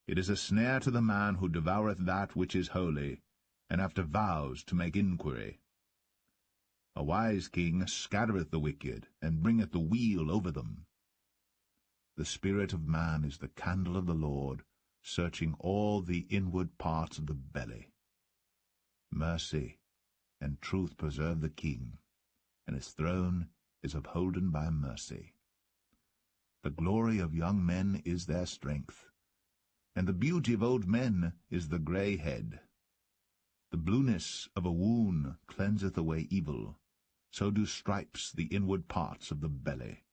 It is a snare to the man who devoureth that which is holy, and after vows to make inquiry. A wise king scattereth the wicked, and bringeth the weal over them. The The spirit of man is the candle of the Lord, searching all the inward parts of the belly. Mercy and truth preserve the king, and his throne is upholden by mercy. The glory of young men is their strength, and the beauty of old men is the grey head. The blueness of a wound cleanseth away evil, so do stripes the inward parts of the belly.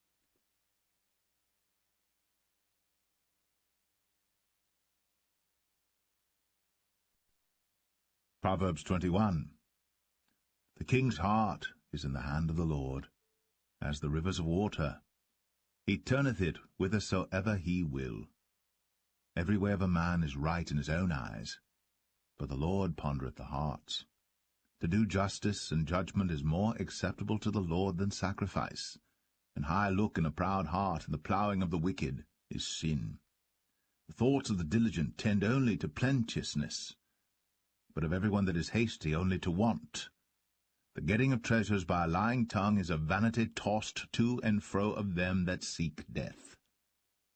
Proverbs 21. The king's heart is in the hand of the Lord, as the rivers of water. He turneth it whithersoever he will. Every way of a man is right in his own eyes, but the Lord pondereth the hearts. To do justice and judgment is more acceptable to the Lord than sacrifice, and high look in a proud heart and the ploughing of the wicked is sin. The thoughts of the diligent tend only to plenteousness, but of every one that is hasty only to want. The getting of treasures by a lying tongue is a vanity tossed to and fro of them that seek death.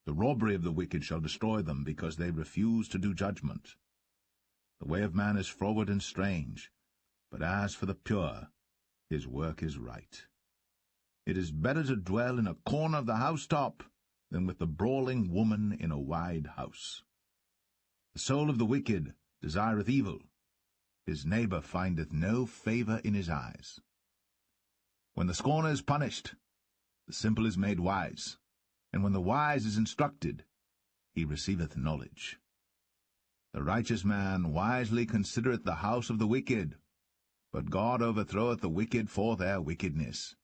The robbery of the wicked shall destroy them, because they refuse to do judgment. The way of man is froward and strange, but as for the pure, his work is right. It is better to dwell in a corner of the housetop than with the brawling woman in a wide house. The soul of the wicked desireth evil. His neighbor findeth no favor in his eyes. When the scorner is punished, the simple is made wise, and when the wise is instructed, he receiveth knowledge. The righteous man wisely considereth the house of the wicked, but God overthroweth the wicked for their wickedness.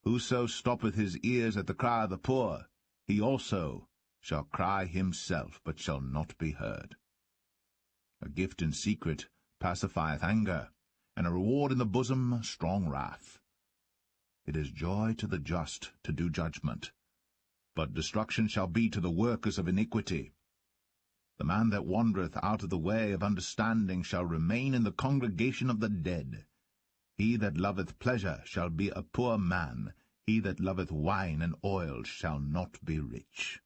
Whoso stoppeth his ears at the cry of the poor, he also shall cry himself, but shall not be heard. A gift in secret pacifieth anger, and a reward in the bosom strong wrath. It is joy to the just to do judgment, but destruction shall be to the workers of iniquity. The man that wandereth out of the way of understanding shall remain in the congregation of the dead. He that loveth pleasure shall be a poor man. He that loveth wine and oil shall not be rich.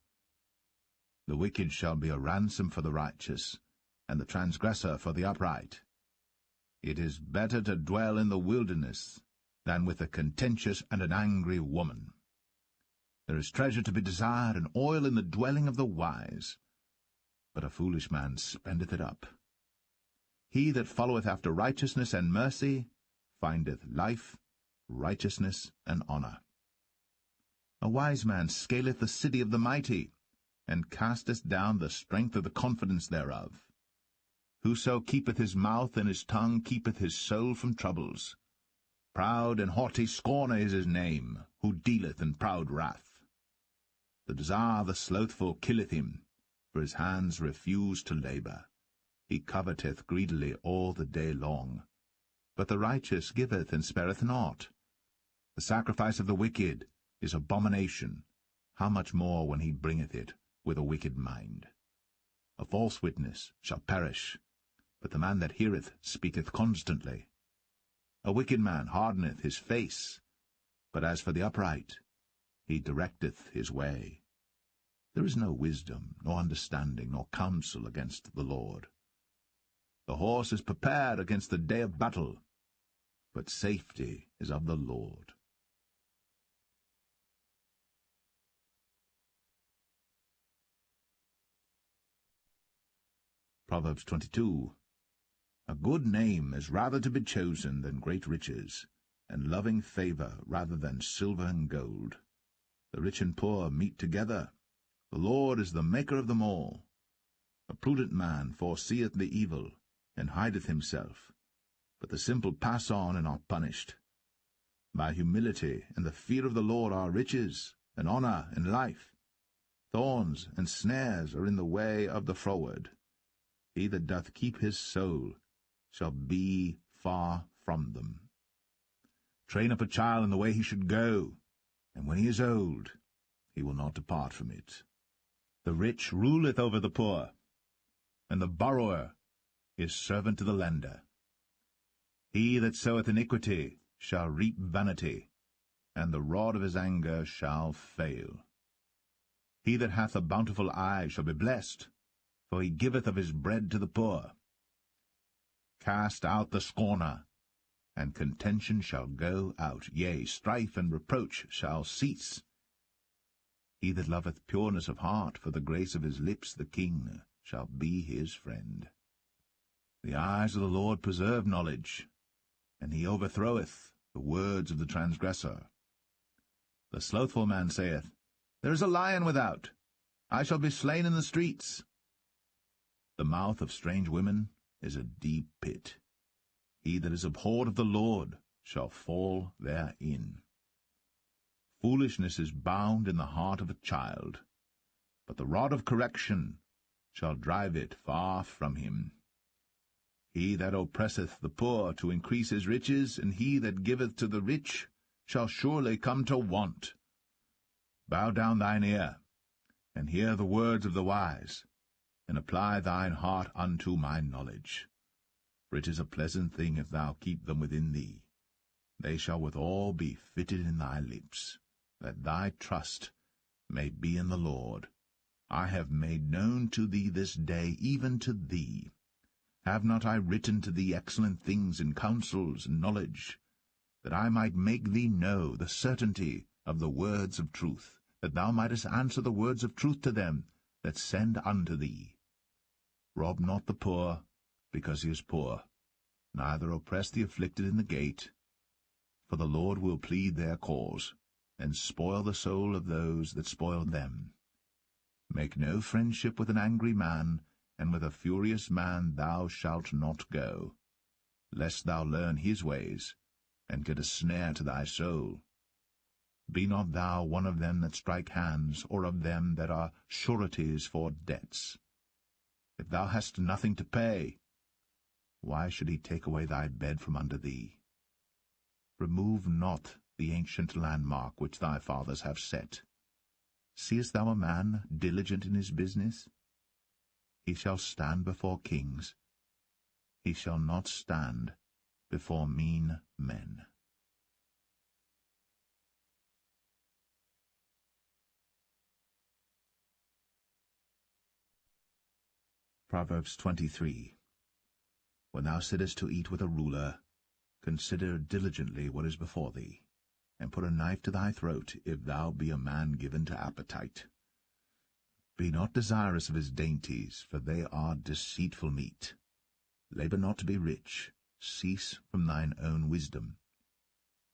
The wicked shall be a ransom for the righteous, and the transgressor for the upright. It is better to dwell in the wilderness than with a contentious and an angry woman. There is treasure to be desired and oil in the dwelling of the wise, but a foolish man spendeth it up. He that followeth after righteousness and mercy findeth life, righteousness, and honour. A wise man scaleth the city of the mighty, and casteth down the strength of the confidence thereof. Whoso keepeth his mouth and his tongue keepeth his soul from troubles. Proud and haughty scorner is his name, who dealeth in proud wrath. The desire of the slothful killeth him, for his hands refuse to labour. He coveteth greedily all the day long. But the righteous giveth and spareth not. The sacrifice of the wicked is abomination, how much more when he bringeth it with a wicked mind. A false witness shall perish, but the man that heareth speaketh constantly. A wicked man hardeneth his face, but as for the upright, he directeth his way. There is no wisdom, nor understanding, nor counsel against the Lord. The horse is prepared against the day of battle, but safety is of the Lord. Proverbs 22. A good name is rather to be chosen than great riches, and loving favour rather than silver and gold. The rich and poor meet together. The Lord is the maker of them all. A prudent man foreseeth the evil, and hideth himself, but the simple pass on and are punished. By humility and the fear of the Lord are riches, and honour, and life. Thorns and snares are in the way of the froward. He that doth keep his soul shall be far from them. Train up a child in the way he should go, and when he is old, he will not depart from it. The rich ruleth over the poor, and the borrower is servant to the lender. He that soweth iniquity shall reap vanity, and the rod of his anger shall fail. He that hath a bountiful eye shall be blessed, for he giveth of his bread to the poor. Cast out the scorner, and contention shall go out, yea, strife and reproach shall cease. He that loveth pureness of heart, for the grace of his lips the king shall be his friend. The eyes of the Lord preserve knowledge, and he overthroweth the words of the transgressor. The slothful man saith, There is a lion without, I shall be slain in the streets. The mouth of strange women is a deep pit. He that is abhorred of the Lord shall fall therein. Foolishness is bound in the heart of a child, but the rod of correction shall drive it far from him. He that oppresseth the poor to increase his riches, and he that giveth to the rich shall surely come to want. Bow down thine ear, and hear the words of the wise, and apply thine heart unto my knowledge. For it is a pleasant thing if thou keep them within thee. They shall withal be fitted in thy lips, that thy trust may be in the Lord. I have made known to thee this day, even to thee. Have not I written to thee excellent things in counsels and knowledge, that I might make thee know the certainty of the words of truth, that thou mightest answer the words of truth to them that send unto thee? Rob not the poor, because he is poor, neither oppress the afflicted in the gate, for the Lord will plead their cause, and spoil the soul of those that spoil them. Make no friendship with an angry man, and with a furious man thou shalt not go, lest thou learn his ways, and get a snare to thy soul. Be not thou one of them that strike hands, or of them that are sureties for debts. If thou hast nothing to pay, why should he take away thy bed from under thee? Remove not the ancient landmark which thy fathers have set. Seest thou a man diligent in his business? He shall stand before kings. He shall not stand before mean men. Proverbs 23. When thou sittest to eat with a ruler, consider diligently what is before thee, and put a knife to thy throat, if thou be a man given to appetite. Be not desirous of his dainties, for they are deceitful meat. Labour not to be rich, cease from thine own wisdom.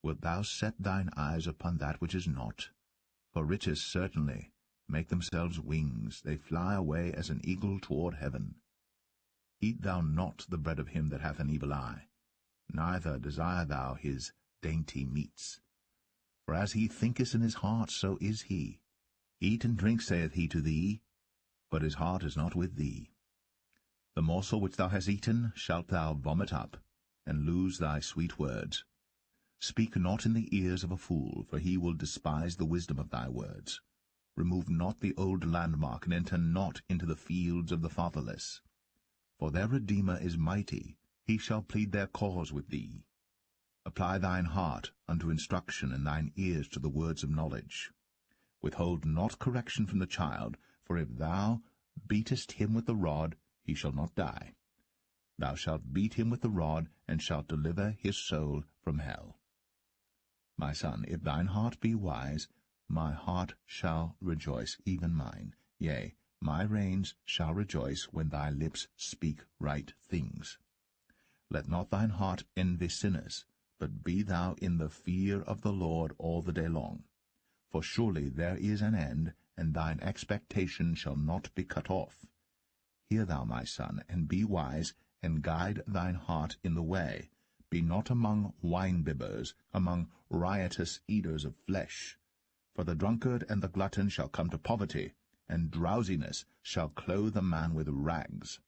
Wilt thou set thine eyes upon that which is not? For riches certainly make themselves wings, they fly away as an eagle toward heaven. Eat thou not the bread of him that hath an evil eye, neither desire thou his dainty meats. For as he thinketh in his heart, so is he. Eat and drink, saith he to thee, but his heart is not with thee. The morsel which thou hast eaten shalt thou vomit up, and lose thy sweet words. Speak not in the ears of a fool, for he will despise the wisdom of thy words. Remove not the old landmark, and enter not into the fields of the fatherless. For their Redeemer is mighty, he shall plead their cause with thee. Apply thine heart unto instruction, and thine ears to the words of knowledge. Withhold not correction from the child, for if thou beatest him with the rod, he shall not die. Thou shalt beat him with the rod, and shalt deliver his soul from hell. My son, if thine heart be wise, my heart shall rejoice, even mine. Yea, my reins shall rejoice when thy lips speak right things. Let not thine heart envy sinners, but be thou in the fear of the Lord all the day long. For surely there is an end, and thine expectation shall not be cut off. Hear thou, my son, and be wise, and guide thine heart in the way. Be not among wine-bibbers, among riotous eaters of flesh. For the drunkard and the glutton shall come to poverty, and drowsiness shall clothe a man with rags.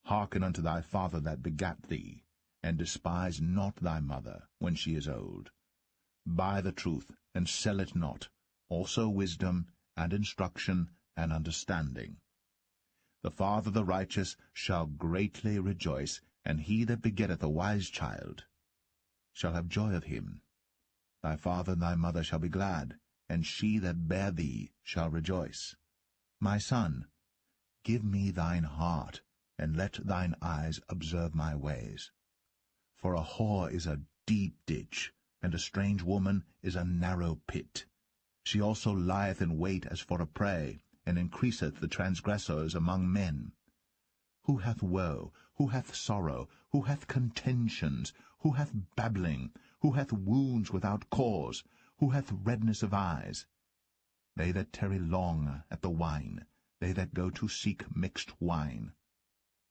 Hearken unto thy father that begat thee, and despise not thy mother when she is old. Buy the truth, and sell it not, also wisdom, and instruction, and understanding. The father of the righteous shall greatly rejoice, and he that begetteth a wise child shall have joy of him. Thy father and thy mother shall be glad, and she that bare thee shall rejoice. My son, give me thine heart, and let thine eyes observe my ways. For a whore is a deep ditch, and a strange woman is a narrow pit. She also lieth in wait as for a prey, and increaseth the transgressors among men. Who hath woe? Who hath sorrow? Who hath contentions? Who hath babbling? Who hath wounds without cause? Who hath redness of eyes? They that tarry long at the wine, they that go to seek mixed wine.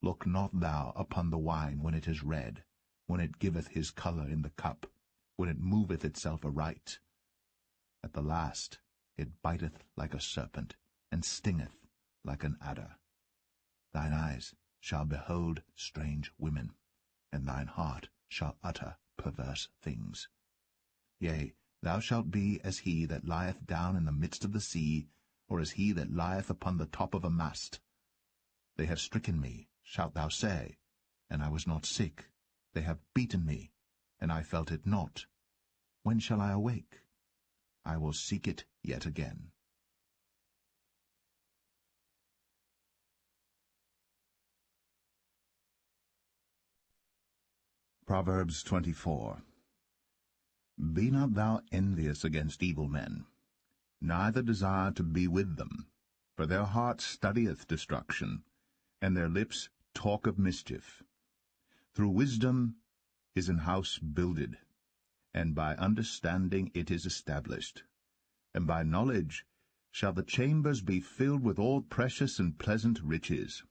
Look not thou upon the wine when it is red, when it giveth his colour in the cup, when it moveth itself aright. At the last it biteth like a serpent, and stingeth like an adder. Thine eyes shall behold strange women, and thine heart shall utter perverse things. Yea, thou shalt be as he that lieth down in the midst of the sea, or as he that lieth upon the top of a mast. They have stricken me, shalt thou say, and I was not sick. They have beaten me, and I felt it not. When shall I awake? I will seek it yet again. Proverbs 24. Be not thou envious against evil men, neither desire to be with them, for their heart studieth destruction, and their lips talk of mischief. Through wisdom is an house builded, and by understanding it is established, and by knowledge shall the chambers be filled with all precious and pleasant riches.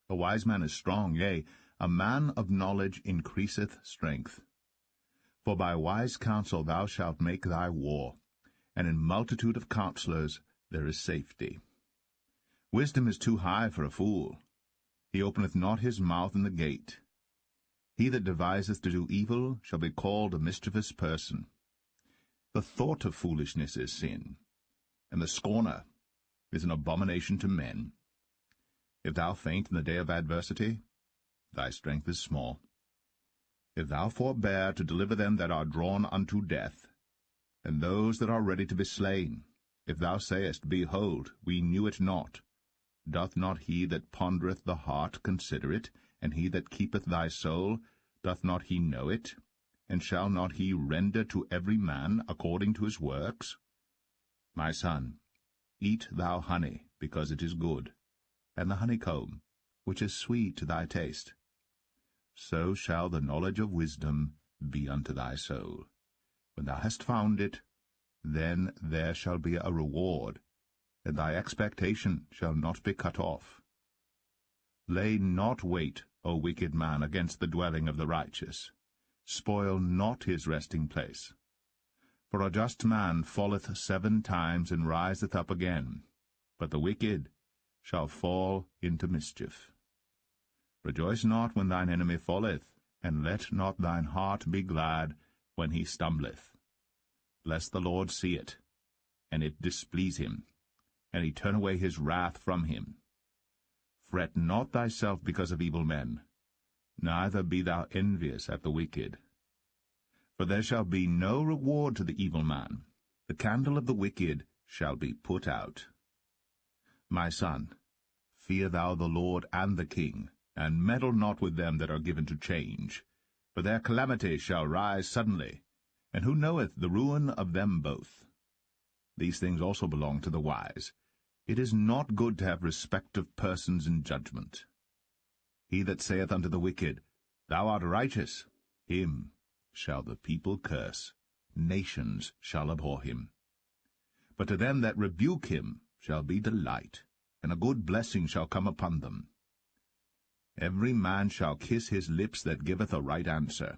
A wise man is strong, yea, a man of knowledge increaseth strength. For by wise counsel thou shalt make thy war, and in multitude of counselors there is safety. Wisdom is too high for a fool. He openeth not his mouth in the gate. He that deviseth to do evil shall be called a mischievous person. The thought of foolishness is sin, and the scorner is an abomination to men. If thou faint in the day of adversity, thy strength is small. If thou forbear to deliver them that are drawn unto death, and those that are ready to be slain, if thou sayest, Behold, we knew it not, doth not he that pondereth the heart consider it, and he that keepeth thy soul, doth not he know it? And shall not he render to every man according to his works? My son, eat thou honey, because it is good, and the honeycomb, which is sweet to thy taste. So shall the knowledge of wisdom be unto thy soul. When thou hast found it, then there shall be a reward, and thy expectation shall not be cut off. Lay not wait, O wicked man, against the dwelling of the righteous. Spoil not his resting place. For a just man falleth 7 times and riseth up again, but the wicked shall fall into mischief. Rejoice not when thine enemy falleth, and let not thine heart be glad when he stumbleth. Lest the Lord see it, and it displease him, and he turn away his wrath from him. Fret not thyself because of evil men, neither be thou envious at the wicked. For there shall be no reward to the evil man. The candle of the wicked shall be put out. My son, fear thou the Lord and the king, and meddle not with them that are given to change. For their calamity shall rise suddenly, and who knoweth the ruin of them both? These things also belong to the wise. It is not good to have respect of persons in judgment. He that saith unto the wicked, Thou art righteous, him shall the people curse, nations shall abhor him. But to them that rebuke him shall be delight, and a good blessing shall come upon them. Every man shall kiss his lips that giveth a right answer.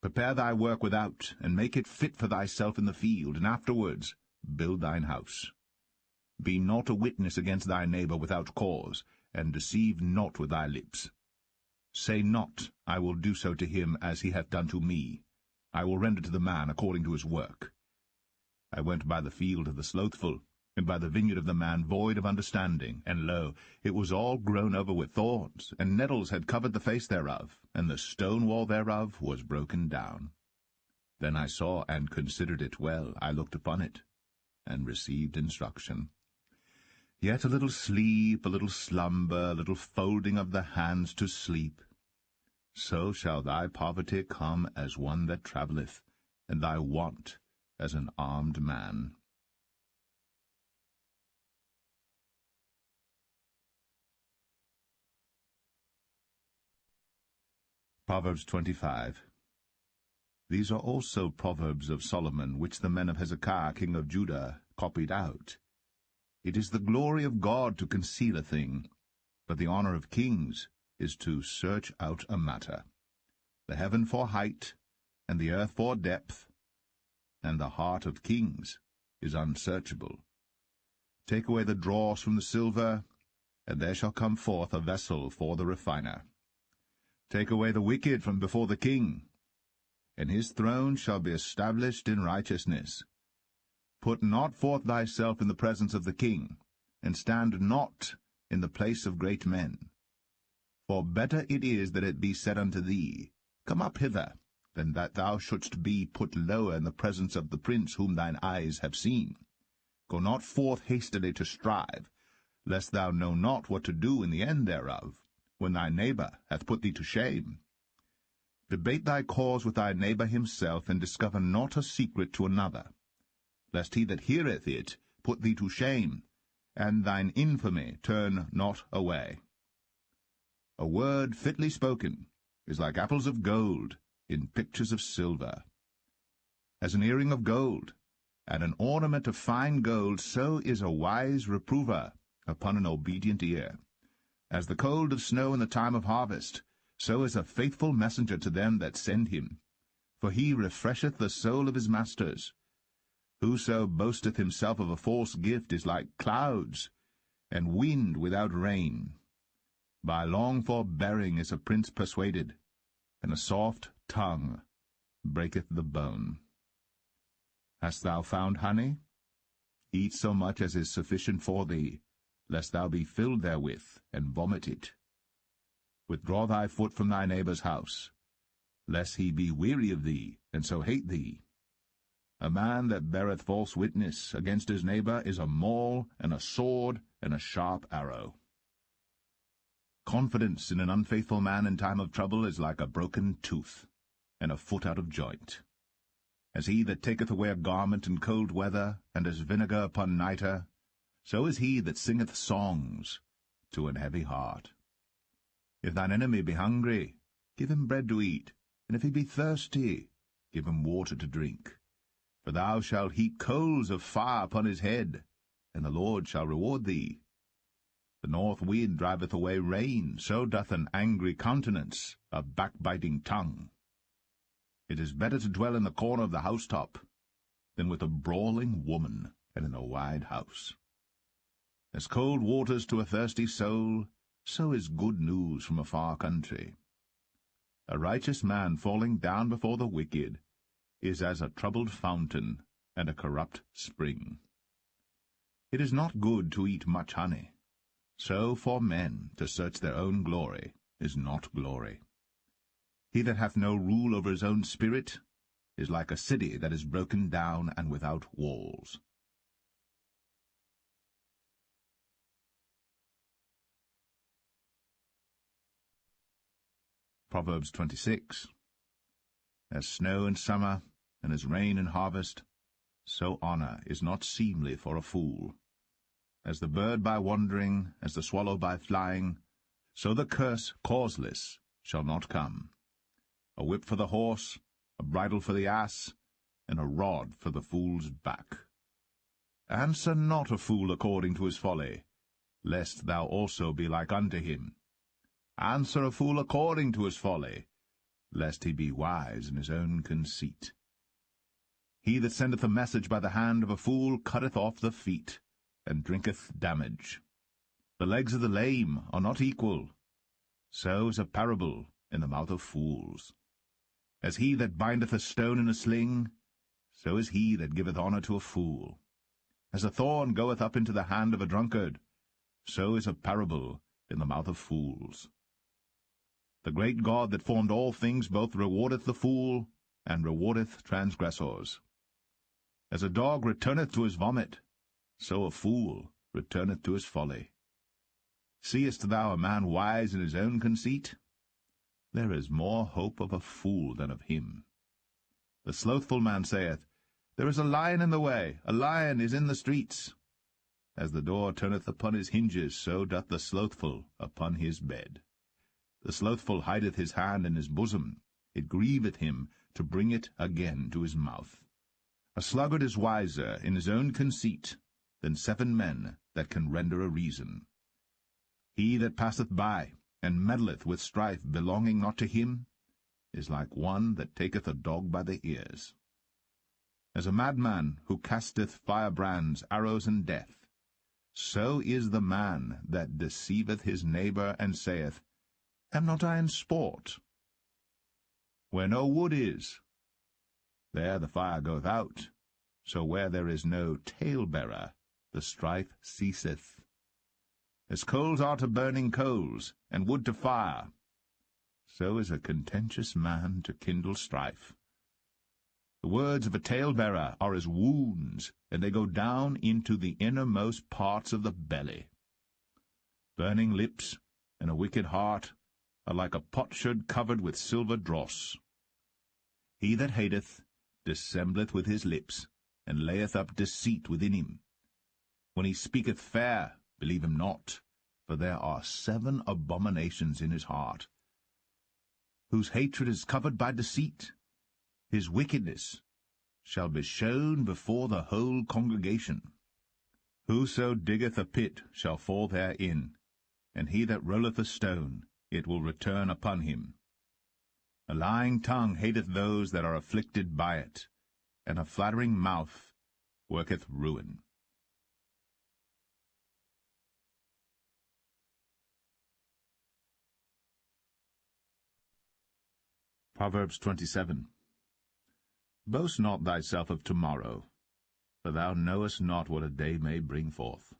Prepare thy work without, and make it fit for thyself in the field, and afterwards build thine house. Be not a witness against thy neighbor without cause, and deceive not with thy lips. Say not, I will do so to him as he hath done to me. I will render to the man according to his work. I went by the field of the slothful, and by the vineyard of the man void of understanding, and lo, it was all grown over with thorns, and nettles had covered the face thereof, and the stone wall thereof was broken down. Then I saw and considered it well, I looked upon it, and received instruction. Yet a little sleep, a little slumber, a little folding of the hands to sleep. So shall thy poverty come as one that travelleth, and thy want as an armed man. Proverbs 25. These are also proverbs of Solomon, which the men of Hezekiah king of Judah copied out. It is the glory of God to conceal a thing, but the honor of kings is to search out a matter. The heaven for height, and the earth for depth, and the heart of kings is unsearchable. Take away the dross from the silver, and there shall come forth a vessel for the refiner. Take away the wicked from before the king, and his throne shall be established in righteousness. Put not forth thyself in the presence of the king, and stand not in the place of great men. For better it is that it be said unto thee, Come up hither, than that thou shouldst be put lower in the presence of the prince whom thine eyes have seen. Go not forth hastily to strive, lest thou know not what to do in the end thereof, when thy neighbor hath put thee to shame. Debate thy cause with thy neighbor himself, and discover not a secret to another, lest he that heareth it put thee to shame, and thine infamy turn not away. A word fitly spoken is like apples of gold in pictures of silver. As an earring of gold, and an ornament of fine gold, so is a wise reprover upon an obedient ear. As the cold of snow in the time of harvest, so is a faithful messenger to them that send him. For he refresheth the soul of his masters. Whoso boasteth himself of a false gift is like clouds, and wind without rain. By long forbearing is a prince persuaded, and a soft tongue breaketh the bone. Hast thou found honey? Eat so much as is sufficient for thee, lest thou be filled therewith, and vomit it. Withdraw thy foot from thy neighbor's house, lest he be weary of thee, and so hate thee. A man that beareth false witness against his neighbor is a maul, and a sword, and a sharp arrow. Confidence in an unfaithful man in time of trouble is like a broken tooth, and a foot out of joint. As he that taketh away a garment in cold weather, and as vinegar upon nitre, so is he that singeth songs to an heavy heart. If thine enemy be hungry, give him bread to eat, and if he be thirsty, give him water to drink. For thou shalt heap coals of fire upon his head, and the Lord shall reward thee. The north wind driveth away rain, so doth an angry countenance a backbiting tongue. It is better to dwell in the corner of the housetop than with a brawling woman and in a wide house. As cold waters to a thirsty soul, so is good news from a far country. A righteous man falling down before the wicked is as a troubled fountain and a corrupt spring. It is not good to eat much honey, so for men to search their own glory is not glory. He that hath no rule over his own spirit is like a city that is broken down and without walls. Proverbs 26. As snow in summer, and as rain in harvest, so honor is not seemly for a fool. As the bird by wandering, as the swallow by flying, so the curse causeless shall not come. A whip for the horse, a bridle for the ass, and a rod for the fool's back. Answer not a fool according to his folly, lest thou also be like unto him. Answer a fool according to his folly, lest he be wise in his own conceit. He that sendeth a message by the hand of a fool cutteth off the feet, and drinketh damage. The legs of the lame are not equal. So is a parable in the mouth of fools. As he that bindeth a stone in a sling, so is he that giveth honor to a fool. As a thorn goeth up into the hand of a drunkard, so is a parable in the mouth of fools. The great God that formed all things both rewardeth the fool, and rewardeth transgressors. As a dog returneth to his vomit, so a fool returneth to his folly. Seest thou a man wise in his own conceit? There is more hope of a fool than of him. The slothful man saith, There is a lion in the way, a lion is in the streets. As the door turneth upon his hinges, so doth the slothful upon his bed. The slothful hideth his hand in his bosom, it grieveth him to bring it again to his mouth. A sluggard is wiser in his own conceit than 7 men that can render a reason. He that passeth by, and meddleth with strife belonging not to him, is like one that taketh a dog by the ears. As a madman who casteth firebrands, arrows, and death, so is the man that deceiveth his neighbour, and saith, Am not I in sport? Where no wood is, there the fire goeth out, so where there is no talebearer, the strife ceaseth. As coals are to burning coals, and wood to fire, so is a contentious man to kindle strife. The words of a talebearer are as wounds, and they go down into the innermost parts of the belly. Burning lips and a wicked heart are like a potsherd covered with silver dross. He that hateth dissembleth with his lips, and layeth up deceit within him. When he speaketh fair, believe him not, for there are 7 abominations in his heart. Whose hatred is covered by deceit, his wickedness shall be shown before the whole congregation. Whoso diggeth a pit shall fall therein, and he that rolleth a stone, it will return upon him. A lying tongue hateth those that are afflicted by it, and a flattering mouth worketh ruin. Proverbs 27. Boast not thyself of tomorrow, for thou knowest not what a day may bring forth.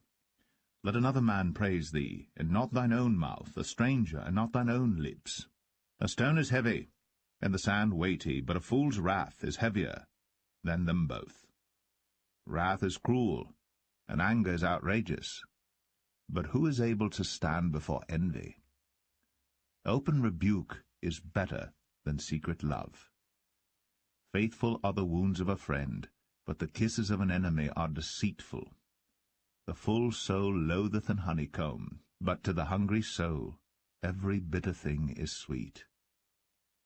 Let another man praise thee, and not thine own mouth, a stranger, and not thine own lips. A stone is heavy, and the sand weighty, but a fool's wrath is heavier than them both. Wrath is cruel, and anger is outrageous, but who is able to stand before envy? Open rebuke is better than secret love. Faithful are the wounds of a friend, but the kisses of an enemy are deceitful. The full soul loatheth an honeycomb, but to the hungry soul every bitter thing is sweet.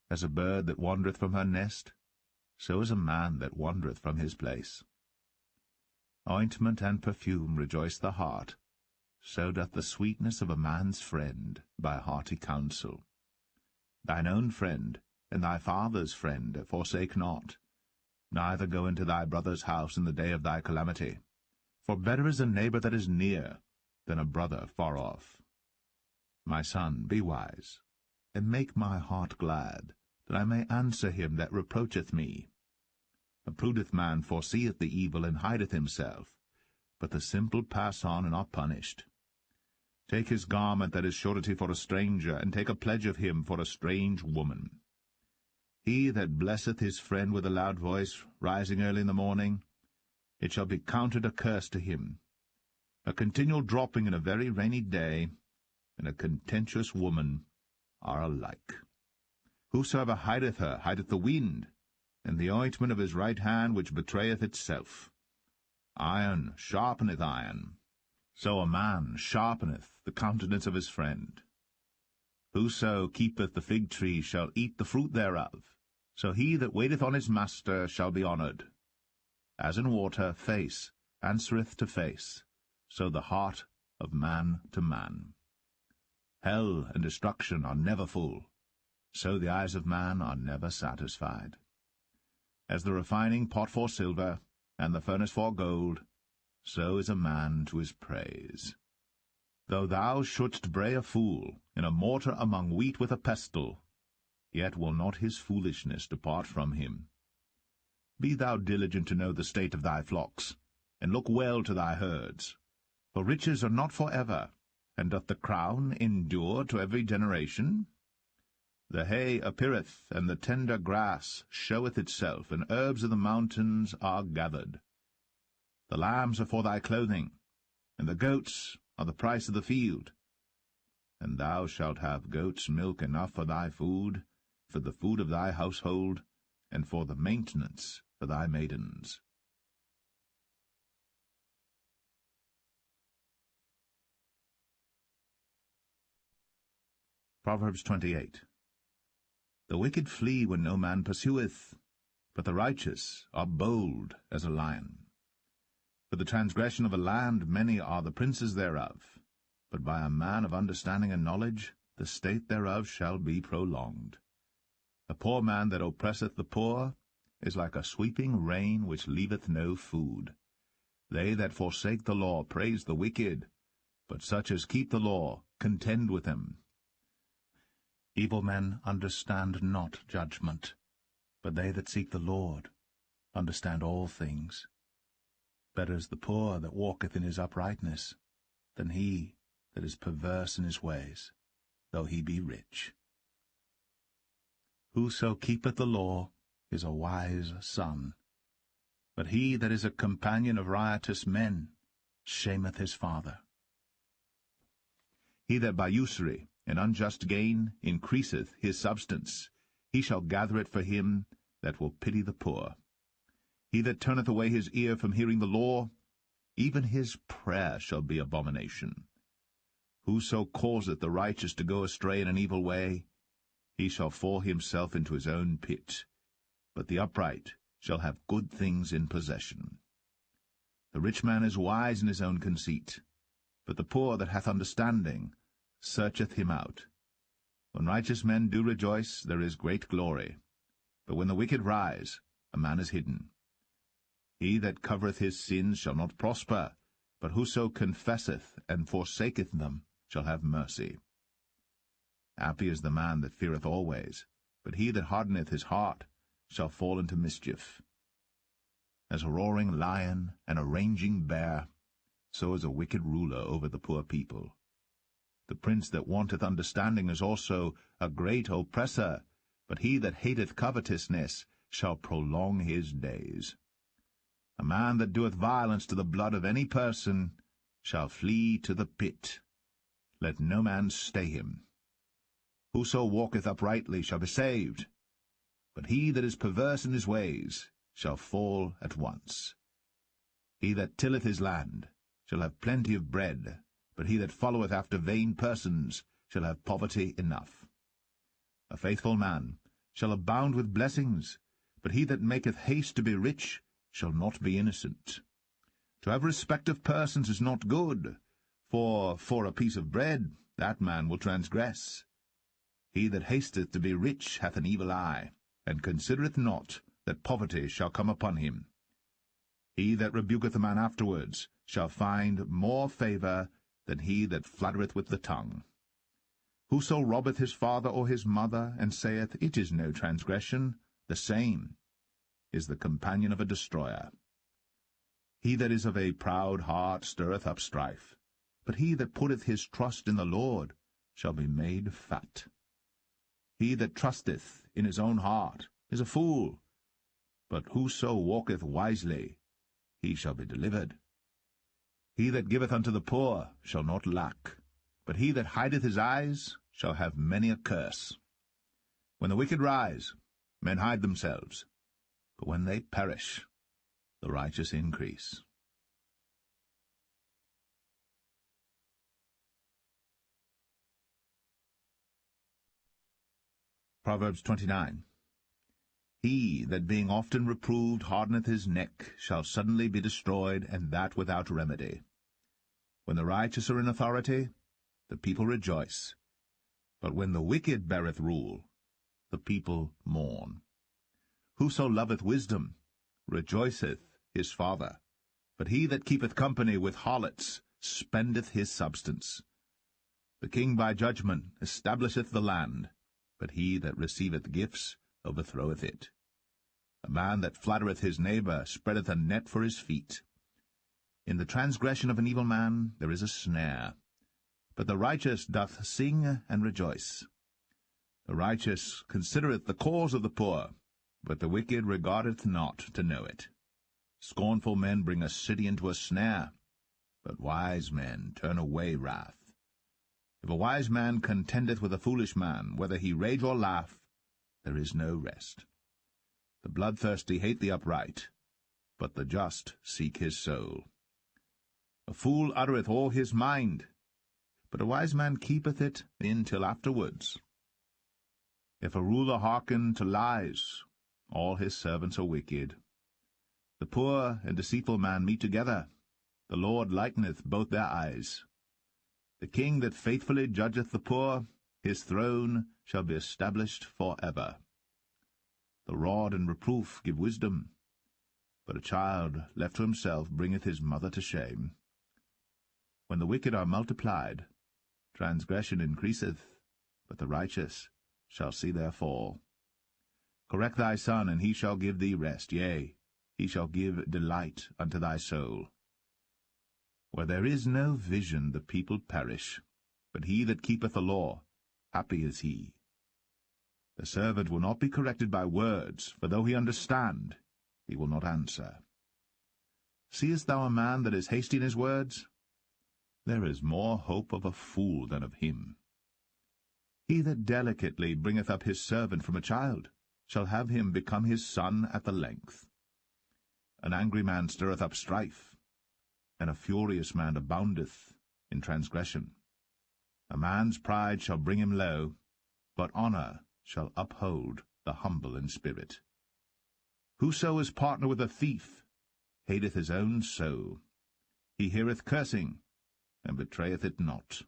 As a bird that wandereth from her nest, so is a man that wandereth from his place. Ointment and perfume rejoice the heart, so doth the sweetness of a man's friend by hearty counsel. Thine own friend and thy father's friend forsake not, neither go into thy brother's house in the day of thy calamity. For better is a neighbor that is near than a brother far off. My son, be wise, and make my heart glad, that I may answer him that reproacheth me. A prudent man foreseeth the evil, and hideth himself, but the simple pass on and are punished. Take his garment that is surety for a stranger, and take a pledge of him for a strange woman. He that blesseth his friend with a loud voice, rising early in the morning, it shall be counted a curse to him. A continual dropping in a very rainy day, and a contentious woman are alike. Whosoever hideth her hideth the wind, and the ointment of his right hand which betrayeth itself. Iron sharpeneth iron, so a man sharpeneth the countenance of his friend. Whoso keepeth the fig tree shall eat the fruit thereof, so he that waiteth on his master shall be honoured. As in water face answereth to face, so the heart of man to man. Hell and destruction are never full, so the eyes of man are never satisfied. As the refining pot for silver, and the furnace for gold, so is a man to his praise. Though thou shouldst bray a fool in a mortar among wheat with a pestle, yet will not his foolishness depart from him. Be thou diligent to know the state of thy flocks, and look well to thy herds. For riches are not for ever, and doth the crown endure to every generation? The hay appeareth, and the tender grass showeth itself, and herbs of the mountains are gathered. The lambs are for thy clothing, and the goats are the price of the field. And thou shalt have goats' milk enough for thy food, for the food of thy household, and for the maintenance for thy maidens. Proverbs 28. The wicked flee when no man pursueth, but the righteous are bold as a lion. For the transgression of a land many are the princes thereof, but by a man of understanding and knowledge the state thereof shall be prolonged. A poor man that oppresseth the poor is like a sweeping rain which leaveth no food. They that forsake the law praise the wicked, but such as keep the law contend with them. Evil men understand not judgment, but they that seek the Lord understand all things. Better is the poor that walketh in his uprightness, than he that is perverse in his ways, though he be rich. Whoso keepeth the law is a wise son, but he that is a companion of riotous men shameth his father. He that by usury and unjust gain increaseth his substance, he shall gather it for him that will pity the poor. He that turneth away his ear from hearing the law, even his prayer shall be abomination. Whoso causeth the righteous to go astray in an evil way, he shall fall himself into his own pit, but the upright shall have good things in possession. The rich man is wise in his own conceit, but the poor that hath understanding searcheth him out. When righteous men do rejoice, there is great glory, but when the wicked rise, a man is hidden. He that covereth his sins shall not prosper, but whoso confesseth and forsaketh them shall have mercy. Happy is the man that feareth always, but he that hardeneth his heart shall fall into mischief. As a roaring lion and a raging bear, so is a wicked ruler over the poor people. The prince that wanteth understanding is also a great oppressor, but he that hateth covetousness shall prolong his days. A man that doeth violence to the blood of any person shall flee to the pit. Let no man stay him. Whoso walketh uprightly shall be saved, but he that is perverse in his ways shall fall at once. He that tilleth his land shall have plenty of bread, but he that followeth after vain persons shall have poverty enough. A faithful man shall abound with blessings, but he that maketh haste to be rich shall not be innocent. To have respect of persons is not good, for a piece of bread that man will transgress. He that hasteth to be rich hath an evil eye, and considereth not that poverty shall come upon him. He that rebuketh a man afterwards shall find more favour than he that fluttereth with the tongue. Whoso robbeth his father or his mother, and saith, It is no transgression, the same is the companion of a destroyer. He that is of a proud heart stirreth up strife, but he that putteth his trust in the Lord shall be made fat. He that trusteth in his own heart is a fool, but whoso walketh wisely, he shall be delivered. He that giveth unto the poor shall not lack, but he that hideth his eyes shall have many a curse. When the wicked rise, men hide themselves, but when they perish, the righteous increase. Proverbs 29. He that being often reproved hardeneth his neck shall suddenly be destroyed, and that without remedy. When the righteous are in authority, the people rejoice, but when the wicked beareth rule, the people mourn. Whoso loveth wisdom rejoiceth his father, but he that keepeth company with harlots spendeth his substance. The king by judgment establisheth the land, but he that receiveth gifts overthroweth it. A man that flattereth his neighbour spreadeth a net for his feet. In the transgression of an evil man there is a snare, but the righteous doth sing and rejoice. The righteous considereth the cause of the poor, but the wicked regardeth not to know it. Scornful men bring a city into a snare, but wise men turn away wrath. If a wise man contendeth with a foolish man, whether he rage or laugh, there is no rest. The bloodthirsty hate the upright, but the just seek his soul. A fool uttereth all his mind, but a wise man keepeth it in till afterwards. If a ruler hearken to lies, all his servants are wicked. The poor and deceitful man meet together. The Lord lighteneth both their eyes. The king that faithfully judgeth the poor, his throne shall be established for ever. The rod and reproof give wisdom, but a child left to himself bringeth his mother to shame. When the wicked are multiplied, transgression increaseth, but the righteous shall see their fall. Correct thy son, and he shall give thee rest, yea, he shall give delight unto thy soul. Where there is no vision the people perish, but he that keepeth the law, happy is he. The servant will not be corrected by words, for though he understand, he will not answer. Seest thou a man that is hasty in his words? There is more hope of a fool than of him. He that delicately bringeth up his servant from a child shall have him become his son at the length. An angry man stirreth up strife, and a furious man aboundeth in transgression. A man's pride shall bring him low, but honour shall uphold the humble in spirit. Whoso is partner with a thief hateth his own soul. He heareth cursing, and betrayeth it not.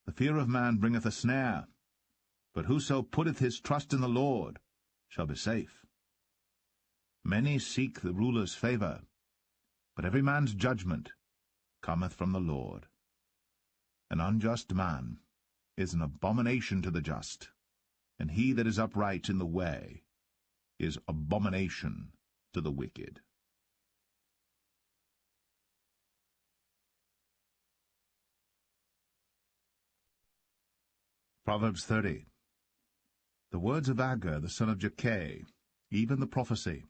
The fear of man bringeth a snare, but whoso putteth his trust in the Lord shall be safe. Many seek the ruler's favour, but every man's judgment cometh from the Lord. An unjust man is an abomination to the just, and he that is upright in the way is abomination to the wicked. Proverbs 30. The words of Agur the son of Jakeh, even the prophecy.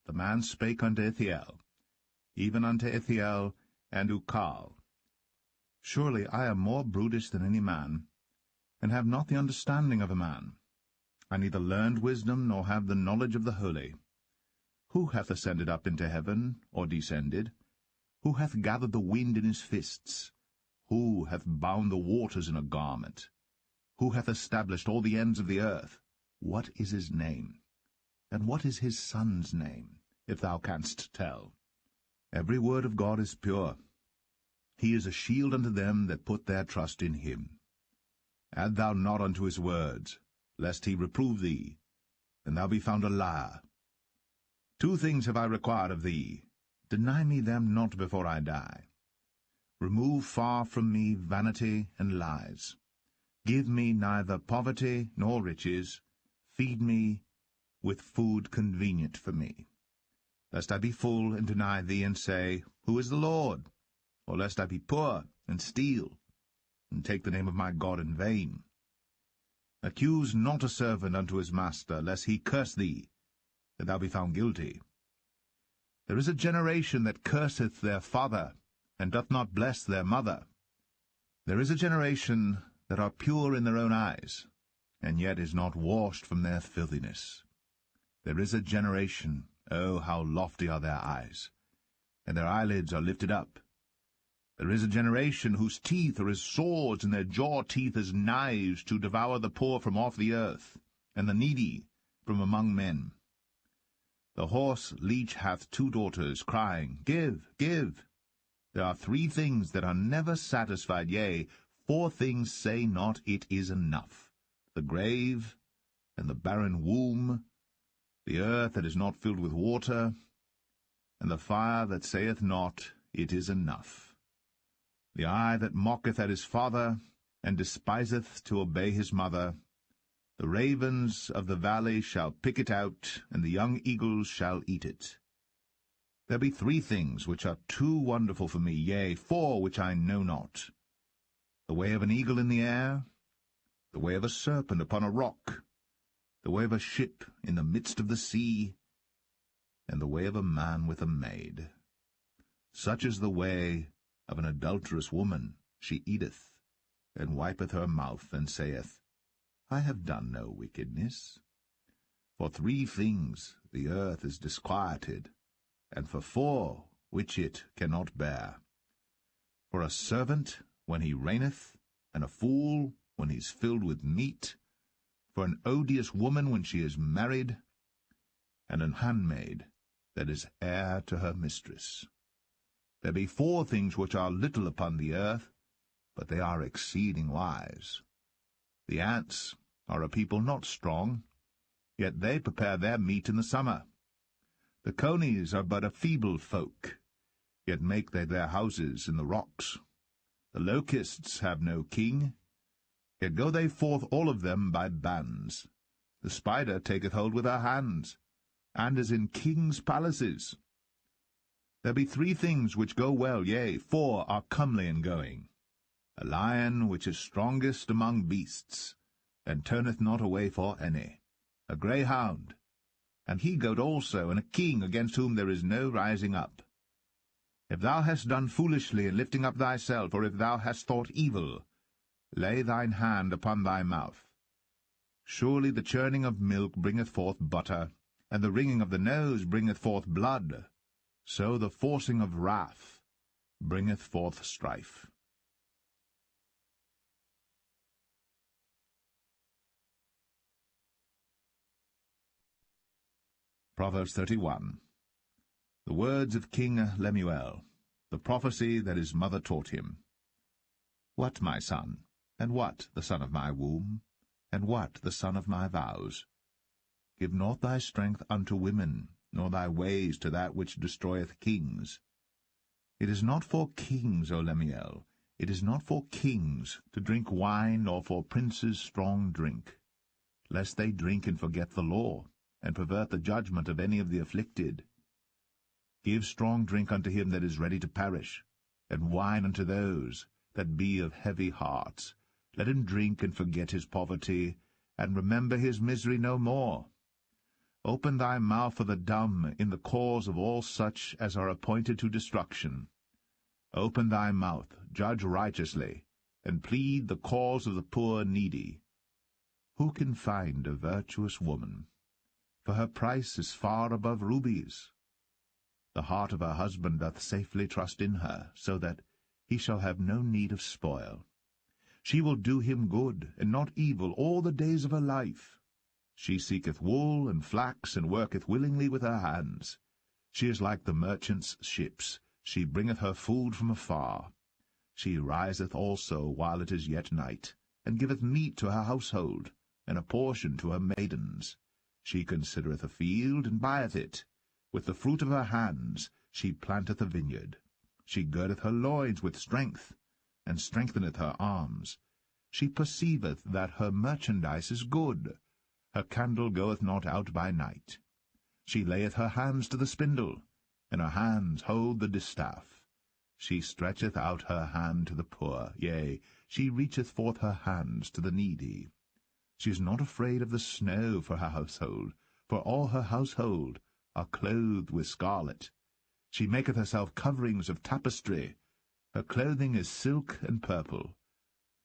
The man spake unto Ithiel, even unto Ithiel and Ukal. Surely I am more brutish than any man, and have not the understanding of a man. I neither learned wisdom, nor have the knowledge of the holy. Who hath ascended up into heaven, or descended? Who hath gathered the wind in his fists? Who hath bound the waters in a garment? Who hath established all the ends of the earth? What is his name? And what is his son's name, if thou canst tell? Every word of God is pure. He is a shield unto them that put their trust in him. Add thou not unto his words, lest he reprove thee, and thou be found a liar. 2 things have I required of thee. Deny me them not before I die. Remove far from me vanity and lies. Give me neither poverty nor riches. Feed me with food convenient for me. Lest I be full and deny thee, and say, Who is the Lord? Or lest I be poor and steal, and take the name of my God in vain. Accuse not a servant unto his master, lest he curse thee, that thou be found guilty. There is a generation that curseth their father, and doth not bless their mother. There is a generation that are pure in their own eyes, and yet is not washed from their filthiness. There is a generation, oh, how lofty are their eyes, and their eyelids are lifted up. There is a generation whose teeth are as swords, and their jaw teeth as knives, to devour the poor from off the earth, and the needy from among men. The horse leech hath 2 daughters, crying, Give, give. There are 3 things that are never satisfied, yea, 4 things say not, It is enough. The grave, and the barren womb, the earth that is not filled with water, and the fire that saith not, It is enough. The eye that mocketh at his father, and despiseth to obey his mother. The ravens of the valley shall pick it out, and the young eagles shall eat it. There be 3 things which are too wonderful for me, yea, 4 which I know not. The way of an eagle in the air, the way of a serpent upon a rock, the way of a ship in the midst of the sea, and the way of a man with a maid. Such is the way of an adulterous woman. She eateth, and wipeth her mouth, and saith, I have done no wickedness. For 3 things the earth is disquieted, and for 4 which it cannot bear. For a servant when he reigneth, and a fool when he is filled with meat, for an odious woman when she is married, and an handmaid that is heir to her mistress. There be 4 things which are little upon the earth, but they are exceeding wise. The ants are a people not strong, yet they prepare their meat in the summer. The conies are but a feeble folk, yet make they their houses in the rocks. The locusts have no king, yet go they forth all of them by bands. The spider taketh hold with her hands, and is in kings' palaces. There be 3 things which go well, yea, 4 are comely in going. A lion which is strongest among beasts, and turneth not away for any. A greyhound, an he-goat also, and a king against whom there is no rising up. If thou hast done foolishly in lifting up thyself, or if thou hast thought evil, lay thine hand upon thy mouth. Surely the churning of milk bringeth forth butter, and the wringing of the nose bringeth forth blood. So the forcing of wrath bringeth forth strife. Proverbs 31. The words of King Lemuel, the prophecy that his mother taught him. What, my son, and what the son of my womb, and what the son of my vows? Give not thy strength unto women, nor thy ways to that which destroyeth kings. It is not for kings, O Lemuel, it is not for kings to drink wine, nor for princes strong drink, lest they drink and forget the law, and pervert the judgment of any of the afflicted. Give strong drink unto him that is ready to perish, and wine unto those that be of heavy hearts. Let him drink and forget his poverty, and remember his misery no more. Open thy mouth for the dumb in the cause of all such as are appointed to destruction. Open thy mouth, judge righteously, and plead the cause of the poor needy. Who can find a virtuous woman? For her price is far above rubies. The heart of her husband doth safely trust in her, so that he shall have no need of spoil. She will do him good, and not evil, all the days of her life. She seeketh wool and flax, and worketh willingly with her hands. She is like the merchant's ships. She bringeth her food from afar. She riseth also while it is yet night, and giveth meat to her household, and a portion to her maidens. She considereth a field, and buyeth it. With the fruit of her hands she planteth a vineyard. She girdeth her loins with strength, and strengtheneth her arms. She perceiveth that her merchandise is good. Her candle goeth not out by night. She layeth her hands to the spindle, and her hands hold the distaff. She stretcheth out her hand to the poor, yea, she reacheth forth her hands to the needy. She is not afraid of the snow for her household, for all her household are clothed with scarlet. She maketh herself coverings of tapestry. Her clothing is silk and purple.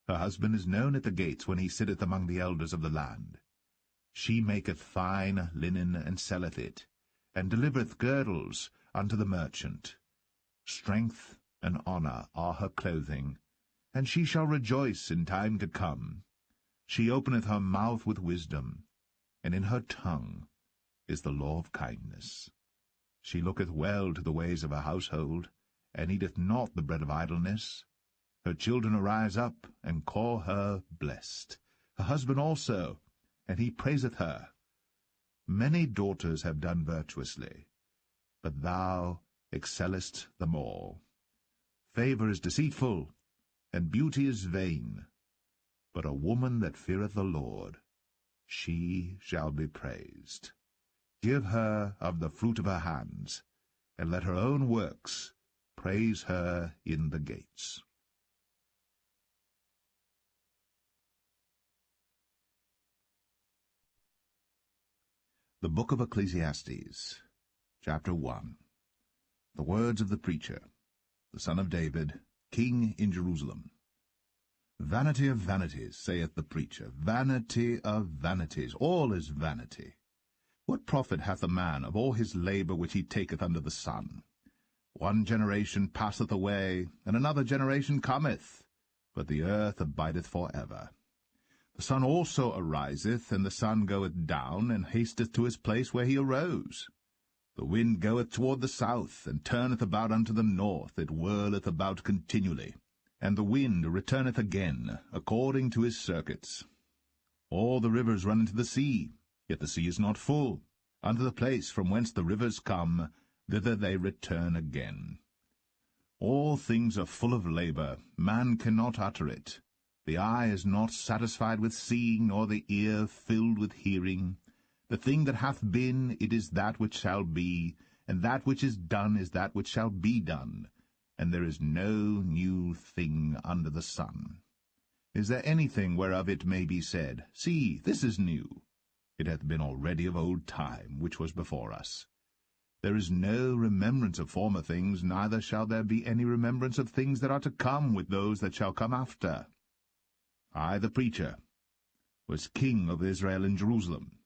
Her husband is known at the gates when he sitteth among the elders of the land. She maketh fine linen, and selleth it, and delivereth girdles unto the merchant. Strength and honour are her clothing, and she shall rejoice in time to come. She openeth her mouth with wisdom, and in her tongue is the law of kindness. She looketh well to the ways of her household, and eateth not the bread of idleness. Her children arise up, and call her blessed. Her husband also, and he praiseth her. Many daughters have done virtuously, but thou excellest them all. Favour is deceitful, and beauty is vain, but a woman that feareth the Lord, she shall be praised. Give her of the fruit of her hands, and let her own works praise her in the gates. The Book of Ecclesiastes, Chapter 1. The words of the preacher, the son of David, king in Jerusalem. Vanity of vanities, saith the preacher, vanity of vanities, all is vanity. What profit hath a man of all his labour which he taketh under the sun? One generation passeth away, and another generation cometh, but the earth abideth for ever. The sun also ariseth, and the sun goeth down, and hasteth to his place where he arose. The wind goeth toward the south, and turneth about unto the north, it whirleth about continually. And the wind returneth again, according to his circuits. All the rivers run into the sea, yet the sea is not full. Unto the place from whence the rivers come, thither they return again. All things are full of labour, man cannot utter it. The eye is not satisfied with seeing, nor the ear filled with hearing. The thing that hath been, it is that which shall be, and that which is done is that which shall be done. And there is no new thing under the sun. Is there anything whereof it may be said, See, this is new? It hath been already of old time, which was before us. There is no remembrance of former things, neither shall there be any remembrance of things that are to come with those that shall come after. I, the preacher, was king of Israel in Jerusalem.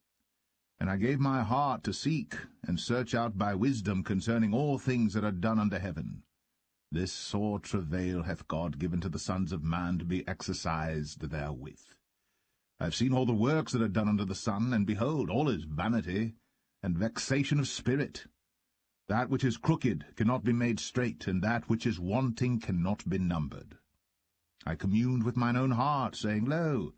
And I gave my heart to seek and search out by wisdom concerning all things that are done under heaven. This sore travail hath God given to the sons of man to be exercised therewith. I have seen all the works that are done under the sun, and behold, all is vanity and vexation of spirit. That which is crooked cannot be made straight, and that which is wanting cannot be numbered. I communed with mine own heart, saying, Lo,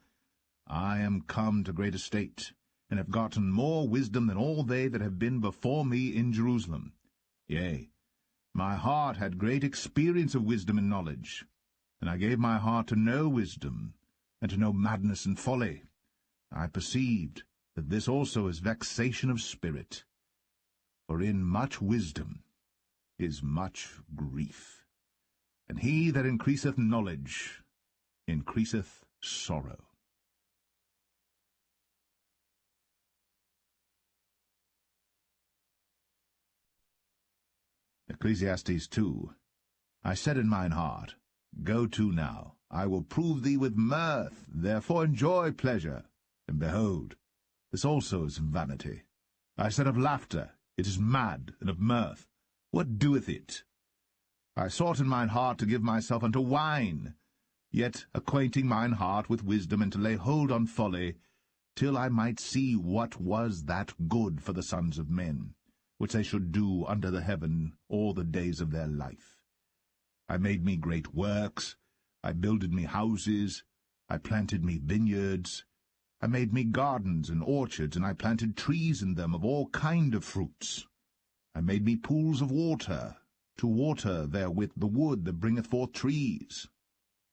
I am come to great estate, and have gotten more wisdom than all they that have been before me in Jerusalem. Yea, my heart had great experience of wisdom and knowledge, and I gave my heart to know wisdom, and to know madness and folly. I perceived that this also is vexation of spirit. For in much wisdom is much grief, and he that increaseth knowledge increaseth sorrow. Ecclesiastes 2. I said in mine heart, Go to now, I will prove thee with mirth, therefore enjoy pleasure. And behold, this also is vanity. I said of laughter, It is mad, and of mirth, what doeth it? I sought in mine heart to give myself unto wine, yet acquainting mine heart with wisdom, and to lay hold on folly, till I might see what was that good for the sons of men, which they should do under the heaven all the days of their life. I made me great works, I builded me houses, I planted me vineyards, I made me gardens and orchards, and I planted trees in them of all kind of fruits. I made me pools of water, to water therewith the wood that bringeth forth trees.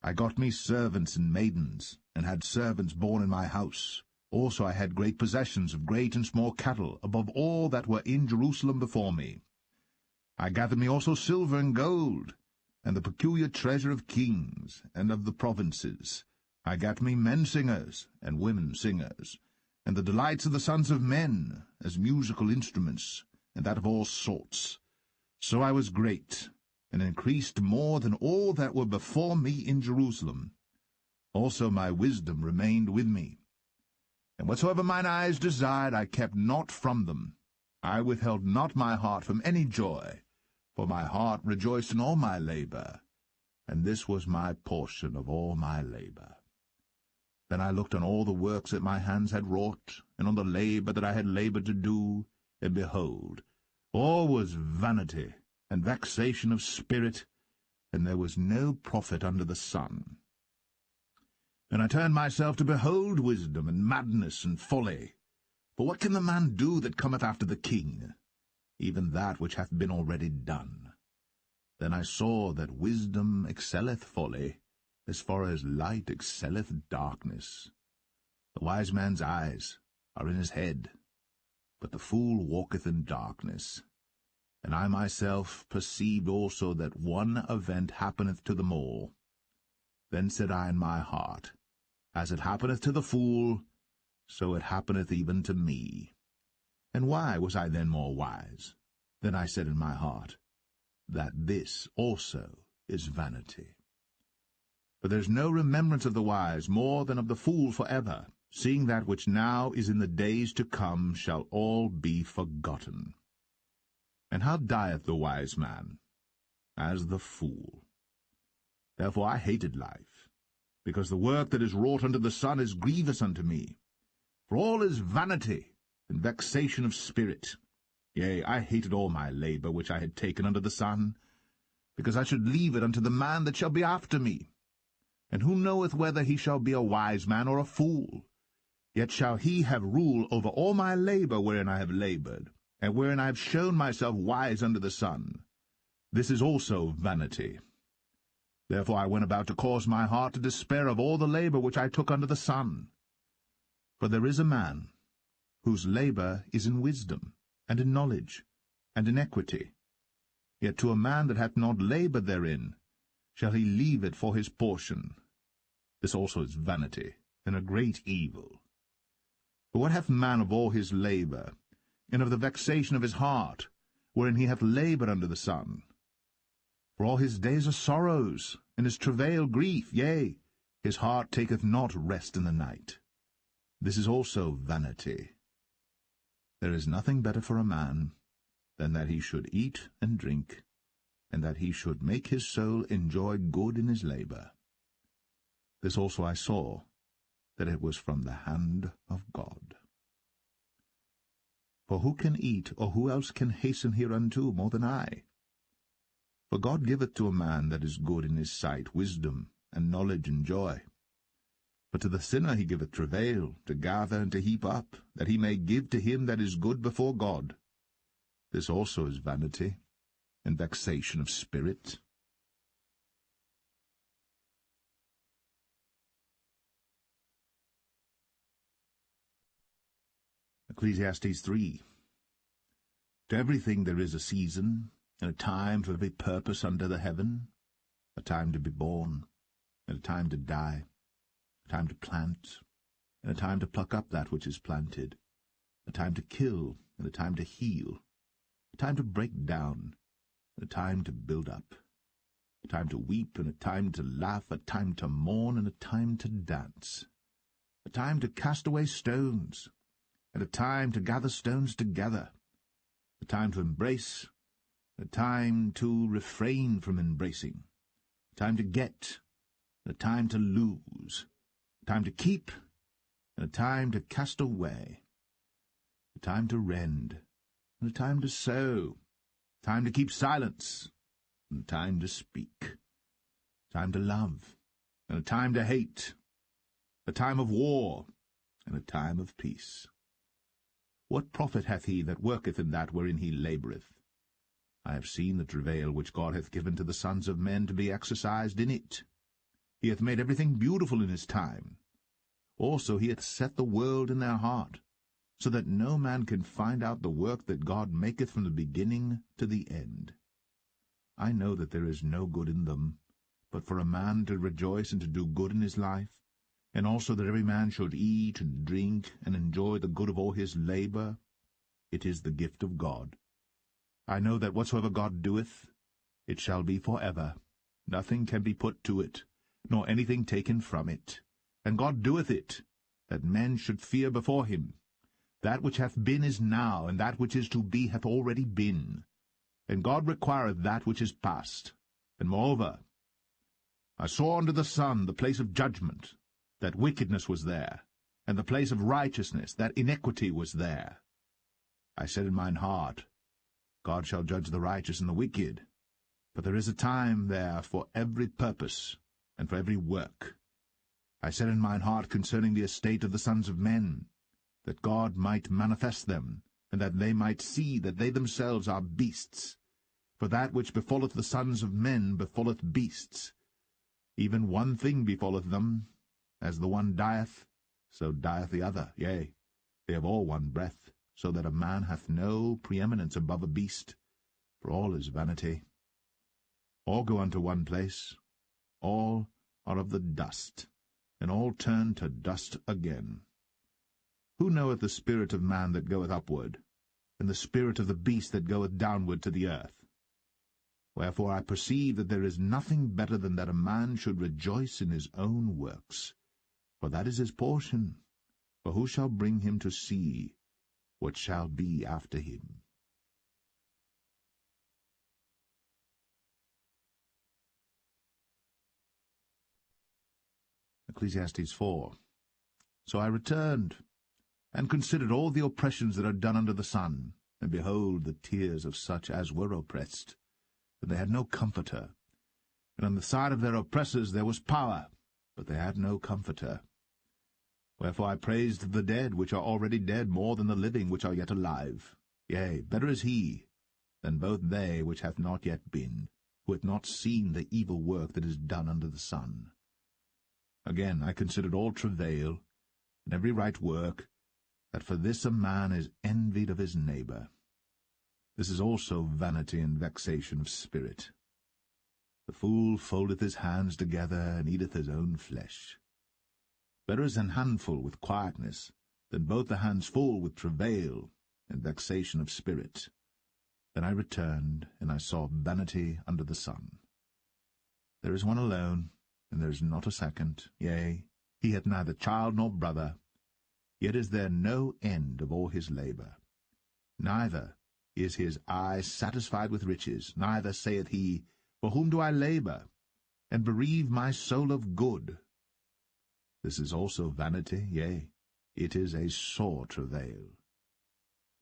I got me servants and maidens, and had servants born in my house. Also I had great possessions of great and small cattle, above all that were in Jerusalem before me. I gathered me also silver and gold, and the peculiar treasure of kings and of the provinces. I gat me men singers and women singers, and the delights of the sons of men, as musical instruments, and that of all sorts. So I was great, and increased more than all that were before me in Jerusalem. Also my wisdom remained with me. And whatsoever mine eyes desired I kept not from them. I withheld not my heart from any joy, for my heart rejoiced in all my labour, and this was my portion of all my labour. Then I looked on all the works that my hands had wrought, and on the labour that I had laboured to do, and behold, all was vanity and vexation of spirit, and there was no profit under the sun. And I turned myself to behold wisdom and madness and folly. For what can the man do that cometh after the king? Even that which hath been already done. Then I saw that wisdom excelleth folly, as far as light excelleth darkness. The wise man's eyes are in his head, but the fool walketh in darkness. And I myself perceived also that one event happeneth to them all. Then said I in my heart, As it happeneth to the fool, so it happeneth even to me. And why was I then more wise? Then I said in my heart, that this also is vanity. For there is no remembrance of the wise more than of the fool forever, seeing that which now is in the days to come shall all be forgotten. And how dieth the wise man? As the fool. Therefore I hated life, because the work that is wrought under the sun is grievous unto me. For all is vanity and vexation of spirit. Yea, I hated all my labour which I had taken under the sun, because I should leave it unto the man that shall be after me. And who knoweth whether he shall be a wise man or a fool? Yet shall he have rule over all my labour wherein I have laboured, and wherein I have shown myself wise under the sun. This is also vanity. Therefore I went about to cause my heart to despair of all the labour which I took under the sun. For there is a man whose labour is in wisdom, and in knowledge, and in equity. Yet to a man that hath not laboured therein shall he leave it for his portion. This also is vanity, and a great evil. For what hath man of all his labour, and of the vexation of his heart, wherein he hath laboured under the sun? For all his days are sorrows, and his travail grief, yea, his heart taketh not rest in the night. This is also vanity. There is nothing better for a man than that he should eat and drink, and that he should make his soul enjoy good in his labour. This also I saw, that it was from the hand of God. For who can eat, or who else can hasten hereunto more than I? For God giveth to a man that is good in his sight wisdom, and knowledge, and joy. But to the sinner he giveth travail, to gather and to heap up, that he may give to him that is good before God. This also is vanity, and vexation of spirit. Ecclesiastes 3. To everything there is a season, and a time for every purpose under the heaven, a time to be born, and a time to die, a time to plant, and a time to pluck up that which is planted, a time to kill, and a time to heal, a time to break down, and a time to build up, a time to weep, and a time to laugh, a time to mourn, and a time to dance, a time to cast away stones, and a time to gather stones together, a time to embrace, a time to refrain from embracing, a time to get, and a time to lose, a time to keep, and a time to cast away, a time to rend, and a time to sow, a time to keep silence, and a time to speak, a time to love, and a time to hate, a time of war, and a time of peace. What profit hath he that worketh in that wherein he laboureth? I have seen the travail which God hath given to the sons of men to be exercised in it. He hath made everything beautiful in his time. Also he hath set the world in their heart, so that no man can find out the work that God maketh from the beginning to the end. I know that there is no good in them, but for a man to rejoice and to do good in his life, and also that every man should eat and drink and enjoy the good of all his labour, it is the gift of God. I know that whatsoever God doeth, it shall be for ever. Nothing can be put to it, nor anything taken from it. And God doeth it, that men should fear before him. That which hath been is now, and that which is to be hath already been. And God requireth that which is past. And moreover, I saw under the sun the place of judgment, that wickedness was there, and the place of righteousness, that iniquity was there. I said in mine heart, God shall judge the righteous and the wicked, for there is a time there for every purpose, and for every work. I said in mine heart concerning the estate of the sons of men, that God might manifest them, and that they might see that they themselves are beasts. For that which befalleth the sons of men befalleth beasts. Even one thing befalleth them, as the one dieth, so dieth the other. Yea, they have all one breath, so that a man hath no preeminence above a beast, for all is vanity. All go unto one place, all are of the dust, and all turn to dust again. Who knoweth the spirit of man that goeth upward? and the spirit of the beast that goeth downward to the earth. Wherefore I perceive that there is nothing better than that a man should rejoice in his own works, for that is his portion. For who shall bring him to see what shall be after him? Ecclesiastes 4. So I returned, and considered all the oppressions that are done under the sun, and behold, the tears of such as were oppressed, that they had no comforter. And on the side of their oppressors there was power, but they had no comforter. Wherefore I praised the dead which are already dead more than the living which are yet alive. Yea, better is he than both they which hath not yet been, who hath not seen the evil work that is done under the sun. Again I considered all travail, and every right work, that for this a man is envied of his neighbour. This is also vanity and vexation of spirit. The fool foldeth his hands together, and eateth his own flesh. Better is an handful with quietness, than both the hands full with travail and vexation of spirit. Then I returned, and I saw vanity under the sun. There is one alone, and there is not a second, yea, he hath neither child nor brother, yet is there no end of all his labour. Neither is his eye satisfied with riches, neither saith he, For whom do I labour, and bereave my soul of good? This is also vanity, yea, it is a sore travail.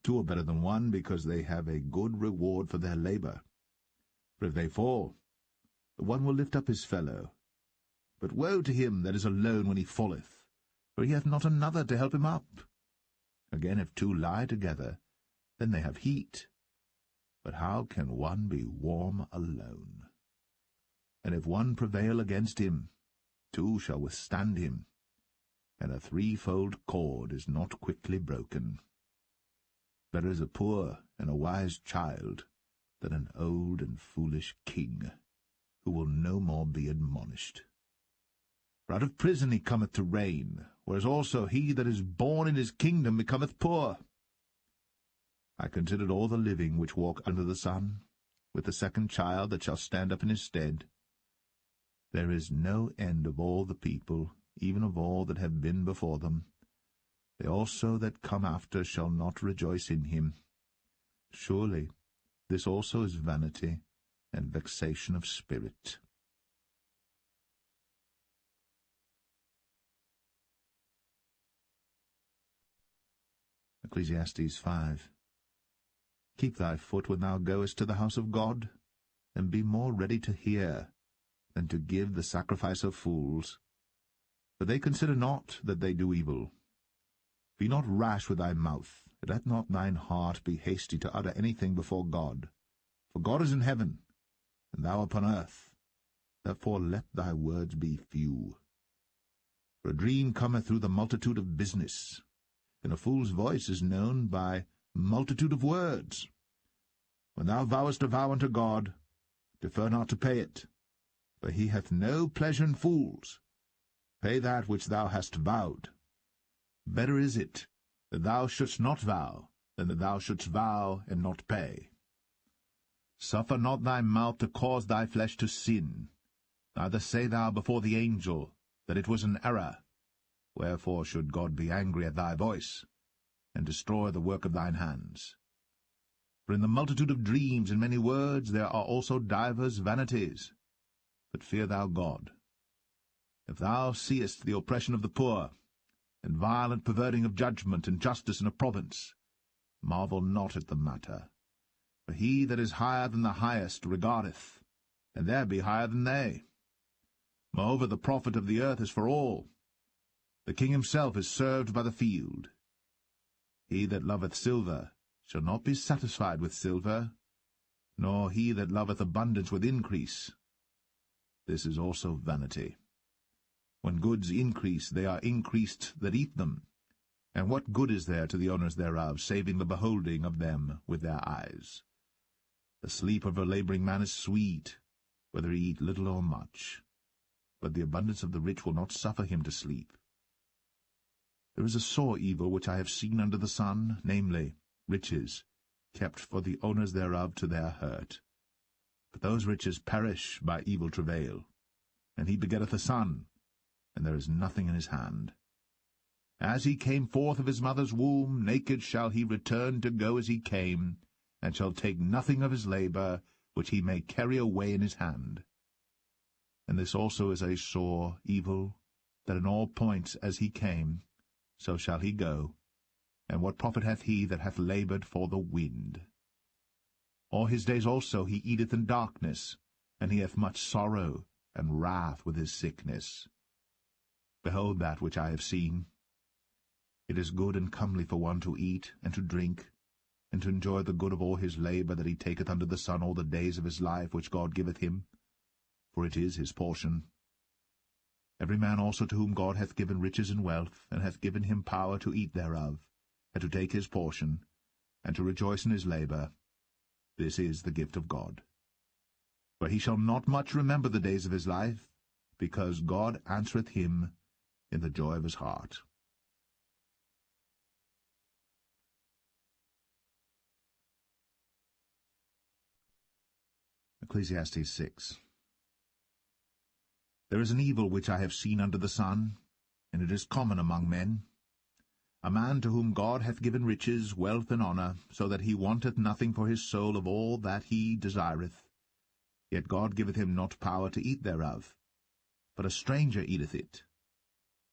Two are better than one, because they have a good reward for their labour. For if they fall, the one will lift up his fellow. But woe to him that is alone when he falleth, for he hath not another to help him up. Again, if two lie together, then they have heat. But how can one be warm alone? And if one prevail against him, two shall withstand him, and a threefold cord is not quickly broken. Better is a poor and a wise child than an old and foolish king, who will no more be admonished. For out of prison he cometh to reign, whereas also he that is born in his kingdom becometh poor. I considered all the living which walk under the sun, with the second child that shall stand up in his stead. There is no end of all the people, even of all that have been before them. They also that come after shall not rejoice in him. Surely this also is vanity and vexation of spirit. Ecclesiastes 5. Keep thy foot when thou goest to the house of God, and be more ready to hear than to give the sacrifice of fools. For they consider not that they do evil. Be not rash with thy mouth, and let not thine heart be hasty to utter anything before God. For God is in heaven, and thou upon earth. Therefore let thy words be few. For a dream cometh through the multitude of business, and a fool's voice is known by multitude of words. When thou vowest a vow unto God, defer not to pay it, for he hath no pleasure in fools. Pay that which thou hast vowed. Better is it that thou shouldst not vow, than that thou shouldst vow and not pay. Suffer not thy mouth to cause thy flesh to sin, neither say thou before the angel that it was an error. Wherefore should God be angry at thy voice, and destroy the work of thine hands? For in the multitude of dreams and many words there are also divers vanities. But fear thou God. If thou seest the oppression of the poor, and violent perverting of judgment and justice in a province, marvel not at the matter. For he that is higher than the highest regardeth, and there be higher than they. Moreover, the profit of the earth is for all. The king himself is served by the field. He that loveth silver shall not be satisfied with silver, nor he that loveth abundance with increase. This is also vanity. When goods increase, they are increased that eat them. And what good is there to the owners thereof, saving the beholding of them with their eyes? The sleep of a labouring man is sweet, whether he eat little or much. But the abundance of the rich will not suffer him to sleep. There is a sore evil which I have seen under the sun, namely, riches, kept for the owners thereof to their hurt. But those riches perish by evil travail. And he begetteth a son, and there is nothing in his hand. As he came forth of his mother's womb, naked shall he return to go as he came, and shall take nothing of his labour, which he may carry away in his hand. And this also is a sore evil, that in all points as he came, so shall he go. And what profit hath he that hath laboured for the wind? All his days also he eateth in darkness, and he hath much sorrow and wrath with his sickness. Behold that which I have seen. It is good and comely for one to eat and to drink, and to enjoy the good of all his labour that he taketh under the sun all the days of his life which God giveth him, for it is his portion. Every man also to whom God hath given riches and wealth, and hath given him power to eat thereof, and to take his portion, and to rejoice in his labour, this is the gift of God. For he shall not much remember the days of his life, because God answereth him in the joy of his heart. Ecclesiastes 6. There is an evil which I have seen under the sun, and it is common among men. A man to whom God hath given riches, wealth, and honour, so that he wanteth nothing for his soul of all that he desireth. Yet God giveth him not power to eat thereof, but a stranger eateth it.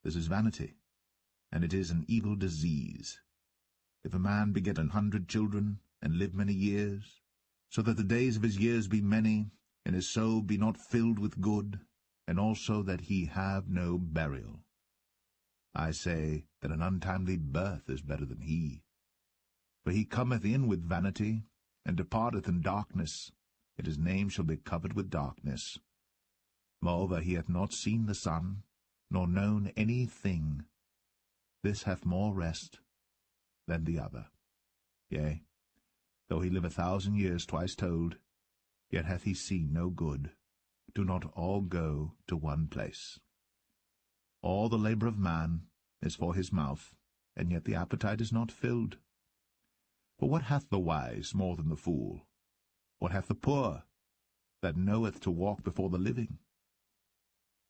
This is vanity, and it is an evil disease. If a man beget 100 children, and live many years, so that the days of his years be many, and his soul be not filled with good, and also that he have no burial, I say that an untimely birth is better than he. For he cometh in with vanity, and departeth in darkness, and his name shall be covered with darkness. Moreover, he hath not seen the sun, nor known any thing. This hath more rest than the other. Yea, though he live 1,000 years twice told, yet hath he seen no good. Do not all go to one place. All the labour of man is for his mouth, and yet the appetite is not filled. For what hath the wise more than the fool? What hath the poor, that knoweth to walk before the living?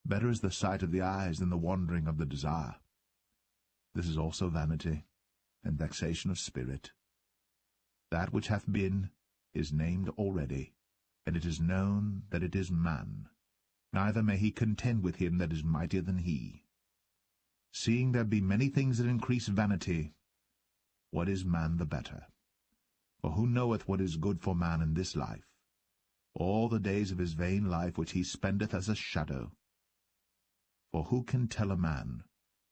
Better is the sight of the eyes than the wandering of the desire. This is also vanity, and vexation of spirit. That which hath been is named already, and it is known that it is man. Neither may he contend with him that is mightier than he. Seeing there be many things that increase vanity, what is man the better? For who knoweth what is good for man in this life? All the days of his vain life which he spendeth as a shadow. For who can tell a man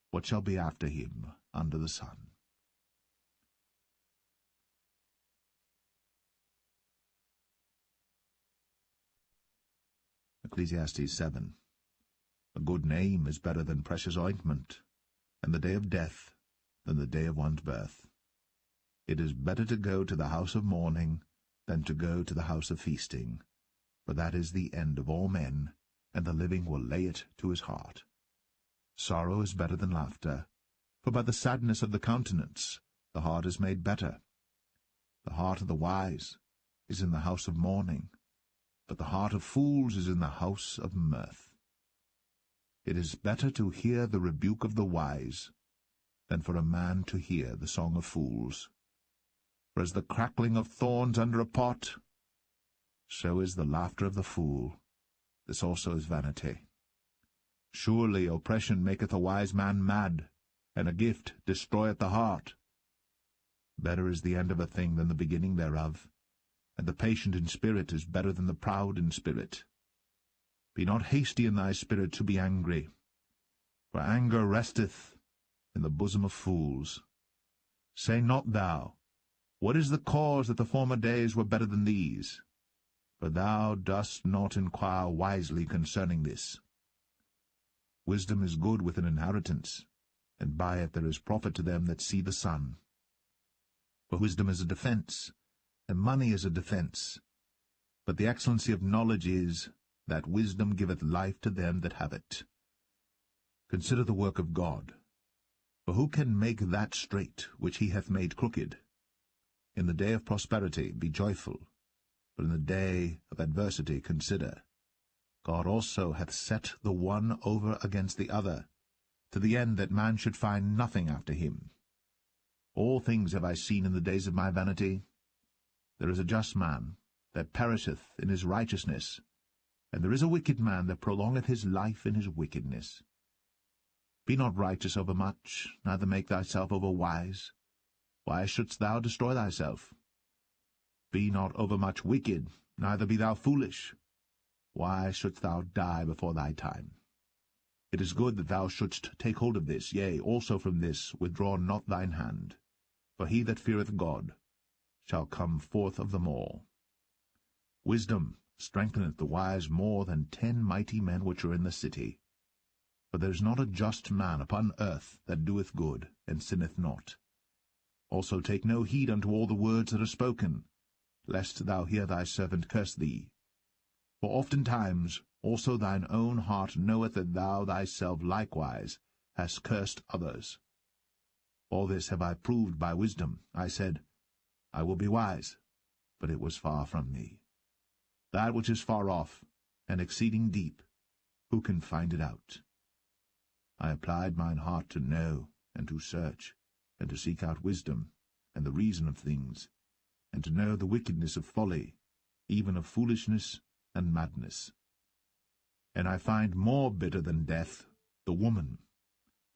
what shall be after him under the sun? Ecclesiastes 7. A good name is better than precious ointment, and the day of death than the day of one's birth. It is better to go to the house of mourning than to go to the house of feasting, for that is the end of all men, and the living will lay it to his heart. Sorrow is better than laughter, for by the sadness of the countenance the heart is made better. The heart of the wise is in the house of mourning, but the heart of fools is in the house of mirth. It is better to hear the rebuke of the wise than for a man to hear the song of fools. For as the crackling of thorns under a pot, so is the laughter of the fool. This also is vanity. Surely oppression maketh a wise man mad, and a gift destroyeth the heart. Better is the end of a thing than the beginning thereof, and the patient in spirit is better than the proud in spirit. Be not hasty in thy spirit to be angry, for anger resteth in the bosom of fools. Say not thou, what is the cause that the former days were better than these? For thou dost not inquire wisely concerning this. Wisdom is good with an inheritance, and by it there is profit to them that see the sun. For wisdom is a defence, and money is a defence. But the excellency of knowledge is, that wisdom giveth life to them that have it. Consider the work of God. For who can make that straight which he hath made crooked? In the day of prosperity be joyful, but in the day of adversity consider. God also hath set the one over against the other, to the end that man should find nothing after him. All things have I seen in the days of my vanity. There is a just man that perisheth in his righteousness, and there is a wicked man that prolongeth his life in his wickedness. Be not righteous over much, neither make thyself over wise. Why shouldst thou destroy thyself? Be not overmuch wicked, neither be thou foolish. Why shouldst thou die before thy time? It is good that thou shouldst take hold of this, yea, also from this withdraw not thine hand. For he that feareth God shall come forth of them all. Wisdom strengtheneth the wise more than 10 mighty men which are in the city. For there is not a just man upon earth that doeth good, and sinneth not. Also take no heed unto all the words that are spoken, lest thou hear thy servant curse thee. For oftentimes also thine own heart knoweth that thou thyself likewise hast cursed others. All this have I proved by wisdom. I said, I will be wise, but it was far from me. That which is far off, and exceeding deep, who can find it out? I applied mine heart to know, and to search, and to seek out wisdom, and the reason of things, and to know the wickedness of folly, even of foolishness and madness. And I find more bitter than death the woman,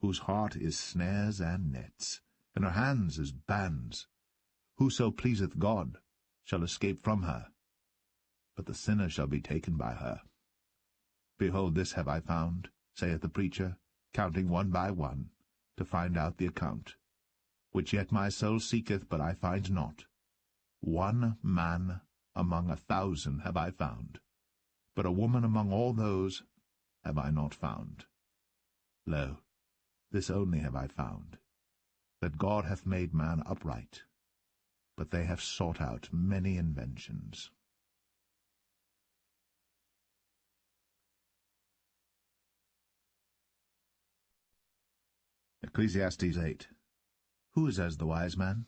whose heart is snares and nets, and her hands as bands. Whoso pleaseth God shall escape from her, but the sinner shall be taken by her. Behold, this have I found, saith the preacher, counting one by one, to find out the account, which yet my soul seeketh, but I find not. One man among 1,000 have I found, but a woman among all those have I not found. Lo, this only have I found, that God hath made man upright, but they have sought out many inventions. Ecclesiastes 8. Who is as the wise man?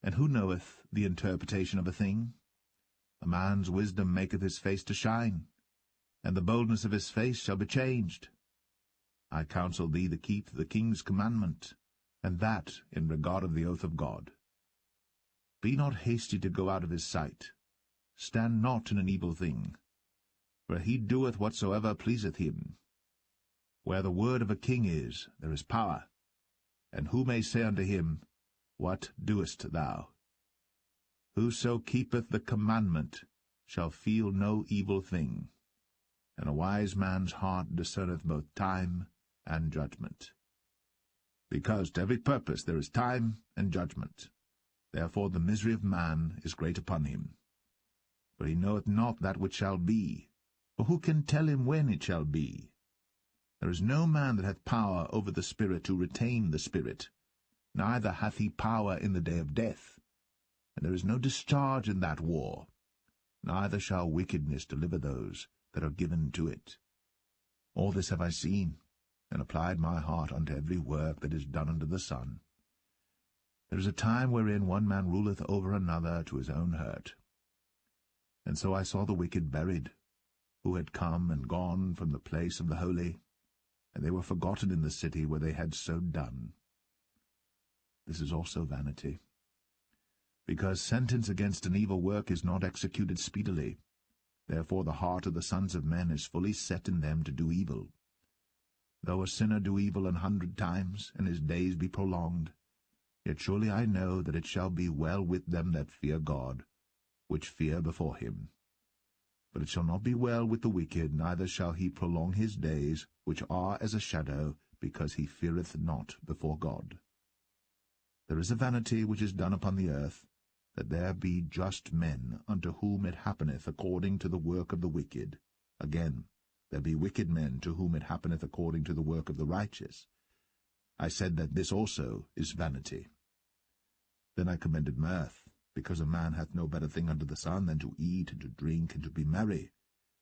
And who knoweth the interpretation of a thing? A man's wisdom maketh his face to shine, and the boldness of his face shall be changed. I counsel thee to keep the king's commandment, and that in regard of the oath of God. Be not hasty to go out of his sight. Stand not in an evil thing, for he doeth whatsoever pleaseth him. Where the word of a king is, there is power. And who may say unto him, What doest thou? Whoso keepeth the commandment shall feel no evil thing, and a wise man's heart discerneth both time and judgment. Because to every purpose there is time and judgment. Therefore the misery of man is great upon him. For he knoweth not that which shall be, for who can tell him when it shall be? There is no man that hath power over the spirit to retain the spirit, neither hath he power in the day of death. And there is no discharge in that war, neither shall wickedness deliver those that are given to it. All this have I seen, and applied my heart unto every work that is done under the sun. There is a time wherein one man ruleth over another to his own hurt. And so I saw the wicked buried, who had come and gone from the place of the holy, and they were forgotten in the city where they had so done. This is also vanity. Because sentence against an evil work is not executed speedily, therefore the heart of the sons of men is fully set in them to do evil. Though a sinner do evil 100 times, and his days be prolonged, yet surely I know that it shall be well with them that fear God, which fear before him. But it shall not be well with the wicked, neither shall he prolong his days, which are as a shadow, because he feareth not before God. There is a vanity which is done upon the earth, that there be just men, unto whom it happeneth according to the work of the wicked. Again, there be wicked men, to whom it happeneth according to the work of the righteous. I said that this also is vanity. Then I commended mirth, because a man hath no better thing under the sun than to eat and to drink and to be merry,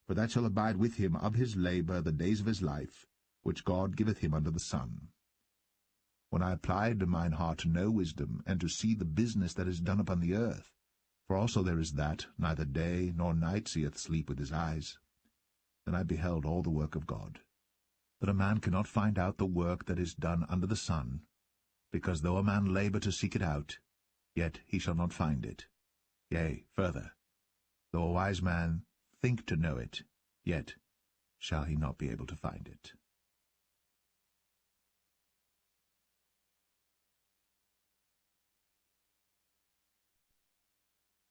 for that shall abide with him of his labour the days of his life, which God giveth him under the sun. when I applied mine heart to know wisdom, and to see the business that is done upon the earth. For also there is that neither day nor night seeth sleep with his eyes. Then I beheld all the work of God, that a man cannot find out the work that is done under the sun, because though a man labour to seek it out, yet he shall not find it. Yea, further, though a wise man think to know it, yet shall he not be able to find it.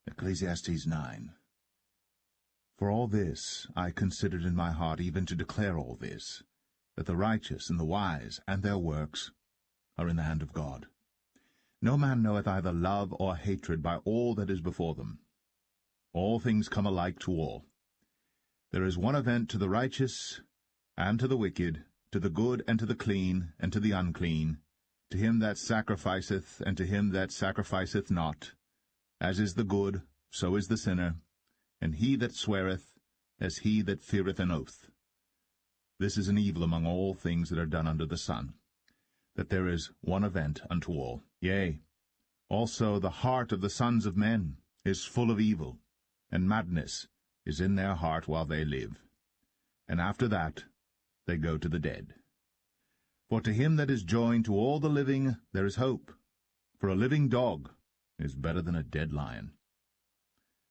Ecclesiastes 9. For all this I considered in my heart, even to declare all this, that the righteous and the wise and their works are in the hand of God. No man knoweth either love or hatred by all that is before them. All things come alike to all. There is one event to the righteous and to the wicked, to the good and to the clean and to the unclean, to him that sacrificeth and to him that sacrificeth not. As is the good, so is the sinner, and he that sweareth, as he that feareth an oath. This is an evil among all things that are done under the sun, that there is one event unto all. Yea, also the heart of the sons of men is full of evil, and madness is in their heart while they live. And after that they go to the dead. For to him that is joined to all the living there is hope, for a living dog is better than a dead lion.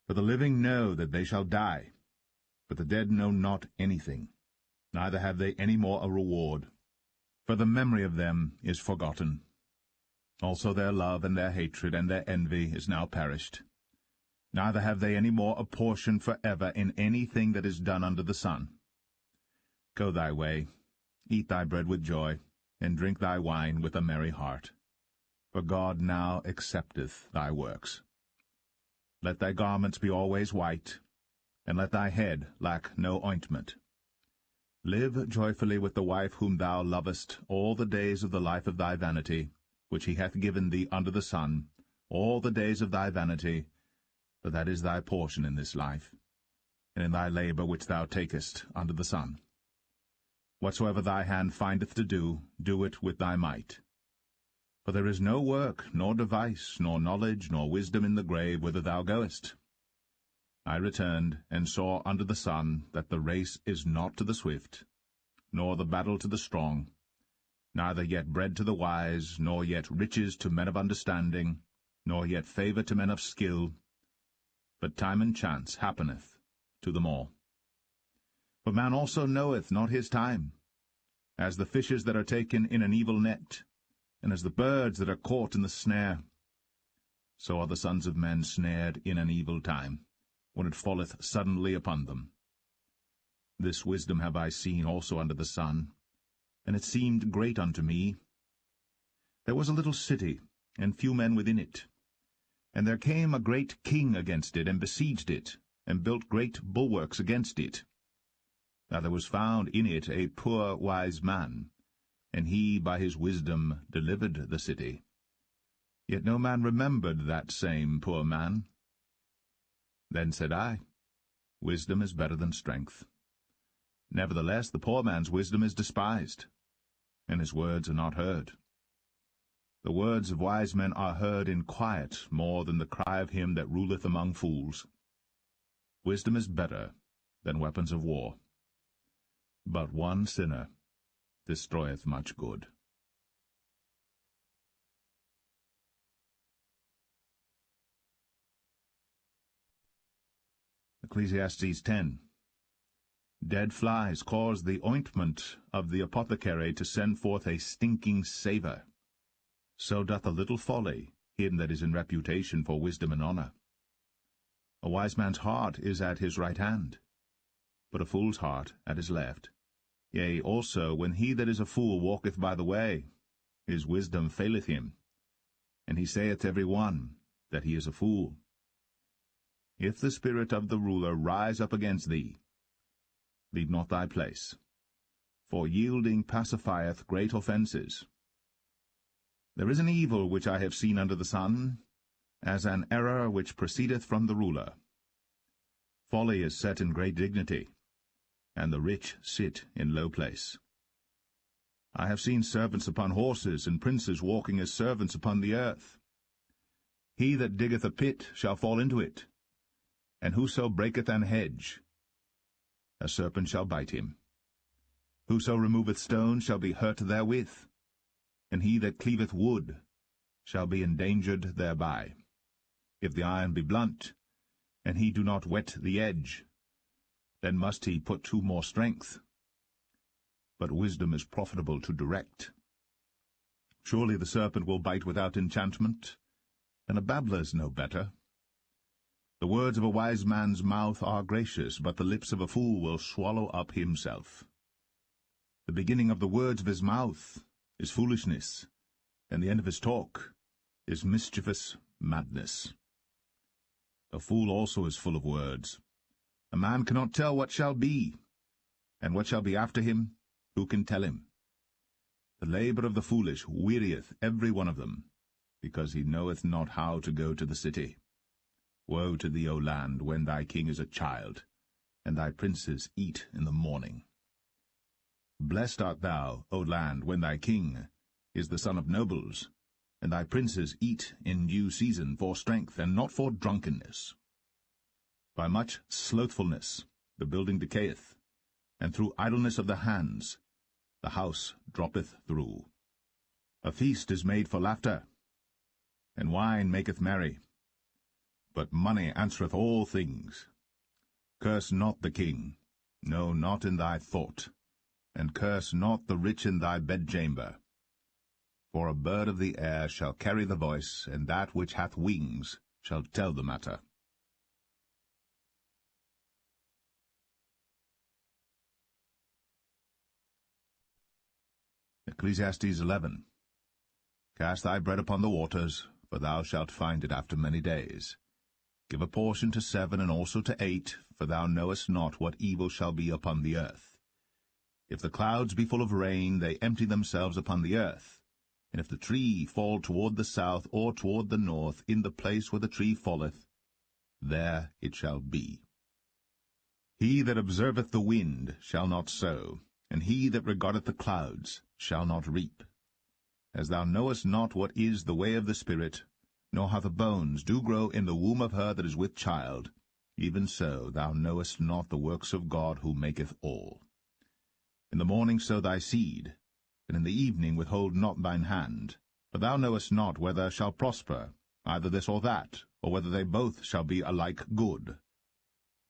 For the living know that they shall die, but the dead know not anything, neither have they any more a reward, for the memory of them is forgotten. Also their love and their hatred and their envy is now perished. Neither have they any more a portion for ever in anything that is done under the sun. Go thy way, eat thy bread with joy, and drink thy wine with a merry heart. For God now accepteth thy works. Let thy garments be always white, and let thy head lack no ointment. Live joyfully with the wife whom thou lovest all the days of the life of thy vanity, which he hath given thee under the sun, all the days of thy vanity, for that is thy portion in this life, and in thy labour which thou takest under the sun. Whatsoever thy hand findeth to do, do it with thy might. For there is no work, nor device, nor knowledge, nor wisdom in the grave whither thou goest. I returned, and saw under the sun that the race is not to the swift, nor the battle to the strong, neither yet bread to the wise, nor yet riches to men of understanding, nor yet favour to men of skill, but time and chance happeneth to them all. For man also knoweth not his time, as the fishes that are taken in an evil net, and as the birds that are caught in the snare. So are the sons of men snared in an evil time, when it falleth suddenly upon them. This wisdom have I seen also under the sun, and it seemed great unto me. There was a little city, and few men within it. And there came a great king against it, and besieged it, and built great bulwarks against it. Now there was found in it a poor wise man, and he by his wisdom delivered the city. Yet no man remembered that same poor man. Then said I, Wisdom is better than strength. Nevertheless the poor man's wisdom is despised, and his words are not heard. The words of wise men are heard in quiet more than the cry of him that ruleth among fools. Wisdom is better than weapons of war. But one sinner destroyeth much good. Ecclesiastes 10. Dead flies cause the ointment of the apothecary to send forth a stinking savour. So doth a little folly him that is in reputation for wisdom and honour. A wise man's heart is at his right hand, but a fool's heart at his left. Yea, also, when he that is a fool walketh by the way, his wisdom faileth him, and he saith every one that he is a fool. If the spirit of the ruler rise up against thee, leave not thy place, for yielding pacifieth great offences. There is an evil which I have seen under the sun, as an error which proceedeth from the ruler. Folly is set in great dignity, and the rich sit in low place. I have seen servants upon horses, and princes walking as servants upon the earth. He that diggeth a pit shall fall into it, and whoso breaketh an hedge, a serpent shall bite him. Whoso removeth stones shall be hurt therewith, and he that cleaveth wood shall be endangered thereby. If the iron be blunt, and he do not whet the edge, then must he put to more strength. But wisdom is profitable to direct. Surely the serpent will bite without enchantment, and a babbler's no better. The words of a wise man's mouth are gracious, but the lips of a fool will swallow up himself. The beginning of the words of his mouth is foolishness, and the end of his talk is mischievous madness. A fool also is full of words. A man cannot tell what shall be, and what shall be after him, who can tell him? The labour of the foolish wearieth every one of them, because he knoweth not how to go to the city. Woe to thee, O land, when thy king is a child, and thy princes eat in the morning. Blessed art thou, O land, when thy king is the son of nobles, and thy princes eat in due season for strength, and not for drunkenness. By much slothfulness the building decayeth, and through idleness of the hands the house droppeth through. A feast is made for laughter, and wine maketh merry, but money answereth all things. Curse not the king, no, not in thy thought, and curse not the rich in thy bedchamber. For a bird of the air shall carry the voice, and that which hath wings shall tell the matter. Ecclesiastes 11. Cast thy bread upon the waters, for thou shalt find it after many days. Give a portion to 7 and also to 8, for thou knowest not what evil shall be upon the earth. If the clouds be full of rain, they empty themselves upon the earth. And if the tree fall toward the south or toward the north, in the place where the tree falleth, there it shall be. He that observeth the wind shall not sow, and he that regardeth the clouds shall not reap. As thou knowest not what is the way of the Spirit, nor how the bones do grow in the womb of her that is with child, even so thou knowest not the works of God who maketh all. In the morning sow thy seed, and in the evening withhold not thine hand, for thou knowest not whether shall prosper, either this or that, or whether they both shall be alike good.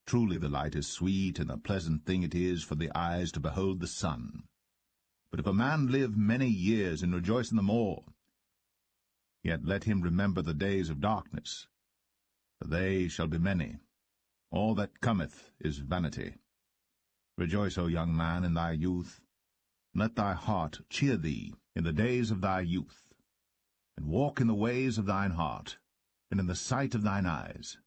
Truly the light is sweet, and a pleasant thing it is for the eyes to behold the sun. But if a man live many years and rejoice in them all, yet let him remember the days of darkness, for they shall be many. All that cometh is vanity. Rejoice, O young man, in thy youth, and let thy heart cheer thee in the days of thy youth, and walk in the ways of thine heart, and in the sight of thine eyes.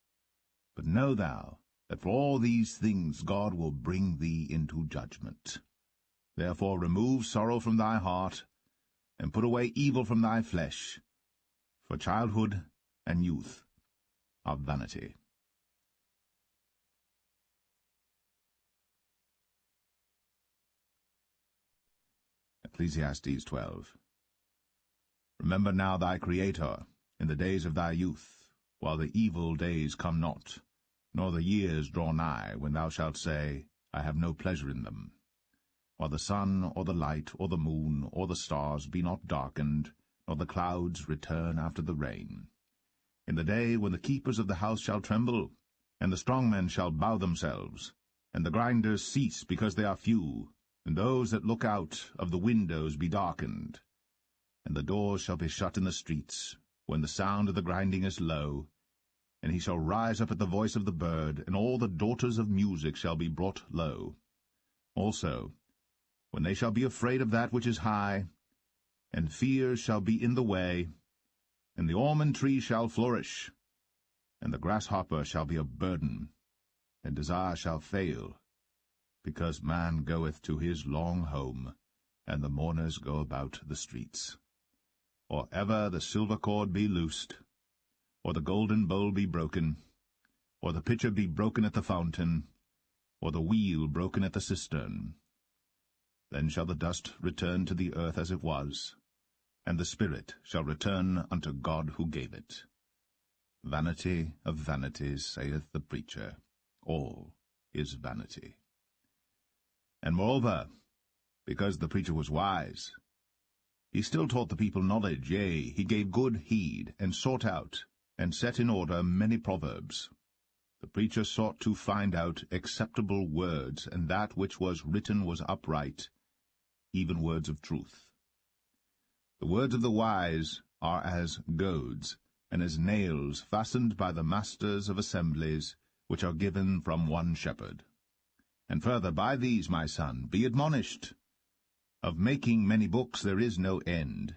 But know thou that for all these things God will bring thee into judgment. Therefore remove sorrow from thy heart, and put away evil from thy flesh, for childhood and youth are vanity. Ecclesiastes 12. Remember now thy Creator in the days of thy youth, while the evil days come not, nor the years draw nigh, when thou shalt say, I have no pleasure in them. While the sun, or the light, or the moon, or the stars be not darkened, nor the clouds return after the rain. In the day when the keepers of the house shall tremble, and the strong men shall bow themselves, and the grinders cease because they are few, and those that look out of the windows be darkened. And the doors shall be shut in the streets, when the sound of the grinding is low, and he shall rise up at the voice of the bird, and all the daughters of music shall be brought low. Also, when they shall be afraid of that which is high, and fear shall be in the way, and the almond tree shall flourish, and the grasshopper shall be a burden, and desire shall fail, because man goeth to his long home, and the mourners go about the streets. Or ever the silver cord be loosed, or the golden bowl be broken, or the pitcher be broken at the fountain, or the wheel broken at the cistern. Then shall the dust return to the earth as it was, and the spirit shall return unto God who gave it. Vanity of vanities, saith the preacher. All is vanity. And moreover, because the preacher was wise, he still taught the people knowledge, yea, he gave good heed, and sought out, and set in order many proverbs. The preacher sought to find out acceptable words, and that which was written was upright, even words of truth. The words of the wise are as goads, and as nails fastened by the masters of assemblies, which are given from one shepherd. And further, by these, my son, be admonished. Of making many books there is no end,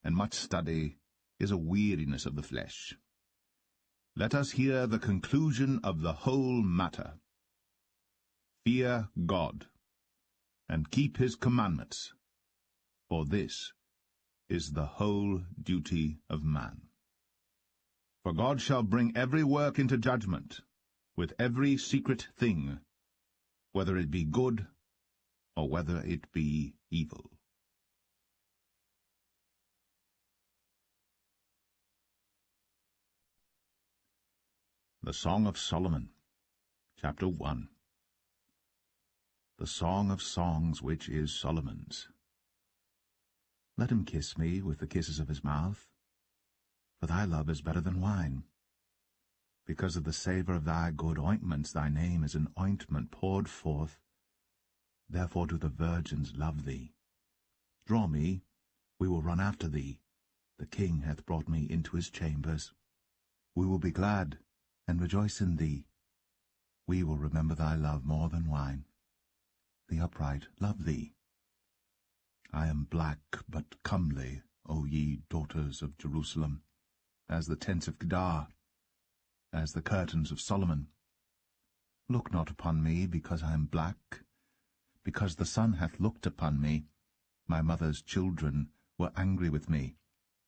and much study is a weariness of the flesh. Let us hear the conclusion of the whole matter. Fear God, and keep his commandments, for this is the whole duty of man. For God shall bring every work into judgment, with every secret thing, whether it be good or whether it be evil. The Song of Solomon, Chapter 1. The Song of Songs which is Solomon's. Let him kiss me with the kisses of his mouth, for thy love is better than wine. Because of the savour of thy good ointments, thy name is an ointment poured forth. Therefore do the virgins love thee. Draw me, we will run after thee. The king hath brought me into his chambers. We will be glad and rejoice in thee. We will remember thy love more than wine. The upright love thee. I am black but comely, O ye daughters of Jerusalem, as the tents of Kedar, as the curtains of Solomon. Look not upon me, because I am black, because the sun hath looked upon me. My mother's children were angry with me.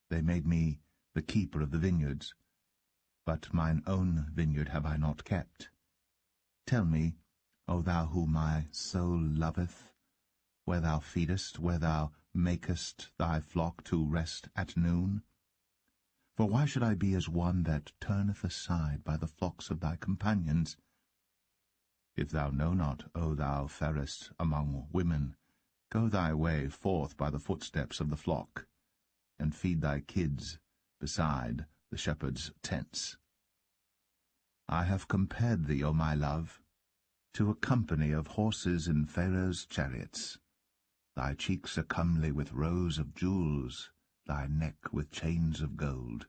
They made me the keeper of the vineyards. But mine own vineyard have I not kept. Tell me, O thou whom my soul loveth, where thou feedest, where thou makest thy flock to rest at noon? For why should I be as one that turneth aside by the flocks of thy companions? If thou know not, O thou fairest among women, go thy way forth by the footsteps of the flock, and feed thy kids beside the shepherds' tents. I have compared thee, O my love, to a company of horses in Pharaoh's chariots. Thy cheeks are comely with rows of jewels, thy neck with chains of gold.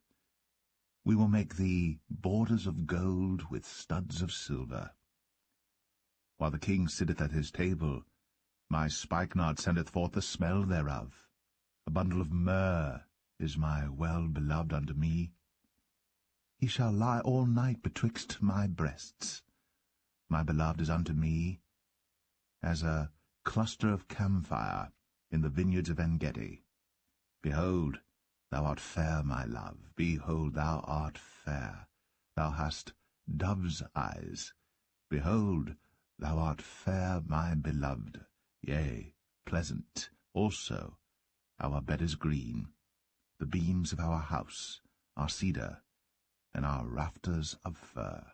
We will make thee borders of gold with studs of silver. While the king sitteth at his table, my spikenard sendeth forth the smell thereof. A bundle of myrrh is my well-beloved unto me. He shall lie all night betwixt my breasts. My beloved is unto me as a cluster of camphire in the vineyards of En-gedi. Behold, thou art fair, my love. Behold, thou art fair. Thou hast dove's eyes. Behold, thou art fair, my beloved. Yea, pleasant also. Our bed is green. The beams of our house are cedar, and our rafters of fir.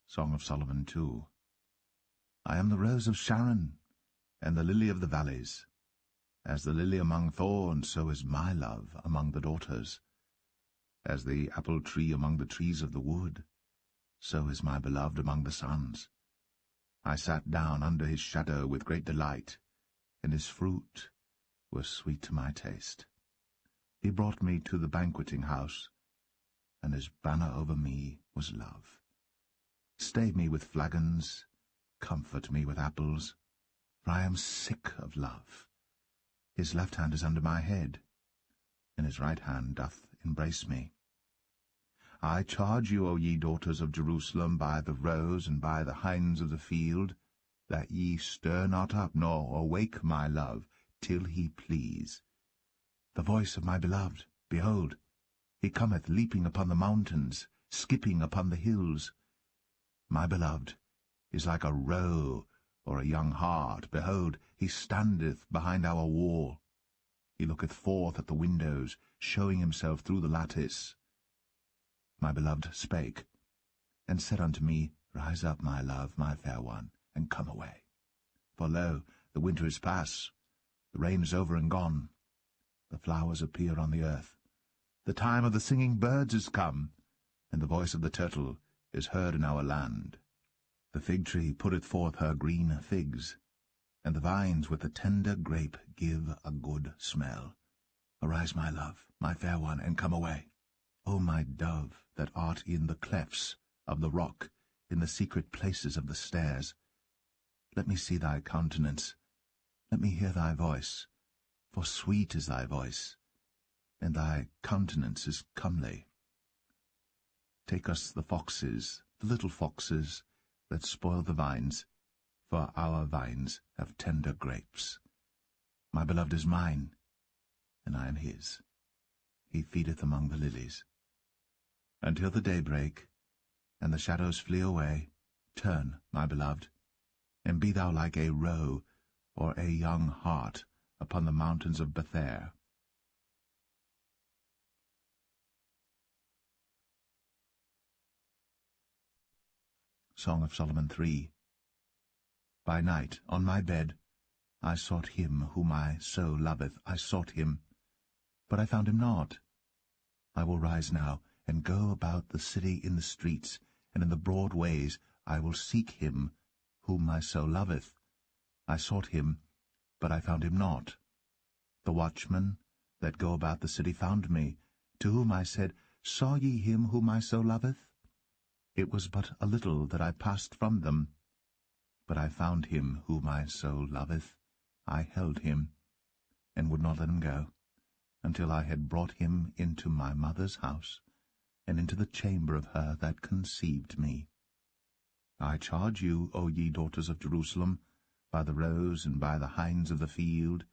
Song of Solomon 2. I am the rose of Sharon, and the lily of the valleys. As the lily among thorns, so is my love among the daughters. As the apple tree among the trees of the wood, so is my beloved among the sons. I sat down under his shadow with great delight, and his fruit was sweet to my taste. He brought me to the banqueting house, and his banner over me was love. Stay me with flagons, comfort me with apples, for I am sick of love. His left hand is under my head, and his right hand doth embrace me. I charge you, O ye daughters of Jerusalem, by the roes and by the hinds of the field, that ye stir not up, nor awake my love, till he please. The voice of my beloved, behold, he cometh leaping upon the mountains. skipping upon the hills. My beloved is like a roe or a young hart. Behold, he standeth behind our wall. He looketh forth at the windows, showing himself through the lattice. My beloved spake, and said unto me, Rise up, my love, my fair one, and come away. For lo, the winter is past, the rain is over and gone. The flowers appear on the earth. The time of the singing birds is come, and the voice of the turtle is heard in our land. The fig tree putteth forth her green figs, and the vines with the tender grape give a good smell. Arise, my love, my fair one, and come away. O my dove, that art in the clefts of the rock, in the secret places of the stairs, let me see thy countenance, let me hear thy voice, for sweet is thy voice, and thy countenance is comely. Take us the foxes, the little foxes, that spoil the vines, for our vines have tender grapes. My beloved is mine, and I am his. He feedeth among the lilies. Until the day break, and the shadows flee away, turn, my beloved, and be thou like a roe or a young hart upon the mountains of Bether. Song of Solomon 3. By night, on my bed, I sought him whom my soul loveth. I sought him, but I found him not. I will rise now, and go about the city in the streets, and in the broad ways I will seek him whom my soul loveth. I sought him, but I found him not. The watchmen that go about the city found me, to whom I said, Saw ye him whom my soul loveth? It was but a little that I passed from them, but I found him whom my soul loveth. I held him, and would not let him go, until I had brought him into my mother's house, and into the chamber of her that conceived me. I charge you, O ye daughters of Jerusalem, by the roes and by the hinds of the field,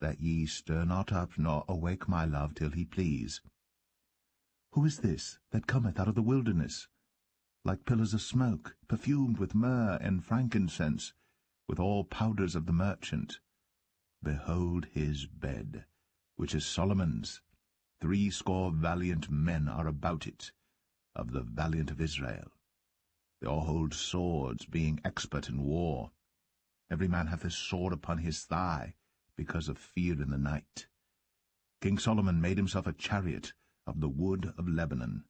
that ye stir not up nor awake my love till he please. Who is this that cometh out of the wilderness, like pillars of smoke, perfumed with myrrh and frankincense, with all powders of the merchant? Behold his bed, which is Solomon's. 80 valiant men are about it, of the valiant of Israel. They all hold swords, being expert in war. Every man hath his sword upon his thigh, because of fear in the night. King Solomon made himself a chariot of the wood of Lebanon.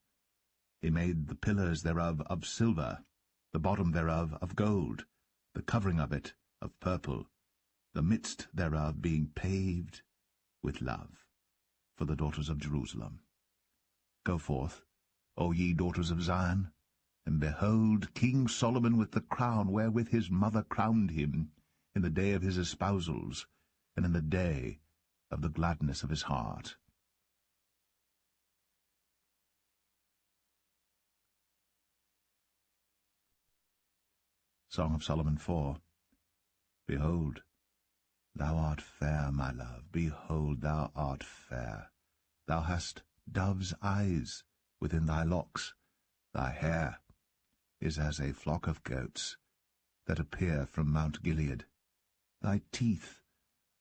He made the pillars thereof of silver, the bottom thereof of gold, the covering of it of purple, the midst thereof being paved with love, for the daughters of Jerusalem. Go forth, O ye daughters of Zion, and behold King Solomon with the crown wherewith his mother crowned him, in the day of his espousals, and in the day of the gladness of his heart. Song of Solomon 4. Behold, thou art fair, my love, behold, thou art fair. Thou hast dove's eyes within thy locks. Thy hair is as a flock of goats that appear from Mount Gilead. Thy teeth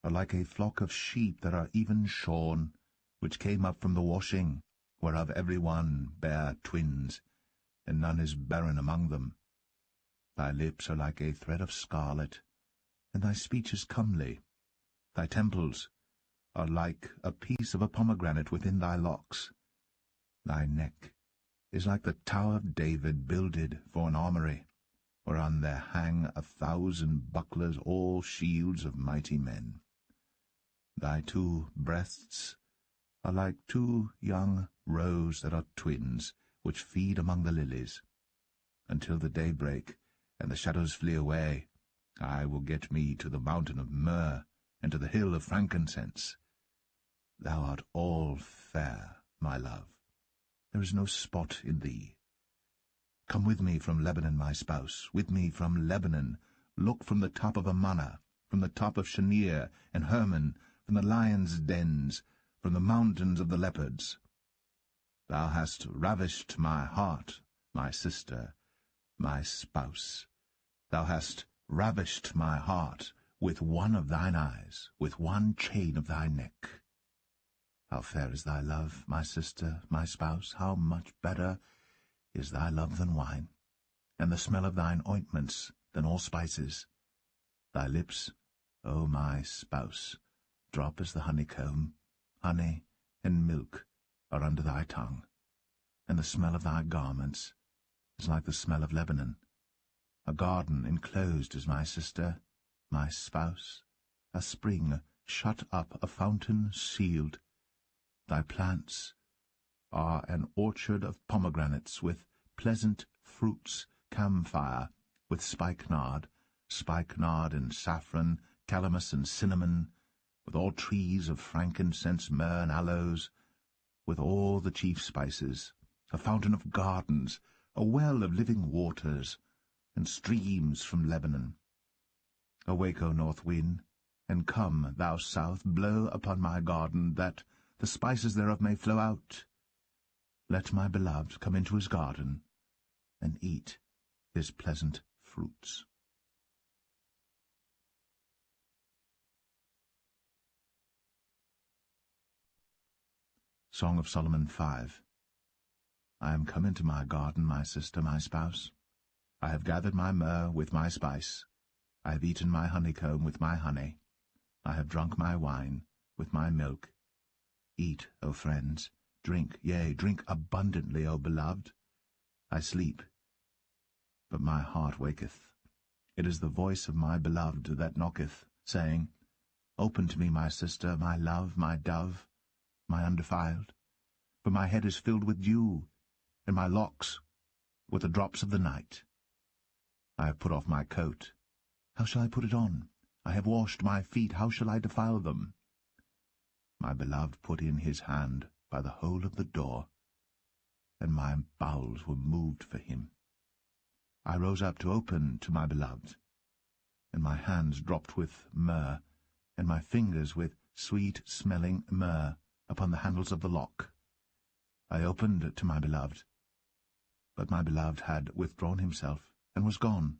are like a flock of sheep that are even shorn, which came up from the washing, whereof every one bare twins, and none is barren among them. Thy lips are like a thread of scarlet, and thy speech is comely. Thy temples are like a piece of a pomegranate within thy locks. Thy neck is like the tower of David builded for an armoury, whereon there hang 1,000 bucklers, all shields of mighty men. Thy 2 breasts are like 2 young roes that are twins, which feed among the lilies. Until the day break, and the shadows flee away, I will get me to the mountain of myrrh, and to the hill of frankincense. Thou art all fair, my love. There is no spot in thee. Come with me from Lebanon, my spouse, with me from Lebanon. Look from the top of Amana, from the top of Shanir and Hermon, from the lions' dens, from the mountains of the leopards. Thou hast ravished my heart, my sister, my spouse. Thou hast ravished my heart with one of thine eyes, with one chain of thy neck. How fair is thy love, my sister, my spouse! How much better is thy love than wine, and the smell of thine ointments than all spices. Thy lips, O my spouse, drop as the honeycomb. Honey and milk are under thy tongue, and the smell of thy garments is like the smell of Lebanon. A garden enclosed is my sister, my spouse, a spring shut up, a fountain sealed. Thy plants are an orchard of pomegranates with pleasant fruits, camphire with spikenard and saffron, calamus and cinnamon, with all trees of frankincense, myrrh and aloes, with all the chief spices, a fountain of gardens, a well of living waters, and streams from Lebanon. Awake, O north wind, and come, thou south, blow upon my garden, that the spices thereof may flow out. Let my beloved come into his garden, and eat his pleasant fruits. Song of Solomon 5. I am come into my garden, my sister, my spouse. I have gathered my myrrh with my spice. I have eaten my honeycomb with my honey. I have drunk my wine with my milk. Eat, O friends, drink, yea, drink abundantly, O beloved. I sleep, but my heart waketh. It is the voice of my beloved that knocketh, saying, Open to me, my sister, my love, my dove, my undefiled. For my head is filled with dew, and my locks with the drops of the night. I have put off my coat. How shall I put it on? I have washed my feet. How shall I defile them? My beloved put in his hand by the hole of the door, and my bowels were moved for him. I rose up to open to my beloved, and my hands dropped with myrrh, and my fingers with sweet-smelling myrrh upon the handles of the lock. I opened to my beloved, but my beloved had withdrawn himself, and was gone.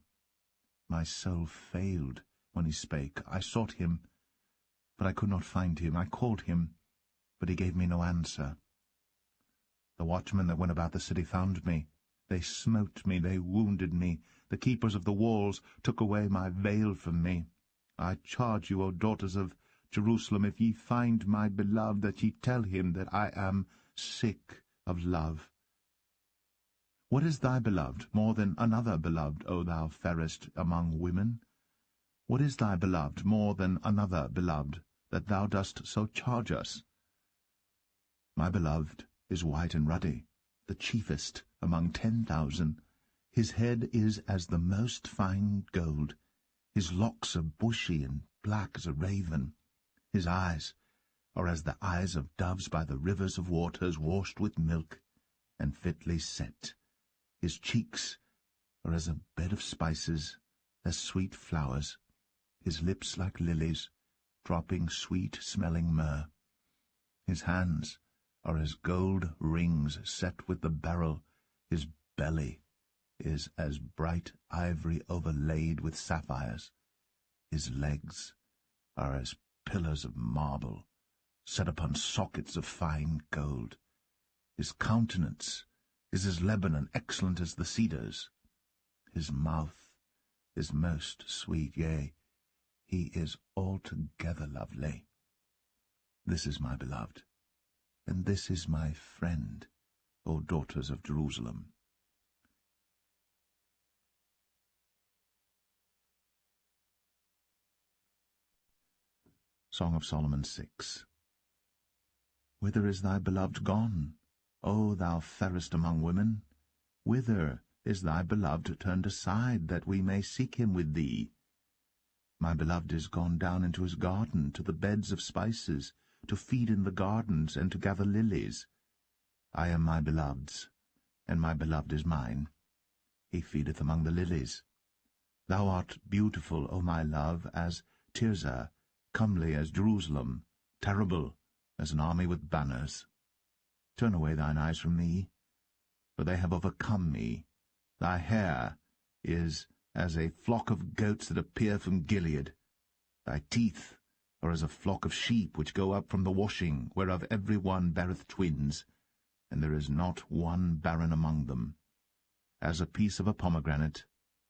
My soul failed when he spake. I sought him, but I could not find him. I called him, but he gave me no answer. The watchmen that went about the city found me. They smote me, they wounded me. The keepers of the walls took away my veil from me. I charge you, O daughters of Jerusalem, if ye find my beloved, that ye tell him that I am sick of love. What is thy beloved more than another beloved, O thou fairest among women? What is thy beloved more than another beloved, that thou dost so charge us? My beloved is white and ruddy, the chiefest among 10,000. His head is as the most fine gold. His locks are bushy and black as a raven. His eyes are as the eyes of doves by the rivers of waters, washed with milk and fitly set. His cheeks are as a bed of spices, as sweet flowers. His lips like lilies, dropping sweet-smelling myrrh. His hands are as gold rings set with the beryl. His belly is as bright ivory overlaid with sapphires. His legs are as pillars of marble, set upon sockets of fine gold. His countenance is as Lebanon, excellent as the cedars. His mouth is most sweet, yea, he is altogether lovely. This is my beloved, and this is my friend, O daughters of Jerusalem. Song of Solomon 6. Whither is thy beloved gone, O thou fairest among women? Whither is thy beloved turned aside, that we may seek him with thee? My beloved is gone down into his garden, to the beds of spices, to feed in the gardens, and to gather lilies. I am my beloved's, and my beloved is mine. He feedeth among the lilies. Thou art beautiful, O my love, as Tirzah, comely as Jerusalem, terrible as an army with banners. Turn away thine eyes from me, for they have overcome me. Thy hair is as a flock of goats that appear from Gilead. Thy teeth are as a flock of sheep which go up from the washing, whereof every one beareth twins, and there is not one barren among them. As a piece of a pomegranate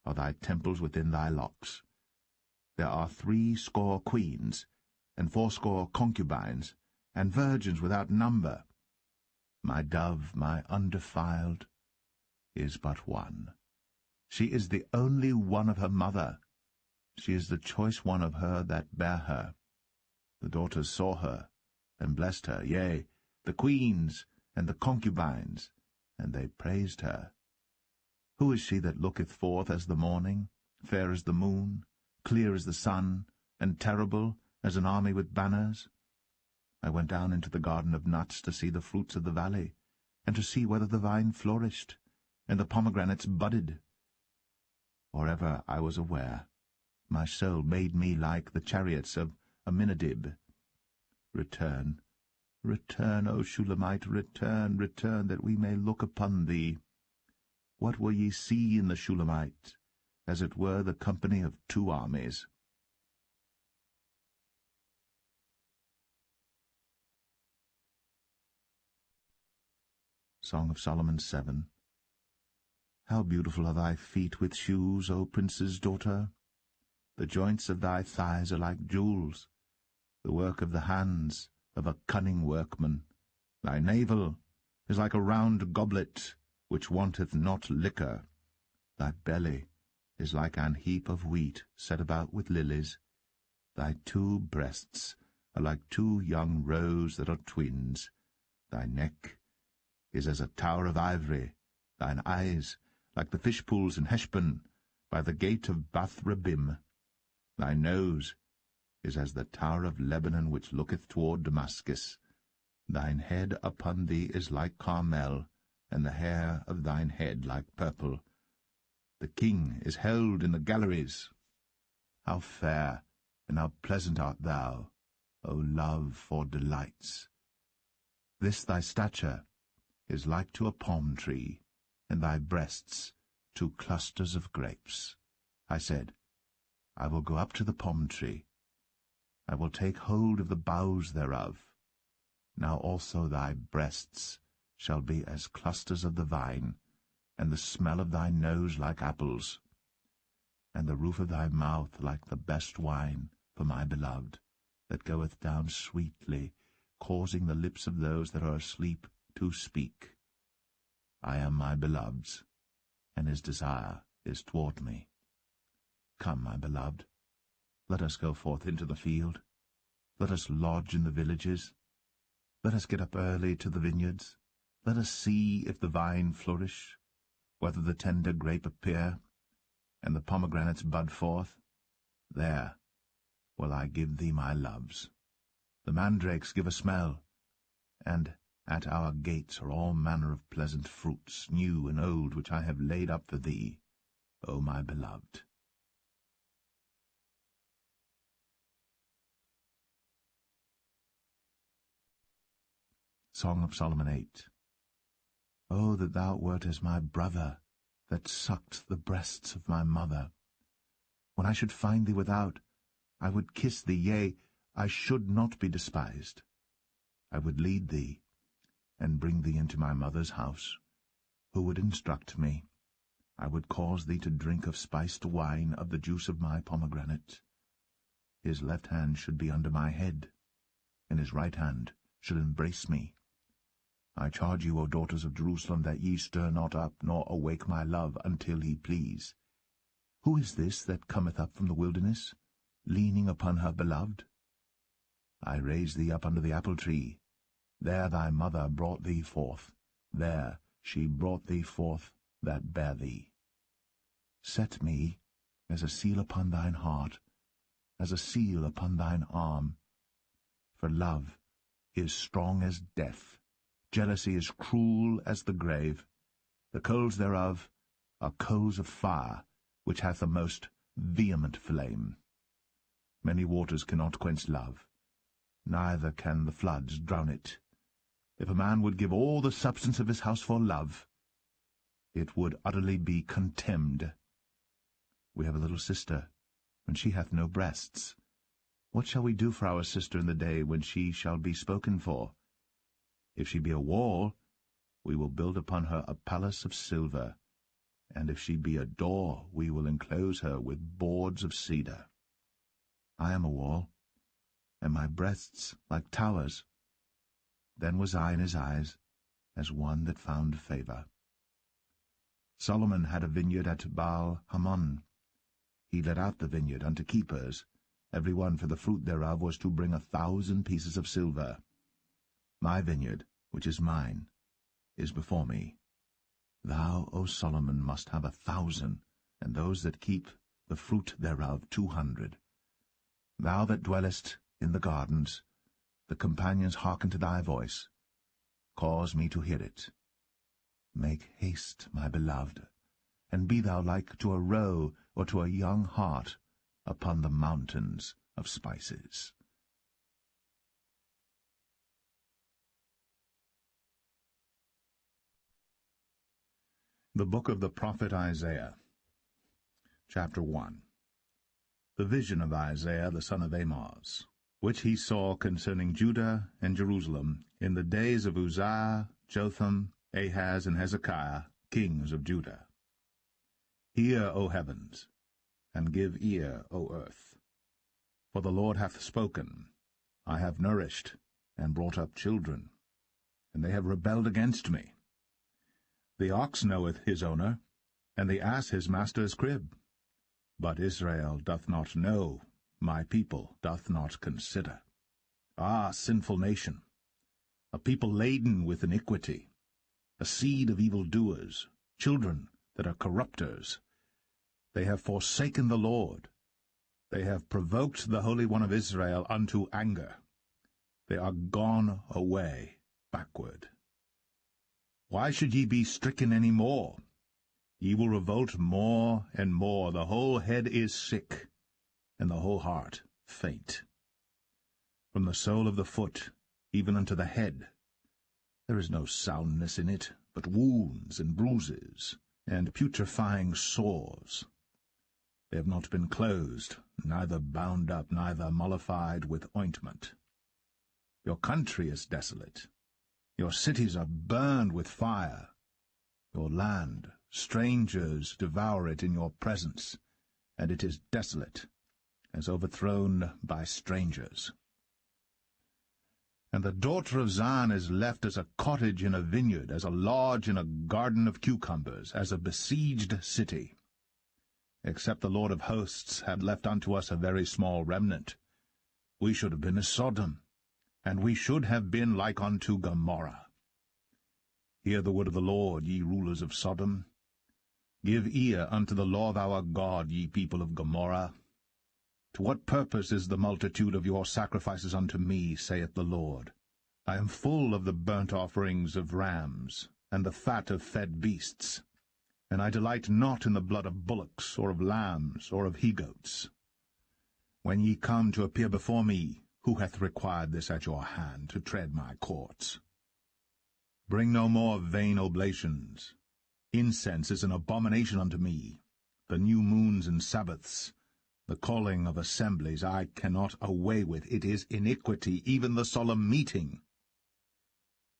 are thy temples within thy locks. There are 80 queens, and 80 concubines, and virgins without number. My dove, my undefiled, is but one. She is the only one of her mother. She is the choice one of her that bare her. The daughters saw her, and blessed her, yea, the queens and the concubines, and they praised her. Who is she that looketh forth as the morning, fair as the moon, clear as the sun, and terrible as an army with banners? I went down into the garden of nuts to see the fruits of the valley, and to see whether the vine flourished, and the pomegranates budded. Or ever I was aware, my soul made me like the chariots of Aminadab. Return, return, O Shulamite, return, return, that we may look upon thee. What will ye see in the Shulamite? As it were the company of 2 armies. Song of Solomon 7. How beautiful are thy feet with shoes, O prince's daughter! The joints of thy thighs are like jewels, the work of the hands of a cunning workman. Thy navel is like a round goblet, which wanteth not liquor. Thy belly is like an heap of wheat set about with lilies. Thy 2 breasts are like 2 young roes that are twins. Thy neck is as a tower of ivory, thine eyes like the fish pools in Heshbon, by the gate of Bath-rabbim. Thy nose is as the tower of Lebanon which looketh toward Damascus. Thine head upon thee is like Carmel, and the hair of thine head like purple. The king is held in the galleries. How fair and how pleasant art thou, O love for delights! This thy stature is like to a palm tree, and thy breasts to clusters of grapes. I said, I will go up to the palm tree. I will take hold of the boughs thereof. Now also thy breasts shall be as clusters of the vine, and the smell of thy nose like apples, and the roof of thy mouth like the best wine for my beloved, that goeth down sweetly, causing the lips of those that are asleep to speak. I am my beloved's, and his desire is toward me. Come, my beloved, let us go forth into the field. Let us lodge in the villages. Let us get up early to the vineyards. Let us see if the vine flourish, whether the tender grape appear, and the pomegranates bud forth. There will I give thee my loves. The mandrakes give a smell, and at our gates are all manner of pleasant fruits, new and old, which I have laid up for thee, O my beloved. Song of Solomon 8. O that thou wert as my brother, that sucked the breasts of my mother! When I should find thee without, I would kiss thee, yea, I should not be despised. I would lead thee, and bring thee into my mother's house. Who would instruct me? I would cause thee to drink of spiced wine, of the juice of my pomegranate. His left hand should be under my head, and his right hand should embrace me. I charge you, O daughters of Jerusalem, that ye stir not up, nor awake my love, until he please. Who is this that cometh up from the wilderness, leaning upon her beloved? I raised thee up under the apple tree. There thy mother brought thee forth. There she brought thee forth that bare thee. Set me as a seal upon thine heart, as a seal upon thine arm. For love is strong as death, jealousy is cruel as the grave. The coals thereof are coals of fire, which hath a most vehement flame. Many waters cannot quench love, neither can the floods drown it. if a man would give all the substance of his house for love, it would utterly be contemned. We have a little sister, and she hath no breasts. What shall we do for our sister in the day when she shall be spoken for? If she be a wall, we will build upon her a palace of silver, and if she be a door, we will enclose her with boards of cedar. I am a wall, and my breasts like towers. Then was I in his eyes as one that found favour. Solomon had a vineyard at Baal-Hamon. He let out the vineyard unto keepers. Every one for the fruit thereof was to bring 1,000 pieces of silver. My vineyard, which is mine, is before me. Thou, O Solomon, must have 1,000, and those that keep the fruit thereof 200. Thou that dwellest in the gardens, the companions hearken to thy voice. Cause me to hear it. Make haste, my beloved, and be thou like to a roe or to a young hart upon the mountains of spices. The Book of the Prophet Isaiah, Chapter 1. The vision of Isaiah the son of Amoz, which he saw concerning Judah and Jerusalem in the days of Uzziah, Jotham, Ahaz, and Hezekiah, kings of Judah. Hear, O heavens, and give ear, O earth. For the Lord hath spoken, I have nourished and brought up children, and they have rebelled against me. The ox knoweth his owner, and the ass his master's crib. But Israel doth not know, my people doth not consider. Ah, sinful nation, a people laden with iniquity, a seed of evildoers, children that are corrupters. They have forsaken the Lord. They have provoked the Holy One of Israel unto anger. They are gone away backward. Why should ye be stricken any more? Ye will revolt more and more. The whole head is sick, and the whole heart faint. From the sole of the foot even unto the head, there is no soundness in it, but wounds and bruises, and putrefying sores. They have not been closed, neither bound up, neither mollified with ointment. Your country is desolate. Your cities are burned with fire. Your land, strangers devour it in your presence, and it is desolate, as overthrown by strangers. And the daughter of Zion is left as a cottage in a vineyard, as a lodge in a garden of cucumbers, as a besieged city. Except the Lord of hosts had left unto us a very small remnant, we should have been as Sodom, and we should have been like unto Gomorrah. Hear the word of the Lord, ye rulers of Sodom. Give ear unto the law of our God, ye people of Gomorrah. To what purpose is the multitude of your sacrifices unto me, saith the Lord? I am full of the burnt offerings of rams, and the fat of fed beasts, and I delight not in the blood of bullocks, or of lambs, or of he-goats. When ye come to appear before me, who hath required this at your hand, to tread my courts? Bring no more vain oblations. Incense is an abomination unto me. The new moons and Sabbaths, the calling of assemblies, I cannot away with. It is iniquity, even the solemn meeting.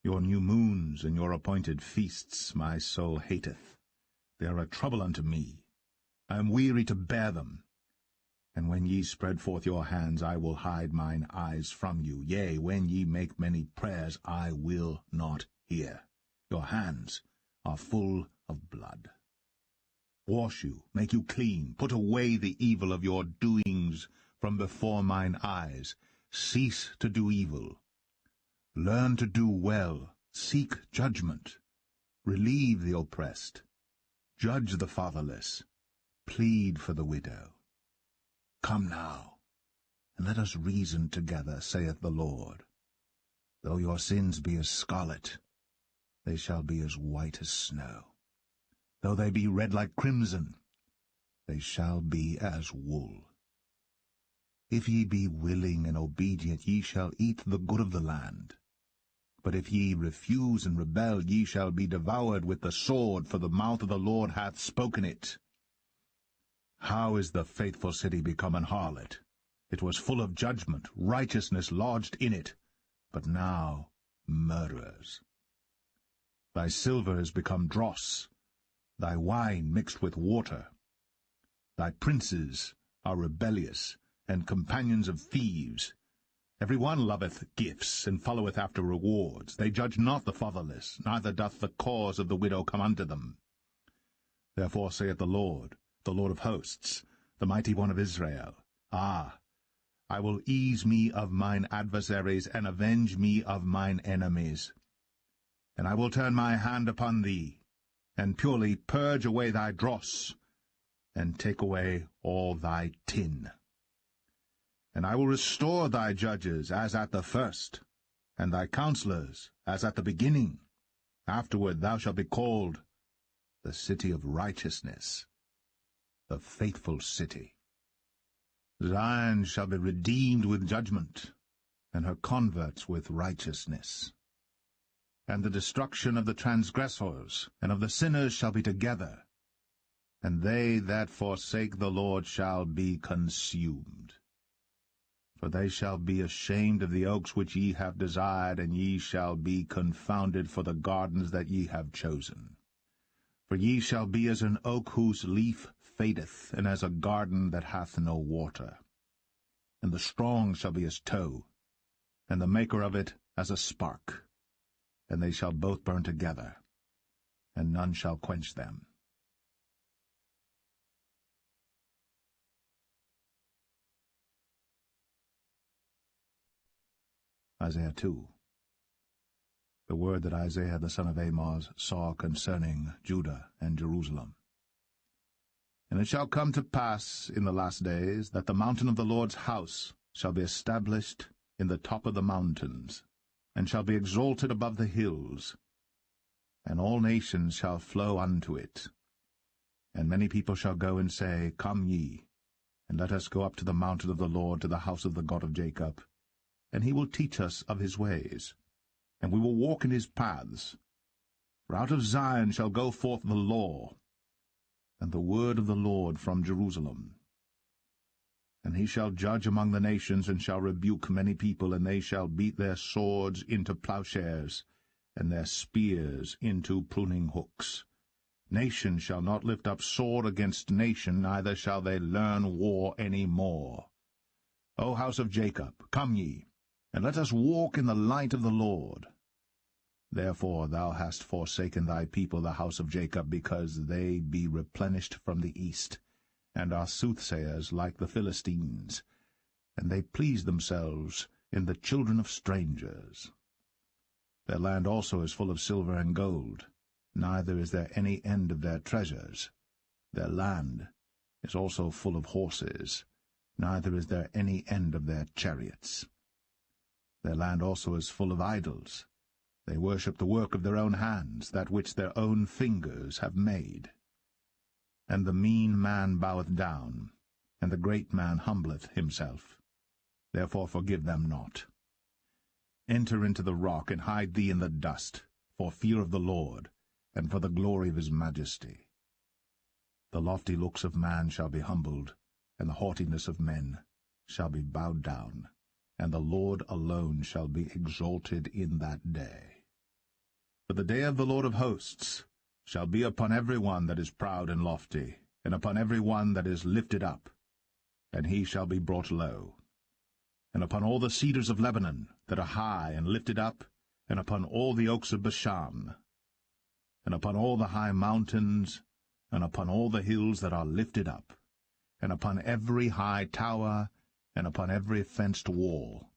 Your new moons and your appointed feasts my soul hateth. They are a trouble unto me. I am weary to bear them. And when ye spread forth your hands, I will hide mine eyes from you. Yea, when ye make many prayers, I will not hear. Your hands are full of blood. Wash you, make you clean, put away the evil of your doings from before mine eyes. Cease to do evil. Learn to do well, seek judgment. Relieve the oppressed. Judge the fatherless. Plead for the widow. Come now, and let us reason together, saith the Lord. Though your sins be as scarlet, they shall be as white as snow. Though they be red like crimson, they shall be as wool. If ye be willing and obedient, ye shall eat the good of the land. But if ye refuse and rebel, ye shall be devoured with the sword, for the mouth of the Lord hath spoken it. How is the faithful city become an harlot? It was full of judgment, righteousness lodged in it, but now murderers. Thy silver is become dross, thy wine mixed with water. Thy princes are rebellious, and companions of thieves. Every one loveth gifts, and followeth after rewards. They judge not the fatherless, neither doth the cause of the widow come unto them. Therefore saith the Lord of hosts, the mighty one of Israel, Ah, I will ease me of mine adversaries, and avenge me of mine enemies. And I will turn my hand upon thee, and purely purge away thy dross, and take away all thy tin. And I will restore thy judges as at the first, and thy counselors as at the beginning. Afterward thou shalt be called the city of righteousness, the faithful city. Zion shall be redeemed with judgment, and her converts with righteousness. And the destruction of the transgressors and of the sinners shall be together, and they that forsake the Lord shall be consumed. For they shall be ashamed of the oaks which ye have desired, and ye shall be confounded for the gardens that ye have chosen. For ye shall be as an oak whose leaf fadeth, and as a garden that hath no water. And the strong shall be as tow, and the maker of it as a spark. And they shall both burn together, and none shall quench them. Isaiah 2. The word that Isaiah the son of Amoz saw concerning Judah and Jerusalem. And it shall come to pass in the last days that the mountain of the Lord's house shall be established in the top of the mountains, and shall be exalted above the hills, and all nations shall flow unto it. And many people shall go and say, Come ye, and let us go up to the mountain of the Lord, to the house of the God of Jacob, and he will teach us of his ways, and we will walk in his paths. For out of Zion shall go forth the law, and the word of the Lord from Jerusalem. And he shall judge among the nations, and shall rebuke many people, and they shall beat their swords into plowshares, and their spears into pruning hooks. Nation shall not lift up sword against nation, neither shall they learn war any more. O house of Jacob, come ye, and let us walk in the light of the Lord. Therefore thou hast forsaken thy people, the house of Jacob, because they be replenished from the east, and are soothsayers like the Philistines, and they please themselves in the children of strangers. Their land also is full of silver and gold, neither is there any end of their treasures. Their land is also full of horses, neither is there any end of their chariots. Their land also is full of idols. They worship the work of their own hands, that which their own fingers have made. And the mean man boweth down, and the great man humbleth himself. Therefore forgive them not. Enter into the rock, and hide thee in the dust, for fear of the Lord, and for the glory of his majesty. The lofty looks of man shall be humbled, and the haughtiness of men shall be bowed down, and the Lord alone shall be exalted in that day. For the day of the Lord of hosts shall be upon every one that is proud and lofty, and upon every one that is lifted up, and he shall be brought low. And upon all the cedars of Lebanon that are high and lifted up, and upon all the oaks of Bashan, and upon all the high mountains, and upon all the hills that are lifted up, and upon every high tower, and upon every fenced wall,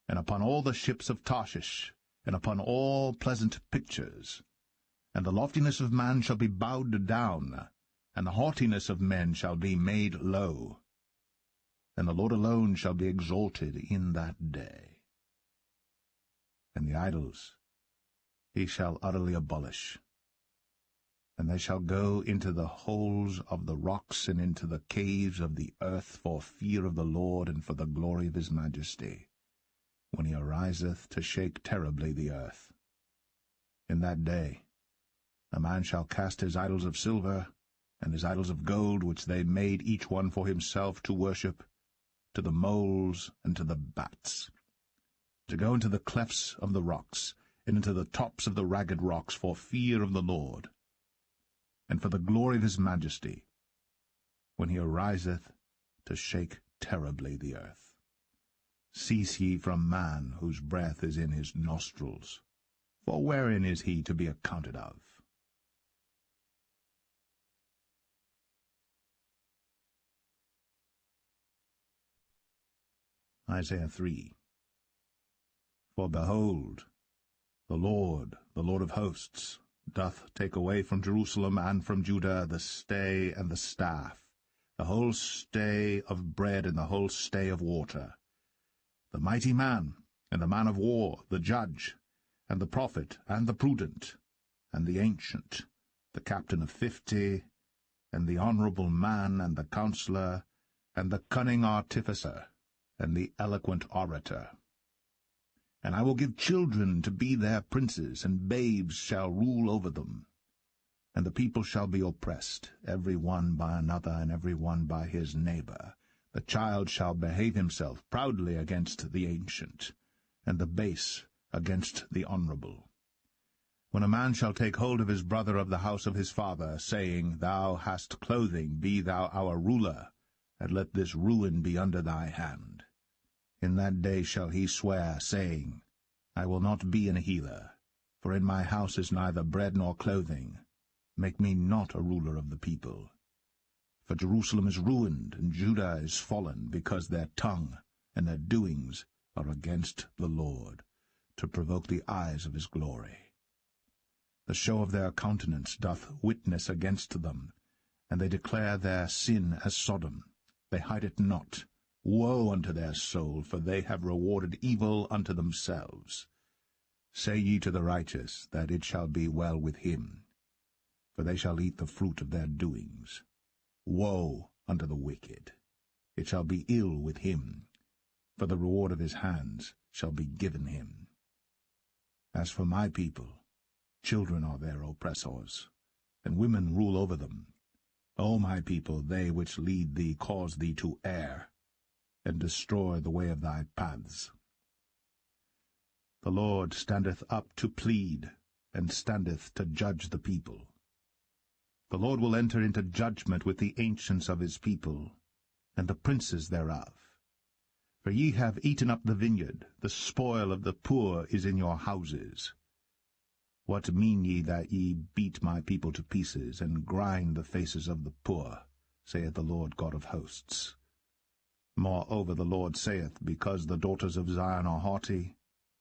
and upon all the ships of Tarshish, and upon all pleasant pictures. And the loftiness of man shall be bowed down, and the haughtiness of men shall be made low. And the Lord alone shall be exalted in that day. And the idols he shall utterly abolish. And they shall go into the holes of the rocks, and into the caves of the earth, for fear of the Lord, and for the glory of his majesty. when he ariseth to shake terribly the earth. In that day a man shall cast his idols of silver, and his idols of gold, which they made each one for himself to worship, to the moles and to the bats, to go into the clefts of the rocks, and into the tops of the ragged rocks, for fear of the Lord, and for the glory of his majesty, when he ariseth to shake terribly the earth. Cease ye from man, whose breath is in his nostrils, for wherein is he to be accounted of? Isaiah 3. For behold, the Lord of hosts, doth take away from Jerusalem and from Judah the stay and the staff, the whole stay of bread and the whole stay of water, the mighty man and the man of war, the judge, and the prophet, and the prudent, and the ancient, the captain of 50, and the honorable man, and the counselor, and the cunning artificer, and the eloquent orator. And I will give children to be their princes, and babes shall rule over them. And the people shall be oppressed, every one by another, and every one by his neighbor. The child shall behave himself proudly against the ancient, and the base against the honorable. When a man shall take hold of his brother of the house of his father, saying, Thou hast clothing, be thou our ruler, and let this ruin be under thy hand. In that day shall he swear, saying, I will not be an healer, for in my house is neither bread nor clothing. Make me not a ruler of the people. For Jerusalem is ruined, and Judah is fallen, because their tongue and their doings are against the Lord, to provoke the eyes of his glory. The show of their countenance doth witness against them, and they declare their sin as Sodom. They hide it not. Woe unto their soul, for they have rewarded evil unto themselves. Say ye to the righteous, that it shall be well with him, for they shall eat the fruit of their doings. Woe unto the wicked! It shall be ill with him, for the reward of his hands shall be given him. As for my people, children are their oppressors, and women rule over them. O my people, they which lead thee cause thee to err, and destroy the way of thy paths. The Lord standeth up to plead, and standeth to judge the people. The Lord will enter into judgment with the ancients of his people, and the princes thereof. For ye have eaten up the vineyard, the spoil of the poor is in your houses. What mean ye that ye beat my people to pieces, and grind the faces of the poor, saith the Lord God of hosts? Moreover the Lord saith, because the daughters of Zion are haughty,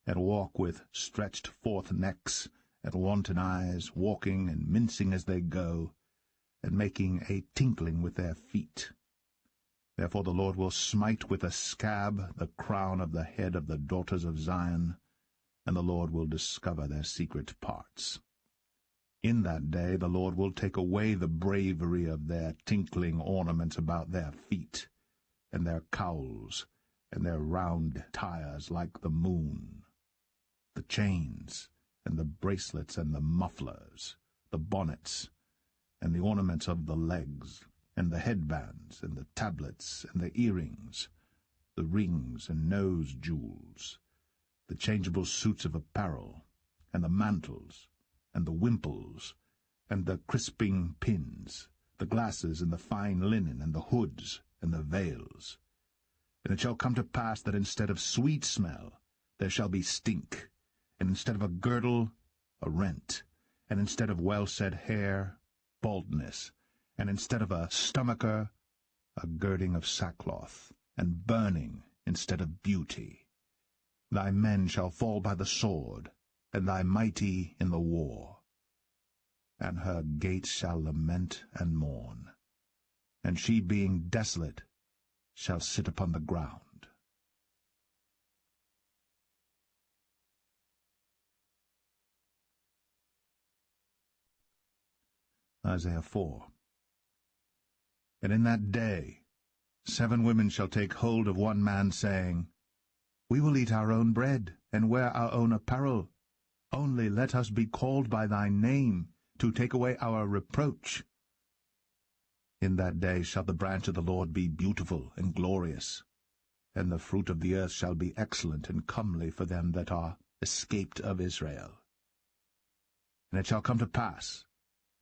and walk with stretched forth necks, and wanton eyes, walking and mincing as they go, and making a tinkling with their feet. Therefore the Lord will smite with a scab the crown of the head of the daughters of Zion, and the Lord will discover their secret parts. In that day the Lord will take away the bravery of their tinkling ornaments about their feet, and their cowls, and their round tires like the moon, the chains, and the bracelets, and the mufflers, the bonnets, and the ornaments of the legs, and the headbands, and the tablets, and the earrings, the rings and nose jewels, the changeable suits of apparel, and the mantles, and the wimples, and the crisping pins, the glasses, and the fine linen, and the hoods, and the veils. And it shall come to pass that instead of sweet smell there shall be stink, and instead of a girdle, a rent, and instead of well-set hair, baldness, and instead of a stomacher, a girding of sackcloth, and burning instead of beauty. Thy men shall fall by the sword, and thy mighty in the war. And her gates shall lament and mourn, and she, being desolate, shall sit upon the ground. Isaiah 4. And in that day 7 women shall take hold of one man, saying, We will eat our own bread, and wear our own apparel. Only let us be called by thy name, to take away our reproach. In that day shall the branch of the Lord be beautiful and glorious, and the fruit of the earth shall be excellent and comely for them that are escaped of Israel. And it shall come to pass,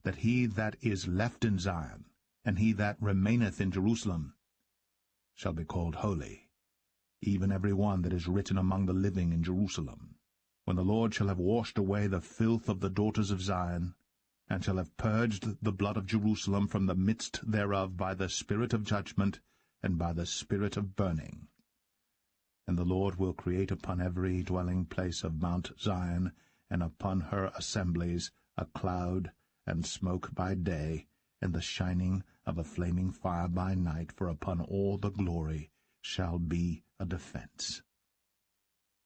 that he that is left in Zion, and he that remaineth in Jerusalem, shall be called holy, even every one that is written among the living in Jerusalem, when the Lord shall have washed away the filth of the daughters of Zion, and shall have purged the blood of Jerusalem from the midst thereof by the spirit of judgment and by the spirit of burning. And the Lord will create upon every dwelling place of Mount Zion, and upon her assemblies, a cloud and smoke by day, and the shining of a flaming fire by night, for upon all the glory shall be a defense.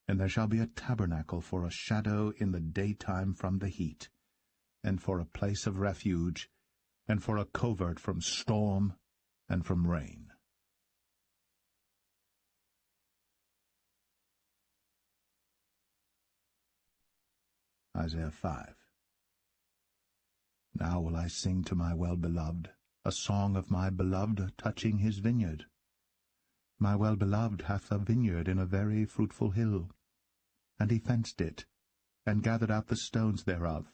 And there shall be a tabernacle for a shadow in the daytime from the heat, and for a place of refuge, and for a covert from storm and from rain. Isaiah 5. Now will I sing to my well-beloved, a song of my beloved touching his vineyard. My well-beloved hath a vineyard in a very fruitful hill, and he fenced it, and gathered out the stones thereof,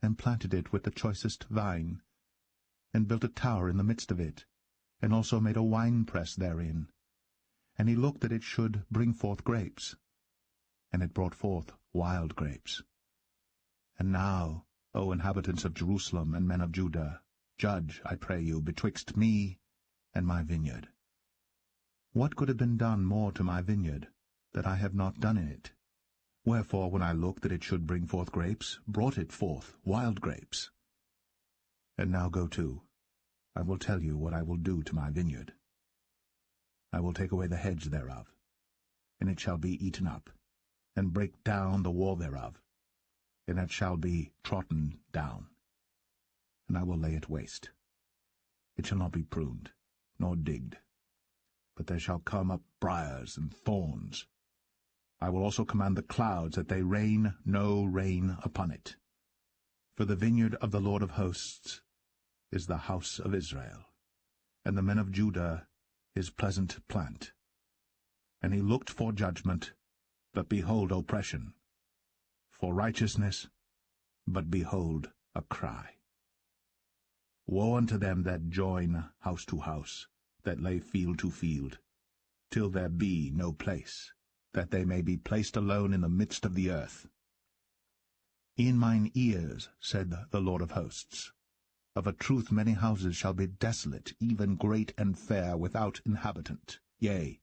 and planted it with the choicest vine, and built a tower in the midst of it, and also made a winepress therein. And he looked that it should bring forth grapes, and it brought forth wild grapes. And now, O inhabitants of Jerusalem and men of Judah, judge, I pray you, betwixt me and my vineyard. What could have been done more to my vineyard, that I have not done in it? Wherefore, when I looked that it should bring forth grapes, brought it forth wild grapes. And now go to, I will tell you what I will do to my vineyard. I will take away the hedge thereof, and it shall be eaten up, and break down the wall thereof, and it shall be trodden down, and I will lay it waste. It shall not be pruned, nor digged, but there shall come up briars and thorns. I will also command the clouds that they rain no rain upon it. For the vineyard of the Lord of hosts is the house of Israel, and the men of Judah his pleasant plant. And he looked for judgment, but behold oppression, for righteousness, but behold a cry. Woe unto them that join house to house, that lay field to field, till there be no place, that they may be placed alone in the midst of the earth. In mine ears, said the Lord of hosts, of a truth many houses shall be desolate, even great and fair, without inhabitant. Yea,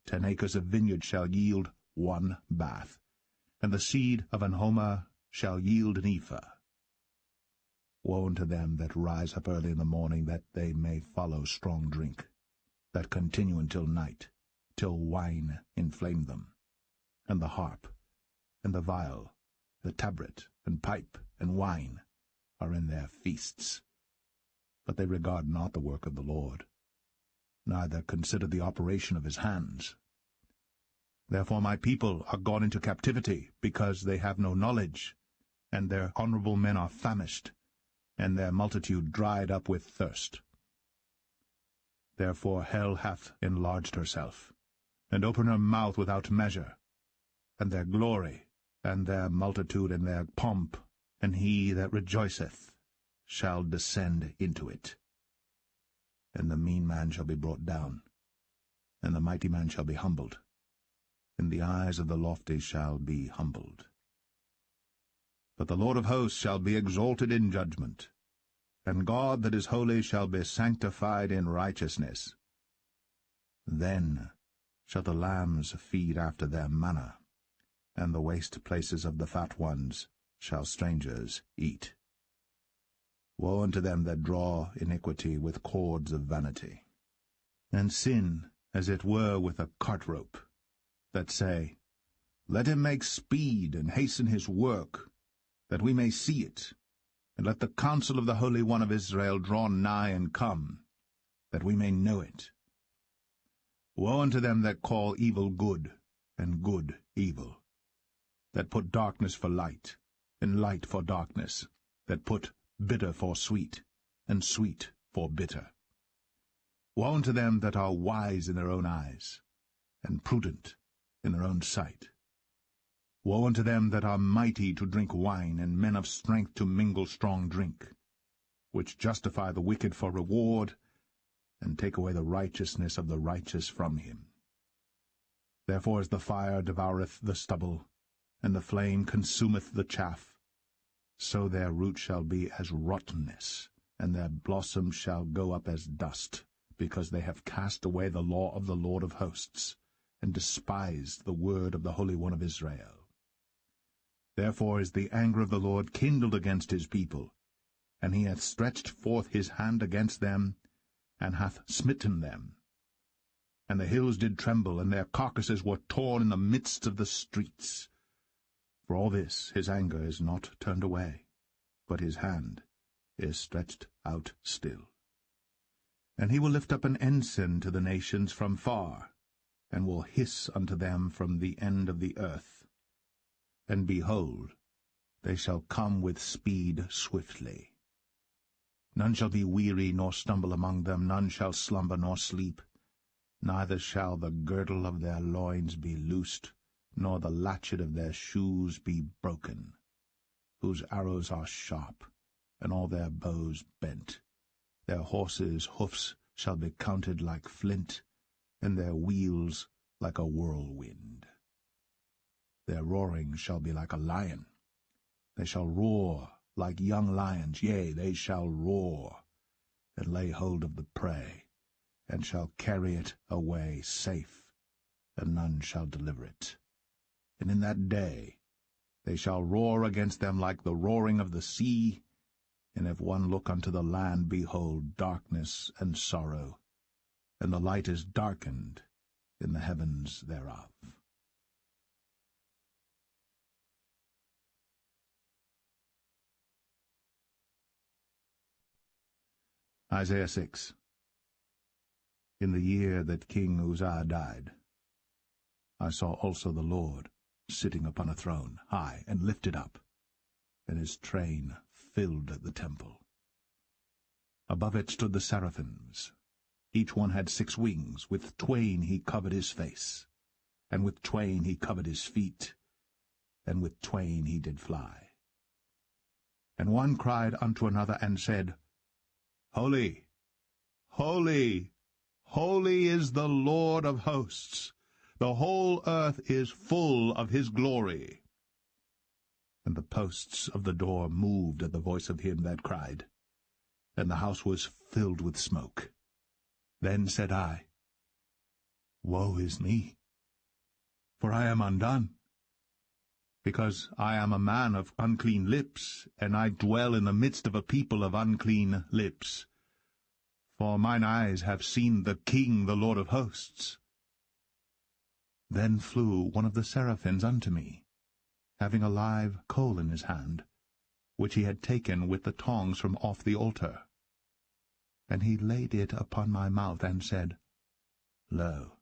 10 acres of vineyard shall yield 1 bath, and the seed of an homer shall yield an ephah. Woe unto them that rise up early in the morning, that they may follow strong drink, that continue until night, till wine inflame them, and the harp, and the viol, the tabret, and pipe, and wine are in their feasts. But they regard not the work of the Lord, neither consider the operation of his hands. Therefore my people are gone into captivity, because they have no knowledge, and their honorable men are famished, and their multitude dried up with thirst. Therefore hell hath enlarged herself, and opened her mouth without measure, and their glory, and their multitude, and their pomp, and he that rejoiceth shall descend into it. And the mean man shall be brought down, and the mighty man shall be humbled, and the eyes of the lofty shall be humbled. But the Lord of hosts shall be exalted in judgment, and God that is holy shall be sanctified in righteousness. Then shall the lambs feed after their manner, and the waste places of the fat ones shall strangers eat. Woe unto them that draw iniquity with cords of vanity, and sin as it were with a cart rope, that say, Let him make speed and hasten his work, that we may see it, and let the counsel of the Holy One of Israel draw nigh and come, that we may know it. Woe unto them that call evil good, and good evil, that put darkness for light, and light for darkness, that put bitter for sweet, and sweet for bitter. Woe unto them that are wise in their own eyes, and prudent in their own sight. Woe unto them that are mighty to drink wine, and men of strength to mingle strong drink, which justify the wicked for reward, and take away the righteousness of the righteous from him. Therefore as the fire devoureth the stubble, and the flame consumeth the chaff, so their root shall be as rottenness, and their blossom shall go up as dust, because they have cast away the law of the Lord of hosts, and despised the word of the Holy One of Israel. Therefore is the anger of the Lord kindled against his people, and he hath stretched forth his hand against them, and hath smitten them. And the hills did tremble, and their carcasses were torn in the midst of the streets. For all this his anger is not turned away, but his hand is stretched out still. And he will lift up an ensign to the nations from far, and will hiss unto them from the end of the earth. And behold, they shall come with speed swiftly. None shall be weary nor stumble among them, none shall slumber nor sleep. Neither shall the girdle of their loins be loosed, nor the latchet of their shoes be broken, whose arrows are sharp, and all their bows bent. Their horses' hoofs shall be counted like flint, and their wheels like a whirlwind. Their roaring shall be like a lion. They shall roar like young lions, yea, they shall roar, and lay hold of the prey, and shall carry it away safe, and none shall deliver it. And in that day they shall roar against them like the roaring of the sea, and if one look unto the land, behold, darkness and sorrow, and the light is darkened in the heavens thereof. Isaiah 6. In the year that King Uzziah died, I saw also the Lord sitting upon a throne, high and lifted up, and his train filled the temple. Above it stood the seraphims. Each one had 6 wings. With twain he covered his face, and with twain he covered his feet, and with twain he did fly. And one cried unto another, and said, Holy, holy, holy is the Lord of hosts. The whole earth is full of his glory. And the posts of the door moved at the voice of him that cried, and the house was filled with smoke. Then said I, Woe is me, for I am undone, because I am a man of unclean lips, and I dwell in the midst of a people of unclean lips. For mine eyes have seen the King, the Lord of hosts. Then flew one of the seraphims unto me, having a live coal in his hand, which he had taken with the tongs from off the altar. And he laid it upon my mouth, and said, Lo,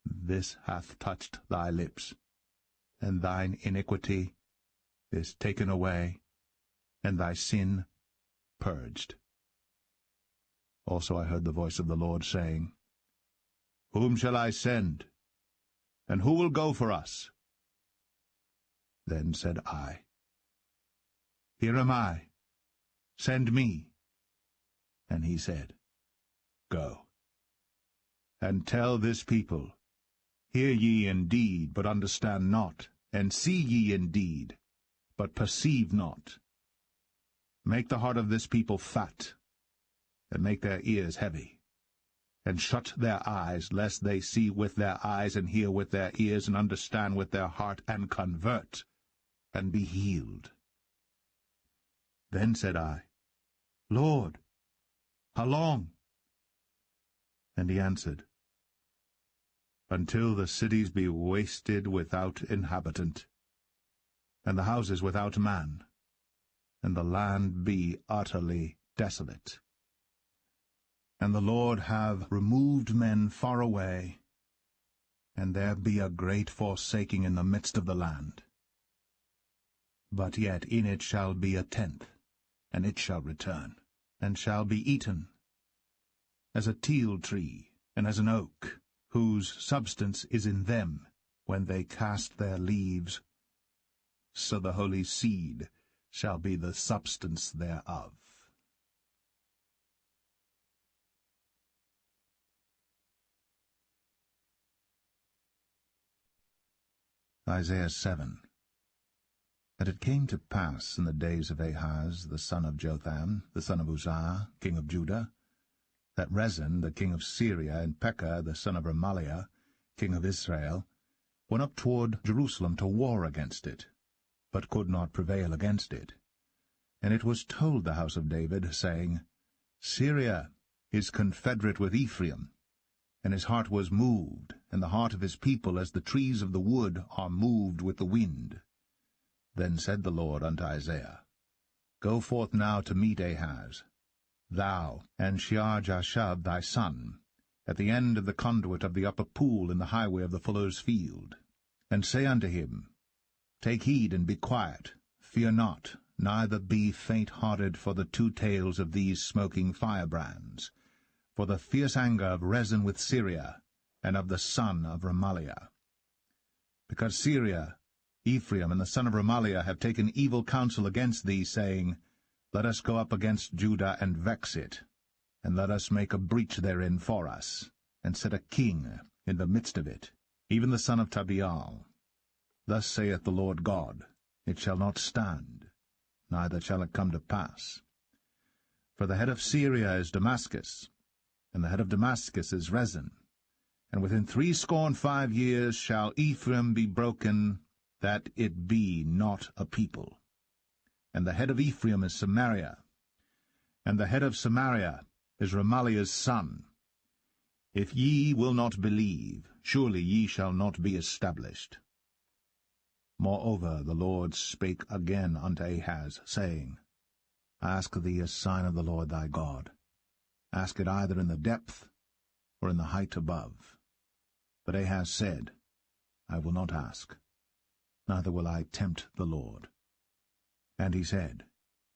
this hath touched thy lips, and thine iniquity is taken away, and thy sin purged. Also I heard the voice of the Lord saying, Whom shall I send? And who will go for us? Then said I, Here am I, send me. And he said, Go, and tell this people, Hear ye indeed, but understand not, and see ye indeed, but perceive not. Make the heart of this people fat, and make their ears heavy, and shut their eyes, lest they see with their eyes, and hear with their ears, and understand with their heart, and convert, and be healed. Then said I, Lord, how long? And he answered, Until the cities be wasted without inhabitant, and the houses without man, and the land be utterly desolate. And the Lord have removed men far away, and there be a great forsaking in the midst of the land. But yet in it shall be a tenth, and it shall return, and shall be eaten, as a teil tree, and as an oak, whose substance is in them, when they cast their leaves, so the holy seed shall be the substance thereof. Isaiah 7. And it came to pass in the days of Ahaz, the son of Jotham, the son of Uzziah, king of Judah, that Rezin, the king of Syria, and Pekah, the son of Remaliah, king of Israel, went up toward Jerusalem to war against it, but could not prevail against it. And it was told the house of David, saying, Syria is confederate with Ephraim, and his heart was moved, and the heart of his people as the trees of the wood are moved with the wind. Then said the Lord unto Isaiah, Go forth now to meet Ahaz, thou and Shear-Jashub thy son, at the end of the conduit of the upper pool in the highway of the fuller's field, and say unto him, Take heed and be quiet, fear not, neither be faint-hearted for the two tails of these smoking firebrands, for the fierce anger of Rezin with Syria, and of the son of Remaliah. Because Syria, Ephraim, and the son of Remaliah have taken evil counsel against thee, saying, Let us go up against Judah and vex it, and let us make a breach therein for us, and set a king in the midst of it, even the son of Tabeal. Thus saith the Lord God, It shall not stand, neither shall it come to pass. For the head of Syria is Damascus, and the head of Damascus is Rezin. And within 65 years shall Ephraim be broken, that it be not a people. And the head of Ephraim is Samaria, and the head of Samaria is Remaliah's son. If ye will not believe, surely ye shall not be established. Moreover the Lord spake again unto Ahaz, saying, Ask thee a sign of the Lord thy God. Ask it either in the depth or in the height above. But Ahaz said, I will not ask, neither will I tempt the Lord. And he said,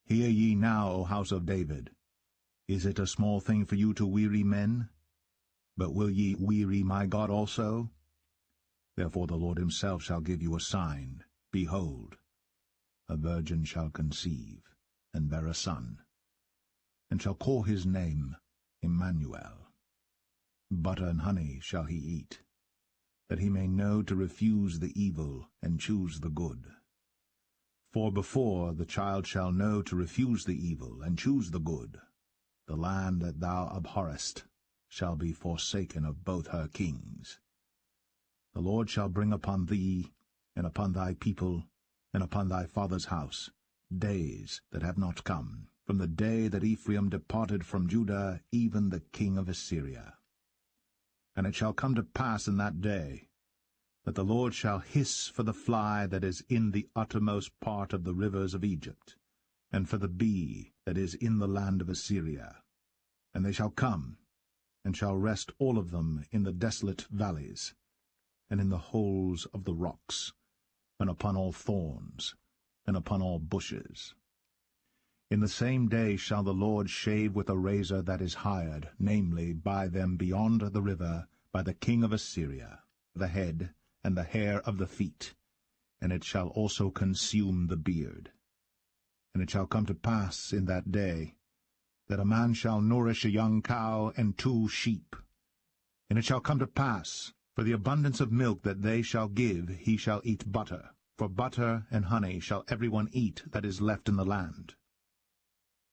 Hear ye now, O house of David. Is it a small thing for you to weary men? But will ye weary my God also? Therefore the Lord himself shall give you a sign. Behold, a virgin shall conceive, and bear a son, and shall call his name Emmanuel. Butter and honey shall he eat, that he may know to refuse the evil and choose the good. For before the child shall know to refuse the evil and choose the good, the land that thou abhorrest shall be forsaken of both her kings. The Lord shall bring upon thee, and upon thy people, and upon thy father's house, days that have not come, from the day that Ephraim departed from Judah, even the king of Assyria. And it shall come to pass in that day, that the Lord shall hiss for the fly that is in the uttermost part of the rivers of Egypt, and for the bee that is in the land of Assyria. And they shall come, and shall rest all of them in the desolate valleys, and in the holes of the rocks, and upon all thorns, and upon all bushes. In the same day shall the Lord shave with a razor that is hired, namely, by them beyond the river, by the king of Assyria, the head and the hair of the feet, and it shall also consume the beard. And it shall come to pass in that day, that a man shall nourish a young cow and 2 sheep. And it shall come to pass, for the abundance of milk that they shall give, he shall eat butter. For butter and honey shall every one eat that is left in the land.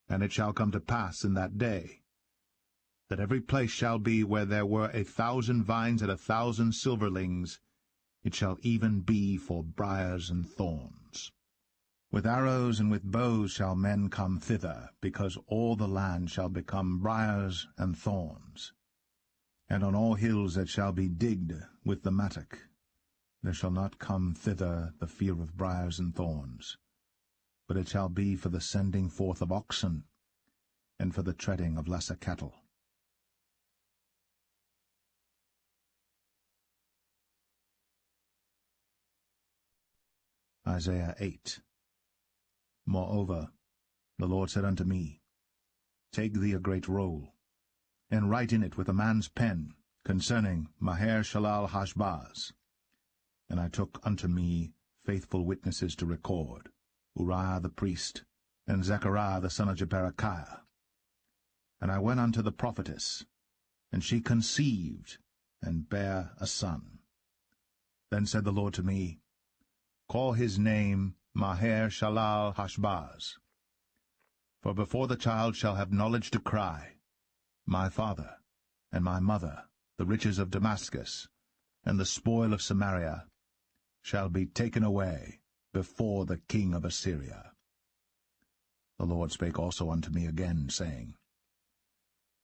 And it shall come to pass in that day, that every place shall be where there were 1,000 vines and 1,000 silverlings, it shall even be for briars and thorns. With arrows and with bows shall men come thither, because all the land shall become briars and thorns. And on all hills that shall be digged with the mattock, there shall not come thither the fear of briars and thorns, but it shall be for the sending forth of oxen, and for the treading of lesser cattle. Isaiah 8. Moreover, the Lord said unto me, Take thee a great roll, and write in it with a man's pen concerning Maher-shalal-Hashbaz. And I took unto me faithful witnesses to record, Uriah the priest, and Zechariah the son of Jeberechiah. And I went unto the prophetess, and she conceived, and bare a son. Then said the Lord to me, Call his name Maher-shalal-Hashbaz. For before the child shall have knowledge to cry, My father, and my mother, the riches of Damascus, and the spoil of Samaria, shall be taken away before the king of Assyria. The Lord spake also unto me again, saying,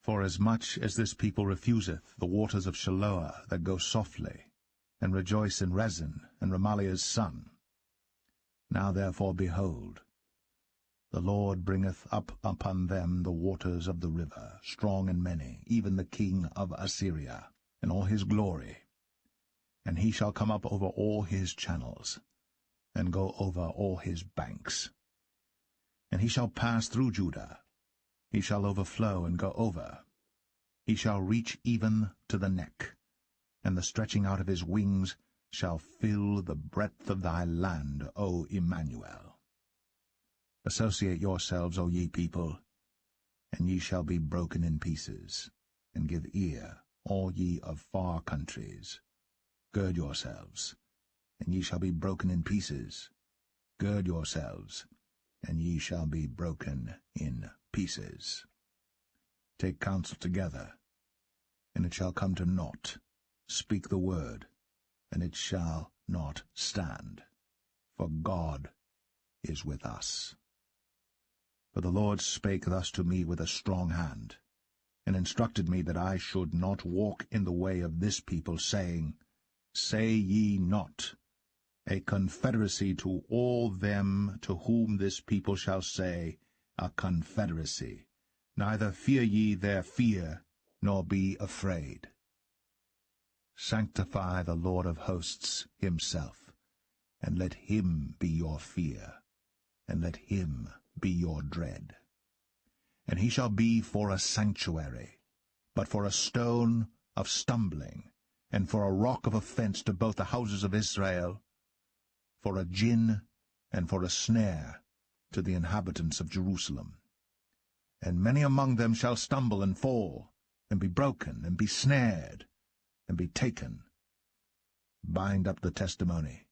Forasmuch as this people refuseth the waters of Shiloah that go softly, and rejoice in Rezin and Remaliah's son, now therefore, behold, the Lord bringeth up upon them the waters of the river, strong and many, even the king of Assyria, in all his glory. And he shall come up over all his channels, and go over all his banks. And he shall pass through Judah, he shall overflow and go over. He shall reach even to the neck, and the stretching out of his wings shall fill the breadth of thy land, O Emmanuel. Associate yourselves, O ye people, and ye shall be broken in pieces, and give ear, all ye of far countries. Gird yourselves, and ye shall be broken in pieces. Gird yourselves, and ye shall be broken in pieces. Take counsel together, and it shall come to naught. Speak the word, and it shall not stand. For God is with us. For the Lord spake thus to me with a strong hand, and instructed me that I should not walk in the way of this people, saying, Say ye not, a confederacy to all them to whom this people shall say, a confederacy. Neither fear ye their fear, nor be afraid. Sanctify the Lord of hosts himself, and let him be your fear, and let him be your dread. And he shall be for a sanctuary, but for a stone of stumbling, and for a rock of offense to both the houses of Israel, for a gin and for a snare to the inhabitants of Jerusalem. And many among them shall stumble and fall, and be broken, and be snared, and be taken. Bind up the testimony,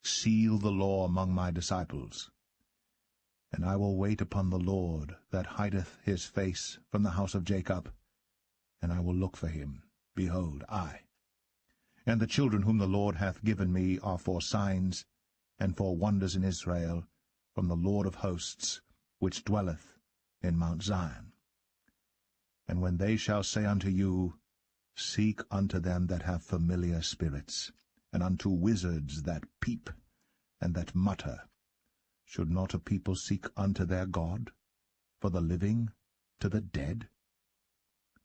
seal the law among my disciples. And I will wait upon the Lord that hideth his face from the house of Jacob, and I will look for him. Behold, I. And the children whom the Lord hath given me are for signs and for wonders in Israel, from the Lord of hosts, which dwelleth in Mount Zion. And when they shall say unto you, Seek unto them that have familiar spirits, and unto wizards that peep, and that mutter, should not a people seek unto their God, for the living to the dead?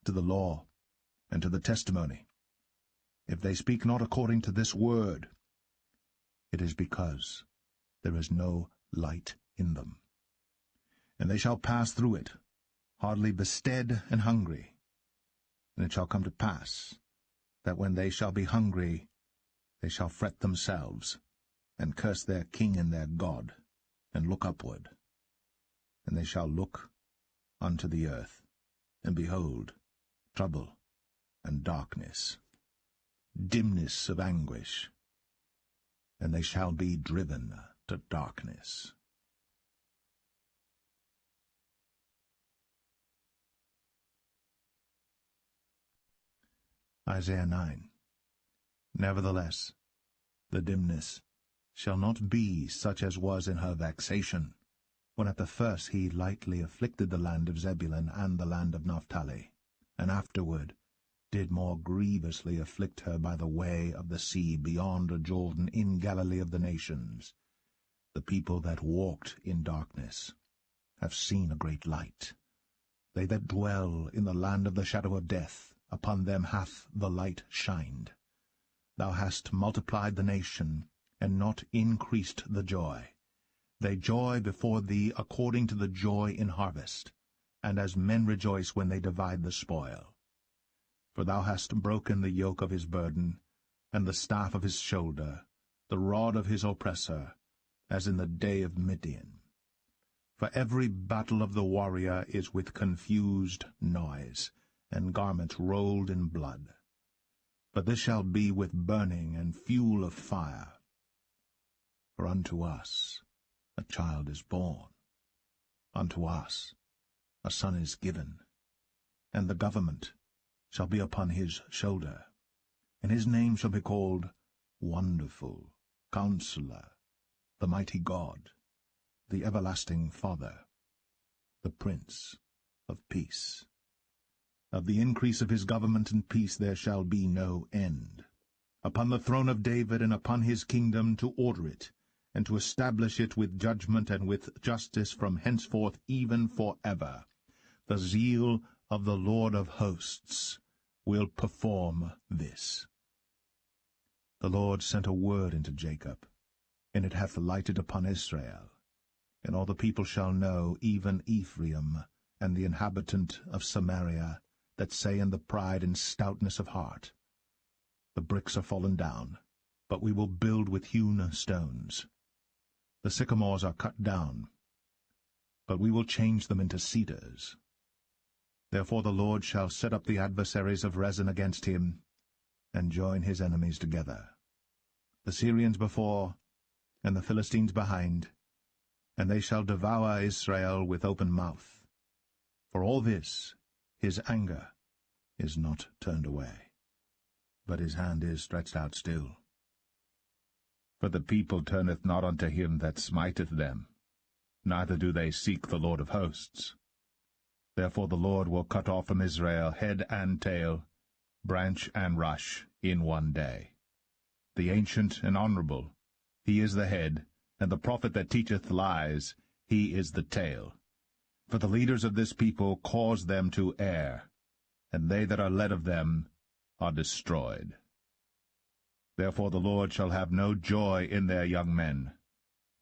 To the law and to the testimony, if they speak not according to this word, it is because there is no light in them. And they shall pass through it, hardly bestead and hungry. And it shall come to pass, that when they shall be hungry, they shall fret themselves, and curse their king and their God, and look upward. And they shall look unto the earth, and behold, trouble and darkness, dimness of anguish, and they shall be driven to darkness. Isaiah 9. Nevertheless, the dimness shall not be such as was in her vexation, when at the first he lightly afflicted the land of Zebulun and the land of Naphtali, and afterward did more grievously afflict her by the way of the sea beyond Jordan in Galilee of the nations. The people that walked in darkness have seen a great light. They that dwell in the land of the shadow of death, upon them hath the light shined. Thou hast multiplied the nation, and not increased the joy. They joy before thee according to the joy in harvest, and as men rejoice when they divide the spoil. For thou hast broken the yoke of his burden, and the staff of his shoulder, the rod of his oppressor, as in the day of Midian. For every battle of the warrior is with confused noise, and garments rolled in blood. But this shall be with burning and fuel of fire. For unto us a child is born, unto us a son is given, and the government shall be upon his shoulder, and his name shall be called Wonderful, Counselor, the Mighty God, the Everlasting Father, the Prince of Peace. Of the increase of his government and peace there shall be no end, upon the throne of David and upon his kingdom, to order it, and to establish it with judgment and with justice from henceforth even for ever. The zeal of the Lord of hosts will perform this. The Lord sent a word into Jacob, and it hath lighted upon Israel. And all the people shall know, even Ephraim, and the inhabitant of Samaria, that say in the pride and stoutness of heart, The bricks are fallen down, but we will build with hewn stones. The sycamores are cut down, but we will change them into cedars. Therefore the Lord shall set up the adversaries of Rezin against him, and join his enemies together, the Syrians before, and the Philistines behind, and they shall devour Israel with open mouth. For all this his anger is not turned away, but his hand is stretched out still. For the people turneth not unto him that smiteth them, neither do they seek the Lord of hosts. Therefore the Lord will cut off from Israel head and tail, branch and rush, in one day. The ancient and honorable, he is the head, and the prophet that teacheth lies, he is the tail. For the leaders of this people cause them to err, and they that are led of them are destroyed. Therefore the Lord shall have no joy in their young men,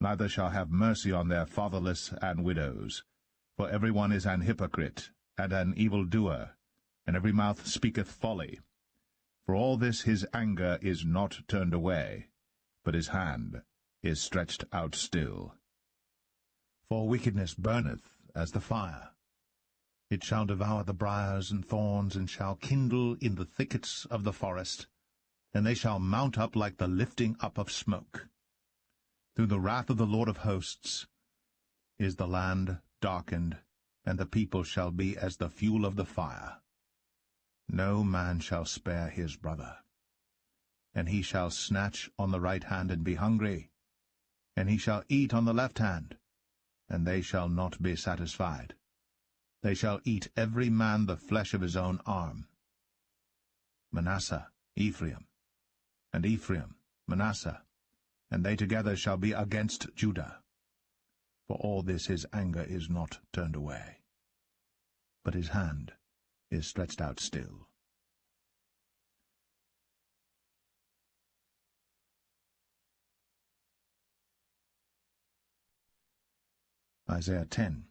neither shall have mercy on their fatherless and widows. For every one is an hypocrite, and an evildoer, and every mouth speaketh folly. For all this his anger is not turned away, but his hand is stretched out still. For wickedness burneth as the fire. It shall devour the briars and thorns, and shall kindle in the thickets of the forest, and they shall mount up like the lifting up of smoke. Through the wrath of the Lord of hosts is the land darkened, and the people shall be as the fuel of the fire. No man shall spare his brother. And he shall snatch on the right hand and be hungry, and he shall eat on the left hand, and they shall not be satisfied. They shall eat every man the flesh of his own arm. Manasseh, Ephraim, and Ephraim, Manasseh, and they together shall be against Judah. For all this his anger is not turned away, but his hand is stretched out still. Isaiah 10.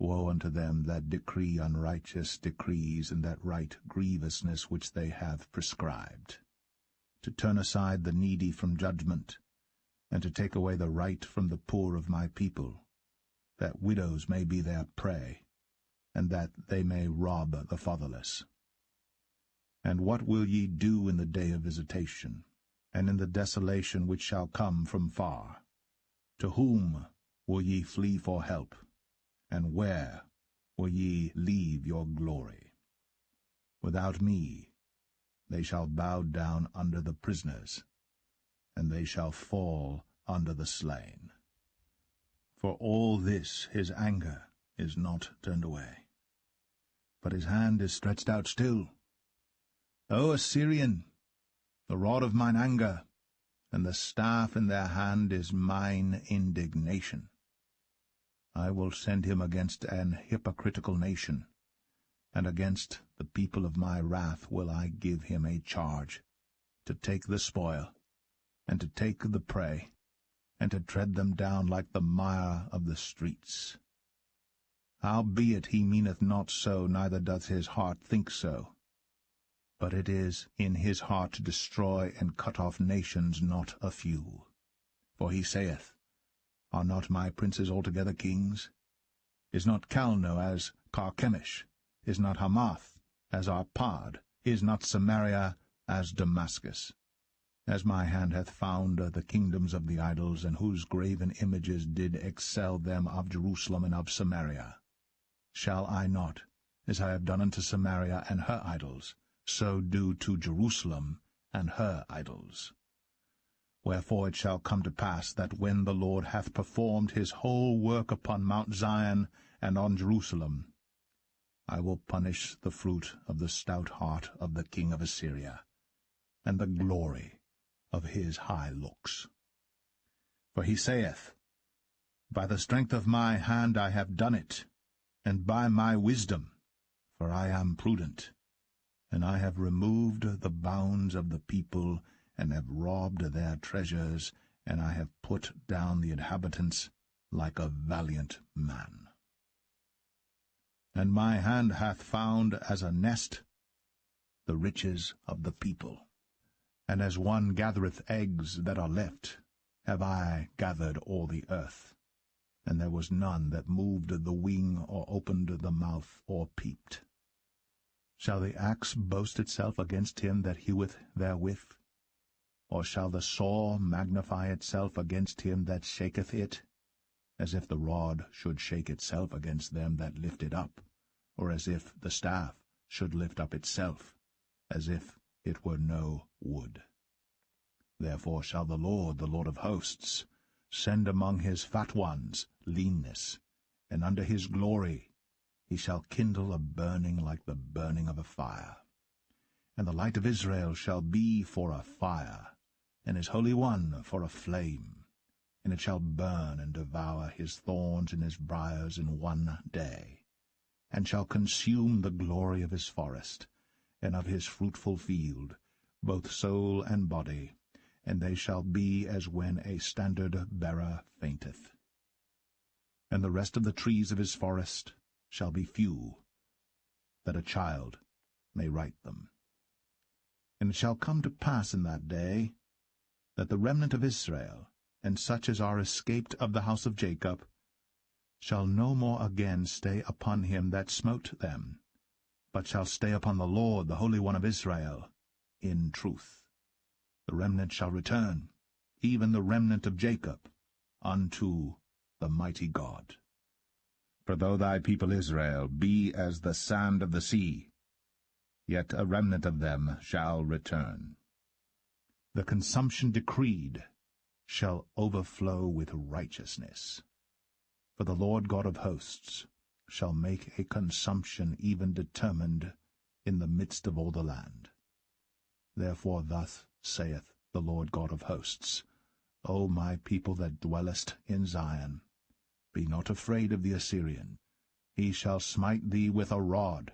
Woe unto them that decree unrighteous decrees, and that write grievousness which they have prescribed, to turn aside the needy from judgment, and to take away the right from the poor of my people, that widows may be their prey, and that they may rob the fatherless. And what will ye do in the day of visitation, and in the desolation which shall come from far? To whom will ye flee for help, and where will ye leave your glory? Without me they shall bow down under the prisoners, and they shall fall under the slain. For all this his anger is not turned away, but his hand is stretched out still. O Assyrian, the rod of mine anger, and the staff in their hand is mine indignation. I will send him against an hypocritical nation, and against the people of my wrath will I give him a charge, to take the spoil, and to take the prey, and to tread them down like the mire of the streets. Howbeit he meaneth not so, neither doth his heart think so. But it is in his heart to destroy and cut off nations, not a few. For he saith, Are not my princes altogether kings? Is not Calno as Carchemish? Is not Hamath as Arpad? Is not Samaria as Damascus? As my hand hath found the kingdoms of the idols, and whose graven images did excel them of Jerusalem and of Samaria. Shall I not, as I have done unto Samaria and her idols, so do to Jerusalem and her idols? Wherefore it shall come to pass that when the Lord hath performed his whole work upon Mount Zion and on Jerusalem, I will punish the fruit of the stout heart of the king of Assyria, and the glory of his high looks. For he saith, By the strength of my hand I have done it, and by my wisdom, for I am prudent, and I have removed the bounds of the people, and have robbed their treasures, and I have put down the inhabitants like a valiant man. And my hand hath found as a nest the riches of the people, and as one gathereth eggs that are left, have I gathered all the earth. And there was none that moved the wing, or opened the mouth, or peeped. Shall the axe boast itself against him that heweth therewith? Or shall the saw magnify itself against him that shaketh it? As if the rod should shake itself against them that lift it up, or as if the staff should lift up itself, as if it were no wood. Therefore shall the Lord of hosts, send among his fat ones leanness, and under his glory he shall kindle a burning like the burning of a fire. And the light of Israel shall be for a fire, and his Holy One for a flame, and it shall burn and devour his thorns and his briars in one day, and shall consume the glory of his forest, and of his fruitful field, both soul and body, and they shall be as when a standard-bearer fainteth. And the rest of the trees of his forest shall be few, that a child may write them. And it shall come to pass in that day, that the remnant of Israel, and such as are escaped of the house of Jacob, shall no more again stay upon him that smote them, but shall stay upon the Lord, the Holy One of Israel, in truth. The remnant shall return, even the remnant of Jacob, unto the mighty God. For though thy people Israel be as the sand of the sea, yet a remnant of them shall return. The consumption decreed shall overflow with righteousness. For the Lord God of hosts shall make a consumption even determined in the midst of all the land. Therefore thus saith the Lord God of hosts, O my people that dwellest in Zion, be not afraid of the Assyrian. He shall smite thee with a rod,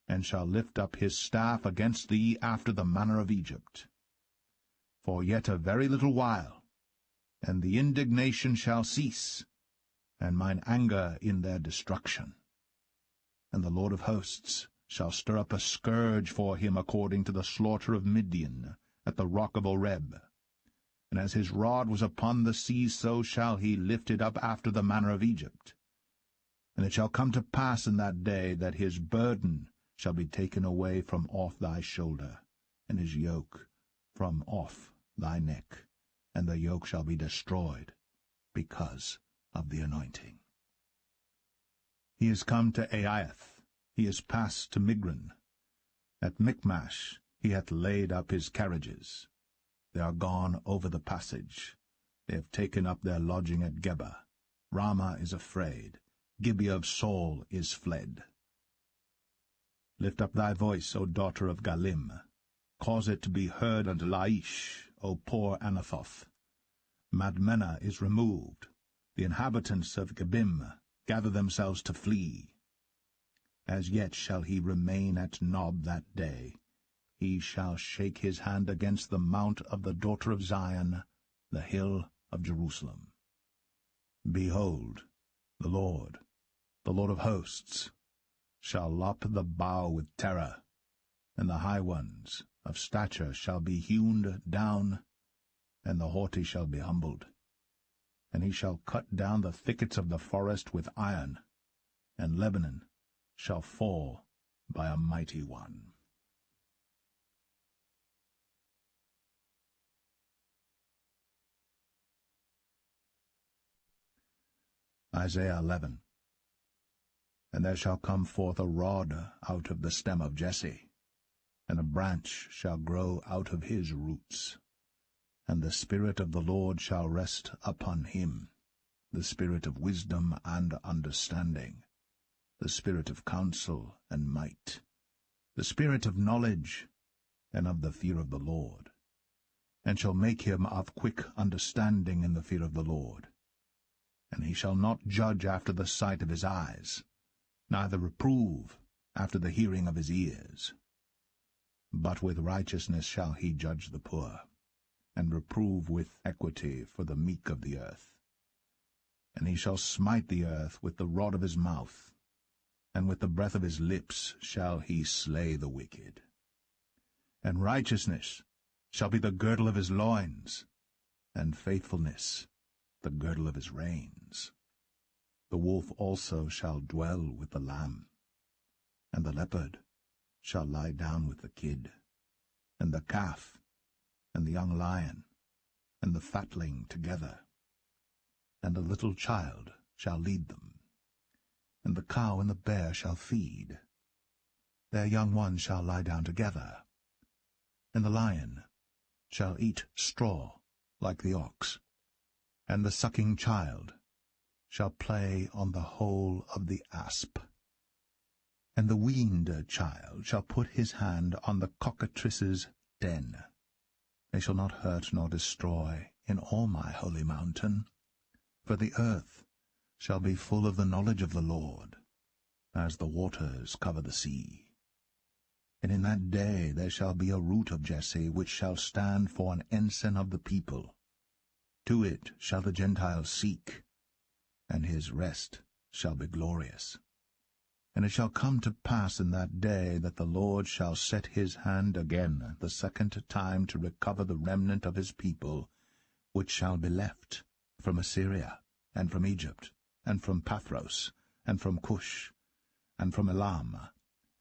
and shall lift up his staff against thee after the manner of Egypt. For yet a very little while, and the indignation shall cease, and mine anger in their destruction. And the Lord of hosts shall stir up a scourge for him according to the slaughter of Midian at the rock of Oreb. And as his rod was upon the sea, so shall he lift it up after the manner of Egypt. And it shall come to pass in that day that his burden shall be taken away from off thy shoulder, and his yoke from off thy neck, and the yoke shall be destroyed because of the anointing. He is come to Aiath, he is passed to Migron. At Michmash he hath laid up his carriages. They are gone over the passage. They have taken up their lodging at Geba. Ramah is afraid. Gibeah of Saul is fled. Lift up thy voice, O daughter of Galim. Cause it to be heard unto Laish, O poor Anathoth. Madmenah is removed. The inhabitants of Gebim gather themselves to flee. As yet shall he remain at Nob that day. he shall shake his hand against the mount of the daughter of Zion, the hill of Jerusalem. Behold, the Lord of hosts, shall lop the bough with terror, and the high ones of stature shall be hewn down, and the haughty shall be humbled. And he shall cut down the thickets of the forest with iron, and Lebanon shall fall by a mighty one. Isaiah 11. And there shall come forth a rod out of the stem of Jesse, and a branch shall grow out of his roots. And the Spirit of the Lord shall rest upon him, the Spirit of wisdom and understanding, the Spirit of counsel and might, the Spirit of knowledge and of the fear of the Lord, and shall make him of quick understanding in the fear of the Lord. And he shall not judge after the sight of his eyes, neither reprove after the hearing of his ears. But with righteousness shall he judge the poor, and reprove with equity for the meek of the earth. And he shall smite the earth with the rod of his mouth, and with the breath of his lips shall he slay the wicked. And righteousness shall be the girdle of his loins, and faithfulness the girdle of his reins. The wolf also shall dwell with the lamb, and the leopard shall lie down with the kid, and the calf, and the young lion, and the fatling together. And the little child shall lead them, and the cow and the bear shall feed. Their young ones shall lie down together, and the lion shall eat straw like the ox, and the sucking child shall play on the hole of the asp. And the weaned child shall put his hand on the cockatrice's den. They shall not hurt nor destroy in all my holy mountain, for the earth shall be full of the knowledge of the Lord, as the waters cover the sea. And in that day there shall be a root of Jesse, which shall stand for an ensign of the people. To it shall the Gentiles seek, and his rest shall be glorious. And it shall come to pass in that day that the Lord shall set his hand again the second time to recover the remnant of his people, which shall be left, from Assyria, and from Egypt, and from Pathros, and from Cush, and from Elam,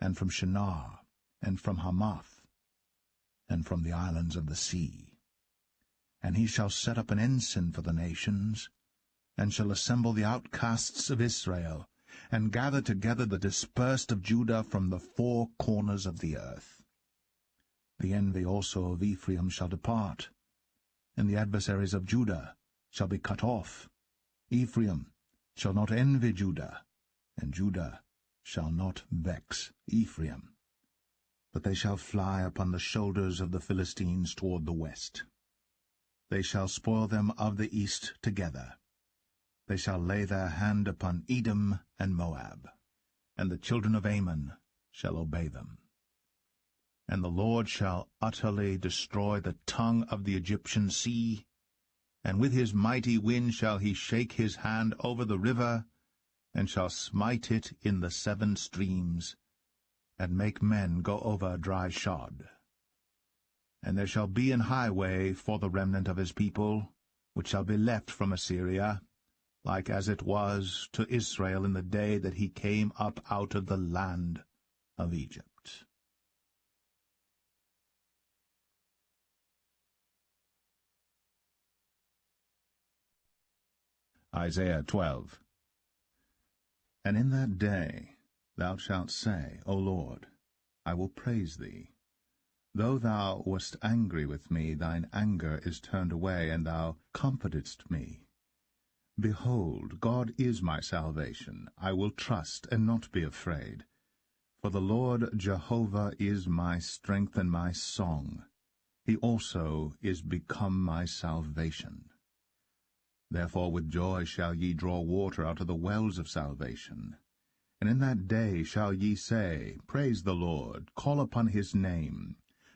and from Shinar, and from Hamath, and from the islands of the sea. And he shall set up an ensign for the nations, and shall assemble the outcasts of Israel, and gather together the dispersed of Judah from the four corners of the earth. The envy also of Ephraim shall depart, and the adversaries of Judah shall be cut off. Ephraim shall not envy Judah, and Judah shall not vex Ephraim. But they shall fly upon the shoulders of the Philistines toward the west. They shall spoil them of the east together. They shall lay their hand upon Edom and Moab, and the children of Ammon shall obey them. And the Lord shall utterly destroy the tongue of the Egyptian sea, and with his mighty wind shall he shake his hand over the river, and shall smite it in the 7 streams, and make men go over dry shod. And there shall be an highway for the remnant of his people, which shall be left from Assyria, like as it was to Israel in the day that he came up out of the land of Egypt. Isaiah 12. And in that day thou shalt say, O Lord, I will praise thee. Though thou wast angry with me, thine anger is turned away, and thou comfortedst me. Behold, God is my salvation. I will trust and not be afraid. For the Lord Jehovah is my strength and my song. He also is become my salvation. Therefore with joy shall ye draw water out of the wells of salvation. And in that day shall ye say, Praise the Lord, call upon his name.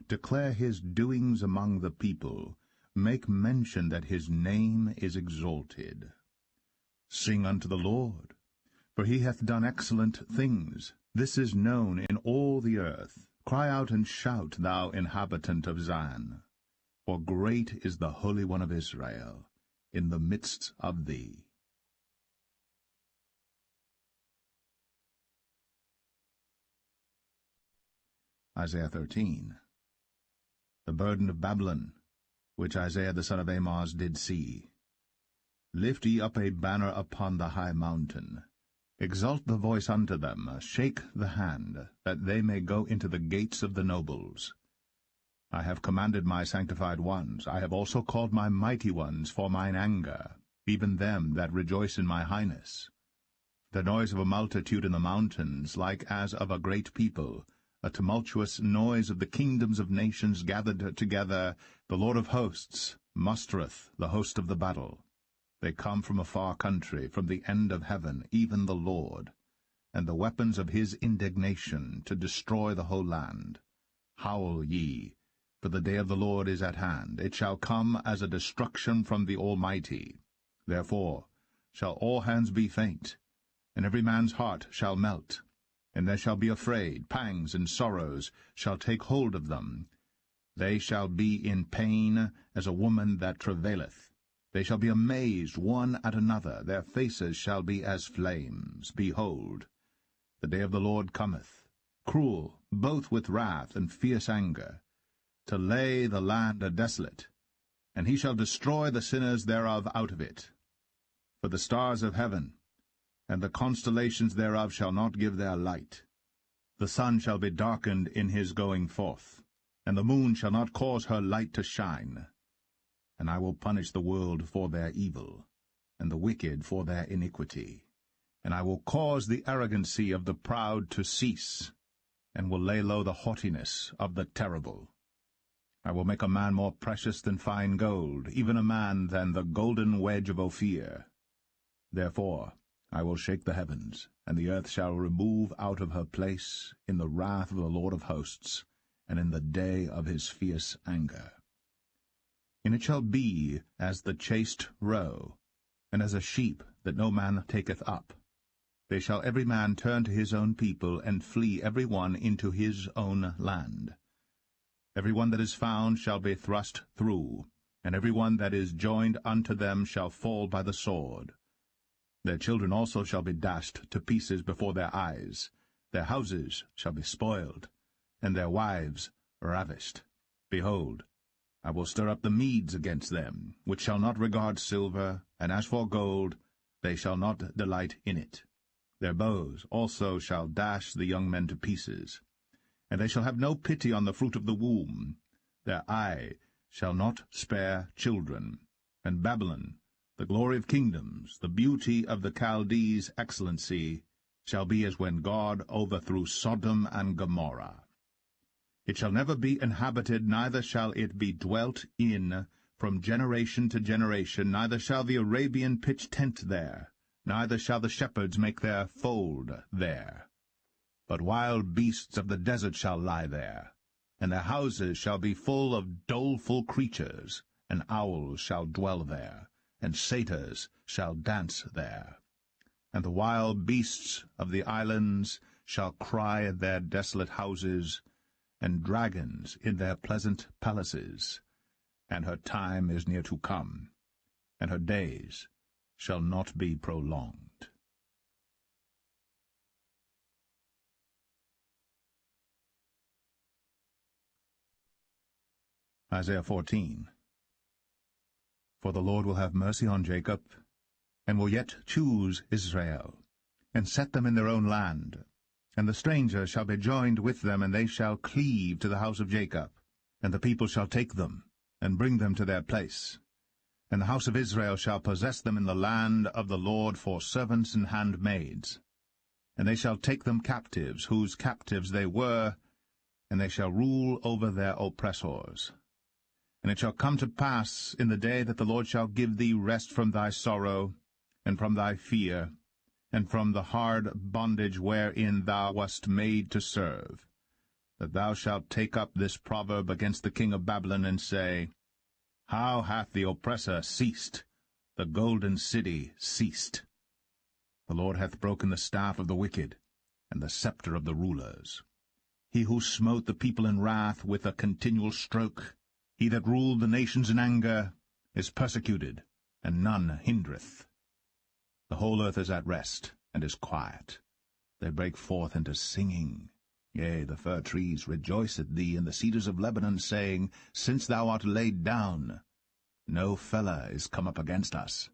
declare his doings among the people, make mention that his name is exalted. Sing unto the Lord, for he hath done excellent things. This is known in all the earth. Cry out and shout, thou inhabitant of Zion. For great is the Holy One of Israel in the midst of thee. Isaiah 13. The burden of Babylon, which Isaiah the son of Amoz did see. Lift ye up a banner upon the high mountain. Exalt the voice unto them, shake the hand, that they may go into the gates of the nobles. I have commanded my sanctified ones, I have also called my mighty ones for mine anger, even them that rejoice in my highness. The noise of a multitude in the mountains, like as of a great people, a tumultuous noise of the kingdoms of nations gathered together. The Lord of hosts mustereth the host of the battle. They come from a far country, from the end of heaven, even the Lord, and the weapons of his indignation, to destroy the whole land. Howl ye, for the day of the Lord is at hand. It shall come as a destruction from the Almighty. Therefore shall all hands be faint, and every man's heart shall melt. And they shall be afraid, pangs and sorrows shall take hold of them. They shall be in pain as a woman that travaileth. They shall be amazed one at another, their faces shall be as flames. Behold, the day of the Lord cometh, cruel, both with wrath and fierce anger, to lay the land desolate, and he shall destroy the sinners thereof out of it. For the stars of heaven and the constellations thereof shall not give their light. The sun shall be darkened in his going forth, and the moon shall not cause her light to shine. And I will punish the world for their evil, and the wicked for their iniquity. And I will cause the arrogancy of the proud to cease, and will lay low the haughtiness of the terrible. I will make a man more precious than fine gold, even a man than the golden wedge of Ophir. Therefore I will shake the heavens, and the earth shall remove out of her place in the wrath of the Lord of hosts, and in the day of his fierce anger. And it shall be as the chased roe, and as a sheep that no man taketh up. They shall every man turn to his own people, and flee every one into his own land. Every one that is found shall be thrust through, and every one that is joined unto them shall fall by the sword. Their children also shall be dashed to pieces before their eyes. Their houses shall be spoiled, and their wives ravished. Behold, I will stir up the Medes against them, which shall not regard silver, and as for gold, they shall not delight in it. Their bows also shall dash the young men to pieces. And they shall have no pity on the fruit of the womb. Their eye shall not spare children. And Babylon, the glory of kingdoms, the beauty of the Chaldees' excellency, shall be as when God overthrew Sodom and Gomorrah. It shall never be inhabited, neither shall it be dwelt in from generation to generation, neither shall the Arabian pitch tent there, neither shall the shepherds make their fold there. But wild beasts of the desert shall lie there, and their houses shall be full of doleful creatures, and owls shall dwell there, and satyrs shall dance there. And the wild beasts of the islands shall cry at their desolate houses, and dragons in their pleasant palaces. And her time is near to come, and her days shall not be prolonged. Isaiah 14. For the Lord will have mercy on Jacob, and will yet choose Israel, and set them in their own land. And the stranger shall be joined with them, and they shall cleave to the house of Jacob. And the people shall take them, and bring them to their place. And the house of Israel shall possess them in the land of the Lord for servants and handmaids. And they shall take them captives, whose captives they were, and they shall rule over their oppressors. And it shall come to pass in the day that the Lord shall give thee rest from thy sorrow, and from thy fear, and from the hard bondage wherein thou wast made to serve, that thou shalt take up this proverb against the king of Babylon, and say, How hath the oppressor ceased, the golden city ceased? The Lord hath broken the staff of the wicked, and the scepter of the rulers. He who smote the people in wrath with a continual stroke, he that ruled the nations in anger, is persecuted, and none hindereth. The whole earth is at rest, and is quiet. They break forth into singing. Yea, the fir trees rejoice at thee, and the cedars of Lebanon, saying, Since thou art laid down, no feller is come up against us.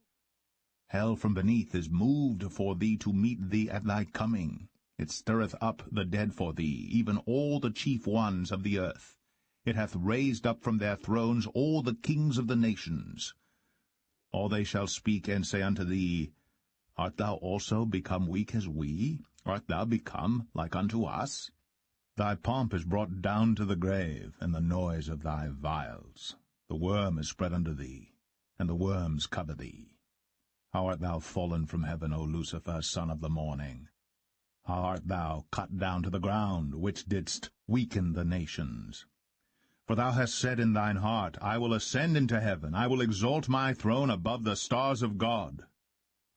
Hell from beneath is moved for thee to meet thee at thy coming. It stirreth up the dead for thee, even all the chief ones of the earth. It hath raised up from their thrones all the kings of the nations. All they shall speak and say unto thee, Art thou also become weak as we? Art thou become like unto us? Thy pomp is brought down to the grave, and the noise of thy vials. The worm is spread under thee, and the worms cover thee. How art thou fallen from heaven, O Lucifer, son of the morning? How art thou cut down to the ground, which didst weaken the nations? For thou hast said in thine heart, I will ascend into heaven, I will exalt my throne above the stars of God.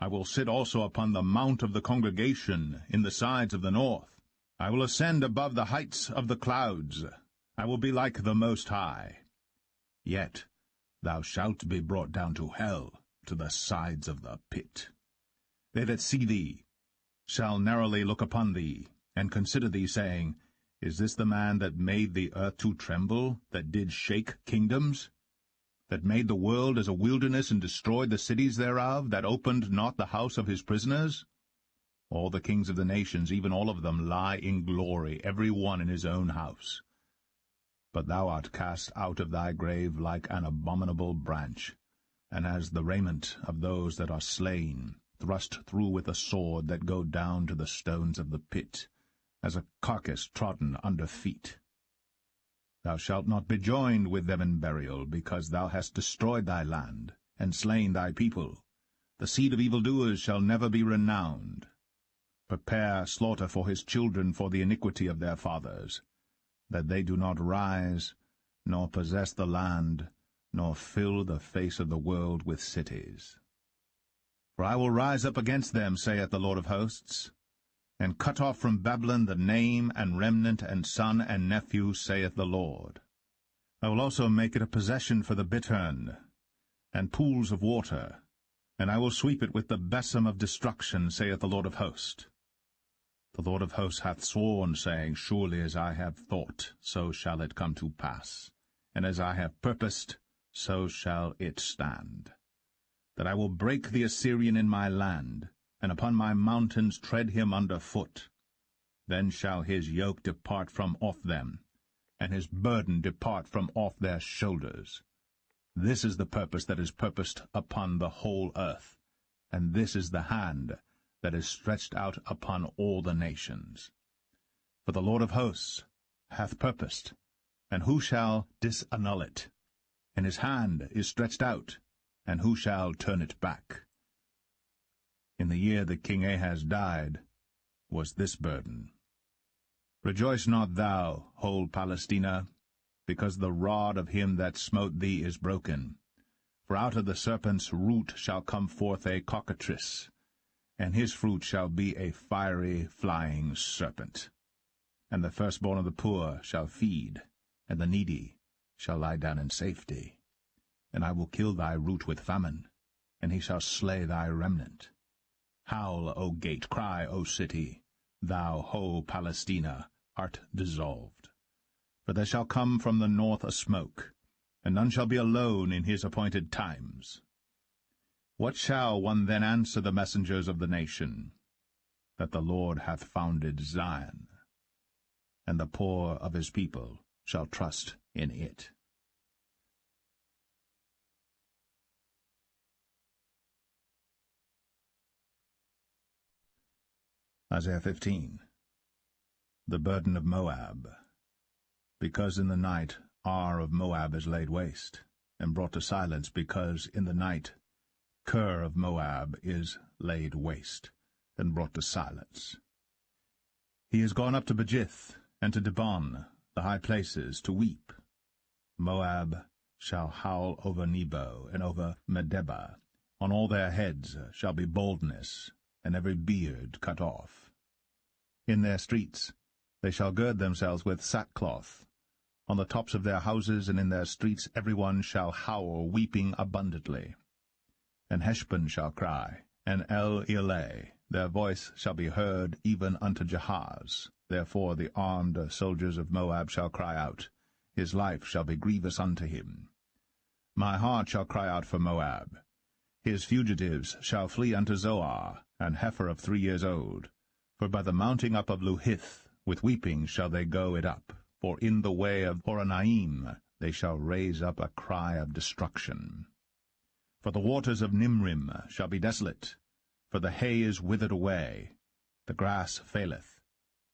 I will sit also upon the mount of the congregation in the sides of the north. I will ascend above the heights of the clouds. I will be like the Most High. Yet thou shalt be brought down to hell, to the sides of the pit. They that see thee shall narrowly look upon thee, and consider thee, saying, Is this the man that made the earth to tremble, that did shake kingdoms? That made the world as a wilderness, and destroyed the cities thereof, that opened not the house of his prisoners? All the kings of the nations, even all of them, lie in glory, every one in his own house. But thou art cast out of thy grave like an abominable branch, and as the raiment of those that are slain, thrust through with a sword, that go down to the stones of the pit, as a carcass trodden under feet. Thou shalt not be joined with them in burial, because thou hast destroyed thy land, and slain thy people. The seed of evildoers shall never be renowned. Prepare slaughter for his children for the iniquity of their fathers, that they do not rise, nor possess the land, nor fill the face of the world with cities. For I will rise up against them, saith the Lord of hosts, and cut off from Babylon the name and remnant and son and nephew, saith the Lord. I will also make it a possession for the bittern, and pools of water, and I will sweep it with the besom of destruction, saith the Lord of hosts. The Lord of hosts hath sworn, saying, Surely as I have thought, so shall it come to pass, and as I have purposed, so shall it stand. That I will break the Assyrian in my land, and upon my mountains tread him under foot. Then shall his yoke depart from off them, and his burden depart from off their shoulders. This is the purpose that is purposed upon the whole earth, and this is the hand that is stretched out upon all the nations. For the Lord of hosts hath purposed, and who shall disannul it? And his hand is stretched out, and who shall turn it back? In the year that King Ahaz died was this burden. Rejoice not thou, whole Palestina, because the rod of him that smote thee is broken. For out of the serpent's root shall come forth a cockatrice, and his fruit shall be a fiery flying serpent. And the firstborn of the poor shall feed, and the needy shall lie down in safety. And I will kill thy root with famine, and he shall slay thy remnant. Howl, O gate, cry, O city, thou, whole Palestina, art dissolved. For there shall come from the north a smoke, and none shall be alone in his appointed times. What shall one then answer the messengers of the nation? That the Lord hath founded Zion, and the poor of his people shall trust in it. Isaiah 15. The burden of Moab. Because in the night Ar of Moab is laid waste, and brought to silence, because in the night Ker of Moab is laid waste, and brought to silence. He is gone up to Bajith, and to Dibon, the high places to weep. Moab shall howl over Nebo and over Medeba. On all their heads shall be baldness, and every beard cut off. In their streets they shall gird themselves with sackcloth. On the tops of their houses and in their streets every one shall howl, weeping abundantly. And Heshbon shall cry, and El-Eleh, their voice shall be heard even unto Jahaz. Therefore the armed soldiers of Moab shall cry out, his life shall be grievous unto him. My heart shall cry out for Moab. His fugitives shall flee unto Zoar, an heifer of 3 years old. For by the mounting up of Luhith with weeping shall they go it up. For in the way of Horonaim they shall raise up a cry of destruction. For the waters of Nimrim shall be desolate, for the hay is withered away, the grass faileth,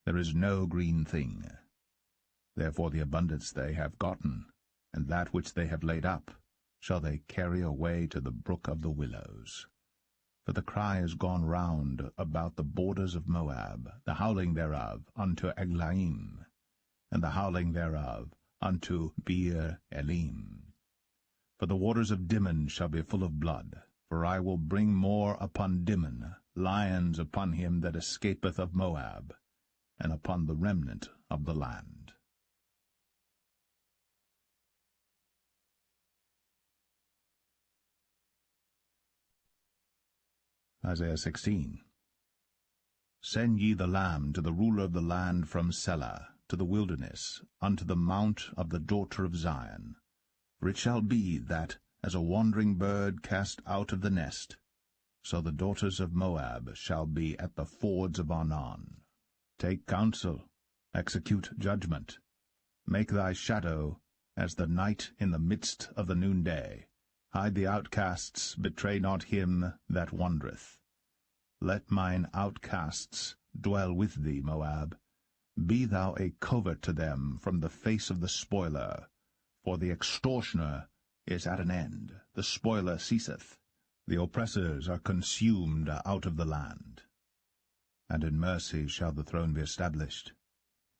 there is no green thing. Therefore the abundance they have gotten, and that which they have laid up, shall they carry away to the brook of the willows. For the cry is gone round about the borders of Moab, the howling thereof unto Eglaim, and the howling thereof unto Beer Elim. For the waters of Dimon shall be full of blood, for I will bring more upon Dimon, lions upon him that escapeth of Moab, and upon the remnant of the land. Isaiah 16. Send ye the lamb to the ruler of the land from Selah, to the wilderness, unto the mount of the daughter of Zion. For it shall be that, as a wandering bird cast out of the nest, so the daughters of Moab shall be at the fords of Arnon. Take counsel, execute judgment. Make thy shadow as the night in the midst of the noonday. Hide the outcasts, betray not him that wandereth. Let mine outcasts dwell with thee, Moab. Be thou a covert to them from the face of the spoiler. For the extortioner is at an end, the spoiler ceaseth. The oppressors are consumed out of the land. And in mercy shall the throne be established,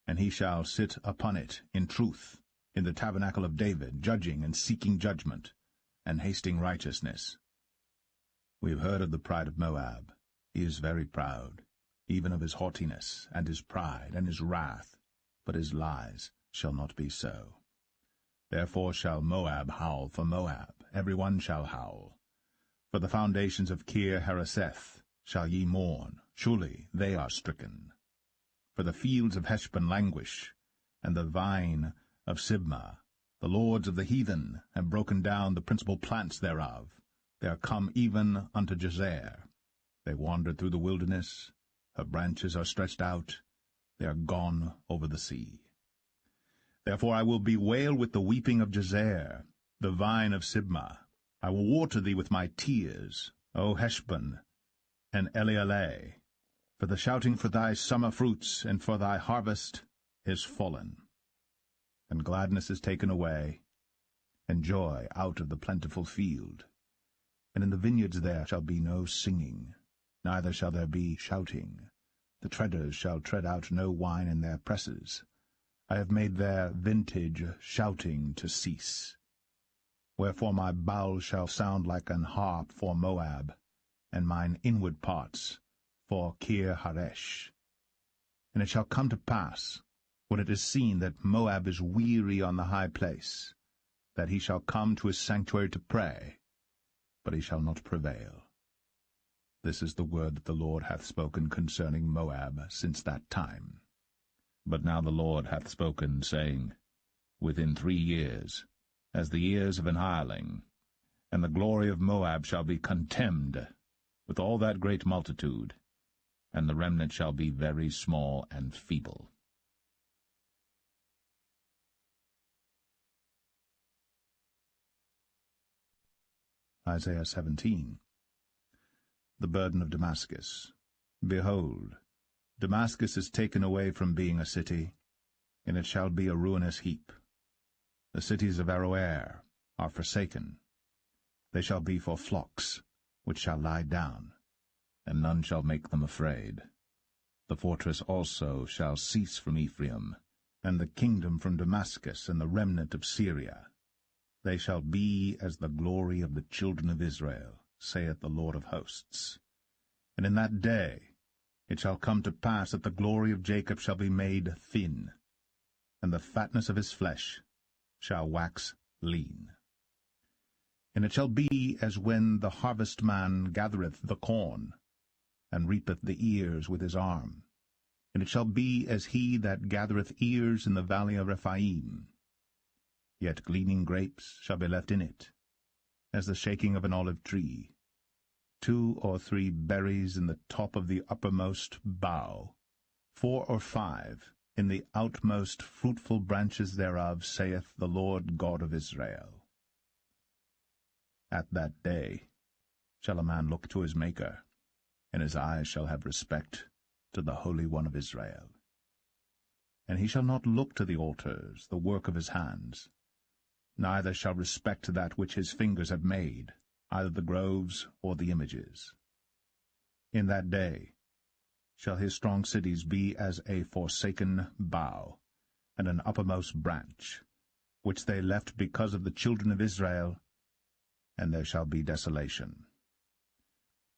and he shall sit upon it in truth, in the tabernacle of David, judging and seeking judgment, and hasting righteousness. We have heard of the pride of Moab. He is very proud, even of his haughtiness, and his pride, and his wrath, but his lies shall not be so. Therefore shall Moab howl for Moab, every one shall howl. For the foundations of Kir-Hareseth shall ye mourn, surely they are stricken. For the fields of Heshbon languish, and the vine of Sibmah. The lords of the heathen have broken down the principal plants thereof. They are come even unto Jazer. They wandered through the wilderness. Her branches are stretched out. They are gone over the sea. Therefore I will bewail with the weeping of Jazer, the vine of Sibmah. I will water thee with my tears, O Heshbon and Elealeh. For the shouting for thy summer fruits and for thy harvest is fallen. And gladness is taken away, and joy out of the plentiful field. And in the vineyards there shall be no singing, neither shall there be shouting. The treaders shall tread out no wine in their presses. I have made their vintage shouting to cease. Wherefore my bowels shall sound like an harp for Moab, and mine inward parts for Kir-Haresh. And it shall come to pass, when it is seen that Moab is weary on the high place, that he shall come to his sanctuary to pray, but he shall not prevail. This is the word that the Lord hath spoken concerning Moab since that time. But now the Lord hath spoken, saying, Within 3 years, as the years of an hireling, and the glory of Moab shall be contemned with all that great multitude, and the remnant shall be very small and feeble. Isaiah 17. The burden of Damascus. Behold, Damascus is taken away from being a city, and it shall be a ruinous heap. The cities of Aroer are forsaken. They shall be for flocks, which shall lie down, and none shall make them afraid. The fortress also shall cease from Ephraim, and the kingdom from Damascus, and the remnant of Syria. They shall be as the glory of the children of Israel, saith the Lord of hosts. And in that day it shall come to pass that the glory of Jacob shall be made thin, and the fatness of his flesh shall wax lean. And it shall be as when the harvestman gathereth the corn, and reapeth the ears with his arm. And it shall be as he that gathereth ears in the valley of Rephaim. Yet gleaning grapes shall be left in it, as the shaking of an olive tree. 2 or 3 berries in the top of the uppermost bough, 4 or 5 in the outmost fruitful branches thereof, saith the Lord God of Israel. At that day shall a man look to his Maker, and his eyes shall have respect to the Holy One of Israel. And he shall not look to the altars, the work of his hands, neither shall respect that which his fingers have made, either the groves or the images. In that day shall his strong cities be as a forsaken bough, and an uppermost branch, which they left because of the children of Israel, and there shall be desolation.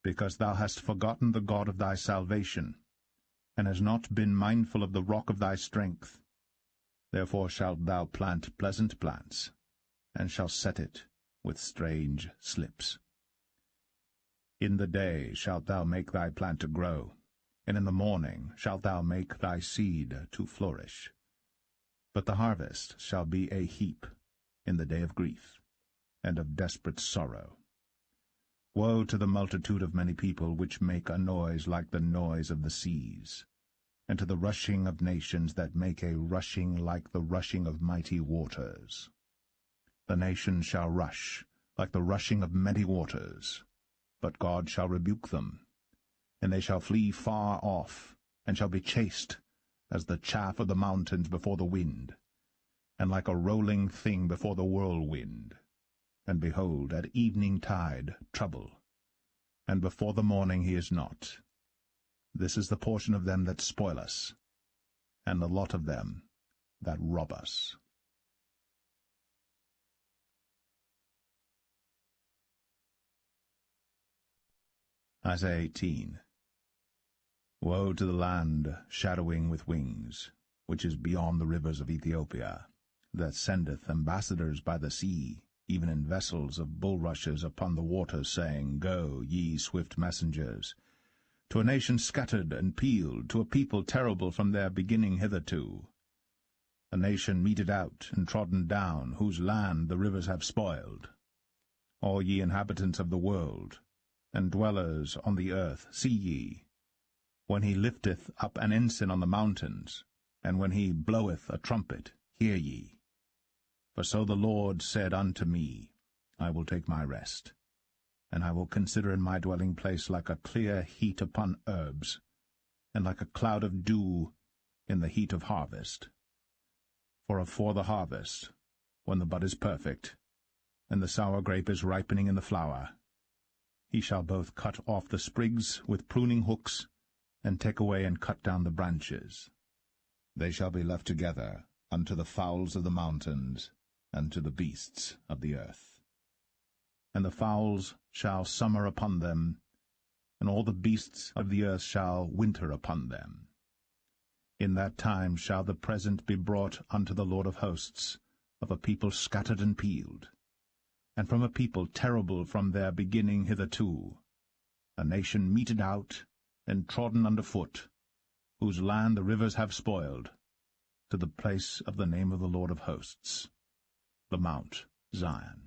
Because thou hast forgotten the God of thy salvation, and hast not been mindful of the rock of thy strength, therefore shalt thou plant pleasant plants, and shalt set it with strange slips. In the day shalt thou make thy plant to grow, and in the morning shalt thou make thy seed to flourish. But the harvest shall be a heap in the day of grief, and of desperate sorrow. Woe to the multitude of many people which make a noise like the noise of the seas, and to the rushing of nations that make a rushing like the rushing of mighty waters. The nations shall rush like the rushing of many waters, but God shall rebuke them, and they shall flee far off, and shall be chased as the chaff of the mountains before the wind, and like a rolling thing before the whirlwind. And behold, at evening tide trouble, and before the morning he is not. This is the portion of them that spoil us, and the lot of them that rob us. Isaiah 18. Woe to the land shadowing with wings, which is beyond the rivers of Ethiopia, that sendeth ambassadors by the sea, even in vessels of bulrushes upon the waters, saying, Go, ye swift messengers, to a nation scattered and peeled, to a people terrible from their beginning hitherto, a nation meted out and trodden down, whose land the rivers have spoiled. All ye inhabitants of the world, and dwellers on the earth, see ye, when he lifteth up an ensign on the mountains, and when he bloweth a trumpet, hear ye. For so the Lord said unto me, I will take my rest, and I will consider in my dwelling place like a clear heat upon herbs, and like a cloud of dew in the heat of harvest. For afore the harvest, when the bud is perfect, and the sour grape is ripening in the flower, he shall both cut off the sprigs with pruning hooks, and take away and cut down the branches. They shall be left together unto the fowls of the mountains, and to the beasts of the earth. And the fowls shall summer upon them, and all the beasts of the earth shall winter upon them. In that time shall the present be brought unto the Lord of hosts, of a people scattered and peeled, and from a people terrible from their beginning hitherto, a nation meted out and trodden under foot, whose land the rivers have spoiled, to the place of the name of the Lord of hosts, the Mount Zion.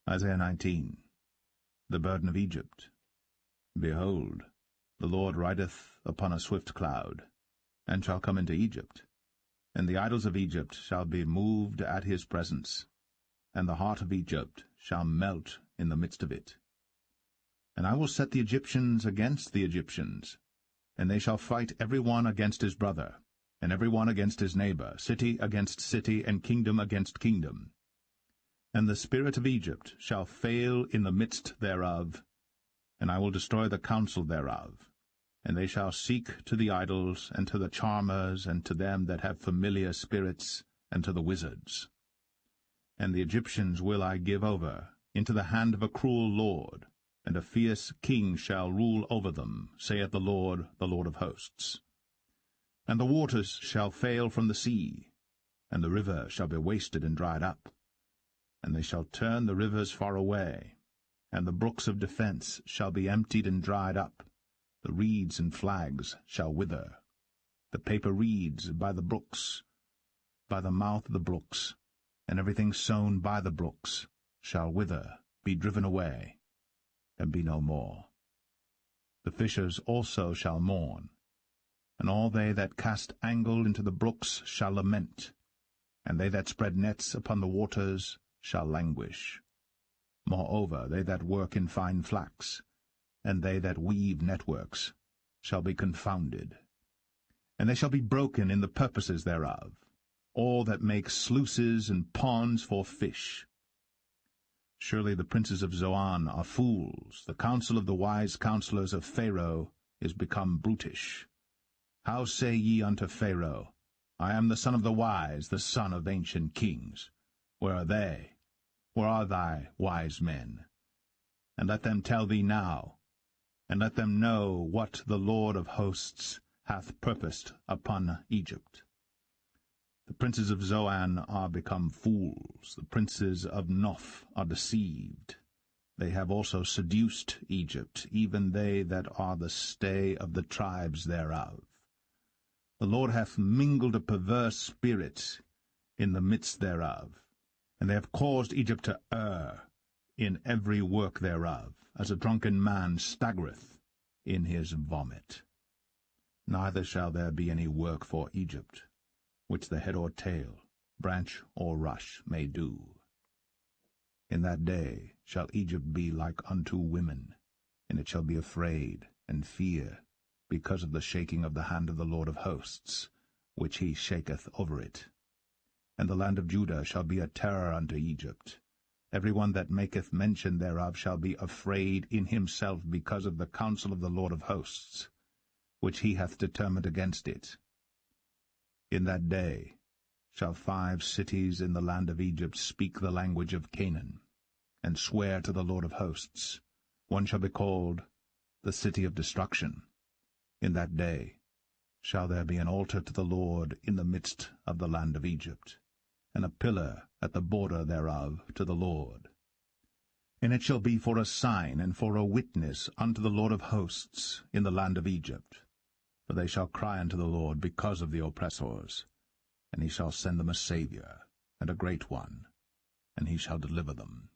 Isaiah 19. The burden of Egypt. Behold, the Lord rideth upon a swift cloud, and shall come into Egypt, and the idols of Egypt shall be moved at his presence, and the heart of Egypt shall melt in the midst of it. And I will set the Egyptians against the Egyptians, and they shall fight every one against his brother, and every one against his neighbor, city against city, and kingdom against kingdom. And the spirit of Egypt shall fail in the midst thereof, and I will destroy the counsel thereof. And they shall seek to the idols, and to the charmers, and to them that have familiar spirits, and to the wizards. And the Egyptians will I give over into the hand of a cruel lord, and a fierce king shall rule over them, saith the Lord of hosts. And the waters shall fail from the sea, and the river shall be wasted and dried up. And they shall turn the rivers far away, and the brooks of defence shall be emptied and dried up. The reeds and flags shall wither. The paper reeds by the brooks, by the mouth of the brooks, and everything sown by the brooks shall wither, be driven away, and be no more. The fishers also shall mourn, and all they that cast angle into the brooks shall lament, and they that spread nets upon the waters shall languish. Moreover, they that work in fine flax, and they that weave networks, shall be confounded. And they shall be broken in the purposes thereof, all that make sluices and ponds for fish. Surely the princes of Zoan are fools, the counsel of the wise counselors of Pharaoh is become brutish. How say ye unto Pharaoh, I am the son of the wise, the son of ancient kings? Where are they? Where are thy wise men? And let them tell thee now, and let them know what the Lord of hosts hath purposed upon Egypt. The princes of Zoan are become fools, the princes of Noph are deceived. They have also seduced Egypt, even they that are the stay of the tribes thereof. The Lord hath mingled a perverse spirit in the midst thereof, and they have caused Egypt to err in every work thereof, as a drunken man staggereth in his vomit. Neither shall there be any work for Egypt, which the head or tail, branch or rush may do. In that day shall Egypt be like unto women, and it shall be afraid and fear, because of the shaking of the hand of the Lord of hosts, which he shaketh over it. And the land of Judah shall be a terror unto Egypt. Every one that maketh mention thereof shall be afraid in himself because of the counsel of the Lord of hosts, which he hath determined against it. In that day shall 5 cities in the land of Egypt speak the language of Canaan, and swear to the Lord of hosts. One shall be called the city of destruction. In that day shall there be an altar to the Lord in the midst of the land of Egypt, and a pillar at the border thereof to the Lord. And it shall be for a sign and for a witness unto the Lord of hosts in the land of Egypt. For they shall cry unto the Lord because of the oppressors, and he shall send them a Saviour, and a great one, and he shall deliver them.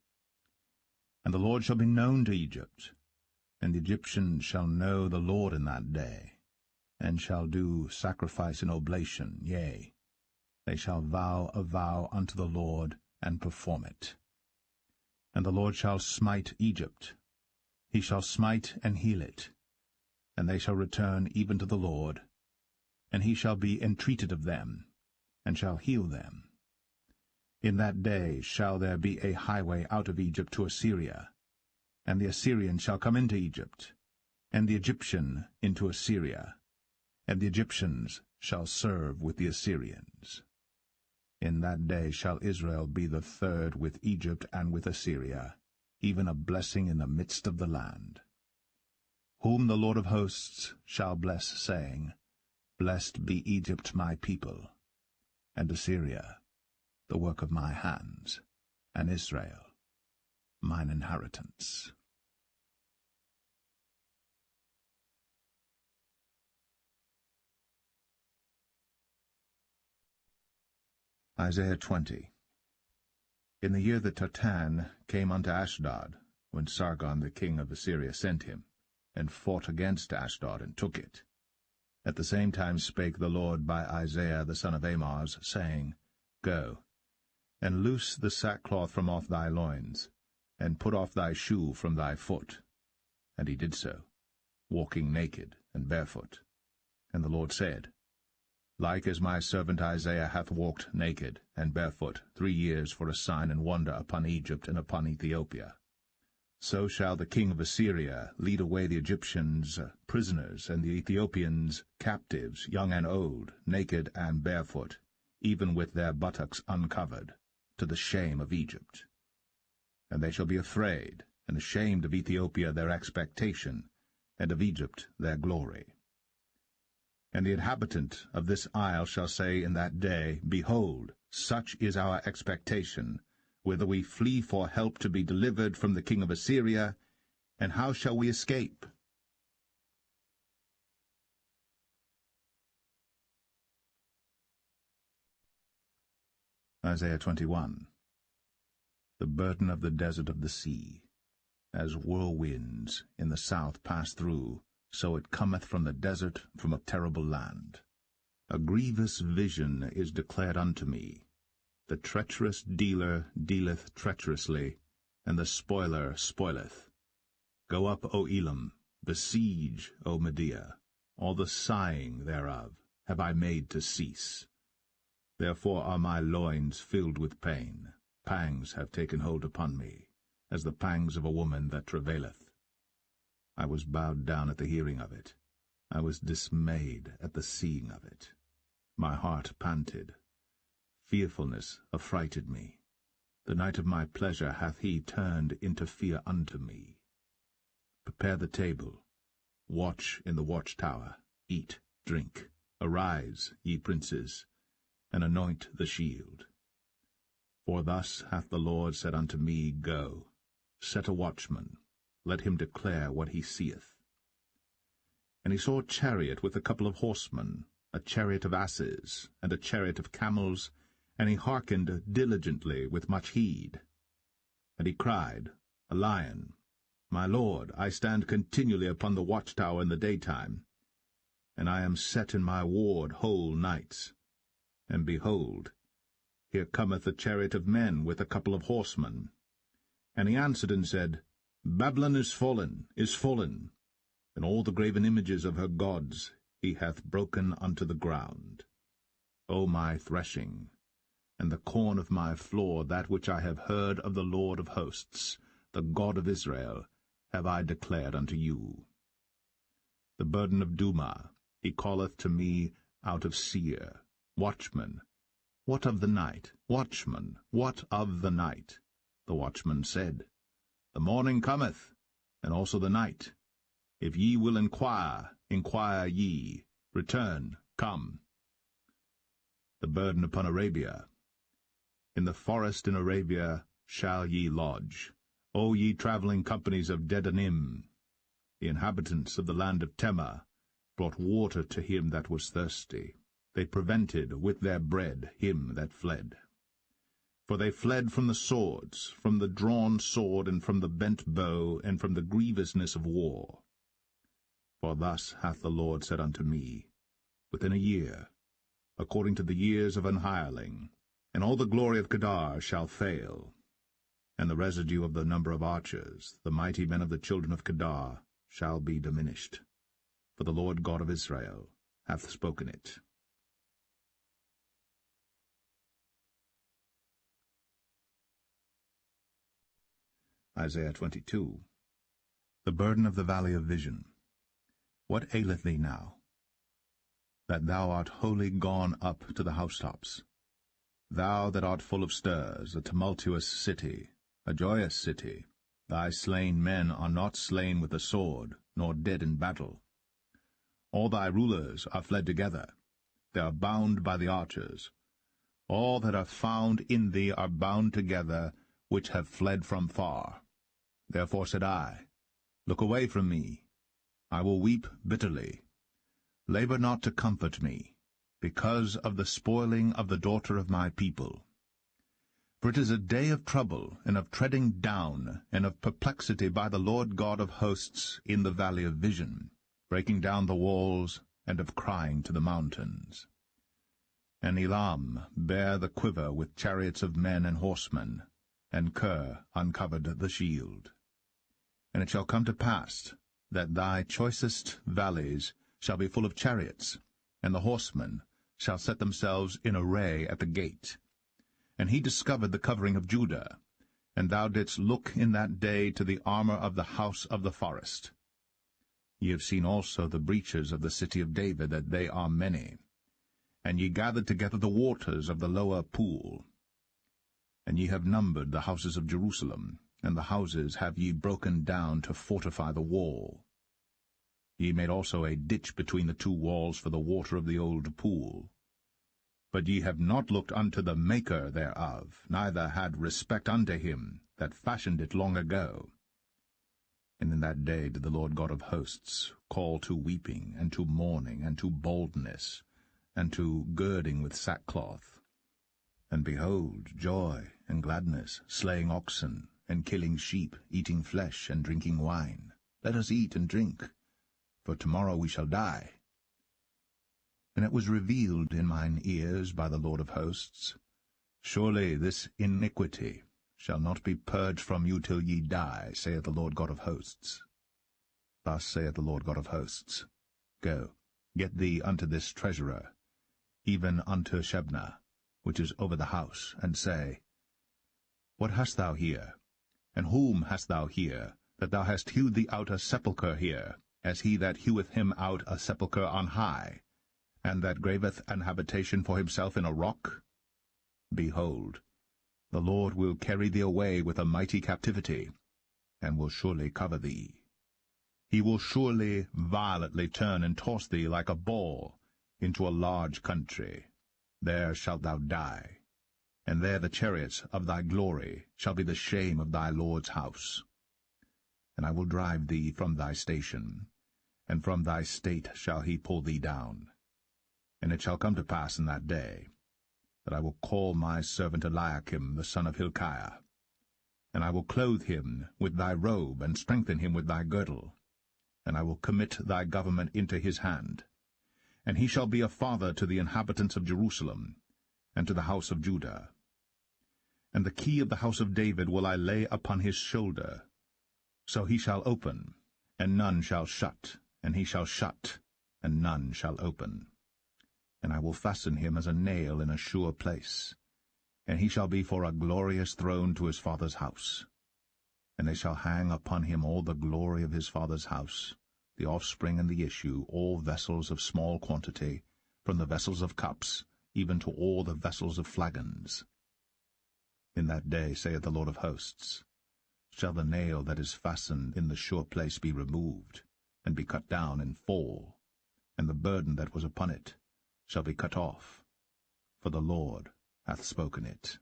And the Lord shall be known to Egypt, and the Egyptians shall know the Lord in that day, and shall do sacrifice and oblation, yea, they shall vow a vow unto the Lord, and perform it. And the Lord shall smite Egypt, he shall smite and heal it, and they shall return even to the Lord, and he shall be entreated of them, and shall heal them. In that day shall there be a highway out of Egypt to Assyria, and the Assyrian shall come into Egypt, and the Egyptian into Assyria, and the Egyptians shall serve with the Assyrians. In that day shall Israel be the third with Egypt and with Assyria, even a blessing in the midst of the land. Whom the Lord of hosts shall bless, saying, Blessed be Egypt my people, and Assyria, the work of my hands, and Israel, mine inheritance. Isaiah 20. In the year that Tartan came unto Ashdod, when Sargon the king of Assyria sent him, and fought against Ashdod, and took it. At the same time spake the Lord by Isaiah the son of Amoz, saying, Go, and loose the sackcloth from off thy loins, and put off thy shoe from thy foot. And he did so, walking naked and barefoot. And the Lord said, Like as my servant Isaiah hath walked naked and barefoot 3 years for a sign and wonder upon Egypt and upon Ethiopia, So shall the king of Assyria lead away the Egyptians prisoners, and the Ethiopians captives, young and old, naked and barefoot, even with their buttocks uncovered, to the shame of Egypt. And they shall be afraid, and ashamed of Ethiopia their expectation, and of Egypt their glory. And the inhabitant of this isle shall say in that day, Behold, such is our expectation, whither we flee for help to be delivered from the king of Assyria, and how shall we escape? Isaiah 21. The burden of the desert of the sea. As whirlwinds in the south pass through, so it cometh from the desert, from a terrible land. A grievous vision is declared unto me. The treacherous dealer dealeth treacherously, and the spoiler spoileth. Go up, O Elam, besiege, O Media. All the sighing thereof have I made to cease. Therefore are my loins filled with pain. Pangs have taken hold upon me, as the pangs of a woman that travaileth. I was bowed down at the hearing of it. I was dismayed at the seeing of it. My heart panted. Fearfulness affrighted me. The night of my pleasure hath he turned into fear unto me. Prepare the table. Watch in the watchtower. Eat, drink. Arise, ye princes, and anoint the shield. For thus hath the Lord said unto me, Go, set a watchman, let him declare what he seeth. And he saw a chariot with a couple of horsemen, a chariot of asses, and a chariot of camels, and he hearkened diligently with much heed. And he cried, A lion, My Lord, I stand continually upon the watchtower in the daytime, and I am set in my ward whole nights. And behold, here cometh a chariot of men with a couple of horsemen. And he answered and said, Babylon is fallen, and all the graven images of her gods he hath broken unto the ground. O my threshing, and the corn of my floor, that which I have heard of the Lord of hosts, the God of Israel, have I declared unto you. The burden of Duma he calleth to me out of Seir. Watchman, what of the night? Watchman, what of the night? The watchman said, The morning cometh, and also the night. If ye will inquire, inquire ye. Return, come. The burden upon Arabia. In the forest in Arabia shall ye lodge, O ye travelling companies of Dedanim. The inhabitants of the land of Tema brought water to him that was thirsty. They prevented with their bread him that fled. For they fled from the swords, from the drawn sword, and from the bent bow, and from the grievousness of war. For thus hath the Lord said unto me, Within a year, according to the years of an hireling, and all the glory of Kedar shall fail, and the residue of the number of archers, the mighty men of the children of Kedar, shall be diminished. For the Lord God of Israel hath spoken it. Isaiah 22. The burden of the valley of vision. What aileth thee now, that thou art wholly gone up to the housetops? Thou that art full of stirs, a tumultuous city, a joyous city, thy slain men are not slain with the sword, nor dead in battle. All thy rulers are fled together, they are bound by the archers. All that are found in thee are bound together, which have fled from far. Therefore said I, Look away from me. I will weep bitterly. Labor not to comfort me, because of the spoiling of the daughter of my people. For it is a day of trouble, and of treading down, and of perplexity by the Lord God of hosts in the valley of vision, breaking down the walls, and of crying to the mountains. And Elam bare the quiver with chariots of men and horsemen, and Ker uncovered the shield. And it shall come to pass that thy choicest valleys shall be full of chariots, and the horsemen shall set themselves in array at the gate. And he discovered the covering of Judah, and thou didst look in that day to the armor of the house of the forest. Ye have seen also the breaches of the city of David, that they are many. And ye gathered together the waters of the lower pool. And ye have numbered the houses of Jerusalem, and the houses have ye broken down to fortify the wall. Ye made also a ditch between the two walls for the water of the old pool. But ye have not looked unto the Maker thereof, neither had respect unto him that fashioned it long ago. And in that day did the Lord God of hosts call to weeping, and to mourning, and to baldness, and to girding with sackcloth. And behold, joy and gladness, slaying oxen, and killing sheep, eating flesh, and drinking wine. Let us eat and drink, for tomorrow we shall die. And it was revealed in mine ears by the Lord of hosts, Surely this iniquity shall not be purged from you till ye die, saith the Lord God of hosts. Thus saith the Lord God of hosts, Go, get thee unto this treasurer, even unto Shebna, which is over the house, and say, What hast thou here? And whom hast thou here, that thou hast hewed thee out a sepulchre here, as he that heweth him out a sepulchre on high, and that graveth an habitation for himself in a rock? Behold, the Lord will carry thee away with a mighty captivity, and will surely cover thee. He will surely violently turn and toss thee like a ball into a large country. There shalt thou die, and there the chariots of thy glory shall be the shame of thy Lord's house. And I will drive thee from thy station, and from thy state shall he pull thee down. And it shall come to pass in that day, that I will call my servant Eliakim the son of Hilkiah, and I will clothe him with thy robe, and strengthen him with thy girdle, and I will commit thy government into his hand. And he shall be a father to the inhabitants of Jerusalem, and to the house of Judah. And the key of the house of David will I lay upon his shoulder. So he shall open, and none shall shut, and he shall shut, and none shall open. And I will fasten him as a nail in a sure place, and he shall be for a glorious throne to his father's house. And they shall hang upon him all the glory of his father's house, the offspring and the issue, all vessels of small quantity, from the vessels of cups, even to all the vessels of flagons. In that day, saith the Lord of hosts, shall the nail that is fastened in the sure place be removed, and be cut down and fall, and the burden that was upon it shall be cut off, for the Lord hath spoken it.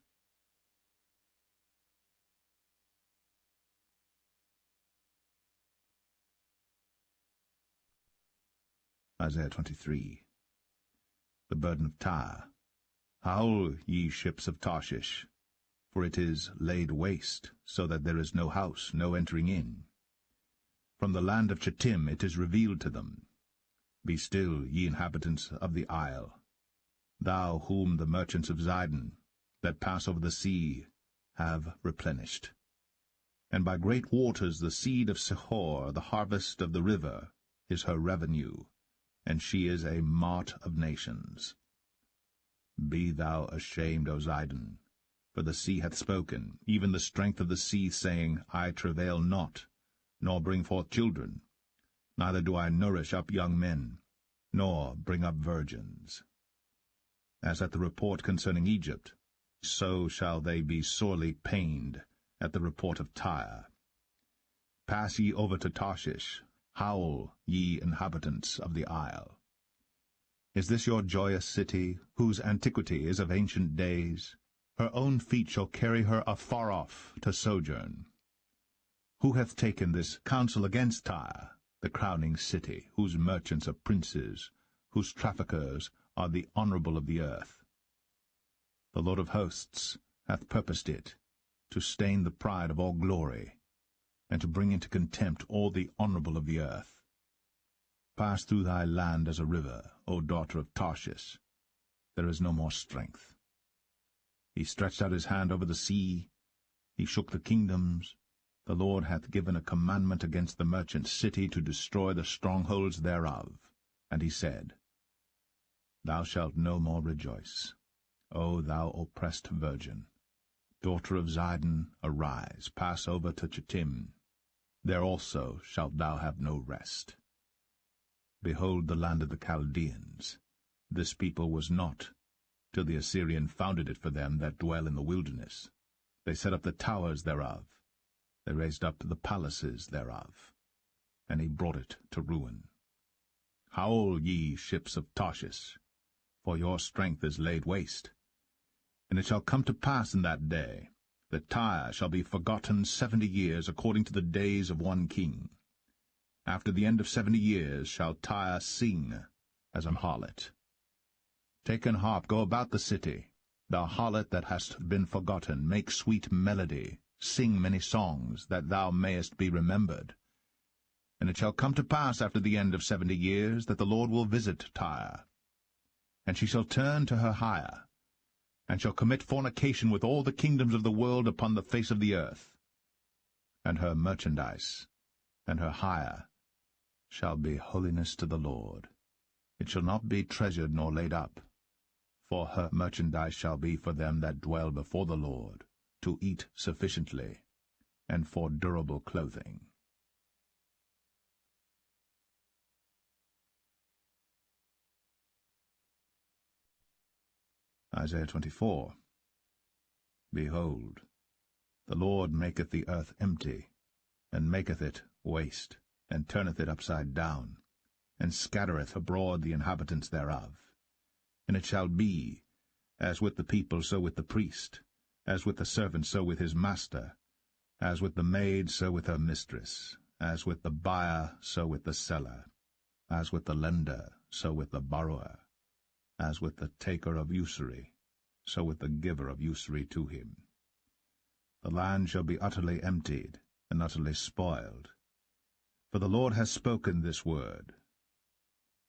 Isaiah 23. The burden of Tyre. Howl, ye ships of Tarshish, for it is laid waste, so that there is no house, no entering in. From the land of Chittim it is revealed to them. Be still, ye inhabitants of the isle, thou whom the merchants of Zidon, that pass over the sea, have replenished. And by great waters the seed of Sihor, the harvest of the river, is her revenue, and she is a mart of nations. Be thou ashamed, O Zidon, for the sea hath spoken, even the strength of the sea, saying, I travail not, nor bring forth children, neither do I nourish up young men, nor bring up virgins. As at the report concerning Egypt, so shall they be sorely pained at the report of Tyre. Pass ye over to Tarshish, howl, ye inhabitants of the isle. Is this your joyous city, whose antiquity is of ancient days? Her own feet shall carry her afar off to sojourn. Who hath taken this counsel against Tyre, the crowning city, whose merchants are princes, whose traffickers are the honourable of the earth? The Lord of hosts hath purposed it, to stain the pride of all glory, and to bring into contempt all the honourable of the earth. Pass through thy land as a river, O daughter of Tarshish. There is no more strength. He stretched out his hand over the sea. He shook the kingdoms. The Lord hath given a commandment against the merchant city to destroy the strongholds thereof. And he said, Thou shalt no more rejoice, O thou oppressed virgin. Daughter of Zidon, arise, pass over to Chittim. There also shalt thou have no rest. Behold the land of the Chaldeans. This people was not, till the Assyrian founded it for them that dwell in the wilderness. They set up the towers thereof. They raised up the palaces thereof. And he brought it to ruin. Howl, ye ships of Tarshish, for your strength is laid waste. And it shall come to pass in that day, that Tyre shall be forgotten 70 years according to the days of one king. After the end of 70 years shall Tyre sing as an harlot. Take an harp, go about the city, thou harlot that hast been forgotten, make sweet melody, sing many songs, that thou mayest be remembered. And it shall come to pass after the end of 70 years, that the Lord will visit Tyre. And she shall turn to her hire, and shall commit fornication with all the kingdoms of the world upon the face of the earth. And her merchandise, and her hire, shall be holiness to the Lord. It shall not be treasured nor laid up. For her merchandise shall be for them that dwell before the Lord, to eat sufficiently, and for durable clothing. Isaiah 24. Behold, the Lord maketh the earth empty, and maketh it waste, and turneth it upside down, and scattereth abroad the inhabitants thereof. And it shall be, as with the people, so with the priest, as with the servant, so with his master, as with the maid, so with her mistress, as with the buyer, so with the seller, as with the lender, so with the borrower, as with the taker of usury, so with the giver of usury to him. The land shall be utterly emptied, and utterly spoiled. For the Lord has spoken this word.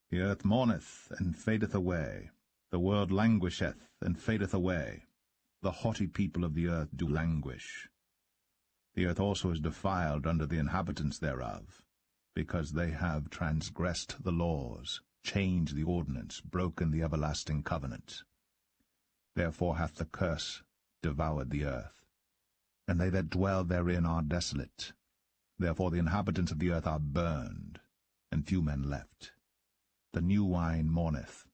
The earth mourneth, and fadeth away. The world languisheth, and fadeth away. The haughty people of the earth do languish. The earth also is defiled under the inhabitants thereof, because they have transgressed the laws, changed the ordinance, broken the everlasting covenant. Therefore hath the curse devoured the earth, and they that dwell therein are desolate. Therefore the inhabitants of the earth are burned, and few men left. The new wine mourneth,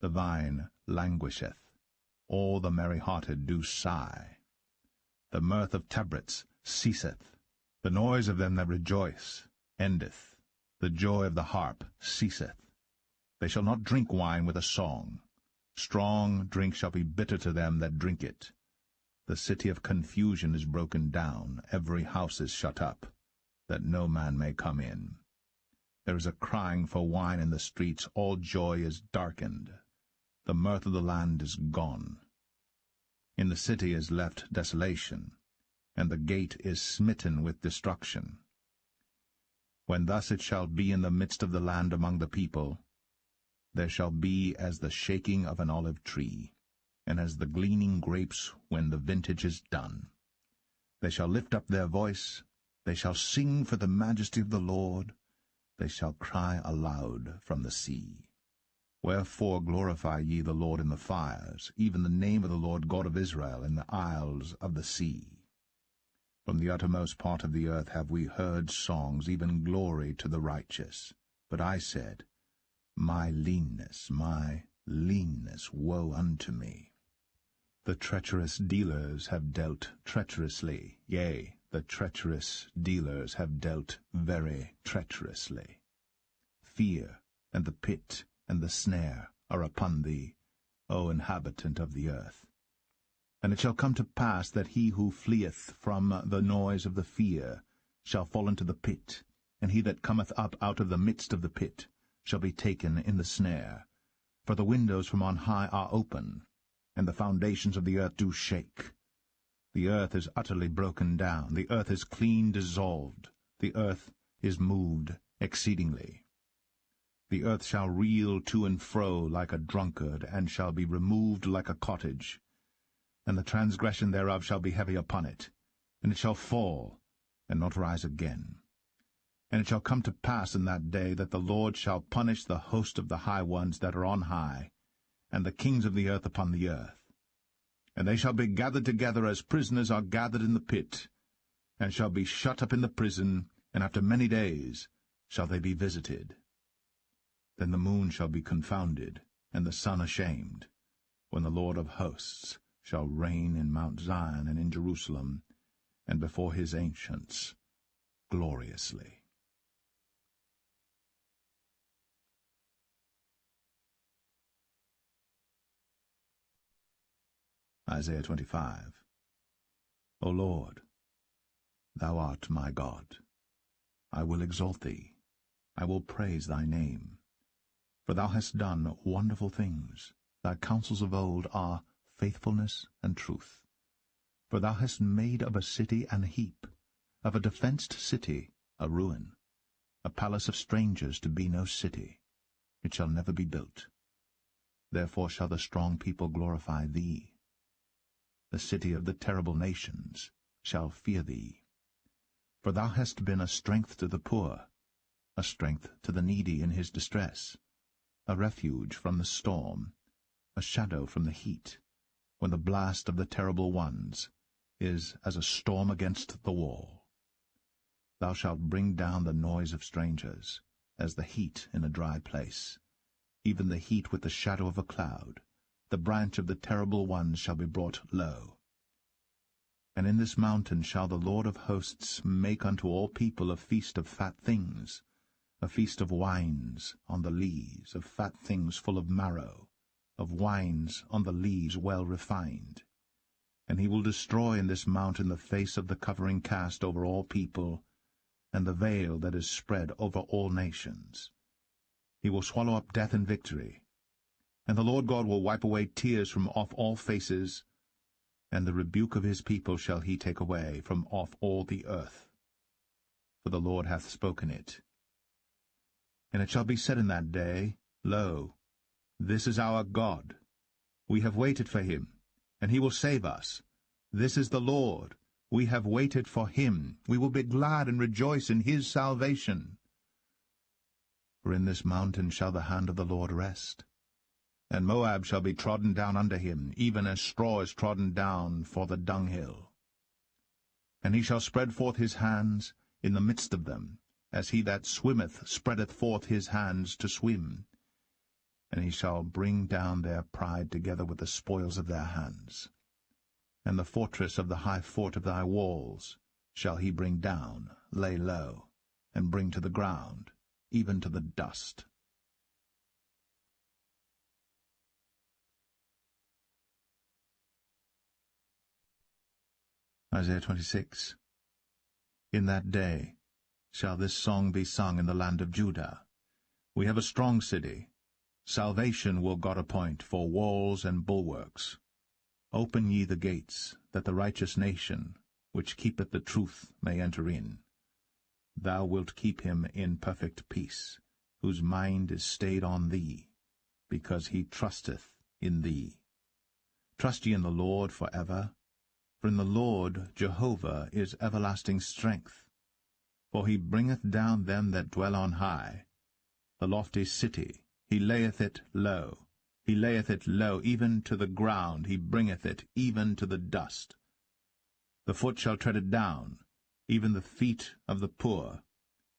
the vine languisheth, all the merry-hearted do sigh. The mirth of tabrets ceaseth, the noise of them that rejoice endeth, the joy of the harp ceaseth. They shall not drink wine with a song. Strong drink shall be bitter to them that drink it. The city of confusion is broken down, every house is shut up, that no man may come in. There is a crying for wine in the streets, all joy is darkened. The mirth of the land is gone. In the city is left desolation, and the gate is smitten with destruction. When thus it shall be in the midst of the land among the people, there shall be as the shaking of an olive tree, and as the gleaning grapes when the vintage is done. They shall lift up their voice, they shall sing for the majesty of the Lord, they shall cry aloud from the sea. Wherefore glorify ye the Lord in the fires, even the name of the Lord God of Israel in the isles of the sea. From the uttermost part of the earth have we heard songs, even glory to the righteous. But I said, my leanness, woe unto me. The treacherous dealers have dealt treacherously, yea, the treacherous dealers have dealt very treacherously. Fear, and the pit, and the snare are upon thee, O inhabitant of the earth. And it shall come to pass that he who fleeth from the noise of the fear shall fall into the pit, and he that cometh up out of the midst of the pit shall be taken in the snare. For the windows from on high are open, and the foundations of the earth do shake. The earth is utterly broken down, the earth is clean dissolved, the earth is moved exceedingly. The earth shall reel to and fro like a drunkard, and shall be removed like a cottage. And the transgression thereof shall be heavy upon it, and it shall fall, and not rise again. And it shall come to pass in that day that the Lord shall punish the host of the high ones that are on high, and the kings of the earth upon the earth. And they shall be gathered together as prisoners are gathered in the pit, and shall be shut up in the prison, and after many days shall they be visited. Then the moon shall be confounded, and the sun ashamed, when the Lord of hosts shall reign in Mount Zion and in Jerusalem, and before his ancients gloriously. Isaiah 25. O Lord, thou art my God. I will exalt thee. I will praise thy name. For thou hast done wonderful things. Thy counsels of old are faithfulness and truth. For thou hast made of a city an heap, of a defenced city a ruin, a palace of strangers to be no city. It shall never be built. Therefore shall the strong people glorify thee. The city of the terrible nations shall fear thee. For thou hast been a strength to the poor, a strength to the needy in his distress, a refuge from the storm, a shadow from the heat, when the blast of the terrible ones is as a storm against the wall. Thou shalt bring down the noise of strangers, as the heat in a dry place, even the heat with the shadow of a cloud. The branch of the terrible ones shall be brought low. And in this mountain shall the Lord of hosts make unto all people a feast of fat things, a feast of wines on the lees, of fat things full of marrow, of wines on the lees well refined. And he will destroy in this mountain the face of the covering cast over all people, and the veil that is spread over all nations. He will swallow up death in victory. And the Lord God will wipe away tears from off all faces, and the rebuke of his people shall he take away from off all the earth. For the Lord hath spoken it. And it shall be said in that day, Lo, this is our God. We have waited for him, and he will save us. This is the Lord. We have waited for him. We will be glad and rejoice in his salvation. For in this mountain shall the hand of the Lord rest. And Moab shall be trodden down under him, even as straw is trodden down for the dunghill. And he shall spread forth his hands in the midst of them, as he that swimmeth spreadeth forth his hands to swim. And he shall bring down their pride together with the spoils of their hands. And the fortress of the high fort of thy walls shall he bring down, lay low, and bring to the ground, even to the dust. Isaiah 26. In that day shall this song be sung in the land of Judah. We have a strong city. Salvation will God appoint for walls and bulwarks. Open ye the gates, that the righteous nation, which keepeth the truth, may enter in. Thou wilt keep him in perfect peace, whose mind is stayed on thee, because he trusteth in thee. Trust ye in the Lord for ever. For in the Lord Jehovah is everlasting strength. For he bringeth down them that dwell on high. The lofty city, he layeth it low. He layeth it low, even to the ground, he bringeth it even to the dust. The foot shall tread it down, even the feet of the poor.